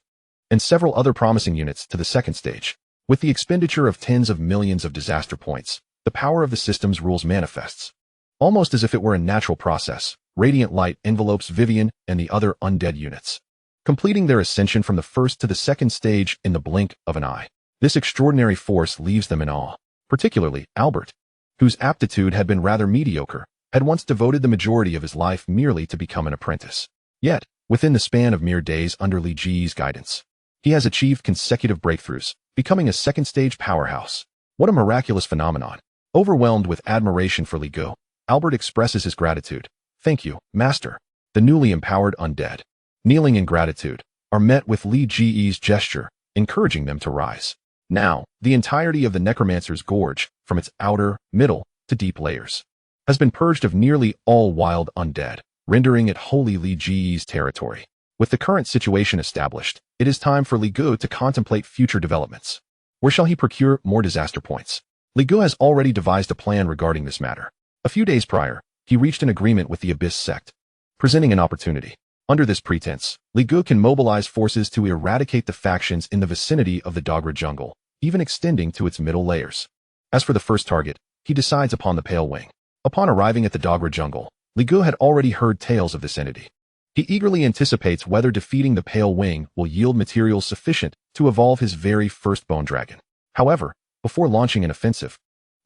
and several other promising units to the second stage. With the expenditure of tens of millions of disaster points, the power of the system's rules manifests. Almost as if it were a natural process, radiant light envelopes Viven and the other undead units, completing their ascension from the first to the second stage in the blink of an eye. This extraordinary force leaves them in awe, particularly Albert, whose aptitude had been rather mediocre, had once devoted the majority of his life merely to become an apprentice. Yet, within the span of mere days under Li Ge's guidance, he has achieved consecutive breakthroughs, becoming a second-stage powerhouse. What a miraculous phenomenon. Overwhelmed with admiration for Li Ge, Albert expresses his gratitude. Thank you, Master. The newly empowered undead, kneeling in gratitude, are met with Li Ge's gesture, encouraging them to rise. Now, the entirety of the necromancer's gorge, from its outer, middle, to deep layers, has been purged of nearly all wild undead, rendering it wholly Li Ge's territory. With the current situation established, it is time for Li Ge to contemplate future developments. Where shall he procure more disaster points? Li Ge has already devised a plan regarding this matter. A few days prior, he reached an agreement with the Abyss sect, presenting an opportunity. Under this pretense, Li Ge can mobilize forces to eradicate the factions in the vicinity of the Dogra jungle, even extending to its middle layers. As for the first target, he decides upon the Pale Wing. Upon arriving at the Dogra jungle, Li Ge had already heard tales of this entity. He eagerly anticipates whether defeating the Pale Wing will yield materials sufficient to evolve his very first bone dragon. However, before launching an offensive,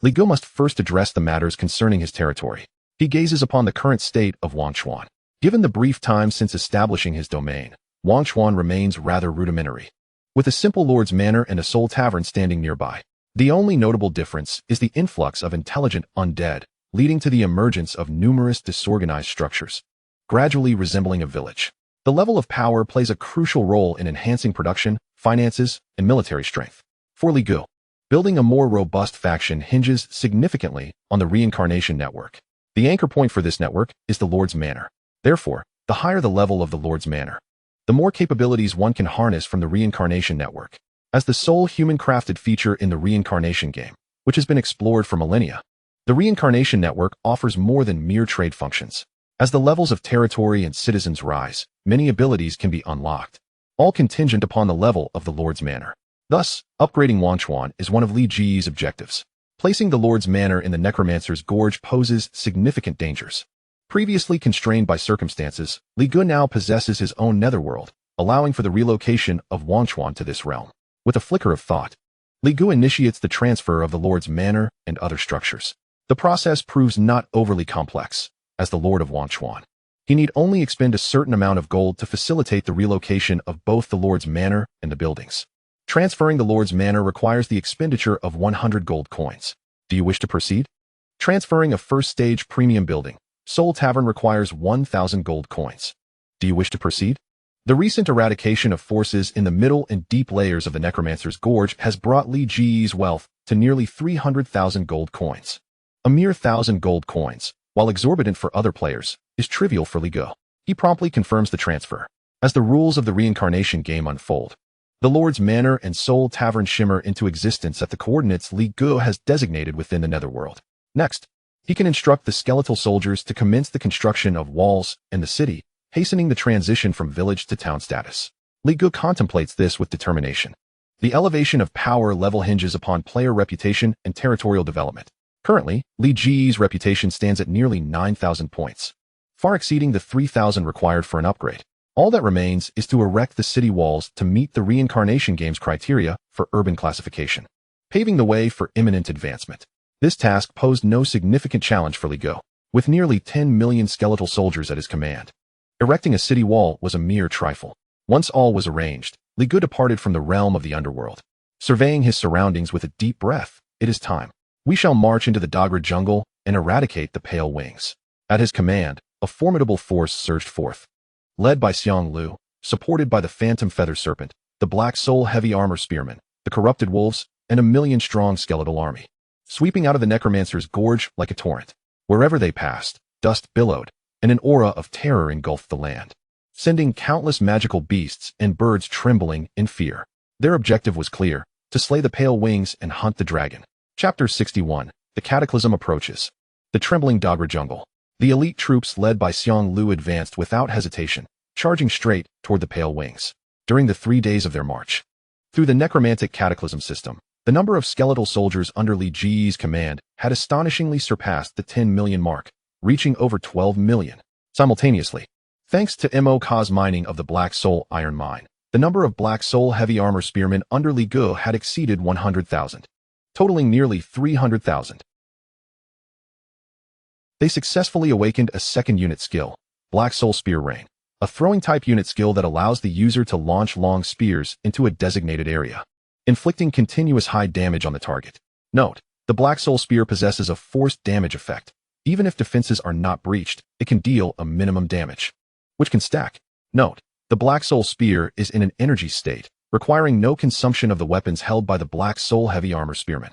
Li Ge must first address the matters concerning his territory. He gazes upon the current state of Wangchuan. Given the brief time since establishing his domain, Wangchuan remains rather rudimentary, with a simple lord's manor and a soul tavern standing nearby. The only notable difference is the influx of intelligent undead, leading to the emergence of numerous disorganized structures, gradually resembling a village. The level of power plays a crucial role in enhancing production, finances, and military strength. For Li Ge, building a more robust faction hinges significantly on the Reincarnation network. The anchor point for this network is the Lord's Manor. Therefore, the higher the level of the Lord's Manor, the more capabilities one can harness from the Reincarnation network. As the sole human-crafted feature in the Reincarnation game, which has been explored for millennia, the Reincarnation network offers more than mere trade functions. As the levels of territory and citizens rise, many abilities can be unlocked, all contingent upon the level of the Lord's Manor. Thus, upgrading Wangchuan is one of Li Ge's objectives. Placing the Lord's Manor in the Necromancer's Gorge poses significant dangers. Previously constrained by circumstances, Li Ge now possesses his own netherworld, allowing for the relocation of Wangchuan to this realm. With a flicker of thought, Li Ge initiates the transfer of the Lord's Manor and other structures. The process proves not overly complex. As the Lord of Wangchuan, he need only expend a certain amount of gold to facilitate the relocation of both the Lord's Manor and the buildings. Transferring the Lord's Manor requires the expenditure of 100 gold coins. Do you wish to proceed? Transferring a first-stage premium building, Soul Tavern, requires 1,000 gold coins. Do you wish to proceed? The recent eradication of forces in the middle and deep layers of the Necromancer's Gorge has brought Li Ge's wealth to nearly 300,000 gold coins. A mere 1,000 gold coins, while exorbitant for other players, is trivial for Li Ge. He promptly confirms the transfer. As the rules of the Reincarnation game unfold, the Lord's Manor and Soul Tavern shimmer into existence at the coordinates Li Ge has designated within the Netherworld. Next, he can instruct the skeletal soldiers to commence the construction of walls and the city, hastening the transition from village to town status. Li Ge contemplates this with determination. The elevation of power level hinges upon player reputation and territorial development. Currently, Li Ge's reputation stands at nearly 9,000 points, far exceeding the 3,000 required for an upgrade. All that remains is to erect the city walls to meet the Reincarnation Game's criteria for urban classification, paving the way for imminent advancement. This task posed no significant challenge for Li Ge. With nearly 10 million skeletal soldiers at his command, erecting a city wall was a mere trifle. Once all was arranged, Li Ge departed from the realm of the underworld. Surveying his surroundings with a deep breath, it is time. We shall march into the Dogra jungle and eradicate the Pale Wings. At his command, a formidable force surged forth. Led by Xiang Lu, supported by the Phantom Feather Serpent, the Black Soul Heavy Armor Spearmen, the Corrupted Wolves, and a million-strong skeletal army, sweeping out of the necromancer's gorge like a torrent. Wherever they passed, dust billowed, and an aura of terror engulfed the land, sending countless magical beasts and birds trembling in fear. Their objective was clear: to slay the pale wings and hunt the dragon. Chapter 61. The Cataclysm approaches. The trembling Dagra jungle. The elite troops led by Xiang Lu advanced without hesitation, charging straight toward the pale wings. During the 3 days of their march through the necromantic cataclysm system, the number of skeletal soldiers under Li Ji's command had astonishingly surpassed the 10 million mark, reaching over 12 million. Simultaneously, thanks to Mo's mining of the Black Soul iron mine, the number of Black Soul heavy armor spearmen under Li Gu had exceeded 100,000, totaling nearly 300,000. They successfully awakened a second unit skill, Black Soul Spear Rain, a throwing-type unit skill that allows the user to launch long spears into a designated area, inflicting continuous high damage on the target. Note: the Black Soul Spear possesses a forced damage effect. Even if defenses are not breached, it can deal a minimum damage, which can stack. Note: the Black Soul Spear is in an energy state, requiring no consumption of the weapons held by the Black Soul heavy armor spearmen.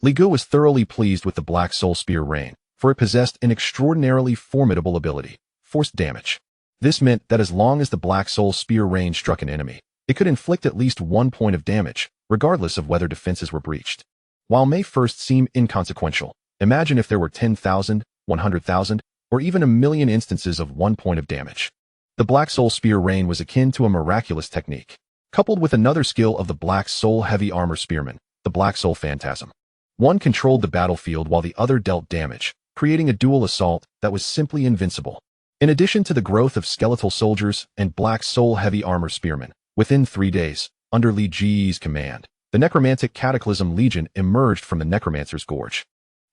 Li Gu was thoroughly pleased with the Black Soul Spear Rain, for it possessed an extraordinarily formidable ability: forced damage. This meant that as long as the Black Soul Spear Rain struck an enemy, it could inflict at least 1 point of damage, regardless of whether defenses were breached. While may first seem inconsequential, imagine if there were 10,000, 100,000, or even a million instances of 1 point of damage. The Black Soul Spear Rain was akin to a miraculous technique, coupled with another skill of the Black Soul heavy armor spearmen, the Black Soul Phantasm. One controlled the battlefield while the other dealt damage, creating a dual assault that was simply invincible. In addition to the growth of skeletal soldiers and Black Soul heavy armor spearmen, within 3 days, under Li Ji's command, the necromantic Cataclysm Legion emerged from the necromancer's gorge.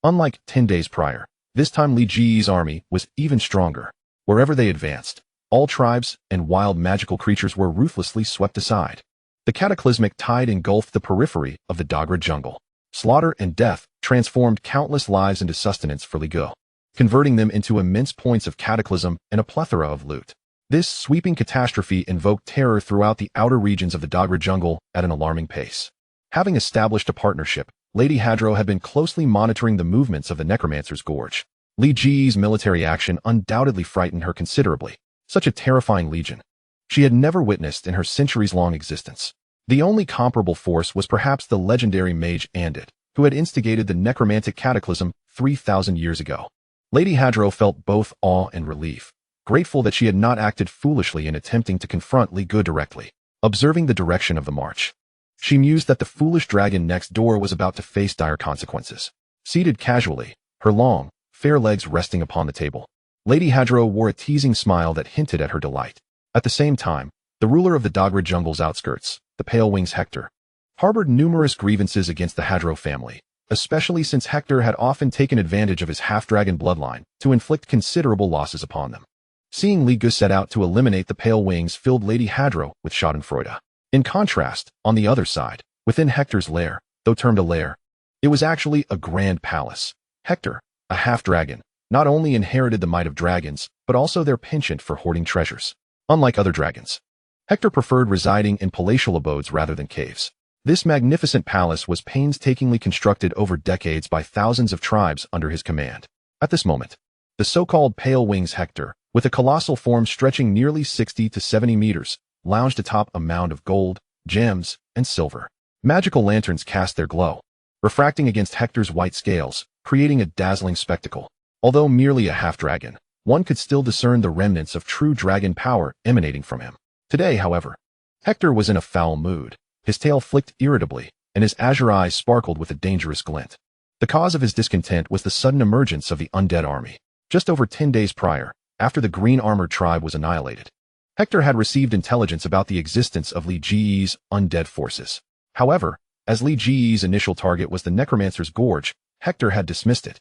Unlike 10 days prior, this time Li Ji's army was even stronger. Wherever they advanced, all tribes and wild magical creatures were ruthlessly swept aside. The cataclysmic tide engulfed the periphery of the Dagra jungle. Slaughter and death transformed countless lives into sustenance for Li Gu, converting them into immense points of cataclysm and a plethora of loot. This sweeping catastrophe invoked terror throughout the outer regions of the Dagra jungle at an alarming pace. Having established a partnership, Lady Hadro had been closely monitoring the movements of the necromancer's gorge. Li Ji's military action undoubtedly frightened her considerably. Such a terrifying legion she had never witnessed in her centuries-long existence. The only comparable force was perhaps the legendary mage Undead, who had instigated the necromantic cataclysm 3,000 years ago. Lady Hadro felt both awe and relief, grateful that she had not acted foolishly in attempting to confront Li Gu directly. Observing the direction of the march, she mused that the foolish dragon next door was about to face dire consequences. Seated casually, her long, fair legs resting upon the table, Lady Hadro wore a teasing smile that hinted at her delight. At the same time, the ruler of the Dagra jungle's outskirts, the Pale Wings Hector, harbored numerous grievances against the Hadro family, especially since Hector had often taken advantage of his half-dragon bloodline to inflict considerable losses upon them. Seeing Li Gu set out to eliminate the Pale Wings filled Lady Hadro with schadenfreude. In contrast, on the other side, within Hector's lair, though termed a lair, it was actually a grand palace. Hector, a half-dragon, not only inherited the might of dragons, but also their penchant for hoarding treasures. Unlike other dragons, Hector preferred residing in palatial abodes rather than caves. This magnificent palace was painstakingly constructed over decades by thousands of tribes under his command. At this moment, the so-called Pale Wings Hector, with a colossal form stretching nearly 60 to 70 meters, lounged atop a mound of gold, gems, and silver. Magical lanterns cast their glow, refracting against Hector's white scales, creating a dazzling spectacle. Although merely a half-dragon, one could still discern the remnants of true dragon power emanating from him. Today, however, Hector was in a foul mood. His tail flicked irritably, and his azure eyes sparkled with a dangerous glint. The cause of his discontent was the sudden emergence of the undead army. Just over 10 days prior, after the green-armored tribe was annihilated, Hector had received intelligence about the existence of Li Ji's undead forces. However, as Li Ji's initial target was the necromancer's gorge, Hector had dismissed it.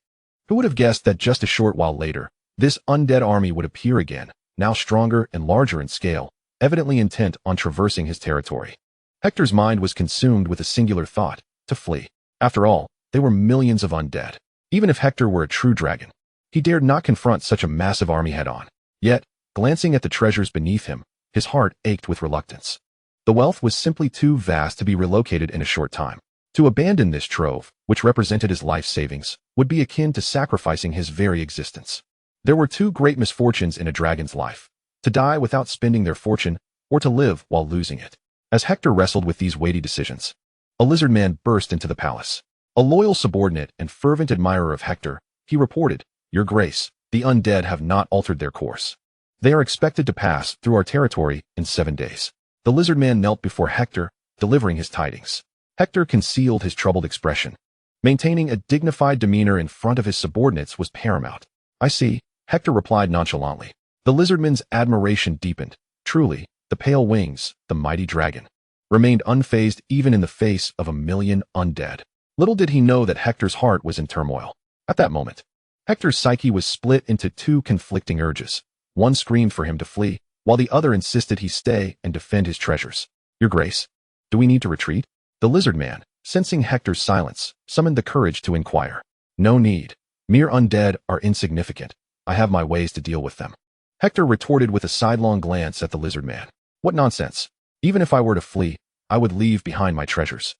Who would have guessed that just a short while later, this undead army would appear again, now stronger and larger in scale, evidently intent on traversing his territory. Hector's mind was consumed with a singular thought: to flee. After all, they were millions of undead. Even if Hector were a true dragon, he dared not confront such a massive army head-on. Yet, glancing at the treasures beneath him, his heart ached with reluctance. The wealth was simply too vast to be relocated in a short time. To abandon this trove, which represented his life savings, would be akin to sacrificing his very existence. There were two great misfortunes in a dragon's life: to die without spending their fortune, or to live while losing it. As Hector wrestled with these weighty decisions, a lizard man burst into the palace. A loyal subordinate and fervent admirer of Hector, he reported, "Your Grace, the undead have not altered their course. They are expected to pass through our territory in 7 days." The lizard man knelt before Hector, delivering his tidings. Hector concealed his troubled expression. Maintaining a dignified demeanor in front of his subordinates was paramount. "I see," Hector replied nonchalantly. The lizardman's admiration deepened. Truly, the pale wings, the mighty dragon, remained unfazed even in the face of 1,000,000 undead. Little did he know that Hector's heart was in turmoil. At that moment, Hector's psyche was split into two conflicting urges. One screamed for him to flee, while the other insisted he stay and defend his treasures. "Your Grace, do we need to retreat?" The lizard man, sensing Hector's silence, summoned the courage to inquire. "No need. Mere undead are insignificant. I have my ways to deal with them." Hector retorted with a sidelong glance at the lizard man. "What nonsense. Even if I were to flee, I would leave behind my treasures.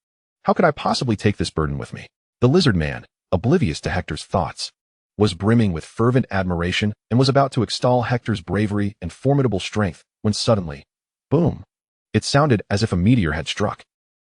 How could I possibly take this burden with me?" The lizard man, oblivious to Hector's thoughts, was brimming with fervent admiration and was about to extol Hector's bravery and formidable strength when suddenly, boom! It sounded as if a meteor had struck.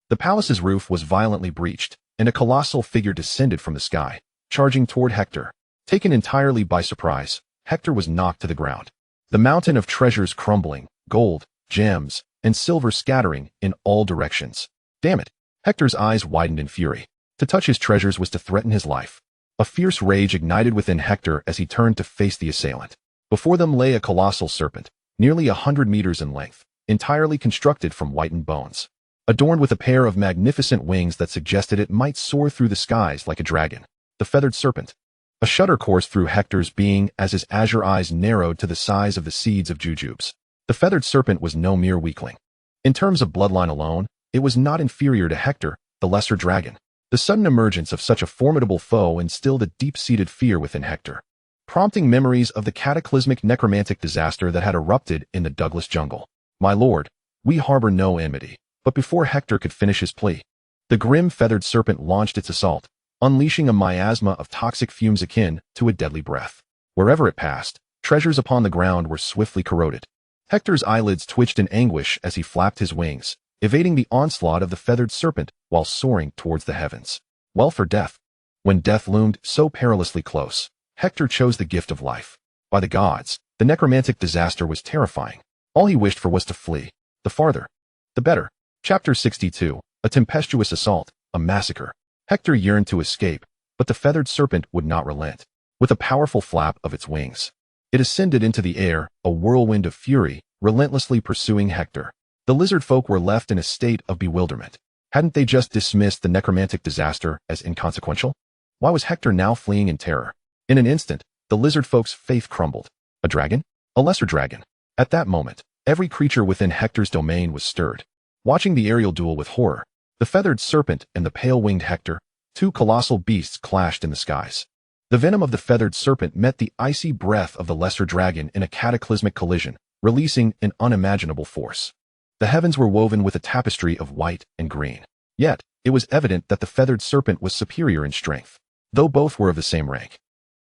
The palace's roof was violently breached, and a colossal figure descended from the sky, charging toward Hector. Taken entirely by surprise, Hector was knocked to the ground. The mountain of treasures crumbling, gold, gems, and silver scattering in all directions. Damn it! Hector's eyes widened in fury. To touch his treasures was to threaten his life. A fierce rage ignited within Hector as he turned to face the assailant. Before them lay a colossal serpent, nearly 100 meters in length, entirely constructed from whitened bones, adorned with a pair of magnificent wings that suggested it might soar through the skies like a dragon. The feathered serpent. A shudder coursed through Hector's being as his azure eyes narrowed to the size of the seeds of jujubes. The feathered serpent was no mere weakling. In terms of bloodline alone, it was not inferior to Hector, the lesser dragon. The sudden emergence of such a formidable foe instilled a deep-seated fear within Hector, prompting memories of the cataclysmic necromantic disaster that had erupted in the Douglas jungle. "My lord, we harbor no enmity." But before Hector could finish his plea, the grim feathered serpent launched its assault, unleashing a miasma of toxic fumes akin to a deadly breath. Wherever it passed, treasures upon the ground were swiftly corroded. Hector's eyelids twitched in anguish as he flapped his wings, evading the onslaught of the feathered serpent while soaring towards the heavens. Well, for death. When death loomed so perilously close, Hector chose the gift of life. By the gods, the necromantic disaster was terrifying. All he wished for was to flee. The farther, the better. Chapter 62, a tempestuous assault, a massacre. Hector yearned to escape, but the feathered serpent would not relent. With a powerful flap of its wings, it ascended into the air, a whirlwind of fury, relentlessly pursuing Hector. The lizard folk were left in a state of bewilderment. Hadn't they just dismissed the necromantic disaster as inconsequential? Why was Hector now fleeing in terror? In an instant, the lizard folk's faith crumbled. A dragon? A lesser dragon? At that moment, every creature within Hector's domain was stirred, watching the aerial duel with horror. The feathered serpent and the pale-winged Hector, two colossal beasts, clashed in the skies. The venom of the feathered serpent met the icy breath of the lesser dragon in a cataclysmic collision, releasing an unimaginable force. The heavens were woven with a tapestry of white and green. Yet, it was evident that the feathered serpent was superior in strength, though both were of the same rank.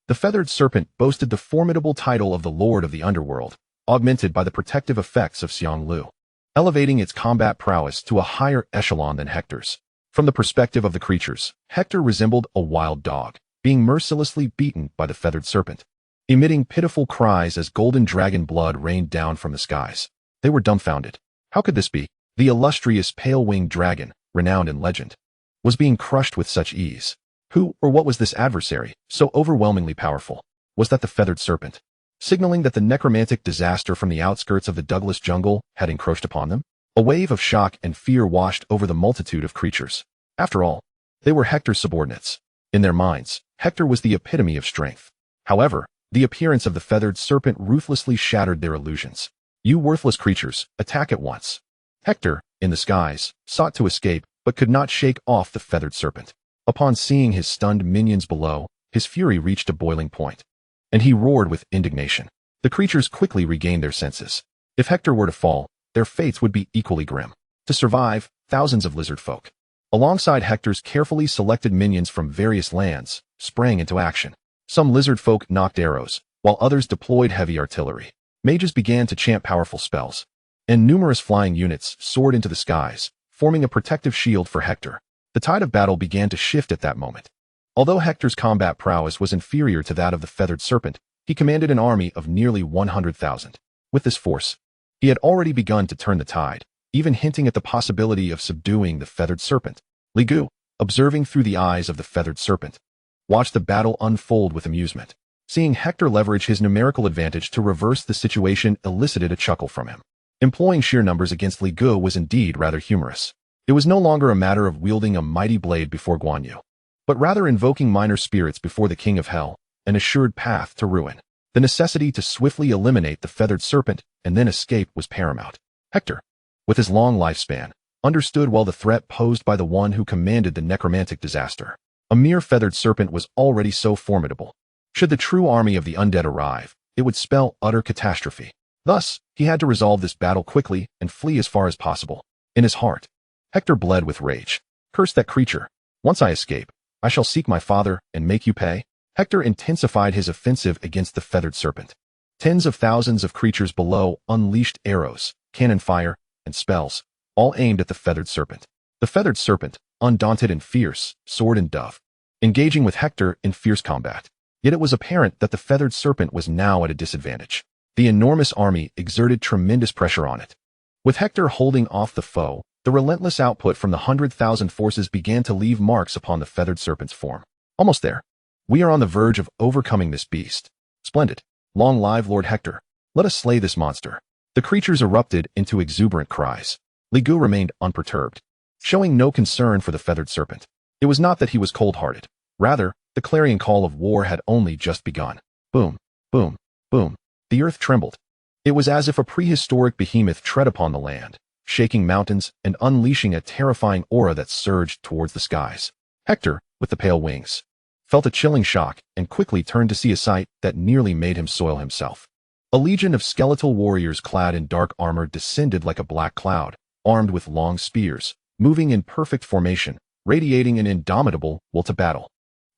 The feathered serpent boasted the formidable title of the Lord of the Underworld, augmented by the protective effects of Xianglu, elevating its combat prowess to a higher echelon than Hector's. From the perspective of the creatures, Hector resembled a wild dog, being mercilessly beaten by the feathered serpent, emitting pitiful cries as golden dragon blood rained down from the skies. They were dumbfounded. How could this be? The illustrious pale-winged dragon, renowned in legend, was being crushed with such ease. Who or what was this adversary, so overwhelmingly powerful? Was that the feathered serpent, signaling that the necromantic disaster from the outskirts of the Douglas jungle had encroached upon them? A wave of shock and fear washed over the multitude of creatures. After all, they were Hector's subordinates. In their minds, Hector was the epitome of strength. However, the appearance of the feathered serpent ruthlessly shattered their illusions. "You worthless creatures, attack at once." Hector, in the skies, sought to escape, but could not shake off the feathered serpent. Upon seeing his stunned minions below, his fury reached a boiling point, and he roared with indignation. The creatures quickly regained their senses. If Hector were to fall, their fates would be equally grim. To survive, thousands of lizard folk, alongside Hector's carefully selected minions from various lands, sprang into action. Some lizard folk knocked arrows, while others deployed heavy artillery. Mages began to chant powerful spells, and numerous flying units soared into the skies, forming a protective shield for Hector. The tide of battle began to shift at that moment. Although Hector's combat prowess was inferior to that of the feathered serpent, he commanded an army of nearly 100,000. With this force, he had already begun to turn the tide, even hinting at the possibility of subduing the feathered serpent. Li Gu, observing through the eyes of the feathered serpent, watched the battle unfold with amusement. Seeing Hector leverage his numerical advantage to reverse the situation elicited a chuckle from him. Employing sheer numbers against Li Gu was indeed rather humorous. It was no longer a matter of wielding a mighty blade before Guan Yu, but rather invoking minor spirits before the King of Hell, an assured path to ruin. The necessity to swiftly eliminate the feathered serpent and then escape was paramount. Hector, with his long lifespan, understood well the threat posed by the one who commanded the necromantic disaster. A mere feathered serpent was already so formidable. Should the true army of the undead arrive, it would spell utter catastrophe. Thus, he had to resolve this battle quickly and flee as far as possible. In his heart, Hector bled with rage. Curse that creature. Once I escape, I shall seek my father and make you pay. Hector intensified his offensive against the feathered serpent. Tens of thousands of creatures below unleashed arrows, cannon fire, and spells, all aimed at the feathered serpent. The feathered serpent, undaunted and fierce, soared and dove, engaging with Hector in fierce combat. Yet it was apparent that the feathered serpent was now at a disadvantage. The enormous army exerted tremendous pressure on it. With Hector holding off the foe, the relentless output from the 100,000 forces began to leave marks upon the feathered serpent's form. Almost there. We are on the verge of overcoming this beast. Splendid. Long live Lord Hector. Let us slay this monster. The creatures erupted into exuberant cries. Li Gu remained unperturbed, showing no concern for the feathered serpent. It was not that he was cold-hearted. Rather, the clarion call of war had only just begun. Boom, boom, boom. The earth trembled. It was as if a prehistoric behemoth tread upon the land, shaking mountains and unleashing a terrifying aura that surged towards the skies. Hector, with the pale wings, felt a chilling shock and quickly turned to see a sight that nearly made him soil himself. A legion of skeletal warriors clad in dark armor descended like a black cloud, armed with long spears, moving in perfect formation, radiating an indomitable will to battle.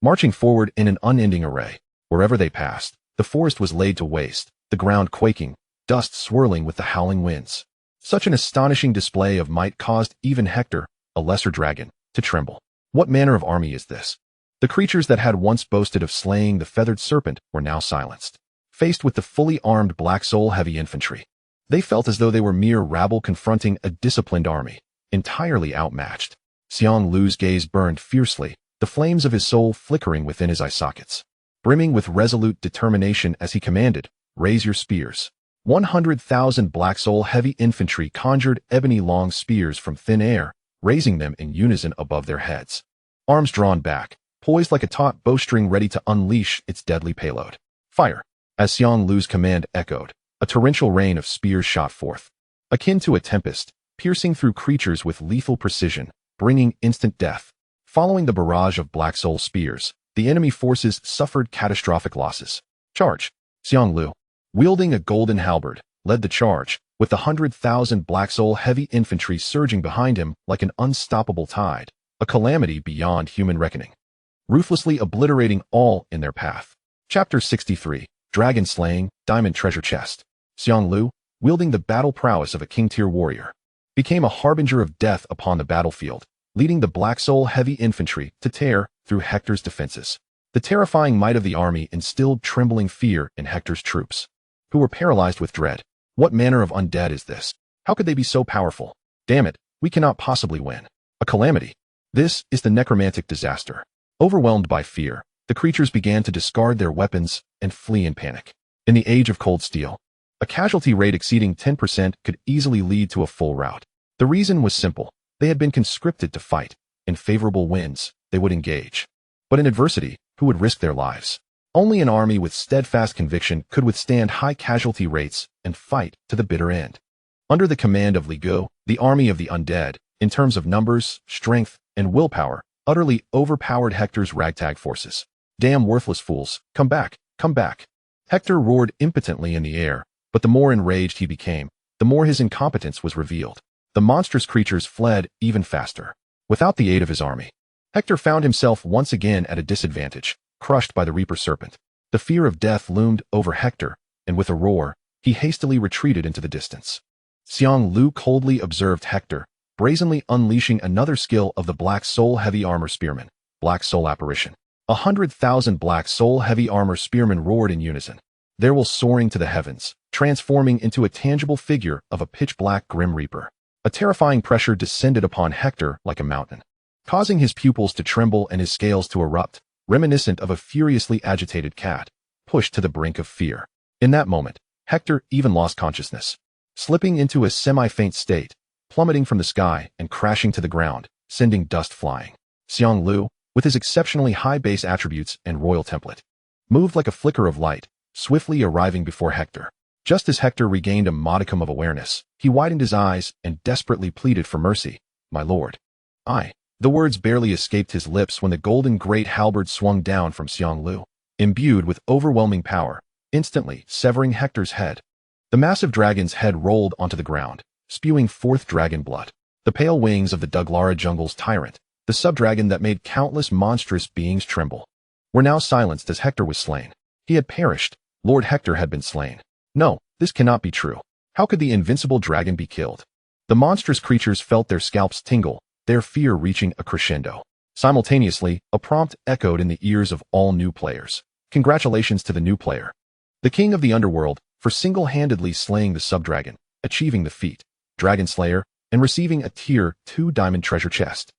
Marching forward in an unending array, wherever they passed, the forest was laid to waste, the ground quaking, dust swirling with the howling winds. Such an astonishing display of might caused even Hector, a lesser dragon, to tremble. What manner of army is this? The creatures that had once boasted of slaying the feathered serpent were now silenced. Faced with the fully armed Black Soul heavy infantry, they felt as though they were mere rabble confronting a disciplined army, entirely outmatched. Xiang Lu's gaze burned fiercely, the flames of his soul flickering within his eye sockets. Brimming with resolute determination as he commanded, "Raise your spears." 100,000 Black Soul heavy infantry conjured ebony long spears from thin air, raising them in unison above their heads. Arms drawn back, poised like a taut bowstring ready to unleash its deadly payload. Fire! As Xiang Lu's command echoed, a torrential rain of spears shot forth, akin to a tempest, piercing through creatures with lethal precision, bringing instant death. Following the barrage of Black Soul spears, the enemy forces suffered catastrophic losses. Charge! Xiang Lu, wielding a golden halberd, led the charge, with the 100,000 Black Soul heavy infantry surging behind him like an unstoppable tide, a calamity beyond human reckoning, ruthlessly obliterating all in their path. Chapter 63. Dragon Slaying, Diamond Treasure Chest. Xiang Lu, wielding the battle prowess of a king-tier warrior, became a harbinger of death upon the battlefield, leading the Black Soul heavy infantry to tear through Hector's defenses. The terrifying might of the army instilled trembling fear in Hector's troops, who were paralyzed with dread. What manner of undead is this? How could they be so powerful? Damn it, we cannot possibly win. A calamity. This is the necromantic disaster. Overwhelmed by fear, the creatures began to discard their weapons and flee in panic. In the age of cold steel, a casualty rate exceeding 10% could easily lead to a full rout. The reason was simple. They had been conscripted to fight. In favorable winds, they would engage. But in adversity, who would risk their lives? Only an army with steadfast conviction could withstand high casualty rates and fight to the bitter end. Under the command of Li Gu, the army of the undead, in terms of numbers, strength, and willpower, utterly overpowered Hector's ragtag forces. Damn worthless fools, come back, come back. Hector roared impotently in the air, but the more enraged he became, the more his incompetence was revealed. The monstrous creatures fled even faster. Without the aid of his army, Hector found himself once again at a disadvantage, crushed by the Reaper Serpent. The fear of death loomed over Hector, and with a roar, he hastily retreated into the distance. Xiang Lu coldly observed Hector, brazenly unleashing another skill of the Black Soul Heavy Armor Spearman, Black Soul Apparition. 100,000 Black Soul Heavy Armor Spearmen roared in unison, their will soaring to the heavens, transforming into a tangible figure of a pitch-black Grim Reaper. A terrifying pressure descended upon Hector like a mountain, causing his pupils to tremble and his scales to erupt, reminiscent of a furiously agitated cat, pushed to the brink of fear. In that moment, Hector even lost consciousness, slipping into a semi-faint state, plummeting from the sky and crashing to the ground, sending dust flying. Xiang Lu, with his exceptionally high base attributes and royal template, moved like a flicker of light, swiftly arriving before Hector. Just as Hector regained a modicum of awareness, he widened his eyes and desperately pleaded for mercy. "My lord." The words barely escaped his lips when the golden great halberd swung down from Xiang Lu, imbued with overwhelming power, instantly severing Hector's head. The massive dragon's head rolled onto the ground, spewing forth dragon blood. The pale wings of the Douglara jungle's tyrant, the subdragon that made countless monstrous beings tremble, were now silenced as Hector was slain. He had perished. Lord Hector had been slain. No, this cannot be true. How could the invincible dragon be killed? The monstrous creatures felt their scalps tingle, their fear reaching a crescendo. Simultaneously, a prompt echoed in the ears of all new players. Congratulations to the new player, the king of the underworld, for single-handedly slaying the subdragon, achieving the feat, Dragon Slayer, and receiving a Tier 2 diamond treasure chest.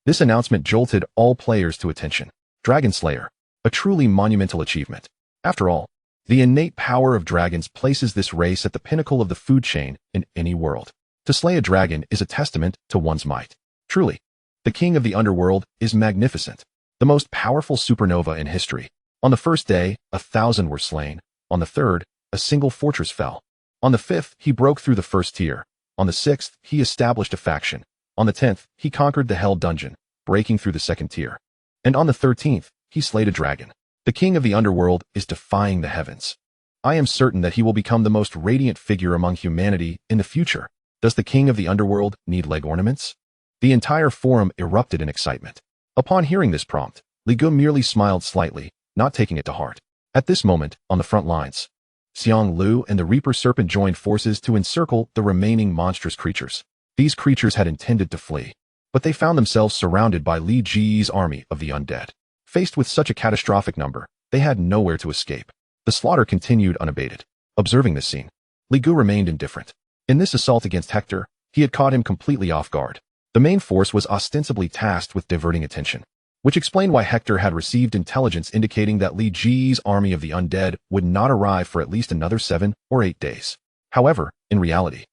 This announcement jolted all players to attention. Dragon Slayer, a truly monumental achievement. After all, the innate power of dragons places this race at the pinnacle of the food chain in any world. To slay a dragon is a testament to one's might. Truly, the king of the underworld is magnificent, the most powerful supernova in history. On the first day, 1,000 were slain. On the third, a single fortress fell. On the fifth, he broke through the first tier. On the sixth, he established a faction. On the 10th, he conquered the Hell Dungeon, breaking through the second tier. And on the 13th, he slayed a dragon. The king of the underworld is defying the heavens. I am certain that he will become the most radiant figure among humanity in the future. Does the king of the underworld need leg ornaments? The entire forum erupted in excitement. Upon hearing this prompt, Li Gu merely smiled slightly, not taking it to heart. At this moment, on the front lines, Xiang Lu and the Reaper Serpent joined forces to encircle the remaining monstrous creatures. These creatures had intended to flee, but they found themselves surrounded by Li Ji's army of the undead. Faced with such a catastrophic number, they had nowhere to escape. The slaughter continued unabated. Observing this scene, Li Gu remained indifferent. In this assault against Hector, he had caught him completely off guard. The main force was ostensibly tasked with diverting attention, which explained why Hector had received intelligence indicating that Li Ji's army of the undead would not arrive for at least another 7 or 8 days. However, in reality,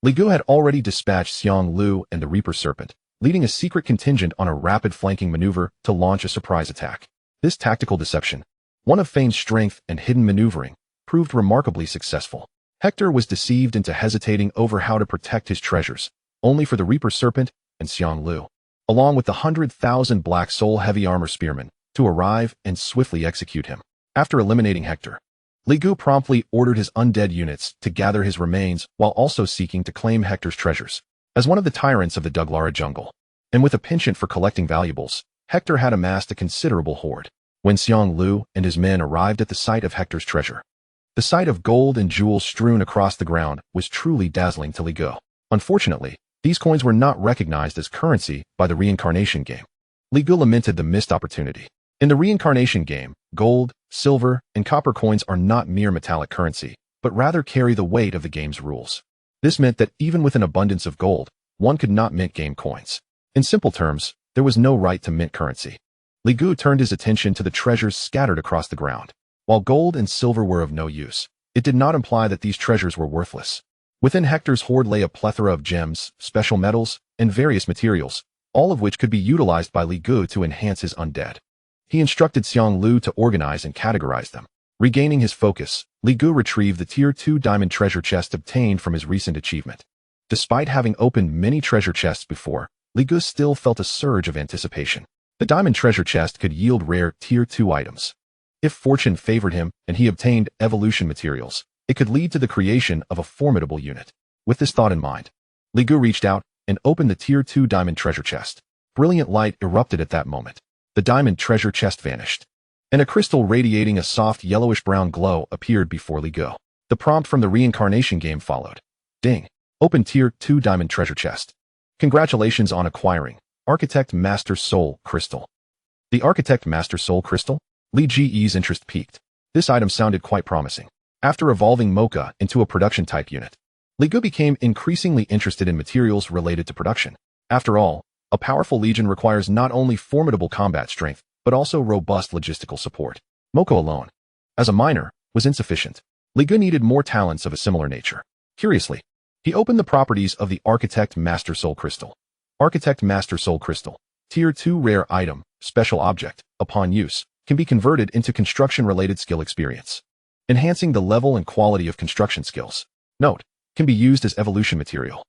Li Gu had already dispatched Xiang Lu and the Reaper Serpent, leading a secret contingent on a rapid flanking maneuver to launch a surprise attack. This tactical deception, one of feigned strength and hidden maneuvering, proved remarkably successful. Hector was deceived into hesitating over how to protect his treasures, only for the Reaper Serpent and Xiang Lu, along with the 100,000 Black Soul Heavy Armor Spearmen, to arrive and swiftly execute him. After eliminating Hector, Li Gu promptly ordered his undead units to gather his remains while also seeking to claim Hector's treasures. As one of the tyrants of the Douglara jungle, and with a penchant for collecting valuables, Hector had amassed a considerable hoard. When Xiang Lu and his men arrived at the site of Hector's treasure, the sight of gold and jewels strewn across the ground was truly dazzling to Li Gu. Unfortunately, these coins were not recognized as currency by the Reincarnation Game. Li Gu lamented the missed opportunity. In the Reincarnation Game, gold, silver, and copper coins are not mere metallic currency, but rather carry the weight of the game's rules. This meant that even with an abundance of gold, one could not mint game coins. In simple terms, there was no right to mint currency. Li Gu turned his attention to the treasures scattered across the ground. While gold and silver were of no use, it did not imply that these treasures were worthless. Within Hector's hoard lay a plethora of gems, special metals, and various materials, all of which could be utilized by Li Gu to enhance his undead. He instructed Xiang Lu to organize and categorize them. Regaining his focus, Li Gu retrieved the Tier 2 diamond treasure chest obtained from his recent achievement. Despite having opened many treasure chests before, Li Gu still felt a surge of anticipation. The diamond treasure chest could yield rare Tier 2 items. If fortune favored him and he obtained evolution materials, it could lead to the creation of a formidable unit. With this thought in mind, Li Gu reached out and opened the Tier 2 diamond treasure chest. Brilliant light erupted at that moment. The diamond treasure chest vanished, and a crystal radiating a soft yellowish-brown glow appeared before Li Go. The prompt from the Reincarnation Game followed. Ding. Open Tier 2 Diamond Treasure Chest. Congratulations on acquiring Architect Master Soul Crystal. The Architect Master Soul Crystal? Li Ge's interest peaked. This item sounded quite promising. After evolving Mocha into a production-type unit, Li Go became increasingly interested in materials related to production. After all, a powerful legion requires not only formidable combat strength, but also robust logistical support. Mocha alone, as a miner, was insufficient. Li Go needed more talents of a similar nature. Curiously, he opened the properties of the Architect Master Soul Crystal. Architect Master Soul Crystal, Tier 2 rare item, special object, upon use, can be converted into construction-related skill experience, enhancing the level and quality of construction skills. Note, can be used as evolution material.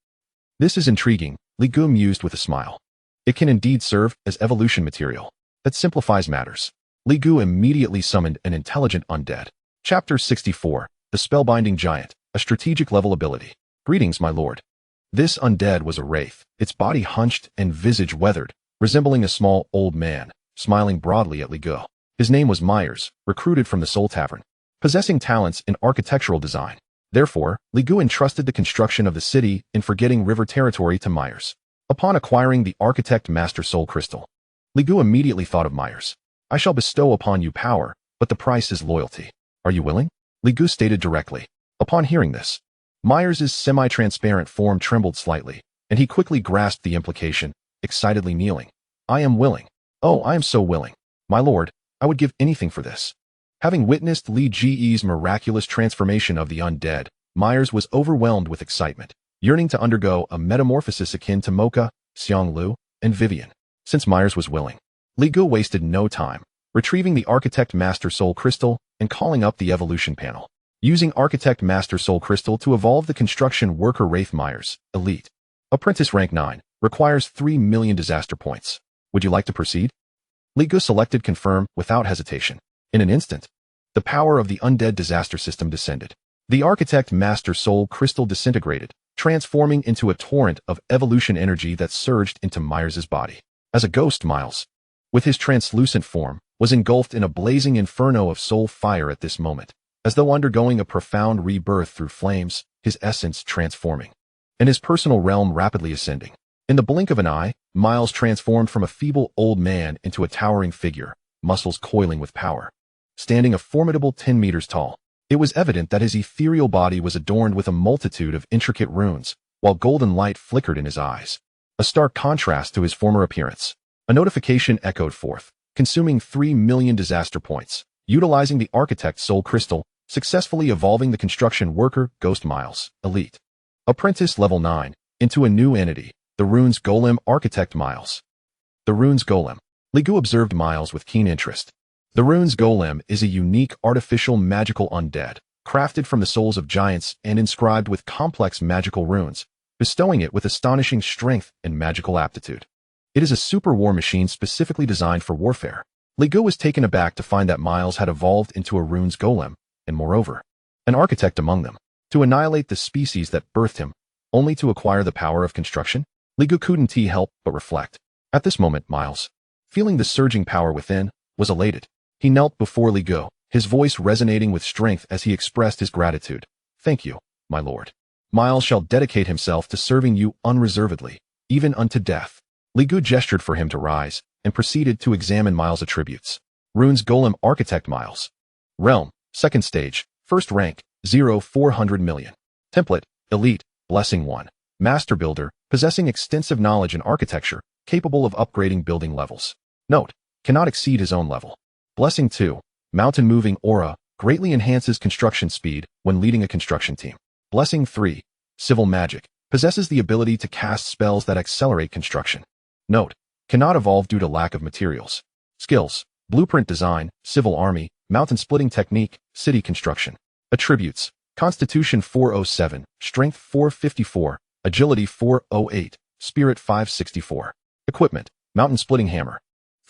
This is intriguing, Li Go mused with a smile. It can indeed serve as evolution material. That simplifies matters. Li Go immediately summoned an intelligent undead. Chapter 64, The Spellbinding Giant, a strategic level ability. Greetings, my lord. This undead was a wraith, its body hunched and visage weathered, resembling a small old man, smiling broadly at Li Go. His name was Myers, recruited from the Soul Tavern, possessing talents in architectural design. Therefore, Li Go entrusted the construction of the city in Forgetting River territory to Myers. Upon acquiring the Architect Master Soul Crystal, Li Go immediately thought of Myers. I shall bestow upon you power, but the price is loyalty. Are you willing? Li Go stated directly. Upon hearing this, Myers' semi-transparent form trembled slightly, and he quickly grasped the implication, excitedly kneeling. I am willing. Oh, I am so willing. My lord, I would give anything for this. Having witnessed Li Ge's miraculous transformation of the undead, Myers was overwhelmed with excitement, yearning to undergo a metamorphosis akin to Mocha, Xianglu, and Viven. Since Myers was willing, Li Go wasted no time, retrieving the Architect Master Soul Crystal and calling up the evolution panel. Using Architect Master Soul Crystal to evolve the construction worker Wraith Myers, Elite. Apprentice rank 9, requires 3 million disaster points. Would you like to proceed? Li Go selected confirm without hesitation. In an instant, the power of the undead disaster system descended. The Architect Master Soul Crystal disintegrated, transforming into a torrent of evolution energy that surged into Myers' body. As a ghost, Miles, with his translucent form, was engulfed in a blazing inferno of soul fire at this moment, as though undergoing a profound rebirth through flames, his essence transforming, and his personal realm rapidly ascending. In the blink of an eye, Miles transformed from a feeble old man into a towering figure, muscles coiling with power. Standing a formidable 10 meters tall, it was evident that his ethereal body was adorned with a multitude of intricate runes, while golden light flickered in his eyes, a stark contrast to his former appearance. A notification echoed forth, consuming 3 million disaster points, utilizing the Architect Soul Crystal, successfully evolving the construction worker Ghost Miles, Elite. Apprentice level 9, into a new entity, the Runes Golem Architect Miles. The Runes Golem. Li Go observed Miles with keen interest. The Runes Golem is a unique artificial magical undead, crafted from the souls of giants and inscribed with complex magical runes, bestowing it with astonishing strength and magical aptitude. It is a super war machine specifically designed for warfare. Li Go was taken aback to find that Miles had evolved into a Runes Golem, and moreover, an architect among them, to annihilate the species that birthed him, only to acquire the power of construction. Li Go couldn't help but reflect. At this moment, Miles, feeling the surging power within, was elated. He knelt before Li Go, his voice resonating with strength as he expressed his gratitude. Thank you, my lord. Miles shall dedicate himself to serving you unreservedly, even unto death. Li Go gestured for him to rise, and proceeded to examine Miles' attributes. Runes Golem Architect Miles. Realm, 2nd stage, 1st rank, 400 million. Template, Elite, Blessing 1. Master Builder, possessing extensive knowledge in architecture, capable of upgrading building levels. Note, cannot exceed his own level. Blessing 2. Mountain Moving Aura, greatly enhances construction speed when leading a construction team. Blessing 3. Civil Magic, possesses the ability to cast spells that accelerate construction. Note, cannot evolve due to lack of materials. Skills, Blueprint Design, Civil Army, Mountain Splitting Technique, City Construction. Attributes, Constitution 407, Strength 454, Agility 408, Spirit 564. Equipment, Mountain Splitting Hammer.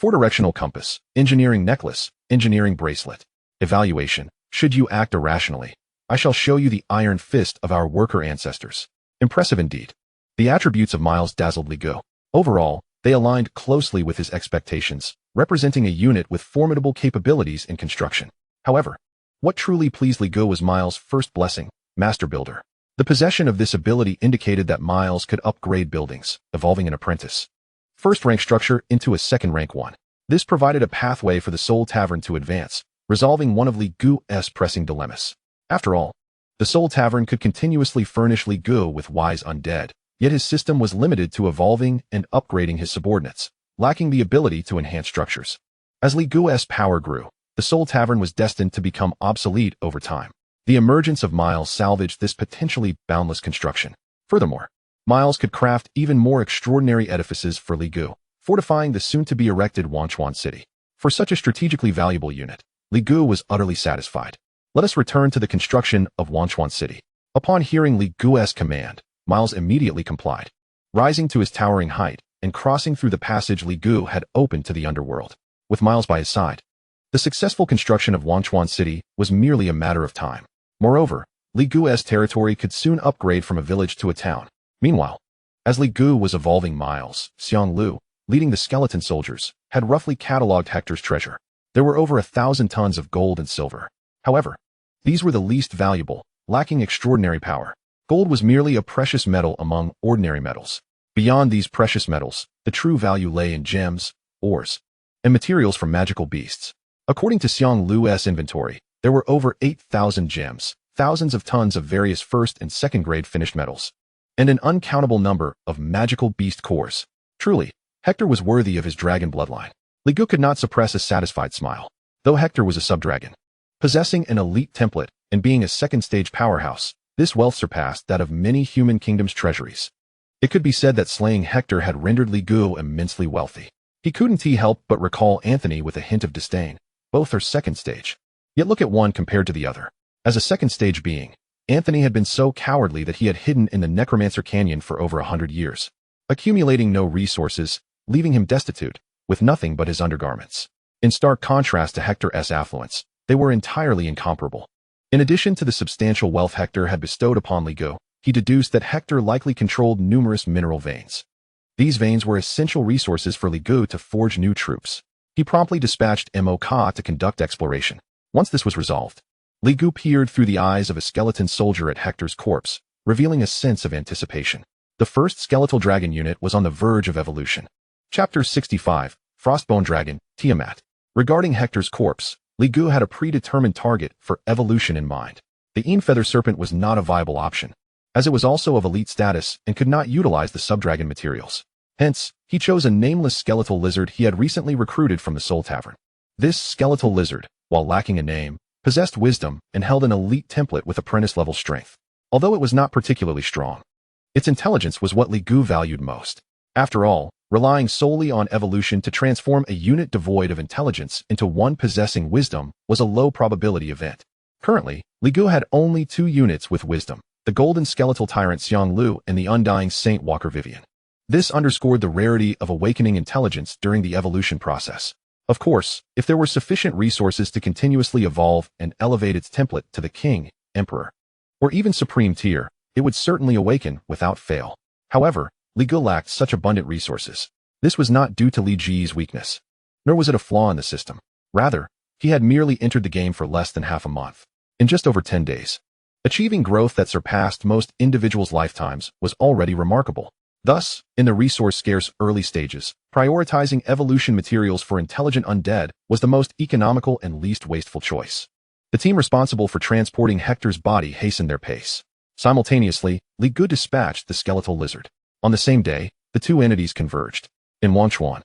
4-directional compass, engineering necklace, engineering bracelet. Evaluation, should you act irrationally, I shall show you the iron fist of our worker ancestors. Impressive indeed. The attributes of Miles dazzled Li Go. Overall, They aligned closely with his expectations, representing a unit with formidable capabilities in construction. However, what truly pleased Li Gu was Miles' first blessing, Master Builder. The possession of this ability indicated that Miles could upgrade buildings, evolving an apprentice. First rank structure into a second rank one. This provided a pathway for the Soul Tavern to advance, resolving one of Li Gu's pressing dilemmas. After all, the Soul Tavern could continuously furnish Li Gu with wise undead, yet his system was limited to evolving and upgrading his subordinates, lacking the ability to enhance structures. As Li Gu's power grew, the Soul Tavern was destined to become obsolete over time. The emergence of Miles salvaged this potentially boundless construction. Furthermore, Miles could craft even more extraordinary edifices for Li Gu, fortifying the soon-to-be erected Wanchuan city. For such a strategically valuable unit, Li Gu was utterly satisfied. Let us return to the construction of Wanchuan city. Upon hearing Li Gu's command, Miles immediately complied. Rising to his towering height and crossing through the passage Li Gu had opened to the underworld, with Miles by his side, the successful construction of Wanchuan city was merely a matter of time. Moreover, Li Gu's territory could soon upgrade from a village to a town. Meanwhile, as Li Gu was evolving, Miles, Xiang Lu, leading the skeleton soldiers, had roughly catalogued Hector's treasure. There were over 1,000 tons of gold and silver. However, these were the least valuable, lacking extraordinary power. Gold was merely a precious metal among ordinary metals. Beyond these precious metals, the true value lay in gems, ores, and materials from magical beasts. According to Xiang Lu's inventory, there were over 8,000 gems, thousands of tons of various first and second grade finished metals, and an uncountable number of magical beast cores. Truly, Hector was worthy of his dragon bloodline. Li Gu could not suppress a satisfied smile. Though Hector was a subdragon, possessing an elite template and being a second-stage powerhouse, this wealth surpassed that of many human kingdoms' treasuries. It could be said that slaying Hector had rendered Li Gu immensely wealthy. He couldn't help but recall Anthony with a hint of disdain. Both are second stage. Yet look at one compared to the other. As a second-stage being, Anthony had been so cowardly that he had hidden in the Necromancer Canyon for over 100 years, accumulating no resources, leaving him destitute, with nothing but his undergarments. In stark contrast to Hector's affluence, they were entirely incomparable. In addition to the substantial wealth Hector had bestowed upon Li Gu, he deduced that Hector likely controlled numerous mineral veins. These veins were essential resources for Li Gu to forge new troops. He promptly dispatched Mo Ka to conduct exploration. Once this was resolved, Li Gu peered through the eyes of a skeleton soldier at Hector's corpse, revealing a sense of anticipation. The first skeletal dragon unit was on the verge of evolution. Chapter 65, Frostbone Dragon, Tiamat. Regarding Hector's corpse, Li Gu had a predetermined target for evolution in mind. The feather serpent was not a viable option, as it was also of elite status and could not utilize the subdragon materials. Hence, he chose a nameless skeletal lizard he had recently recruited from the Soul Tavern. This skeletal lizard, while lacking a name, possessed wisdom and held an elite template with apprentice-level strength. Although it was not particularly strong, its intelligence was what Li Gu valued most. After all, relying solely on evolution to transform a unit devoid of intelligence into one possessing wisdom was a low-probability event. Currently, Li Gu had only 2 units with wisdom, the golden skeletal tyrant Xiang Lu and the undying saint walker Viven. This underscored the rarity of awakening intelligence during the evolution process. Of course, if there were sufficient resources to continuously evolve and elevate its template to the king, emperor, or even supreme tier, it would certainly awaken without fail. However, Li Gu lacked such abundant resources. This was not due to Li Ji's weakness, nor was it a flaw in the system. Rather, he had merely entered the game for less than half a month. In just over 10 days, achieving growth that surpassed most individuals' lifetimes was already remarkable. Thus, in the resource-scarce early stages, prioritizing evolution materials for intelligent undead was the most economical and least wasteful choice. The team responsible for transporting Hector's body hastened their pace. Simultaneously, Li Gu dispatched the skeletal lizard. On the same day, the two entities converged in Wanchuan.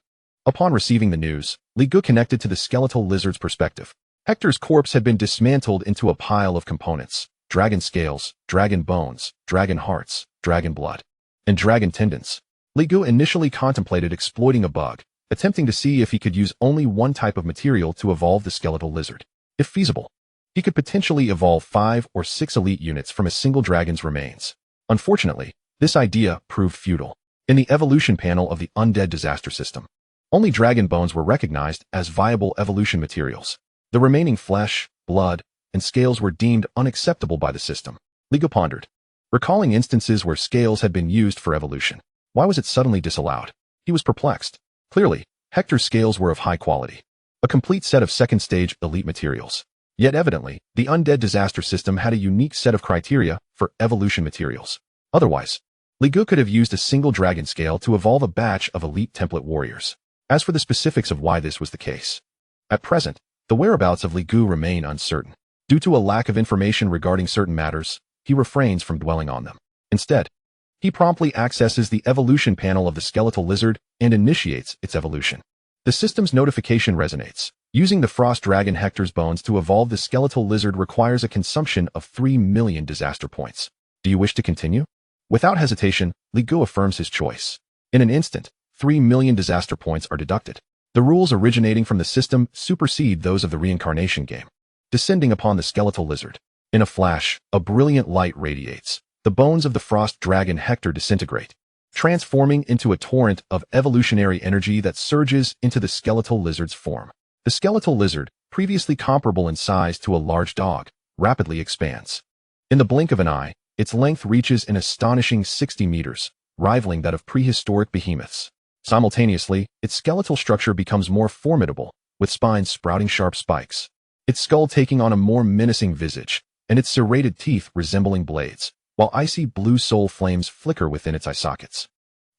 Upon receiving the news, Li Gu connected to the skeletal lizard's perspective. Hector's corpse had been dismantled into a pile of components: dragon scales, dragon bones, dragon hearts, dragon blood, and dragon tendons. Li Gu initially contemplated exploiting a bug, attempting to see if he could use only one type of material to evolve the skeletal lizard. If feasible, he could potentially evolve 5 or 6 elite units from a single dragon's remains. Unfortunately, this idea proved futile. In the evolution panel of the Undead Disaster System, only dragon bones were recognized as viable evolution materials. The remaining flesh, blood, and scales were deemed unacceptable by the system. Li Gu pondered, recalling instances where scales had been used for evolution. Why was it suddenly disallowed? He was perplexed. Clearly, Hector's scales were of high quality. A complete set of second-stage elite materials. Yet evidently, the Undead Disaster System had a unique set of criteria for evolution materials. Otherwise, Li Gu could have used a single dragon scale to evolve a batch of elite template warriors. As for the specifics of why this was the case, at present, the whereabouts of Li Gu remain uncertain. Due to a lack of information regarding certain matters, he refrains from dwelling on them. Instead, he promptly accesses the evolution panel of the skeletal lizard and initiates its evolution. The system's notification resonates. Using the frost dragon Hector's bones to evolve the skeletal lizard requires a consumption of 3 million disaster points. Do you wish to continue? Without hesitation, Li Gu affirms his choice. In an instant, 3 million disaster points are deducted. The rules originating from the system supersede those of the Reincarnation Game. Descending upon the skeletal lizard. In a flash, a brilliant light radiates. The bones of the frost dragon Hector disintegrate, transforming into a torrent of evolutionary energy that surges into the skeletal lizard's form. The skeletal lizard, previously comparable in size to a large dog, rapidly expands. In the blink of an eye, its length reaches an astonishing 60 meters, rivaling that of prehistoric behemoths. Simultaneously, its skeletal structure becomes more formidable, with spines sprouting sharp spikes. Its skull taking on a more menacing visage, and its serrated teeth resembling blades, while icy blue soul flames flicker within its eye sockets.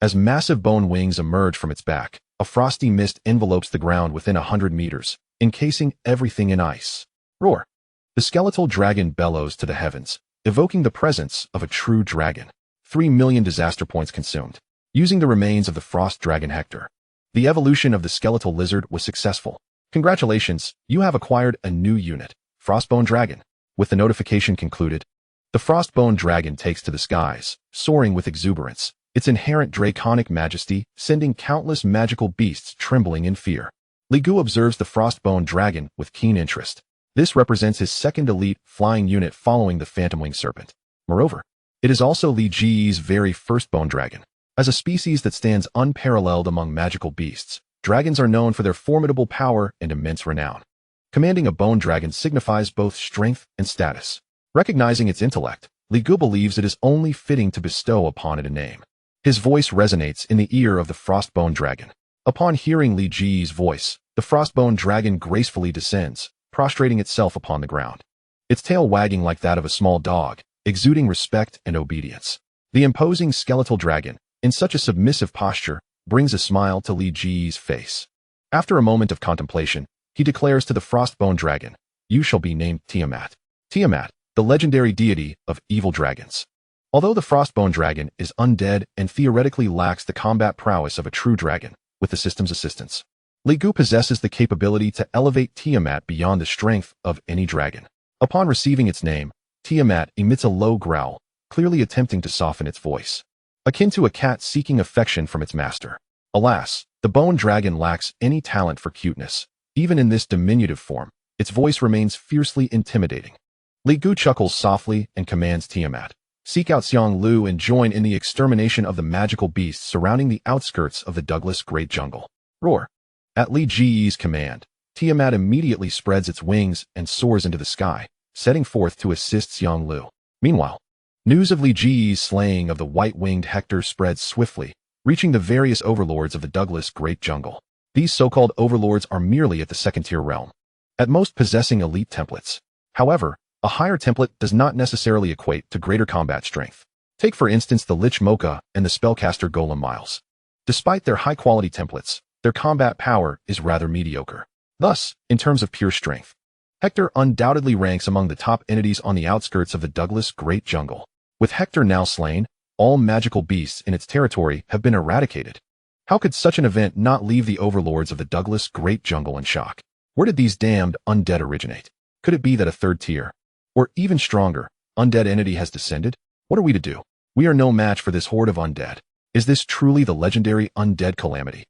As massive bone wings emerge from its back, a frosty mist envelopes the ground within 100 meters, encasing everything in ice. Roar! The skeletal dragon bellows to the heavens, evoking the presence of a true dragon. 3 million disaster points consumed. Using the remains of the frost dragon Hector, the evolution of the skeletal lizard was successful. Congratulations, you have acquired a new unit, Frostbone Dragon. With the notification concluded, the Frostbone Dragon takes to the skies, soaring with exuberance, its inherent draconic majesty sending countless magical beasts trembling in fear. Li Gu observes the Frostbone Dragon with keen interest. This represents his second elite flying unit following the Phantomwing Serpent. Moreover, it is also Li Ji's very first bone dragon. As a species that stands unparalleled among magical beasts, dragons are known for their formidable power and immense renown. Commanding a bone dragon signifies both strength and status. Recognizing its intellect, Li Gu believes it is only fitting to bestow upon it a name. His voice resonates in the ear of the Frostbone Dragon. Upon hearing Li Ji's voice, the Frostbone Dragon gracefully descends, prostrating itself upon the ground. Its tail wagging like that of a small dog, exuding respect and obedience. The imposing skeletal dragon, in such a submissive posture, brings a smile to Li Ji's face. After a moment of contemplation, he declares to the Frostbone Dragon, "You shall be named Tiamat." Tiamat, the legendary deity of evil dragons. Although the Frostbone Dragon is undead and theoretically lacks the combat prowess of a true dragon, with the system's assistance, Li Gu possesses the capability to elevate Tiamat beyond the strength of any dragon. Upon receiving its name, Tiamat emits a low growl, clearly attempting to soften its voice. Akin to a cat seeking affection from its master. Alas, the bone dragon lacks any talent for cuteness. Even in this diminutive form, its voice remains fiercely intimidating. Li Gu chuckles softly and commands Tiamat, "Seek out Xiang Lu and join in the extermination of the magical beasts surrounding the outskirts of the Douglas Great Jungle." Roar! At Li Ji's command, Tiamat immediately spreads its wings and soars into the sky, setting forth to assist Xiang Lu. Meanwhile, news of Li Ji's slaying of the white-winged Hector spreads swiftly, reaching the various overlords of the Douglas Great Jungle. These so-called overlords are merely at the second-tier realm, at most possessing elite templates. However, a higher template does not necessarily equate to greater combat strength. Take for instance the Lich Mocha and the spellcaster Golem Miles. Despite their high-quality templates, their combat power is rather mediocre. Thus, in terms of pure strength, Hector undoubtedly ranks among the top entities on the outskirts of the Douglas Great Jungle. With Hector now slain, all magical beasts in its territory have been eradicated. How could such an event not leave the overlords of the Douglas Great Jungle in shock? Where did these damned undead originate? Could it be that a third tier, or even stronger, undead entity has descended? What are we to do? We are no match for this horde of undead. Is this truly the legendary Undead Calamity?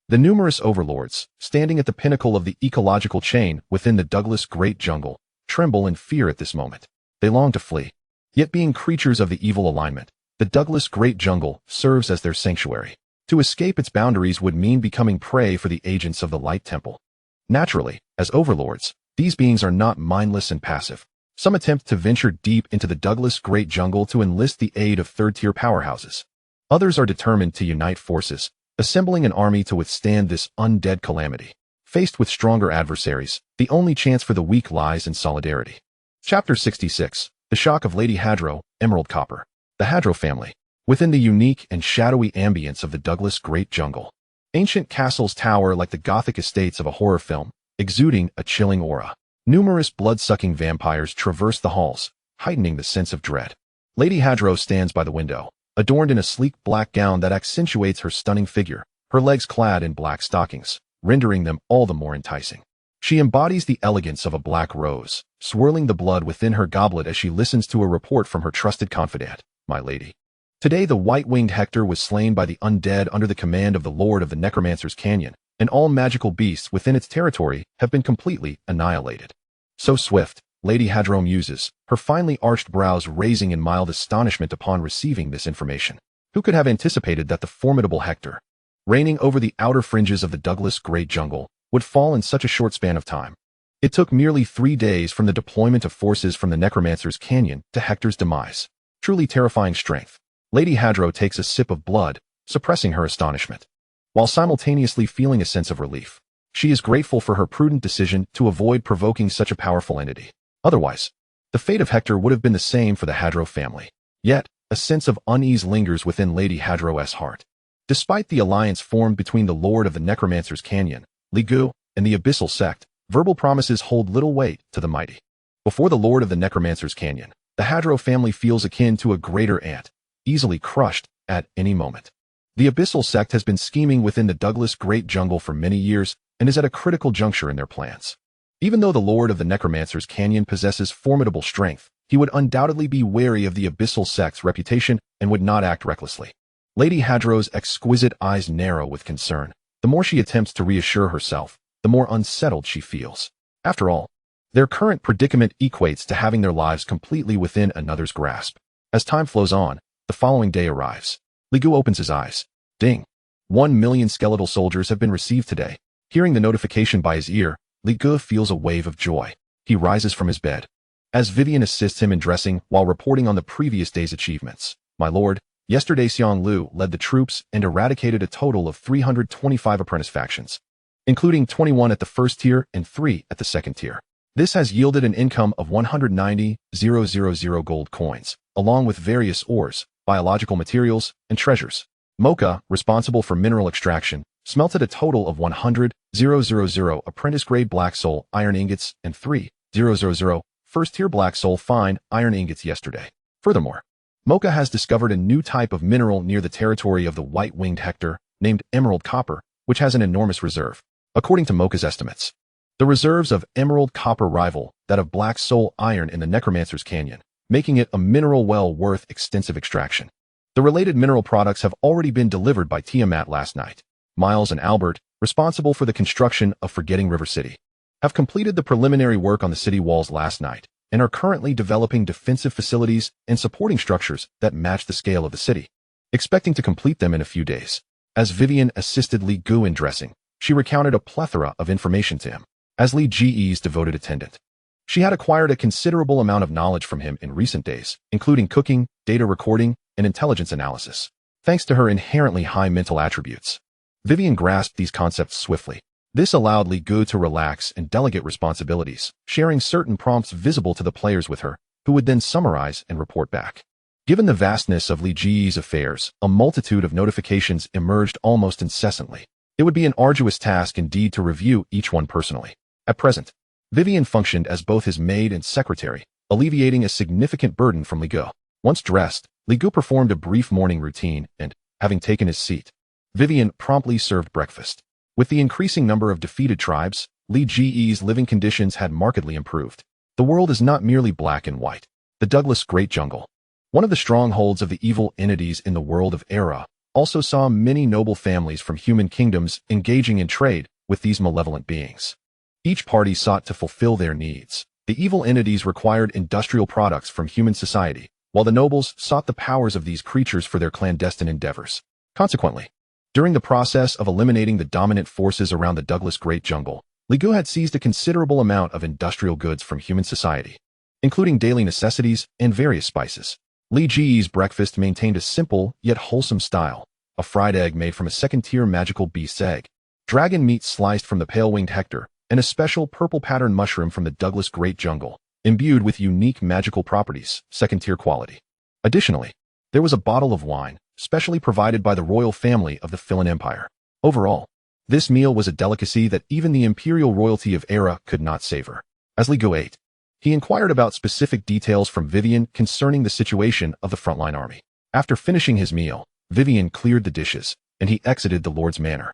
The numerous overlords, standing at the pinnacle of the ecological chain within the Douglas Great Jungle, tremble in fear at this moment. They long to flee. Yet being creatures of the evil alignment, the Douglas Great Jungle serves as their sanctuary. To escape its boundaries would mean becoming prey for the agents of the Light Temple. Naturally, as overlords, these beings are not mindless and passive. Some attempt to venture deep into the Douglas Great Jungle to enlist the aid of third-tier powerhouses. Others are determined to unite forces, assembling an army to withstand this undead calamity. Faced with stronger adversaries, the only chance for the weak lies in solidarity. Chapter 66. The Shock of Lady Hadro, Emerald Copper. The Hadro family. Within the unique and shadowy ambience of the Douglas Great Jungle, ancient castles tower like the Gothic estates of a horror film, exuding a chilling aura. Numerous blood-sucking vampires traverse the halls, heightening the sense of dread. Lady Hadro stands by the window, adorned in a sleek black gown that accentuates her stunning figure, her legs clad in black stockings, rendering them all the more enticing. She embodies the elegance of a black rose, swirling the blood within her goblet as she listens to a report from her trusted confidant, my lady. Today the white-winged Hector was slain by the undead under the command of the Lord of the Necromancer's Canyon, and all magical beasts within its territory have been completely annihilated. So swift, Lady Hadro muses, her finely arched brows raising in mild astonishment upon receiving this information. Who could have anticipated that the formidable Hector, reigning over the outer fringes of the Douglas Great Jungle, would fall in such a short span of time? It took merely 3 days from the deployment of forces from the Necromancer's Canyon to Hector's demise. Truly terrifying strength. Lady Hadro takes a sip of blood, suppressing her astonishment, while simultaneously feeling a sense of relief. She is grateful for her prudent decision to avoid provoking such a powerful entity. Otherwise, the fate of Hector would have been the same for the Hadro family. Yet, a sense of unease lingers within Lady Hadro's heart. Despite the alliance formed between the Lord of the Necromancer's Canyon, Li Gu, and the Abyssal Sect, verbal promises hold little weight to the mighty. Before the Lord of the Necromancer's Canyon, the Hadro family feels akin to a greater ant, easily crushed at any moment. The Abyssal Sect has been scheming within the Douglas Great Jungle for many years and is at a critical juncture in their plans. Even though the Lord of the Necromancer's Canyon possesses formidable strength, he would undoubtedly be wary of the Abyssal Sect's reputation and would not act recklessly. Lady Hadro's exquisite eyes narrow with concern. The more she attempts to reassure herself, the more unsettled she feels. After all, their current predicament equates to having their lives completely within another's grasp. As time flows on, the following day arrives. Li Gu opens his eyes. Ding. 1 million skeletal soldiers have been received today. Hearing the notification by his ear, Li Gu feels a wave of joy. He rises from his bed. As Viven assists him in dressing while reporting on the previous day's achievements. My lord, yesterday Xiang Lu led the troops and eradicated a total of 325 apprentice factions, including 21 at the first tier and 3 at the second tier. This has yielded an income of 190,000 gold coins, along with various ores, biological materials, and treasures. Mocha, responsible for mineral extraction, smelted a total of 100,000 apprentice-grade black soul iron ingots and 3,000 first-tier black soul fine iron ingots yesterday. Furthermore, Mocha has discovered a new type of mineral near the territory of the white-winged Hector, named Emerald Copper, which has an enormous reserve. According to Mocha's estimates, the reserves of Emerald Copper rival that of black soul iron in the Necromancer's Canyon, making it a mineral well worth extensive extraction. The related mineral products have already been delivered by Tiamat last night. Miles and Albert, responsible for the construction of Forgetting River City, have completed the preliminary work on the city walls last night and are currently developing defensive facilities and supporting structures that match the scale of the city, expecting to complete them in a few days. As Viven assisted Li Gu in dressing, she recounted a plethora of information to him. As Li Ge's devoted attendant, she had acquired a considerable amount of knowledge from him in recent days, including cooking, data recording, and intelligence analysis. Thanks to her inherently high mental attributes, Viven grasped these concepts swiftly. This allowed Li Gu to relax and delegate responsibilities, sharing certain prompts visible to the players with her, who would then summarize and report back. Given the vastness of Li Ge's affairs, a multitude of notifications emerged almost incessantly. It would be an arduous task indeed to review each one personally. At present, Viven functioned as both his maid and secretary, alleviating a significant burden from Li Gu. Once dressed, Li Gu performed a brief morning routine and, having taken his seat, Viven promptly served breakfast. With the increasing number of defeated tribes, Li Ge's living conditions had markedly improved. The world is not merely black and white. The Douglas Great Jungle, one of the strongholds of the evil entities in the world of Era, also saw many noble families from human kingdoms engaging in trade with these malevolent beings. Each party sought to fulfill their needs. The evil entities required industrial products from human society, while the nobles sought the powers of these creatures for their clandestine endeavors. Consequently, during the process of eliminating the dominant forces around the Douglas Great Jungle, Li Gu had seized a considerable amount of industrial goods from human society, including daily necessities and various spices. Li Ge's breakfast maintained a simple yet wholesome style, a fried egg made from a second-tier magical beast's egg, dragon meat sliced from the pale-winged Hector, and a special purple-patterned mushroom from the Douglas Great Jungle, imbued with unique magical properties, second-tier quality. Additionally, there was a bottle of wine, specially provided by the royal family of the Filan Empire. Overall, this meal was a delicacy that even the imperial royalty of Era could not savor. As Li Gu ate, he inquired about specific details from Viven concerning the situation of the frontline army. After finishing his meal, Viven cleared the dishes, and he exited the Lord's Manor,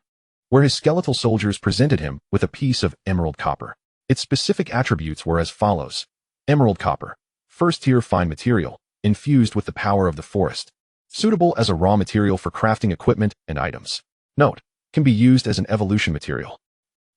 where his skeletal soldiers presented him with a piece of emerald copper. Its specific attributes were as follows. Emerald copper, first-tier fine material, infused with the power of the forest, suitable as a raw material for crafting equipment and items. Note, can be used as an evolution material.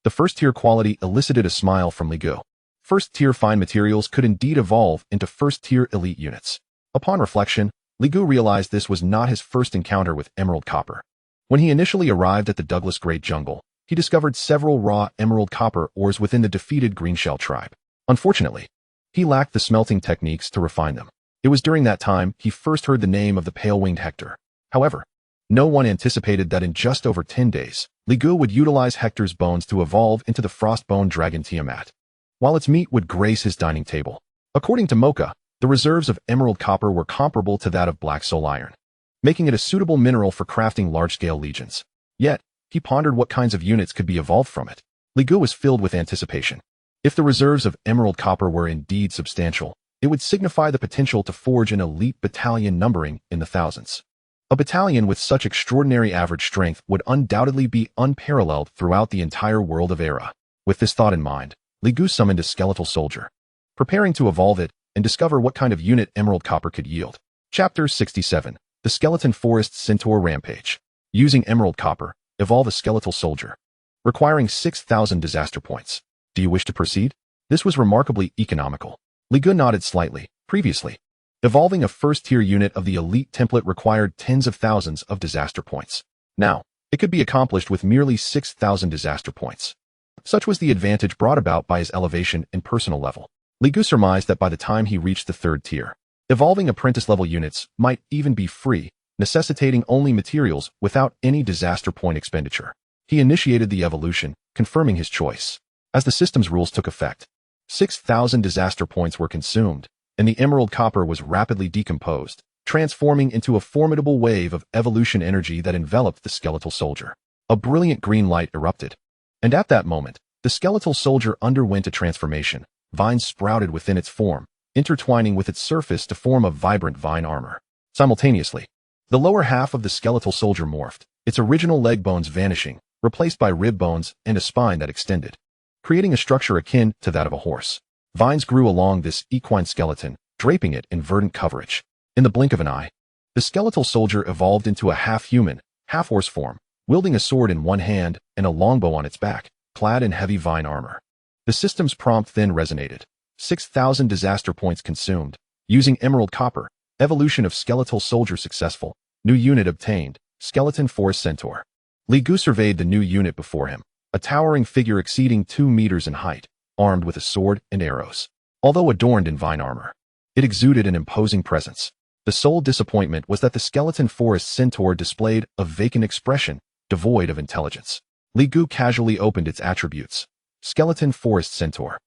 The first-tier quality elicited a smile from Li Gu. First-tier fine materials could indeed evolve into first-tier elite units. Upon reflection, Li Gu realized this was not his first encounter with emerald copper. When he initially arrived at the Douglas Great Jungle, he discovered several raw emerald copper ores within the defeated Greenshell tribe. Unfortunately, he lacked the smelting techniques to refine them. It was during that time he first heard the name of the pale-winged Hector. However, no one anticipated that in just over 10 days, Li Gu would utilize Hector's bones to evolve into the frost-bone dragon Tiamat, while its meat would grace his dining table. According to Mocha, the reserves of emerald copper were comparable to that of black soul iron, making it a suitable mineral for crafting large-scale legions. Yet, he pondered what kinds of units could be evolved from it. Li Gu was filled with anticipation. If the reserves of emerald copper were indeed substantial, it would signify the potential to forge an elite battalion numbering in the thousands. A battalion with such extraordinary average strength would undoubtedly be unparalleled throughout the entire world of Era. With this thought in mind, Li Gu summoned a skeletal soldier, preparing to evolve it and discover what kind of unit emerald copper could yield. Chapter 67. The Skeleton Forest Centaur Rampage. Using emerald copper, evolve a skeletal soldier, requiring 6,000 disaster points. Do you wish to proceed? This was remarkably economical. Li Gu nodded slightly. Previously, evolving a first-tier unit of the elite template required tens of thousands of disaster points. Now, it could be accomplished with merely 6,000 disaster points. Such was the advantage brought about by his elevation and personal level. Li Gu surmised that by the time he reached the third tier, evolving apprentice-level units might even be free, necessitating only materials without any disaster point expenditure. He initiated the evolution, confirming his choice. As the system's rules took effect, 6,000 disaster points were consumed, and the emerald copper was rapidly decomposed, transforming into a formidable wave of evolution energy that enveloped the skeletal soldier. A brilliant green light erupted, and at that moment, the skeletal soldier underwent a transformation. Vines sprouted within its form, intertwining with its surface to form a vibrant vine armor. Simultaneously, the lower half of the skeletal soldier morphed, its original leg bones vanishing, replaced by rib bones and a spine that extended, creating a structure akin to that of a horse. Vines grew along this equine skeleton, draping it in verdant coverage. In the blink of an eye, the skeletal soldier evolved into a half-human, half-horse form, wielding a sword in one hand and a longbow on its back, clad in heavy vine armor. The system's prompt then resonated. 6,000 disaster points consumed. Using emerald copper, evolution of skeletal soldier successful. New unit obtained. Skeleton Forest Centaur. Li Gu surveyed the new unit before him, a towering figure exceeding 2 meters in height, armed with a sword and arrows. Although adorned in vine armor, it exuded an imposing presence. The sole disappointment was that the Skeleton Forest Centaur displayed a vacant expression, devoid of intelligence. Li Gu casually opened its attributes. Skeleton Forest Centaur.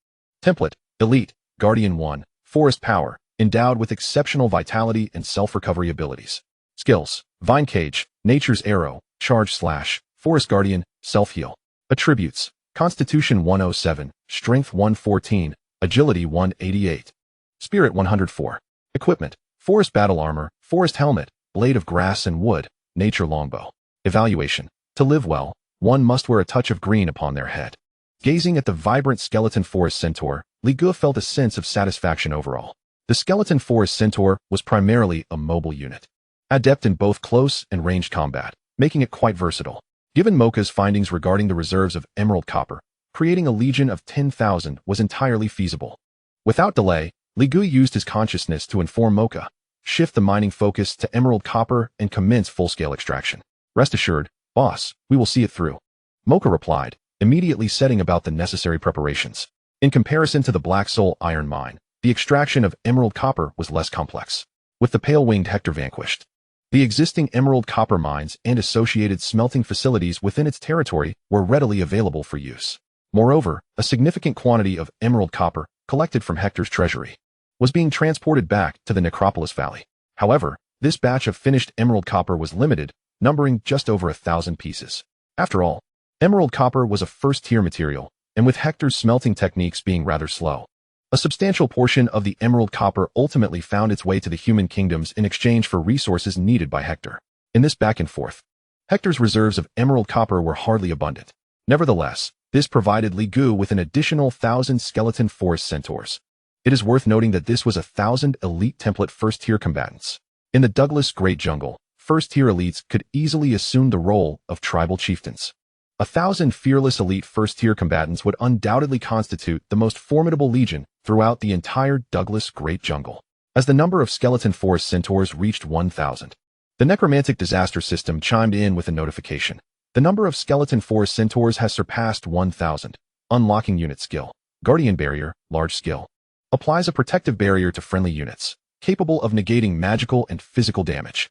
Template, Elite, Guardian 1, Forest Power, endowed with exceptional vitality and self-recovery abilities. Skills, Vine Cage, Nature's Arrow, Charge Slash, Forest Guardian, Self-Heal. Attributes, Constitution 107, Strength 114, Agility 188. Spirit 104. Equipment, Forest Battle Armor, Forest Helmet, Blade of Grass and Wood, Nature Longbow. Evaluation, to live well, one must wear a touch of green upon their head. Gazing at the vibrant Skeleton Forest Centaur, Li Gu felt a sense of satisfaction overall. The Skeleton Forest Centaur was primarily a mobile unit, adept in both close and ranged combat, making it quite versatile. Given Mocha's findings regarding the reserves of emerald copper, creating a legion of 10,000 was entirely feasible. Without delay, Li Gu used his consciousness to inform Mocha, shift the mining focus to emerald copper and commence full-scale extraction. Rest assured, boss, we will see it through. Mocha replied, immediately setting about the necessary preparations. In comparison to the Black Soul iron mine, the extraction of emerald copper was less complex. With the pale-winged Hector vanquished, The existing emerald copper mines and associated smelting facilities within its territory were readily available for use. Moreover, a significant quantity of emerald copper, collected from Hector's treasury, was being transported back to the Necropolis Valley. However, this batch of finished emerald copper was limited, numbering just over 1,000 pieces. After all, emerald copper was a first-tier material, and with Hector's smelting techniques being rather slow, a substantial portion of the emerald copper ultimately found its way to the human kingdoms in exchange for resources needed by Hector. In this back and forth, Hector's reserves of emerald copper were hardly abundant. Nevertheless, this provided Li Gu with an additional 1,000 skeleton forest centaurs. It is worth noting that this was 1,000 elite template first-tier combatants. In the Douglas Great Jungle, first-tier elites could easily assume the role of tribal chieftains. 1,000 fearless elite first-tier combatants would undoubtedly constitute the most formidable legion throughout the entire Douglas Great Jungle. As the number of skeleton forest centaurs reached 1,000, the necromantic disaster system chimed in with a notification. The number of skeleton forest centaurs has surpassed 1,000. Unlocking unit skill. Guardian Barrier, large skill. Applies a protective barrier to friendly units, capable of negating magical and physical damage.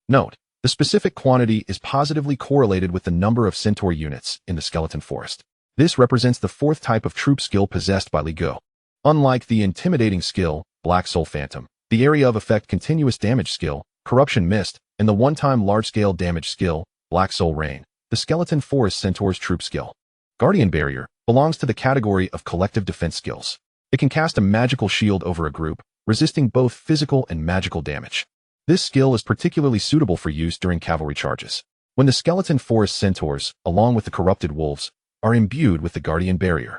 Note: the specific quantity is positively correlated with the number of centaur units in the skeleton forest. This represents the fourth type of troop skill possessed by Li Gu. Unlike the intimidating skill, Black Soul Phantom, the area of effect continuous damage skill, Corruption Mist, and the one-time large-scale damage skill, Black Soul Rain, the skeleton forest centaur's troop skill, Guardian Barrier, belongs to the category of collective defense skills. It can cast a magical shield over a group, resisting both physical and magical damage. This skill is particularly suitable for use during cavalry charges. When the skeleton forest centaurs, along with the corrupted wolves, are imbued with the Guardian Barrier,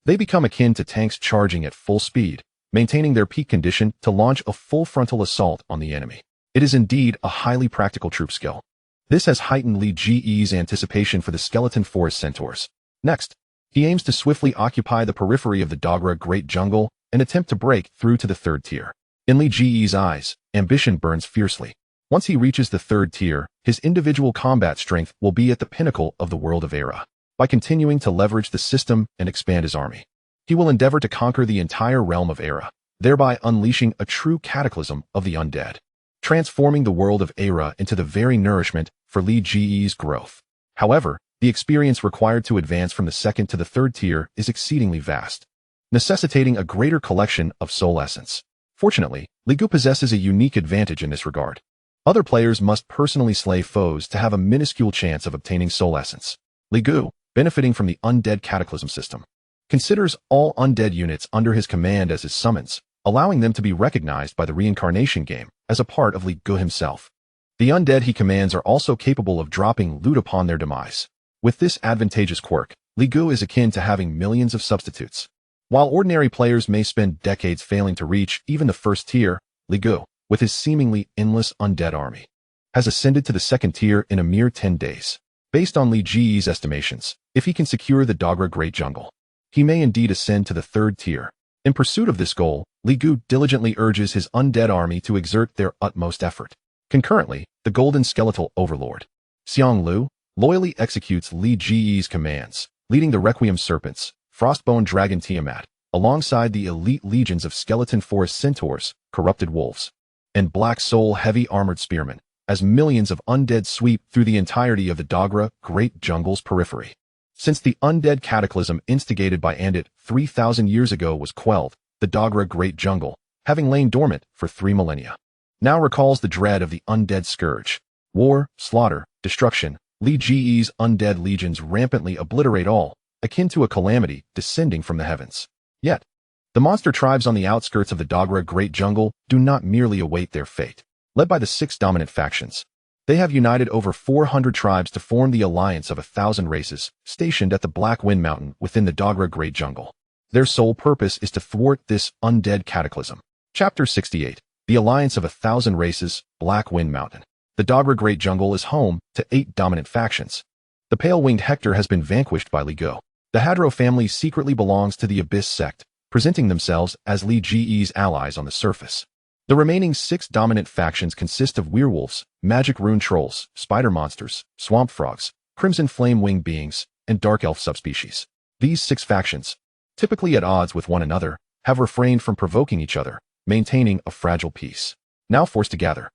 they become akin to tanks charging at full speed, maintaining their peak condition to launch a full frontal assault on the enemy. It is indeed a highly practical troop skill. This has heightened Li Ge's anticipation for the skeleton forest centaurs. Next, he aims to swiftly occupy the periphery of the Dogra Great Jungle and attempt to break through to the third tier. In Li Ge's eyes, ambition burns fiercely. Once he reaches the third tier, his individual combat strength will be at the pinnacle of the world of Era. By continuing to leverage the system and expand his army, he will endeavor to conquer the entire realm of Era, thereby unleashing a true cataclysm of the undead, transforming the world of Era into the very nourishment for Li Ge's growth. However, the experience required to advance from the second to the third tier is exceedingly vast, necessitating a greater collection of soul essence. Fortunately, Li Gu possesses a unique advantage in this regard. Other players must personally slay foes to have a minuscule chance of obtaining soul essence. Li Gu, benefiting from the Undead Cataclysm system, considers all undead units under his command as his summons, allowing them to be recognized by the Reincarnation Game as a part of Li Gu himself. The undead he commands are also capable of dropping loot upon their demise. With this advantageous quirk, Li Gu is akin to having millions of substitutes. While ordinary players may spend decades failing to reach even the first tier, Li Gu, with his seemingly endless undead army, has ascended to the second tier in a mere 10 days. Based on Li Ge's estimations, if he can secure the Dogra Great Jungle, he may indeed ascend to the third tier. In pursuit of this goal, Li Gu diligently urges his undead army to exert their utmost effort. Concurrently, the Golden Skeletal Overlord, Xiang Lu, loyally executes Li Ge's commands, leading the Requiem Serpents, Frostbone Dragon Tiamat, alongside the elite legions of skeleton forest centaurs, corrupted wolves, and Black Soul heavy armored spearmen, as millions of undead sweep through the entirety of the Dogra Great Jungle's periphery. Since the undead cataclysm instigated by Undead 3,000 years ago was quelled, the Dogra Great Jungle, having lain dormant for 3 millennia, now recalls the dread of the undead scourge. War, slaughter, destruction, Li Ge's undead legions rampantly obliterate all, akin to a calamity descending from the heavens. Yet, the monster tribes on the outskirts of the Dogra Great Jungle do not merely await their fate. Led by the 6 dominant factions, they have united over 400 tribes to form the alliance of 1,000 races, stationed at the Black Wind Mountain within the Dogra Great Jungle. Their sole purpose is to thwart this undead cataclysm. Chapter 68. The Alliance of 1,000 Races, Black Wind Mountain. The Dogra Great Jungle is home to 8 dominant factions. The pale-winged Hector has been vanquished by Li Gu. The Hadro family secretly belongs to the Abyss sect, presenting themselves as Li Ge's allies on the surface. The remaining 6 dominant factions consist of werewolves, magic rune trolls, spider monsters, swamp frogs, crimson flame-winged beings, and dark elf subspecies. These 6 factions, typically at odds with one another, have refrained from provoking each other, maintaining a fragile peace. Now forced to gather,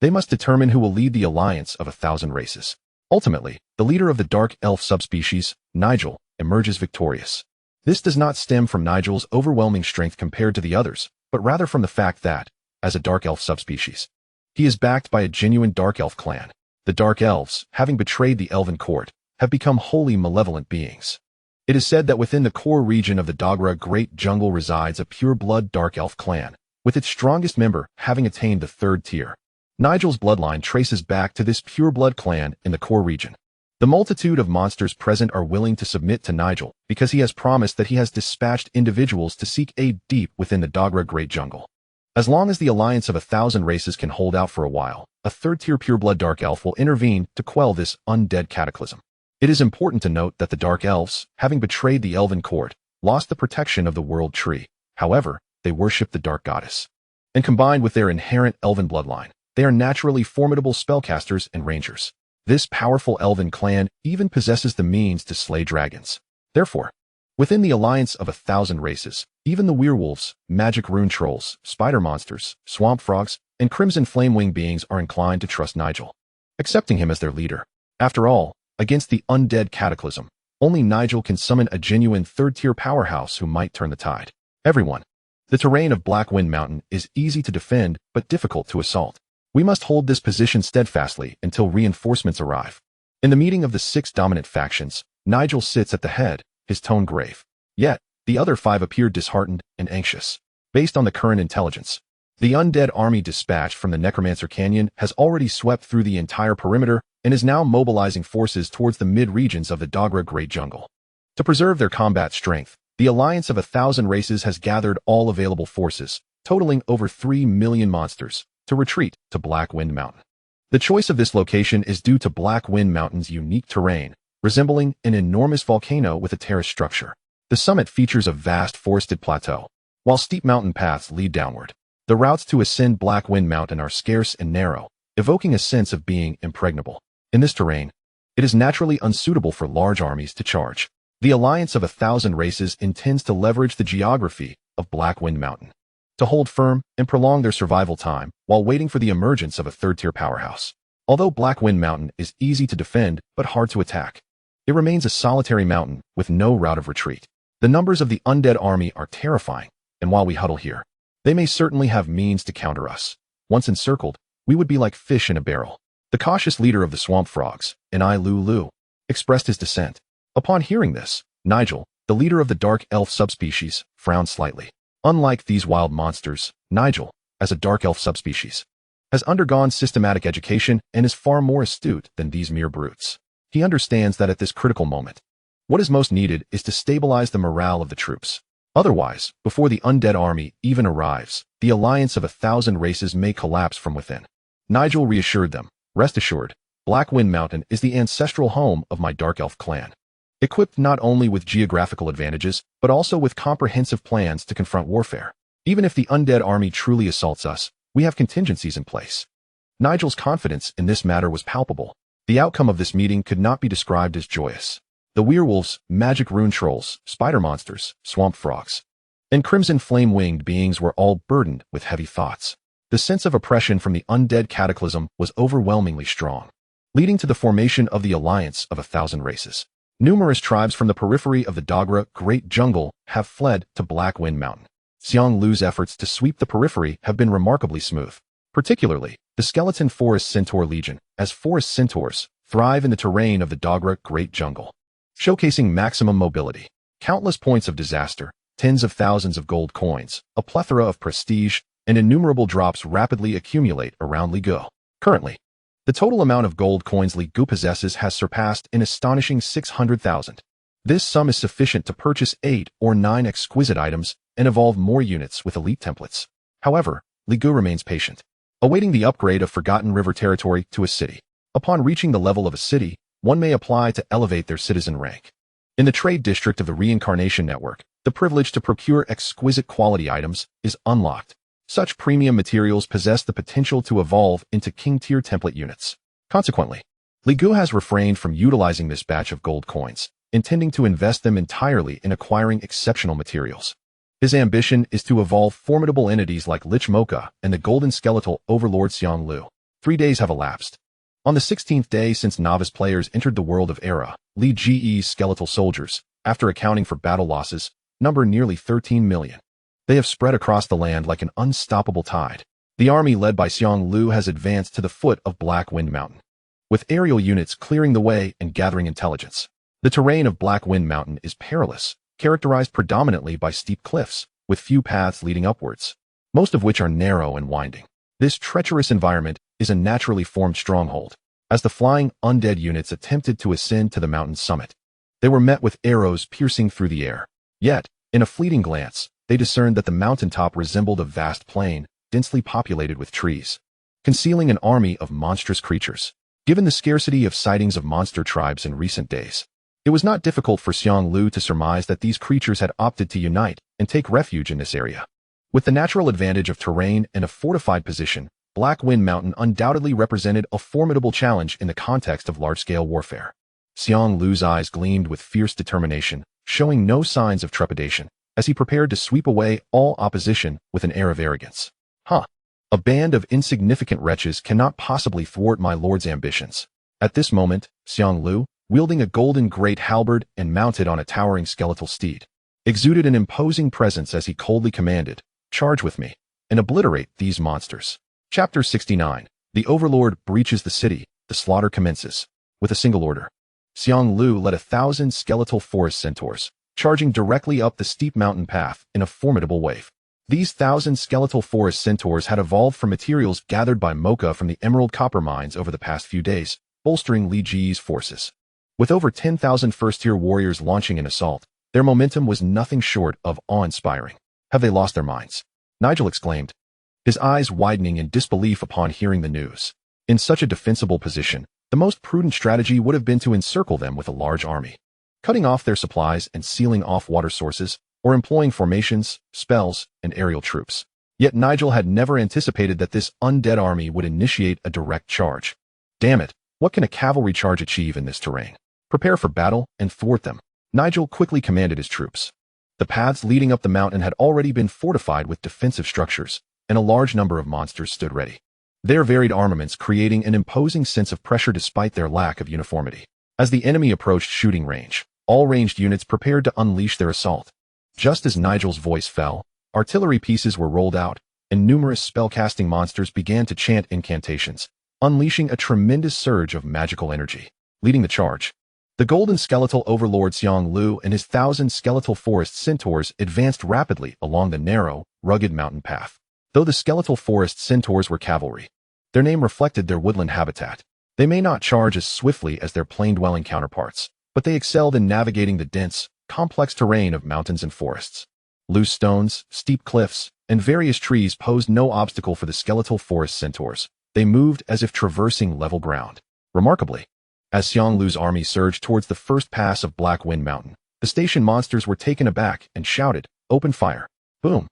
They must determine who will lead the alliance of 1,000 races. Ultimately, the leader of the Dark Elf subspecies, Nigel, emerges victorious. This does not stem from Nigel's overwhelming strength compared to the others, but rather from the fact that, as a Dark Elf subspecies, he is backed by a genuine Dark Elf clan. The Dark Elves, having betrayed the Elven court, have become wholly malevolent beings. It is said that within the core region of the Dogra Great Jungle resides a pure-blood Dark Elf clan, with its strongest member having attained the 3rd tier. Nigel's bloodline traces back to this pure-blood clan in the core region. The multitude of monsters present are willing to submit to Nigel because he has promised that he has dispatched individuals to seek aid deep within the Dogra Great Jungle. As long as the alliance of 1,000 races can hold out for a while, a 3rd-tier pure-blood Dark Elf will intervene to quell this undead cataclysm. It is important to note that the Dark Elves, having betrayed the Elven court, lost the protection of the World Tree. However, they worship the Dark Goddess. And combined with their inherent Elven bloodline, they are naturally formidable spellcasters and rangers. This powerful Elven clan even possesses the means to slay dragons. Therefore, within the alliance of 1,000 races, even the werewolves, magic rune trolls, spider monsters, swamp frogs, and crimson flame-winged beings are inclined to trust Nigel, accepting him as their leader. After all, against the undead cataclysm, only Nigel can summon a genuine 3rd-tier powerhouse who might turn the tide. Everyone. The terrain of Blackwind Mountain is easy to defend but difficult to assault. We must hold this position steadfastly until reinforcements arrive. In the meeting of the 6 dominant factions, Nigel sits at the head, his tone grave. Yet, the other 5 appear disheartened and anxious. Based on the current intelligence, the undead army dispatched from the Necromancer Canyon has already swept through the entire perimeter and is now mobilizing forces towards the mid-regions of the Dogra Great Jungle. To preserve their combat strength, the alliance of 1,000 races has gathered all available forces, totaling over 3 million monsters, to retreat to Blackwind Mountain. The choice of this location is due to Blackwind Mountain's unique terrain, resembling an enormous volcano with a terrace structure. The summit features a vast forested plateau, while steep mountain paths lead downward. The routes to ascend Blackwind Mountain are scarce and narrow, evoking a sense of being impregnable. In this terrain, it is naturally unsuitable for large armies to charge. The alliance of 1,000 races intends to leverage the geography of Blackwind Mountain to hold firm and prolong their survival time while waiting for the emergence of a 3rd-tier powerhouse. Although Blackwind Mountain is easy to defend but hard to attack, it remains a solitary mountain with no route of retreat. The numbers of the undead army are terrifying, and while we huddle here, they may certainly have means to counter us. Once encircled, we would be like fish in a barrel. The cautious leader of the swamp frogs, Lulu, expressed his dissent. Upon hearing this, Nigel, the leader of the Dark Elf subspecies, frowned slightly. Unlike these wild monsters, Nigel, as a Dark Elf subspecies, has undergone systematic education and is far more astute than these mere brutes. He understands that at this critical moment, what is most needed is to stabilize the morale of the troops. Otherwise, before the undead army even arrives, the alliance of 1,000 races may collapse from within. Nigel reassured them, "Rest assured, Blackwind Mountain is the ancestral home of my Dark Elf clan, equipped not only with geographical advantages, but also with comprehensive plans to confront warfare. Even if the undead army truly assaults us, we have contingencies in place." Nigel's confidence in this matter was palpable. The outcome of this meeting could not be described as joyous. The werewolves, magic rune trolls, spider monsters, swamp frogs, and crimson flame-winged beings were all burdened with heavy thoughts. The sense of oppression from the undead cataclysm was overwhelmingly strong, leading to the formation of the alliance of 1,000 races. Numerous tribes from the periphery of the Dogra Great Jungle have fled to Blackwind Mountain. Xiang Lu's efforts to sweep the periphery have been remarkably smooth. Particularly, the Skeleton Forest Centaur Legion, as forest centaurs, thrive in the terrain of the Dogra Great Jungle, showcasing maximum mobility. Countless points of disaster, tens of thousands of gold coins, a plethora of prestige, and innumerable drops rapidly accumulate around Ligu. Currently, the total amount of gold coins Ligu possesses has surpassed an astonishing 600,000. This sum is sufficient to purchase 8 or 9 exquisite items and evolve more units with elite templates. However, Ligu remains patient, awaiting the upgrade of Forgotten River territory to a city. Upon reaching the level of a city, one may apply to elevate their citizen rank. In the trade district of the Reincarnation Network, the privilege to procure exquisite quality items is unlocked. Such premium materials possess the potential to evolve into king-tier template units. Consequently, Ligu has refrained from utilizing this batch of gold coins, intending to invest them entirely in acquiring exceptional materials. His ambition is to evolve formidable entities like Lich Mocha and the golden skeletal overlord Xiang Lu. 3 days have elapsed. On the 16th day since novice players entered the world of Era, Lead GE's skeletal soldiers, after accounting for battle losses, number nearly 13 million. They have spread across the land like an unstoppable tide. The army led by Xiong Lu has advanced to the foot of Black Wind Mountain, with aerial units clearing the way and gathering intelligence. The terrain of Black Wind Mountain is perilous, characterized predominantly by steep cliffs, with few paths leading upwards, most of which are narrow and winding. This treacherous environment is a naturally formed stronghold. As the flying undead units attempted to ascend to the mountain's summit, they were met with arrows piercing through the air. Yet, in a fleeting glance, they discerned that the mountaintop resembled a vast plain, densely populated with trees, concealing an army of monstrous creatures. Given the scarcity of sightings of monster tribes in recent days, it was not difficult for Xiong Lu to surmise that these creatures had opted to unite and take refuge in this area. With the natural advantage of terrain and a fortified position, Black Wind Mountain undoubtedly represented a formidable challenge in the context of large-scale warfare. Xiong Lu's eyes gleamed with fierce determination, showing no signs of trepidation, as he prepared to sweep away all opposition with an air of arrogance. A band of insignificant wretches cannot possibly thwart my lord's ambitions. At this moment, Xiong Lu, wielding a golden great halberd and mounted on a towering skeletal steed, exuded an imposing presence as he coldly commanded, "Charge with me, and obliterate these monsters." Chapter 69. The Overlord breaches the city. The slaughter commences. With a single order, Xiong Lu led 1,000 skeletal forest centaurs, charging directly up the steep mountain path in a formidable wave. These 1,000 skeletal forest centaurs had evolved from materials gathered by Mocha from the emerald copper mines over the past few days, bolstering Li Ji's forces. With over 10,000 first-tier warriors launching an assault, their momentum was nothing short of awe-inspiring. "Have they lost their minds?" Nigel exclaimed, his eyes widening in disbelief upon hearing the news. In such a defensible position, the most prudent strategy would have been to encircle them with a large army, cutting off their supplies and sealing off water sources, or employing formations, spells, and aerial troops. Yet Nigel had never anticipated that this undead army would initiate a direct charge. Damn it, what can a cavalry charge achieve in this terrain? Prepare for battle and thwart them. Nigel quickly commanded his troops. The paths leading up the mountain had already been fortified with defensive structures, and a large number of monsters stood ready, their varied armaments creating an imposing sense of pressure despite their lack of uniformity. As the enemy approached shooting range, all ranged units prepared to unleash their assault. Just as Nigel's voice fell, artillery pieces were rolled out, and numerous spellcasting monsters began to chant incantations, unleashing a tremendous surge of magical energy. Leading the charge, the golden skeletal overlord Xiong Lu and his 1,000 skeletal forest centaurs advanced rapidly along the narrow, rugged mountain path. Though the skeletal forest centaurs were cavalry, their name reflected their woodland habitat. They may not charge as swiftly as their plain-dwelling counterparts, but they excelled in navigating the dense, complex terrain of mountains and forests. Loose stones, steep cliffs, and various trees posed no obstacle for the skeletal forest centaurs. They moved as if traversing level ground. Remarkably, as Xiong Lu's army surged towards the first pass of Black Wind Mountain, the station monsters were taken aback and shouted, "Open fire!" Boom!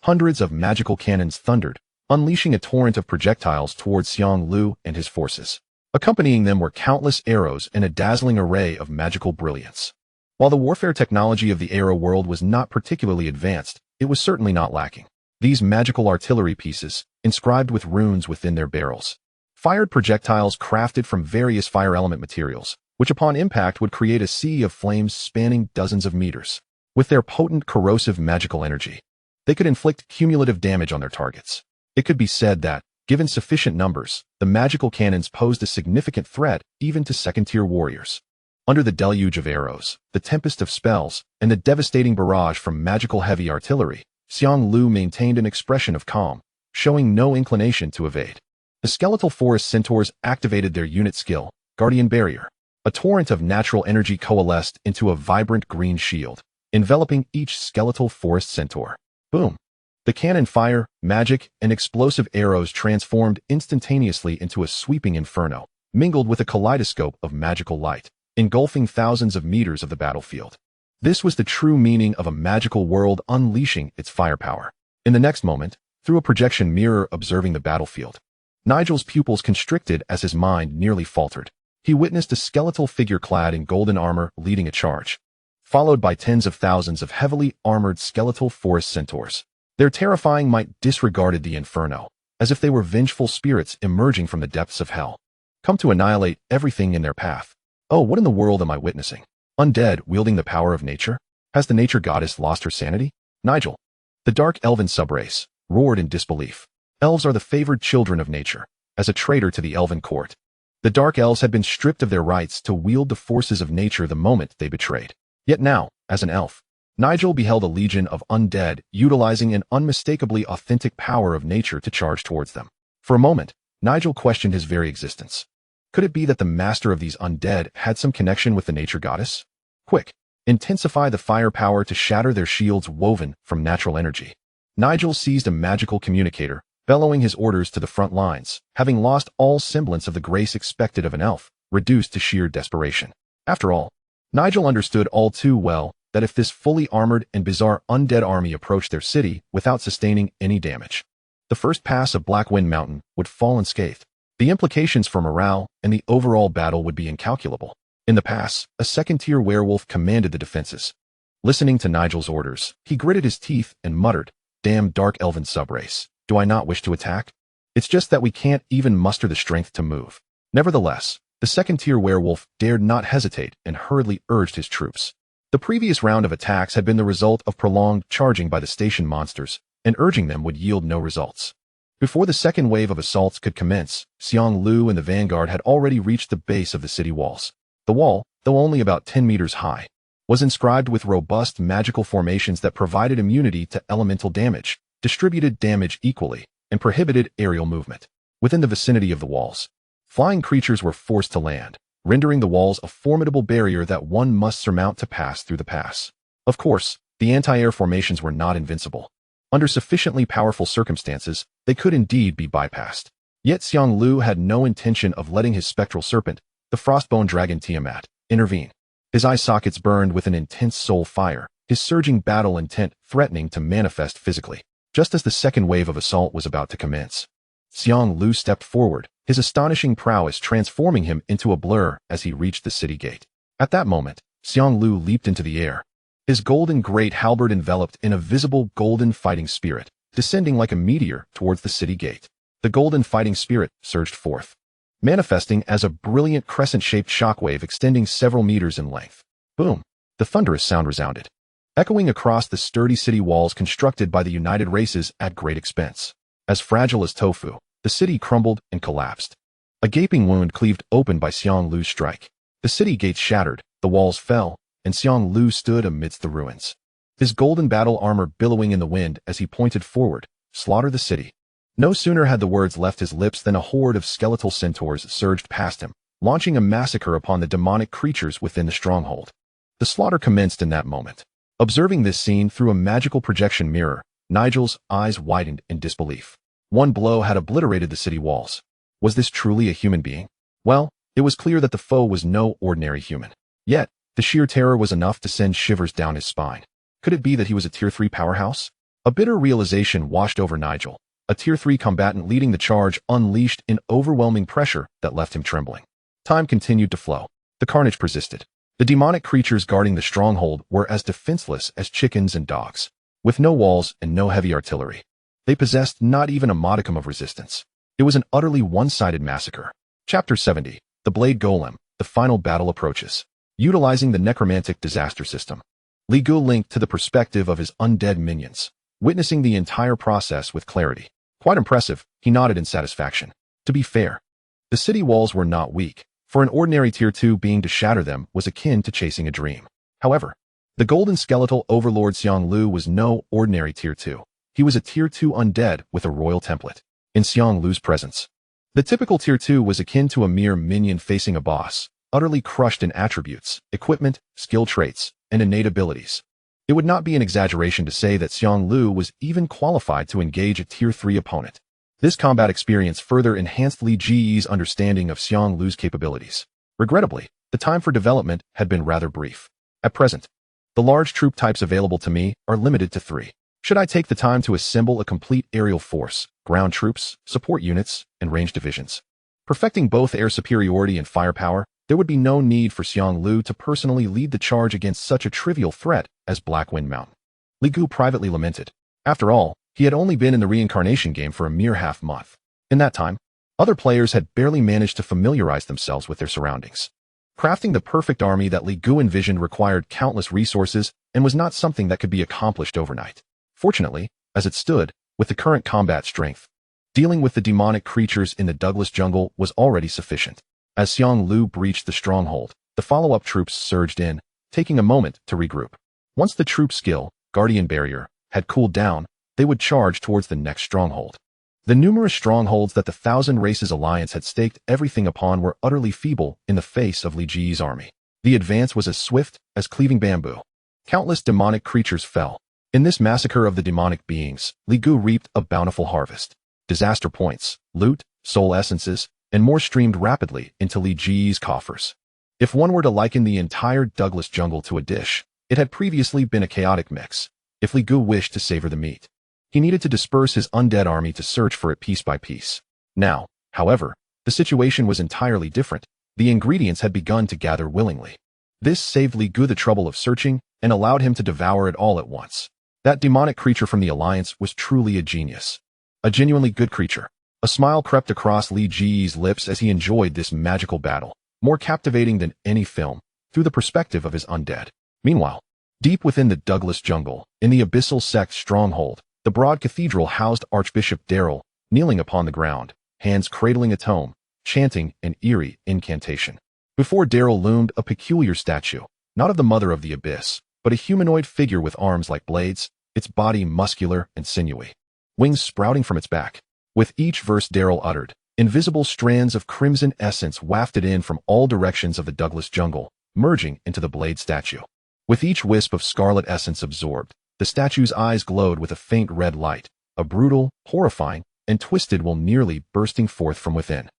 Hundreds of magical cannons thundered, unleashing a torrent of projectiles towards Xiong Lu and his forces. Accompanying them were countless arrows and a dazzling array of magical brilliance. While the warfare technology of the Era world was not particularly advanced, it was certainly not lacking. These magical artillery pieces, inscribed with runes within their barrels, fired projectiles crafted from various fire element materials, which upon impact would create a sea of flames spanning dozens of meters. With their potent corrosive magical energy, they could inflict cumulative damage on their targets. It could be said that, given sufficient numbers, the magical cannons posed a significant threat even to second-tier warriors. Under the deluge of arrows, the tempest of spells, and the devastating barrage from magical heavy artillery, Xiong Lu maintained an expression of calm, showing no inclination to evade. The skeletal forest centaurs activated their unit skill, Guardian Barrier. A torrent of natural energy coalesced into a vibrant green shield, enveloping each skeletal forest centaur. Boom! The cannon fire, magic, and explosive arrows transformed instantaneously into a sweeping inferno, mingled with a kaleidoscope of magical light, engulfing thousands of meters of the battlefield. This was the true meaning of a magical world unleashing its firepower. In the next moment, through a projection mirror observing the battlefield, Nigel's pupils constricted as his mind nearly faltered. He witnessed a skeletal figure clad in golden armor leading a charge, followed by tens of thousands of heavily armored skeletal forest centaurs. Their terrifying might disregarded the inferno, as if they were vengeful spirits emerging from the depths of hell, come to annihilate everything in their path. Oh, what in the world am I witnessing? Undead wielding the power of nature? Has the nature goddess lost her sanity? Nigel, the dark elven subrace, roared in disbelief. Elves are the favored children of nature. As a traitor to the elven court, the dark elves had been stripped of their rights to wield the forces of nature the moment they betrayed. Yet now, as an elf, Nigel beheld a legion of undead utilizing an unmistakably authentic power of nature to charge towards them. For a moment, Nigel questioned his very existence. Could it be that the master of these undead had some connection with the nature goddess? Quick, intensify the firepower to shatter their shields woven from natural energy. Nigel seized a magical communicator, bellowing his orders to the front lines, having lost all semblance of the grace expected of an elf, reduced to sheer desperation. After all, Nigel understood all too well that if this fully armored and bizarre undead army approached their city without sustaining any damage, the first pass of Blackwind Mountain would fall unscathed. The implications for morale and the overall battle would be incalculable. In the pass, a second-tier werewolf commanded the defenses. Listening to Nigel's orders, he gritted his teeth and muttered, "Damn dark elven subrace, do I not wish to attack? It's just that we can't even muster the strength to move." Nevertheless, the second-tier werewolf dared not hesitate and hurriedly urged his troops. The previous round of attacks had been the result of prolonged charging by the station monsters, and urging them would yield no results. Before the second wave of assaults could commence, Xiang Lu and the vanguard had already reached the base of the city walls. The wall, though only about 10 meters high, was inscribed with robust magical formations that provided immunity to elemental damage, distributed damage equally, and prohibited aerial movement. Within the vicinity of the walls, flying creatures were forced to land, rendering the walls a formidable barrier that one must surmount to pass through the pass. Of course, the anti-air formations were not invincible. Under sufficiently powerful circumstances, they could indeed be bypassed. Yet Xiang Lu had no intention of letting his spectral serpent, the frostbone dragon Tiamat, intervene. His eye sockets burned with an intense soul fire, his surging battle intent threatening to manifest physically. Just as the second wave of assault was about to commence, Xiang Lu stepped forward, his astonishing prowess transforming him into a blur as he reached the city gate. At that moment, Xiang Lu leaped into the air, his golden great halberd enveloped in a visible golden fighting spirit, descending like a meteor towards the city gate. The golden fighting spirit surged forth, manifesting as a brilliant crescent-shaped shockwave extending several meters in length. Boom! The thunderous sound resounded, echoing across the sturdy city walls constructed by the United Races at great expense. As fragile as tofu, the city crumbled and collapsed. A gaping wound cleaved open by Xiang Lu's strike. The city gates shattered, the walls fell, and Xiang Lu stood amidst the ruins, his golden battle armor billowing in the wind as he pointed forward, "Slaughter the city." No sooner had the words left his lips than a horde of skeletal centaurs surged past him, launching a massacre upon the demonic creatures within the stronghold. The slaughter commenced in that moment. Observing this scene through a magical projection mirror, Nigel's eyes widened in disbelief. One blow had obliterated the city walls. Was this truly a human being? Well, it was clear that the foe was no ordinary human. Yet, the sheer terror was enough to send shivers down his spine. Could it be that he was a Tier 3 powerhouse? A bitter realization washed over Nigel. A Tier 3 combatant leading the charge unleashed an overwhelming pressure that left him trembling. Time continued to flow. The carnage persisted. The demonic creatures guarding the stronghold were as defenseless as chickens and dogs. With no walls and no heavy artillery, they possessed not even a modicum of resistance. It was an utterly one-sided massacre. Chapter 70. The Blade Golem. The final battle approaches. Utilizing the necromantic disaster system, Li Gu linked to the perspective of his undead minions, witnessing the entire process with clarity. Quite impressive, he nodded in satisfaction. To be fair, the city walls were not weak. For an ordinary Tier 2 being to shatter them was akin to chasing a dream. However, the golden skeletal overlord Xiang Lu was no ordinary Tier 2. He was a Tier 2 undead with a royal template. In Xiang Lu's presence, the typical Tier 2 was akin to a mere minion facing a boss, utterly crushed in attributes, equipment, skill traits, and innate abilities. It would not be an exaggeration to say that Xiang Lu was even qualified to engage a Tier 3 opponent. This combat experience further enhanced Li Ji's understanding of Xiang Lu's capabilities. Regrettably, the time for development had been rather brief. At present, the large troop types available to me are limited to 3. Should I take the time to assemble a complete aerial force, ground troops, support units, and range divisions, perfecting both air superiority and firepower, there would be no need for Xiang Lu to personally lead the charge against such a trivial threat as Blackwind Mountain. Li Gu privately lamented. After all, He had only been in the Reincarnation Game for a mere half-month. In that time, other players had barely managed to familiarize themselves with their surroundings. Crafting the perfect army that Li Gu envisioned required countless resources and was not something that could be accomplished overnight. Fortunately, as it stood, with the current combat strength, dealing with the demonic creatures in the Douglas jungle was already sufficient. As Xiang Lu breached the stronghold, the follow-up troops surged in, taking a moment to regroup. Once the troop skill, Guardian Barrier, had cooled down, they would charge towards the next stronghold. The numerous strongholds that the Thousand Races Alliance had staked everything upon were utterly feeble in the face of Li Ji's army. The advance was as swift as cleaving bamboo. Countless demonic creatures fell. In this massacre of the demonic beings, Li Gu reaped a bountiful harvest. Disaster points, loot, soul essences, and more streamed rapidly into Li Ji's coffers. If one were to liken the entire Douglas jungle to a dish, it had previously been a chaotic mix. If Li Gu wished to savor the meat, he needed to disperse his undead army to search for it piece by piece. Now, however, the situation was entirely different. The ingredients had begun to gather willingly. This saved Li Gu the trouble of searching and allowed him to devour it all at once. That demonic creature from the Alliance was truly a genius. A genuinely good creature. A smile crept across Li Ji's lips as he enjoyed this magical battle, more captivating than any film, through the perspective of his undead. Meanwhile, deep within the Douglas jungle, in the abyssal sect stronghold, the broad cathedral housed Archbishop Darrell, kneeling upon the ground, hands cradling a tome, chanting an eerie incantation. Before Darrell loomed a peculiar statue, not of the Mother of the Abyss, but a humanoid figure with arms like blades, its body muscular and sinewy, wings sprouting from its back. With each verse Darrell uttered, invisible strands of crimson essence wafted in from all directions of the Douglas jungle, merging into the blade statue. With each wisp of scarlet essence absorbed, the statue's eyes glowed with a faint red light, a brutal, horrifying, and twisted will nearly bursting forth from within.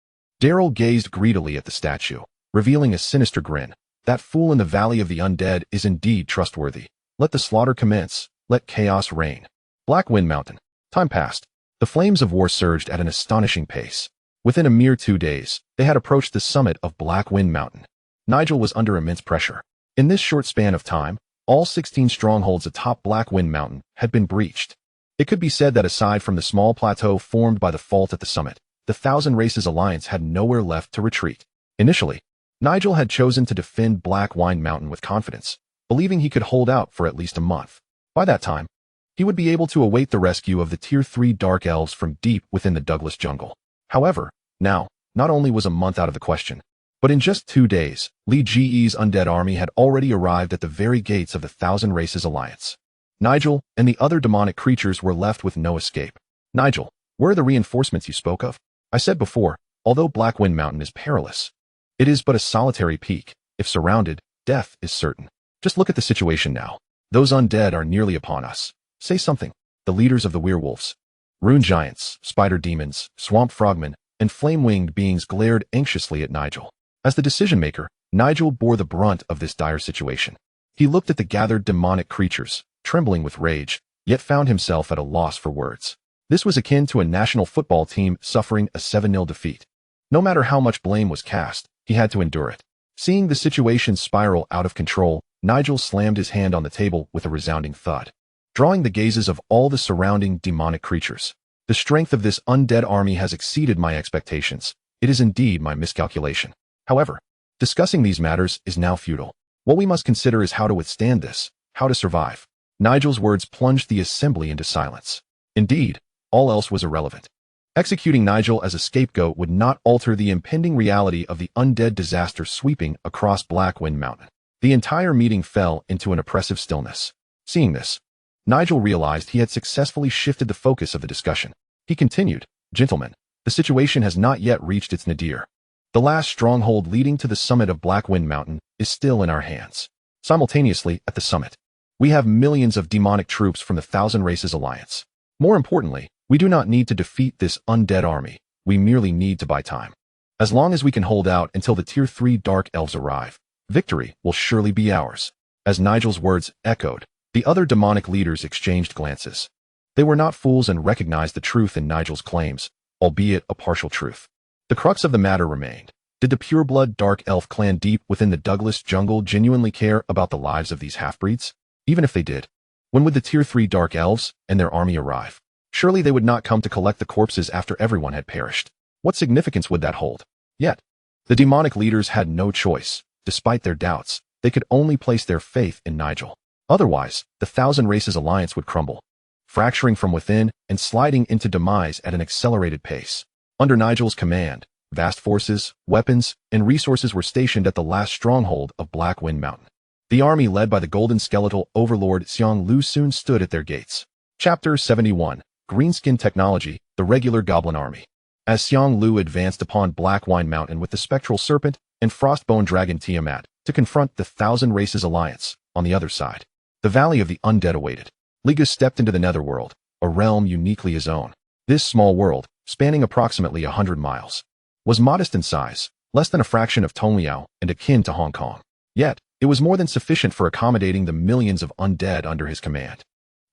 Darrell gazed greedily at the statue, revealing a sinister grin. That fool in the Valley of the Undead is indeed trustworthy. Let the slaughter commence. Let chaos reign. Black Wind Mountain. Time passed. The flames of war surged at an astonishing pace. Within a mere 2 days, they had approached the summit of Black Wind Mountain. Nigel was under immense pressure. In this short span of time, all 16 strongholds atop Black Wind Mountain had been breached. It could be said that aside from the small plateau formed by the fault at the summit, the Thousand Races Alliance had nowhere left to retreat. Initially, Nigel had chosen to defend Black Wind Mountain with confidence, believing he could hold out for at least a month. By that time, he would be able to await the rescue of the Tier 3 Dark Elves from deep within the Douglas jungle. However, now, not only was a month out of the question, but in just 2 days, Li Ji's undead army had already arrived at the very gates of the Thousand Races Alliance. Nigel and the other demonic creatures were left with no escape. Nigel, where are the reinforcements you spoke of? I said before, although Black Wind Mountain is perilous, it is but a solitary peak. If surrounded, death is certain. Just look at the situation now. Those undead are nearly upon us. Say something. The leaders of the werewolves, rune giants, spider demons, swamp frogmen, and flame-winged beings glared anxiously at Nigel. As the decision-maker, Nigel bore the brunt of this dire situation. He looked at the gathered demonic creatures, trembling with rage, yet found himself at a loss for words. This was akin to a national football team suffering a 7-0 defeat. No matter how much blame was cast, he had to endure it. Seeing the situation spiral out of control, Nigel slammed his hand on the table with a resounding thud, drawing the gazes of all the surrounding demonic creatures. The strength of this undead army has exceeded my expectations. It is indeed my miscalculation. However, discussing these matters is now futile. What we must consider is how to withstand this, how to survive. Nigel's words plunged the assembly into silence. Indeed, all else was irrelevant. Executing Nigel as a scapegoat would not alter the impending reality of the undead disaster sweeping across Black Wind Mountain. The entire meeting fell into an oppressive stillness. Seeing this, Nigel realized he had successfully shifted the focus of the discussion. He continued, "Gentlemen, the situation has not yet reached its nadir. The last stronghold leading to the summit of Black Wind Mountain is still in our hands. Simultaneously, at the summit, we have millions of demonic troops from the Thousand Races Alliance. More importantly, we do not need to defeat this undead army. We merely need to buy time. As long as we can hold out until the Tier 3 Dark Elves arrive, victory will surely be ours." As Nigel's words echoed, the other demonic leaders exchanged glances. They were not fools and recognized the truth in Nigel's claims, albeit a partial truth. The crux of the matter remained. Did the pureblood Dark Elf clan deep within the Douglas jungle genuinely care about the lives of these half-breeds? Even if they did, when would the Tier 3 Dark Elves and their army arrive? Surely they would not come to collect the corpses after everyone had perished. What significance would that hold? Yet, the demonic leaders had no choice. Despite their doubts, they could only place their faith in Nigel. Otherwise, the Thousand Races alliance would crumble, fracturing from within and sliding into demise at an accelerated pace. Under Nigel's command, vast forces, weapons, and resources were stationed at the last stronghold of Black Wind Mountain. The army led by the golden skeletal overlord Xiang Lu soon stood at their gates. Chapter 71. Greenskin Technology, the Regular Goblin Army. As Xiang Lu advanced upon Black Wine Mountain with the spectral serpent and frostbone dragon Tiamat to confront the Thousand Races alliance, on the other side, the Valley of the Undead awaited. Liga stepped into the Netherworld, a realm uniquely his own. This small world, spanning approximately 100 miles, was modest in size, less than a fraction of Tongmiao and akin to Hong Kong. Yet, it was more than sufficient for accommodating the millions of undead under his command.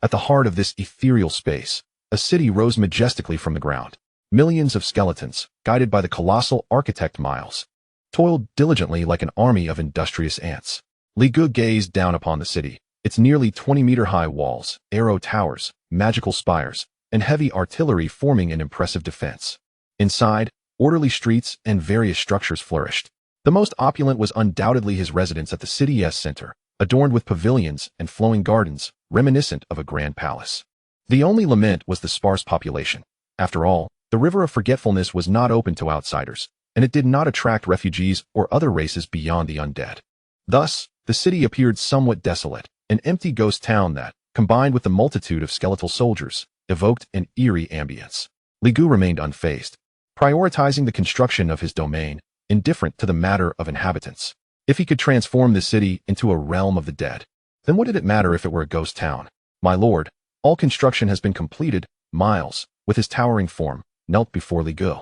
At the heart of this ethereal space, a city rose majestically from the ground. Millions of skeletons, guided by the colossal architect Miles, toiled diligently like an army of industrious ants. Li Gu gazed down upon the city, its nearly 20-meter-high walls, arrow towers, magical spires, and heavy artillery forming an impressive defense. Inside, orderly streets and various structures flourished. The most opulent was undoubtedly his residence at the city's center, adorned with pavilions and flowing gardens, reminiscent of a grand palace. The only lament was the sparse population. After all, the River of Forgetfulness was not open to outsiders, and it did not attract refugees or other races beyond the undead. Thus, the city appeared somewhat desolate, an empty ghost town that, combined with the multitude of skeletal soldiers, evoked an eerie ambience. Li Gu remained unfazed, prioritizing the construction of his domain, indifferent to the matter of inhabitants. If he could transform the city into a realm of the dead, then what did it matter if it were a ghost town? My lord, all construction has been completed. Miles, with his towering form, knelt before Li Gu,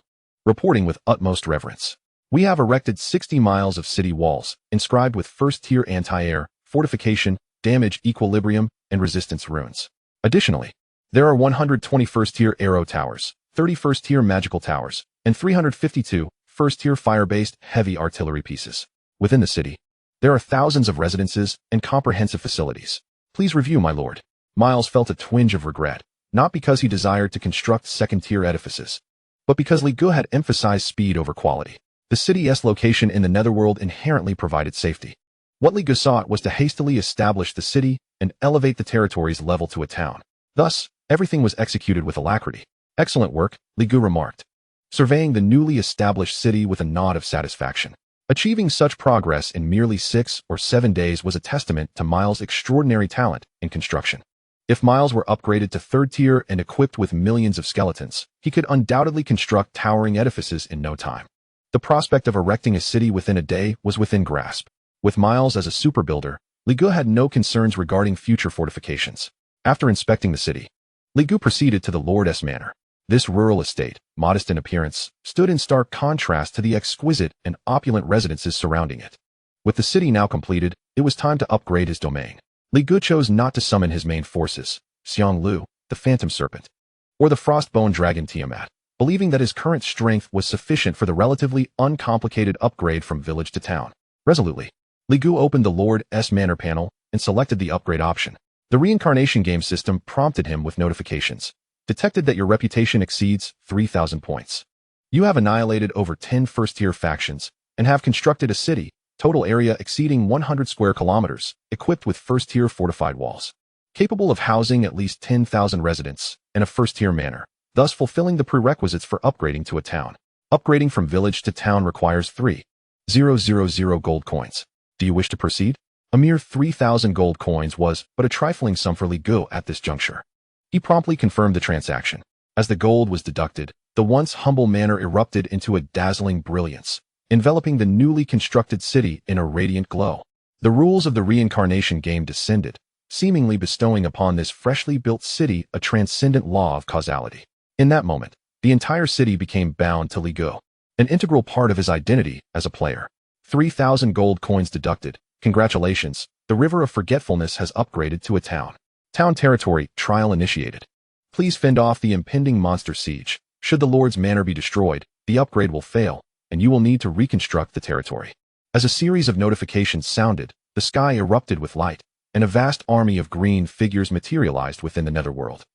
reporting with utmost reverence. We have erected 60 miles of city walls, inscribed with first-tier anti-air, fortification, damage equilibrium, and resistance runes. Additionally, there are 120 first-tier arrow towers, 30 first-tier magical towers, and 352 first-tier fire-based heavy artillery pieces. Within the city, there are thousands of residences and comprehensive facilities. Please review, my lord. Miles felt a twinge of regret, not because he desired to construct second-tier edifices, but because Li Gu had emphasized speed over quality. The city's location in the Netherworld inherently provided safety. What Li Gu sought was to hastily establish the city and elevate the territory's level to a town. Thus, everything was executed with alacrity. Excellent work, Li Gu remarked, surveying the newly established city with a nod of satisfaction. Achieving such progress in merely 6 or 7 days was a testament to Miles' extraordinary talent in construction. If Miles were upgraded to third tier and equipped with millions of skeletons, he could undoubtedly construct towering edifices in no time. The prospect of erecting a city within a day was within grasp. With Miles as a super builder, Li Gu had no concerns regarding future fortifications. After inspecting the city, Li Gu proceeded to the Lord's Manor. This rural estate, modest in appearance, stood in stark contrast to the exquisite and opulent residences surrounding it. With the city now completed, it was time to upgrade his domain. Li Gu chose not to summon his main forces, Xiang Lu, the Phantom Serpent, or the Frostbone Dragon Tiamat, believing that his current strength was sufficient for the relatively uncomplicated upgrade from village to town. Resolutely, Li Gu opened the Lord's Manor panel and selected the upgrade option. The Reincarnation Game system prompted him with notifications. Detected that your reputation exceeds 3,000 points. You have annihilated over 10 first-tier factions and have constructed a city, total area exceeding 100 square kilometers, equipped with first-tier fortified walls, capable of housing at least 10,000 residents and a first-tier manor, thus fulfilling the prerequisites for upgrading to a town. Upgrading from village to town requires 3,000 gold coins. Do you wish to proceed? A mere 3,000 gold coins was but a trifling sum for Li Gu at this juncture. He promptly confirmed the transaction. As the gold was deducted, the once humble manor erupted into a dazzling brilliance, enveloping the newly constructed city in a radiant glow. The rules of the Reincarnation Game descended, seemingly bestowing upon this freshly built city a transcendent law of causality. In that moment, the entire city became bound to Li Gu, an integral part of his identity as a player. 3,000 gold coins deducted. Congratulations, the River of Forgetfulness has upgraded to a town. Town territory trial initiated. Please fend off the impending monster siege. Should the Lord's Manor be destroyed, the upgrade will fail, and you will need to reconstruct the territory. As a series of notifications sounded, the sky erupted with light, and a vast army of green figures materialized within the Netherworld.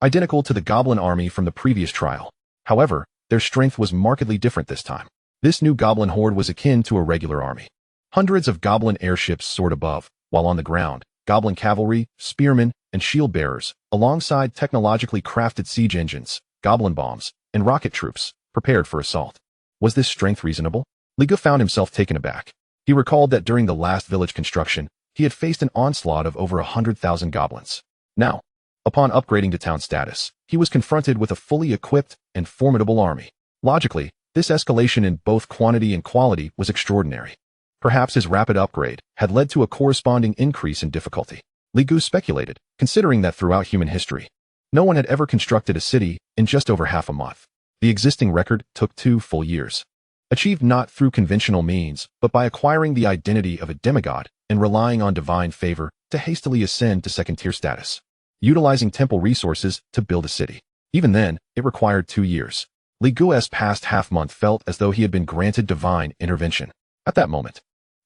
identical to the goblin army from the previous trial. However, their strength was markedly different this time. This new goblin horde was akin to a regular army. Hundreds of goblin airships soared above, while on the ground, goblin cavalry, spearmen, and shield bearers, alongside technologically crafted siege engines, goblin bombs, and rocket troops, prepared for assault. Was this strength reasonable? Ligu found himself taken aback. He recalled that during the last village construction, he had faced an onslaught of over 100,000 goblins. Now, upon upgrading to town status, he was confronted with a fully equipped and formidable army. Logically, this escalation in both quantity and quality was extraordinary. Perhaps his rapid upgrade had led to a corresponding increase in difficulty. Ligu speculated, considering that throughout human history, no one had ever constructed a city in just over half a month. The existing record took 2 full years. Achieved not through conventional means, but by acquiring the identity of a demigod and relying on divine favor to hastily ascend to second-tier status. Utilizing temple resources to build a city. Even then, it required 2 years. Ligu's past half-month felt as though he had been granted divine intervention. At that moment,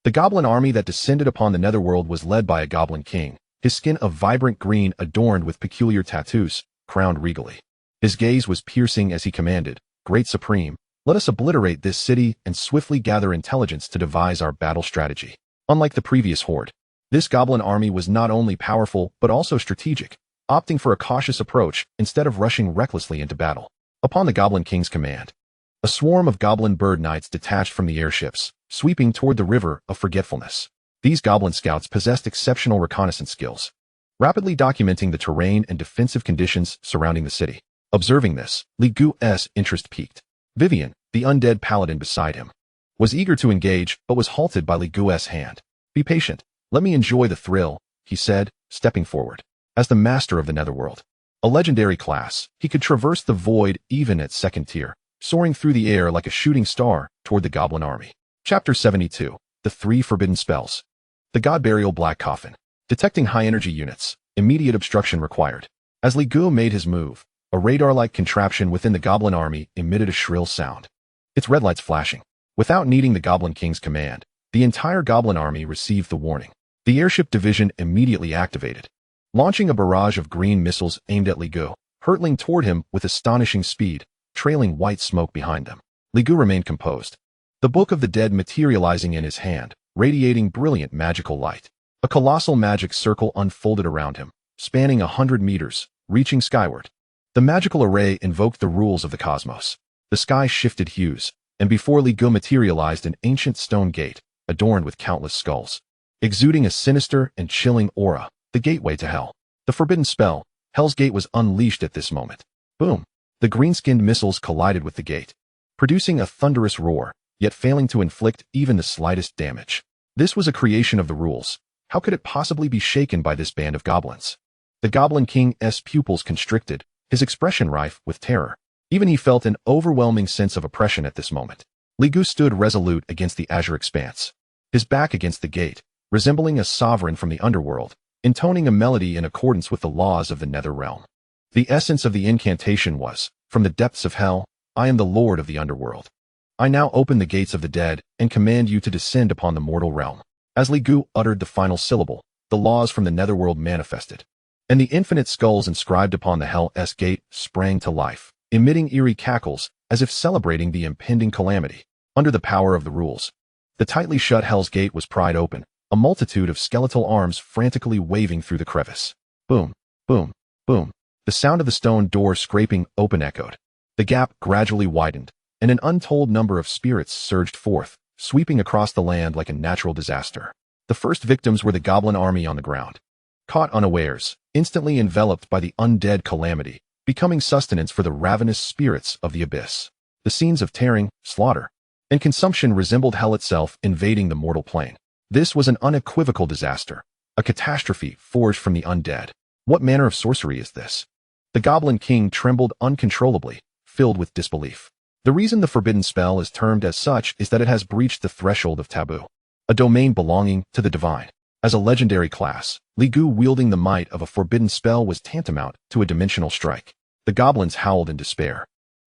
the goblin army that descended upon the netherworld was led by a goblin king, his skin of vibrant green adorned with peculiar tattoos, crowned regally. His gaze was piercing as he commanded, "Great Supreme, let us obliterate this city and swiftly gather intelligence to devise our battle strategy." Unlike the previous horde, this goblin army was not only powerful but also strategic, opting for a cautious approach instead of rushing recklessly into battle. Upon the Goblin King's command, a swarm of goblin bird knights detached from the airships, sweeping toward the river of forgetfulness. These goblin scouts possessed exceptional reconnaissance skills, rapidly documenting the terrain and defensive conditions surrounding the city. Observing this, Ligu's interest peaked. Viven, the undead paladin beside him, was eager to engage but was halted by Ligu's hand. "Be patient, let me enjoy the thrill," he said, stepping forward. As the master of the netherworld, a legendary class, he could traverse the void even at second tier, soaring through the air like a shooting star toward the goblin army. Chapter 72. The 3 Forbidden Spells. The God Burial Black Coffin. Detecting high-energy units. Immediate obstruction required. As Ligu made his move, a radar-like contraption within the goblin army emitted a shrill sound, its red lights flashing. Without needing the Goblin King's command, the entire goblin army received the warning. The airship division immediately activated, launching a barrage of green missiles aimed at Ligu, hurtling toward him with astonishing speed, trailing white smoke behind them. Ligu remained composed, the Book of the Dead materializing in his hand, radiating brilliant magical light. A colossal magic circle unfolded around him, spanning 100 meters, reaching skyward. The magical array invoked the rules of the cosmos. The sky shifted hues, and before Ligu materialized an ancient stone gate, adorned with countless skulls, exuding a sinister and chilling aura. The gateway to hell. The forbidden spell, Hell's Gate, was unleashed at this moment. Boom! The green-skinned missiles collided with the gate, producing a thunderous roar, yet failing to inflict even the slightest damage. This was a creation of the rules. How could it possibly be shaken by this band of goblins? The Goblin King's pupils constricted, his expression rife with terror. Even he felt an overwhelming sense of oppression at this moment. Ligu stood resolute against the azure expanse, his back against the gate, resembling a sovereign from the underworld, intoning a melody in accordance with the laws of the nether realm. The essence of the incantation was, "From the depths of hell, I am the lord of the underworld. I now open the gates of the dead and command you to descend upon the mortal realm." As Ligu uttered the final syllable, the laws from the netherworld manifested, and the infinite skulls inscribed upon the Hell's Gate sprang to life, emitting eerie cackles as if celebrating the impending calamity. Under the power of the rules, the tightly shut Hell's Gate was pried open, a multitude of skeletal arms frantically waving through the crevice. Boom, boom, boom. The sound of the stone door scraping open echoed. The gap gradually widened, and an untold number of spirits surged forth, sweeping across the land like a natural disaster. The first victims were the goblin army on the ground, caught unawares, instantly enveloped by the undead calamity, becoming sustenance for the ravenous spirits of the abyss. The scenes of tearing, slaughter, and consumption resembled hell itself invading the mortal plane. This was an unequivocal disaster, a catastrophe forged from the undead. What manner of sorcery is this? The Goblin King trembled uncontrollably, filled with disbelief. The reason the forbidden spell is termed as such is that it has breached the threshold of taboo, a domain belonging to the divine. As a legendary class, Ligu wielding the might of a forbidden spell was tantamount to a dimensional strike. The goblins howled in despair.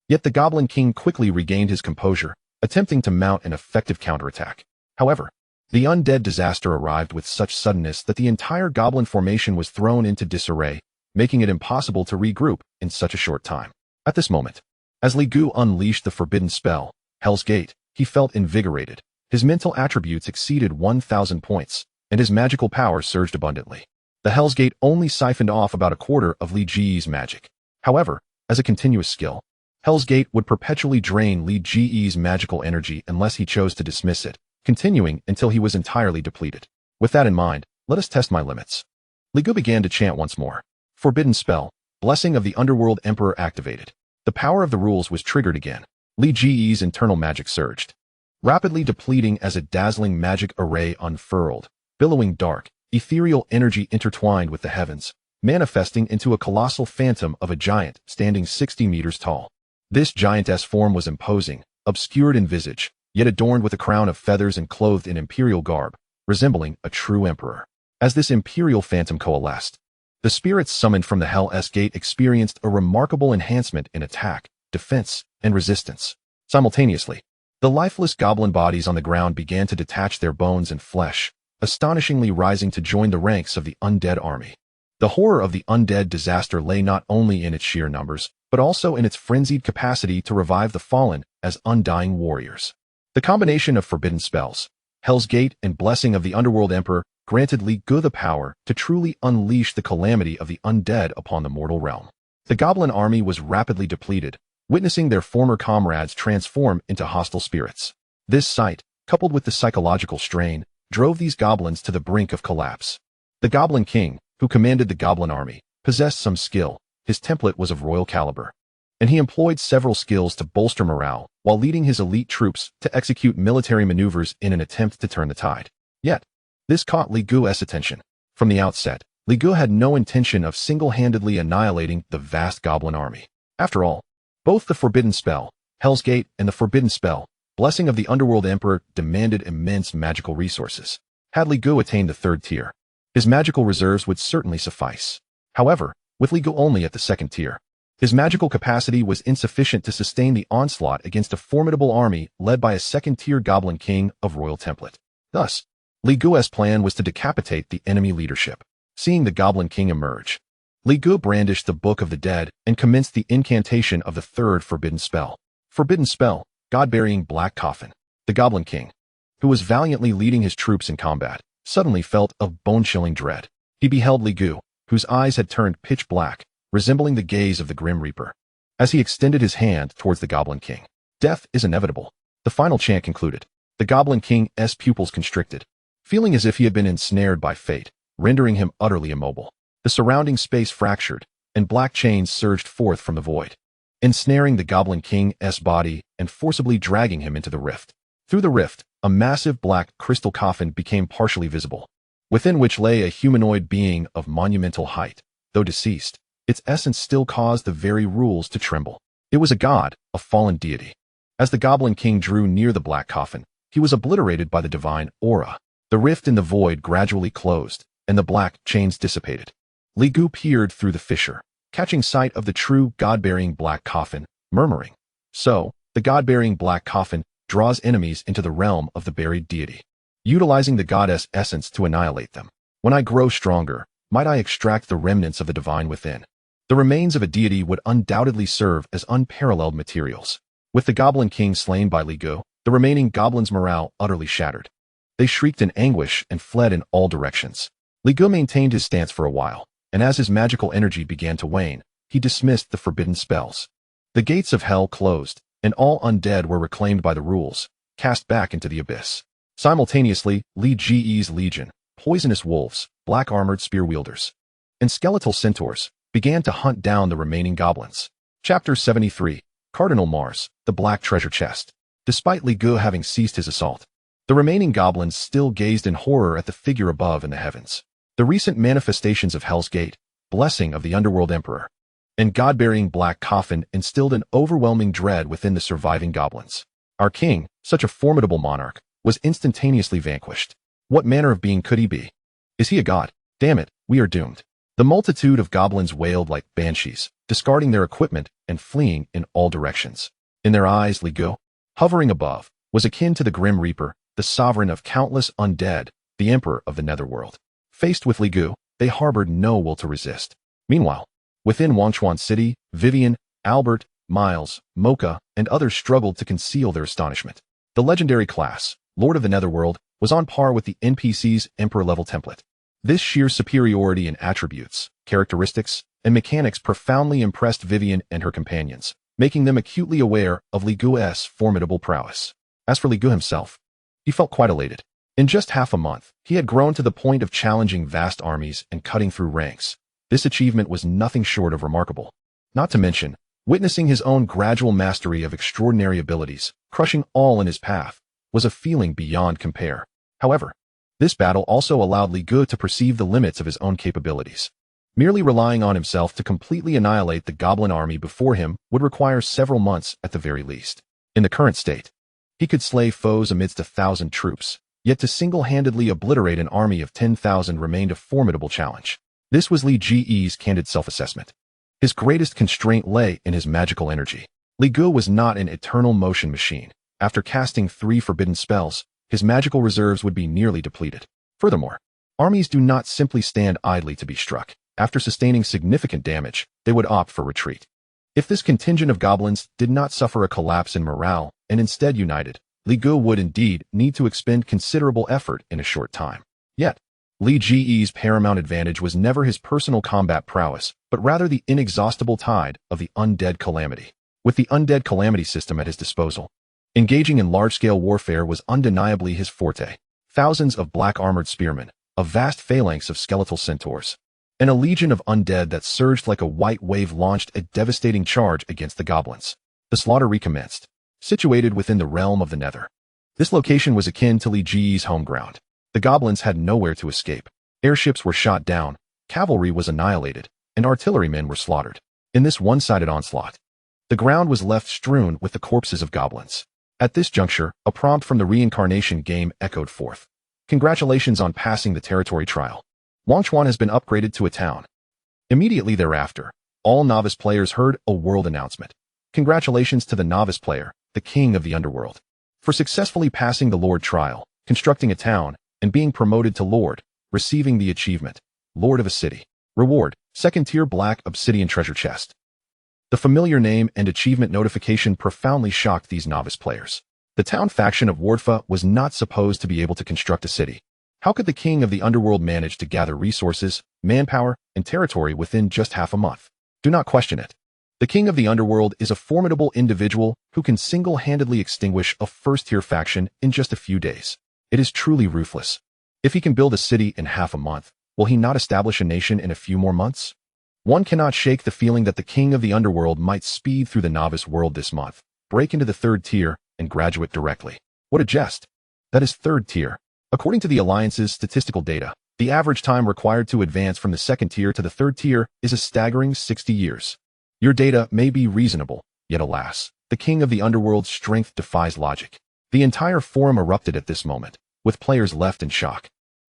Yet the Goblin King quickly regained his composure, attempting to mount an effective counterattack. However, the undead disaster arrived with such suddenness that the entire goblin formation was thrown into disarray, making it impossible to regroup in such a short time. At this moment, as Li Gu unleashed the forbidden spell, Hell's Gate, he felt invigorated. His mental attributes exceeded 1,000 points, and his magical power surged abundantly. The Hell's Gate only siphoned off about a quarter of Li Ji's magic. However, as a continuous skill, Hell's Gate would perpetually drain Li Ji's magical energy unless he chose to dismiss it, continuing until he was entirely depleted. With that in mind, let us test my limits. Li Gu began to chant once more. Forbidden spell, Blessing of the Underworld Emperor activated. The power of the rules was triggered again. Li Ji's internal magic surged, rapidly depleting as a dazzling magic array unfurled, billowing dark, ethereal energy intertwined with the heavens, manifesting into a colossal phantom of a giant standing 60 meters tall. This giantess form was imposing, obscured in visage, yet adorned with a crown of feathers and clothed in imperial garb, resembling a true emperor. As this imperial phantom coalesced, the spirits summoned from the Hell's Gate experienced a remarkable enhancement in attack, defense, and resistance. Simultaneously, the lifeless goblin bodies on the ground began to detach their bones and flesh, astonishingly rising to join the ranks of the undead army. The horror of the undead disaster lay not only in its sheer numbers, but also in its frenzied capacity to revive the fallen as undying warriors. The combination of forbidden spells, Hell's Gate, and Blessing of the Underworld Emperor granted Li Gu the power to truly unleash the calamity of the undead upon the mortal realm. The goblin army was rapidly depleted, witnessing their former comrades transform into hostile spirits. This sight, coupled with the psychological strain, drove these goblins to the brink of collapse. The Goblin King, who commanded the goblin army, possessed some skill. His template was of royal caliber, and he employed several skills to bolster morale while leading his elite troops to execute military maneuvers in an attempt to turn the tide. Yet, this caught Li Gu's attention. From the outset, Li Gu had no intention of single-handedly annihilating the vast goblin army. After all, both the Forbidden Spell, Hell's Gate, and the Forbidden Spell, Blessing of the Underworld Emperor, demanded immense magical resources. Had Li Gu attained the third tier, his magical reserves would certainly suffice. However, with Li Gu only at the second tier, his magical capacity was insufficient to sustain the onslaught against a formidable army led by a second-tier Goblin King of royal template. Thus, Li Gu's plan was to decapitate the enemy leadership. Seeing the Goblin King emerge, Li Gu brandished the Book of the Dead and commenced the incantation of the third Forbidden Spell. Forbidden Spell, God-burying Black Coffin. The Goblin King, who was valiantly leading his troops in combat, suddenly felt a bone-chilling dread. He beheld Li Gu, whose eyes had turned pitch black, resembling the gaze of the Grim Reaper, as he extended his hand towards the Goblin King. Death is inevitable. The final chant concluded. The Goblin King's pupils constricted, feeling as if he had been ensnared by fate, rendering him utterly immobile. The surrounding space fractured, and black chains surged forth from the void, ensnaring the Goblin King's body and forcibly dragging him into the rift. Through the rift, a massive black crystal coffin became partially visible, within which lay a humanoid being of monumental height. Though deceased, its essence still caused the very rules to tremble. It was a god, a fallen deity. As the Goblin King drew near the black coffin, he was obliterated by the divine aura. The rift in the void gradually closed, and the black chains dissipated. Li Gu peered through the fissure, catching sight of the true god-bearing black coffin, murmuring, "So, the god-bearing black coffin draws enemies into the realm of the buried deity, utilizing the goddess essence to annihilate them. When I grow stronger, might I extract the remnants of the divine within?" The remains of a deity would undoubtedly serve as unparalleled materials. With the Goblin King slain by Li Gu, the remaining goblins' morale utterly shattered. They shrieked in anguish and fled in all directions. Li Gu maintained his stance for a while, and as his magical energy began to wane, he dismissed the forbidden spells. The gates of hell closed, and all undead were reclaimed by the rules, cast back into the abyss. Simultaneously, Li Ji's legion, poisonous wolves, black-armored spear-wielders, and skeletal centaurs began to hunt down the remaining goblins. Chapter 73, Cardinal Mars, the Black Treasure Chest. Despite Li Gu having ceased his assault, the remaining goblins still gazed in horror at the figure above in the heavens. The recent manifestations of Hell's Gate, Blessing of the Underworld Emperor, and god-bearing Black Coffin instilled an overwhelming dread within the surviving goblins. Our king, such a formidable monarch, was instantaneously vanquished. What manner of being could he be? Is he a god? Damn it, we are doomed. The multitude of goblins wailed like banshees, discarding their equipment and fleeing in all directions. In their eyes, Li Gu, hovering above, was akin to the Grim Reaper, the sovereign of countless undead, the emperor of the netherworld. Faced with Li Gu, they harbored no will to resist. Meanwhile, within Wangchuan City, Vivian, Albert, Miles, Mocha, and others struggled to conceal their astonishment. The legendary class, Lord of the Netherworld, was on par with the NPC's Emperor-level template. This sheer superiority in attributes, characteristics, and mechanics profoundly impressed Vivian and her companions, making them acutely aware of Li Guo's formidable prowess. As for Li Guo himself, he felt quite elated. In just half a month, he had grown to the point of challenging vast armies and cutting through ranks. This achievement was nothing short of remarkable. Not to mention, witnessing his own gradual mastery of extraordinary abilities, crushing all in his path, was a feeling beyond compare. However, this battle also allowed Li Guo to perceive the limits of his own capabilities. Merely relying on himself to completely annihilate the goblin army before him would require several months at the very least. In the current state, he could slay foes amidst 1,000 troops, yet to single-handedly obliterate an army of 10,000 remained a formidable challenge. This was Li Ge's candid self-assessment. His greatest constraint lay in his magical energy. Li Guo was not an eternal motion machine. After casting 3 forbidden spells, his magical reserves would be nearly depleted. Furthermore, armies do not simply stand idly to be struck. After sustaining significant damage, they would opt for retreat. If this contingent of goblins did not suffer a collapse in morale and instead united, Li Guo would indeed need to expend considerable effort in a short time. Yet, Li Ge's paramount advantage was never his personal combat prowess, but rather the inexhaustible tide of the Undead Calamity. With the Undead Calamity System at his disposal, engaging in large-scale warfare was undeniably his forte. Thousands of black-armored spearmen, a vast phalanx of skeletal centaurs, and a legion of undead that surged like a white wave launched a devastating charge against the goblins. The slaughter recommenced, situated within the realm of the Nether. This location was akin to Li Ge's home ground. The goblins had nowhere to escape. Airships were shot down, cavalry was annihilated, and artillerymen were slaughtered. In this one-sided onslaught, the ground was left strewn with the corpses of goblins. At this juncture, a prompt from the Reincarnation Game echoed forth. Congratulations on passing the territory trial. Wangchuan has been upgraded to a town. Immediately thereafter, all novice players heard a world announcement. Congratulations to the novice player, the king of the underworld, for successfully passing the Lord trial, constructing a town, and being promoted to Lord, receiving the achievement, Lord of a City. Reward, 2nd tier black obsidian treasure chest. The familiar name and achievement notification profoundly shocked these novice players. The town faction of Wardfa was not supposed to be able to construct a city. How could the king of the underworld manage to gather resources, manpower, and territory within just half a month? Do not question it. The king of the underworld is a formidable individual who can single-handedly extinguish a first-tier faction in just a few days. It is truly ruthless. If he can build a city in half a month, will he not establish a nation in a few more months? One cannot shake the feeling that the king of the underworld might speed through the novice world this month, break into the 3rd tier, and graduate directly. What a jest! That is 3rd tier. According to the Alliance's statistical data, the average time required to advance from the 2nd tier to the 3rd tier is a staggering 60 years. Your data may be reasonable, yet alas, the king of the underworld's strength defies logic. The entire forum erupted at this moment, with players left in shock.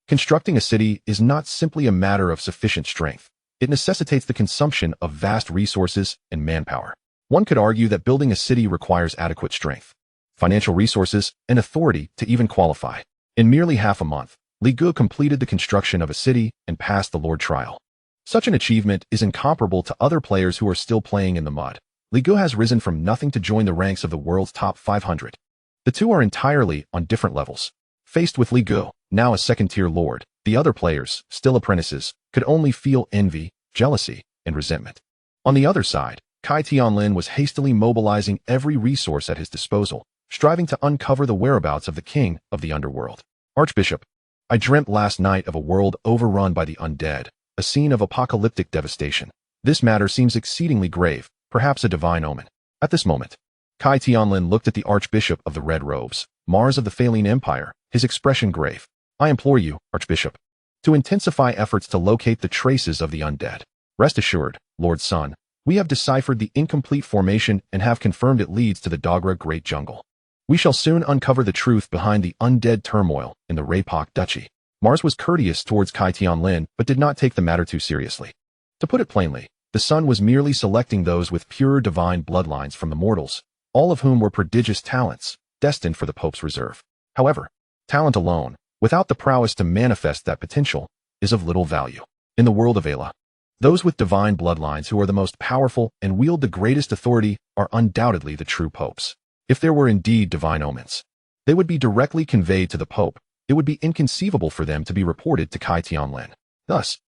Constructing a city is not simply a matter of sufficient strength. It necessitates the consumption of vast resources and manpower. One could argue that building a city requires adequate strength, financial resources, and authority to even qualify. In merely half a month, Li Guo completed the construction of a city and passed the Lord trial. Such an achievement is incomparable to other players who are still playing in the mud. Li Guo has risen from nothing to join the ranks of the world's top 500. The two are entirely on different levels. Faced with Li Guo, now a 2nd-tier lord, the other players, still apprentices, could only feel envy, jealousy, and resentment. On the other side, Kai Tianlin was hastily mobilizing every resource at his disposal, striving to uncover the whereabouts of the king of the underworld. Archbishop, I dreamt last night of a world overrun by the undead, a scene of apocalyptic devastation. This matter seems exceedingly grave, perhaps a divine omen. At this moment, Kai Tianlin looked at the Archbishop of the Red Robes, Mars of the Phaline Empire, his expression grave. I implore you, Archbishop, to intensify efforts to locate the traces of the undead. Rest assured, Lord Sun, we have deciphered the incomplete formation and have confirmed it leads to the Dogra Great Jungle. We shall soon uncover the truth behind the undead turmoil in the Raypak Duchy. Mars was courteous towards Kai Tianlin, but did not take the matter too seriously. To put it plainly, the sun was merely selecting those with pure divine bloodlines from the mortals, all of whom were prodigious talents, destined for the Pope's reserve. However, talent alone, without the prowess to manifest that potential, is of little value. In the world of Ayla, Those with divine bloodlines who are the most powerful and wield the greatest authority are undoubtedly the true popes. If there were indeed divine omens, they would be directly conveyed to the pope. It would be inconceivable for them to be reported to Kai Tianlin. Thus,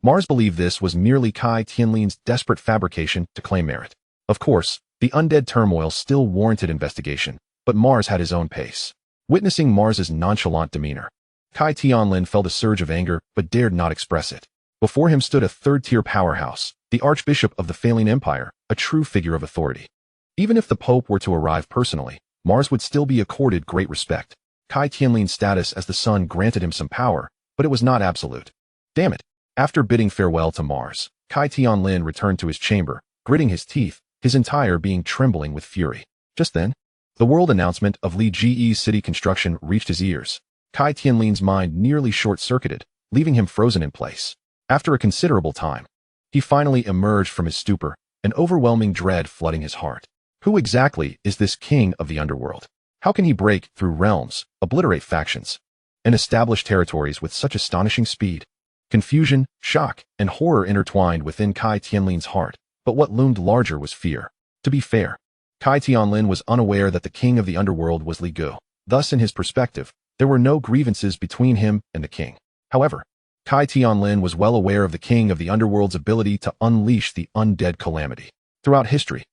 Mars believed this was merely Kai Tianlin's desperate fabrication to claim merit. Of course, the undead turmoil still warranted investigation, but Mars had his own pace. Witnessing Mars's nonchalant demeanor, Kai Tianlin felt a surge of anger but dared not express it. Before him stood a third-tier powerhouse, the Archbishop of the failing empire, a true figure of authority. Even if the Pope were to arrive personally, Mars would still be accorded great respect. Kai Tianlin's status as the sun granted him some power, but it was not absolute. Damn it. After bidding farewell to Mars, Kai Tianlin returned to his chamber, gritting his teeth, his entire being trembling with fury. Just then, the world announcement of Li Ji's city construction reached his ears. Kai Tianlin's mind nearly short-circuited, leaving him frozen in place. After a considerable time, he finally emerged from his stupor, an overwhelming dread flooding his heart. Who exactly is this king of the underworld? How can he break through realms, obliterate factions, and establish territories with such astonishing speed? Confusion, shock, and horror intertwined within Kai Tianlin's heart, but what loomed larger was fear. To be fair, Kai Tianlin was unaware that the king of the underworld was Li Gu. Thus, in his perspective, there were no grievances between him and the king. However, Kai Tianlin was well aware of the king of the underworld's ability to unleash the undead calamity. Throughout history,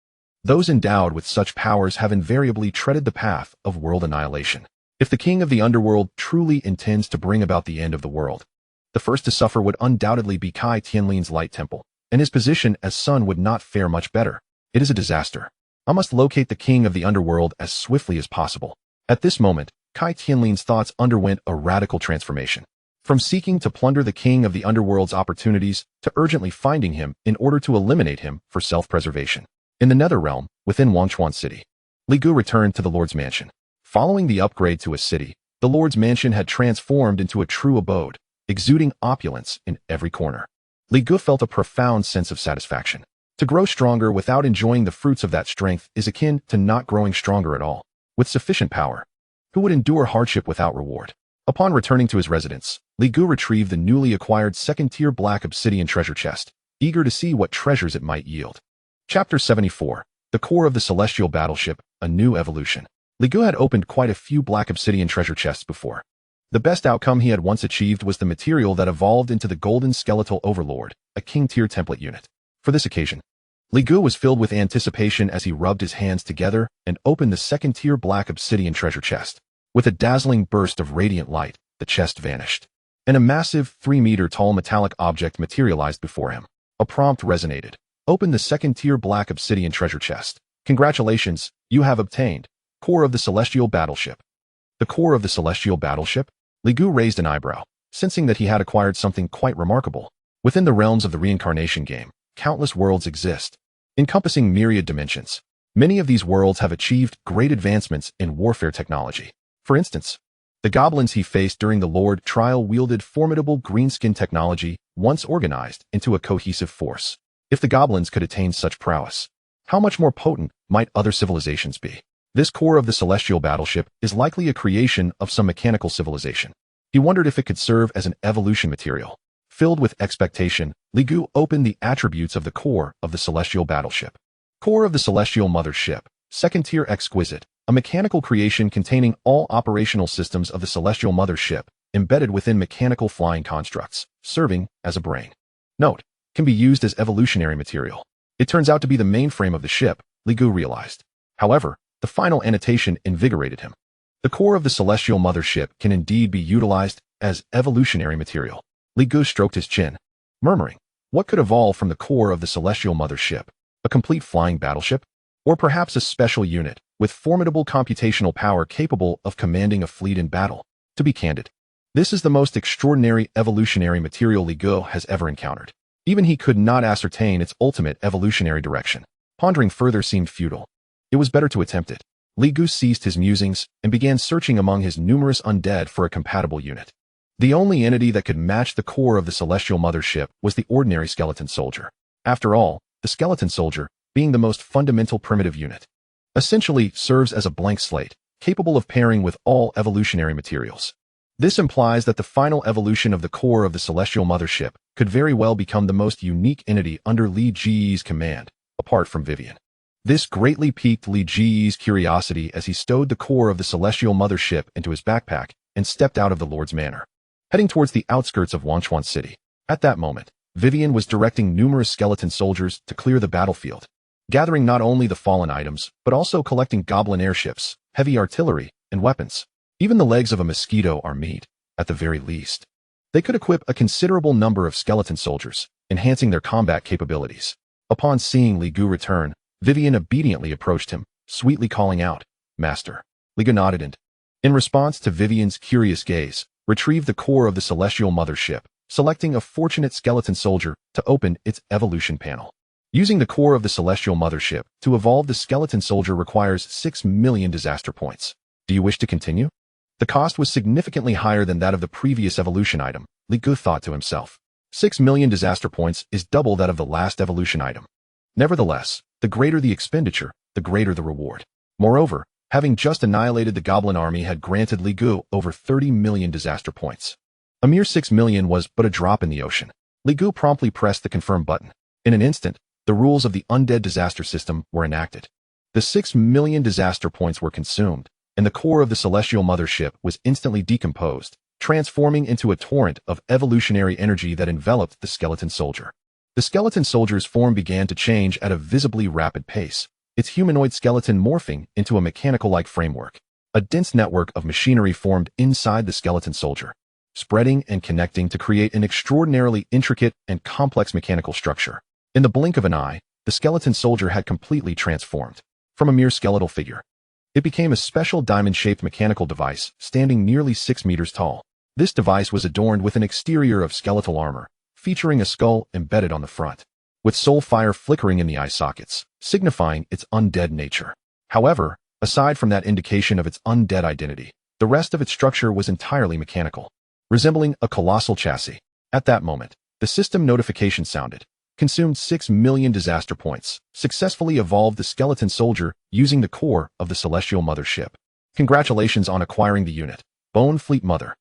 those endowed with such powers have invariably treaded the path of world annihilation. If the king of the underworld truly intends to bring about the end of the world, the first to suffer would undoubtedly be Kai Tianlin's light temple, and his position as sun would not fare much better. It is a disaster. I must locate the king of the underworld as swiftly as possible. At this moment, Kai Tianlin's thoughts underwent a radical transformation. From seeking to plunder the king of the underworld's opportunities to urgently finding him in order to eliminate him for self-preservation. In the nether realm, within Wangchuan City, Li Gu returned to the Lord's Mansion. Following the upgrade to a city, the Lord's Mansion had transformed into a true abode, exuding opulence in every corner. Li Gu felt a profound sense of satisfaction. To grow stronger without enjoying the fruits of that strength is akin to not growing stronger at all. With sufficient power, who would endure hardship without reward? Upon returning to his residence, Li Gu retrieved the newly acquired second-tier black obsidian treasure chest, eager to see what treasures it might yield. Chapter 74, The Core of the Celestial Battleship, A New Evolution. Li Gu had opened quite a few black obsidian treasure chests before. The best outcome he had once achieved was the material that evolved into the Golden Skeletal Overlord, a king-tier template unit. For this occasion, Li Gu was filled with anticipation as he rubbed his hands together and opened the second-tier black obsidian treasure chest. With a dazzling burst of radiant light, the chest vanished, and a massive 3-meter-tall metallic object materialized before him. A prompt resonated. Open the second-tier black obsidian treasure chest. Congratulations, you have obtained Core of the Celestial Battleship. The Core of the Celestial Battleship? Li Gu raised an eyebrow, sensing that he had acquired something quite remarkable. Within the realms of the Reincarnation Game, countless worlds exist, encompassing myriad dimensions. Many of these worlds have achieved great advancements in warfare technology. For instance, the goblins he faced during the Lord trial wielded formidable greenskin technology once organized into a cohesive force. If the goblins could attain such prowess, how much more potent might other civilizations be? This core of the celestial battleship is likely a creation of some mechanical civilization. He wondered if it could serve as an evolution material. Filled with expectation, Li Gu opened the attributes of the core of the celestial battleship. Core of the celestial mothership, second-tier exquisite, a mechanical creation containing all operational systems of the celestial mothership, embedded within mechanical flying constructs, serving as a brain. Note, can be used as evolutionary material. It turns out to be the mainframe of the ship, Li Gu realized. However, the final annotation invigorated him. The core of the celestial mothership can indeed be utilized as evolutionary material. Li Gu stroked his chin, murmuring, what could evolve from the core of the celestial mothership? A complete flying battleship? Or perhaps a special unit with formidable computational power capable of commanding a fleet in battle? To be candid, this is the most extraordinary evolutionary material Li Gu has ever encountered. Even he could not ascertain its ultimate evolutionary direction. Pondering further seemed futile. It was better to attempt it. Li Gu ceased his musings and began searching among his numerous undead for a compatible unit. The only entity that could match the core of the celestial mothership was the ordinary skeleton soldier. After all, the skeleton soldier, being the most fundamental primitive unit, essentially serves as a blank slate, capable of pairing with all evolutionary materials. This implies that the final evolution of the core of the celestial mothership could very well become the most unique entity under Li Ji's command, apart from Viven. This greatly piqued Li Ji's curiosity as he stowed the core of the celestial mothership into his backpack and stepped out of the Lord's Manor, heading towards the outskirts of Wanchuan City. At that moment, Viven was directing numerous skeleton soldiers to clear the battlefield, gathering not only the fallen items, but also collecting goblin airships, heavy artillery, and weapons. Even the legs of a mosquito are meat, at the very least. They could equip a considerable number of skeleton soldiers, enhancing their combat capabilities. Upon seeing Li Gu return, Viven obediently approached him, sweetly calling out, "Master." Li Gu nodded and, in response to Vivian's curious gaze, retrieved the core of the celestial mothership, selecting a fortunate skeleton soldier to open its evolution panel. Using the core of the celestial mothership to evolve the skeleton soldier requires 6 million disaster points. Do you wish to continue? The cost was significantly higher than that of the previous evolution item, Li Gu thought to himself. 6 million disaster points is double that of the last evolution item. Nevertheless, the greater the expenditure, the greater the reward. Moreover, having just annihilated the goblin army had granted Li Gu over 30 million disaster points. A mere 6 million was but a drop in the ocean. Li Gu promptly pressed the confirm button. In an instant, the rules of the Undead disaster system were enacted. The 6 million disaster points were consumed, and the core of the celestial mothership was instantly decomposed, transforming into a torrent of evolutionary energy that enveloped the skeleton soldier. The skeleton soldier's form began to change at a visibly rapid pace, its humanoid skeleton morphing into a mechanical-like framework. A dense network of machinery formed inside the skeleton soldier, spreading and connecting to create an extraordinarily intricate and complex mechanical structure. In the blink of an eye, the skeleton soldier had completely transformed. From a mere skeletal figure, it became a special diamond-shaped mechanical device standing nearly 6 meters tall. This device was adorned with an exterior of skeletal armor, featuring a skull embedded on the front, with soul fire flickering in the eye sockets, signifying its undead nature. However, aside from that indication of its undead identity, the rest of its structure was entirely mechanical, resembling a colossal chassis. At that moment, the system notification sounded. Consumed 6 million disaster points, successfully evolved the skeleton soldier using the core of the celestial mothership. Congratulations on acquiring the unit, Bone Fleet Mother.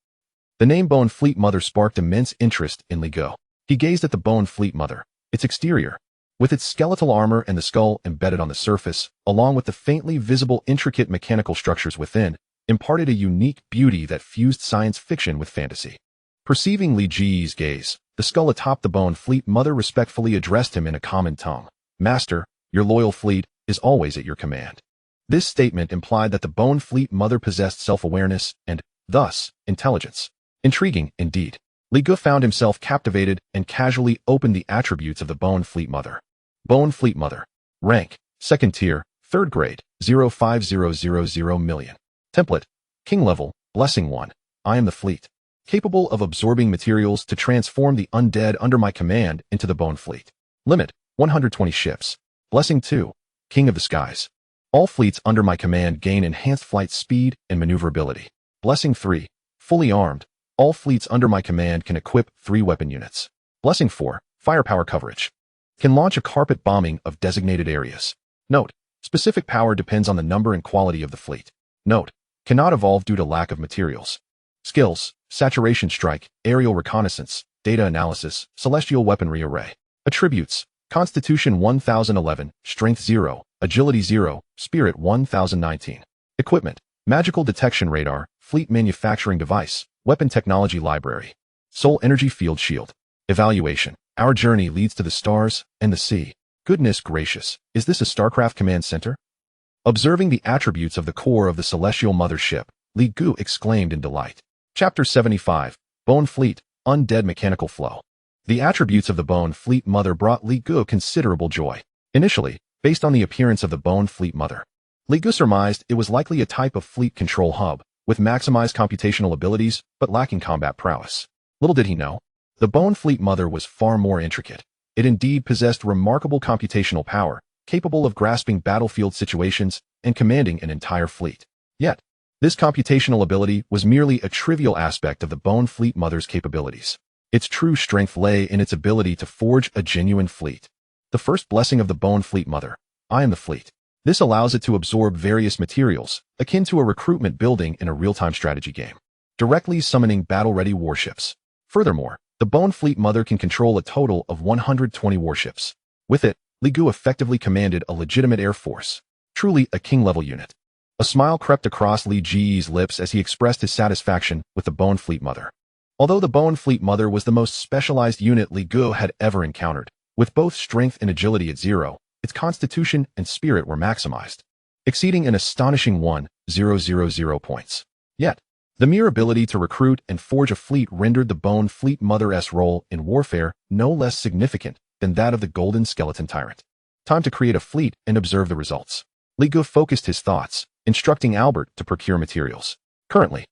The name Bone Fleet Mother sparked immense interest in Li Gu. He gazed at the Bone Fleet Mother, its exterior, with its skeletal armor and the skull embedded on the surface, along with the faintly visible intricate mechanical structures within, imparted a unique beauty that fused science fiction with fantasy. Perceiving Li Ji's gaze, the skull atop the Bone Fleet Mother respectfully addressed him in a common tongue. "Master, your loyal fleet is always at your command." This statement implied that the Bone Fleet Mother possessed self-awareness and, thus, intelligence. Intriguing, indeed. Li Gu found himself captivated and casually opened the attributes of the Bone Fleet Mother. Bone Fleet Mother. Rank, 2nd tier, 3rd grade, 05000 million. Template, King level, Blessing 1. I am the fleet, capable of absorbing materials to transform the undead under my command into the Bone Fleet. Limit, 120 ships. Blessing 2. King of the Skies. All fleets under my command gain enhanced flight speed and maneuverability. Blessing 3. Fully armed. All fleets under my command can equip 3 weapon units. Blessing 4. Firepower coverage. Can launch a carpet bombing of designated areas. Note, specific power depends on the number and quality of the fleet. Note, cannot evolve due to lack of materials. Skills, Saturation Strike, Aerial Reconnaissance, Data Analysis, Celestial Weaponry Array. Attributes, Constitution 1011, Strength 0, Agility 0, Spirit 1019. Equipment, Magical Detection Radar, Fleet Manufacturing Device, Weapon Technology Library. Soul Energy Field Shield. Evaluation, our journey leads to the stars and the sea. Goodness gracious, is this a StarCraft command center? Observing the attributes of the core of the celestial mothership, Li Gu exclaimed in delight. Chapter 75, Bone Fleet, Undead Mechanical Flow. The attributes of the Bone Fleet Mother brought Li Gu considerable joy. Initially, based on the appearance of the Bone Fleet Mother, Li Gu surmised it was likely a type of fleet control hub, with maximized computational abilities but lacking combat prowess. Little did he know, the Bone Fleet Mother was far more intricate. It indeed possessed remarkable computational power, capable of grasping battlefield situations and commanding an entire fleet. Yet, this computational ability was merely a trivial aspect of the Bone Fleet Mother's capabilities. Its true strength lay in its ability to forge a genuine fleet. The first blessing of the Bone Fleet Mother, I am the fleet. This allows it to absorb various materials, akin to a recruitment building in a real-time strategy game, directly summoning battle-ready warships. Furthermore, The Bone Fleet Mother can control a total of 120 warships. With it, Li Gu effectively commanded a legitimate air force. Truly a king-level unit. A smile crept across Li Ji's lips as he expressed his satisfaction with the Bone Fleet Mother. Although the Bone Fleet Mother was the most specialized unit Li Gu had ever encountered, with both strength and agility at 0, its constitution and spirit were maximized, exceeding an astonishing 1,000 points. Yet, the mere ability to recruit and forge a fleet rendered the Bone Fleet Mother's role in warfare no less significant than that of the Golden Skeleton Tyrant. Time to create a fleet and observe the results. Li Gu focused his thoughts, instructing Albert to procure materials. Currently,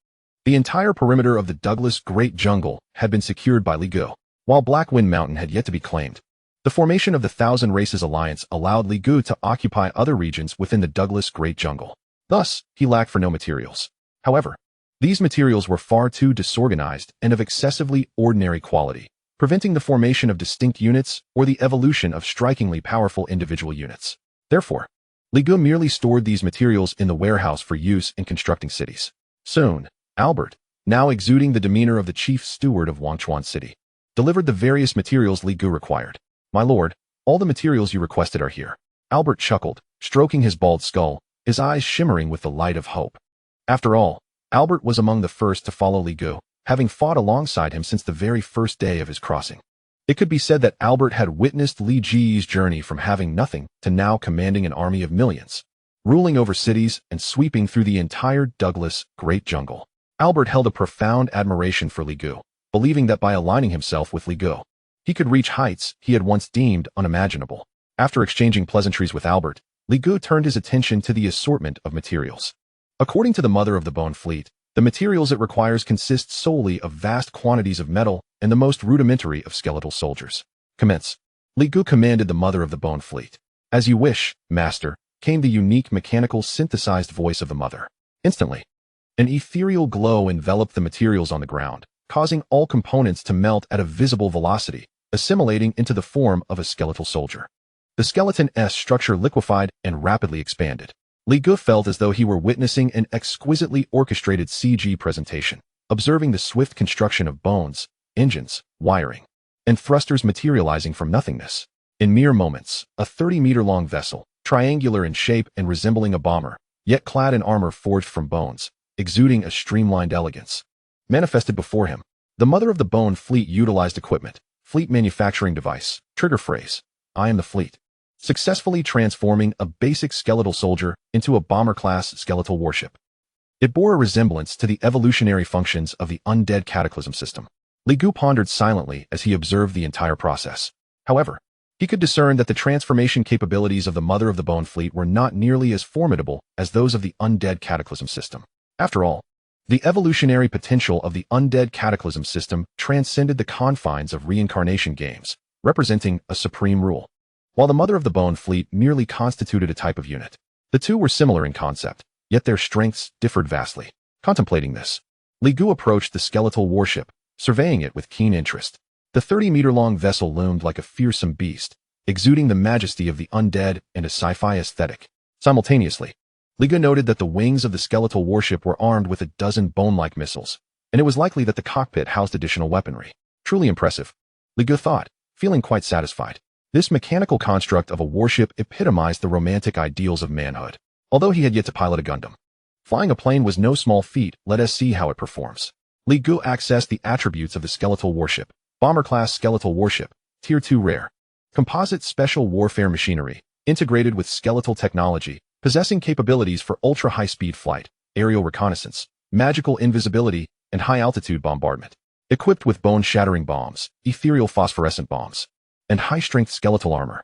the entire perimeter of the Douglas Great Jungle had been secured by Li Gu, while Blackwind Mountain had yet to be claimed. The formation of the Thousand Races Alliance allowed Li Gu to occupy other regions within the Douglas Great Jungle. Thus, he lacked for no materials. However, these materials were far too disorganized and of excessively ordinary quality, preventing the formation of distinct units or the evolution of strikingly powerful individual units. Therefore, Li Gu merely stored these materials in the warehouse for use in constructing cities. Soon, Albert, now exuding the demeanor of the chief steward of Wangchuan City, delivered the various materials Li Gu required. "My lord, all the materials you requested are here." Albert chuckled, stroking his bald skull, his eyes shimmering with the light of hope. After all, Albert was among the first to follow Li Gu, having fought alongside him since the very first day of his crossing. It could be said that Albert had witnessed Li Ji's journey from having nothing to now commanding an army of millions, ruling over cities and sweeping through the entire Douglas Great Jungle. Albert held a profound admiration for Li Gu, believing that by aligning himself with Li Gu, he could reach heights he had once deemed unimaginable. After exchanging pleasantries with Albert, Li Gu turned his attention to the assortment of materials. According to the Mother of the Bone Fleet, the materials it requires consist solely of vast quantities of metal and the most rudimentary of skeletal soldiers. "Commence." Li Gu commanded the Mother of the Bone Fleet. "As you wish, Master," came the unique mechanical synthesized voice of the Mother. Instantly, an ethereal glow enveloped the materials on the ground, causing all components to melt at a visible velocity, assimilating into the form of a skeletal soldier. The skeleton's structure liquefied and rapidly expanded. Li Gu felt as though he were witnessing an exquisitely orchestrated CG presentation, observing the swift construction of bones, engines, wiring, and thrusters materializing from nothingness. In mere moments, a 30-meter-long vessel, triangular in shape and resembling a bomber, yet clad in armor forged from bones, exuding a streamlined elegance, manifested before him. The Mother of the Bone Fleet utilized equipment, fleet manufacturing device, trigger phrase, "I am the fleet," successfully transforming a basic skeletal soldier into a bomber-class skeletal warship. It bore a resemblance to the evolutionary functions of the Undead Cataclysm System. Li Gu pondered silently as he observed the entire process. However, he could discern that the transformation capabilities of the Mother of the Bone Fleet were not nearly as formidable as those of the Undead Cataclysm System. After all, the evolutionary potential of the Undead Cataclysm System transcended the confines of Reincarnation Games, representing a supreme rule, while the Mother of the Bone Fleet merely constituted a type of unit. The two were similar in concept, yet their strengths differed vastly. Contemplating this, Li Gu approached the skeletal warship, surveying it with keen interest. The 30-meter-long vessel loomed like a fearsome beast, exuding the majesty of the undead and a sci-fi aesthetic. Simultaneously, Li Gu noted that the wings of the skeletal warship were armed with a dozen bone-like missiles, and it was likely that the cockpit housed additional weaponry. Truly impressive, Li Gu thought, feeling quite satisfied. This mechanical construct of a warship epitomized the romantic ideals of manhood. Although he had yet to pilot a Gundam, flying a plane was no small feat. Let us see how it performs. Li Gu accessed the attributes of the skeletal warship. Bomber-class skeletal warship, Tier 2 rare. Composite special warfare machinery, integrated with skeletal technology, possessing capabilities for ultra-high-speed flight, aerial reconnaissance, magical invisibility, and high-altitude bombardment. Equipped with bone-shattering bombs, ethereal phosphorescent bombs, and high-strength skeletal armor.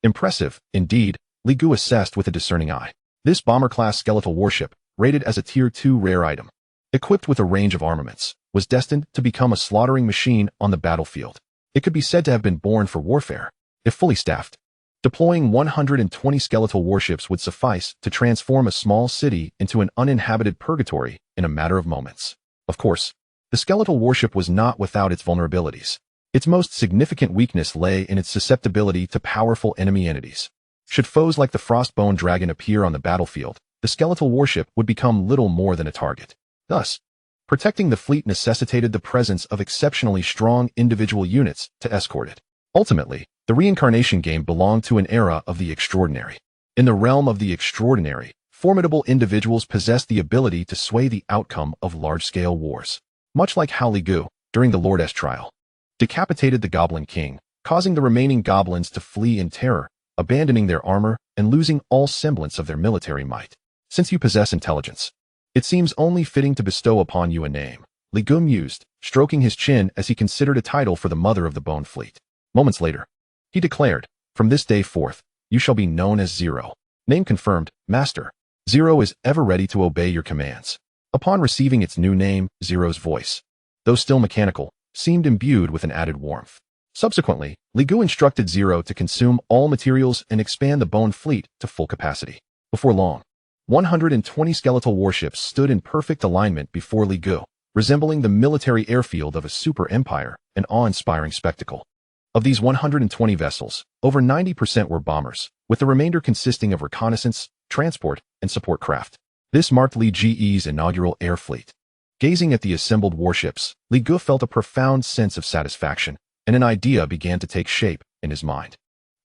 Impressive, indeed, Li Gu assessed with a discerning eye. This bomber-class skeletal warship, rated as a Tier 2 rare item, equipped with a range of armaments, was destined to become a slaughtering machine on the battlefield. It could be said to have been born for warfare. If fully staffed, deploying 120 skeletal warships would suffice to transform a small city into an uninhabited purgatory in a matter of moments. Of course, the skeletal warship was not without its vulnerabilities. Its most significant weakness lay in its susceptibility to powerful enemy entities. Should foes like the Frostbone Dragon appear on the battlefield, the skeletal warship would become little more than a target. Thus, Protecting the fleet necessitated the presence of exceptionally strong individual units to escort it. Ultimately, the Reincarnation Game belonged to an era of the extraordinary. In the realm of the extraordinary, formidable individuals possessed the ability to sway the outcome of large-scale wars. Much like how Li Gu, during the Lord S trial, decapitated the Goblin King, causing the remaining goblins to flee in terror, abandoning their armor and losing all semblance of their military might. Since you possess intelligence, it seems only fitting to bestow upon you a name, Li Gu mused, stroking his chin as he considered a title for the mother of the Bone Fleet. Moments later, he declared, "From this day forth, you shall be known as Zero." Name confirmed, Master. Zero is ever ready to obey your commands. Upon receiving its new name, Zero's voice, though still mechanical, seemed imbued with an added warmth. Subsequently, Li Gu instructed Zero to consume all materials and expand the Bone Fleet to full capacity. Before long, 120 skeletal warships stood in perfect alignment before Li Gu, resembling the military airfield of a super empire, an awe-inspiring spectacle. Of these 120 vessels, over 90% were bombers, with the remainder consisting of reconnaissance, transport, and support craft. This marked Li Ge's inaugural air fleet. Gazing at the assembled warships, Li Gu felt a profound sense of satisfaction, and an idea began to take shape in his mind.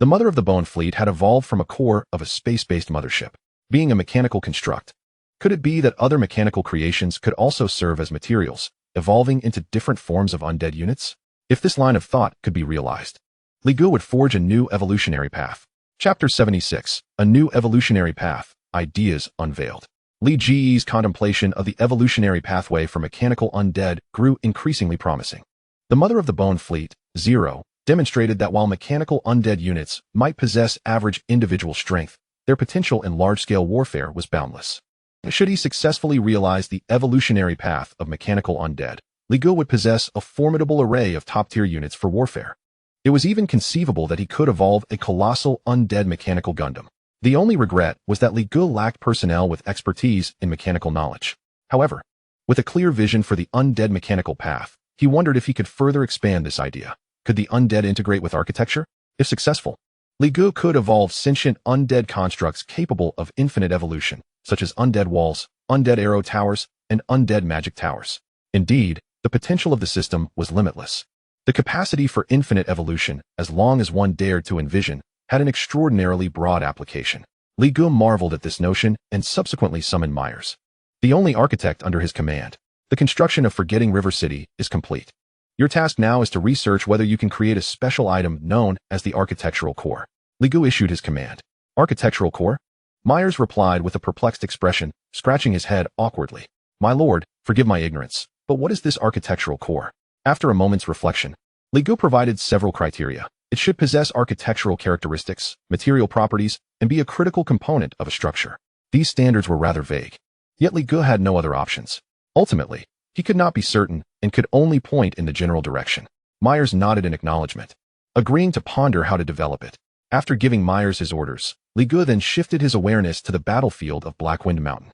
The mother of the Bone Fleet had evolved from a core of a space-based mothership, being a mechanical construct. Could it be that other mechanical creations could also serve as materials, evolving into different forms of undead units? If this line of thought could be realized, Li Gu would forge a new evolutionary path. Chapter 76, A New Evolutionary Path, Ideas Unveiled. Li Ge's contemplation of the evolutionary pathway for mechanical undead grew increasingly promising. The mother of the Bone Fleet, Zero, demonstrated that while mechanical undead units might possess average individual strength, their potential in large-scale warfare was boundless. Should he successfully realize the evolutionary path of mechanical undead, Li Gu would possess a formidable array of top-tier units for warfare. It was even conceivable that he could evolve a colossal undead mechanical Gundam. The only regret was that Li Gu lacked personnel with expertise in mechanical knowledge. However, with a clear vision for the undead mechanical path, he wondered if he could further expand this idea. Could the undead integrate with architecture? If successful, Li Gu could evolve sentient undead constructs capable of infinite evolution, such as undead walls, undead arrow towers, and undead magic towers. Indeed, the potential of the system was limitless. The capacity for infinite evolution, as long as one dared to envision, had an extraordinarily broad application. Li Gu marveled at this notion and subsequently summoned Myers, the only architect under his command. The construction of Forgetting River City is complete. Your task now is to research whether you can create a special item known as the Architectural Core. Li Gu issued his command. Architectural Core? Myers replied with a perplexed expression, scratching his head awkwardly. My lord, forgive my ignorance, but what is this Architectural Core? After a moment's reflection, Li Gu provided several criteria. It should possess architectural characteristics, material properties, and be a critical component of a structure. These standards were rather vague. Yet Li Gu had no other options. Ultimately, he could not be certain and could only point in the general direction. Myers nodded in acknowledgement, agreeing to ponder how to develop it. After giving Myers his orders, Li Gu then shifted his awareness to the battlefield of Blackwind Mountain.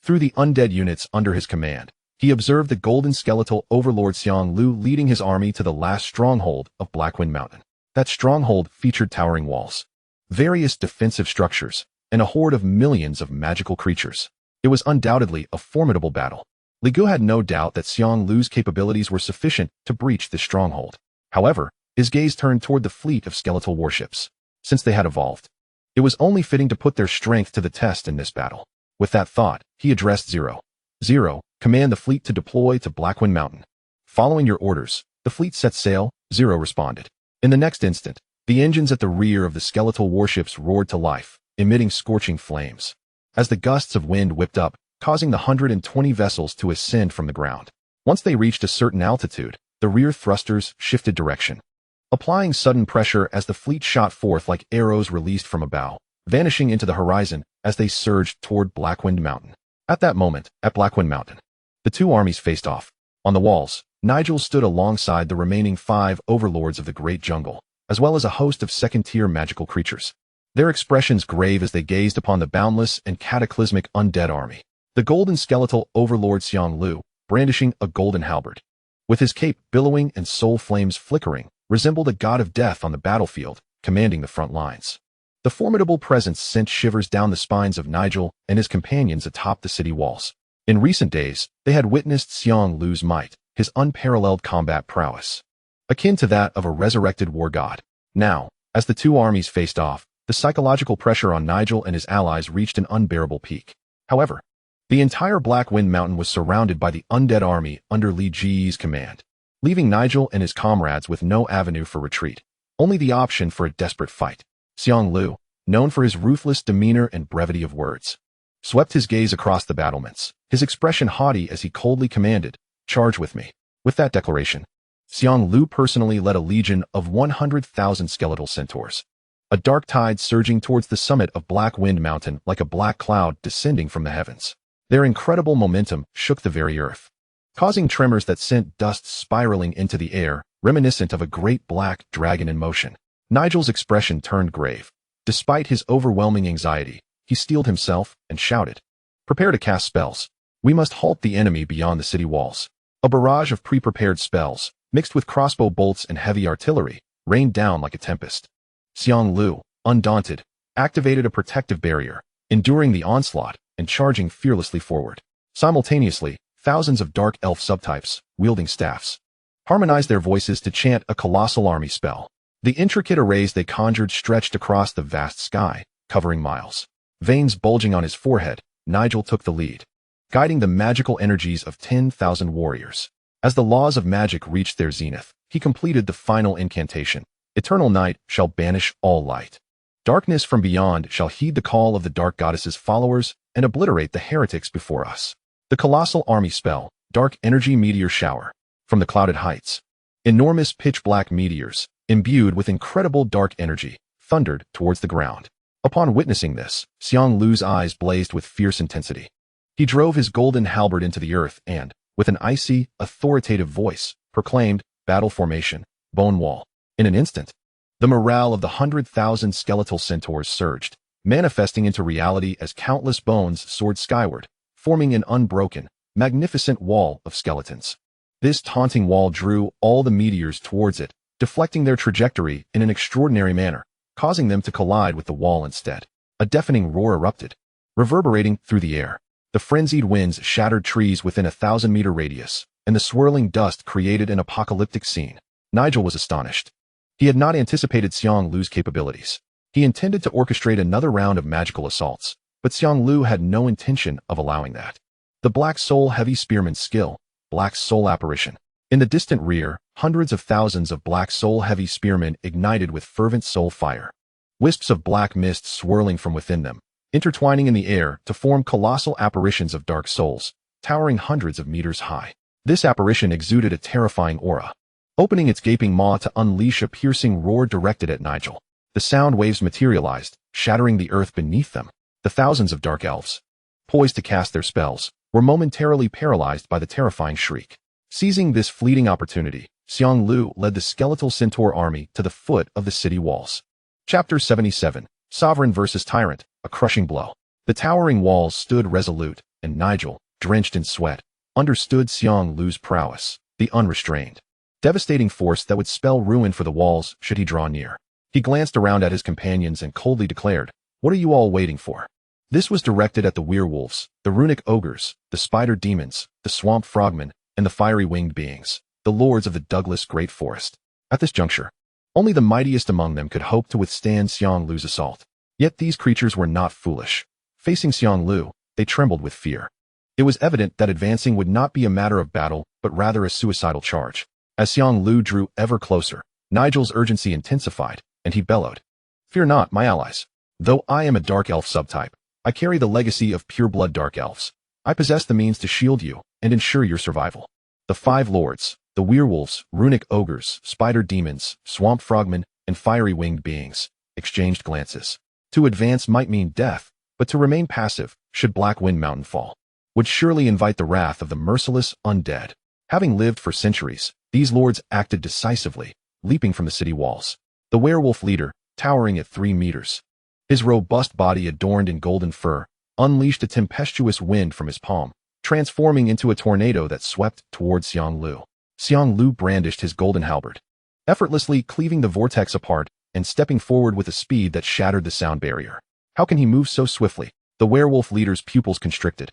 Through the undead units under his command, he observed the golden skeletal overlord Xiang Lu leading his army to the last stronghold of Blackwind Mountain. That stronghold featured towering walls, various defensive structures, and a horde of millions of magical creatures. It was undoubtedly a formidable battle. Li Gu had no doubt that Xiang Lu's capabilities were sufficient to breach this stronghold. However, his gaze turned toward the fleet of skeletal warships. Since they had evolved, it was only fitting to put their strength to the test in this battle. With that thought, he addressed Zero. Zero, command the fleet to deploy to Blackwind Mountain. Following your orders, the fleet set sail, Zero responded. In the next instant, the engines at the rear of the skeletal warships roared to life, emitting scorching flames. As the gusts of wind whipped up, causing the 120 vessels to ascend from the ground. Once they reached a certain altitude, the rear thrusters shifted direction, applying sudden pressure as the fleet shot forth like arrows released from a bow, vanishing into the horizon as they surged toward Blackwind Mountain. At that moment, at Blackwind Mountain, the two armies faced off. On the walls, Nigel stood alongside the remaining 5 overlords of the Great Jungle, as well as a host of second-tier magical creatures, their expressions grave as they gazed upon the boundless and cataclysmic undead army. The golden skeletal overlord Xiang Lu, brandishing a golden halberd, with his cape billowing and soul flames flickering, resembled a god of death on the battlefield, commanding the front lines. The formidable presence sent shivers down the spines of Nigel and his companions atop the city walls. In recent days, they had witnessed Xiang Lu's might, his unparalleled combat prowess, akin to that of a resurrected war god. Now, as the two armies faced off, the psychological pressure on Nigel and his allies reached an unbearable peak. However, the entire Black Wind Mountain was surrounded by the undead army under Li Ji's command, leaving Nigel and his comrades with no avenue for retreat, only the option for a desperate fight. Xiang Lu, known for his ruthless demeanor and brevity of words, swept his gaze across the battlements, his expression haughty as he coldly commanded, "Charge with me." With that declaration, Xiang Lu personally led a legion of 100,000 skeletal centaurs, a dark tide surging towards the summit of Black Wind Mountain like a black cloud descending from the heavens. Their incredible momentum shook the very earth, causing tremors that sent dust spiraling into the air, reminiscent of a great black dragon in motion. Nigel's expression turned grave. Despite his overwhelming anxiety, he steeled himself and shouted, "Prepare to cast spells. We must halt the enemy beyond the city walls." A barrage of pre-prepared spells, mixed with crossbow bolts and heavy artillery, rained down like a tempest. Xiang Lu, undaunted, activated a protective barrier, enduring the onslaught and charging fearlessly forward. Simultaneously, thousands of dark elf subtypes, wielding staffs, harmonized their voices to chant a colossal army spell. The intricate arrays they conjured stretched across the vast sky, covering miles. Veins bulging on his forehead, Nigel took the lead, guiding the magical energies of 10,000 warriors. As the laws of magic reached their zenith, he completed the final incantation. Eternal night shall banish all light. Darkness from beyond shall heed the call of the dark goddess's followers and obliterate the heretics before us. The colossal army spell, dark energy meteor shower. From the clouded heights, enormous pitch-black meteors, imbued with incredible dark energy, thundered towards the ground. Upon witnessing this, Xiang Lu's eyes blazed with fierce intensity. He drove his golden halberd into the earth and, with an icy, authoritative voice, proclaimed, "Battle formation, bone wall." In an instant, the morale of the 100,000 skeletal centaurs surged, manifesting into reality as countless bones soared skyward, forming an unbroken, magnificent wall of skeletons. This taunting wall drew all the meteors towards it, deflecting their trajectory in an extraordinary manner, causing them to collide with the wall instead. A deafening roar erupted, reverberating through the air. The frenzied winds shattered trees within a 1,000-meter radius, and the swirling dust created an apocalyptic scene. Nigel was astonished. He had not anticipated Xiang Lu's capabilities. He intended to orchestrate another round of magical assaults, but Xiang Lu had no intention of allowing that. The Black Soul Heavy Spearman's skill, Black Soul Apparition. In the distant rear, hundreds of thousands of Black Soul Heavy Spearmen ignited with fervent soul fire. Wisps of black mist swirling from within them, intertwining in the air to form colossal apparitions of dark souls, towering hundreds of meters high. This apparition exuded a terrifying aura, opening its gaping maw to unleash a piercing roar directed at Nigel. The sound waves materialized, shattering the earth beneath them. The thousands of dark elves, poised to cast their spells, were momentarily paralyzed by the terrifying shriek. Seizing this fleeting opportunity, Xiang Lu led the skeletal centaur army to the foot of the city walls. Chapter 77, Sovereign versus Tyrant, a crushing blow. The towering walls stood resolute, and Nigel, drenched in sweat, understood Xiang Lu's prowess, the unrestrained, devastating force that would spell ruin for the walls should he draw near. He glanced around at his companions and coldly declared, "What are you all waiting for?" This was directed at the werewolves, the runic ogres, the spider demons, the swamp frogmen, and the fiery winged beings, the lords of the Douglas Great Forest. At this juncture, only the mightiest among them could hope to withstand Xiang Lu's assault. Yet these creatures were not foolish. Facing Xiang Lu, they trembled with fear. It was evident that advancing would not be a matter of battle, but rather a suicidal charge. As Xiang Lu drew ever closer, Nigel's urgency intensified, and he bellowed, "Fear not, my allies. Though I am a dark elf subtype, I carry the legacy of pure-blood dark elves. I possess the means to shield you and ensure your survival." The five lords, the werewolves, runic ogres, spider demons, swamp frogmen, and fiery winged beings, exchanged glances. To advance might mean death, but to remain passive, should Black Wind Mountain fall, would surely invite the wrath of the merciless undead. Having lived for centuries, these lords acted decisively, leaping from the city walls. The werewolf leader, towering at 3 meters, his robust body adorned in golden fur, unleashed a tempestuous wind from his palm, transforming into a tornado that swept towards Xiang Lu. Xiang Lu brandished his golden halberd, effortlessly cleaving the vortex apart and stepping forward with a speed that shattered the sound barrier. How can he move so swiftly? The werewolf leader's pupils constricted,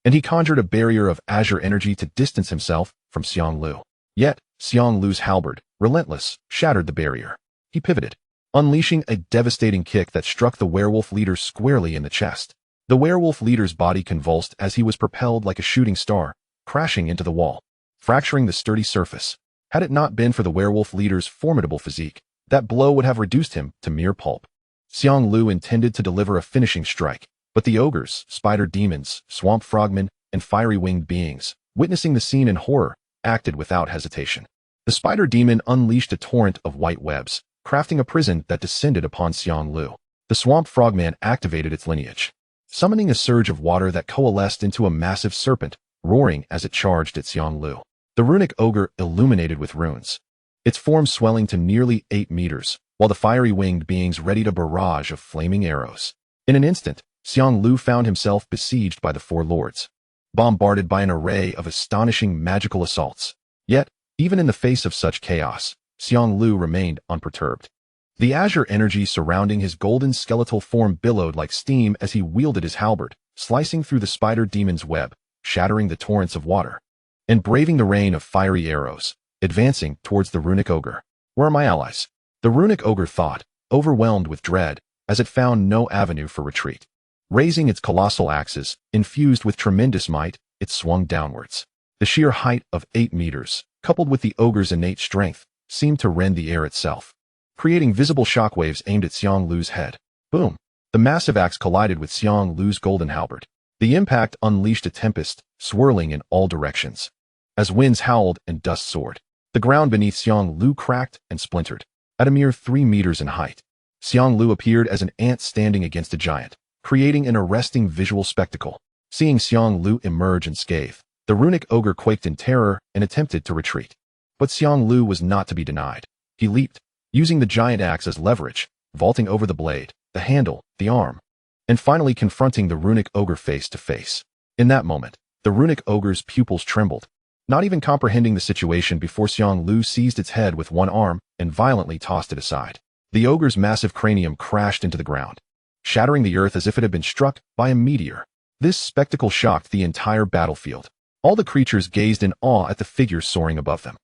and he conjured a barrier of azure energy to distance himself from Xiang Lu. Yet, Xiang Lu's halberd, relentless, shattered the barrier. He pivoted, unleashing a devastating kick that struck the werewolf leader squarely in the chest. The werewolf leader's body convulsed as he was propelled like a shooting star, crashing into the wall, fracturing the sturdy surface. Had it not been for the werewolf leader's formidable physique, that blow would have reduced him to mere pulp. Xiang Lu intended to deliver a finishing strike, but the ogres, spider demons, swamp frogmen, and fiery-winged beings, witnessing the scene in horror, acted without hesitation. The spider demon unleashed a torrent of white webs, crafting a prison that descended upon Xiang Lu. The swamp frogman activated its lineage, summoning a surge of water that coalesced into a massive serpent, roaring as it charged at Xiang Lu. The runic ogre illuminated with runes, its form swelling to nearly 8 meters, while the fiery-winged beings readied a barrage of flaming arrows. In an instant, Xiang Lu found himself besieged by the four lords, bombarded by an array of astonishing magical assaults. Yet, even in the face of such chaos, Xiang Lu remained unperturbed. The azure energy surrounding his golden skeletal form billowed like steam as he wielded his halberd, slicing through the spider demon's web, shattering the torrents of water, and braving the rain of fiery arrows, advancing towards the runic ogre. Where are my allies? The runic ogre thought, overwhelmed with dread, as it found no avenue for retreat. Raising its colossal axes, infused with tremendous might, it swung downwards. The sheer height of 8 meters, coupled with the ogre's innate strength, seemed to rend the air itself, creating visible shockwaves aimed at Xiang Lu's head. Boom! The massive axe collided with Xiang Lu's golden halberd. The impact unleashed a tempest, swirling in all directions. As winds howled and dust soared, the ground beneath Xiang Lu cracked and splintered. At a mere 3 meters in height, Xiang Lu appeared as an ant standing against a giant, creating an arresting visual spectacle. Seeing Xiang Lu emerge unscathed, the runic ogre quaked in terror and attempted to retreat. But Xiang Lu was not to be denied. He leaped, using the giant axe as leverage, vaulting over the blade, the handle, the arm, and finally confronting the runic ogre face to face. In that moment, the runic ogre's pupils trembled, not even comprehending the situation before Xiang Lu seized its head with one arm and violently tossed it aside. The ogre's massive cranium crashed into the ground, shattering the earth as if it had been struck by a meteor. This spectacle shocked the entire battlefield. All the creatures gazed in awe at the figure soaring above them.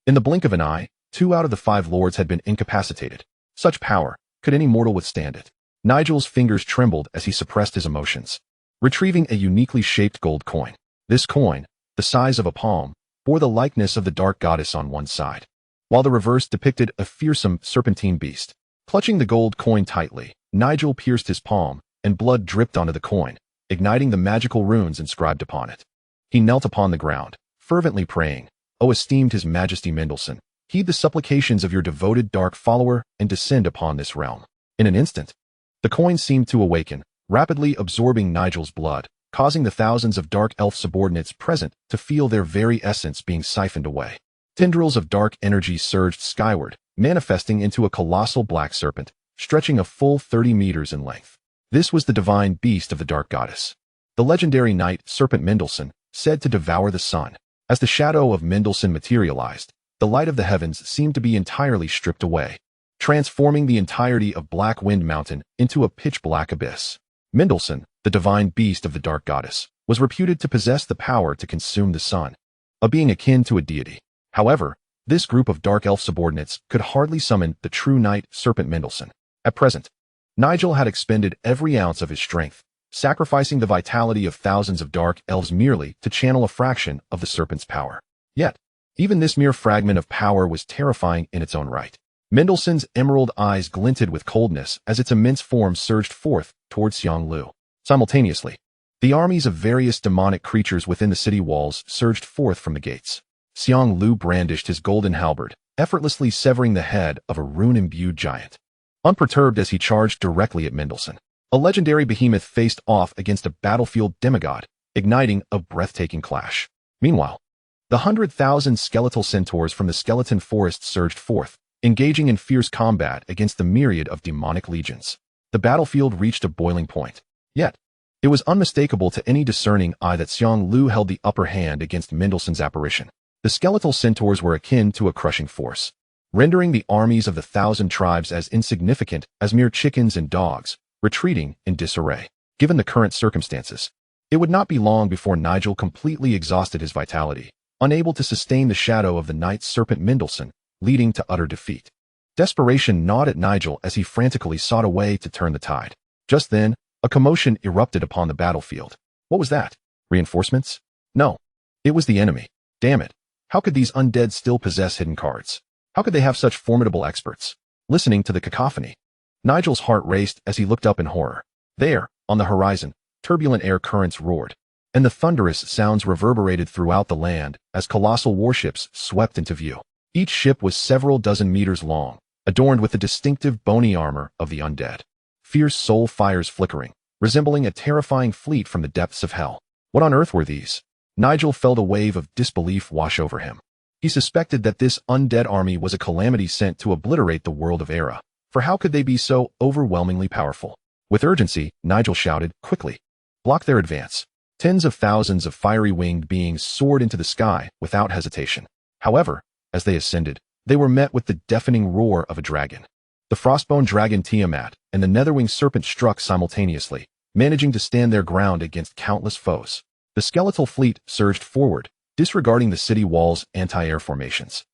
In the blink of an eye, 2 out of the 5 lords had been incapacitated. Such power, could any mortal withstand it? Nigel's fingers trembled as he suppressed his emotions, retrieving a uniquely shaped gold coin. This coin, the size of a palm, bore the likeness of the dark goddess on one side, while the reverse depicted a fearsome serpentine beast. Clutching the gold coin tightly, Nigel pierced his palm, and blood dripped onto the coin, igniting the magical runes inscribed upon it. He knelt upon the ground, fervently praying, "O esteemed His Majesty Mendelssohn, heed the supplications of your devoted dark follower and descend upon this realm." In an instant, the coin seemed to awaken, rapidly absorbing Nigel's blood, causing the thousands of dark elf subordinates present to feel their very essence being siphoned away. Tendrils of dark energy surged skyward, manifesting into a colossal black serpent, stretching a full 30 meters in length. This was the divine beast of the dark goddess, the legendary knight Serpent Mendelssohn, said to devour the sun. As the shadow of Mendelssohn materialized, the light of the heavens seemed to be entirely stripped away, transforming the entirety of Black Wind Mountain into a pitch-black abyss. Mendelssohn, the divine beast of the dark goddess, was reputed to possess the power to consume the sun, a being akin to a deity. However, this group of dark elf subordinates could hardly summon the true knight Serpent Mendelssohn. At present, Nigel had expended every ounce of his strength, sacrificing the vitality of thousands of dark elves merely to channel a fraction of the serpent's power. Yet, even this mere fragment of power was terrifying in its own right. Mendelssohn's emerald eyes glinted with coldness as its immense form surged forth towards Xiang Lu. Simultaneously, the armies of various demonic creatures within the city walls surged forth from the gates. Xiang Lu brandished his golden halberd, effortlessly severing the head of a rune-imbued giant. Unperturbed as he charged directly at Mendelssohn, a legendary behemoth faced off against a battlefield demigod, igniting a breathtaking clash. Meanwhile, the 100,000 skeletal centaurs from the skeleton forest surged forth, engaging in fierce combat against the myriad of demonic legions. The battlefield reached a boiling point. Yet, it was unmistakable to any discerning eye that Xiang Lu held the upper hand against Mendelssohn's apparition. The skeletal centaurs were akin to a crushing force, rendering the armies of the 1,000 tribes as insignificant as mere chickens and dogs, retreating in disarray. Given the current circumstances, It would not be long before Nigel completely exhausted his vitality, unable to sustain the shadow of the Night Serpent Mendelssohn, leading to utter defeat. Desperation gnawed at Nigel as he frantically sought a way to turn the tide. Just then, a commotion erupted upon the battlefield. What was that? Reinforcements? No. It was the enemy. Damn it. How could these undead still possess hidden cards? How could they have such formidable experts? Listening to the cacophony, Nigel's heart raced as he looked up in horror. There, on the horizon, turbulent air currents roared, and the thunderous sounds reverberated throughout the land as colossal warships swept into view. Each ship was several dozen meters long, adorned with the distinctive bony armor of the undead. Fierce soul fires flickering, resembling a terrifying fleet from the depths of hell. What on earth were these? Nigel felt a wave of disbelief wash over him. He suspected that this undead army was a calamity sent to obliterate the world of Era, for how could they be so overwhelmingly powerful? With urgency, Nigel shouted, quickly, block their advance. Tens of thousands of fiery winged beings soared into the sky without hesitation. However, as they ascended, they were met with the deafening roar of a dragon. The frostbone dragon Tiamat and the netherwing serpent struck simultaneously, managing to stand their ground against countless foes. The skeletal fleet surged forward, disregarding the city wall's anti-air formations,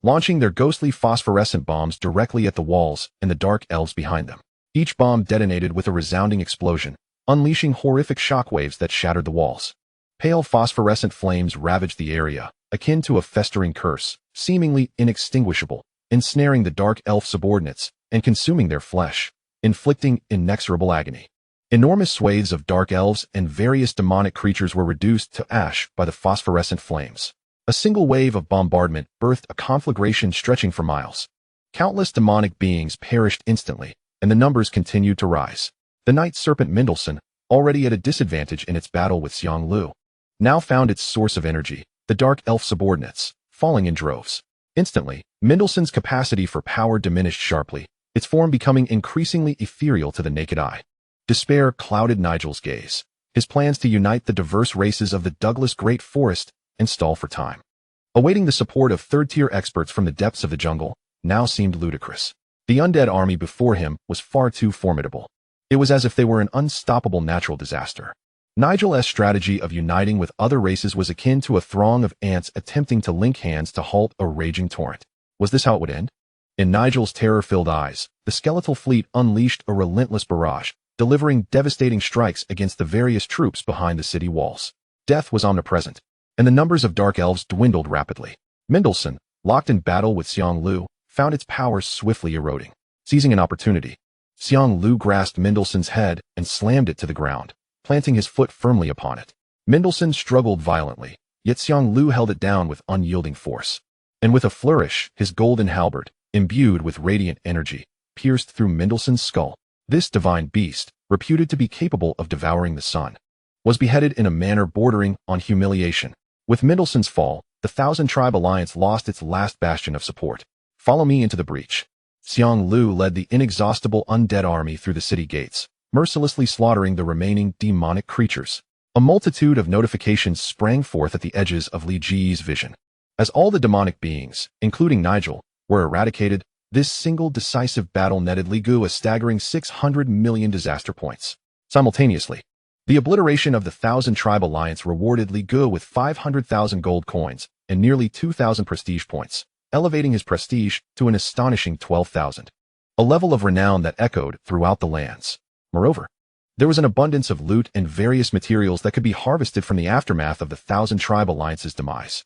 launching their ghostly phosphorescent bombs directly at the walls and the dark elves behind them. Each bomb detonated with a resounding explosion, unleashing horrific shockwaves that shattered the walls. Pale phosphorescent flames ravaged the area, akin to a festering curse, seemingly inextinguishable, ensnaring the dark elf subordinates and consuming their flesh, inflicting inexorable agony. Enormous swathes of dark elves and various demonic creatures were reduced to ash by the phosphorescent flames. A single wave of bombardment birthed a conflagration stretching for miles. Countless demonic beings perished instantly, and the numbers continued to rise. The Night Serpent Mendelssohn, already at a disadvantage in its battle with Xiang Lu, now found its source of energy, the dark elf subordinates, falling in droves. Instantly, Mendelssohn's capacity for power diminished sharply, its form becoming increasingly ethereal to the naked eye. Despair clouded Nigel's gaze, his plans to unite the diverse races of the Douglas Great Forest and stall for time. Awaiting the support of third-tier experts from the depths of the jungle now seemed ludicrous. The undead army before him was far too formidable. It was as if they were an unstoppable natural disaster. Nigel's strategy of uniting with other races was akin to a throng of ants attempting to link hands to halt a raging torrent. Was this how it would end? In Nigel's terror-filled eyes, the skeletal fleet unleashed a relentless barrage, delivering devastating strikes against the various troops behind the city walls. Death was omnipresent, and the numbers of dark elves dwindled rapidly. Mendelssohn, locked in battle with Xiang Lu, found its power swiftly eroding. Seizing an opportunity, Xiang Lu grasped Mendelssohn's head and slammed it to the ground, planting his foot firmly upon it. Mendelssohn struggled violently, yet Xiang Lu held it down with unyielding force. And with a flourish, his golden halberd, imbued with radiant energy, pierced through Mendelssohn's skull. This divine beast, reputed to be capable of devouring the sun, was beheaded in a manner bordering on humiliation. With Mendelssohn's fall, the Thousand Tribe Alliance lost its last bastion of support. Follow me into the breach. Xiang Lu led the inexhaustible undead army through the city gates, mercilessly slaughtering the remaining demonic creatures. A multitude of notifications sprang forth at the edges of Li Ji's vision. As all the demonic beings, including Nigel, were eradicated, this single decisive battle netted Li Gu a staggering 600 million disaster points. Simultaneously, the obliteration of the Thousand Tribe Alliance rewarded Li Gu with 500,000 gold coins and nearly 2,000 prestige points, elevating his prestige to an astonishing 12,000. A level of renown that echoed throughout the lands. Moreover, there was an abundance of loot and various materials that could be harvested from the aftermath of the Thousand Tribe Alliance's demise.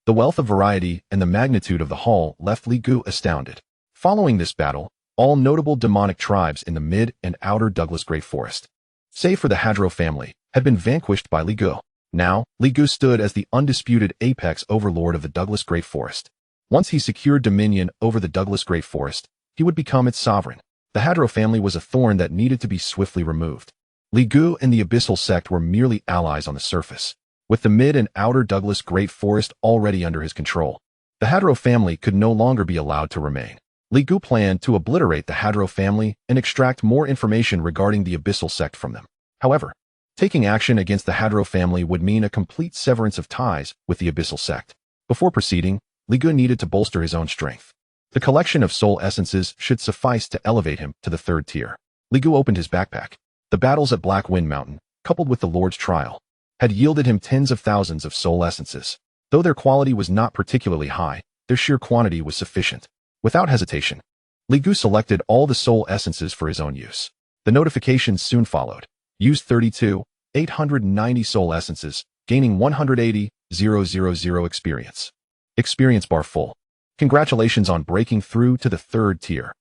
The wealth of variety and the magnitude of the haul left Li Gu astounded. Following this battle, all notable demonic tribes in the mid and outer Douglas Great Forest, save for the Hadro family, had been vanquished by Li Gu. Now, Li Gu stood as the undisputed apex overlord of the Douglas Great Forest. Once he secured dominion over the Douglas Great Forest, he would become its sovereign. The Hadro family was a thorn that needed to be swiftly removed. Li Gu and the Abyssal sect were merely allies on the surface. With the mid and outer Douglas Great Forest already under his control, the Hadro family could no longer be allowed to remain. Li Gu planned to obliterate the Hadro family and extract more information regarding the Abyssal sect from them. However, taking action against the Hadro family would mean a complete severance of ties with the Abyssal sect. Before proceeding, Li Gu needed to bolster his own strength. The collection of soul essences should suffice to elevate him to the third tier. Li Gu opened his backpack. The battles at Black Wind Mountain, coupled with the Lord's trial, had yielded him tens of thousands of soul essences. Though their quality was not particularly high, their sheer quantity was sufficient. Without hesitation, Li Gu selected all the soul essences for his own use. The notifications soon followed. Used 890 soul essences, gaining 180,000 experience. Experience bar full. Congratulations on breaking through to the 3rd tier.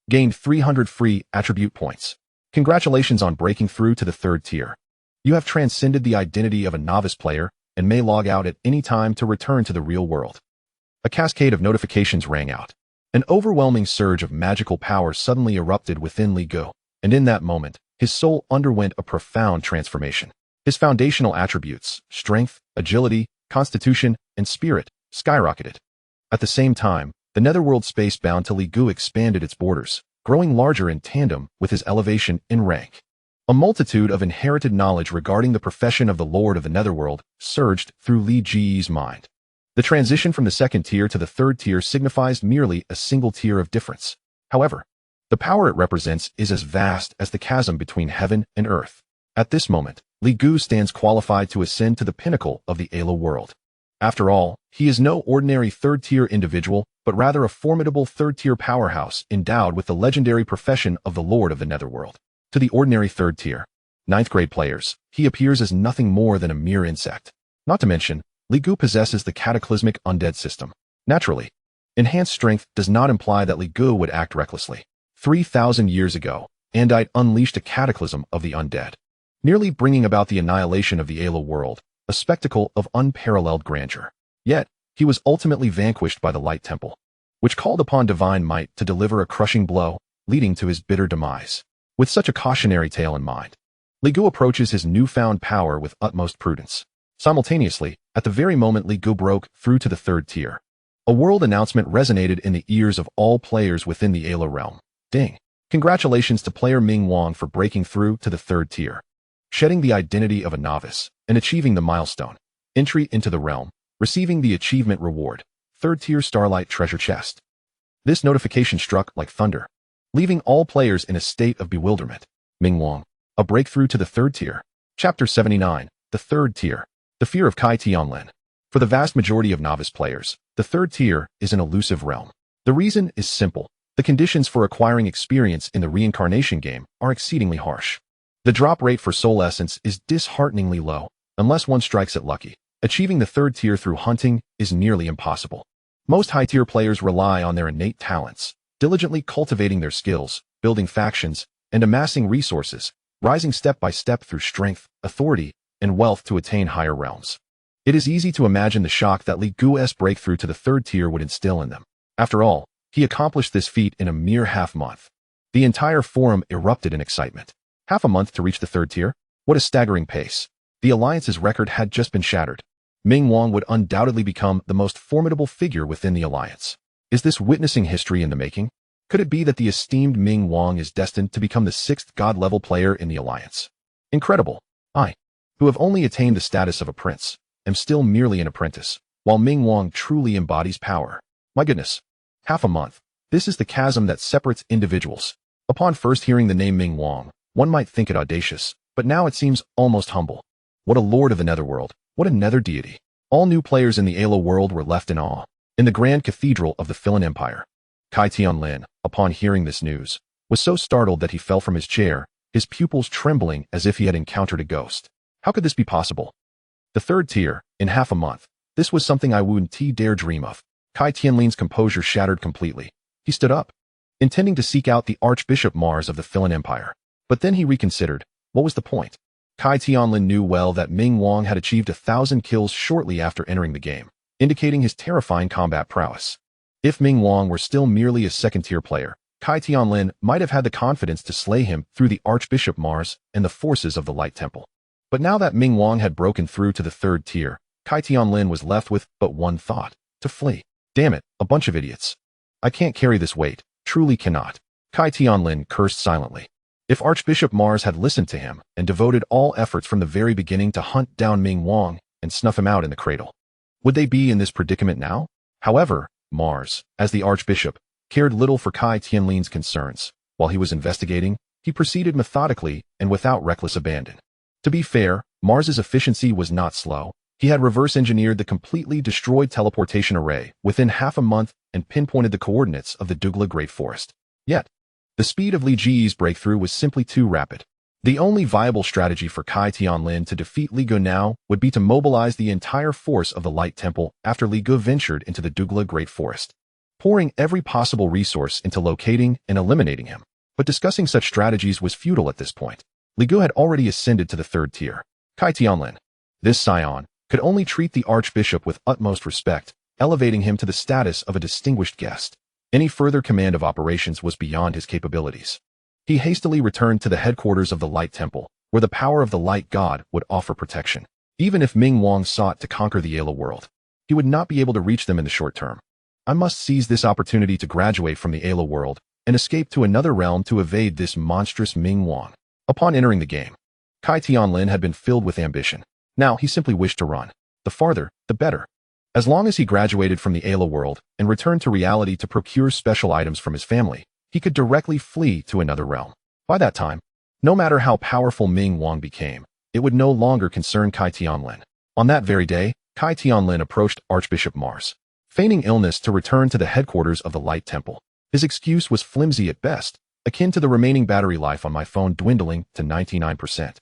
Gained 300 free attribute points. Congratulations on breaking through to the 3rd tier. You have transcended the identity of a novice player and may log out at any time to return to the real world. A cascade of notifications rang out. An overwhelming surge of magical power suddenly erupted within Li Gu, and in that moment, his soul underwent a profound transformation. His foundational attributes, strength, agility, constitution, and spirit, skyrocketed. At the same time, the netherworld space bound to Li Gu expanded its borders, growing larger in tandem with his elevation in rank. A multitude of inherited knowledge regarding the profession of the Lord of the Netherworld surged through Li Ji's mind. The transition from the 2nd tier to the 3rd tier signifies merely a single tier of difference. However, the power it represents is as vast as the chasm between heaven and earth. At this moment, Li Gu stands qualified to ascend to the pinnacle of the Ayla world. After all, he is no ordinary 3rd tier individual, but rather a formidable 3rd tier powerhouse endowed with the legendary profession of the Lord of the Netherworld. To the ordinary 3rd tier, 9th grade players, he appears as nothing more than a mere insect. Not to mention, Li Gu possesses the cataclysmic undead system. Naturally, enhanced strength does not imply that Li Gu would act recklessly. 3,000 years ago, Undead unleashed a cataclysm of the undead, nearly bringing about the annihilation of the Ayla world, a spectacle of unparalleled grandeur. Yet, he was ultimately vanquished by the Light Temple, which called upon divine might to deliver a crushing blow, leading to his bitter demise. With such a cautionary tale in mind, Li Gu approaches his newfound power with utmost prudence. Simultaneously, at the very moment Li Gu broke through to the 3rd tier, a world announcement resonated in the ears of all players within the Ayla realm. Ding! Congratulations to player Ming Wang for breaking through to the 3rd tier, shedding the identity of a novice, and achieving the milestone, entry into the realm, receiving the achievement reward, 3rd tier Starlight Treasure Chest. This notification struck like thunder, leaving all players in a state of bewilderment. Ming Wang, a breakthrough to the 3rd tier. Chapter 79, the 3rd tier. The fear of Kai Tianlin. For the vast majority of novice players, the 3rd tier is an elusive realm. The reason is simple. The conditions for acquiring experience in the Reincarnation Game are exceedingly harsh. The drop rate for soul essence is dishearteningly low, unless one strikes it lucky. Achieving the 3rd tier through hunting is nearly impossible. Most high-tier players rely on their innate talents, diligently cultivating their skills, building factions, and amassing resources, rising step by step through strength, authority, and wealth to attain higher realms. It is easy to imagine the shock that Li Gu's breakthrough to the 3rd tier would instill in them. After all, he accomplished this feat in a mere half-month. The entire forum erupted in excitement. Half a month to reach the 3rd tier? What a staggering pace. The Alliance's record had just been shattered. Ming Wang would undoubtedly become the most formidable figure within the Alliance. Is this witnessing history in the making? Could it be that the esteemed Ming Wang is destined to become the 6th god-level player in the Alliance? Incredible. I, who have only attained the status of a prince, am still merely an apprentice, while Ming Wang truly embodies power. My goodness. Half a month. This is the chasm that separates individuals. Upon first hearing the name Ming Wang, one might think it audacious, but now it seems almost humble. What a lord of the netherworld. What a nether deity. All new players in the Ayla world were left in awe. In the grand cathedral of the Filan Empire, Kai Tianlin, upon hearing this news, was so startled that he fell from his chair, his pupils trembling as if he had encountered a ghost. How could this be possible? The 3rd tier, in half a month. This was something I wouldn't dare dream of. Kai Tianlin's composure shattered completely. He stood up, intending to seek out the Archbishop Mars of the Filan Empire. But then he reconsidered. What was the point? Kai Tianlin knew well that Ming Wang had achieved 1,000 kills shortly after entering the game, indicating his terrifying combat prowess. If Ming Wang were still merely a 2nd-tier player, Kai Tianlin might have had the confidence to slay him through the Archbishop Mars and the forces of the Light Temple. But now that Ming Wang had broken through to the 3rd tier, Kai Tianlin was left with but one thought: to flee. Damn it, a bunch of idiots. I can't carry this weight, truly cannot. Kai Tianlin cursed silently. If Archbishop Mars had listened to him and devoted all efforts from the very beginning to hunt down Ming Wang and snuff him out in the cradle, would they be in this predicament now? However, Mars, as the Archbishop, cared little for Kai Tianlin's concerns. While he was investigating, he proceeded methodically and without reckless abandon. To be fair, Mars's efficiency was not slow. He had reverse-engineered the completely destroyed teleportation array within half a month and pinpointed the coordinates of the Dougla Great Forest. Yet, the speed of Li Ji's breakthrough was simply too rapid. The only viable strategy for Kai Tianlin to defeat Li Gu now would be to mobilize the entire force of the Light Temple after Li Gu ventured into the Dougla Great Forest, pouring every possible resource into locating and eliminating him. But discussing such strategies was futile at this point. Li Gu had already ascended to the 3rd tier. Kai Tianlin, this scion, could only treat the archbishop with utmost respect, elevating him to the status of a distinguished guest. Any further command of operations was beyond his capabilities. He hastily returned to the headquarters of the Light Temple, where the power of the Light God would offer protection. Even if Ming Wang sought to conquer the Ayla world, he would not be able to reach them in the short term. I must seize this opportunity to graduate from the Ayla world and escape to another realm to evade this monstrous Ming Wang. Upon entering the game, Kai Tianlin had been filled with ambition. Now he simply wished to run. The farther, the better. As long as he graduated from the Ayla world and returned to reality to procure special items from his family, he could directly flee to another realm. By that time, no matter how powerful Ming Wang became, it would no longer concern Kai Tianlin. On that very day, Kai Tianlin approached Archbishop Mars, feigning illness to return to the headquarters of the Light Temple. His excuse was flimsy at best, akin to the remaining battery life on my phone dwindling to 99%.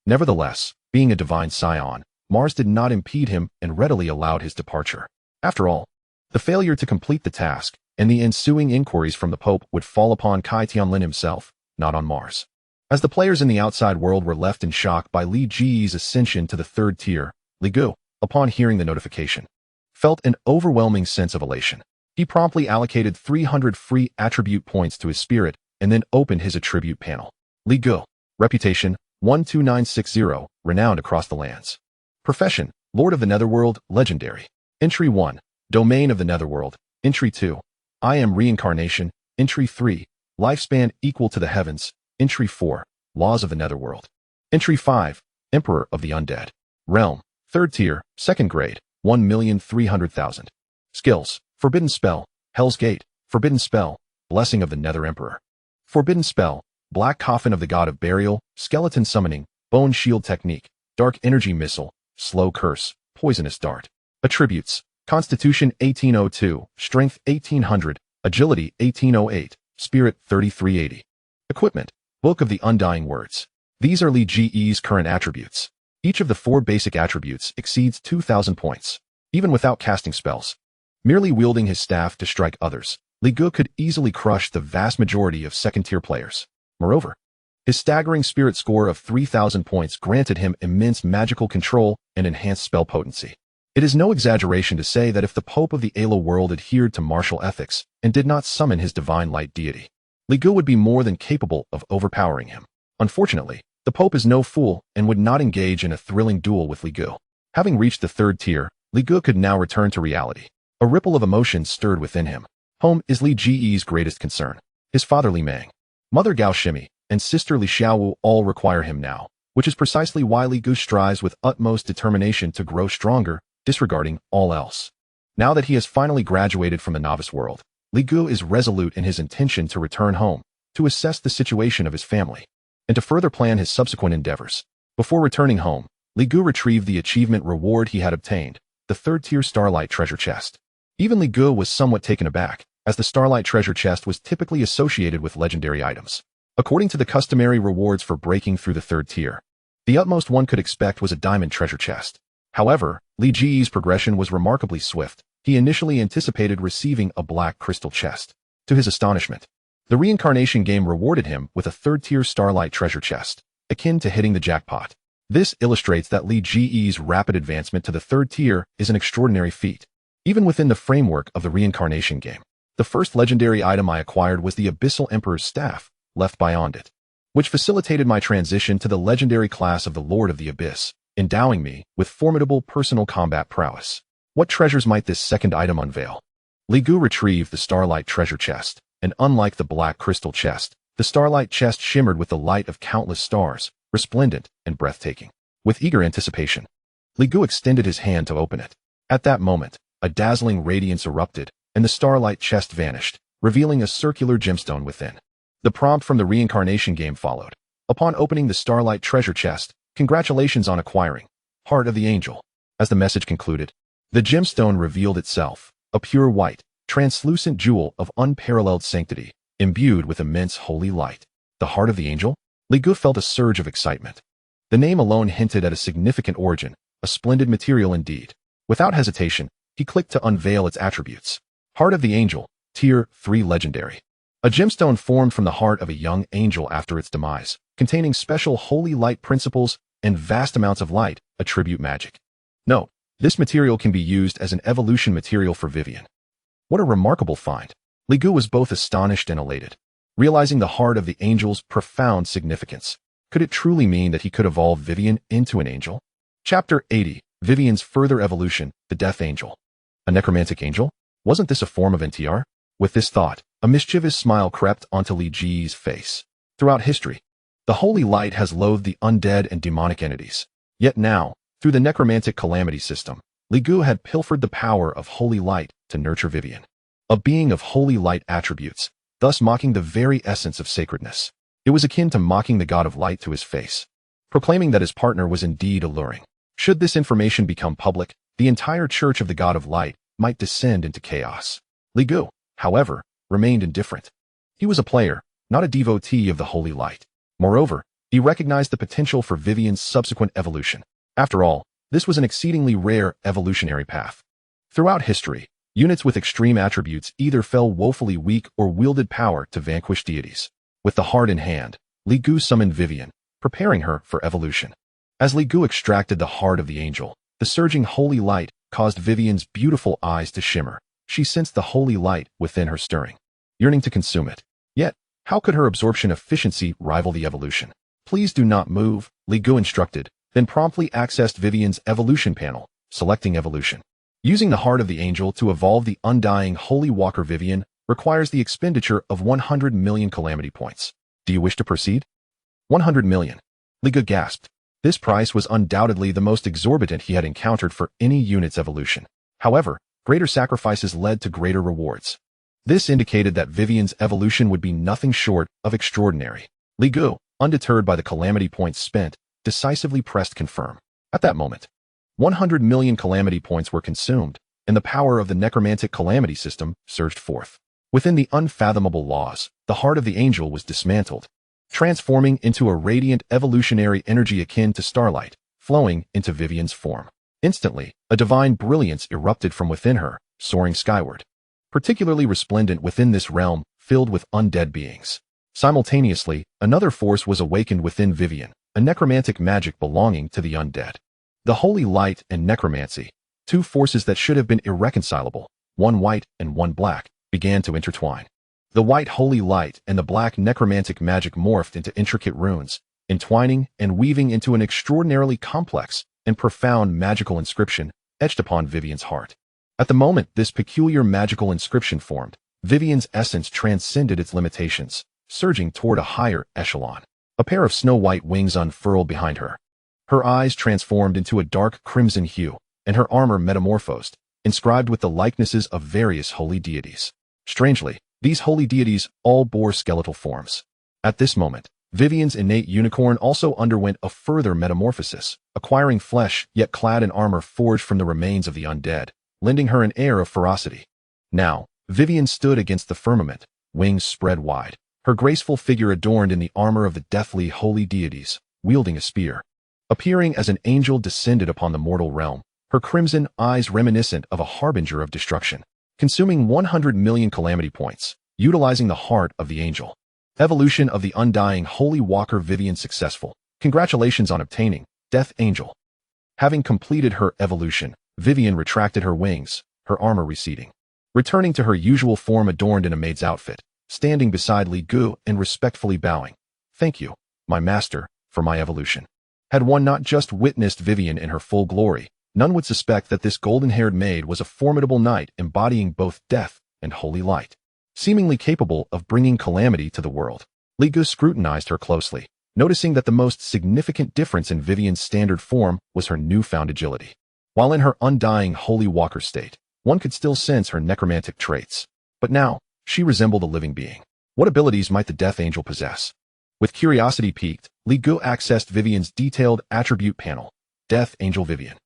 Nevertheless, being a divine scion, Mars did not impede him and readily allowed his departure. After all, the failure to complete the task and the ensuing inquiries from the Pope would fall upon Kai Tianlin himself, not on Mars. As the players in the outside world were left in shock by Li Ji's ascension to the 3rd tier, Li Gu, upon hearing the notification, felt an overwhelming sense of elation. He promptly allocated 300 free attribute points to his spirit and then opened his attribute panel. Li Gu, reputation, 12960, renowned across the lands. Profession, Lord of the Netherworld, legendary. Entry 1, Domain of the Netherworld. Entry 2, I am Reincarnation. Entry 3, Lifespan equal to the heavens. Entry 4, Laws of the Netherworld. Entry 5, Emperor of the Undead. Realm, 3rd tier, 2nd grade, 1,300,000. Skills, Forbidden Spell, Hell's Gate, Forbidden Spell, Blessing of the Nether Emperor. Forbidden Spell, Black Coffin of the God of Burial, Skeleton Summoning, Bone Shield Technique, Dark Energy Missile, Slow Curse, Poisonous Dart. Attributes, Constitution 1802, Strength 1800, Agility 1808, Spirit 3380. Equipment, Book of the Undying Words. These are Li Ji's current attributes. Each of the 4 basic attributes exceeds 2,000 points, even without casting spells. Merely wielding his staff to strike others, Li Gu could easily crush the vast majority of 2nd-tier players. Moreover, his staggering spirit score of 3,000 points granted him immense magical control and enhanced spell potency. It is no exaggeration to say that if the Pope of the Ayla world adhered to martial ethics and did not summon his divine light deity, Li Gu would be more than capable of overpowering him. Unfortunately, the Pope is no fool and would not engage in a thrilling duel with Li Gu. Having reached the 3rd tier, Li Gu could now return to reality. A ripple of emotion stirred within him. Home is Li Ji's greatest concern. His father Li Meng, mother Gao Shimi, and sister Li Xiaowu all require him now, which is precisely why Li Gu strives with utmost determination to grow stronger, disregarding all else. Now that he has finally graduated from the novice world, Li Gu is resolute in his intention to return home, to assess the situation of his family, and to further plan his subsequent endeavors. Before returning home, Li Gu retrieved the achievement reward he had obtained, the 3rd-tier Starlight Treasure Chest. Even Li Gu was somewhat taken aback, as the Starlight Treasure Chest was typically associated with legendary items. According to the customary rewards for breaking through the 3rd tier, the utmost one could expect was a diamond treasure chest. However, Li Ji's progression was remarkably swift. He initially anticipated receiving a black crystal chest. To his astonishment, the Reincarnation Game rewarded him with a 3rd-tier Starlight Treasure Chest, akin to hitting the jackpot. This illustrates that Li Ji's rapid advancement to the 3rd tier is an extraordinary feat. Even within the framework of the Reincarnation Game, the first legendary item I acquired was the Abyssal Emperor's Staff, left by Undead, which facilitated my transition to the legendary class of the Lord of the Abyss, endowing me with formidable personal combat prowess. What treasures might this second item unveil? Li Gu retrieved the Starlight Treasure Chest, and unlike the Black Crystal Chest, the Starlight Chest shimmered with the light of countless stars, resplendent and breathtaking. With eager anticipation, Li Gu extended his hand to open it. At that moment, a dazzling radiance erupted, and the Starlight Chest vanished, revealing a circular gemstone within. The prompt from the Reincarnation Game followed. Upon opening the Starlight Treasure Chest, Congratulations on acquiring Heart of the Angel. As the message concluded, the gemstone revealed itself, a pure white, translucent jewel of unparalleled sanctity, imbued with immense holy light. The Heart of the Angel? Li Gu felt a surge of excitement. The name alone hinted at a significant origin, a splendid material indeed. Without hesitation, he clicked to unveil its attributes. Heart of the Angel, Tier 3 Legendary. A gemstone formed from the heart of a young angel after its demise, containing special holy light principles and vast amounts of light, attribute magic. Note, this material can be used as an evolution material for Viven. What a remarkable find. Li Gu was both astonished and elated, realizing the Heart of the Angel's profound significance. Could it truly mean that he could evolve Viven into an angel? Chapter 80, Viven's Further Evolution, the Death Angel. A necromantic angel? Wasn't this a form of NTR? With this thought, a mischievous smile crept onto Li Ji's face. Throughout history, the Holy Light has loathed the undead and demonic entities. Yet now, through the Necromantic Calamity System, Li Gu had pilfered the power of Holy Light to nurture Viven, a being of Holy Light attributes, thus mocking the very essence of sacredness. It was akin to mocking the God of Light to his face, proclaiming that his partner was indeed alluring. Should this information become public, the entire Church of the God of Light might descend into chaos. Li Gu, however, remained indifferent. He was a player, not a devotee of the Holy Light. Moreover, he recognized the potential for Viven's subsequent evolution. After all, this was an exceedingly rare evolutionary path. Throughout history, units with extreme attributes either fell woefully weak or wielded power to vanquish deities. With the heart in hand, Li Gu summoned Viven, preparing her for evolution. As Li Gu extracted the Heart of the Angel, the surging holy light caused Viven's beautiful eyes to shimmer. She sensed the holy light within her stirring, yearning to consume it. Yet, how could her absorption efficiency rival the evolution? Please do not move, Li Gu instructed, then promptly accessed Viven's evolution panel, selecting evolution. Using the Heart of the Angel to evolve the undying Holy Walker Viven requires the expenditure of 100 million calamity points. Do you wish to proceed? 100 million. Li Gu gasped. This price was undoubtedly the most exorbitant he had encountered for any unit's evolution. However, greater sacrifices led to greater rewards. This indicated that Viven's evolution would be nothing short of extraordinary. Li Gu, undeterred by the calamity points spent, decisively pressed confirm. At that moment, 100 million calamity points were consumed, and the power of the Necromantic Calamity System surged forth. Within the unfathomable laws, the Heart of the Angel was dismantled, transforming into a radiant evolutionary energy akin to starlight, flowing into Viven's form. Instantly, a divine brilliance erupted from within her, soaring skyward. Particularly resplendent within this realm, filled with undead beings. Simultaneously, another force was awakened within Viven, a necromantic magic belonging to the undead. The Holy Light and Necromancy, two forces that should have been irreconcilable, one white and one black, began to intertwine. The white Holy Light and the black necromantic magic morphed into intricate runes, entwining and weaving into an extraordinarily complex and profound magical inscription etched upon Viven's heart. At the moment this peculiar magical inscription formed, Viven's essence transcended its limitations, surging toward a higher echelon. A pair of snow-white wings unfurled behind her. Her eyes transformed into a dark crimson hue, and her armor metamorphosed, inscribed with the likenesses of various holy deities. Strangely, these holy deities all bore skeletal forms. At this moment, Viven's innate unicorn also underwent a further metamorphosis, acquiring flesh yet clad in armor forged from the remains of the undead, lending her an air of ferocity. Now, Viven stood against the firmament, wings spread wide, her graceful figure adorned in the armor of the deathly holy deities, wielding a spear. Appearing as an angel descended upon the mortal realm, her crimson eyes reminiscent of a harbinger of destruction. Consuming 100 million calamity points, utilizing the Heart of the Angel. Evolution of the undying Holy Walker Viven successful. Congratulations on obtaining Death Angel. Having completed her evolution, Viven retracted her wings, her armor receding, returning to her usual form adorned in a maid's outfit, standing beside Li Gu and respectfully bowing. Thank you, my master, for my evolution. Had one not just witnessed Viven in her full glory, none would suspect that this golden-haired maid was a formidable knight embodying both death and holy light, seemingly capable of bringing calamity to the world. Li Gu scrutinized her closely, noticing that the most significant difference in Viven's standard form was her newfound agility. While in her undying holy walker state, one could still sense her necromantic traits. But now, she resembled a living being. What abilities might the Death Angel possess? With curiosity piqued, Li Gu accessed Vivian's detailed attribute panel. Death Angel Vivian.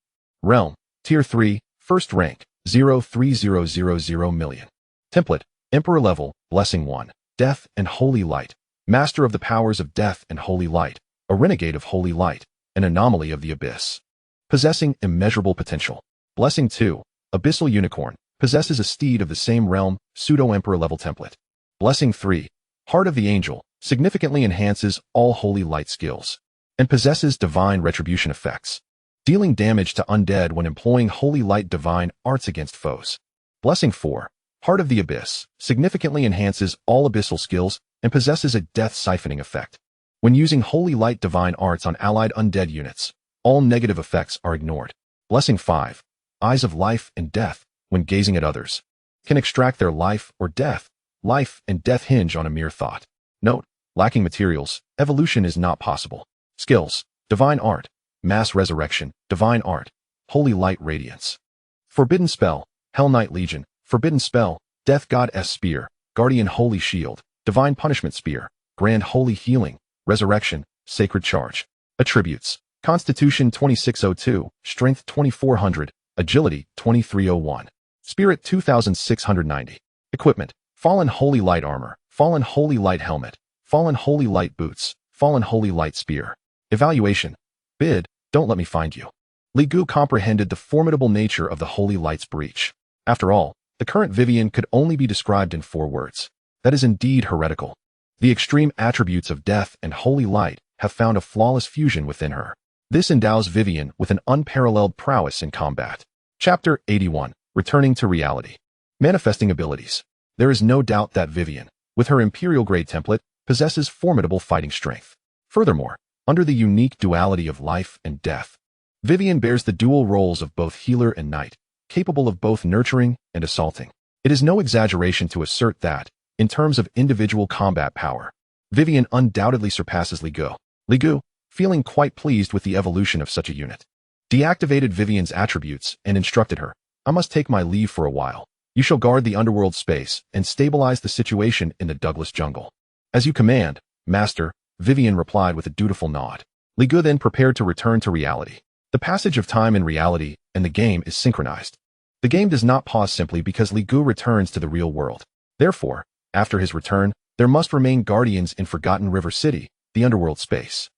Realm, Tier 3, First Rank, 03000 million. Template, Emperor Level, Blessing 1, Death and Holy Light. Master of the powers of Death and Holy Light, a renegade of Holy Light, an anomaly of the Abyss. Possessing immeasurable potential. Blessing 2, Abyssal Unicorn, possesses a steed of the same realm, Pseudo-Emperor Level Template. Blessing 3, Heart of the Angel, significantly enhances all Holy Light skills, and possesses Divine Retribution effects, dealing damage to undead when employing Holy Light Divine Arts against foes. Blessing 4, Heart of the Abyss, significantly enhances all Abyssal skills and possesses a Death Siphoning effect. When using Holy Light Divine Arts on allied undead units, all negative effects are ignored. Blessing 5, Eyes of Life and Death, when gazing at others, can extract their life or death. Life and death hinge on a mere thought. Note, lacking materials, evolution is not possible. Skills, Divine Art, Mass Resurrection, Divine Art, Holy Light Radiance. Forbidden Spell, Hell Knight Legion, Forbidden Spell, Death Goddess Spear, Guardian Holy Shield, Divine Punishment Spear, Grand Holy Healing, Resurrection, Sacred Charge. Attributes, Constitution 2602, Strength 2400, Agility 2301, Spirit 2690. Equipment, Fallen Holy Light Armor, Fallen Holy Light Helmet, Fallen Holy Light Boots, Fallen Holy Light Spear. Evaluation, Bid, Don't Let Me Find You. Li Gu comprehended the formidable nature of the Holy Light's breach. After all, the current Vivian could only be described in 4 words. That is indeed heretical. The extreme attributes of Death and Holy Light have found a flawless fusion within her. This endows Vivian with an unparalleled prowess in combat. Chapter 81, Returning to Reality. Manifesting Abilities. There is no doubt that Vivian, with her Imperial Grade template, possesses formidable fighting strength. Furthermore, under the unique duality of life and death, Vivian bears the dual roles of both healer and knight, capable of both nurturing and assaulting. It is no exaggeration to assert that, in terms of individual combat power, Vivian undoubtedly surpasses Li Gu. Li Gu, feeling quite pleased with the evolution of such a unit, deactivated Vivian's attributes and instructed her, I must take my leave for a while. You shall guard the underworld space and stabilize the situation in the Douglas jungle. As you command, Master, Vivian replied with a dutiful nod. Li Gu then prepared to return to reality. The passage of time in reality and the game is synchronized. The game does not pause simply because Li Gu returns to the real world. Therefore, after his return, there must remain guardians in Forgotten River City, the underworld space,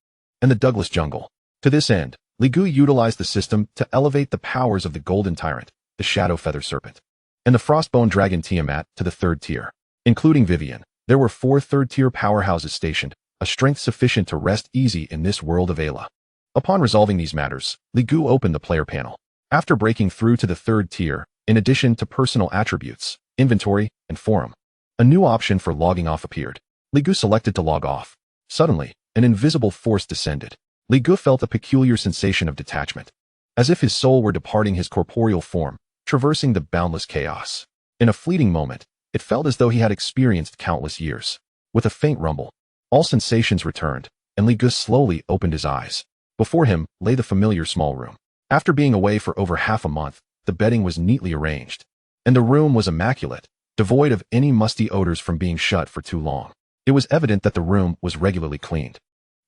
and the Douglas jungle. To this end, Li Gu utilized the system to elevate the powers of the Golden Tyrant, the Shadow Feather Serpent, and the Frostbone Dragon Tiamat to the 3rd tier. Including Vivian, there were 4 3rd-tier powerhouses stationed, a strength sufficient to rest easy in this world of Ayla. Upon resolving these matters, Li Gu opened the player panel. After breaking through to the 3rd tier, in addition to personal attributes, inventory, and forum, a new option for logging off appeared. Li Gu selected to log off. Suddenly, an invisible force descended. Li Gu felt a peculiar sensation of detachment, as if his soul were departing his corporeal form, traversing the boundless chaos. In a fleeting moment, it felt as though he had experienced countless years. With a faint rumble, all sensations returned, and Li Gu slowly opened his eyes. Before him lay the familiar small room. After being away for over half a month, the bedding was neatly arranged, and the room was immaculate, devoid of any musty odors from being shut for too long. It was evident that the room was regularly cleaned.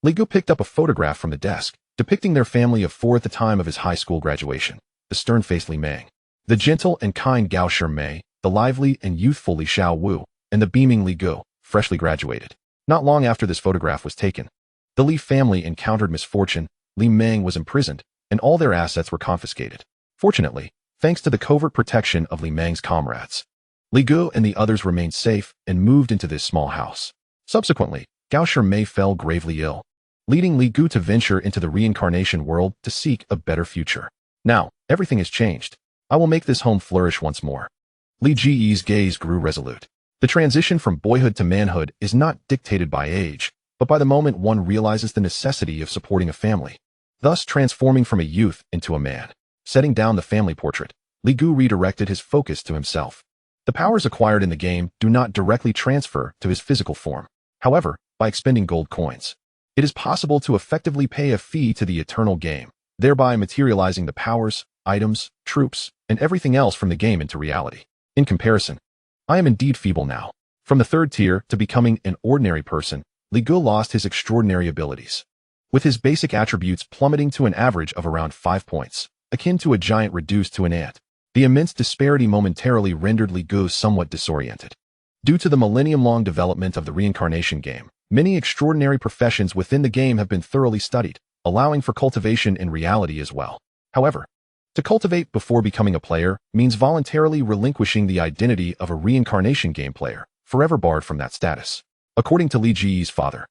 Li Gu picked up a photograph from the desk, depicting their family of 4 at the time of his high school graduation: the stern-faced Li Meng, the gentle and kind Gao Shimei, the lively and youthful Li Xiao Wu, and the beaming Li Gu, freshly graduated. Not long after this photograph was taken, the Li family encountered misfortune. Li Meng was imprisoned, and all their assets were confiscated. Fortunately, thanks to the covert protection of Li Meng's comrades, Li Gu and the others remained safe and moved into this small house. Subsequently, Gao Shimei fell gravely ill, leading Li Gu to venture into the reincarnation world to seek a better future. Now, everything has changed. I will make this home flourish once more. Li Ji's gaze grew resolute. The transition from boyhood to manhood is not dictated by age, but by the moment one realizes the necessity of supporting a family, thus transforming from a youth into a man. Setting down the family portrait, Li Gu redirected his focus to himself. The powers acquired in the game do not directly transfer to his physical form. However, by expending gold coins, it is possible to effectively pay a fee to the eternal game, thereby materializing the powers, items, troops, and everything else from the game into reality. In comparison, I am indeed feeble now. From the 3rd tier to becoming an ordinary person, Li Gu lost his extraordinary abilities, with his basic attributes plummeting to an average of around 5 points, akin to a giant reduced to an ant. The immense disparity momentarily rendered Li Gu somewhat disoriented. Due to the millennium-long development of the Reincarnation Game, many extraordinary professions within the game have been thoroughly studied, allowing for cultivation in reality as well. However, to cultivate before becoming a player means voluntarily relinquishing the identity of a Reincarnation Game player, forever barred from that status. According to Li Ji's father,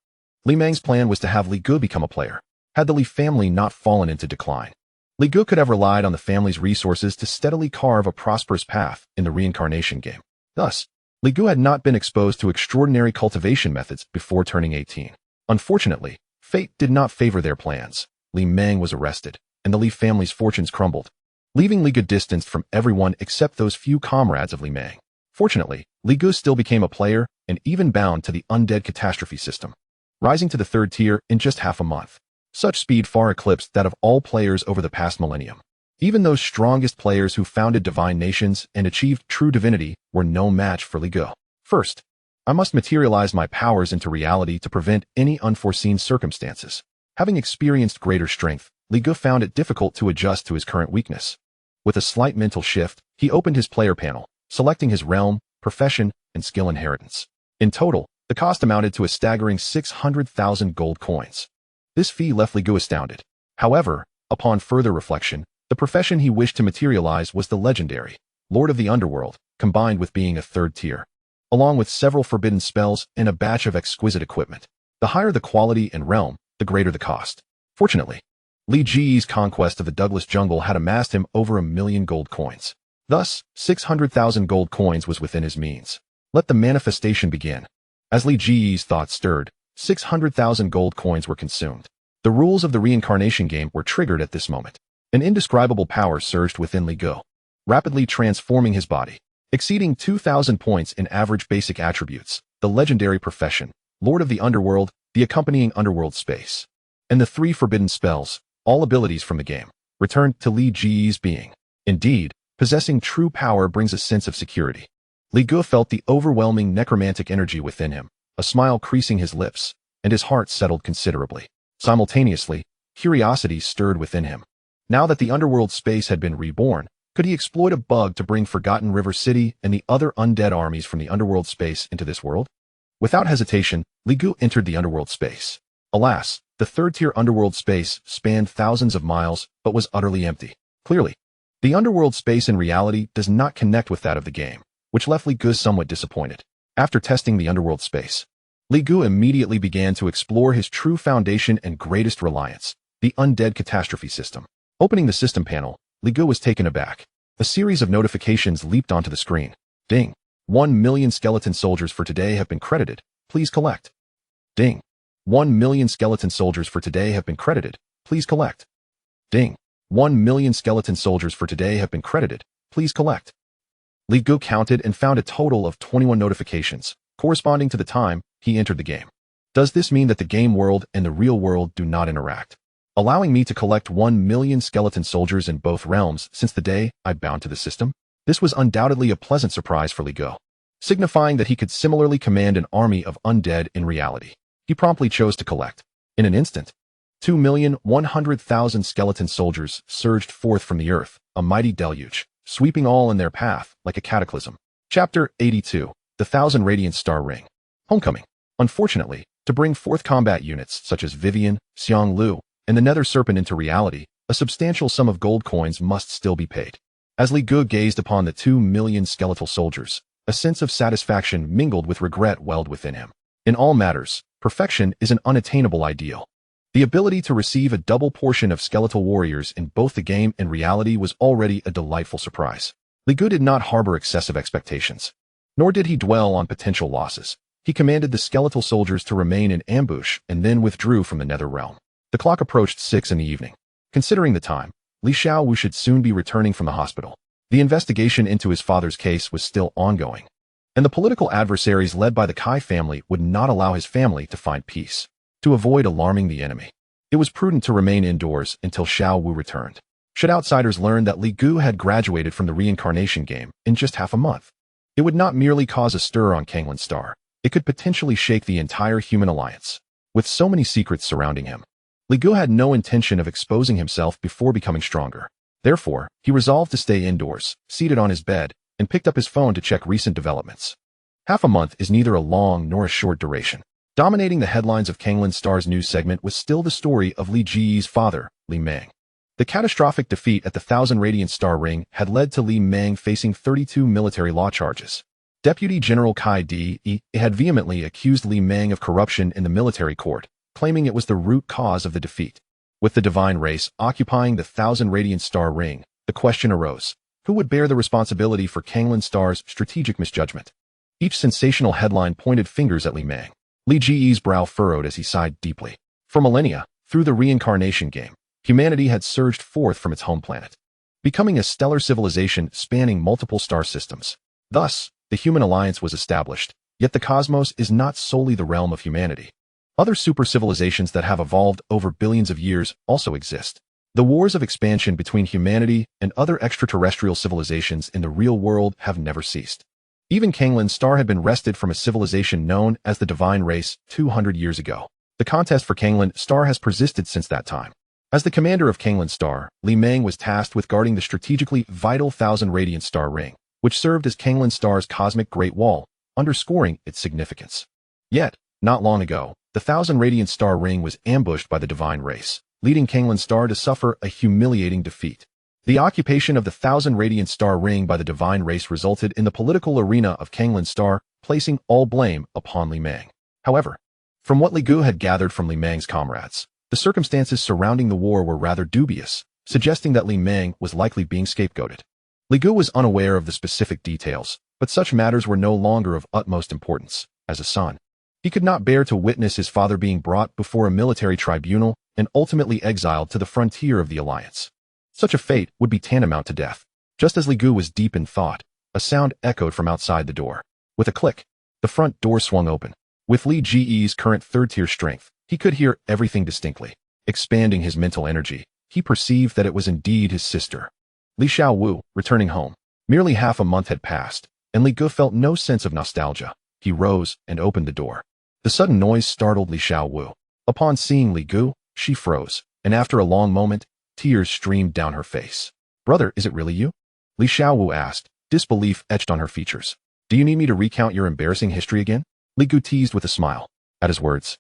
Li Meng's plan was to have Li Gu become a player, had the Li family not fallen into decline. Li Gu could have relied on the family's resources to steadily carve a prosperous path in the Reincarnation Game. Thus, Li Gu had not been exposed to extraordinary cultivation methods before turning 18. Unfortunately, fate did not favor their plans. Li Meng was arrested, and the Li family's fortunes crumbled, leaving Li Gu distanced from everyone except those few comrades of Li Meng. Fortunately, Li Gu still became a player and even bound to the Undead Catastrophe System, rising to the 3rd tier in just half a month. Such speed far eclipsed that of all players over the past millennium. Even those strongest players who founded divine nations and achieved true divinity were no match for Li Gu. First, I must materialize my powers into reality to prevent any unforeseen circumstances. Having experienced greater strength, Li Gu found it difficult to adjust to his current weakness. With a slight mental shift, he opened his player panel, selecting his realm, profession, and skill inheritance. In total, the cost amounted to a staggering 600,000 gold coins. This fee left Li Gu astounded. However, upon further reflection, the profession he wished to materialize was the legendary Lord of the Underworld, combined with being a 3rd tier, along with several forbidden spells and a batch of exquisite equipment. The higher the quality and realm, the greater the cost. Fortunately, Li Ji's conquest of the Douglas Jungle had amassed him over 1 million gold coins. Thus, 600,000 gold coins was within his means. Let the manifestation begin. As Li Ji's thoughts stirred, 600,000 gold coins were consumed. The rules of the Reincarnation Game were triggered at this moment. An indescribable power surged within Li Gu, rapidly transforming his body. Exceeding 2,000 points in average basic attributes, the legendary profession, Lord of the Underworld, the accompanying underworld space, and the 3 forbidden spells, all abilities from the game, returned to Li Ji's being. Indeed, possessing true power brings a sense of security. Li Gu felt the overwhelming necromantic energy within him, a smile creasing his lips, and his heart settled considerably. Simultaneously, curiosity stirred within him. Now that the underworld space had been reborn, could he exploit a bug to bring Forgotten River City and the other undead armies from the underworld space into this world? Without hesitation, Li Gu entered the underworld space. Alas, the 3rd tier underworld space spanned thousands of miles but was utterly empty. Clearly, the underworld space in reality does not connect with that of the game, which left Li Gu somewhat disappointed. After testing the underworld space, Li Gu immediately began to explore his true foundation and greatest reliance, the Undead Catastrophe System. Opening the system panel, Li Gu was taken aback. A series of notifications leaped onto the screen. Ding. 1 million skeleton soldiers for today have been credited. Please collect. Ding. 1 million skeleton soldiers for today have been credited. Please collect. Ding. 1 million skeleton soldiers for today have been credited. Please collect. Li Gu counted and found a total of 21 notifications, corresponding to the time he entered the game. Does this mean that the game world and the real world do not interact, allowing me to collect 1 million skeleton soldiers in both realms since the day I bound to the system? This was undoubtedly a pleasant surprise for Li Gu, signifying that he could similarly command an army of undead in reality. He promptly chose to collect. In an instant, 2,100,000 skeleton soldiers surged forth from the earth, a mighty deluge, sweeping all in their path like a cataclysm. Chapter 82, The 1,000 Radiant Star Ring. Homecoming. Unfortunately, to bring forth combat units such as Viven, Xiang Lu, and the Nether Serpent into reality, a substantial sum of gold coins must still be paid. As Li Gu gazed upon the 2 million skeletal soldiers, a sense of satisfaction mingled with regret welled within him. In all matters, perfection is an unattainable ideal. The ability to receive a double portion of skeletal warriors in both the game and reality was already a delightful surprise. Li Gu did not harbor excessive expectations, nor did he dwell on potential losses. He commanded the skeletal soldiers to remain in ambush and then withdrew from the Nether realm. The clock approached 6 in the evening. Considering the time, Li Xiaowu should soon be returning from the hospital. The investigation into his father's case was still ongoing, and the political adversaries led by the Kai family would not allow his family to find peace. To avoid alarming the enemy, it was prudent to remain indoors until Xiaowu returned. Should outsiders learn that Li Gu had graduated from the Reincarnation Game in just half a month, it would not merely cause a stir on Kanglan Star, It could potentially shake the entire human alliance. With so many secrets surrounding him, Li Gu had no intention of exposing himself before becoming stronger. Therefore, he resolved to stay indoors, seated on his bed, and picked up his phone to check recent developments. Half a month is neither a long nor a short duration. Dominating the headlines of Kanglan Star's news segment was still the story of Li Ji's father, Li Meng. The catastrophic defeat at the Thousand Radiant Star Ring had led to Li Meng facing 32 military law charges. Deputy General Kai Di had vehemently accused Li Meng of corruption in the military court, claiming it was the root cause of the defeat. With the divine race occupying the Thousand Radiant Star Ring, the question arose, who would bear the responsibility for Kanglan Star's strategic misjudgment? Each sensational headline pointed fingers at Li Meng. Li Ji's brow furrowed as he sighed deeply. For millennia, through the Reincarnation Game, humanity had surged forth from its home planet, becoming a stellar civilization spanning multiple star systems. Thus, the human alliance was established, yet the cosmos is not solely the realm of humanity. Other super civilizations that have evolved over billions of years also exist. The wars of expansion between humanity and other extraterrestrial civilizations in the real world have never ceased. Even Kanglan Star had been wrested from a civilization known as the Divine Race 200 years ago. The contest for Kanglan Star has persisted since that time. As the commander of Kanglan Star, Li Meng was tasked with guarding the strategically vital Thousand Radiant Star Ring, which served as Kanglan Star's cosmic Great Wall, underscoring its significance. Yet, not long ago, the Thousand Radiant Star Ring was ambushed by the Divine Race, leading Kanglan Star to suffer a humiliating defeat. The occupation of the Thousand Radiant Star Ring by the Divine Race resulted in the political arena of Kanglan Star, placing all blame upon Li Meng. However, from what Li Gu had gathered from Li Meng's comrades, the circumstances surrounding the war were rather dubious, suggesting that Li Meng was likely being scapegoated. Li Gu was unaware of the specific details, but such matters were no longer of utmost importance. As a son, he could not bear to witness his father being brought before a military tribunal and ultimately exiled to the frontier of the Alliance. Such a fate would be tantamount to death. Just as Li Gu was deep in thought, a sound echoed from outside the door. With a click, the front door swung open. With Li Ji's current third-tier strength, he could hear everything distinctly. Expanding his mental energy, he perceived that it was indeed his sister, Li Xiaowu, returning home. Merely half a month had passed, and Li Gu felt no sense of nostalgia. He rose and opened the door. The sudden noise startled Li Xiaowu. Upon seeing Li Gu, she froze, and after a long moment, tears streamed down her face. "Brother, is it really you?" Li Xiaowu asked, disbelief etched on her features. "Do you need me to recount your embarrassing history again?" Li Gu teased with a smile. At his words,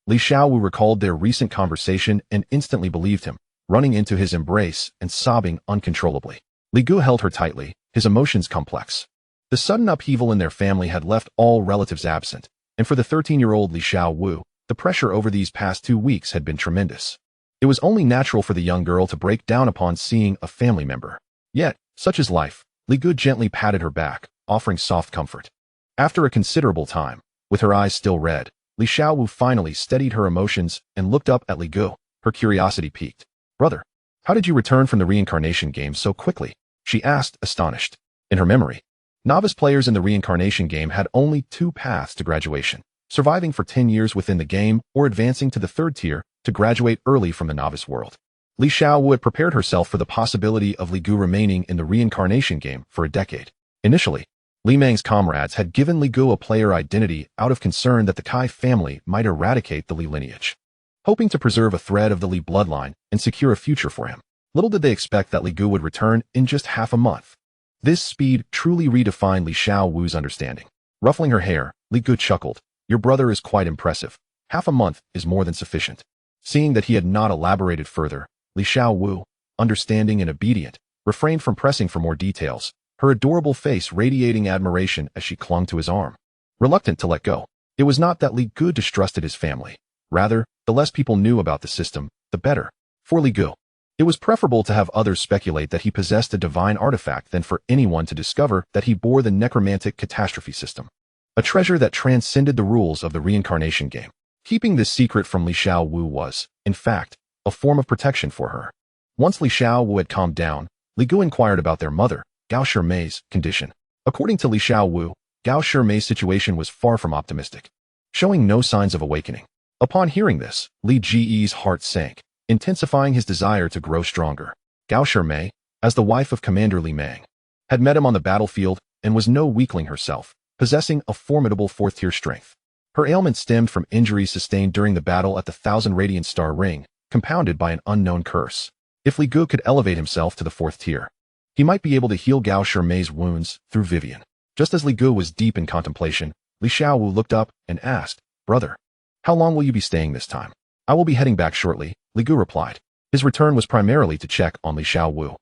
Li Xiaowu recalled their recent conversation and instantly believed him, running into his embrace and sobbing uncontrollably. Li Gu held her tightly, his emotions complex. The sudden upheaval in their family had left all relatives absent, and for the 13-year-old Li Xiaowu, the pressure over these past 2 weeks had been tremendous. It was only natural for the young girl to break down upon seeing a family member. Yet, such is life. Li Gu gently patted her back, offering soft comfort. After a considerable time, with her eyes still red, Li Xiaowu finally steadied her emotions and looked up at Li Gu. Her curiosity piqued. "Brother, how did you return from the Reincarnation Game so quickly?" she asked, astonished. In her memory, novice players in the Reincarnation Game had only 2 paths to graduation: surviving for 10 years within the game or advancing to the 3rd tier to graduate early from the novice world. Li Xiaowu had prepared herself for the possibility of Li Gu remaining in the Reincarnation Game for a decade. Initially, Li Meng's comrades had given Li Gu a player identity out of concern that the Kai family might eradicate the Li lineage, hoping to preserve a thread of the Li bloodline and secure a future for him. Little did they expect that Li Gu would return in just half a month. This speed truly redefined Li Xiaowu's understanding. Ruffling her hair, Li Gu chuckled. "Your brother is quite impressive. Half a month is more than sufficient." Seeing that he had not elaborated further, Li Xiaowu, understanding and obedient, refrained from pressing for more details, her adorable face radiating admiration as she clung to his arm. Reluctant to let go, it was not that Li Gu distrusted his family. Rather, the less people knew about the system, the better. For Li Gu, it was preferable to have others speculate that he possessed a divine artifact than for anyone to discover that he bore the necromantic catastrophe system, a treasure that transcended the rules of the Reincarnation Game. Keeping this secret from Li Xiaowu was, in fact, a form of protection for her. Once Li Xiaowu had calmed down, Li Gu inquired about their mother, Gao Shimei's condition. According to Li Xiaowu, Gao Shimei's situation was far from optimistic, showing no signs of awakening. Upon hearing this, Li Ji's heart sank, intensifying his desire to grow stronger. Gao Shimei, as the wife of Commander Li Meng, had met him on the battlefield and was no weakling herself. possessing a formidable 4th-tier strength. Her ailment stemmed from injuries sustained during the battle at the 1,000 Radiant Star Ring, compounded by an unknown curse. If Li Gu could elevate himself to the 4th tier, he might be able to heal Gao Shimei's wounds through Viven. Just as Li Gu was deep in contemplation, Li Xiaowu looked up and asked, "Brother, how long will you be staying this time?" "I will be heading back shortly," Li Gu replied. His return was primarily to check on Li Xiaowu,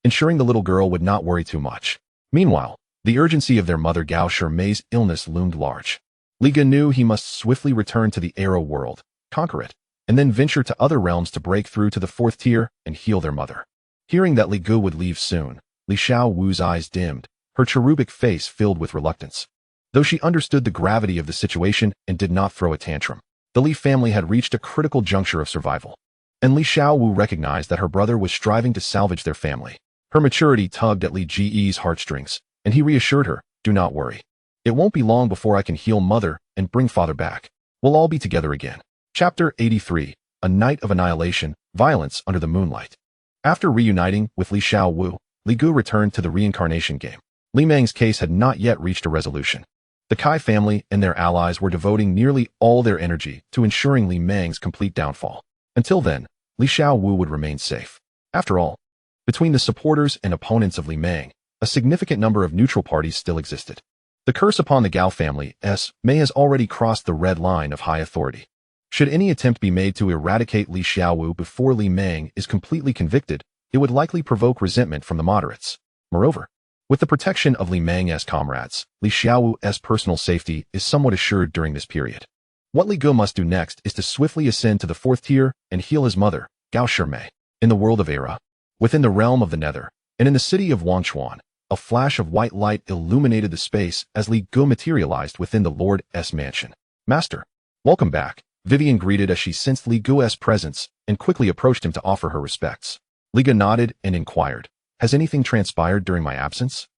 ensuring the little girl would not worry too much. Meanwhile, the urgency of their mother Gao Shimei's illness loomed large. Li Gu knew he must swiftly return to the Arrow world, conquer it, and then venture to other realms to break through to the 4th tier and heal their mother. Hearing that Li Gu would leave soon, Li Xiaowu's eyes dimmed, her cherubic face filled with reluctance. Though she understood the gravity of the situation and did not throw a tantrum, the Li family had reached a critical juncture of survival, and Li Xiaowu recognized that her brother was striving to salvage their family. Her maturity tugged at Li Ji's heartstrings, and he reassured her, "Do not worry. It won't be long before I can heal mother and bring father back. We'll all be together again." Chapter 83, A Night of Annihilation, Violence Under the Moonlight. After reuniting with Li Xiaowu, Li Gu returned to the Reincarnation Game. Li Meng's case had not yet reached a resolution. The Kai family and their allies were devoting nearly all their energy to ensuring Li Meng's complete downfall. Until then, Li Xiaowu would remain safe. After all, between the supporters and opponents of Li Meng, a significant number of neutral parties still existed. The curse upon the Gao family may has already crossed the red line of high authority. Should any attempt be made to eradicate Li Xiaowu before Li Meng is completely convicted, it would likely provoke resentment from the moderates. Moreover, with the protection of Li Meng's comrades, Li Xiaowu's personal safety is somewhat assured during this period. What Li Gu must do next is to swiftly ascend to the 4th tier and heal his mother, Gao Shimei. In the world of Era, within the realm of the Nether, and in the city of Wangchuan, a flash of white light illuminated the space as Li Gu materialized within the Lord's mansion. "Master, welcome back," Viven greeted as she sensed Li Gu's presence and quickly approached him to offer her respects. Li Gu nodded and inquired, "Has anything transpired during my absence?"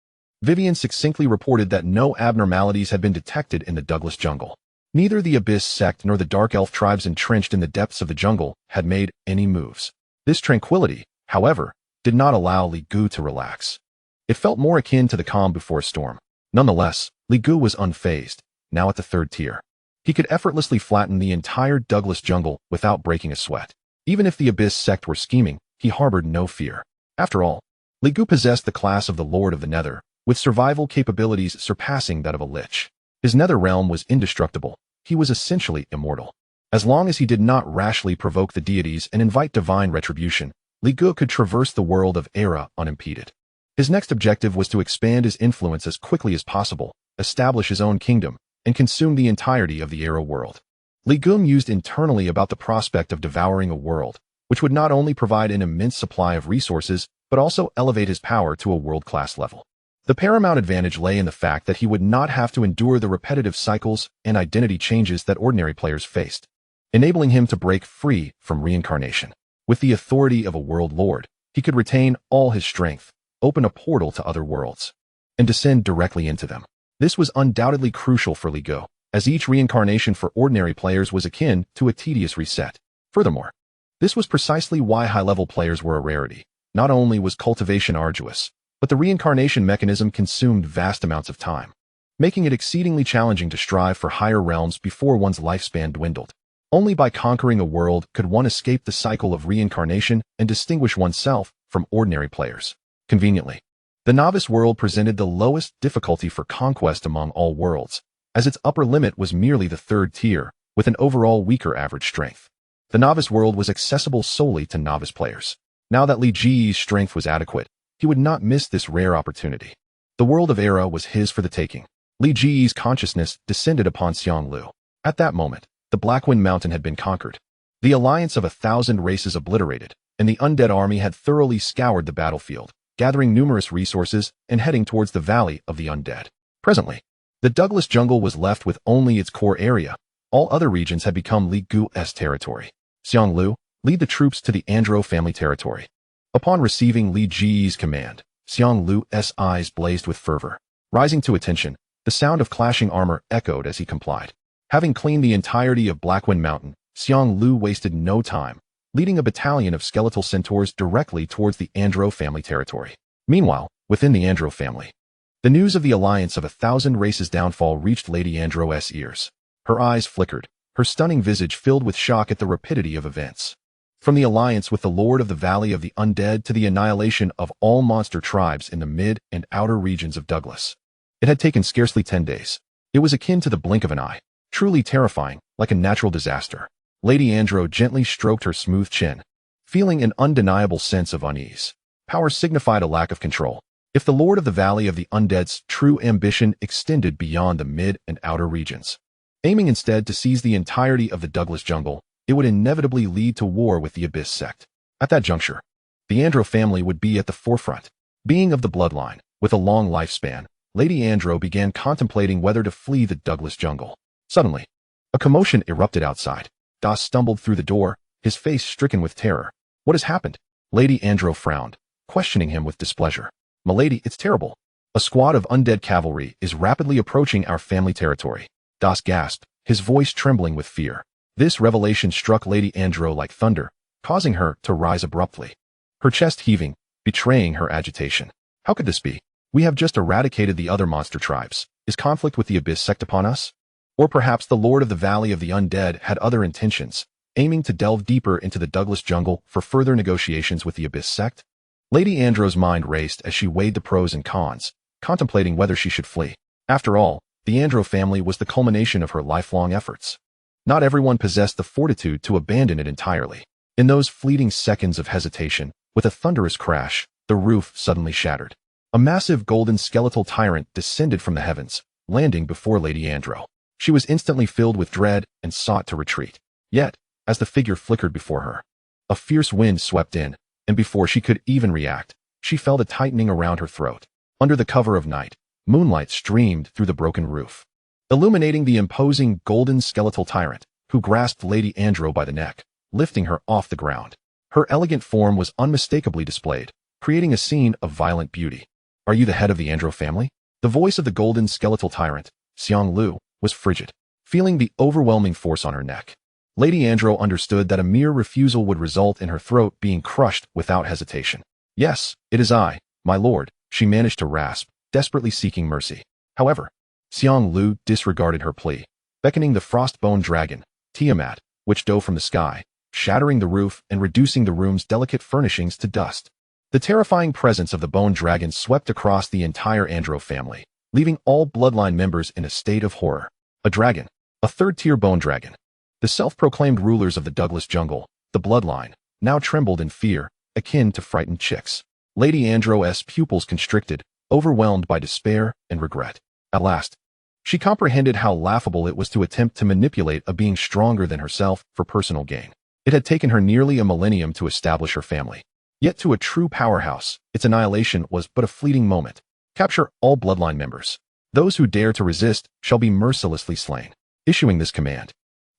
Viven succinctly reported that no abnormalities had been detected in the Douglas jungle. Neither the Abyss sect nor the Dark Elf tribes entrenched in the depths of the jungle had made any moves. This tranquility, however, did not allow Li Gu to relax. It felt more akin to the calm before a storm. Nonetheless, Li Gu was unfazed, now at the 3rd tier. He could effortlessly flatten the entire Douglas jungle without breaking a sweat. Even if the Abyss sect were scheming, he harbored no fear. After all, Li Gu possessed the class of the Lord of the Nether, with survival capabilities surpassing that of a lich. His Nether realm was indestructible. He was essentially immortal. As long as he did not rashly provoke the deities and invite divine retribution, Li Gu could traverse the world of Era unimpeded. His next objective was to expand his influence as quickly as possible, establish his own kingdom, and consume the entirety of the Era world. Li Gu mused internally about the prospect of devouring a world, which would not only provide an immense supply of resources, but also elevate his power to a world-class level. The paramount advantage lay in the fact that he would not have to endure the repetitive cycles and identity changes that ordinary players faced, enabling him to break free from reincarnation. With the authority of a world lord, he could retain all his strength, open a portal to other worlds, and descend directly into them. This was undoubtedly crucial for Li Gu, as each reincarnation for ordinary players was akin to a tedious reset. Furthermore, this was precisely why high-level players were a rarity. Not only was cultivation arduous, but the reincarnation mechanism consumed vast amounts of time, making it exceedingly challenging to strive for higher realms before one's lifespan dwindled. Only by conquering a world could one escape the cycle of reincarnation and distinguish oneself from ordinary players. Conveniently, the novice world presented the lowest difficulty for conquest among all worlds, as its upper limit was merely the 3rd tier, with an overall weaker average strength. The novice world was accessible solely to novice players. Now that Li Ji's strength was adequate, he would not miss this rare opportunity. The world of Era was his for the taking. Li Ji's consciousness descended upon Xianglu. At that moment, the Blackwind Mountain had been conquered, the alliance of 1,000 races obliterated, and the undead army had thoroughly scoured the battlefield, gathering numerous resources and heading towards the Valley of the Undead. Presently, the Douglas jungle was left with only its core area. All other regions had become Li Gu's territory. Xianglu, lead the troops to the Andro family territory. Upon receiving Li Ji's command, Xianglu's eyes blazed with fervor. Rising to attention, the sound of clashing armor echoed as he complied. Having cleaned the entirety of Blackwind Mountain, Xianglu wasted no time, leading a battalion of skeletal centaurs directly towards the Andro family territory. Meanwhile, within the Andro family, The news of the alliance of 1,000 races' downfall reached Lady Andro's ears. Her eyes flickered, her stunning visage filled with shock at the rapidity of events. From the alliance with the Lord of the Valley of the Undead to the annihilation of all monster tribes in the mid and outer regions of Douglas. It had taken scarcely 10 days. It was akin to the blink of an eye, truly terrifying, like a natural disaster. Lady Andro gently stroked her smooth chin, feeling an undeniable sense of unease. Power signified a lack of control. If the Lord of the Valley of the Undead's true ambition extended beyond the mid and outer regions, aiming instead to seize the entirety of the Douglas jungle, it would inevitably lead to war with the Abyss sect. At that juncture, the Andro family would be at the forefront. Being of the bloodline, with a long lifespan, Lady Andro began contemplating whether to flee the Douglas jungle. Suddenly, a commotion erupted outside. Das stumbled through the door, his face stricken with terror. What has happened? Lady Andro frowned, questioning him with displeasure. Milady, it's terrible. A squad of undead cavalry is rapidly approaching our family territory. Das gasped, his voice trembling with fear. This revelation struck Lady Andro like thunder, causing her to rise abruptly. Her chest heaving, betraying her agitation. How could this be? We have just eradicated the other monster tribes. Is conflict with the Abyss sect upon us? Or perhaps the Lord of the Valley of the Undead had other intentions, aiming to delve deeper into the Douglas jungle for further negotiations with the Abyss sect? Lady Andro's mind raced as she weighed the pros and cons, contemplating whether she should flee. After all, the Andro family was the culmination of her lifelong efforts. Not everyone possessed the fortitude to abandon it entirely. In those fleeting seconds of hesitation, with a thunderous crash, the roof suddenly shattered. A massive golden skeletal tyrant descended from the heavens, landing before Lady Andro. She was instantly filled with dread and sought to retreat. Yet, as the figure flickered before her, a fierce wind swept in, and before she could even react, she felt a tightening around her throat. Under the cover of night, moonlight streamed through the broken roof, illuminating the imposing golden skeletal tyrant, who grasped Lady Andro by the neck, lifting her off the ground. Her elegant form was unmistakably displayed, creating a scene of violent beauty. Are you the head of the Andro family? The voice of the golden skeletal tyrant, Xiang Lu, was frigid, feeling the overwhelming force on her neck. Lady Andro understood that a mere refusal would result in her throat being crushed without hesitation. Yes, it is I, my lord, she managed to rasp, desperately seeking mercy. However, Xiang Lu disregarded her plea, beckoning the Frostbone Dragon, Tiamat, which dove from the sky, shattering the roof and reducing the room's delicate furnishings to dust. The terrifying presence of the Bone Dragon swept across the entire Andro family, leaving all bloodline members in a state of horror. A dragon, a third-tier bone dragon. The self-proclaimed rulers of the Douglas jungle, the bloodline, now trembled in fear, akin to frightened chicks. Lady Andro's pupils constricted, overwhelmed by despair and regret. At last, she comprehended how laughable it was to attempt to manipulate a being stronger than herself for personal gain. It had taken her nearly a millennium to establish her family. Yet to a true powerhouse, its annihilation was but a fleeting moment. Capture all bloodline members. Those who dare to resist shall be mercilessly slain. Issuing this command,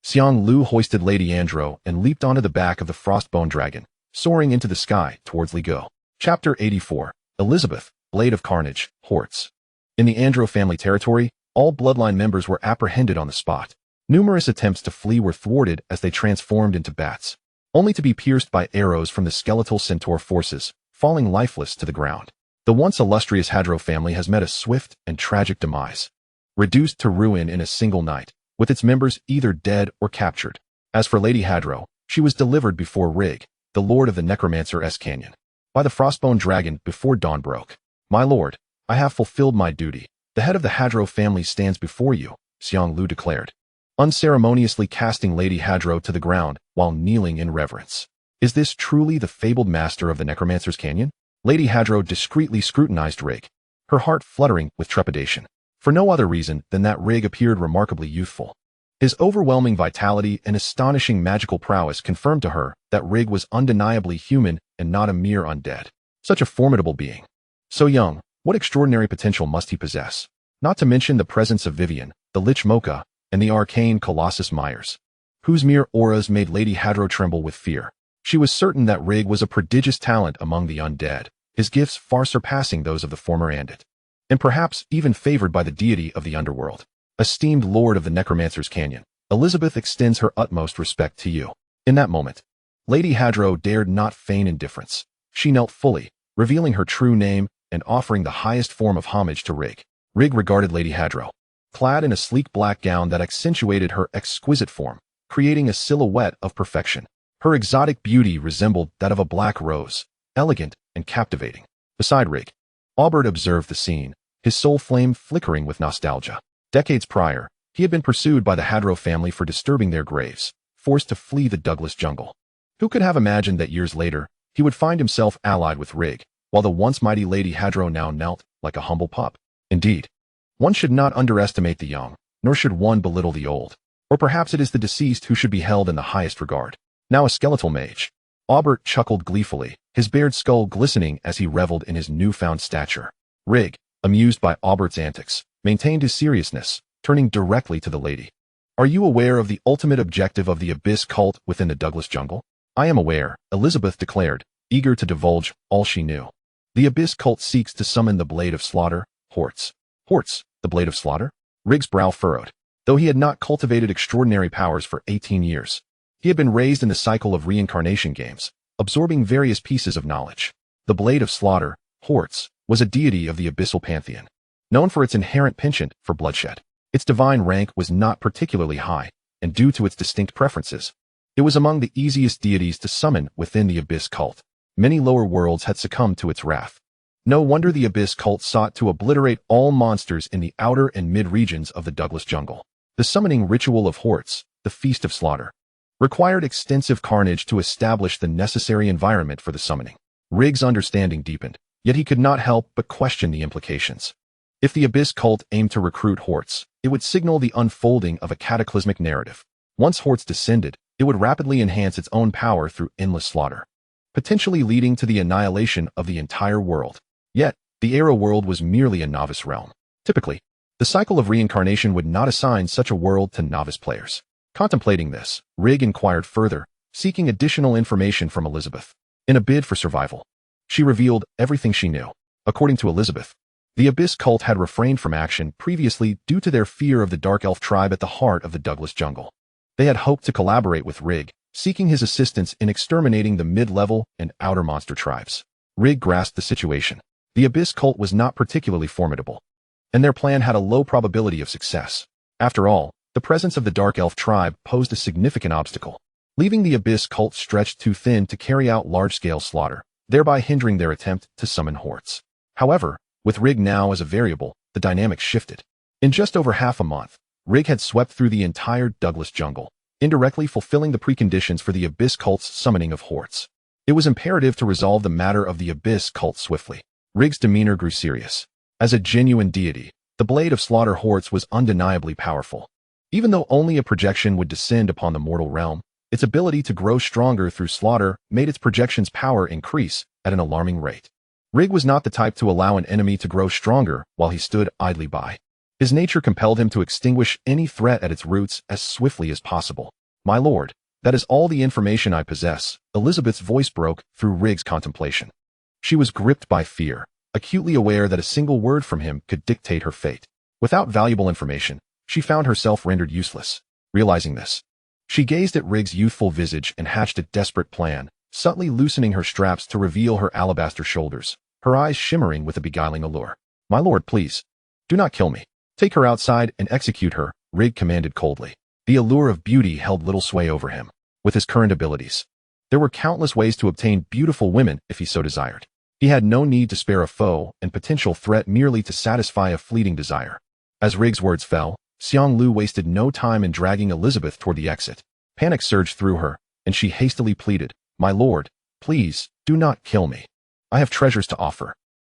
Xiang Lu hoisted Lady Andro and leaped onto the back of the Frostbone Dragon, soaring into the sky towards Ligo. Chapter 84. Elizabeth, Blade of Carnage, Horts. In the Andro family territory, all bloodline members were apprehended on the spot. Numerous attempts to flee were thwarted as they transformed into bats, only to be pierced by arrows from the skeletal centaur forces, falling lifeless to the ground. The once illustrious Hadro family has met a swift and tragic demise, reduced to ruin in a single night, with its members either dead or captured. As for Lady Hadro, she was delivered before Rig, the lord of the Necromancer's Canyon, by the Frostbone Dragon before dawn broke. My lord, I have fulfilled my duty. The head of the Hadro family stands before you, Xiang Lu declared, unceremoniously casting Lady Hadro to the ground while kneeling in reverence. Is this truly the fabled master of the Necromancer's Canyon? Lady Hadro discreetly scrutinized Rig, her heart fluttering with trepidation, for no other reason than that Rig appeared remarkably youthful. His overwhelming vitality and astonishing magical prowess confirmed to her that Rig was undeniably human and not a mere undead. Such a formidable being. So young, what extraordinary potential must he possess? Not to mention the presence of Viven, the Lich Mocha, and the arcane Colossus Myers, whose mere auras made Lady Hadro tremble with fear. She was certain that Rig was a prodigious talent among the undead, his gifts far surpassing those of the former Andit, and perhaps even favored by the deity of the underworld. Esteemed Lord of the Necromancer's Canyon, Elizabeth extends her utmost respect to you. In that moment, Lady Hadro dared not feign indifference. She knelt fully, revealing her true name, and offering the highest form of homage to Rig. Rig regarded Lady Hadro, clad in a sleek black gown that accentuated her exquisite form, creating a silhouette of perfection. Her exotic beauty resembled that of a black rose, elegant and captivating. Beside Rig, Aubert observed the scene, his soul flame flickering with nostalgia. Decades prior, he had been pursued by the Hadro family for disturbing their graves, forced to flee the Douglas jungle. Who could have imagined that years later, he would find himself allied with Rig, while the once mighty Lady Hadro now knelt like a humble pup? Indeed, one should not underestimate the young, nor should one belittle the old. Or perhaps it is the deceased who should be held in the highest regard. Now a skeletal mage, Aubert chuckled gleefully, his bared skull glistening as he reveled in his newfound stature. Rig, amused by Aubert's antics, maintained his seriousness, turning directly to the lady. Are you aware of the ultimate objective of the Abyss cult within the Douglas jungle? I am aware, Elizabeth declared, eager to divulge all she knew. The Abyss cult seeks to summon the Blade of Slaughter, Hortz. Hortz, the Blade of Slaughter? Rig's brow furrowed. Though he had not cultivated extraordinary powers for 18 years, he had been raised in the cycle of Reincarnation Games, absorbing various pieces of knowledge. The Blade of Slaughter, Hortz, was a deity of the abyssal pantheon, known for its inherent penchant for bloodshed. Its divine rank was not particularly high, and due to its distinct preferences, it was among the easiest deities to summon within the Abyss cult. Many lower worlds had succumbed to its wrath. No wonder the Abyss cult sought to obliterate all monsters in the outer and mid-regions of the Douglas jungle. The summoning ritual of Hortz, the Feast of Slaughter, required extensive carnage to establish the necessary environment for the summoning. Rig's understanding deepened, yet he could not help but question the implications. If the Abyss cult aimed to recruit Hortz, it would signal the unfolding of a cataclysmic narrative. Once Hortz descended, it would rapidly enhance its own power through endless slaughter, potentially leading to the annihilation of the entire world. Yet, the Era world was merely a novice realm. Typically, the cycle of reincarnation would not assign such a world to novice players. Contemplating this, Rig inquired further, seeking additional information from Elizabeth. In a bid for survival, she revealed everything she knew. According to Elizabeth, the Abyss cult had refrained from action previously due to their fear of the Dark Elf tribe at the heart of the Douglas jungle. They had hoped to collaborate with Rig, seeking his assistance in exterminating the mid-level and outer monster tribes. Rig grasped the situation. The Abyss cult was not particularly formidable, and their plan had a low probability of success. After all, the presence of the Dark Elf tribe posed a significant obstacle, leaving the Abyss cult stretched too thin to carry out large-scale slaughter, thereby hindering their attempt to summon Hortz. However, with Rig now as a variable, the dynamics shifted. In just over half a month, Rig had swept through the entire Douglas jungle, indirectly fulfilling the preconditions for the Abyss cult's summoning of Hortz. It was imperative to resolve the matter of the Abyss cult swiftly. Rig's demeanor grew serious. As a genuine deity, the Blade of Slaughter Hortz was undeniably powerful. Even though only a projection would descend upon the mortal realm, its ability to grow stronger through slaughter made its projection's power increase at an alarming rate. Rig was not the type to allow an enemy to grow stronger while he stood idly by. His nature compelled him to extinguish any threat at its roots as swiftly as possible. My lord, that is all the information I possess. Elizabeth's voice broke through Rig's contemplation. She was gripped by fear, acutely aware that a single word from him could dictate her fate. Without valuable information, she found herself rendered useless. Realizing this, she gazed at Rig's youthful visage and hatched a desperate plan, subtly loosening her straps to reveal her alabaster shoulders, her eyes shimmering with a beguiling allure. My lord, please, do not kill me. Take her outside and execute her, Rig commanded coldly. The allure of beauty held little sway over him. With his current abilities, there were countless ways to obtain beautiful women if he so desired. He had no need to spare a foe and potential threat merely to satisfy a fleeting desire. As Rig's words fell, Xiang Lu wasted no time in dragging Elizabeth toward the exit. Panic surged through her, and she hastily pleaded, My lord, please, do not kill me. I have treasures to offer.